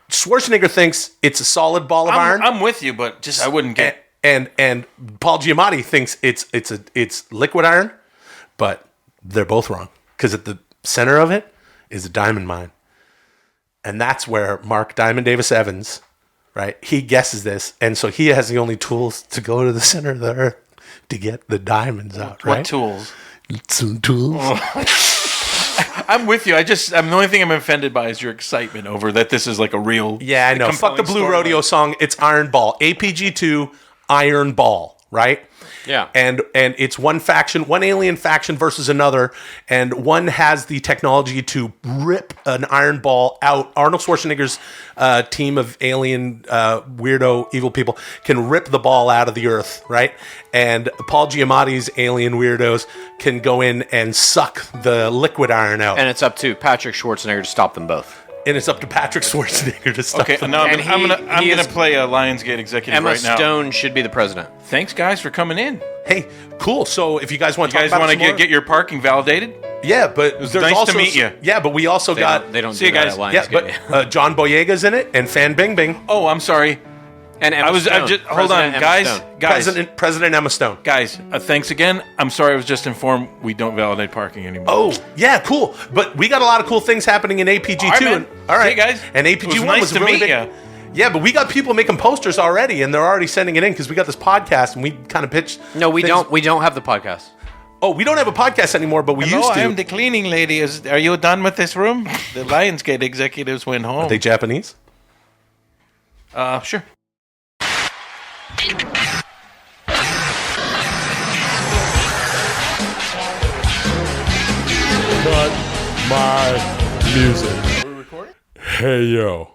Schwarzenegger thinks it's a solid ball of iron. I'm with you, but just I wouldn't get. And Paul Giamatti thinks it's liquid iron, but they're both wrong because at the center of it is a diamond mine, and that's where Mark Diamond Davis Evans. Right, he guesses this, and so he has the only tools to go to the center of the earth to get the diamonds out. Right? What tools? Some tools. I'm with you. I'm the only thing I'm offended by is your excitement over that. This is like a real. Yeah, I know. Fuck the Blue Rodeo song. It's Iron Ball. APG2 Iron Ball. Right. Yeah. And it's one faction, one alien faction versus another, and one has the technology to rip an iron ball out. Arnold Schwarzenegger's team of alien weirdo evil people can rip the ball out of the earth, right? And Paul Giamatti's alien weirdos can go in and suck the liquid iron out. And it's up to Patrick Schwarzenegger to stop them both. And it's up to Patrick Schwarzenegger to stop them. No, I'm gonna play a Lionsgate executive Emma right now. Stone should be the president. Thanks, guys, for coming in. Hey, cool. So if you guys want to talk want about to get your parking validated? Yeah, but it was there's nice also to meet you. Yeah, but we also They don't see do you that guys. at Lionsgate. Yeah, but John Boyega's in it and Fan Bing Bing. Oh, I'm sorry. And Emma Stone. Hold on, Emma guys. Stone. President Emma Stone. Guys, thanks again. I'm sorry, I was just informed we don't validate parking anymore. Oh, yeah, cool. But we got a lot of cool things happening in APG2. All right, man. All right. See you guys. And It APG1 was nice was to really meet big. ya. Yeah, but we got people making posters already, and they're already sending it in because we got this podcast, and we kind of pitched. No, we don't. We don't have the podcast. Oh, we don't have a podcast anymore, but we used to. I'm the cleaning lady. Are you done with this room? The Lionsgate executives went home. Are they Japanese? Sure. Cut my music. Are we recording? Hey, yo.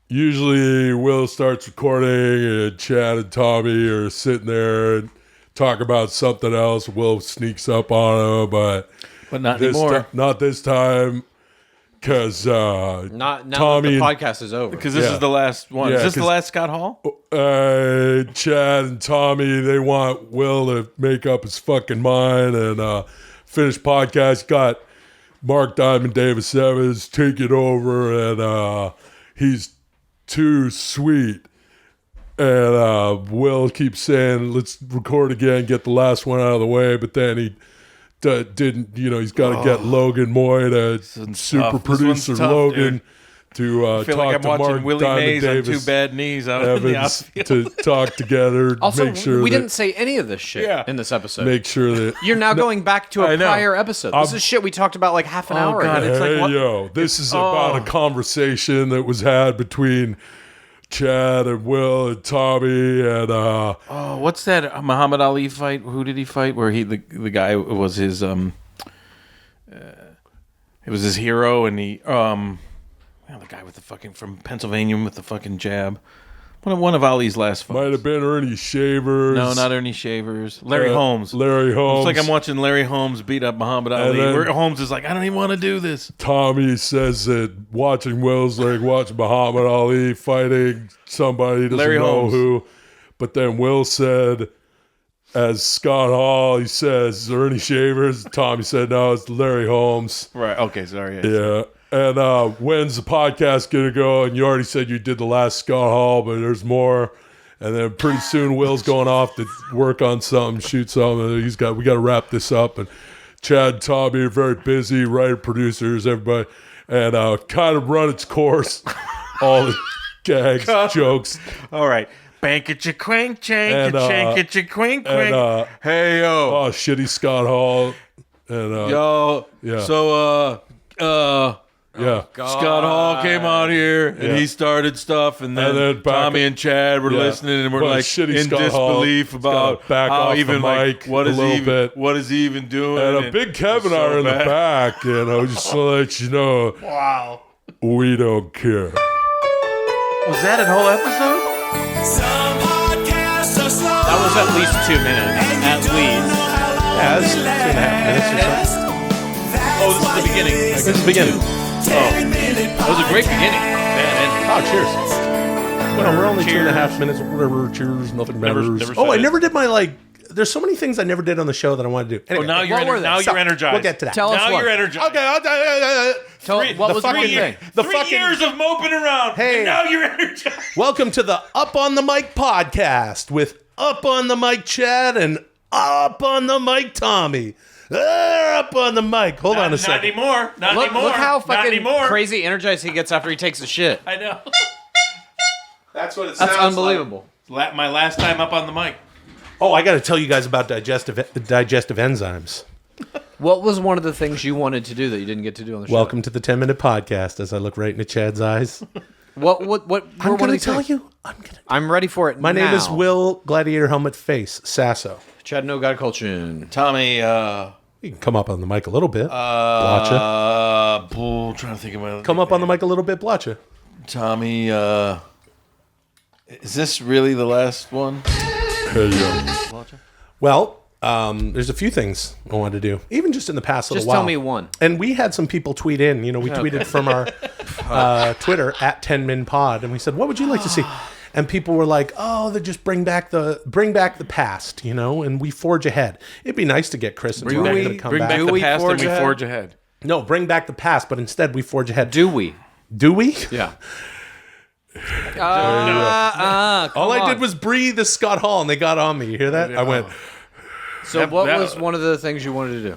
Usually Will starts recording and Chad and Tommy are sitting there and talk about something else. Will sneaks up on him, but not anymore. Not this time, because Not now Tommy that the podcast is over. Because this is the last one. Yeah, is this the last Scott Hall? Chad and Tommy, they want Will to make up his fucking mind and finish podcast. Got Mark Diamond Davis Evans take it over, and he's too sweet. And Will keeps saying, let's record again, get the last one out of the way. But then he didn't, he's got to get Logan Moy, super producer Logan, to I feel talk like I'm to watching Mark Willie Diamond Mays Davis on two bad knees out in the Evans outfield. to talk together. Also, make sure we that, didn't say any of this shit in this episode. Make sure that You're now going back to I a know. prior episode. This is shit we talked about like half an hour ago. Hey, It's like, what? yo, this is about a conversation that was had between Chad and Will and Tommy and what's that Muhammad Ali fight? Who did he fight? Where the guy was his it was his hero, and he the guy with the fucking from Pennsylvania with the fucking jab. One of Ali's last fights. Might have been Ernie Shavers. No, not Ernie Shavers. Larry Holmes. Larry Holmes. It's like I'm watching Larry Holmes beat up Muhammad Ali. Larry Holmes is like, I don't even want to do this. Tommy says that watching Will's like watching Muhammad Ali fighting somebody, doesn't Larry know Holmes. who. But then Will said, as Scott Hall, he says, Ernie Shavers. Tommy said, no, it's Larry Holmes. Right. Okay. Sorry. Yeah. And when's the podcast gonna go? And you already said you did the last Scott Hall, but there's more. And then pretty soon Will's going off to work on something, shoot something. We got to wrap this up. And Chad and Tommy are very busy, writer producers, everybody, and kind of run its course. All the gags, jokes. All right. Bank at your crank, chank, chank at your crank, crank. Hey yo. Oh, shitty Scott Hall. And yo. Yeah. So Yeah. Scott Hall came out here and he started stuff, and then Tommy and Chad were listening, and we're like in disbelief about how even like what is he even doing? And a big Kevin are in the back, just to let you know. Wow. We don't care. Was that a whole episode? That was at least 2 minutes. At least. Yeah, that's 2.5 minutes or something. Oh, this is the beginning. This is the beginning. Oh, that was a great beginning. Oh, cheers. Well, we're only 2.5 minutes. Whatever. Cheers. Nothing matters. I never did my There's so many things I never did on the show that I want to do. Anyway, now you're energized. We'll get to that. Tell us you're energized. Okay. What was 3 years? The 3 years of moping around. Hey, and now you're energized. Welcome to the Up on the Mic podcast with Up on the Mic Chad and Up on the Mic Tommy. Up on the mic. Hold on a second. Not anymore. Look how fucking crazy energized he gets after he takes a shit. I know. That's what it sounds unbelievable. Like. My last time up on the mic. Oh, I got to tell you guys about digestive enzymes. What was one of the things you wanted to do that you didn't get to do on the show? Welcome to the 10-minute podcast. As I look right into Chad's eyes. What? I'm going to tell you. I'm ready for it. My name is Will Gladiator Helmet Face Sasso. Chad No God Kultgen. Tommy. You can come up on the mic a little bit. Blacha. Trying to think of my. Come up on the mic a little bit, Blacha. Tommy. Is this really the last one? Well, there's a few things I wanted to do, even just in the past little just while. Just tell me one. And we had some people tweet in. We tweeted from our Twitter at 10minpod, and we said, "What would you like to see?" And people were like, "Oh, they just bring back the past, and we forge ahead." It'd be nice to get Chris and bring back the past and we forge ahead. No, bring back the past, but instead we forge ahead. Do we? Do we? Yeah. All I did was breathe the Scott Hall, and they got on me. You hear that? I went. So what was one of the things you wanted to do?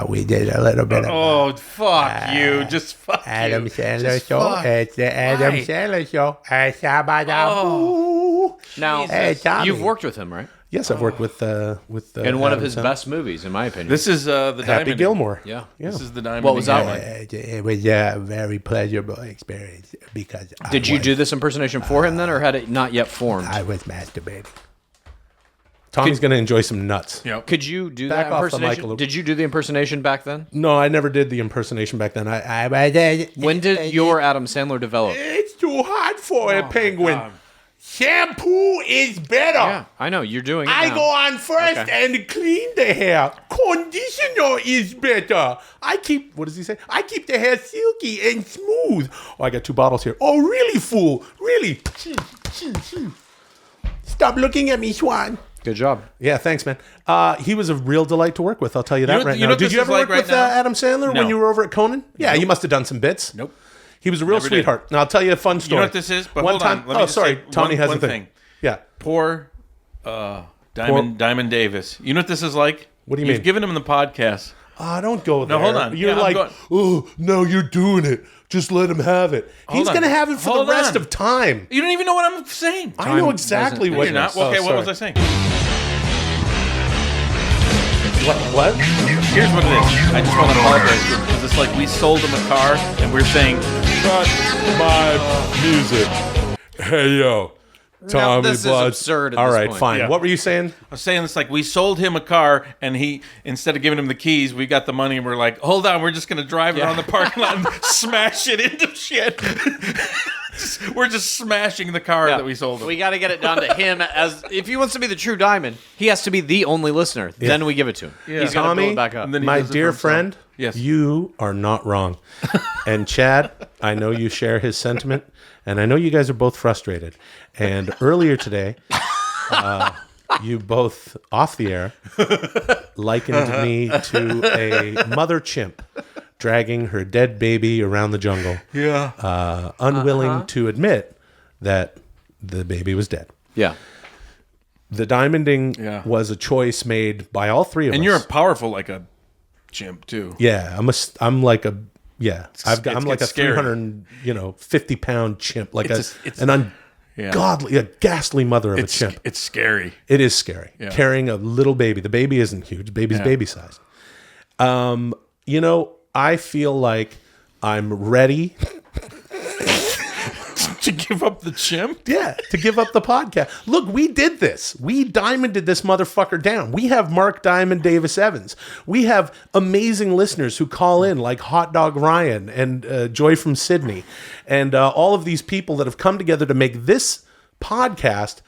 We did a little bit of. Oh, fuck you! Just fuck Adam you. Sandler show. It's the Adam Sandler show. Now, you've worked with him, right? Yes, I've worked with in one of his best movies, in my opinion. This is the Happy Diamond. Gilmore. Yeah. This is the Diamond. What was that like? It was a very pleasurable experience because. Did you do this impersonation for him then, or had it not yet formed? I was masturbating. Tommy's going to enjoy some nuts. Yep. Could you do Back that off the mic a impersonation? little. Did you do the impersonation back then? No, I never did the impersonation back then. When did your Adam Sandler develop? It's too hot for a penguin. Shampoo is better. Yeah, I know. You're doing it I now. go on first and clean the hair. Conditioner is better. What does he say? I keep the hair silky and smooth. Oh, I got 2 bottles here. Oh, really, fool? Really? Stop looking at me, Swan. Good job. Yeah, thanks, man. He was a real delight to work with. I'll tell you that know- right you now. know what Did this you is ever like work with right now? Adam Sandler No. when you were over at Conan? Yeah, Nope. you must have done some bits. Nope. He was a real Never did. sweetheart. Now, I'll tell you a fun story. You know what this is? But one hold time, on. Let me just say Tony has one a thing. Yeah. Poor Diamond Davis. You know what this is like? What do you mean? You've given him the podcast. Don't go there. No, hold on. You're Yeah, I'm like, going- oh, no, you're doing it. Just let him have it. He's on. going to have it for Hold the rest on. of time. You don't even know what I'm saying. I know exactly what you're not. Okay, what was I saying? What? Here's what it is. I just want to apologize because it's like we sold him a car and we're saying, Cut my music. Hey, yo. Tommy this is Blacha. absurd at All this right, point. fine. Yeah. What were you saying? I was saying it's like we sold him a car and he, instead of giving him the keys, we got the money and we're like, hold on, we're just going to drive around the parking lot and smash it into shit. We're just smashing the car that we sold him. We got to get it down to him. As if he wants to be the true diamond, he has to be the only listener. Yeah. Then we give it to him. Yeah. He's got to Tommy, build it back up. And then he my does it dear for himself. friend, Yes. you are not wrong. And Chad, I know you share his sentiment, and I know you guys are both frustrated. And earlier today, you both, off the air, likened me to a mother chimp dragging her dead baby around the jungle. Yeah. Unwilling to admit that the baby was dead. Yeah. The diamonding was a choice made by all 3 of us. And you're powerful like a chimp too. Yeah, I'm like a I'm like a scary. 350-pound chimp, like It's an ungodly, a ghastly mother of a chimp. It's scary. It is scary. Yeah. Carrying a little baby. The baby isn't huge. Baby's baby sized. I feel like I'm ready to give up the chimp? Yeah, to give up the podcast. Look, we did this. We diamonded this motherfucker down. We have Mark Diamond Davis Evans. We have amazing listeners who call in, like Hot Dog Ryan and Joy from Sydney, and all of these people that have come together to make this podcast.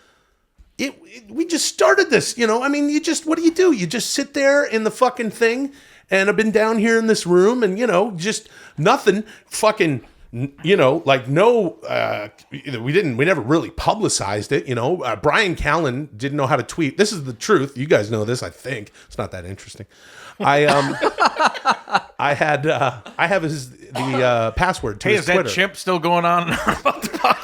We just started this, you know. I mean, what do? You just sit there in the fucking thing, and I've been down here in this room, and you know, just nothing. Fucking, you know, like no, we never really publicized it, you know. Brian Callen didn't know how to tweet. This is the truth. You guys know this, I think. It's not that interesting. I have the password to his Twitter. Is that chimp still going on about the podcast?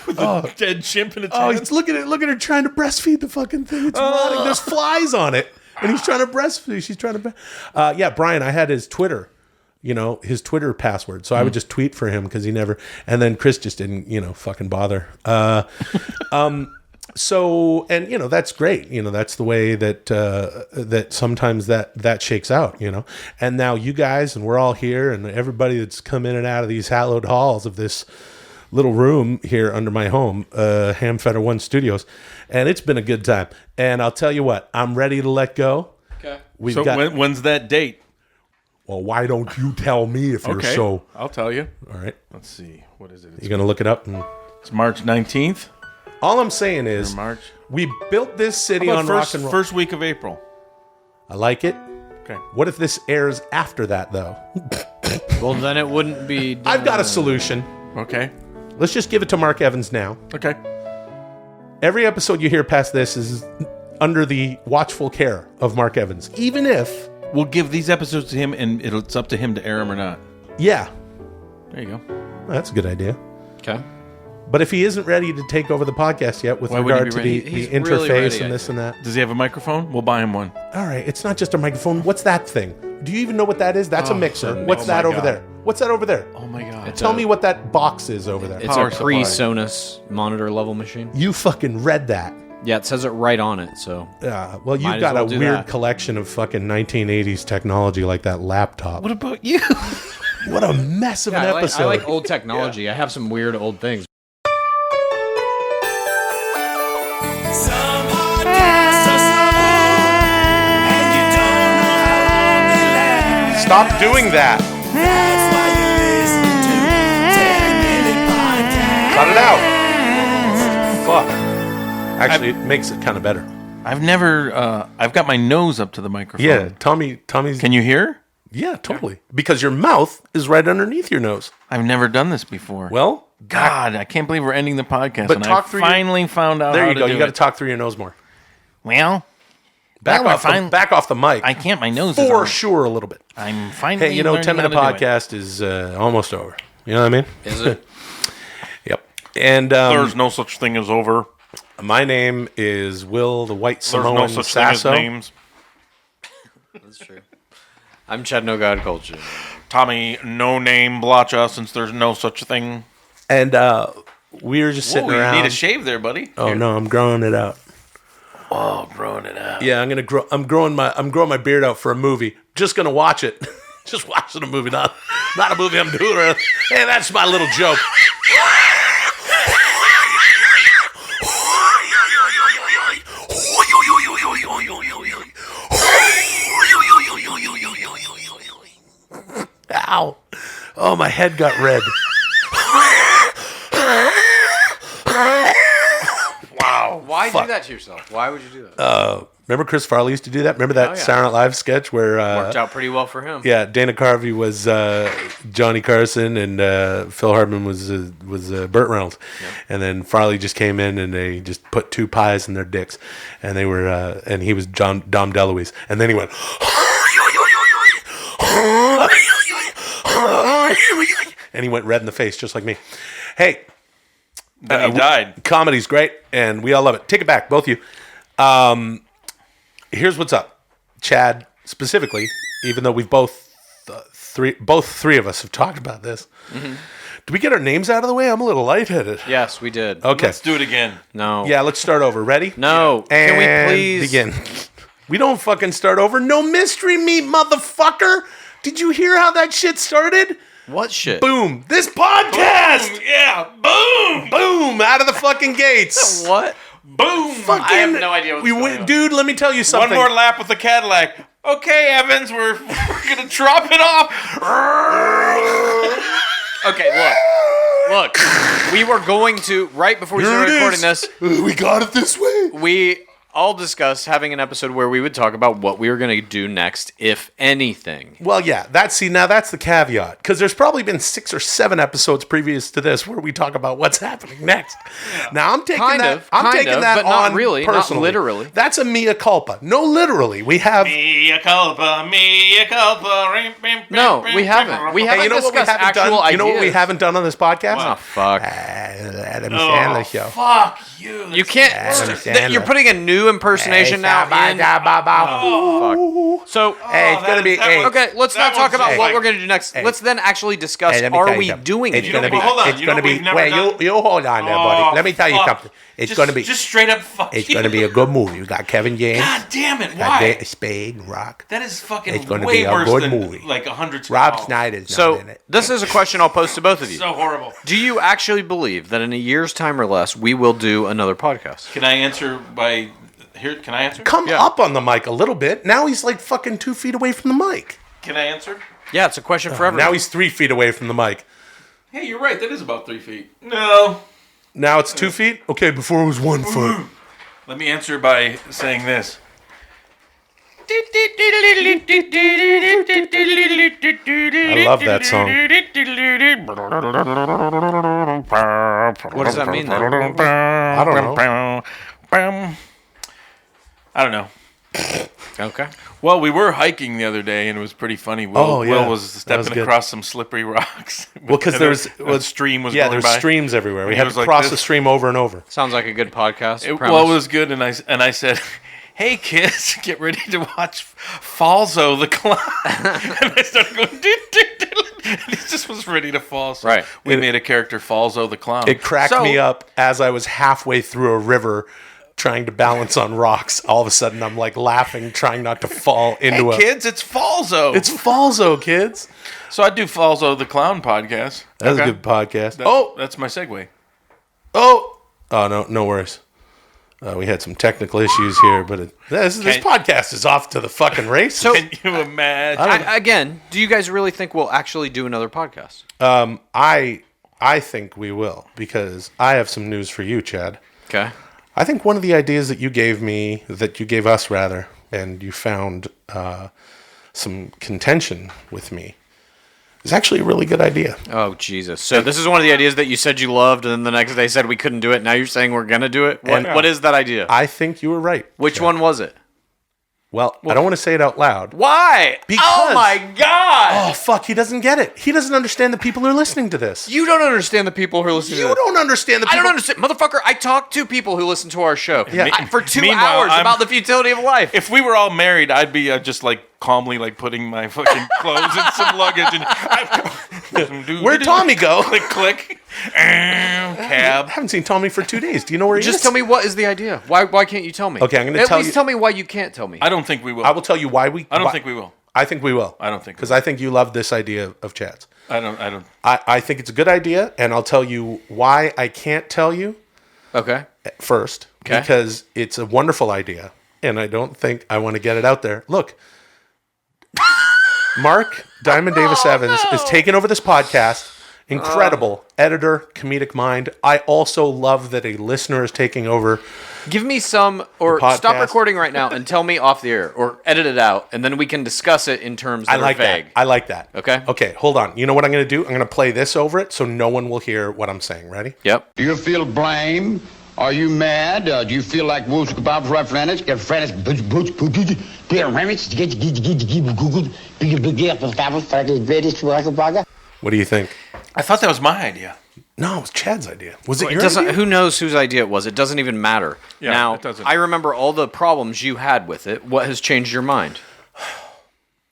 With the dead chimp in its hands. Look at her trying to breastfeed the fucking thing. It's rotting. There's flies on it, and he's trying to breastfeed. She's trying to. Yeah, Brian. I had his Twitter. You know, his Twitter password. So I would just tweet for him because he never. And then Chris just didn't, you know, fucking bother. So, and you know, that's great. You know, that's the way that that sometimes that shakes out. You know, and now you guys and we're all here, and everybody that's come in and out of these hallowed halls of this little room here under my home, Hamfetter One Studios, and it's been a good time. And I'll tell you what, I'm ready to let go. Okay. When's that date? Well, why don't you tell me if you're so... I'll tell you. All right. Let's see. What is it? You're going to look it up? It's March 19th. All I'm saying is, March. We built this city on rock and roll. First week of April. I like it. Okay. What if this airs after that, though? Well, then it wouldn't be... I've got a solution. Okay. Let's just give it to Mark Evans now. Okay. Every episode you hear past this is under the watchful care of Mark Evans. Even if... We'll give these episodes to him, and it's up to him to air them or not. Yeah. There you go. Well, that's a good idea. Okay. But if he isn't ready to take over the podcast yet with regard to the interface really ready, and this and that. Does he have a microphone? We'll buy him one. All right. It's not just a microphone. What's that thing? Do you even know what that is? That's a mixer. What's that over there? What's that over there? Oh, my God. Tell me what that box is over there. It's a pre-Sonos monitor level machine. You fucking read that. Yeah, it says it right on it, so... Yeah, well, you've got a weird collection of fucking 1980s technology like that laptop. What about you? What a mess of an episode. I like old technology. I have some weird old things. Stop doing that. Cut it out. Fuck. Actually, it makes it kind of better. I've never... I've got my nose up to the microphone. Yeah, Tommy's... Can you hear? Yeah, totally. Because your mouth is right underneath your nose. I've never done this before. Well... God, I can't believe we're ending the podcast. But and talk I through finally found out There how you to go. do You got to it. talk through your nose more. Well... Back off the mic. I can't. My nose is For on. sure, a little bit. I'm finally Hey, you know, learning 10-minute how to do it. podcast is almost over. You know what I mean? Is it? Yep. And There's no such thing as over. My name is Will the White Samoan There's no such Sasso. thing as names. That's true. I'm Chad No God Culture. Tommy No Name Blacha, since there's no such thing. And we were just sitting Whoa, around. You need a shave there, buddy. Oh no, I'm growing it out. Oh, growing it out. Yeah, I'm growing my beard out for a movie. Just gonna watch it. Just watching a movie, not a movie I'm doing. Hey, that's my little joke. Ow! Oh, my head got red. Wow! Why do that to yourself? Why would you do that? Remember Chris Farley used to do that? Remember that Saturday Night Live sketch where... Worked out pretty well for him. Yeah, Dana Carvey was Johnny Carson and Phil Hartman was Burt Reynolds. Yep. And then Farley just came in and they just put two pies in their dicks. And they were... and he was Dom DeLuise. And then he went... and he went red in the face just like me. Hey... Then he died. Comedy's great, and we all love it. Take it back, both of you. Here's what's up, Chad specifically. Even though we've both three of us have talked about this. Mm-hmm. Did we get our names out of the way? I'm a little lightheaded. Yes, we did. Okay, let's do it again. No. Yeah, let's start over. Ready? No. And can we please begin? We don't fucking start over. No mystery meat, motherfucker. Did you hear how that shit started? What shit? Boom. This podcast. Boom. Yeah. Boom. Boom. Out of the fucking gates. What? Boom. Fucking, I have no idea what's going on. Dude, let me tell you something. One more lap with the Cadillac. Okay, Evans, we're gonna drop it off. Okay, look. We were going to, right before we started recording this. We got it this way. We all discussed having an episode where we would talk about what we were going to do next, if anything. Well, yeah, that's the caveat. Because there's probably been 6 or 7 episodes previous to this where we talk about what's happening next. Yeah. Now, I'm taking that but not on really, personally. not literally. That's a mea culpa. No, literally. We have... Mea culpa, mea culpa. No, we haven't. We haven't discussed actual ideas. You know what we haven't done on this podcast? Oh, fuck. Adam Sandler show. Fuck you. You can't... You're putting a new impersonation now in. Oh, fuck. So, hey, it's gonna be. Okay, let's not talk about what we're gonna do next. Let's then actually discuss. Are we doing it? It's gonna be. It's gonna be. Wait, you hold on there, buddy. Let me tell you something. It's gonna be. Just straight up fuck. It's gonna be a good movie. You got Kevin James. God damn it! Why? Spade and Rock. That is fucking. It's gonna way be a worse good than movie. Like 100. Rob Schneider's not in it. This is a question I'll pose to both of you. So horrible. Do you actually believe that in a year's time or less we will do another podcast? Can I answer by? Here, can I answer? Come up on the mic a little bit. Now he's like fucking 2 feet away from the mic. Can I answer? Yeah, it's a question for everyone. Now he's 3 feet away from the mic. Hey, you're right. That is about 3 feet. No. Now it's 2 feet? Okay, before it was 1 foot. Let me answer by saying this. I love that song. What does that mean, though? I don't know. I don't know. Okay. Well, we were hiking the other day, and it was pretty funny. Will was stepping across some slippery rocks. Well, because there was a stream was going going there's by. Streams everywhere. We And had he to was cross like the this. stream over and over. Sounds like a good podcast. It was good, and I said, "Hey kids, get ready to watch Fallzo the Clown." And I started going, and he just was ready to fall. So right. We made a character, Fallzo the Clown. It cracked me up as I was halfway through a river trying to balance on rocks. All of a sudden, I'm like laughing, trying not to fall into kids, it's Fallzo. It's Fallzo, kids. So I do Fallzo the Clown podcast. That's a good podcast. That's my segue. Oh, no worries. We had some technical issues here, but this podcast is off to the fucking races. So, can you imagine? Again, do you guys really think we'll actually do another podcast? I think we will, because I have some news for you, Chad. Okay. I think one of the ideas that you gave us, and you found some contention with me, is actually a really good idea. Oh, Jesus. So this is one of the ideas that you said you loved, and then the next day said we couldn't do it. Now you're saying we're going to do it? What is that idea? I think you were right. Which one was it? Well, I don't want to say it out loud. Why? Oh, my God. Oh, fuck. He doesn't get it. He doesn't understand the people who are listening to this. You don't understand the people who are listening to this. You don't understand the people. I don't understand. Motherfucker, I talk to people who listen to our show for 2 Meanwhile, hours about the futility of life. If we were all married, I'd be just like calmly like putting my fucking clothes in some luggage and where'd Tommy go? Click. Cab. I haven't seen Tommy for 2 days. Do you know where he is? Just tell me what is the idea. Why can't you tell me? Okay, I'm going to tell you. At least tell me why you can't tell me. I don't think we will. I will tell you why we. I don't think we will. I think we will. I don't think because I think you love this idea of Chad's. I don't. I think it's a good idea, and I'll tell you why I can't tell you. Okay. First, because it's a wonderful idea, and I don't think I want to get it out there. Look, Mark Diamond Davis Evans is taking over this podcast. Incredible editor, comedic mind. I also love that a listener is taking over. Give me some, or stop recording right now and tell me off the air, or edit it out, and then we can discuss it in terms that are vague. I like that. Okay? Okay, hold on. You know what I'm going to do? I'm going to play this over it so no one will hear what I'm saying. Ready? Yep. Do you feel blame? Are you mad? Do you feel like Wolf's Kebab's right friends? Get friends, What do you think? I thought that was my idea. No, it was Chad's idea. Was it Well, your idea? Who knows whose idea it was? It doesn't even matter. Yeah, now, it doesn't. I remember all the problems you had with it. What has changed your mind?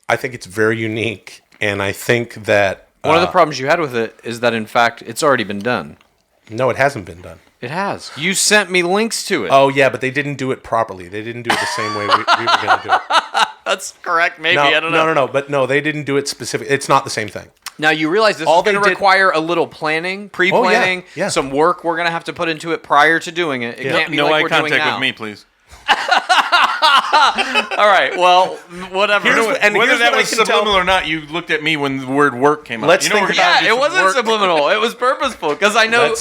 I think it's very unique, and I think that... One of the problems you had with it is that, in fact, it's already been done. No, it hasn't been done. It has. You sent me links to it. Oh, yeah, but they didn't do it properly. They didn't do it the same way we were going to do it. That's correct. Maybe no, I don't know. No. But no, they didn't do it specific. It's not the same thing. Now you realize this is going to require a little planning, pre-planning, some work we're going to have to put into it prior to doing it. It can't be no like eye we're doing contact now. with me, please. All right. Well, whatever. Whether that was subliminal or not, you looked at me when the word work came up. It wasn't subliminal. It was purposeful because I know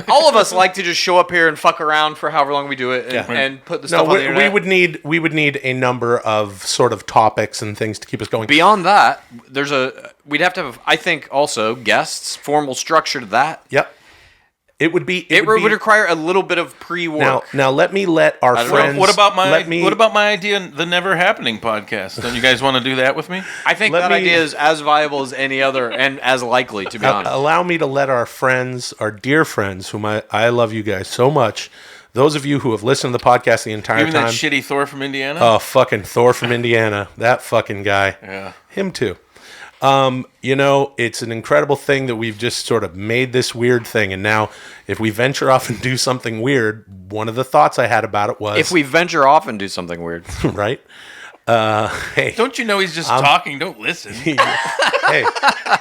all of us like to just show up here and fuck around for however long we do it and put the stuff on the internet. We would need a number of sort of topics and things to keep us going. Beyond that, we'd have to have, I think, also guests, formal structure to that. Yep. It would require a little bit of pre-work. Now let our friends. What about my idea, the Never Happening podcast? Don't you guys want to do that with me? I think that idea is as viable as any other and as likely, to be honest. Allow me to let our friends, our dear friends, whom I love you guys so much. Those of you who have listened to the podcast the entire time. Even that shitty Thor from Indiana? Oh, fucking Thor from Indiana. That fucking guy. Yeah. Him too. It's an incredible thing that we've just sort of made this weird thing. And now if we venture off and do something weird, one of the thoughts I had about it was... If we venture off and do something weird. Right? Hey. Don't you know he's just talking? Don't listen. Hey,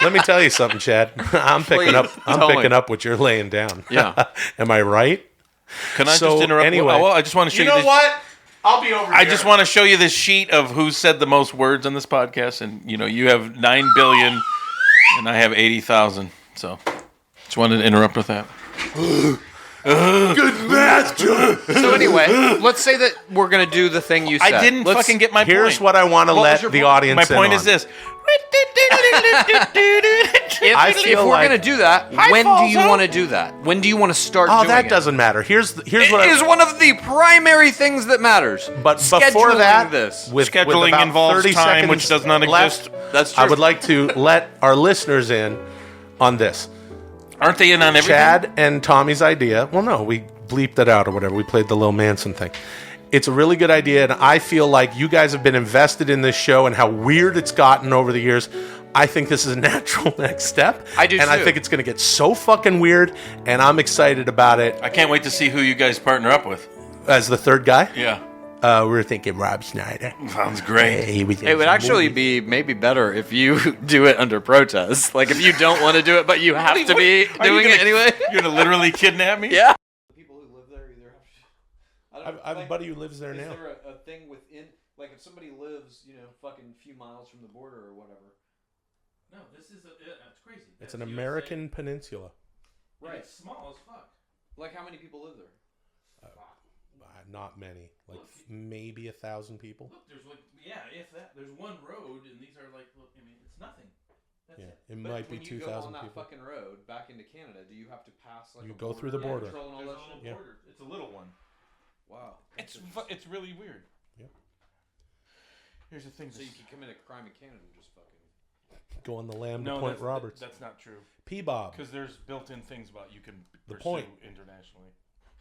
let me tell you something, Chad. I'm picking up what you're laying down. Yeah. Am I right? Can I just interrupt? Anyway, I just want to show you. You know what? I'll be over here. I just want to show you this sheet of who said the most words on this podcast, and you have 9 billion, and I have 80,000. So, just wanted to interrupt with that. Good math, John. So anyway, let's say that we're gonna do the thing you said. I didn't fucking get my point. Here's what I want to let the audience. My point is this. If we're gonna do that, when do you want to do that? When do you want to start doing it? Oh, that doesn't matter. Here's what is one of the primary things that matters. But before that, with scheduling involves time, which does not exist. That's true. I would like to let our listeners in on this. Aren't they in on everything? Chad and Tommy's idea. Well, no, we bleeped it out or whatever. We played the Lil Manson thing. It's a really good idea, and I feel like you guys have been invested in this show and how weird it's gotten over the years. I think this is a natural next step. I do, and too. I think it's going to get so fucking weird, and I'm excited about it. I can't wait to see who you guys partner up with. As the third guy? Yeah. We were thinking Rob Schneider. Sounds great. It would actually be maybe better if you do it under protest. Like if you don't want to do it, but you have to be doing it anyway. You're going to literally kidnap me? Yeah. I have a buddy who lives there now. Is there a thing within, like if somebody lives, fucking few miles from the border or whatever? No, this is it's crazy. It's an American peninsula. Right. It's small as fuck. Like how many people live there? Not many. Like maybe 1,000 people. Look, there's if that. There's one road, and these are like, look, it's nothing. That's it. It might be 2,000 people. When you go on that fucking road back into Canada, do you have to pass like you go through the border? There's a little border. It's a little one. Wow. It's really weird. Yep. Here's the thing. So you can commit a crime in Canada and just fucking go on the lam to Point Roberts. That's not true. P-Bob. Because there's built-in things about you can pursue point internationally.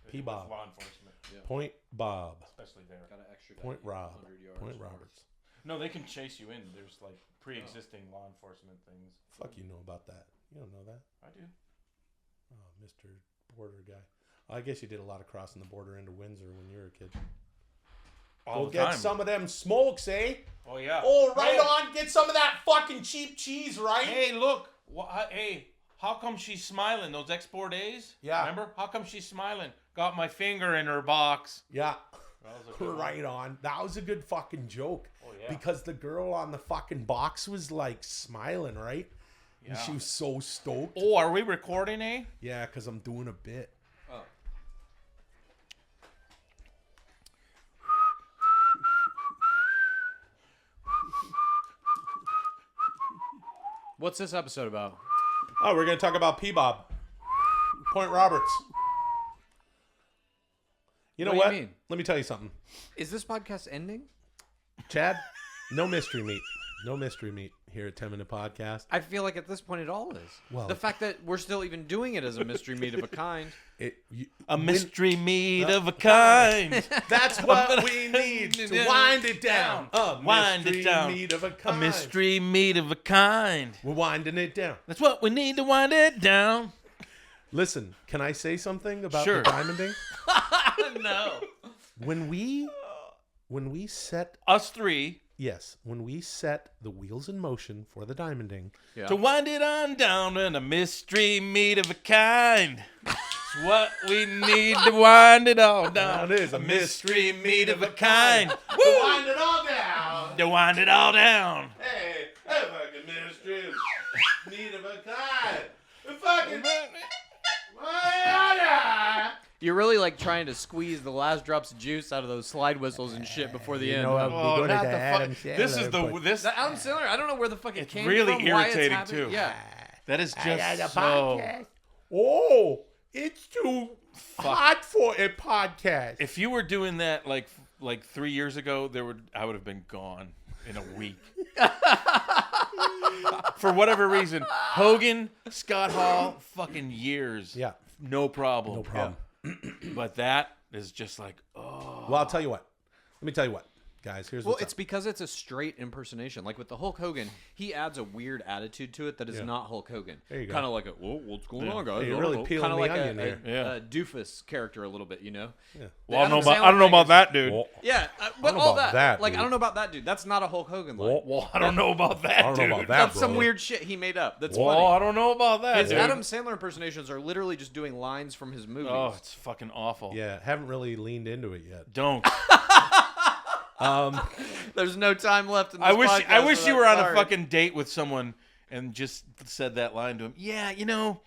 P-Bob. Law enforcement. Yeah. Point Bob. Especially there. Got an extra Point Rob. Point Roberts. No, they can chase you in. There's like pre-existing law enforcement things. Fuck, you know about that. You don't know that? I do. Oh, Mr. Border guy. I guess you did a lot of crossing the border into Windsor when you were a kid. All Go the get time. some of them smokes, eh? Oh, yeah. Oh, right on. Get some of that fucking cheap cheese, right? Hey, look. Hey, how come she's smiling? Those export A's? Yeah. Remember? How come she's smiling? Got my finger in her box. Yeah. That was right on. That was a good fucking joke. Oh, yeah. Because the girl on the fucking box was like smiling, right? Yeah. And she was so stoked. Oh, are we recording, eh? Yeah, because I'm doing a bit. Oh. What's this episode about? Oh, we're going to talk about P-Bob. Point Roberts. You know what? Do you mean? Let me tell you something. Is this podcast ending? Chad, no mystery meat. No mystery meat here at 10 Minute Podcast. I feel like at this point it all is. Well, the fact that we're still even doing it as a mystery meat of a kind. A mystery meat of a kind. That's what we need to wind it down. A Wind mystery it down. meat of a kind. A mystery meat of a kind. We're winding it down. That's what we need to wind it down. Listen, can I say something about Sure. the diamonding? No. When we set us three Yes, when we set the wheels in motion for the diamonding. Yeah. To wind it on down in a mystery meat of a kind. It's what we need to wind it all down. It is a mystery meat of a kind. To wind it all down. To wind it all down. Hey, fucking mystery meat of a kind. Fucking You're really like trying to squeeze the last drops of juice out of those slide whistles and shit before the end. Not the Adam Sandler, This is the Adam Sandler. I don't know where the fuck it came really from. Why it's irritating happening. too. Yeah, that is just so. Oh, it's too hot for a podcast. If you were doing that like 3 years ago, I would have been gone in a week. For whatever reason, Hogan, Scott Hall, fucking years. Yeah, no problem. No problem. But that is just like, oh. Well, I'll tell you what. Let me tell you what, guys. Here's what's it's up. because it's a straight impersonation. Like with the Hulk Hogan, he adds a weird attitude to it that is not Hulk Hogan. There you go. Kind of like what's going on, guys? Hey, you're really peeling kind of the like onion here. a doofus character a little bit, you know? Yeah. Well, I don't know about that dude. Yeah, but all that. Like, I don't know about that dude. That's not a Hulk Hogan line. Well, I don't know about that, I don't know about that, That's some weird shit he made up. That's funny. I don't know about that. His dude. Adam Sandler impersonations are literally just doing lines from his movies. Oh, it's fucking awful. Yeah, haven't really leaned into it yet. Don't. There's no time left in this I podcast wish for you that. were on Sorry. a fucking date with someone and just said that line to him. Yeah, you know,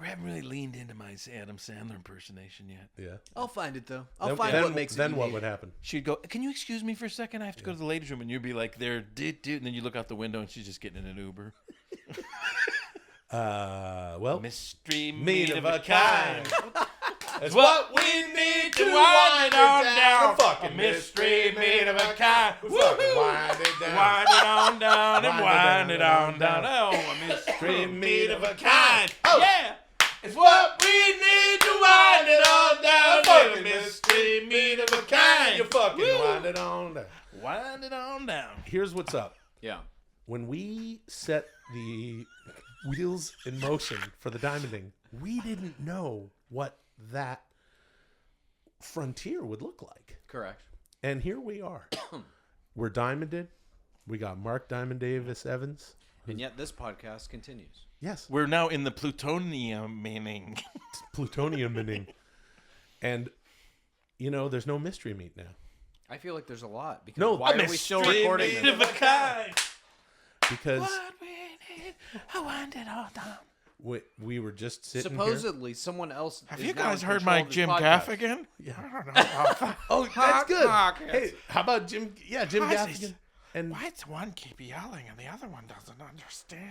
I haven't really leaned into my Adam Sandler impersonation yet. Yeah. I'll find it though. Then what makes it Then what would happen? She'd go, "Can you excuse me for a second? I have to go to the ladies' room." And you'd be like, "There, dude," and then you look out the window and she's just getting in an Uber. Well, mystery meat of a kind. That's what we need to wind it on down. Fucking mystery meat of a kind. Fucking wind it down. Wind it on down and wind it on down. Oh, a mystery meat of a kind. Oh. Yeah. It's what we need to wind it on down. Fucking mystery meat of a kind. You fucking wind it on down. Wind it on down. Here's what's up. Yeah. When we set the wheels in motion for the diamonding, we didn't know what that frontier would look like. Correct. And here we are. We're diamonded. We got Mark Diamond Davis Evans. And yet this podcast continues. Yes. We're now in the plutonium-ing. Plutonium-ing. And, you know, there's no mystery meat now. I feel like there's a lot. Because No, why are we still recording meat this? of a kind. Because What we need, I wind it all down. we were just sitting Supposedly, someone else. Have is you now guys in heard control my of this Jim podcast. Gaffigan? Yeah. I don't know about that. Oh, that's good. Podcast. Hey, how about Jim? Yeah, Jim Why is Gaffigan. this- And Why does one keep yelling and the other one doesn't understand?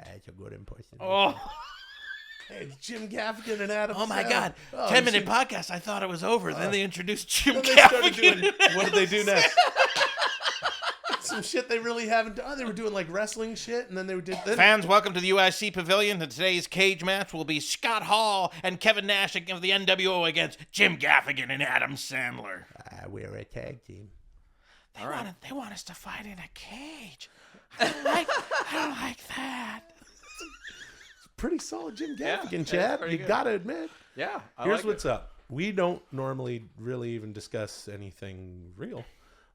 That's a good impression. Oh, Hey, Jim Gaffigan and Adam. oh my Sandler. God! Oh, 10-minute you podcast. I thought it was over. Then they introduced Jim Then they started Gaffigan. doing, what did they do next? Some shit they really haven't done. They were doing like wrestling shit, and then they did. Fans, welcome to the UIC Pavilion. And today's cage match will be Scott Hall and Kevin Nash of the NWO against Jim Gaffigan and Adam Sandler. We're a tag team. They want us to fight in a cage. I don't like that. Pretty solid Jim Yeah, Gaffigan, that's Chad. pretty You good. gotta admit. Yeah. I Here's like what's it. up. We don't normally really even discuss anything real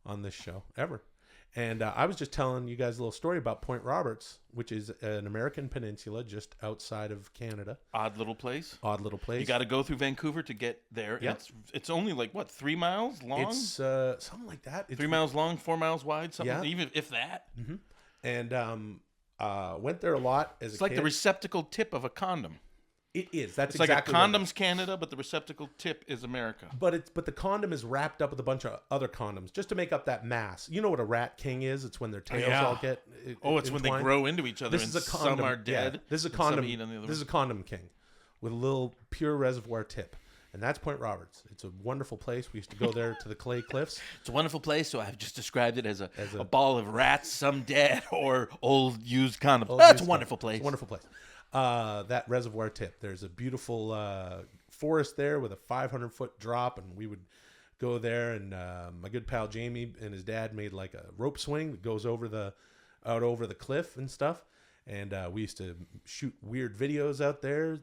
on this show ever. And I was just telling you guys a little story about Point Roberts, which is an American peninsula just outside of Canada. Odd little place. Odd little place. You got to go through Vancouver to get there. Yep. It's only like what, 3 miles long? It's something like that. It's 3 miles long, 4 miles wide, something. Yeah. Even if that. Mm-hmm. And went there a lot as It's a like kid. the receptacle tip of a condom. It is. That's It's exactly like a what it condom's Canada, but the receptacle tip is America. But the condom is wrapped up with a bunch of other condoms just to make up that mass. You know what a rat king is? It's when their tails all get. It's when they entwined. grow into each other. This and is a condom. Some are dead. Yeah. This is a and some condom. eat on the other This is a one. condom king with a little pure reservoir tip, and that's Point Roberts. It's a wonderful place. We used to go there to the Clay Cliffs. It's a wonderful place. So I've just described it as a ball of rats, some dead or old used condoms. That's a wonderful place. It's a wonderful place. That reservoir tip. There's a beautiful forest there with a 500-foot drop, and we would go there. And my good pal Jamie and his dad made like a rope swing that goes over out over the cliff and stuff. And we used to shoot weird videos out there.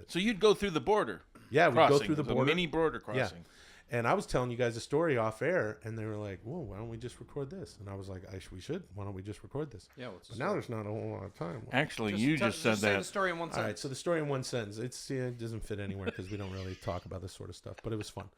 So you'd go through the border. Yeah, we'd go crossing. through the It was border. a mini border crossing. Yeah. And I was telling you guys a story off air, and they were like, "Whoa, why don't we just record this?" And I was like, "We should. Why don't we just record this?" Yeah. But now there's not a whole lot of time. Actually, you just said say that. the story in one sentence. All right, so the story in one sentence. It doesn't fit anywhere because we don't really talk about this sort of stuff. But it was fun.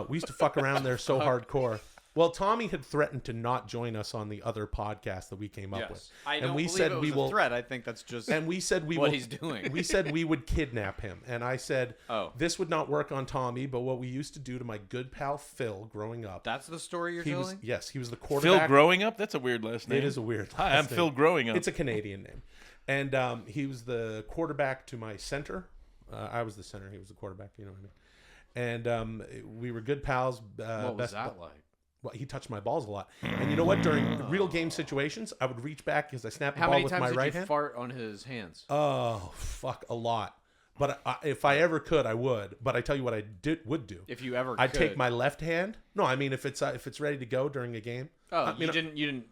We used to fuck around there so hardcore. Well, Tommy had threatened to not join us on the other podcast that we came up with. I and don't we believe said it was we a will. threat. I think that's just and we said what he's doing. We said we would kidnap him, and I said, "Oh, this would not work on Tommy." But what we used to do to my good pal Phil growing up. That's the story you're telling? Yes, he was the quarterback. Phil Growing Up? That's a weird last name. It is a weird. Hi, I'm Phil Growing Up. It's a Canadian name, and he was the quarterback to my center. I was the center. He was the quarterback. You know what I mean? And we were good pals. What was that like? Well, he touched my balls a lot. And you know what? During real game situations, I would reach back because I snapped the ball with my right hand. How many times did you fart on his hands? Oh, fuck, a lot. But if I ever could, I would. But I tell you what I would do. If you ever I'd could. take my left hand. No, I mean if it's ready to go during a game. Oh, you didn't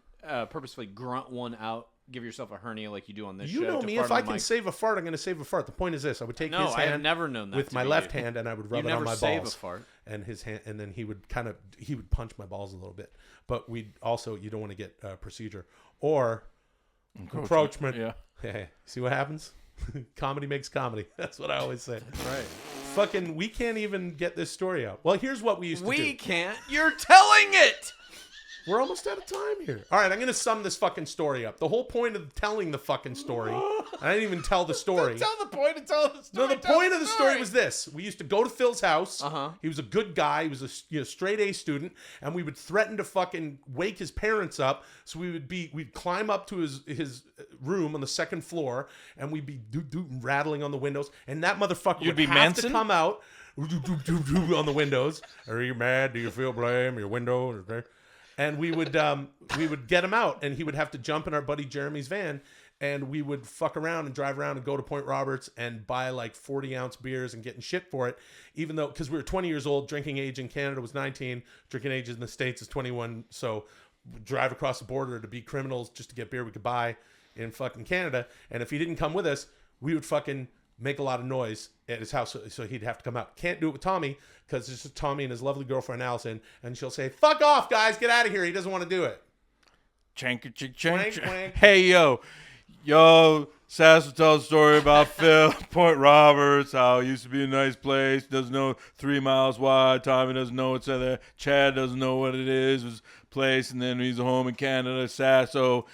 purposefully grunt one out, give yourself a hernia like you do on this show. You know me. If I can save a fart, I'm going to save a fart. The point is this: I would take his hand. I have never known that with my left hand, and I would rub it on my balls. You never save a fart. And his hand, and then he would punch my balls a little bit. But we also, you don't want to get procedure or encroachment. Yeah. Hey, see what happens? Comedy makes comedy. That's what I always say. That's right. Fucking, we can't even get this story out. Well, here's what we used to do. We can't. You're telling it. We're almost out of time here. All right, I'm going to sum this fucking story up. The whole point of telling the fucking story, I didn't even tell the story. Tell the point and tell the story. No, the point of the story was this. We used to go to Phil's house. Uh-huh. He was a good guy. He was a straight A student. And we would threaten to fucking wake his parents up. So we'd climb up to his room on the second floor. And we'd be rattling on the windows. And that motherfucker would have Manson? to come out on the windows. Are you mad? Do you feel blame? Your window? And we would get him out, and he would have to jump in our buddy Jeremy's van, and we would fuck around and drive around and go to Point Roberts and buy like 40-ounce beers and getting shit for it, even though, because we were 20 years old, drinking age in Canada was 19, drinking age in the States is 21, so we'd drive across the border to be criminals just to get beer we could buy in fucking Canada, and if he didn't come with us, we would fucking make a lot of noise at his house, so he'd have to come out. Can't do it with Tommy, because it's just Tommy and his lovely girlfriend Allison, and she'll say, "Fuck off, guys, get out of here." He doesn't want to do it. Chank. Hey, yo, Sasso tells a story about Phil, Point Roberts, how it used to be a nice place, doesn't know 3 miles wide, Tommy doesn't know what's in there, Chad doesn't know what it is, his place, and then he's home in Canada, Sasso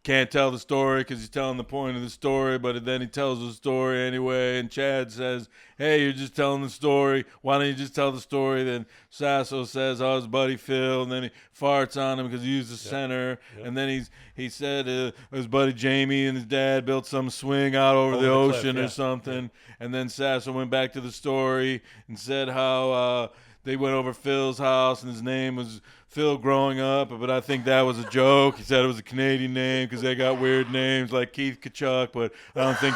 can't tell the story because he's telling the point of the story, but then he tells the story anyway, and Chad says, "Hey, you're just telling the story. Why don't you just tell the story?" Then Sasso says, "Oh, his buddy Phil," and then he farts on him because he used the center, and then he said his buddy Jamie and his dad built some swing out over the ocean or something, and then Sasso went back to the story and said how they went over Phil's house and his name was Phil Growing Up, but I think that was a joke. He said it was a Canadian name because they got weird names like Keith Kachuk, but I don't think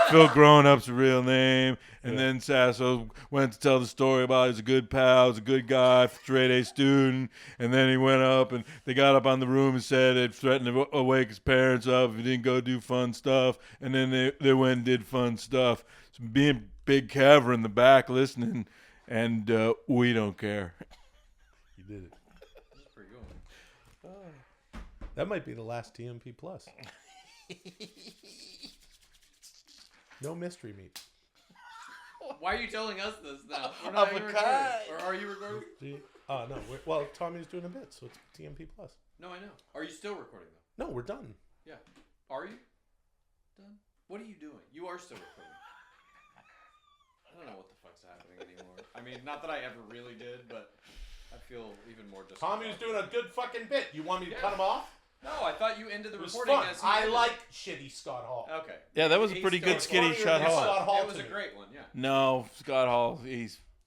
Phil Growing Up's a real name. And then Sasso went to tell the story about he's a good pal, he's a good guy, straight A student. And then he went up and they got up on the room and said they'd threatened to wake his parents up if he didn't go do fun stuff. And then they went and did fun stuff. So being Big Kev were in the back listening, and we don't care. You did it. That might be the last TMP Plus. No mystery meat. Why are you telling us this now? We're not even recording. Or are you recording? No. Well, Tommy's doing a bit, so it's TMP Plus. No, I know. Are you still recording though? No, we're done. Yeah. Are you done? What are you doing? You are still recording. I don't know what the fuck's happening anymore. I mean, not that I ever really did, but I feel even more disappointed. Tommy was doing a good fucking bit. You want me to cut him off? No, I thought you ended the It was recording fun. as he I ended. like shitty Scott Hall. Okay. Yeah, that was a pretty good skitty Scott Hall. Scott Hall It was to a me. great one, yeah. No, Scott Hall,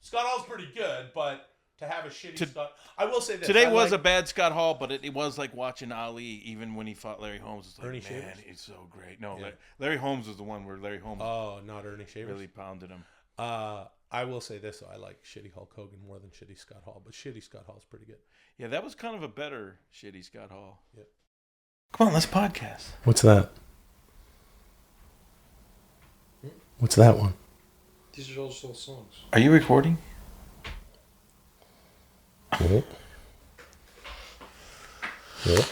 Scott Hall's pretty good, but to have a shitty Scott... I will say this. Today I was like- a bad Scott Hall, but it was like watching Ali even when he fought Larry Holmes. It's like, Ernie man, Shavers? he's so great. No, Yeah. Larry Holmes was the one where Larry Holmes not Ernie Shavers. really pounded him. I will say this, though. I like shitty Hulk Hogan more than shitty Scott Hall, but shitty Scott Hall's pretty good. Yeah, that was kind of a better shitty Scott Hall. Yeah. Come on, let's podcast. What's that? What's that one? These are all songs. Are you recording? Yep. Yep.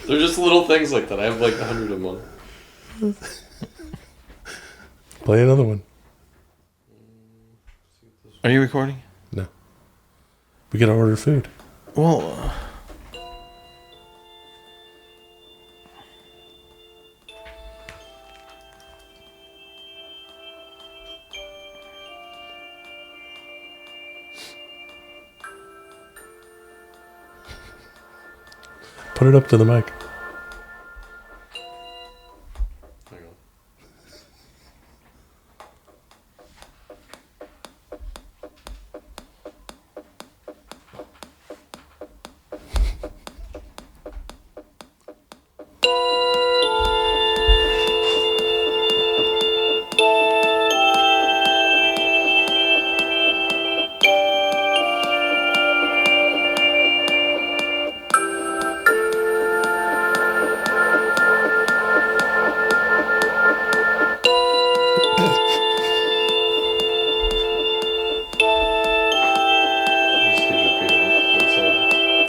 They're just little things like that. I have like 100 of them. Play another one. Are you recording? No. We gotta order food. Well, put it up to the mic.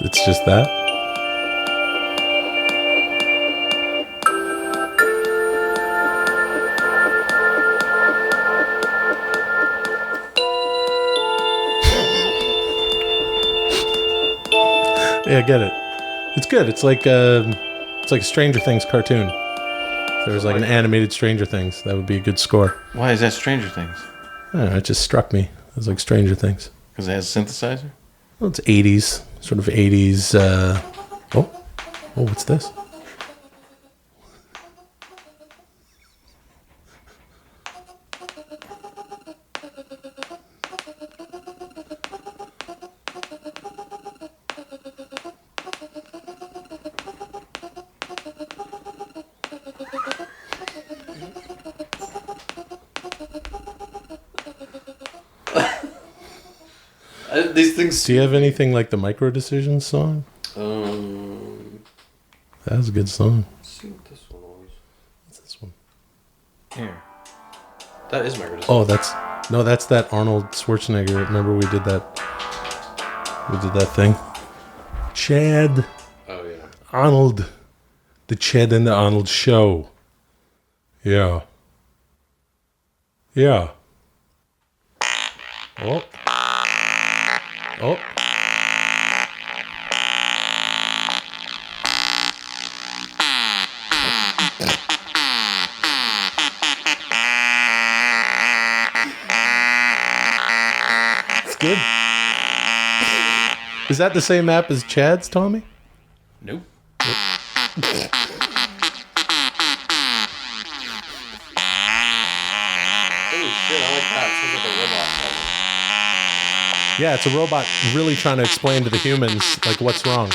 It's just that. Yeah, I get it. It's good. It's like a Stranger Things cartoon. If there was like an animated Stranger Things, that would be a good score. why is that Stranger Things? I don't know, it just struck me. It was like Stranger Things. Because it has a synthesizer? Well, it's 80s. Sort of 80s. Oh, what's this? These things. Do you have anything like the Micro Decisions song? That was a good song. Let's see what this one was. What's this one? Here. That is Micro Decisions. Oh, that's that Arnold Schwarzenegger. Remember we did that? We did that thing. Chad. Oh yeah. Arnold. The Chad and the Arnold show. Yeah. Yeah. Oh. Oh. It's good. Is that the same app as Chad's, Tommy? Nope. Yeah, it's a robot really trying to explain to the humans, like, what's wrong.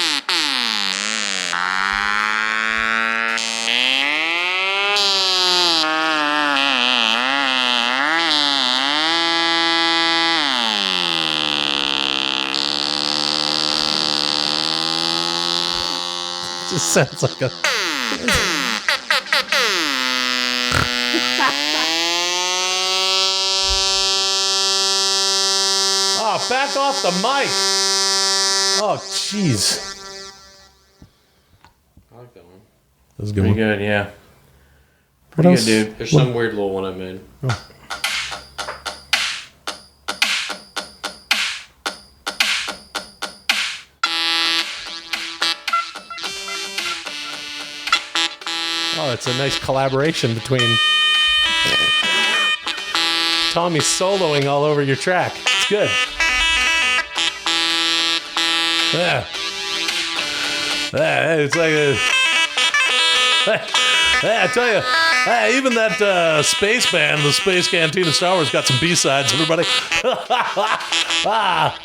It just sounds like a... Oh, back off the mic. Oh, jeez. I like that one. That was a good Pretty one. good, yeah. What Pretty else? good, dude. There's some weird little one I made. Oh. Oh, it's a nice collaboration between Tommy soloing all over your track. It's good. Yeah. Yeah, it's like a... Hey, I tell you, even that space band, the Space Cantina Star Wars, got some B-sides, everybody. Ah.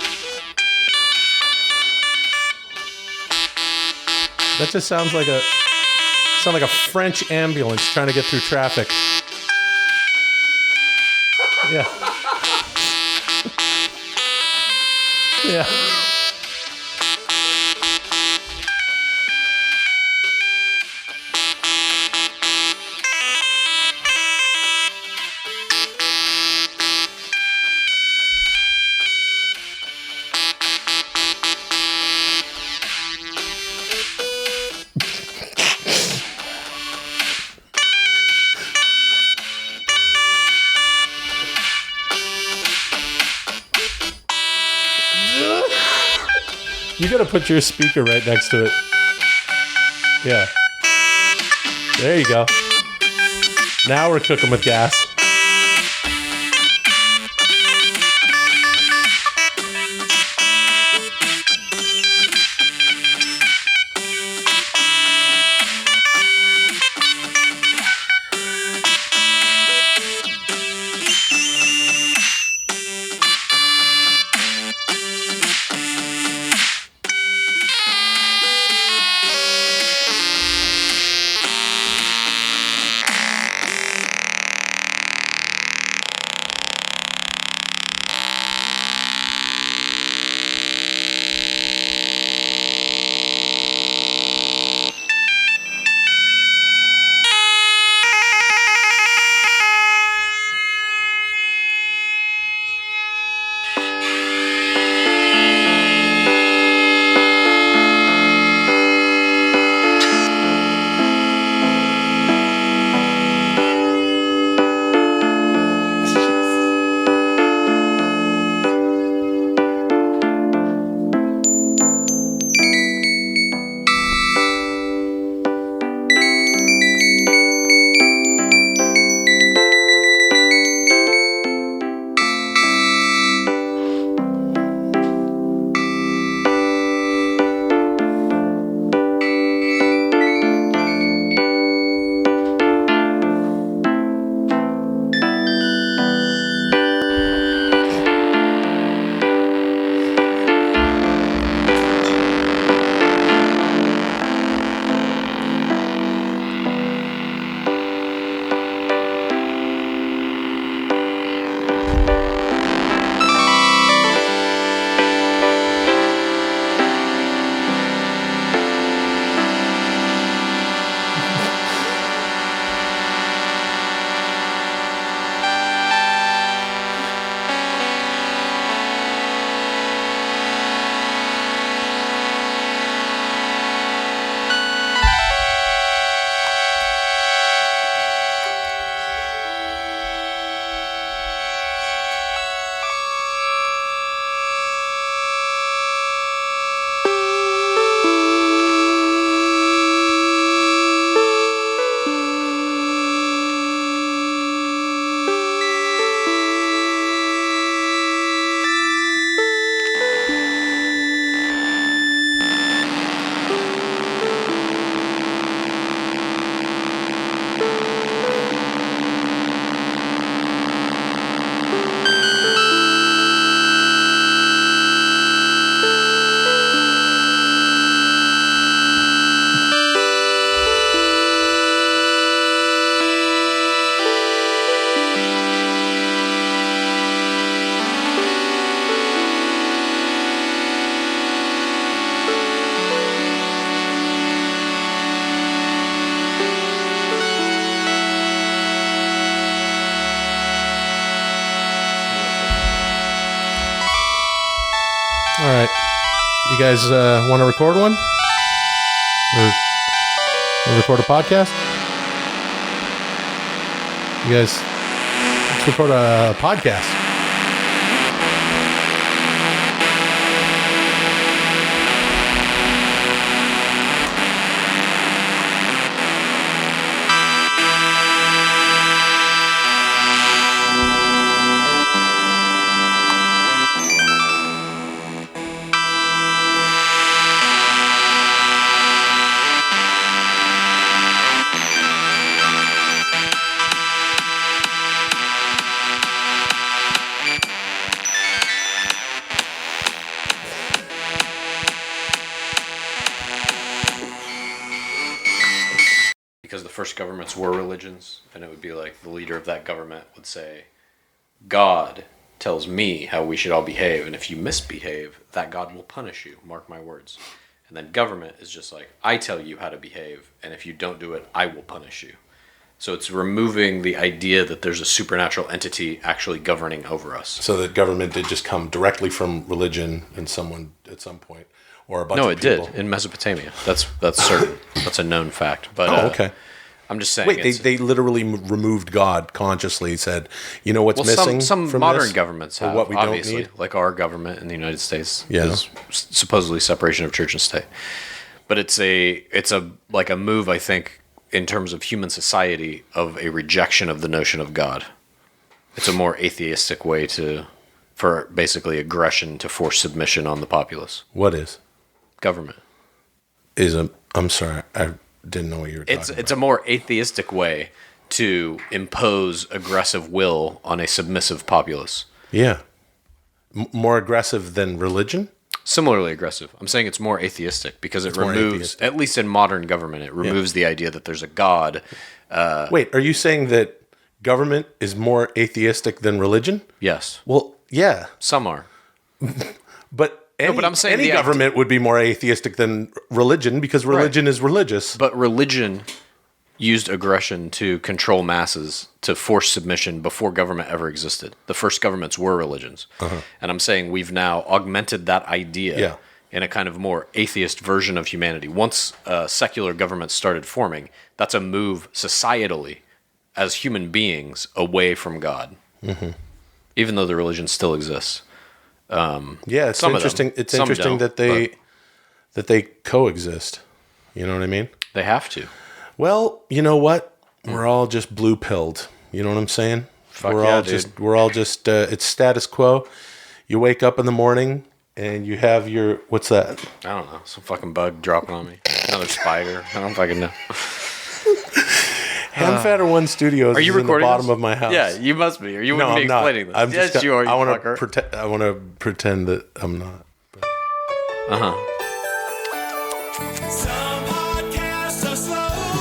That just sounds like a French ambulance trying to get through traffic. Yeah. Yeah. You got to put your speaker right next to it. Yeah. There you go. Now we're cooking with gas. All right. You guys want to record one? Or record a podcast? You guys, let's record a podcast. First governments were religions, and it would be like the leader of that government would say, God tells me how we should all behave, and if you misbehave, that God will punish you, mark my words. And then government is just like, I tell you how to behave, and if you don't do it, I will punish you. So it's removing the idea that there's a supernatural entity actually governing over us. So that government did just come directly from religion and someone at some point, or a bunch no, of people. No, it did in Mesopotamia. That's certain. That's a known fact. But okay. I'm just saying. Wait, they literally removed God consciously, said, you know what's missing some from modern this? governments Or have, what we obviously. don't need? Like our government in the United States Yeah. is supposedly separation of church and state. But it's a move, I think, in terms of human society, of a rejection of the notion of God. It's a more atheistic way for basically aggression to force submission on the populace. What is? Government. I'm sorry, I didn't know what you were talking about. It's a more atheistic way to impose aggressive will on a submissive populace. Yeah. More aggressive than religion? Similarly aggressive. I'm saying it's more atheistic because it removes, at least in modern government, it removes the idea that there's a God. Wait, are you saying that government is more atheistic than religion? Yes. Well, yeah. Some are. But I'm saying any government would be more atheistic than religion because religion is religious. But religion used aggression to control masses, to force submission before government ever existed. The first governments were religions. And I'm saying we've now augmented that idea in a kind of more atheist version of humanity. Once secular governments started forming, that's a move societally as human beings away from God. Even though the religion still exists. It's interesting. It's interesting that they coexist. You know what I mean? They have to. Well, you know what? We're all just blue pilled. You know what I'm saying? We're all just. It's status quo. You wake up in the morning and you have your. What's that? I don't know. Some fucking bug dropping on me. Another spider. I don't fucking know. Hamfatter One Studios. Are you is in the recording bottom this? of my house. Yeah, you must be, or you wouldn't be explaining this. I'm Yes, you are. I want to pretend that I'm not.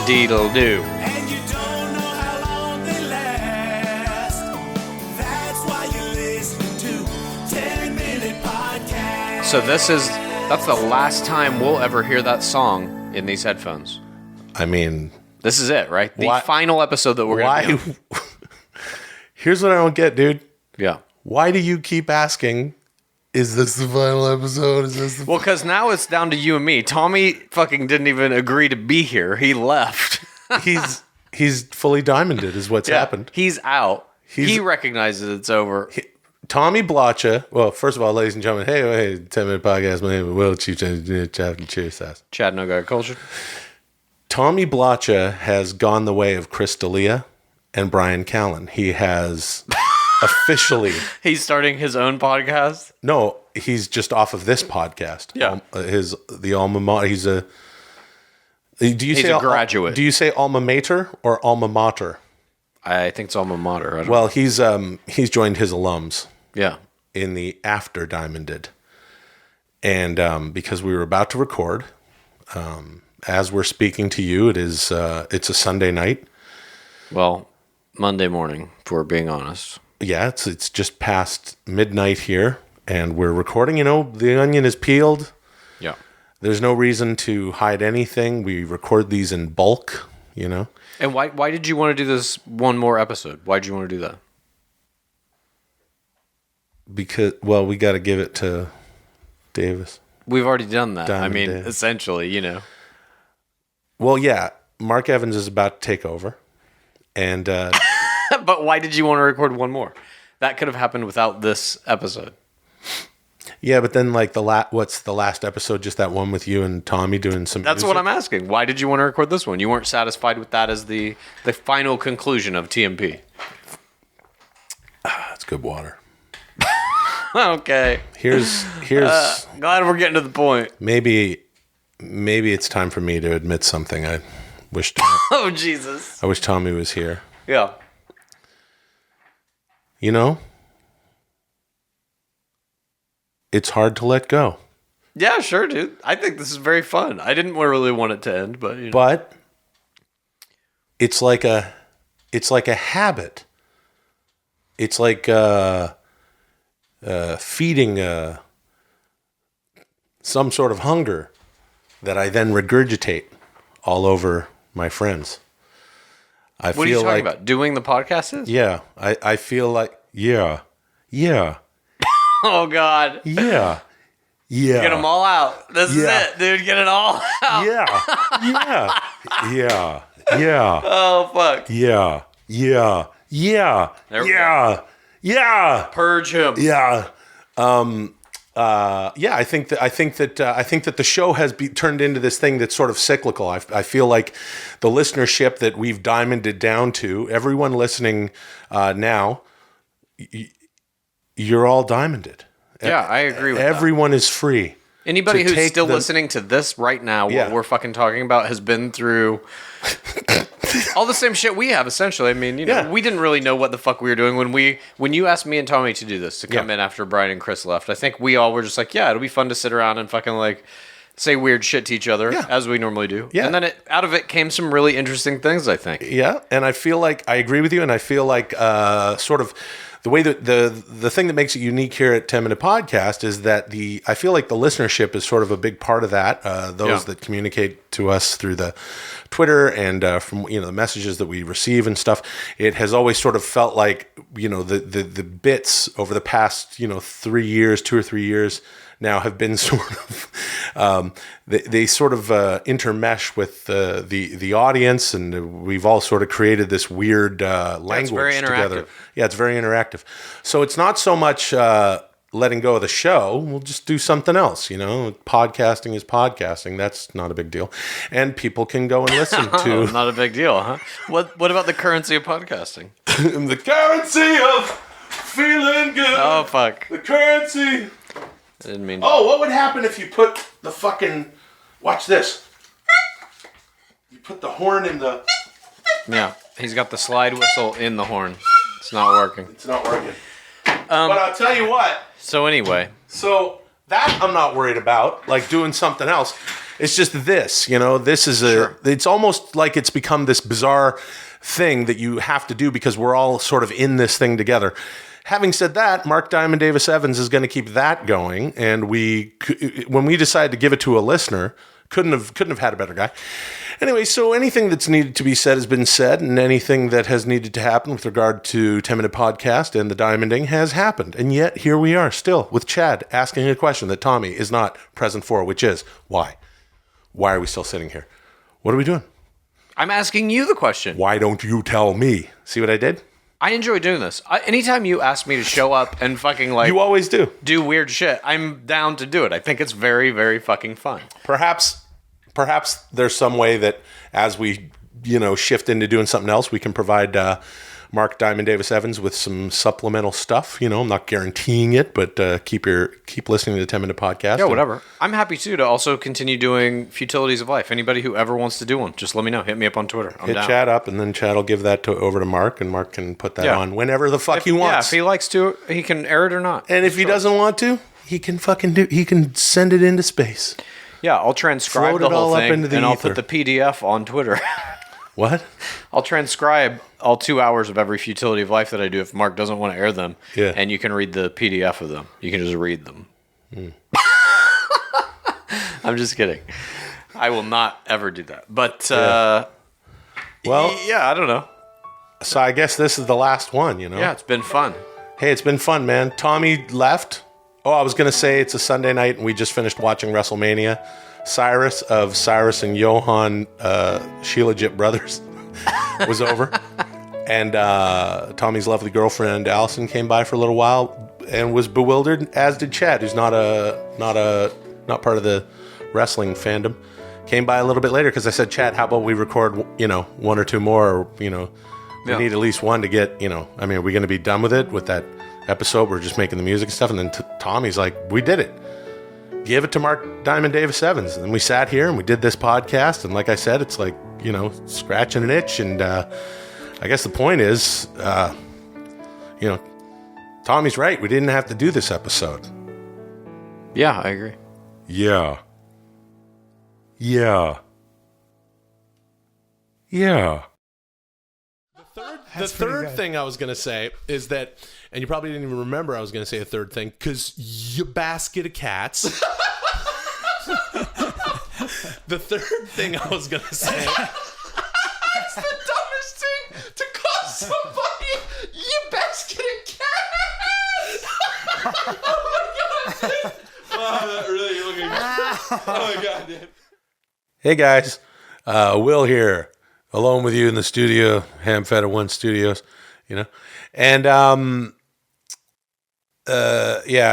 Deedle do. So that's the last time we'll ever hear that song in these headphones. I mean, this is it, right? The final episode that we're going to do. Here's what I don't get, dude. Yeah. Why do you keep asking, is this the final episode? Is this the Well, because now it's down to you and me. Tommy fucking didn't even agree to be here. He left. He's fully diamonded is what's happened. He's out. He recognizes it's over. Tommy Blacha. Well, first of all, ladies and gentlemen, hey, 10-minute podcast. My name is Will, Chief Cheers, Sass. Chad No Guy Culture. Tommy Blacha has gone the way of Chris D'Elia and Brian Callen. He has officially... He's starting his own podcast? No, he's just off of this podcast. Yeah. The alma mater. He's a graduate. Do you say alma mater or alma mater? I think it's alma mater. I don't know. He's joined his alums. Yeah. In the after Diamonded. And because we were about to record, as we're speaking to you, it's a Sunday night. Well, Monday morning, if we're being honest. Yeah, it's just past midnight here, and we're recording. You know, the onion is peeled. Yeah. There's no reason to hide anything. We record these in bulk, you know. And why did you want to do this one more episode? Why did you want to do that? Because, well, we got to give it to Davis. We've already done that. Diamond I mean, Davis. essentially, you know. Well, yeah, Mark Evans is about to take over. And but why did you want to record one more? That could have happened without this episode. Yeah, but then like what's the last episode? Just that one with you and Tommy doing some. That's music? what I'm asking. Why did you want to record this one? You weren't satisfied with that as the final conclusion of TMP. That's good water. Okay. Here's glad we're getting to the point. Maybe it's time for me to admit something. I wish. Oh Jesus! I wish Tommy was here. Yeah. You know, it's hard to let go. Yeah, sure, dude. I think this is very fun. I didn't really want it to end, but you know. But it's like a habit. It's like feeding some sort of hunger that I then regurgitate all over my friends. What are you talking about? Doing the podcast is? Yeah. I feel like, yeah. Oh, God. Yeah. Get them all out. This is it, dude. Get it all out. Yeah. Oh, fuck. Yeah. Yeah. Yeah. There we Yeah. Yeah. Purge him. Yeah. Yeah, I think that the show has turned into this thing that's sort of cyclical. I feel like the listenership that we've diamonded down to, everyone listening now, you're all diamonded. Yeah, I agree with that. Everyone is free. Anybody who's still listening to this right now, what we're fucking talking about, has been through all the same shit we have, essentially. I mean, you know, we didn't really know what the fuck we were doing when you asked me and Tommy to do this, to come in after Brian and Chris left. I think we all were just like, yeah, it'll be fun to sit around and fucking like say weird shit to each other as we normally do. Yeah. And then out of it came some really interesting things, I think. Yeah, and I feel like I agree with you, and I feel like sort of the way that the thing that makes it unique here at 10 Minute Podcast is that I feel like the listenership is sort of a big part of that. Those that communicate to us through the Twitter and from the messages that we receive and stuff. It has always sort of felt like the bits over the past 3 years, 2 or 3 years now have been sort of they sort of intermesh with the audience, and we've all sort of created this weird language together. Yeah, it's very interactive. So it's not so much letting go of the show. We'll just do something else. Podcasting is podcasting. That's not a big deal, and people can go and listen to. Not a big deal, huh? What about the currency of podcasting? The currency of feeling good. Oh fuck. The currency. I didn't mean. Oh, what would happen if you put the fucking? Watch this. You put the horn in the. Yeah, he's got the slide whistle in the horn. It's not working. It's not working. But I'll tell you what. So anyway. So that I'm not worried about, like doing something else. It's just this, this is it's almost like it's become this bizarre thing that you have to do because we're all sort of in this thing together. Having said that, Mark Diamond Davis Evans is going to keep that going, and when we decided to give it to a listener, couldn't have had a better guy. Anyway, so anything that's needed to be said has been said, and anything that has needed to happen with regard to 10 Minute Podcast and the Diamonding has happened. And yet, here we are still with Chad asking a question that Tommy is not present for, which is, why? Why are we still sitting here? What are we doing? I'm asking you the question. Why don't you tell me? See what I did? I enjoy doing this. Anytime you ask me to show up and fucking like... You always do weird shit, I'm down to do it. I think it's very, very fucking fun. Perhaps there's some way that as we, shift into doing something else, we can provide Mark Diamond Davis Evans with some supplemental stuff. I'm not guaranteeing it, but keep listening to the 10 Minute Podcast. Yeah, whatever. I'm happy to also continue doing Futilities of Life. Anybody who ever wants to do one, just let me know. Hit me up on Twitter. I'm Hit down. Chad up, and then Chad will give that over to Mark, and Mark can put that on whenever the fuck he wants. Yeah, if he likes to, he can air it or not. And if he doesn't want to, he can he can send it into space. Yeah, I'll transcribe the whole thing, and I'll put the PDF on Twitter. What? I'll transcribe all 2 hours of every Futility of Life that I do if Mark doesn't want to air them. Yeah. And you can read the PDF of them. You can just read them. I'm just kidding. I will not ever do that. But, I don't know. So I guess this is the last one, Yeah, it's been fun. Hey, it's been fun, man. Tommy left. Oh, I was going to say it's a Sunday night, and we just finished watching WrestleMania. Cyrus and Johan Sheila-Jip Brothers was over. And Tommy's lovely girlfriend, Allison, came by for a little while and was bewildered, as did Chad, who's not part of the wrestling fandom. Came by a little bit later because I said, Chad, how about we record, one or two more, we need at least one to get, are we going to be done with it, with that episode? We're just making the music and stuff. And then Tommy's like, we did it. Give it to Mark Diamond Davis Evans. And we sat here and we did this podcast. And like I said, it's like, scratching an itch. And I guess the point is, Tommy's right. We didn't have to do this episode. Yeah, I agree. Yeah. The third thing I was going to say is that, and you probably didn't even remember I was going to say a third thing, because you basket of cats. The third thing I was going to say. It's the dumbest thing to call somebody you basket of cats. Oh my god. Oh, that really looking. Oh my god, dude. Hey guys, Will here. alone with you in the studio, Ham Fed at One Studios, you know. And I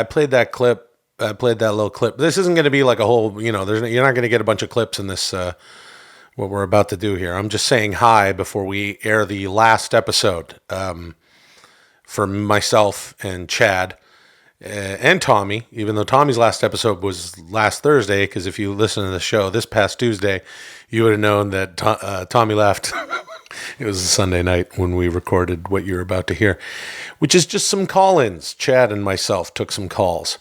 played that clip. I played that little clip. This isn't going to be like a whole, you know, you're not going to get a bunch of clips in this, what we're about to do here. I'm just saying hi before we air the last episode for myself and Chad and Tommy, even though Tommy's last episode was last Thursday, because if you listen to the show this past Tuesday, you would have known that Tommy left. It was a Sunday night when we recorded what you're about to hear, which is just some call-ins. Chad and myself took some calls.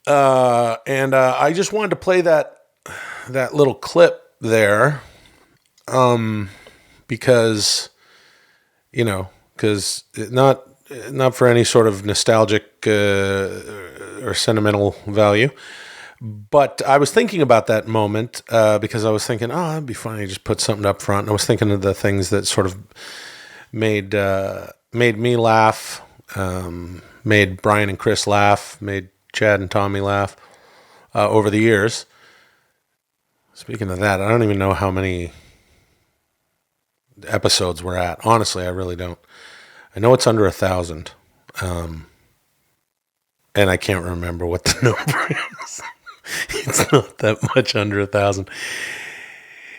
And I just wanted to play that little clip there, because, you know, because not for any sort of nostalgic or sentimental value, but I was thinking about that moment because I was thinking, oh, it'd be funny to just put something up front. And I was thinking of the things that sort of made me laugh, made Brian and Chris laugh, made Chad and Tommy laugh over the years. Speaking of that, I don't even know how many episodes we're at. Honestly, I really don't. I know it's under 1,000. And I can't remember what the number is. It's not that much under 1,000.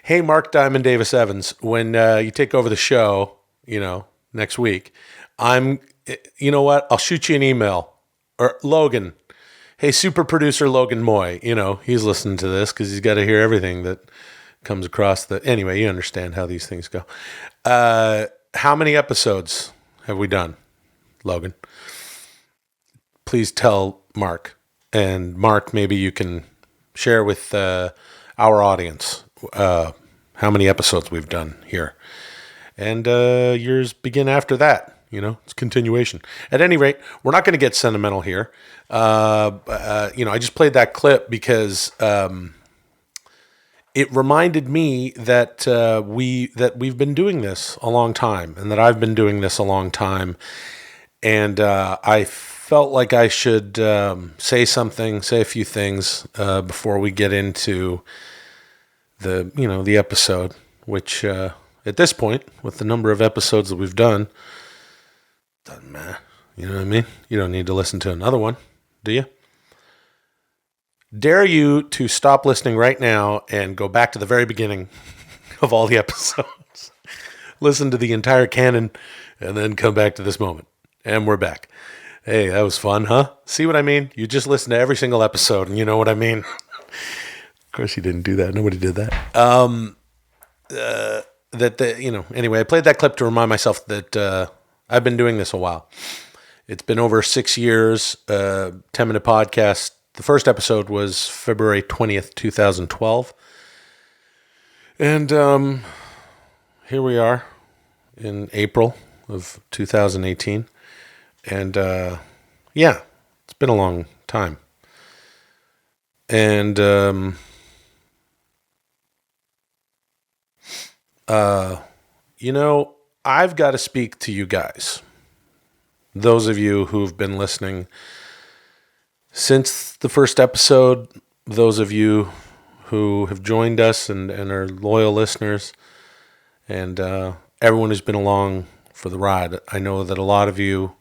Hey, Mark Diamond Davis Evans, when you take over the show, you know, next week, you know what? I'll shoot you an email. Or Logan. Hey, super producer Logan Moy, you know, he's listening to this because he's got to hear everything that comes across anyway, you understand how these things go. How many episodes have we done, Logan? Please tell Mark. And Mark, maybe you can share with our audience how many episodes we've done here. And yours begin after that. You know, it's continuation. At any rate, we're not going to get sentimental here. You know, I just played that clip because it reminded me that we've been doing this a long time, and that I've been doing this a long time. And I felt like I should say a few things before we get into the episode, which at this point, with the number of episodes that we've done, doesn't matter. You know what I mean? You don't need to listen to another one, do you? Dare you to stop listening right now and go back to the very beginning of all the episodes. Listen to the entire canon and then come back to this moment. And we're back. Hey, that was fun, huh? See what I mean? You just listen to every single episode and you know what I mean? Of course you didn't do that. Nobody did that. Anyway, I played that clip to remind myself that I've been doing this a while. It's been over 6 years, 10-minute podcast. The first episode was February 20th, 2012. And here we are in April of 2018. And it's been a long time. And you know, I've got to speak to you guys. Those of you who've been listening since the first episode, those of you who have joined us and are loyal listeners, and everyone who's been along for the ride. I know that a lot of you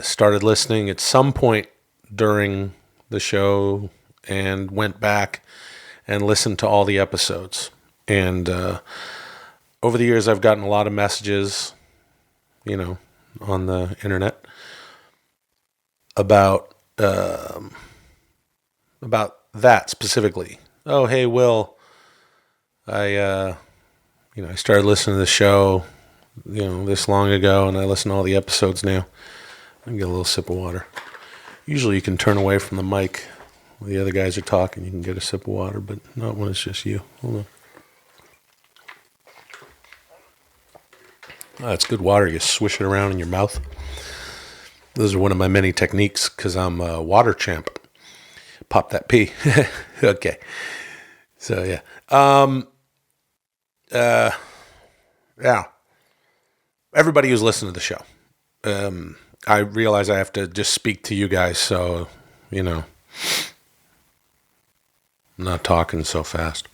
started listening at some point during the show and went back and listened to all the episodes. And over the years, I've gotten a lot of messages, you know, on the internet about that specifically. Oh, hey, Will, I started listening to the show, you know, this long ago, and I listen to all the episodes now. I can get a little sip of water. Usually you can turn away from the mic when the other guys are talking. You can get a sip of water, but not when it's just you. Hold on. Oh, it's good water. You swish it around in your mouth. Those are one of my many techniques because I'm a water champ. Pop that pee. Okay. So, yeah. Yeah. Everybody who's listening to the show. I realize I have to just speak to you guys, so, you know, I'm not talking so fast.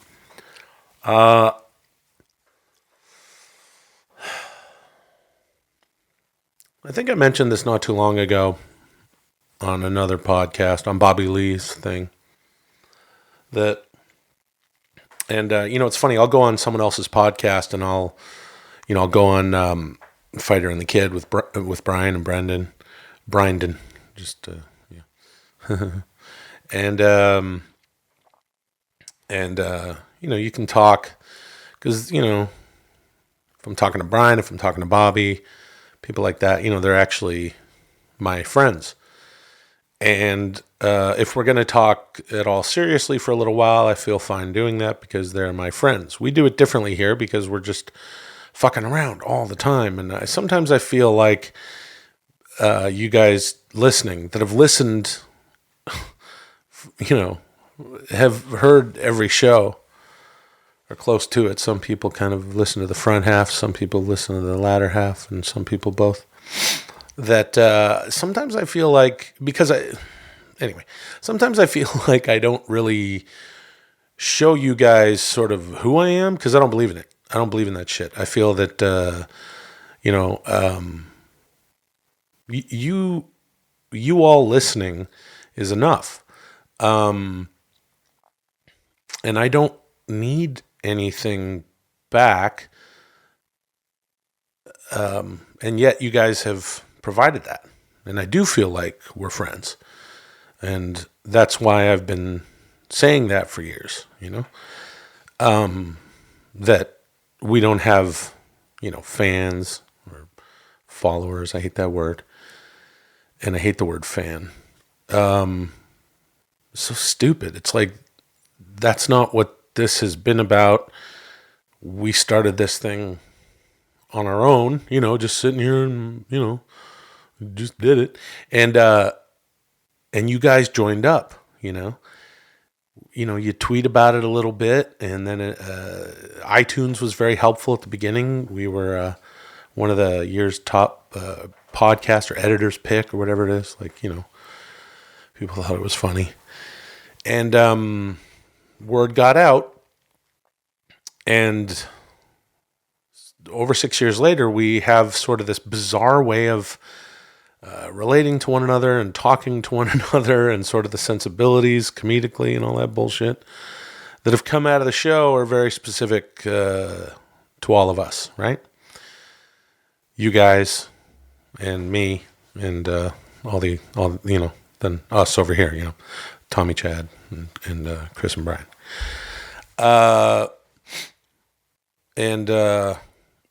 I think I mentioned this not too long ago on another podcast, on Bobby Lee's thing. It's funny, I'll go on someone else's podcast and I'll go on Fighter and the Kid with Brian and Brendan. Just, you can talk, because, if I'm talking to Brian, if I'm talking to Bobby, people like that, they're actually my friends. And if we're going to talk at all seriously for a little while, I feel fine doing that because they're my friends. We do it differently here because we're just fucking around all the time. And sometimes I feel like you guys listening that have listened, have heard every show or close to it. Some people kind of listen to the front half, some people listen to the latter half, and some people both. That sometimes I feel like, sometimes I feel like I don't really show you guys sort of who I am, because I don't believe in it. I don't believe in that shit. I feel that, you all listening is enough. And I don't need anything back. And yet you guys have provided that. And I do feel like we're friends. And that's why I've been saying that for years, that we don't have, fans or followers. I hate that word. And I hate the word fan. So stupid. It's like, that's not what this has been about. We started this thing on our own, just sitting here and, just did it. And you guys joined up, you tweet about it a little bit, and then iTunes was very helpful at the beginning. We were one of the year's top podcast or editor's pick or whatever it is. Like, people thought it was funny. And word got out, and over 6 years later, we have sort of this bizarre way of relating to one another and talking to one another, and sort of the sensibilities comedically and all that bullshit that have come out of the show are very specific to all of us, right? You guys and me and then us over here, Tommy, Chad, and Chris and Brian.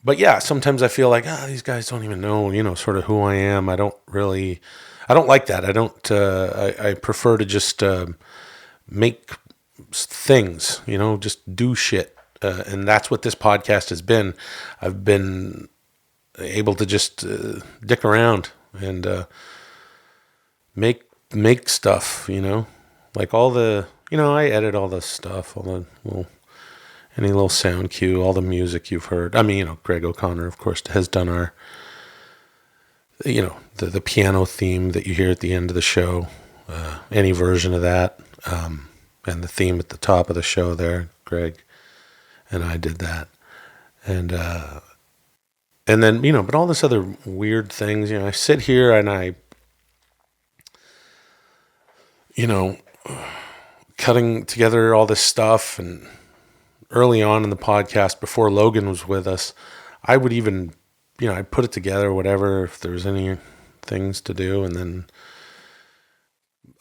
But yeah, sometimes I feel like, these guys don't even know, sort of who I am. I don't like that. I prefer to just make things, just do shit. And that's what this podcast has been. I've been able to just dick around and make stuff, like all the, I edit all the stuff, all the any little sound cue, all the music you've heard. I mean, Greg O'Connor, of course, has done our, the piano theme that you hear at the end of the show, any version of that, and the theme at the top of the show there, Greg and I did that. And then, but all this other weird things, I sit here and I, cutting together all this stuff, and early on in the podcast, before Logan was with us, I would even, I'd put it together, whatever, if there was any things to do, and then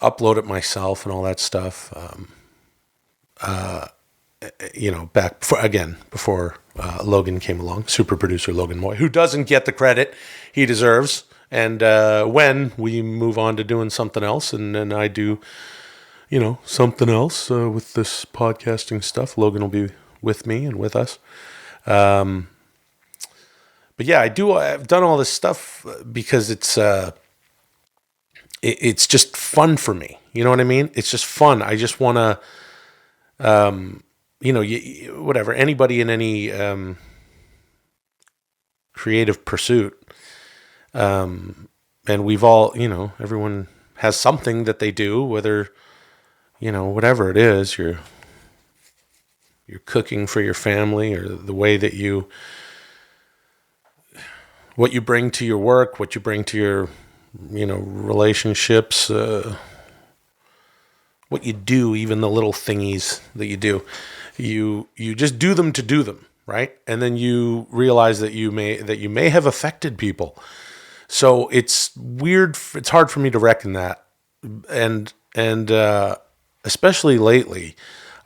upload it myself and all that stuff. Back before Logan came along, super producer Logan Moy, who doesn't get the credit he deserves. And when we move on to doing something else, and then I do, something else with this podcasting stuff, Logan will be with me and with us. But yeah, I've done all this stuff because it's just fun for me. You know what I mean? It's just fun. I just want to, whatever, anybody in any creative pursuit, and we've all, everyone has something that they do, whether, whatever it is, you're cooking for your family, or the way that you, what you bring to your work, what you bring to your, relationships, what you do, even the little thingies that you do. You just do them to do them, right? And then you realize that you may have affected people. So it's weird. It's hard for me to reckon that. And especially lately,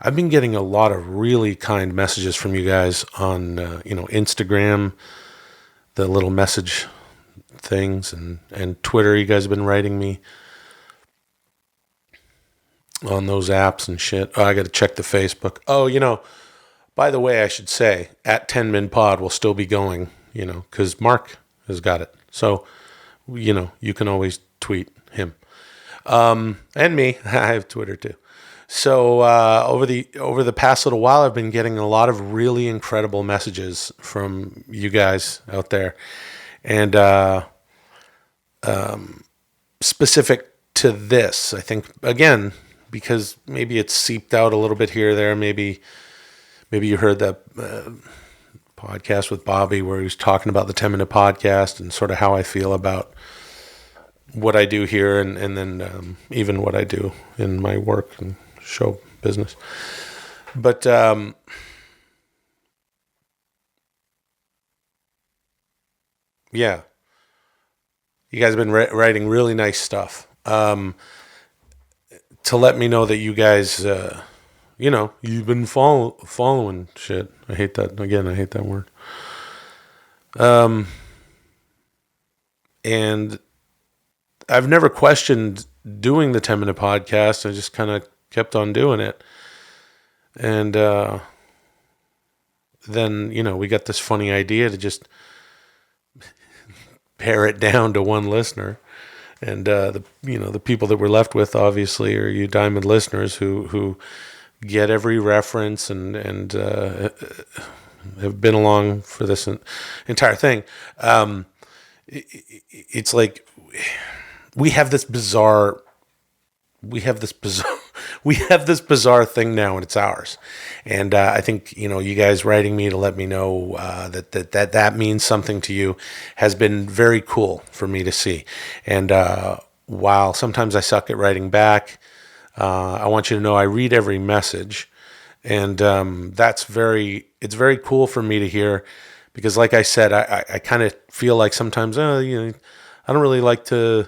I've been getting a lot of really kind messages from you guys on, Instagram, the little message things, and Twitter. You guys have been writing me on those apps and shit. Oh, I got to check the Facebook. Oh, by the way, I should say, at 10minpod will still be going, because Mark has got it. So, you can always tweet him. And me. I have Twitter too. So over the past little while, I've been getting a lot of really incredible messages from you guys out there, and specific to this, I think, again, because maybe it's seeped out a little bit here or there. Maybe you heard that podcast with Bobby where he was talking about the 10-minute podcast and sort of how I feel about what I do here, and then even what I do in my work and show business. But yeah, you guys have been writing really nice stuff to let me know that you guys, you've been following shit. I hate that. Again, I hate that word. And I've never questioned doing the 10-minute podcast. I just kind of kept on doing it. And then, we got this funny idea to just pare it down to one listener. And the people that we're left with, obviously, are you Diamond listeners who get every reference and have been along for this entire thing. It's like we have this bizarre thing now, and it's ours. And I think you guys writing me to let me know that means something to you has been very cool for me to see. And while sometimes I suck at writing back, I want you to know I read every message, and it's very cool for me to hear, because like I said, I kind of feel like sometimes I don't really like to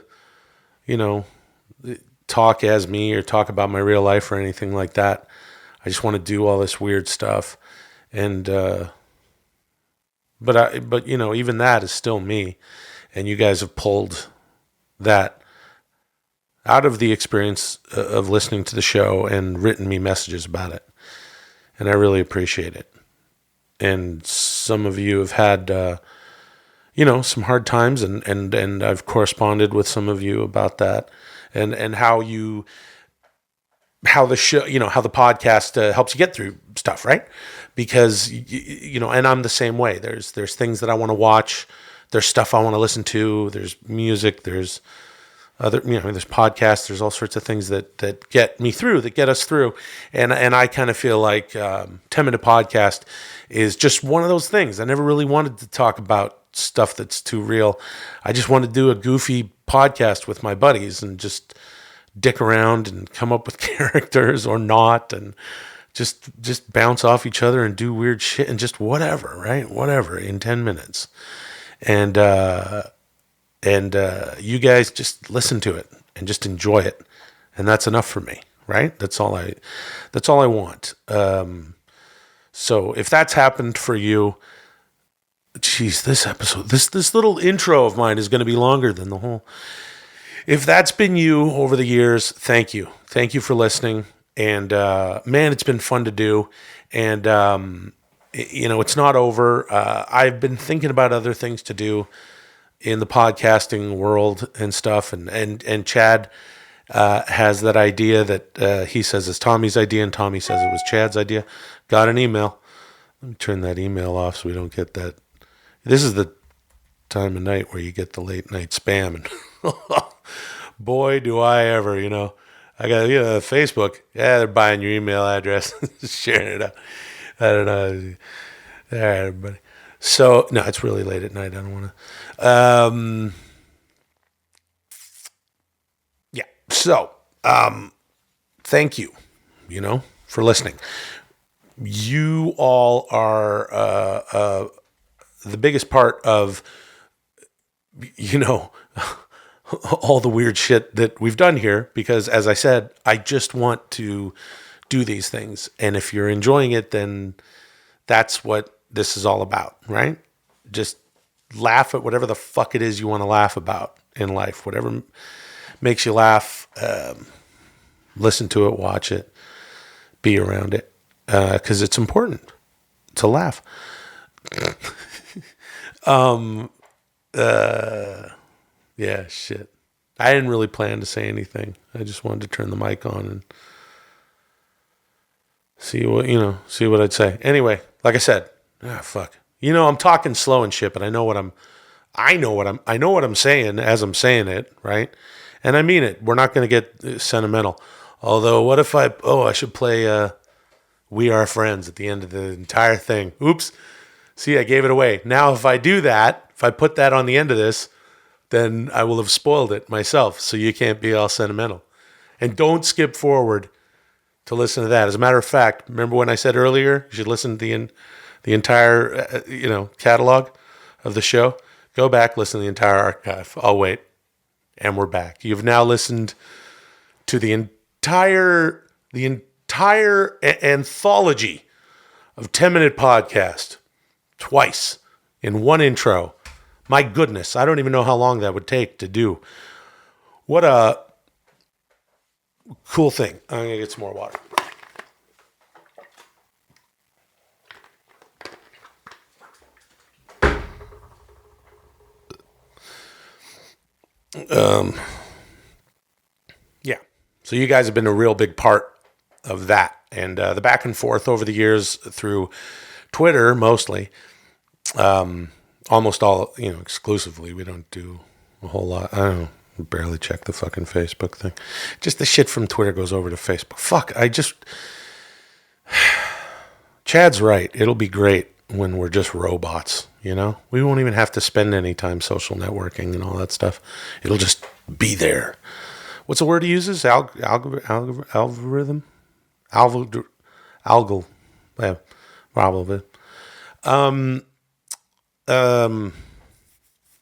talk as me or talk about my real life or anything like that. I just want to do all this weird stuff, and but even that is still me, and you guys have pulled that out of the experience of listening to the show and written me messages about it, and I really appreciate it. And some of you have had some hard times, and I've corresponded with some of you about that, and how the show, how the podcast helps you get through stuff, right? Because and I'm the same way. There's things that I want to watch, there's stuff I want to listen to, there's music, there's other, there's podcasts, there's all sorts of things that get me through, that get us through, and I kind of feel like 10-minute podcast is just one of those things. I never really wanted to talk about stuff that's too real. I just want to do a goofy podcast with my buddies and just dick around and come up with characters or not, and just bounce off each other and do weird shit and just whatever, right? Whatever in 10 minutes. And you guys just listen to it and just enjoy it. And that's enough for me, right? That's all I want. So if that's happened for you, geez, this episode, this little intro of mine is going to be longer than the whole. If that's been you over the years, thank you. Thank you for listening. And man, it's been fun to do. And it's not over. I've been thinking about other things to do in the podcasting world and stuff. And Chad has that idea that he says is Tommy's idea, and Tommy says it was Chad's idea. Got an email. Let me turn that email off so we don't get that. This is the time of night where you get the late night spam, and boy, do I ever, I got, Facebook. Yeah, they're buying your email address, sharing it out. I don't know. All right, everybody. So, no, it's really late at night. I don't want to. Yeah. So, thank you, for listening. You all are the biggest part of, all the weird shit that we've done here, because as I said, I just want to do these things. And if you're enjoying it, then that's what this is all about, right? Just laugh at whatever the fuck it is you want to laugh about in life. Whatever makes you laugh, listen to it, watch it, be around it, because it's important to laugh. Yeah, shit. I didn't really plan to say anything. I just wanted to turn the mic on and see what I'd say. Anyway, like I said, fuck. I'm talking slow and shit, but I know what I'm saying as I'm saying it, right? And I mean it. We're not going to get sentimental. Although, what if I should play We Are Friends at the end of the entire thing. Oops. See, I gave it away. Now, if I do that, if I put that on the end of this, then I will have spoiled it myself, so you can't be all sentimental. And don't skip forward to listen to that. As a matter of fact, remember when I said earlier you should listen to the entire catalog of the show? Go back, listen to the entire archive. I'll wait. And we're back. You've now listened to the entire anthology of 10-minute podcast twice in one intro. My goodness, I don't even know how long that would take to do. What a cool thing. I'm going to get some more water. Yeah. So you guys have been a real big part of that. And the back and forth over the years through Twitter, mostly. Almost all, exclusively. We don't do a whole lot. I don't know. Barely check the fucking Facebook thing. Just the shit from Twitter goes over to Facebook. Fuck, Chad's right. It'll be great when we're just robots, We won't even have to spend any time social networking and all that stuff. It'll just be there. What's the word he uses? Algorithm? Algal. Yeah, probably.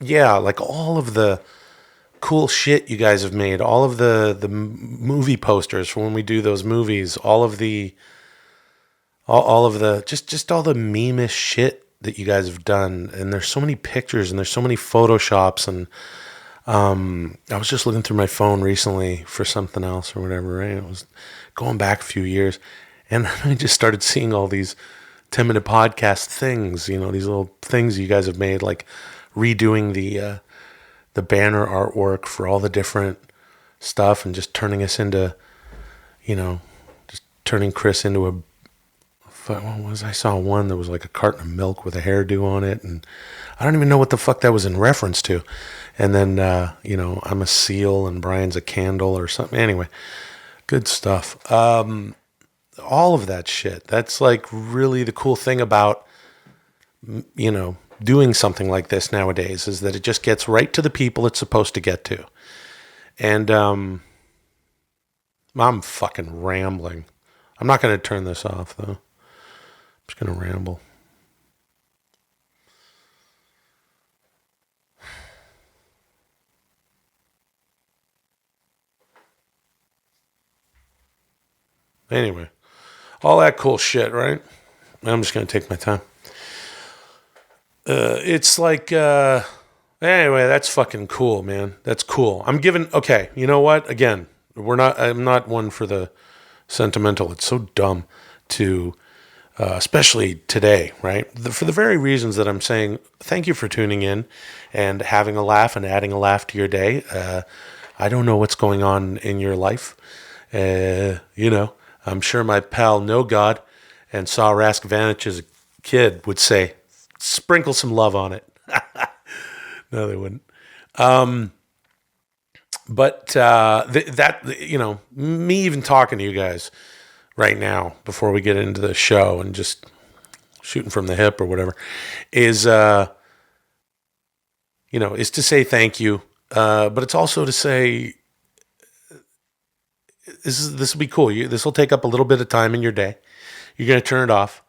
Yeah, like all of the cool shit you guys have made, all of the movie posters for when we do those movies, all of the just all the meme-ish shit that you guys have done. And there's so many pictures and there's so many Photoshops. And I was just looking through my phone recently for something else or whatever, right? It was going back a few years, and I just started seeing all these 10-minute podcast things, these little things you guys have made, like redoing the banner artwork for all the different stuff and just turning us into, just turning Chris into I saw one that was like a carton of milk with a hairdo on it, and I don't even know what the fuck that was in reference to. And then, I'm a seal and Brian's a candle or something. Anyway, good stuff. All of that shit. That's like really the cool thing about, doing something like this nowadays, is that it just gets right to the people it's supposed to get to. And I'm fucking rambling. I'm not going to turn this off, though. I'm just going to ramble. Anyway, all that cool shit, right? I'm just going to take my time. It's like, anyway, that's fucking cool, man. That's cool. Okay, you know what? Again, I'm not one for the sentimental. It's so dumb to, especially today, right? For the very reasons that I'm saying, thank you for tuning in and having a laugh and adding a laugh to your day. I don't know what's going on in your life. I'm sure my pal No God and Saw Rask Vanich as a kid would say, sprinkle some love on it. No, they wouldn't. But me even talking to you guys right now before we get into the show and just shooting from the hip or whatever, is is to say thank you, but it's also to say this will be cool. This will take up a little bit of time in your day. You're going to turn it off.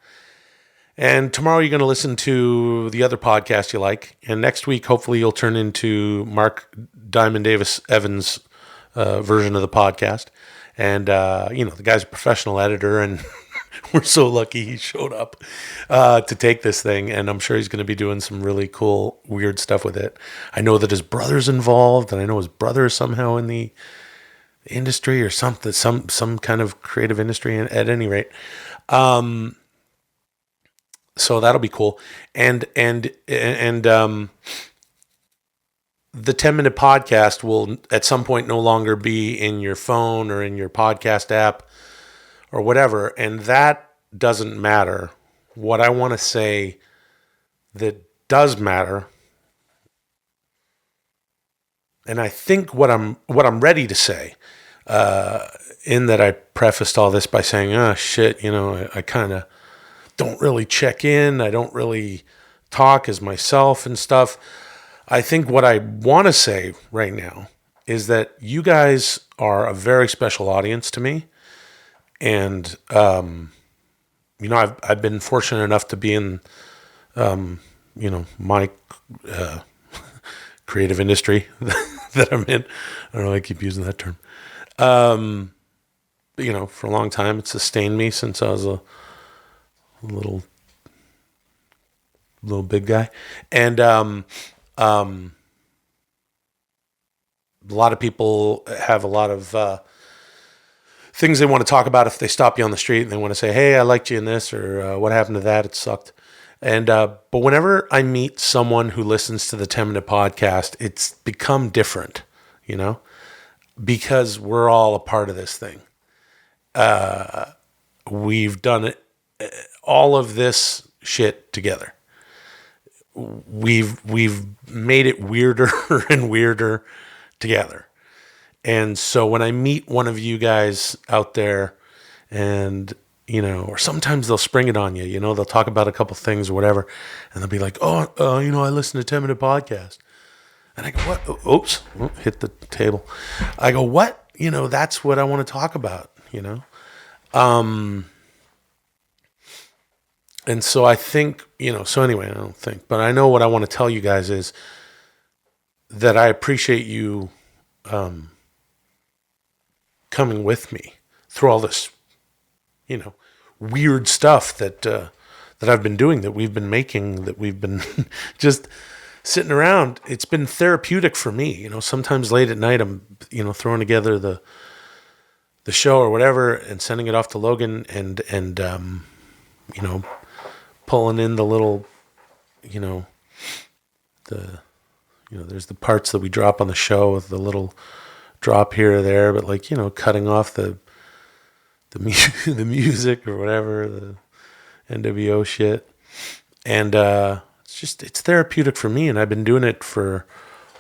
And tomorrow you're going to listen to the other podcast you like. And next week, hopefully, you'll turn into Mark Diamond Davis Evans' version of the podcast. And, the guy's a professional editor, and we're so lucky he showed up to take this thing. And I'm sure he's going to be doing some really cool, weird stuff with it. I know that his brother's involved, and I know his brother is somehow in the industry or something, some kind of creative industry at any rate. So that'll be cool. And the 10-minute podcast will at some point no longer be in your phone or in your podcast app or whatever. And that doesn't matter. What I want to say that does matter, and I think what I'm ready to say, in that I prefaced all this by saying, shit, I kind of don't really check in. I don't really talk as myself and stuff. I think what I want to say right now is that you guys are a very special audience to me. And, I've been fortunate enough to be in, my creative industry that I'm in. I don't know, I keep using that term. For a long time, it sustained me since I was a little big guy. And a lot of people have a lot of things they want to talk about if they stop you on the street and they want to say, hey, I liked you in this, or what happened to that? It sucked. And but whenever I meet someone who listens to the 10-minute podcast, it's become different, because we're all a part of this thing. We've done it, all of this shit together. We've made it weirder and weirder together. And so when I meet one of you guys out there and, or sometimes they'll spring it on you, they'll talk about a couple things or whatever, and they'll be like, I listen to 10-minute podcast. And I go, what? Oops, hit the table. I go, what? That's what I want to talk about, And so I think, so anyway, I don't think, but I know what I want to tell you guys is that I appreciate you coming with me through all this, weird stuff that I've been doing, that we've been making, that we've been just sitting around. It's been therapeutic for me. Sometimes late at night, I'm, throwing together the show or whatever and sending it off to Logan and pulling in the little, there's the parts that we drop on the show with the little drop here or there, but cutting off the music or whatever, the NWO shit. And it's therapeutic for me, and I've been doing it for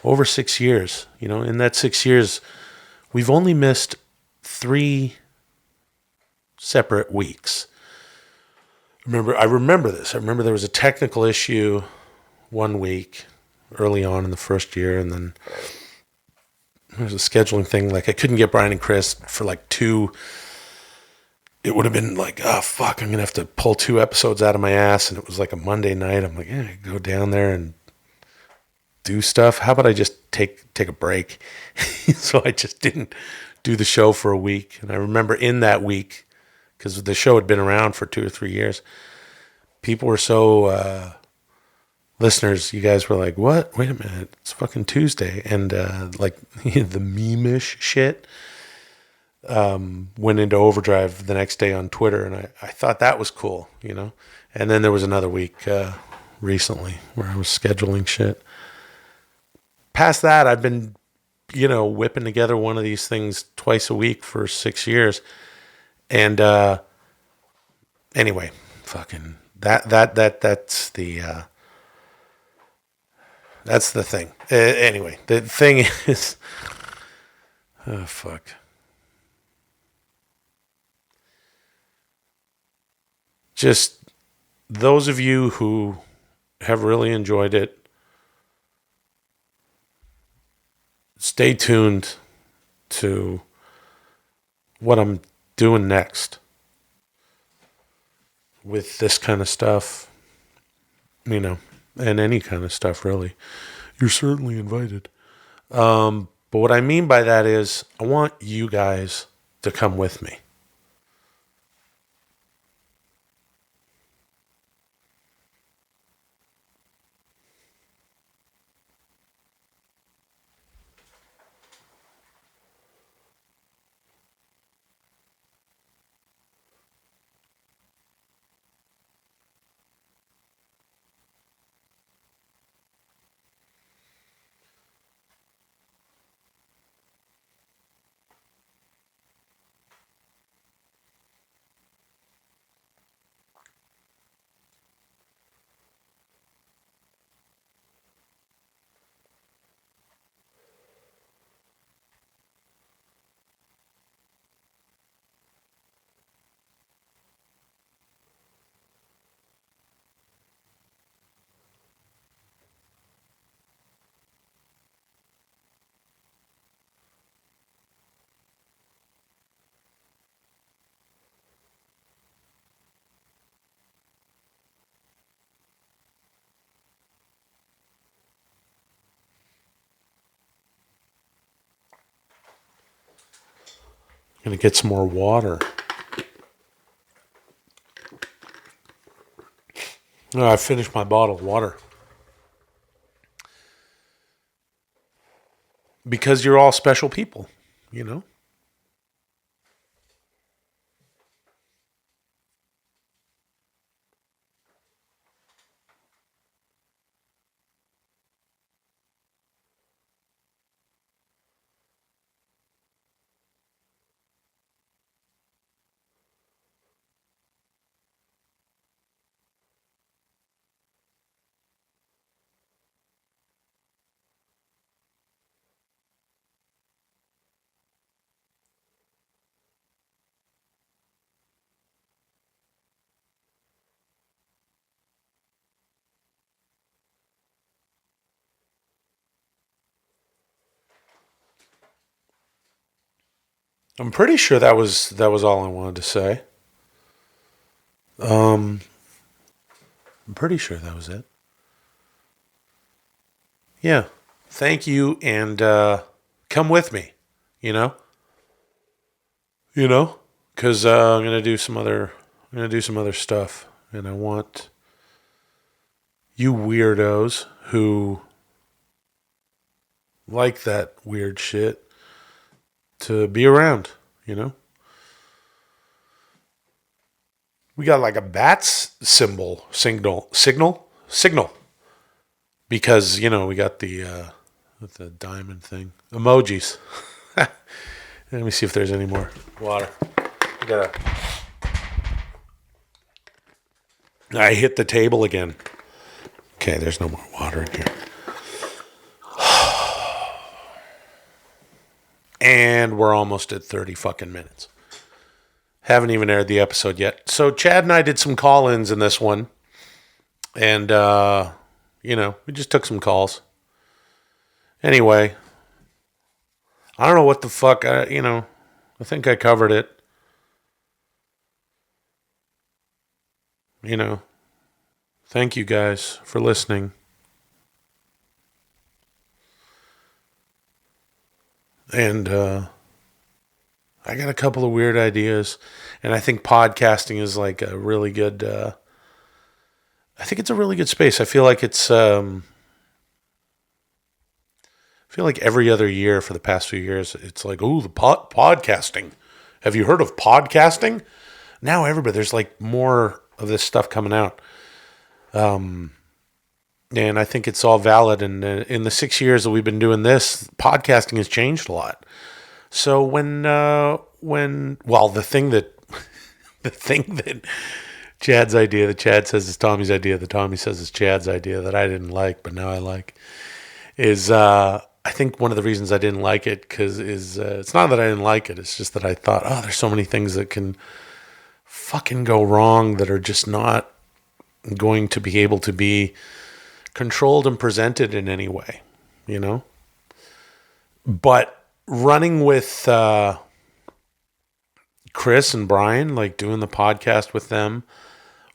over 6 years. In that 6 years, we've only missed 3 separate weeks. I remember this. I remember there was a technical issue one week early on in the first year, and then there was a scheduling thing. I couldn't get Brian and Chris for 2. It would have been oh, fuck, I'm going to have to pull 2 episodes out of my ass, and it was a Monday night. I'm like, I go down there and do stuff. How about I just take a break? So I just didn't do the show for a week. And I remember in that week, because the show had been around for 2 or 3 years, people were so, listeners, you guys were like, what? Wait a minute, it's fucking Tuesday. And the meme-ish shit went into overdrive the next day on Twitter, and I thought that was cool, And then there was another week recently where I was scheduling shit. Past that, I've been, whipping together one of these things twice a week for 6 years. And anyway, fucking that's the thing. Anyway, the thing is, oh fuck. Just those of you who have really enjoyed it, stay tuned to what I'm doing next with this kind of stuff, you know, and any kind of stuff, really. You're certainly invited. But what I mean by that is I want you guys to come with me. Gonna get some more water. No, I finished my bottle of water. Because you're all special people, you know? I'm pretty sure that was all I wanted to say. I'm pretty sure that was it. Yeah. Thank you, and come with me, you know? You know? Because I'm gonna do some other stuff, and I want you weirdos who like that weird shit to be around, you know? We got like a bat's signal. Because, you know, we got the diamond thing. Emojis. Let me see if there's any more water. I hit the table again. Okay, there's no more water in here. And we're almost at 30 fucking minutes. Haven't even aired the episode yet. So Chad and I did some call-ins in this one. And, you know, we just took some calls. Anyway, I don't know what the fuck, you know, I think I covered it. You know, thank you guys for listening. And I got a couple of weird ideas, and I think podcasting is like a really good. I think it's a really good space. I feel like it's. I feel like every other year for the past few years, it's like, ooh, the podcasting. Have you heard of podcasting? Now there's like more of this stuff coming out. And I think it's all valid. And in the 6 years that we've been doing this, podcasting has changed a lot. So the thing that Chad's idea, that Chad says is Tommy's idea, that Tommy says is Chad's idea, that I didn't like, but now I like, is I think one of the reasons I didn't like it it's not that I didn't like it. It's just that I thought, there's so many things that can fucking go wrong that are just not going to be able to be controlled and presented in any way, you know? But running with Chris and Brian, like doing the podcast with them,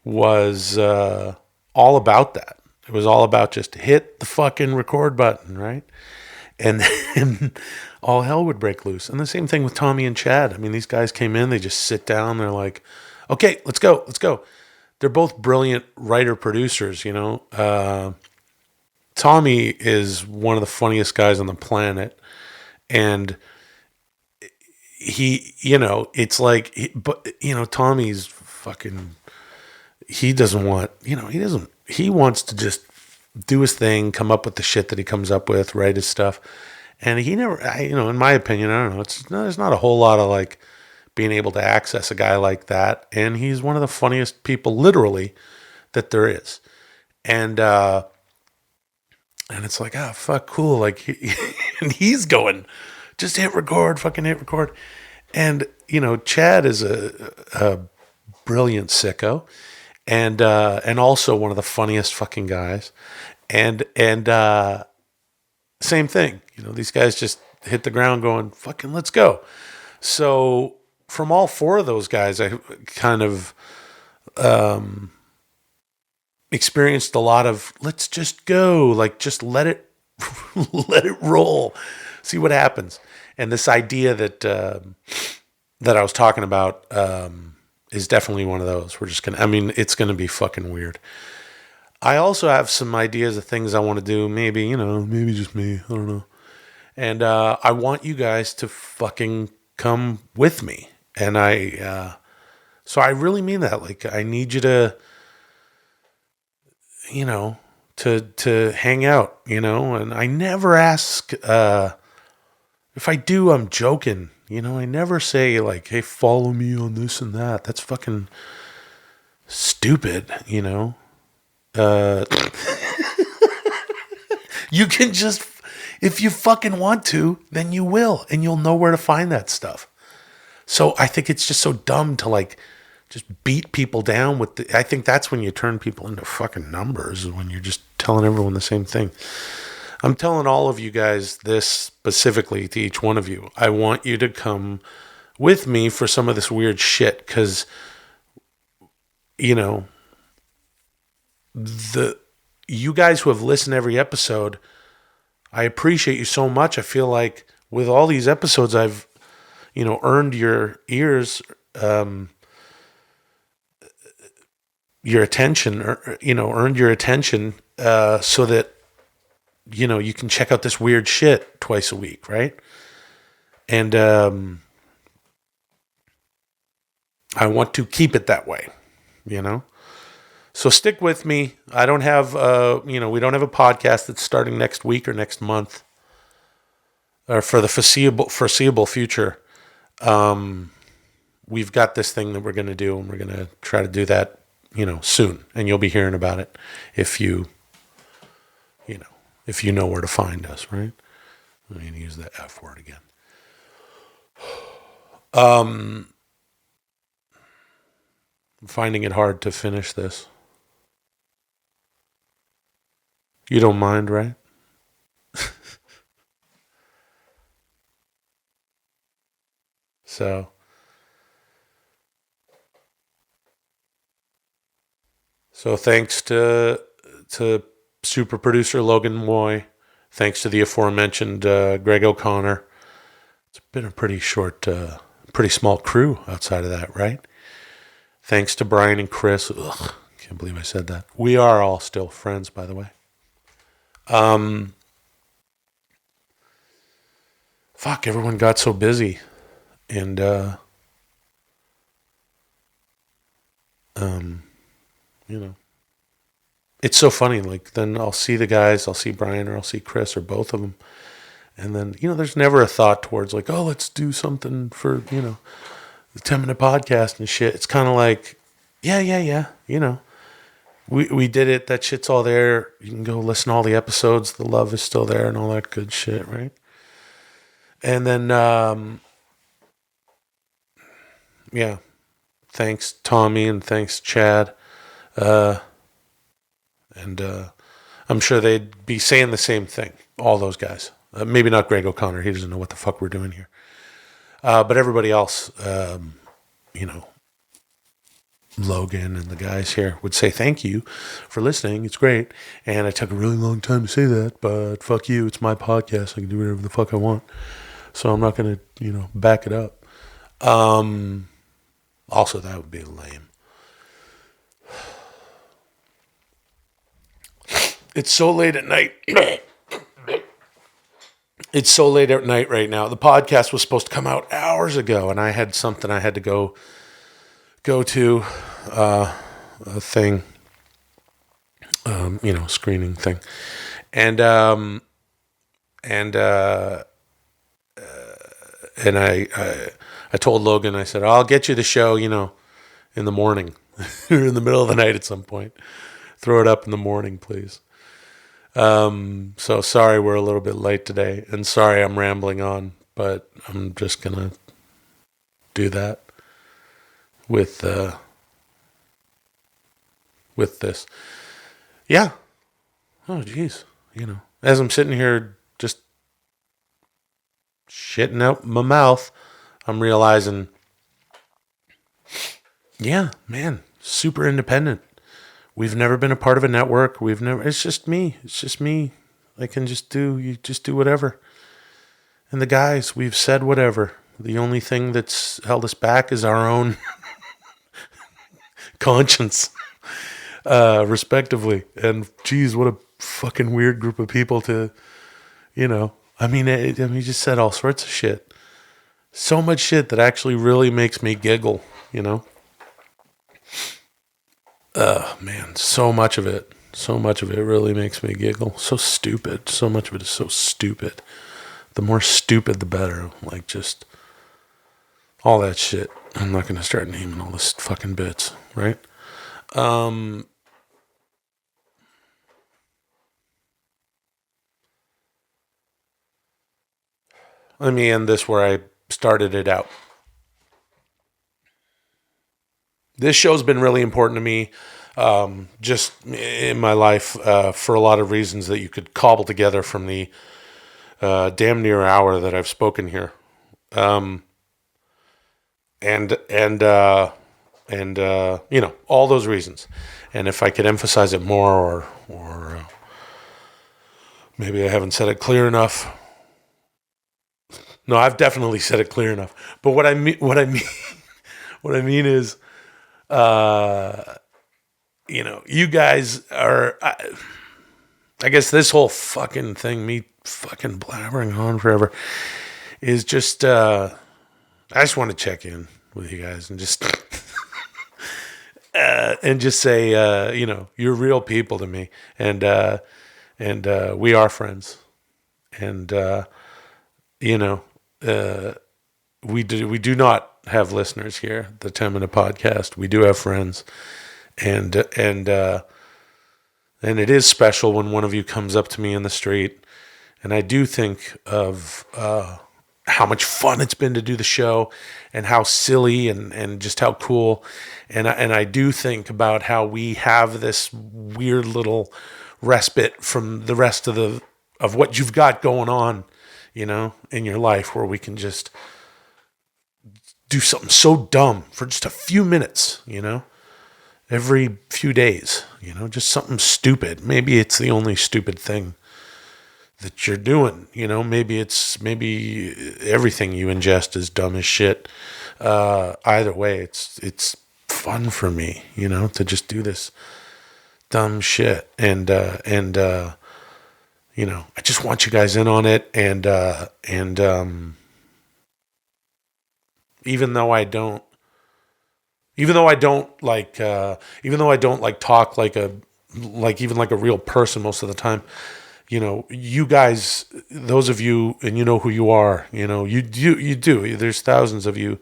was all about that. It was all about just hit the fucking record button, right? And then all hell would break loose. And the same thing with Tommy and Chad. I mean, these guys came in, they just sit down, they're like, okay, let's go. They're both brilliant writer-producers, you know. Tommy is one of the funniest guys on the planet. And he, you know, it's like, but, you know, Tommy's fucking, he wants to just do his thing, come up with the shit that he comes up with, write his stuff. And he never, you know, in my opinion, I don't know, there's not a whole lot of like being able to access a guy like that. And he's one of the funniest people, literally, that there is. And it's like, oh, fuck, cool. Like, and he's going, just hit record, fucking hit record. And, you know, Chad is a brilliant sicko. And also one of the funniest fucking guys. And same thing, you know, these guys just hit the ground going, fucking let's go. So from all four of those guys, I kind of experienced a lot of let's just go, like just let it roll, see what happens. And this idea that I was talking about is definitely one of those. We're just gonna, I mean, it's gonna be fucking weird. I also have some ideas of things I want to do. Maybe, you know, maybe just me. I don't know. And I want you guys to fucking come with me. And so I really mean that. Like, I need you to, you know, to hang out, you know. And I never ask, if I do, I'm joking. You know, I never say like, hey, follow me on this and that. That's fucking stupid, you know. You can just, if you fucking want to, then you will, and you'll know where to find that stuff. So I think it's just so dumb to like just beat people down with I think that's when you turn people into fucking numbers, when you're just telling everyone the same thing. I'm telling all of you guys this specifically to each one of you. I want you to come with me for some of this weird shit, because, you know, you guys who have listened to every episode, I appreciate you so much. I feel like with all these episodes, I've, you know, earned your ears, your attention, or, you know, earned your attention, so that, you know, you can check out this weird shit twice a week, right? And I want to keep it that way, you know? So stick with me. I don't have, you know, we don't have a podcast that's starting next week or next month, or for the foreseeable future. We've got this thing that we're going to do, and we're going to try to do that, you know, soon. And you'll be hearing about it if you know where to find us, right? I'm going to use that F word again. I'm finding it hard to finish this. You don't mind, right? So thanks to super producer Logan Moy. Thanks to the aforementioned Greg O'Connor. It's been a pretty short, pretty small crew outside of that, right? Thanks to Brian and Chris. Ugh, can't believe I said that. We are all still friends, by the way. Fuck, everyone got so busy. And, you know, it's so funny. Like, then I'll see the guys, I'll see Brian, or I'll see Chris, or both of them. And then, you know, there's never a thought towards like, oh, let's do something for, you know, the 10-minute podcast and shit. It's kind of like, yeah. You know, we did it. That shit's all there. You can go listen to all the episodes. The love is still there and all that good shit, right? And then, yeah. Thanks, Tommy, and thanks, Chad. And I'm sure they'd be saying the same thing, all those guys. Maybe not Greg O'Connor. He doesn't know what the fuck we're doing here. But everybody else, Logan and the guys here would say thank you for listening. It's great. And I took a really long time to say that, but fuck you. It's my podcast. I can do whatever the fuck I want. So I'm not going to, back it up. Also, that would be lame. It's so late at night. It's so late at night right now. The podcast was supposed to come out hours ago, and I had something I had to go to, a thing, screening thing, and I told Logan, I said, I'll get you the show, in the morning, or in the middle of the night at some point. Throw it up in the morning, please. So sorry we're a little bit late today, and sorry I'm rambling on, but I'm just gonna do that with this. Yeah. Oh geez. As I'm sitting here just shitting out my mouth, I'm realizing, yeah, man, super independent. We've never been a part of a network. It's just me. I can just do whatever. And the guys, we've said whatever. The only thing that's held us back is our own conscience, respectively. And geez, what a fucking weird group of people to, we just said all sorts of shit. So much shit that actually really makes me giggle, Man, so much of it really makes me giggle. So stupid. So much of it is so stupid. The more stupid, the better. Like, just all that shit. I'm not going to start naming all this fucking bits, right? Let me end this where I started it out. This show's been really important to me, just in my life, for a lot of reasons that you could cobble together from the damn near hour that I've spoken here, and all those reasons. And if I could emphasize it more, or maybe I haven't said it clear enough. No, I've definitely said it clear enough. But what I mean is, you guys are, I guess this whole fucking thing, me fucking blabbering on forever, is just, I just want to check in with you guys and just, say, you're real people to me, and we are friends, and, we do not have listeners here, the 10-minute podcast. We do have friends, and it is special when one of you comes up to me in the street, and I do think of how much fun it's been to do the show, and how silly and just how cool, and I do think about how we have this weird little respite from the rest of what you've got going on, in your life, where we can just do something so dumb for just a few minutes, every few days, just something stupid. Maybe it's the only stupid thing that you're doing, maybe everything you ingest is dumb as shit. Either way, it's fun for me, to just do this dumb shit. And I just want you guys in on it. And even though I don't like talk like a real person most of the time, you guys, those of you, and who you are, you do, there's thousands of you.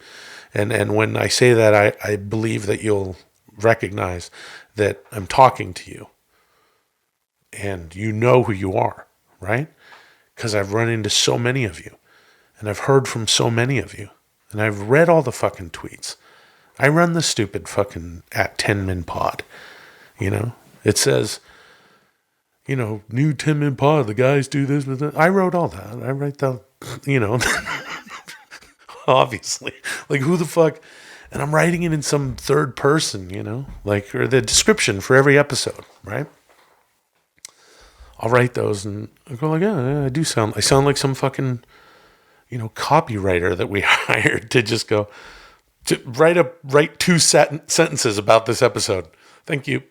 And when I say that, I believe that you'll recognize that I'm talking to you, and you know who you are, right? Because I've run into so many of you, and I've heard from so many of you, and I've read all the fucking tweets. I run the stupid fucking at 10min pod, it says, new 10-minute pod, the guys do this with it. I wrote all that. I write down, obviously. Like, who the fuck? And I'm writing it in some third person, or the description for every episode, right? I'll write those and I go like, yeah, I sound like some fucking, copywriter that we hired to just go to write 2 sentences about this episode. Thank you.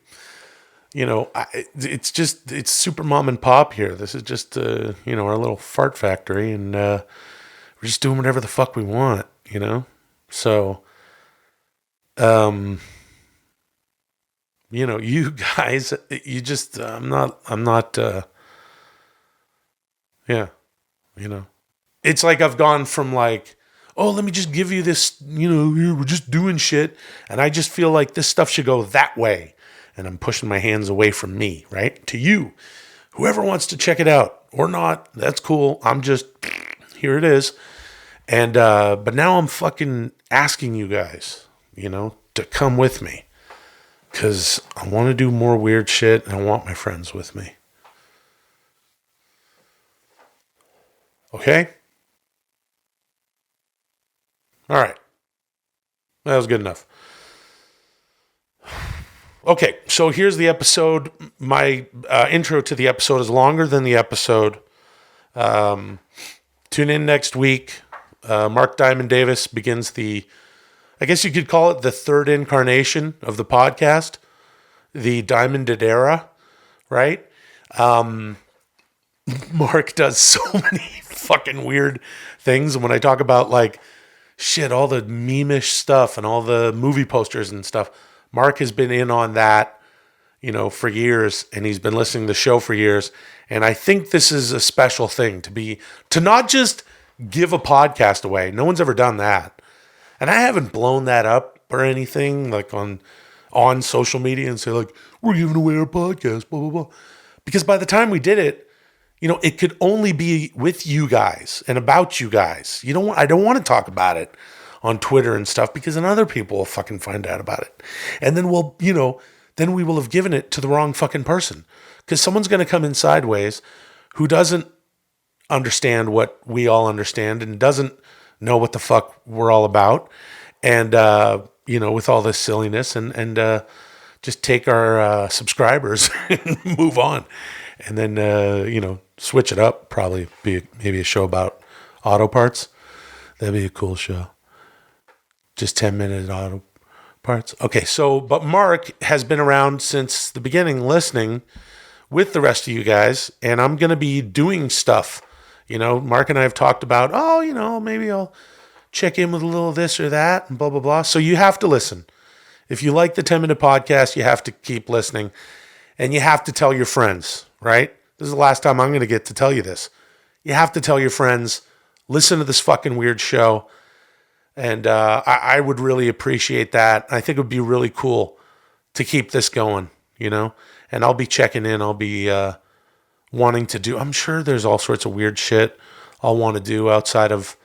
It's super mom and pop here. This is just, our little fart factory, and we're just doing whatever the fuck we want, So, you guys, I'm not, it's like I've gone from like, oh, let me just give you this, we're just doing shit. And I just feel like this stuff should go that way. And I'm pushing my hands away from me, right? To you, whoever wants to check it out or not, that's cool. I'm just, here it is. And, but now I'm fucking asking you guys, to come with me. Because I want to do more weird shit, and I want my friends with me. Okay? All right. That was good enough. Okay, so here's the episode. My intro to the episode is longer than the episode. Tune in next week. Mark Diamond Davis begins I guess you could call it the third incarnation of the podcast, the Diamonded era, right? Mark does so many fucking weird things. And when I talk about like, shit, all the meme-ish stuff and all the movie posters and stuff, Mark has been in on that, for years, and he's been listening to the show for years. And I think this is a special thing to not just give a podcast away. No one's ever done that. And I haven't blown that up or anything like on social media and say like, we're giving away our podcast, blah, blah, blah. Because by the time we did it, it could only be with you guys and about you guys. I don't want to talk about it on Twitter and stuff because then other people will fucking find out about it. And then then we will have given it to the wrong fucking person. Because someone's going to come in sideways who doesn't understand what we all understand and doesn't know what the fuck we're all about, and with all this silliness, and just take our subscribers and move on, and then switch it up. Probably maybe a show about auto parts. That'd be a cool show. Just 10-minute auto parts. Okay, but Mark has been around since the beginning, listening with the rest of you guys, and I'm gonna be doing stuff. Mark and I have talked about, maybe I'll check in with a little of this or that and blah, blah, blah. So you have to listen. If you like the 10-minute podcast, you have to keep listening and you have to tell your friends, right? This is the last time I'm going to get to tell you this. You have to tell your friends, listen to this fucking weird show. And I would really appreciate that. I think it would be really cool to keep this going, and I'll be checking in. I'll be, wanting to do. I'm sure there's all sorts of weird shit I'll want to do outside of,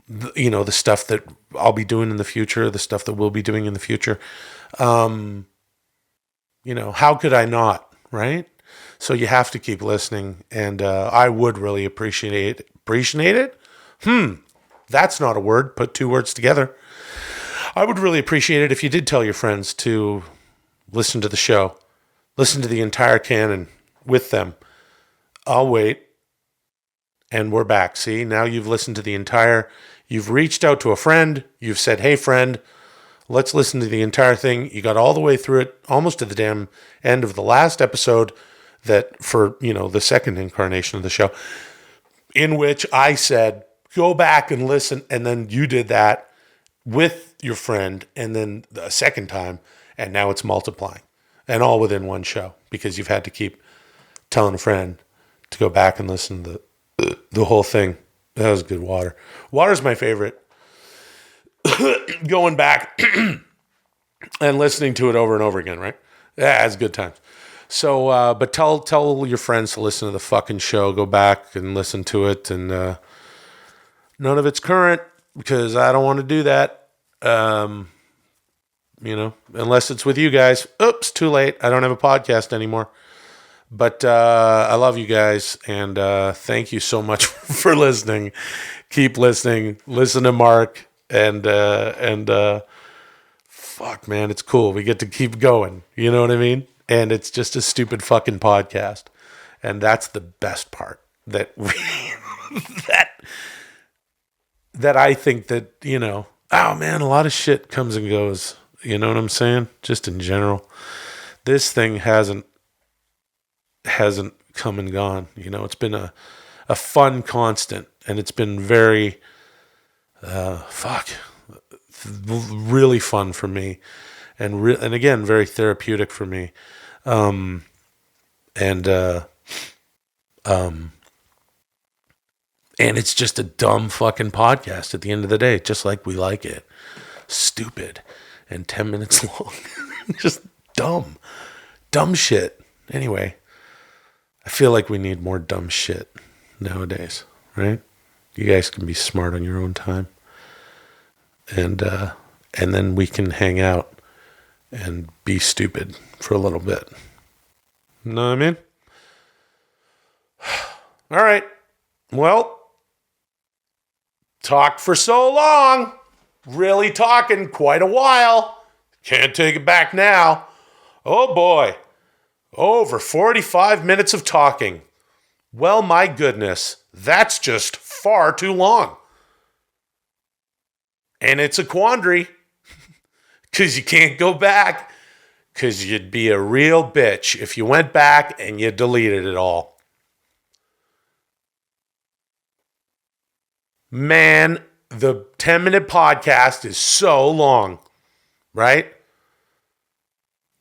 the stuff that I'll be doing in the future, the stuff that we'll be doing in the future. How could I not, right? So you have to keep listening, and I would really appreciate it. Appreciate it? That's not a word. Put 2 words together. I would really appreciate it if you did tell your friends to listen to the show, listen to the entire canon with them. I'll wait. And we're back. See, now you've listened to the entire, you've reached out to a friend. You've said, hey, friend, let's listen to the entire thing. You got all the way through it, almost to the damn end of the last episode that for, the second incarnation of the show, in which I said, go back and listen. And then you did that with your friend. And then the second time, and now it's multiplying, and all within one show because you've had to keep telling a friend to go back and listen to the whole thing. That was good water. Water's my favorite. Going back and listening to it over and over again, right? Yeah, it's good times. So, but tell your friends to listen to the fucking show. Go back and listen to it. And none of it's current because I don't want to do that. Unless it's with you guys. Oops, too late. I don't have a podcast anymore. But I love you guys, and thank you so much for listening. Keep listening. Listen to Mark, and fuck, man, it's cool. We get to keep going. You know what I mean? And it's just a stupid fucking podcast, and that's the best part. That that I think that, you know, oh man, a lot of shit comes and goes. You know what I'm saying? Just in general, this thing hasn't come and gone. You know, it's been a fun constant, and it's been very really fun for me, and again, very therapeutic for me. And it's just a dumb fucking podcast at the end of the day, just like we like it. Stupid and 10 minutes long. Just dumb shit. Anyway, I feel like we need more dumb shit nowadays, right? You guys can be smart on your own time. And then we can hang out and be stupid for a little bit. You know what I mean? All right. Well, talked for so long. Really talking quite a while. Can't take it back now. Oh boy. Over 45 minutes of talking. Well, my goodness. That's just far too long. And it's a quandary. Because you can't go back. Because you'd be a real bitch if you went back and you deleted it all. Man, the 10-minute podcast is so long, right?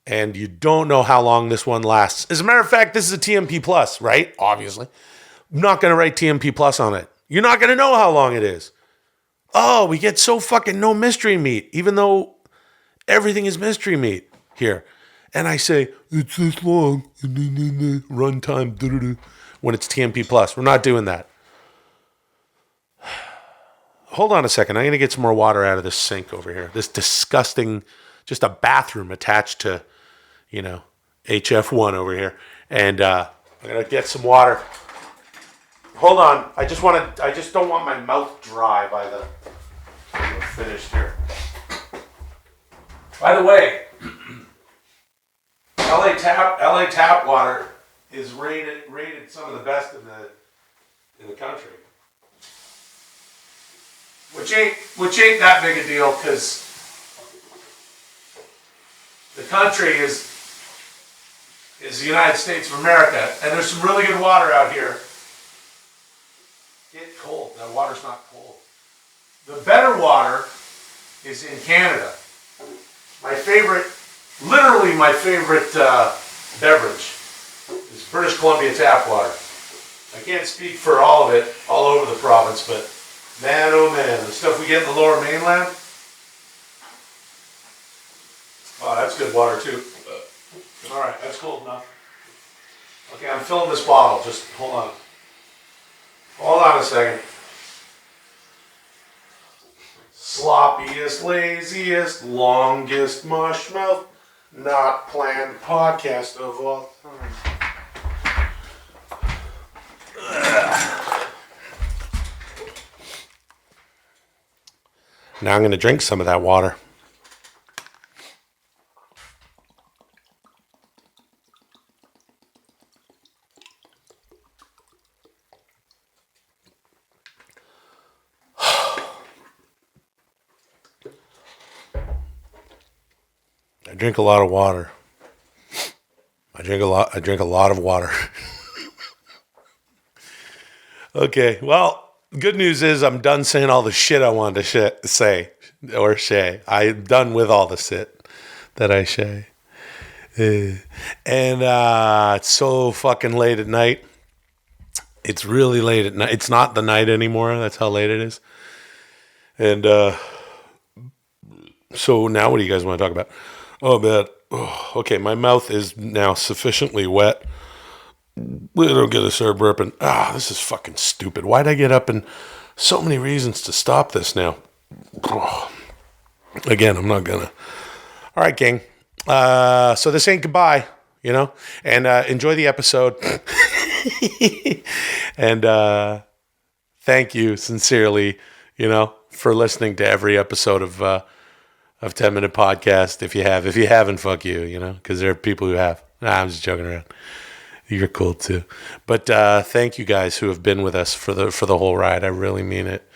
And you don't know how long this one lasts. As a matter of fact, this is a TMP Plus, right? Obviously. I'm not going to write TMP Plus on it. You're not going to know how long it is. Oh, we get so fucking no mystery meat, even though everything is mystery meat here. And I say, it's this long, runtime, when it's TMP Plus. We're not doing that. Hold on a second. I'm going to get some more water out of this sink over here. This disgusting, just a bathroom attached to, you know, HF1 over here. And I'm going to get some water. Hold on. I just don't want my mouth dry by the finished here. By the way, LA tap water is rated some of the best in the country. Which ain't that big a deal, because the country is the United States of America, and there's some really good water out here. Get cold. That water's not cold. The better water is in Canada. Literally my favorite beverage is British Columbia tap water. I can't speak for all of it, all over the province, but man, oh man, the stuff we get in the Lower Mainland. Oh, that's good water too. All right, that's cold enough. Okay, I'm filling this bottle. Just hold on. Hold on a second. Sloppiest, laziest, longest mush mouth, not planned podcast of all time. Now I'm going to drink some of that water. I drink a lot of water. I drink a lot of water. Okay, well, good news is I'm done saying all the shit I wanted to say. I'm done with all the shit that I say. And it's so fucking late at night. It's really late at night. It's not the night anymore. That's how late it is. And so now what do you guys want to talk about? Oh, man. Oh, okay, my mouth is now sufficiently wet. I don't get to start burping. This is fucking stupid. Why'd I get up? And so many reasons to stop this now. Oh. Again, I'm not gonna. All right, gang. So this ain't goodbye. you know? And enjoy the episode. And thank you sincerely, you know, for listening to every episode of 10 Minute Podcast. If you haven't, fuck you, you know, because there are people who have. Nah, I'm just joking around. You're cool too. But thank you guys who have been with us for the whole ride. I really mean it.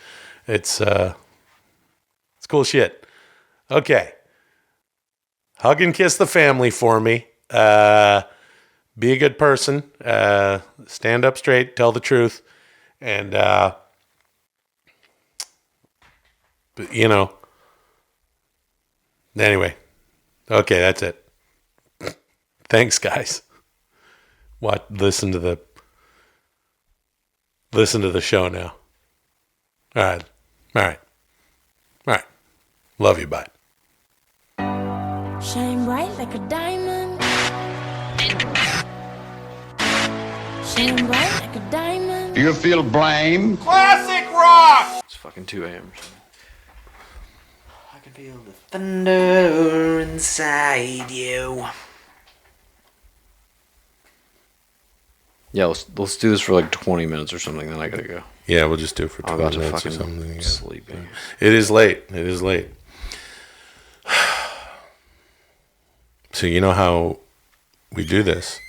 It's cool shit. Okay. Hug and kiss the family for me. Be a good person. Stand up straight. Tell the truth. And, but, you know. Anyway. Okay, that's it. Thanks, guys. Listen to the show now. All right. Love you. Bye. Shine bright like a diamond. Shine bright like a diamond. Do you feel blame? Classic rock. It's fucking 2 a.m. I can feel the thunder inside you. Yeah, let's do this for like 20 minutes or something, then I gotta go. Yeah, we'll just do it for 20 minutes fucking or something. Yeah. Sleeping. It is late. So you know how we do this?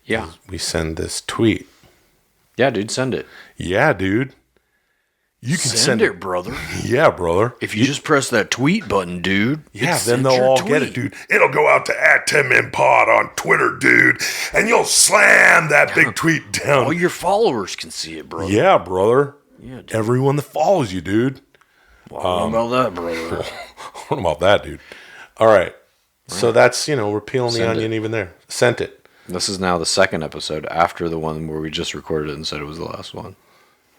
Yeah. We send this tweet. Yeah, dude, send it. Yeah, dude. You can send it, brother. Yeah, brother. If you just press that tweet button, dude. Yeah, then they'll all get it, dude. It'll go out to @10minpod on Twitter, dude. And you'll slam that big tweet down. All your followers can see it, brother. Yeah, brother. Yeah, dude. Everyone that follows you, dude. Well, about that, brother. What about that, dude? All right. So that's, we're peeling the onion even there. Sent it. This is now the second episode after the one where we just recorded it and said it was the last one.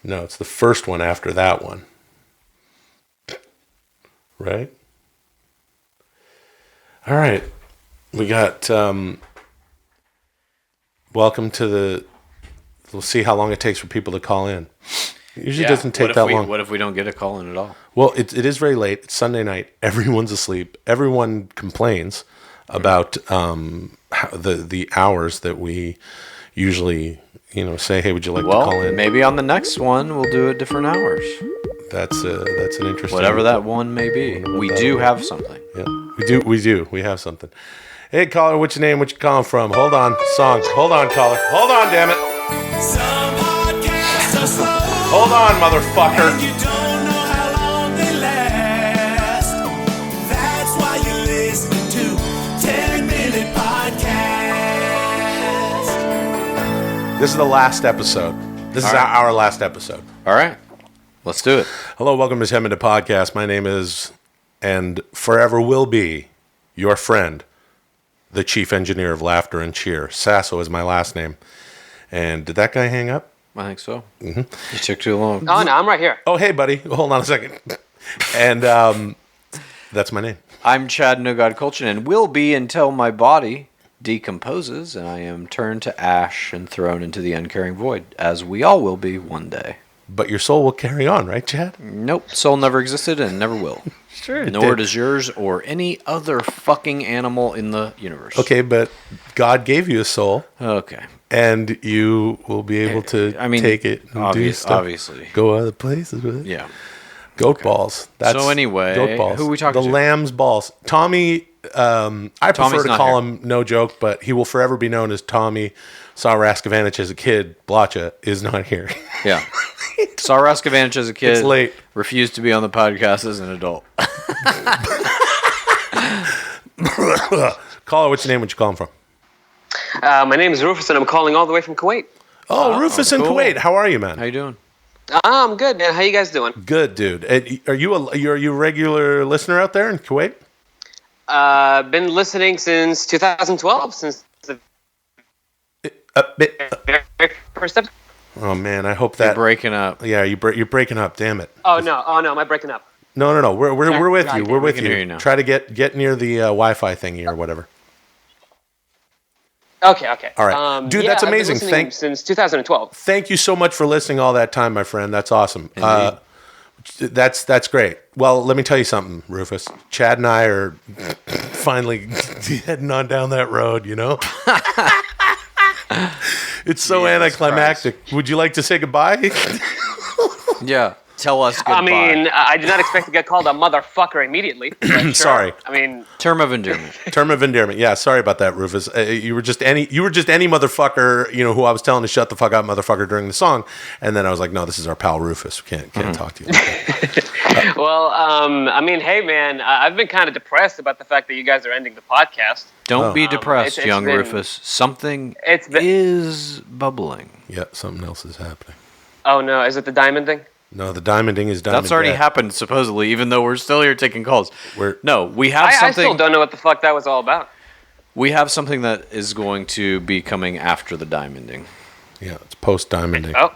No, it's the first one after that one. Right? All right. We got welcome to we'll see how long it takes for people to call in. It usually doesn't take that long. What if we don't get a call in at all? Well, it is very late. It's Sunday night. Everyone's asleep. Everyone complains about the hours that we usually, say, hey, would you like to call in? Maybe on the next one we'll do it different hours. That's an interesting. Whatever that one may be. We do have something. Yeah, we do. We have something. Hey, caller, what's your name? What you calling from? Hold on, song. Hold on, caller. Hold on, damn it. Hold on, motherfucker. You don't know how long they last. That's why you listen to 10 Minute Podcast. This is the last episode. This is our last episode. All right. Let's do it. Hello, welcome to 10 Minute Podcast. My name is, and forever will be, your friend, the chief engineer of laughter and cheer. Sasso is my last name. And did that guy hang up? I think so. Mm-hmm. You took too long. Oh, no, I'm right here. Oh, hey, buddy. Hold on a second. And that's my name. I'm Chad No God Kultgen, and will be until my body decomposes and I am turned to ash and thrown into the uncaring void, as we all will be one day. But your soul will carry on, right, Chad? Nope. Soul never existed and never will. Sure. Nor does yours or any other fucking animal in the universe. Okay, but God gave you a soul. Okay. And you will be able to take it and do stuff. Obviously. Go other places with it. Yeah. Goat balls. So anyway, goat balls. who are we talking to? The lamb's balls. Tommy, I prefer to call him, no joke, but he will forever be known as Tommy Saw Raskavanich as a kid. Blacha is not here. Yeah. Saw Raskavanich as a kid. It's late. Refused to be on the podcast as an adult. Caller, what's your name? What you calling from? My name is Rufus, and I'm calling all the way from Kuwait. Oh, Rufus in cool. Kuwait. How are you, man? How you doing? I'm good, man. How you guys doing? Good, dude. Are you a regular listener out there in Kuwait? Been listening since 2012, since the very first episode. Oh man, I hope that you're breaking up. Yeah, you're breaking up. Damn it. Oh no, am I breaking up? No. We're with you. We're with can hear you. you now. Try to get near the Wi-Fi thingy or whatever. Okay. All right, dude, that's amazing. I've been listening since 2012. Thank you so much for listening all that time, my friend. That's awesome. That's great. Well, let me tell you something, Rufus. Chad and I are finally heading on down that road, you know? It's so anticlimactic. Would you like to say goodbye? Yeah. Tell us goodbye. I mean, I did not expect to get called a motherfucker immediately. Sure. Sorry. I mean, term of endearment. Term of endearment. Yeah, sorry about that, Rufus. You were just any motherfucker, you know, who I was telling to shut the fuck up, motherfucker, during the song, and then I was like, no, this is our pal Rufus. We can't talk to you. well, I mean, hey, man, I've been kind of depressed about the fact that you guys are ending the podcast. Don't be depressed, it's young been- Rufus. Something is bubbling. Yeah, something else is happening. Oh no, is it the diamond thing? No, the diamonding is diamond. That's already dead. happened, supposedly, even though we're still here taking calls. We have I something. still don't know what the fuck that was all about. We have something that is going to be coming after the diamonding. Yeah, it's post-diamonding. Oh,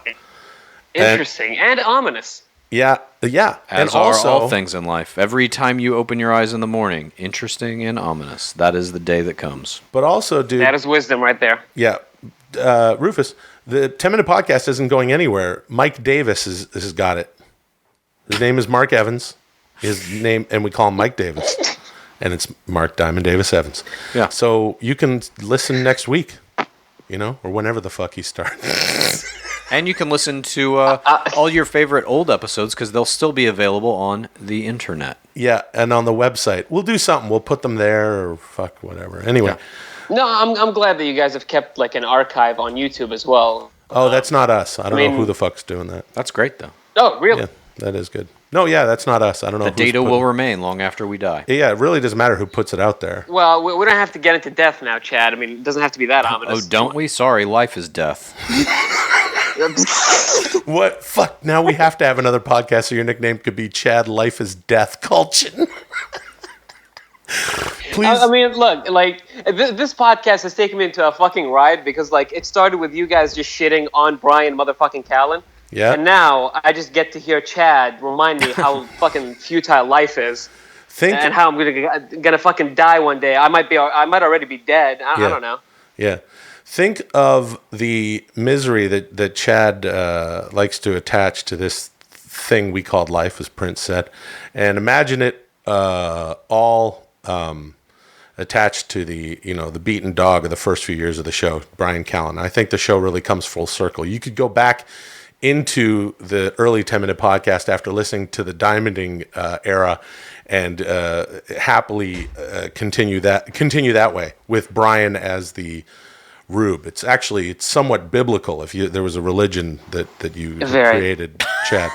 interesting and ominous. Yeah. As and are also, all things in life. Every time you open your eyes in the morning, interesting and ominous. That is the day that comes. But also, dude. That is wisdom right there. Yeah. Rufus, the 10-minute podcast isn't going anywhere. Mike Davis has got it. His name is Mark Evans. His name, and we call him Mike Davis. And it's Mark Diamond Davis Evans. Yeah. So you can listen next week, you know, or whenever the fuck he starts. And you can listen to all your favorite old episodes because they'll still be available on the internet. Yeah, and on the website. We'll do something. We'll put them there or fuck whatever. Anyway. Yeah. No, I'm glad that you guys have kept like an archive on YouTube as well. Oh, that's not us. I don't know who the fuck's doing that. That's great, though. Oh, really? Yeah, that is good. No, yeah, that's not us. I don't know. The data will remain long after we die. Yeah, it really doesn't matter who puts it out there. Well, we don't have to get into death now, Chad. I mean, it doesn't have to be that ominous. Oh, don't we? Sorry, life is death. What? Fuck, now we have to have another podcast so your nickname could be Chad Life is Death Kultgen. Please. I mean, look, like, this podcast has taken me into a fucking ride because, like, it started with you guys just shitting on Brian motherfucking Callen. Yeah. And now I just get to hear Chad remind me how fucking futile life is. And how I'm gonna fucking die one day. I might already be dead. I don't know. Yeah. Think of the misery that Chad likes to attach to this thing we called life, as Prince said. And imagine it all attached to the beaten dog of the first few years of the show, Brian Callen. I think the show really comes full circle. You could go back into the early 10-minute podcast after listening to the diamonding era and happily continue that way with Brian as the rube. It's somewhat biblical if there was a religion that you created, Chad.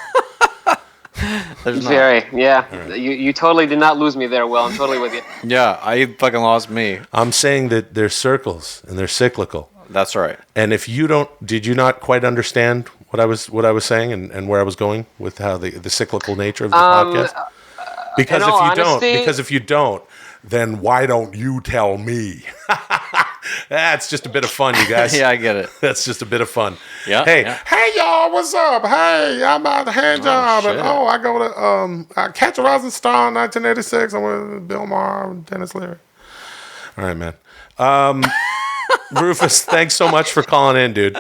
Very, yeah. Right. You totally did not lose me there, Will. I'm totally with you. Yeah, I fucking lost me. I'm saying that they're circles and they're cyclical. That's right. And if did you not quite understand what I was saying and where I was going with how the cyclical nature of the podcast? Because if you don't, then why don't you tell me? That's just a bit of fun, you guys. Yeah, I get it. That's just a bit of fun. Yeah. Hey, Hey y'all, what's up? Hey, I'm about to hand job, and I go to Catch a Rising Star in 1986. I'm with Bill Maher and Dennis Leary. All right, man. Rufus, thanks so much for calling in, dude.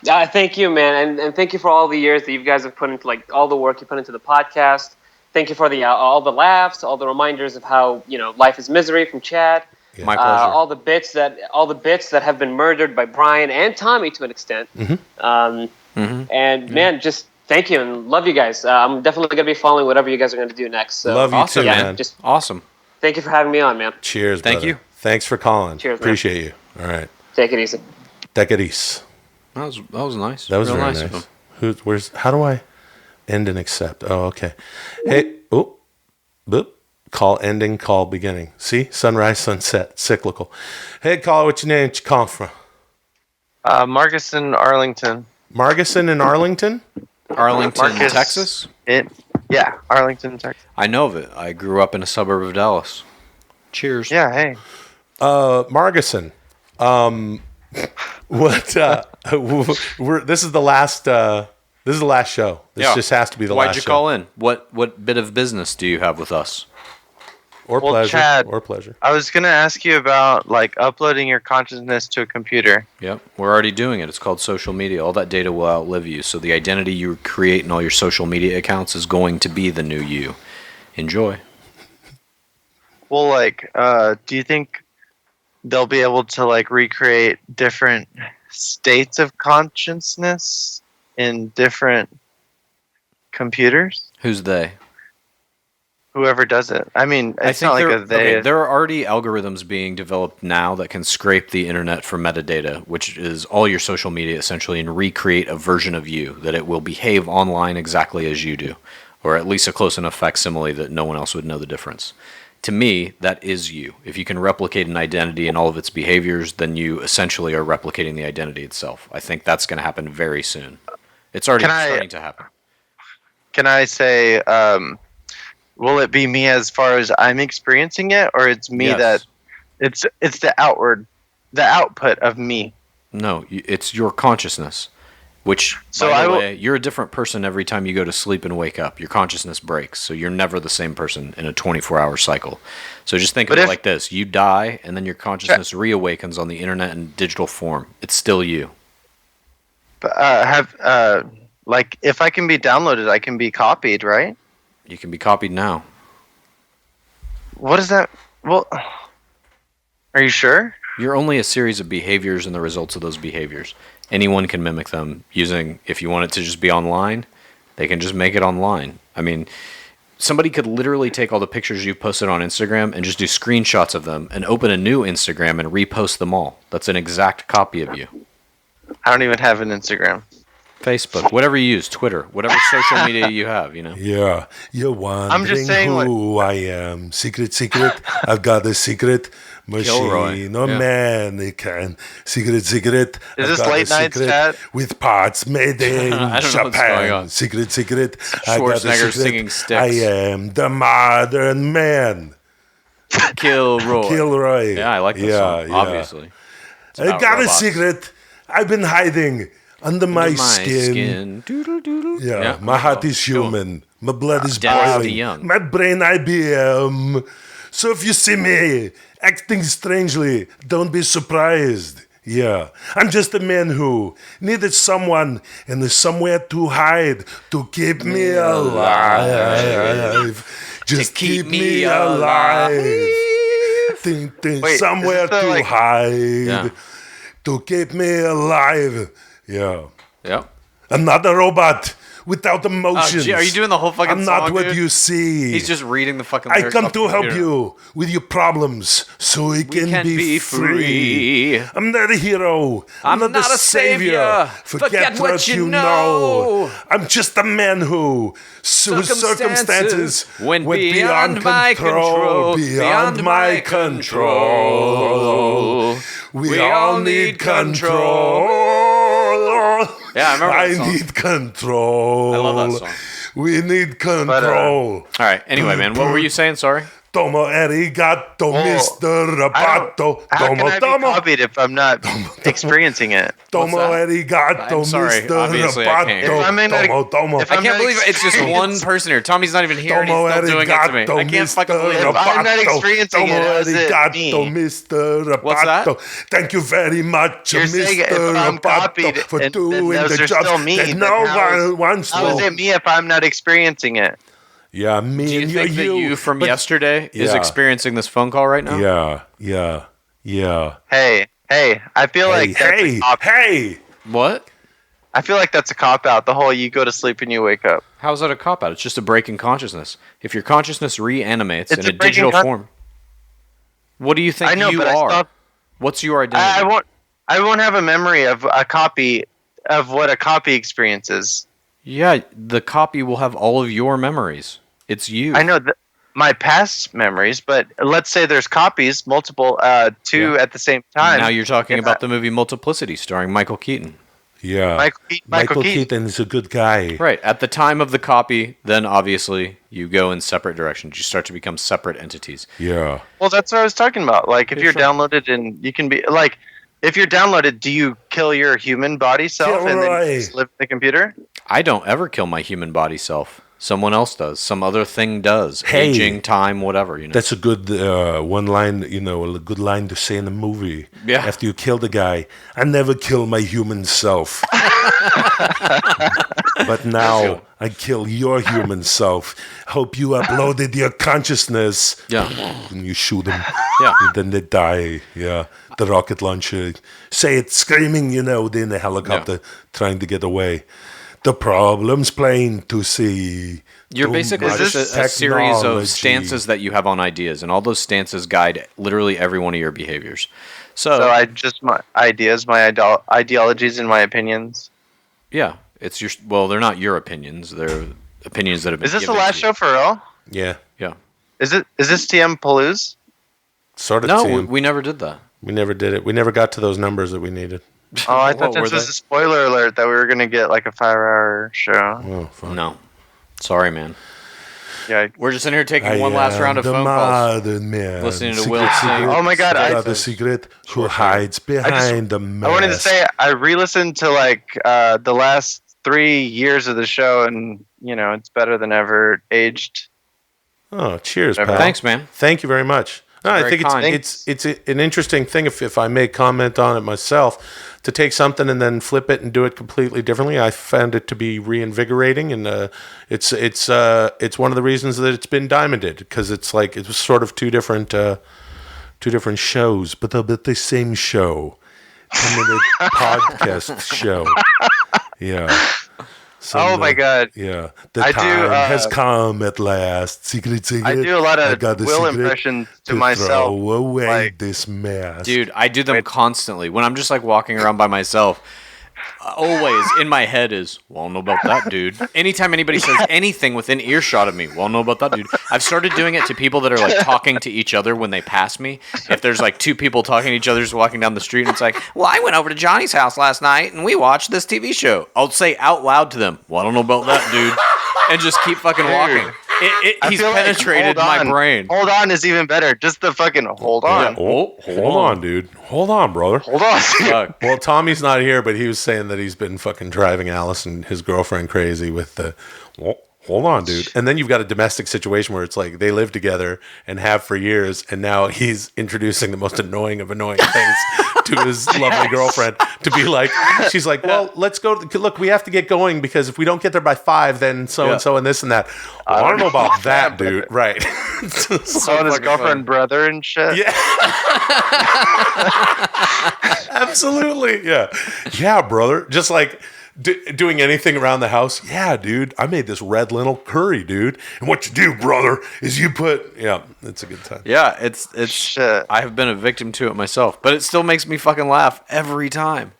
Thank you, man, and thank you for all the years that you guys have put into all the work you put into the podcast. Thank you for all the laughs, all the reminders of how life is misery from Chad. Yeah. My pleasure. All the bits that have been murdered by Brian and Tommy to an extent. And man, just thank you and love you guys. I'm definitely gonna be following whatever you guys are gonna do next. So Love you awesome, too, man. Just awesome. thank you for having me on, man. Cheers, Thank brother. you. Thanks for calling. Cheers, man. Appreciate you. All right. Take it easy. Take it easy. That was nice. That was Real very nice. nice. How do I end and accept? Oh, okay. Hey, boop. Call ending, call beginning. See? Sunrise, sunset, cyclical. Hey, caller, what's your name? Where you calling from? Marcus in Arlington. Marguson in Arlington? Arlington, Texas? Yeah, Arlington, Texas. I know of it. I grew up in a suburb of Dallas. Cheers. Yeah, hey. Marguson. This is the last show. This just has to be the last show. Why'd you call in? What bit of business do you have with us? Or pleasure. Chad, or pleasure. I was going to ask you about uploading your consciousness to a computer. Yep, we're already doing it. It's called social media. All that data will outlive you. So the identity you create in all your social media accounts is going to be the new you. Enjoy. Well, like, do you think they'll be able to like recreate different states of consciousness in different computers? Who's they? Whoever does it. I mean, it's not like a they. Okay, there are already algorithms being developed now that can scrape the internet for metadata, which is all your social media essentially, and recreate a version of you that it will behave online exactly as you do, or at least a close enough facsimile that no one else would know the difference. To me, that is you. If you can replicate an identity in all of its behaviors, then you essentially are replicating the identity itself. I think that's going to happen very soon. It's already starting to happen. Can I say, will it be me as far as I'm experiencing it, or it's me that it's the output of me? No, it's your consciousness. Which, by the way, you're a different person every time you go to sleep and wake up. Your consciousness breaks, so you're never the same person in a 24-hour cycle. So just think of it like this. You die, and then your consciousness reawakens on the internet in digital form. It's still you. But like, if I can be downloaded, I can be copied, right? You can be copied now. What is that? Well, are you sure? You're only a series of behaviors and the results of those behaviors. Anyone can mimic them using, if you want it to just be online, they can just make it online. I mean, somebody could literally take all the pictures you've posted on Instagram and just do screenshots of them and open a new Instagram and repost them all. That's an exact copy of you. I don't even have an Instagram. Facebook, whatever you use, Twitter, whatever social media you have, you know. Yeah, you're wondering who I am. Secret. I've got a secret machine. Oh man, it can. Secret. Is this late night chat? With parts made in Japan. Secret. I got a secret. Singing Sticks. I am the modern man. Kilroy. Yeah, I like this song, obviously. I got a secret. I've been hiding under my skin. Doodle, doodle. Yeah, my heart is human. My blood is boiling. My brain IBM. So if you see me acting strangely, don't be surprised. Yeah, I'm just a man who needed someone and somewhere to hide to keep me alive. Just keep me alive. Wait, somewhere to hide to keep me alive. Yeah. I'm not a robot without emotions. Are you doing the whole fucking song, I'm not what you see. He's just reading the fucking I lyrics. come to help you with your problems so we can be free. I'm not a hero. I'm not a savior. Forget what you know. I'm just a man whose circumstances went beyond my control. Beyond my control. We all need control. Yeah, I remember that song. I need control. I love that song. We need control. All right. Anyway, man, what were you saying? Sorry. Tomo arigato, Mr. Roboto. How can I be copied if I'm not experiencing it? Tomo arigato, sorry, Mr. obviously I can't hear Roboto. I can't believe it's just one person here. Tommy's not even here and he's still doing it to me. I can't fucking believe it. If I'm not experiencing it, how is it me? Mr. Roboto. What's that? Thank you very much, You're saying if Mr. I'm copied, Roboto, for then doing those the are still job me, that then no how one wants to. How is it me if I'm not experiencing it? Yeah, me Do you and think that you from yesterday is experiencing this phone call right now? Yeah. Hey, I feel like that's a cop. What? I feel like that's a cop out. The whole you go to sleep and you wake up. How is that a cop out? It's just a break in consciousness. If your consciousness reanimates in a digital form, what do you think you are? What's your identity? I won't have a memory of a copy of what a copy experiences. Yeah, the copy will have all of your memories. It's you. I know my past memories, but let's say there's copies, multiple, two at the same time. Now you're talking about the movie Multiplicity starring Michael Keaton. Yeah. Michael Keaton is a good guy. Right. At the time of the copy, then obviously you go in separate directions. You start to become separate entities. Yeah. Well, that's what I was talking about. Like, if you're downloaded and you can be, like, if you're downloaded, do you kill your human body self and then you just live in the computer? I don't ever kill my human body self. Someone else does. Some other thing does. Hey, aging, time, whatever. That's a good one line. A good line to say in the movie. Yeah. After you kill the guy, I never kill my human self, but now I kill your human self. Hope you uploaded your consciousness. Yeah. And you shoot them. Yeah. And then they die. Yeah. The rocket launcher. Say it screaming. In the helicopter trying to get away. The problem's plain to see. You're basically just a series of stances that you have on ideas, and all those stances guide literally every one of your behaviors. So I just my ideas, my ideologies, and my opinions. Yeah, it's your. Well, they're not your opinions; they're opinions that have been. Is this the given last to show for real? Yeah. Yeah. Is this TM Palooza? Sort of. No, TM. we never did that. We never did it. We never got to those numbers that we needed. Oh, I thought this was a spoiler alert that we were going to get like a 5-hour show. Oh, fuck. No. Sorry, man. Yeah, we're just in here taking one last round of phone calls. Man. Listening to Will sing. Oh my God! The secret who hides behind the mask. I wanted to say I re-listened to the last 3 years of the show, and it's better than ever aged. Oh, cheers, pal. Thanks, man. Thank you very much. No, I think it's an interesting thing, if I may comment on it myself, to take something and then flip it and do it completely differently. I found it to be reinvigorating, and it's one of the reasons that it's been diamonded, because it was sort of two different shows, but the same show, 10-minute podcast show. Yeah. My God! Yeah, the time has come at last. Secret. I do a lot of Will impressions to myself. Throw away this mask, dude. I do them constantly when I'm just walking around by myself. Always in my head is, well, I don't know about that, dude. Anytime anybody says anything within earshot of me, well, I don't know about that, dude. I've started doing it to people that are talking to each other when they pass me. If there's two people talking to each other just walking down the street, and it's well, I went over to Johnny's house last night and we watched this TV show. I'll say out loud to them, well, I don't know about that, dude, and just keep fucking walking. He's penetrated my brain. Hold on is even better. Just the fucking hold on. Yeah, hold on, dude. Hold on, brother. Hold on. Well, Tommy's not here, but he was saying that he's been fucking driving Alice and his girlfriend crazy with the... Hold on, dude. And then you've got a domestic situation where it's they live together and have for years, and now he's introducing the most annoying of annoying things to his lovely girlfriend to be she's well, let's go. Look, we have to get going because if we don't get there by 5, then so-and-so and this and that. Well, I don't know about that, dude. Right. So and his girlfriend, brother and shit. Yeah. Absolutely. Yeah. Yeah, brother. Just doing anything around the house. Yeah, dude, I made this red lentil curry, dude. And what you do, brother, is you put... Yeah, it's a good time. Yeah, it's I have been a victim to it myself, but it still makes me fucking laugh every time.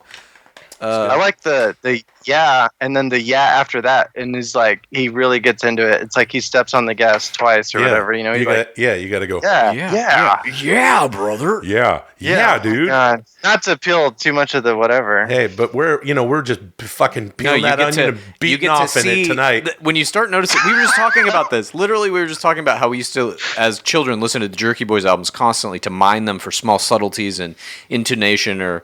I like the yeah, and then the yeah after that, and he's he really gets into it. It's he steps on the gas twice or whatever, you got to go. Yeah, brother. Yeah, dude. God. Not to peel too much of the whatever. Hey, but we're just fucking peeling that onion and beating off in it tonight. When you start noticing, we were just talking about this. Literally, we were just talking about how we used to, as children, listen to the Jerky Boys albums constantly to mine them for small subtleties and intonation or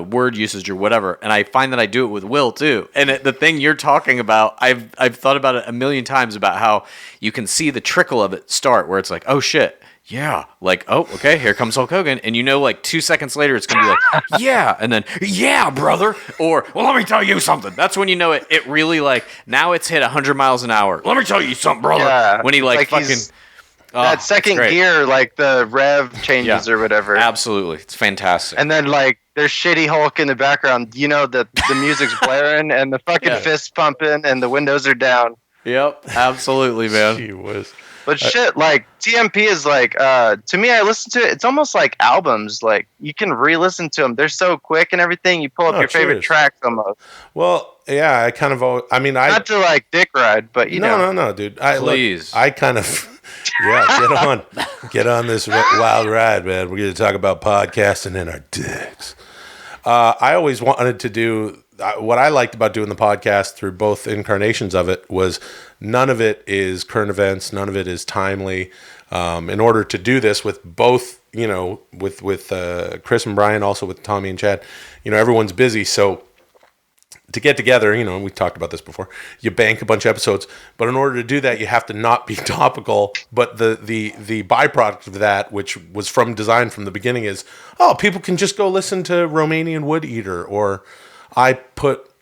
word usage or whatever. And I find that I do it with Will too. And the thing you're talking about, I've thought about it a million times about how you can see the trickle of it start, where it's oh shit. Yeah, oh, okay, here comes Hulk Hogan, and 2 seconds later it's gonna be yeah, and then yeah, brother, or well, let me tell you something. That's when you know it really now it's hit 100 miles an hour. Let me tell you something, brother. Yeah, when he fucking that second gear, the rev changes or whatever. Absolutely, it's fantastic. And then there's shitty Hulk in the background. The music's blaring and the fucking fist pumping and the windows are down. Yep, absolutely, man. Gee whiz. But shit, TMP is to me, I listen to it. It's almost like albums. You can re-listen to them. They're so quick and everything. You pull up your favorite tracks almost. Well, yeah, I kind of. Not to dick ride, but No, dude. Please. I kind of. Yeah, get on this wild ride, man. We're going to talk about podcasting and our dicks. I always wanted to do. What I liked about doing the podcast through both incarnations of it was none of it is current events, none of it is timely. In order to do this with both, with Chris and Brian, also with Tommy and Chad, everyone's busy. So to get together, we talked about this before, you bank a bunch of episodes, but in order to do that, you have to not be topical. But the byproduct of that, which was designed from the beginning, is, people can just go listen to Romanian Wood Eater, or I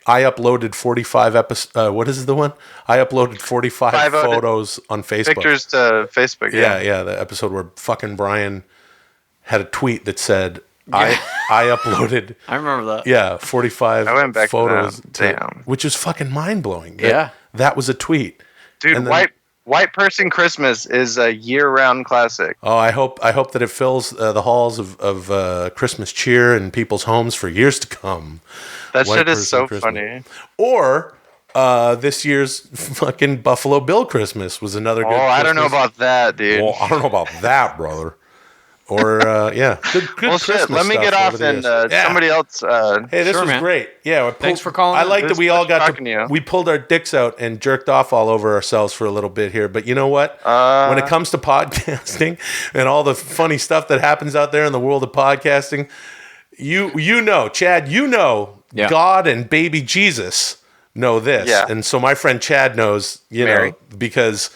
uploaded 45 episodes. What is the one? I uploaded 45 photos on Facebook. Pictures to Facebook. Yeah. The episode where fucking Brian had a tweet that said, I uploaded. I remember that. Yeah, 45 I went back photos, to that. which is fucking mind blowing. Yeah, that was a tweet, dude. And then, White Person Christmas is a year-round classic. Oh, I hope that it fills the halls of Christmas cheer in people's homes for years to come. That shit is so funny. Or this year's fucking Buffalo Bill Christmas was another good. I don't know about that, dude. Well, I don't know about that, brother. Or good well, Christmas. Let me get off and somebody else. Hey, this was great. Yeah, thanks for calling. I like that we all got to. We pulled our dicks out and jerked off all over ourselves for a little bit here. But you know what? When it comes to podcasting and all the funny stuff that happens out there in the world of podcasting, you know, Chad, God and baby Jesus know this, and so my friend Chad knows. Know, because,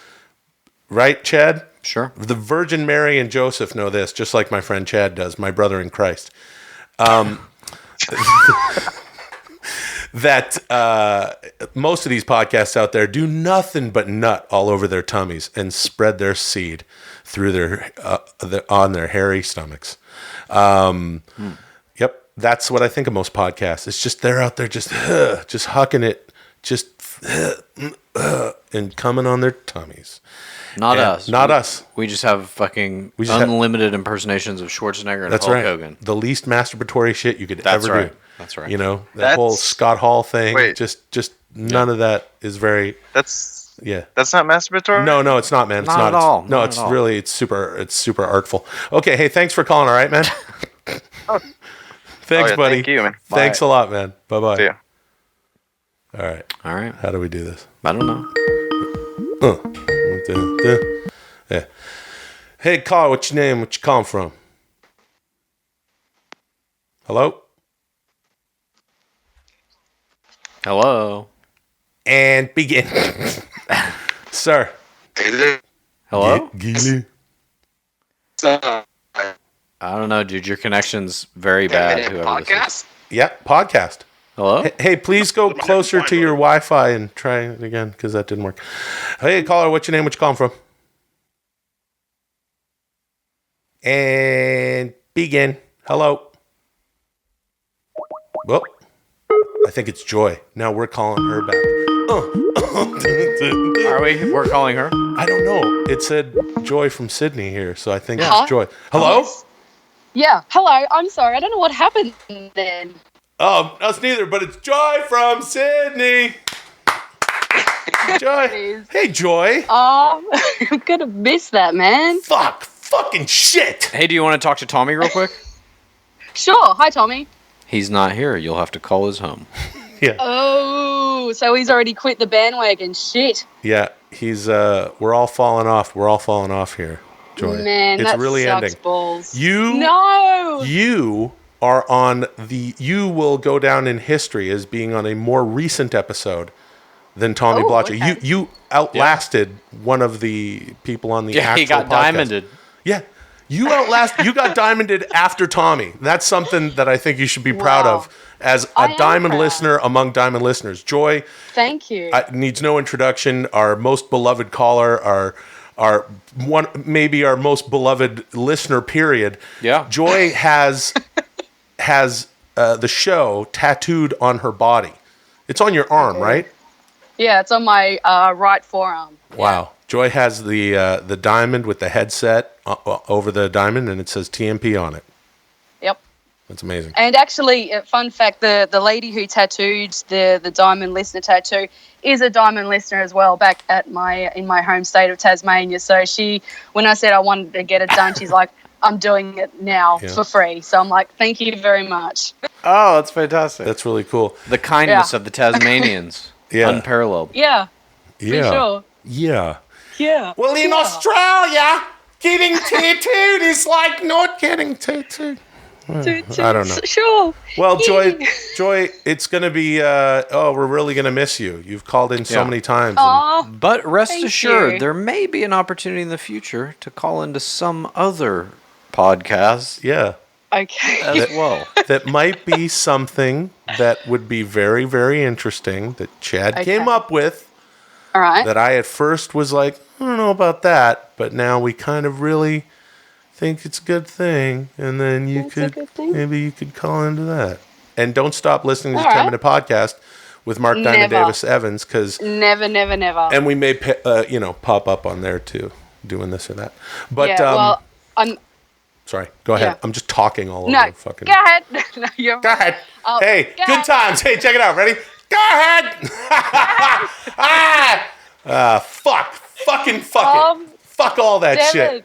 right, Chad? Sure. The Virgin Mary and Joseph know this, just like my friend Chad does, my brother in Christ. That most of these podcasts out there do nothing but nut all over their tummies and spread their seed through on their hairy stomachs. Yep, that's what I think of most podcasts. It's just they're out there just hucking it, and coming on their tummies. Not us. Not us. We just have fucking unlimited impersonations of Schwarzenegger and Hulk Hogan. The least masturbatory shit you could ever do. That's right. That whole Scott Hall thing. Wait, just none of that is very. That's not masturbatory. No, it's not, man. It's not at all. No, it's really it's super artful. Okay, hey, thanks for calling. All right, man. Thanks, buddy. Thank you, man. Thanks a lot, man. Bye bye. See ya. All right. How do we do this? I don't know. Yeah. Hey, Carl, what's your name? What you calling from? Hello? Hello? And begin. Sir. Hello? Gilly. I don't know, dude. Your connection's very bad. Podcast? Yep, podcast. Hello? Hey, please go closer to your Wi-Fi and try it again, because that didn't work. Hey, caller, what's your name? What you calling from? And begin. Hello. Well, I think it's Joy. Now we're calling her back. Are we? We're calling her? I don't know. It said Joy from Sydney here, so I think it's Joy. Hello? Yeah. Hello. I'm sorry. I don't know what happened then. Oh, us neither, but it's Joy from Sydney. Joy. Hey, Joy. I'm gonna miss that, man. Fucking shit. Hey, do you want to talk to Tommy real quick? Sure. Hi, Tommy. He's not here. You'll have to call his home. Yeah. Oh, so he's already quit the bandwagon. Shit. Yeah, he's we're all falling off. We're all falling off here, Joy. Man, it's that really sucks ending. Balls. You are on you will go down in history as being on a more recent episode than Tommy Blacha. Okay. You outlasted one of the people on the actual he got podcast. diamonded. Yeah. You got diamonded after Tommy. That's something that I think you should be proud of as a diamond listener among diamond listeners. Joy, thank you. Needs no introduction. Our most beloved caller, our most beloved listener. Period. Yeah. Joy has the show tattooed on her body. It's on your arm, right? Yeah, it's on my right forearm. Wow. Joy has the diamond with the headset over the diamond, and it says TMP on it. Yep. That's amazing. And actually, fun fact, the lady who tattooed the diamond listener tattoo is a diamond listener as well back in my home state of Tasmania. So when I said I wanted to get it done, she's like, I'm doing it now for free. So I'm like, thank you very much. Oh, that's fantastic. That's really cool. The kindness of the Tasmanians. Unparalleled. Yeah. For sure. Yeah. Yeah. Well, in Australia, getting tattooed is like not getting tattooed. I don't know. Sure. Well, Joy, it's going to be, we're really going to miss you. You've called in so many times. But rest thank assured, you. there may be an opportunity in the future to call into some other podcast. Yeah. Okay. As well. That might be something that would be very, very interesting that Chad came up with. All right. That I at first was like, I don't know about that, but now we kind of really think it's a good thing, and then maybe you could call into that. And don't stop listening to the 10 Minute Podcast with Mark Diamond Davis Evans, because never. And we may pop up on there too, doing this or that. But I'm sorry, go ahead. Yeah. I'm just talking all no. over. Fucking. Go ahead. No, you're Go ahead. Oh, hey, go good ahead. times. Hey, check it out. Ready? Go ahead. Fuck. Fucking fuck it. Fuck all that shit.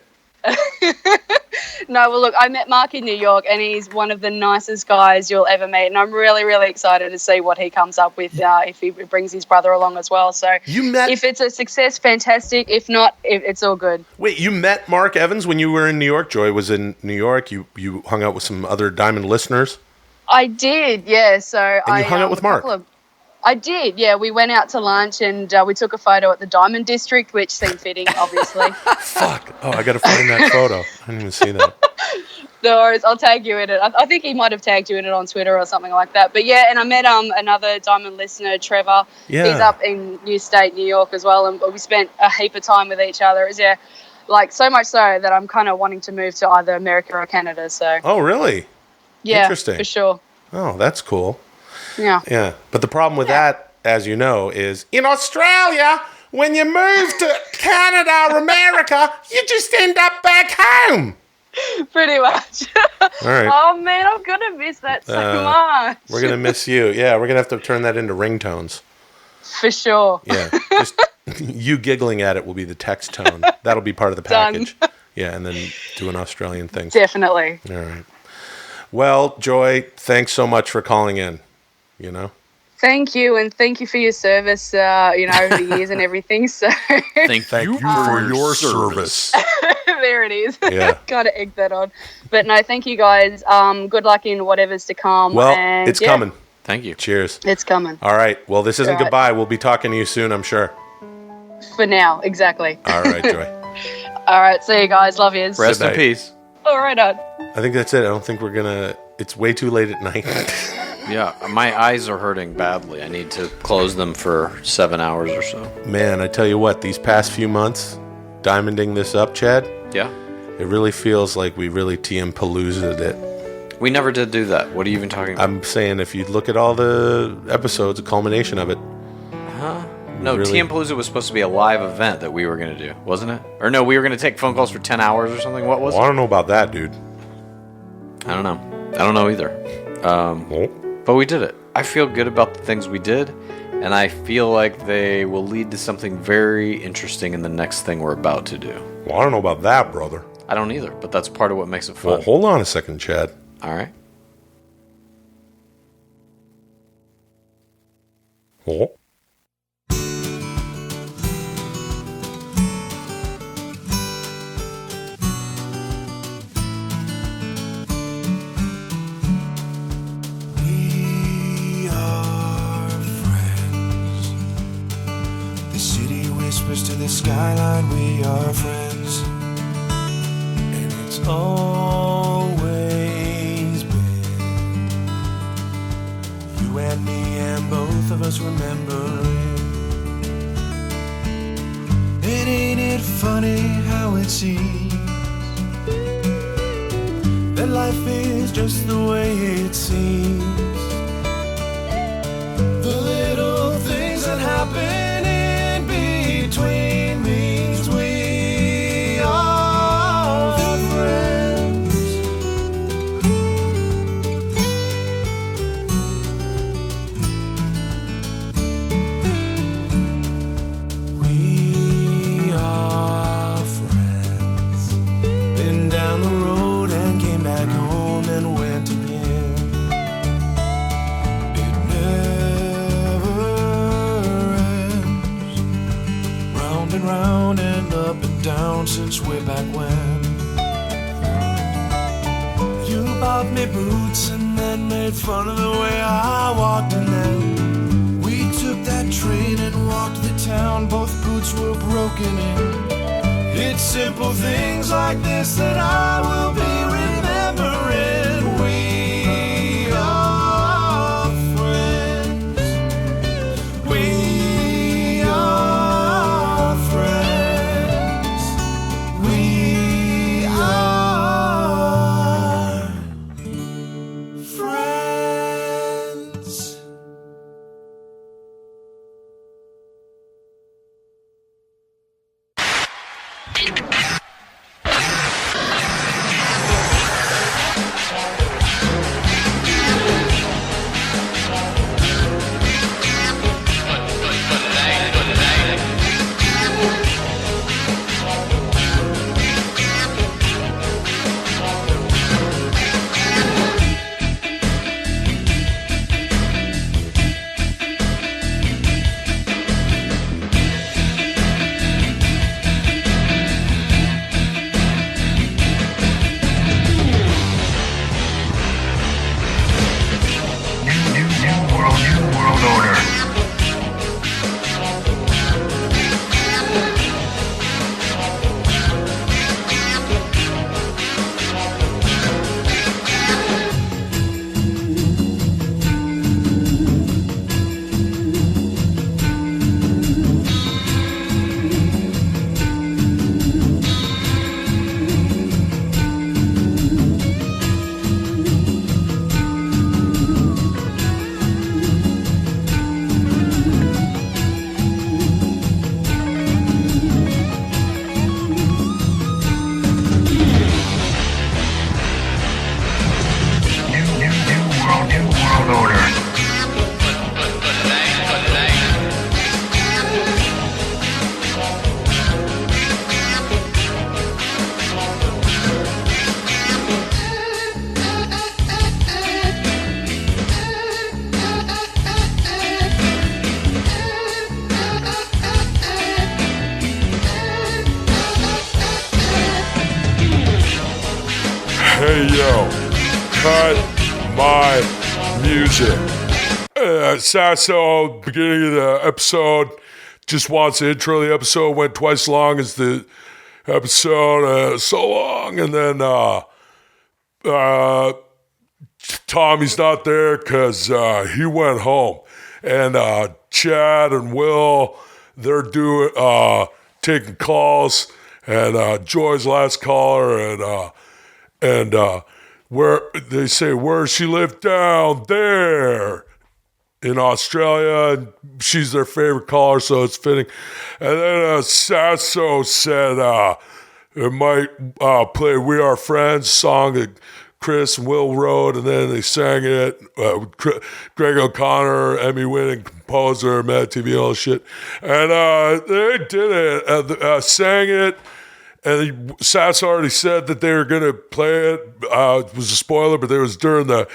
No, well, look, I met Mark in New York, and he's one of the nicest guys you'll ever meet, and I'm really, really excited to see what he comes up with if he brings his brother along as well. So if it's a success, fantastic. If not, it's all good. Wait, you met Mark Evans when you were in New York? Joy was in New York. You hung out with some other Diamond listeners? I did, yeah. So and you hung out with Mark? I did, yeah. We went out to lunch and we took a photo at the Diamond District, which seemed fitting, obviously. Fuck. Oh, I got to find that photo. I didn't even see that. No worries, I'll tag you in it. I think he might have tagged you in it on Twitter or something like that. But yeah, and I met another Diamond listener, Trevor. Yeah. He's up in New State, New York as well, and we spent a heap of time with each other. It was, like so much so that I'm kind of wanting to move to either America or Canada. So. Oh, really? Yeah, interesting. For sure. Oh, that's cool. Yeah. Yeah. But the problem with that, as you know, is in Australia, when you move to Canada or America, you just end up back home. Pretty much. All right. Oh, man, I'm going to miss that so much. We're going to miss you. Yeah, we're going to have to turn that into ringtones. For sure. Yeah. Just you giggling at it will be the text tone. That'll be part of the package. Done. Yeah, and then do an Australian thing. Definitely. All right. Well, Joy, thanks so much for calling in. Thank you, and thank you for your service, over the years and everything. So Thank you for your service. There it is. Yeah. Gotta egg that on. But no, thank you guys. Good luck in whatever's to come. Well, and it's coming. Thank you. Cheers. It's coming. All right. Well, this isn't All right. goodbye. We'll be talking to you soon, I'm sure. For now, exactly. All right, Joy. All right, see you guys. Love yous. Rest in peace. All right, on. I think that's it. I don't think we're going to... It's way too late at night. Yeah, my eyes are hurting badly. I need to close them for 7 hours or so. Man, I tell you what, these past few months, diamonding this up, Chad. Yeah. It really feels like we really TM Palooza'd it. We never did do that. What are you even talking about? I'm saying if you look at all the episodes, a culmination of it. Huh? No, TM Palooza was supposed to be a live event that we were going to do, wasn't it? Or no, we were going to take phone calls for 10 hours or something. What was it? I don't know about that, dude. I don't know. I don't know either. But we did it. I feel good about the things we did, and I feel like they will lead to something very interesting in the next thing we're about to do. Well, I don't know about that, brother. I don't either, but that's part of what makes it fun. Well, hold on a second, Chad. All right. Oh. To the skyline, we are friends, and it's always been you and me, and both of us remembering. And ain't it funny how it seems that life is just the way it seems? The little things that happen between means we are friends. We are friends. Been down the road and came back home and went again. It never and round and up and down since way back when. You off me boots and then made fun of the way I walked. And then we took that train and walked the town. Both boots were broken in. It's simple things like this that I will be remembering. We are friends. We are friends. We are friends. Hey yo, cut my music. Sasso, beginning of the episode, just wants to intro the episode, went twice as long as the episode, so long, and then Tommy's not there because he went home, and Chad and Will, they're taking calls, and Joy's last caller, and where they say where she lived down there in Australia, and she's their favorite caller, so it's fitting. And then Sasso said it might play "We Are Friends" song that Chris and Will wrote, and then they sang it with Greg O'Connor, Emmy-winning composer, Mad TV, all shit, and they did it, sang it. And Sass already said that they were going to play it. It was a spoiler, but it was during the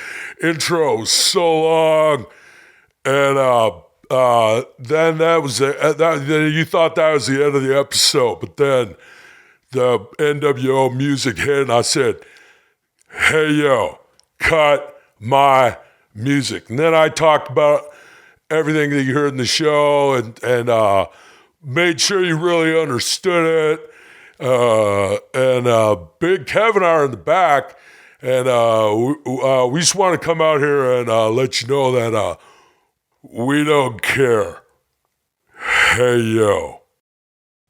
intro. It was so long. And then that was you thought that was the end of the episode. But then the NWO music hit, and I said, hey, yo, cut my music. And then I talked about everything that you heard in the show and made sure you really understood it. And Big Kevin and I are in the back, and we just want to come out here and let you know that we don't care. Hey, yo.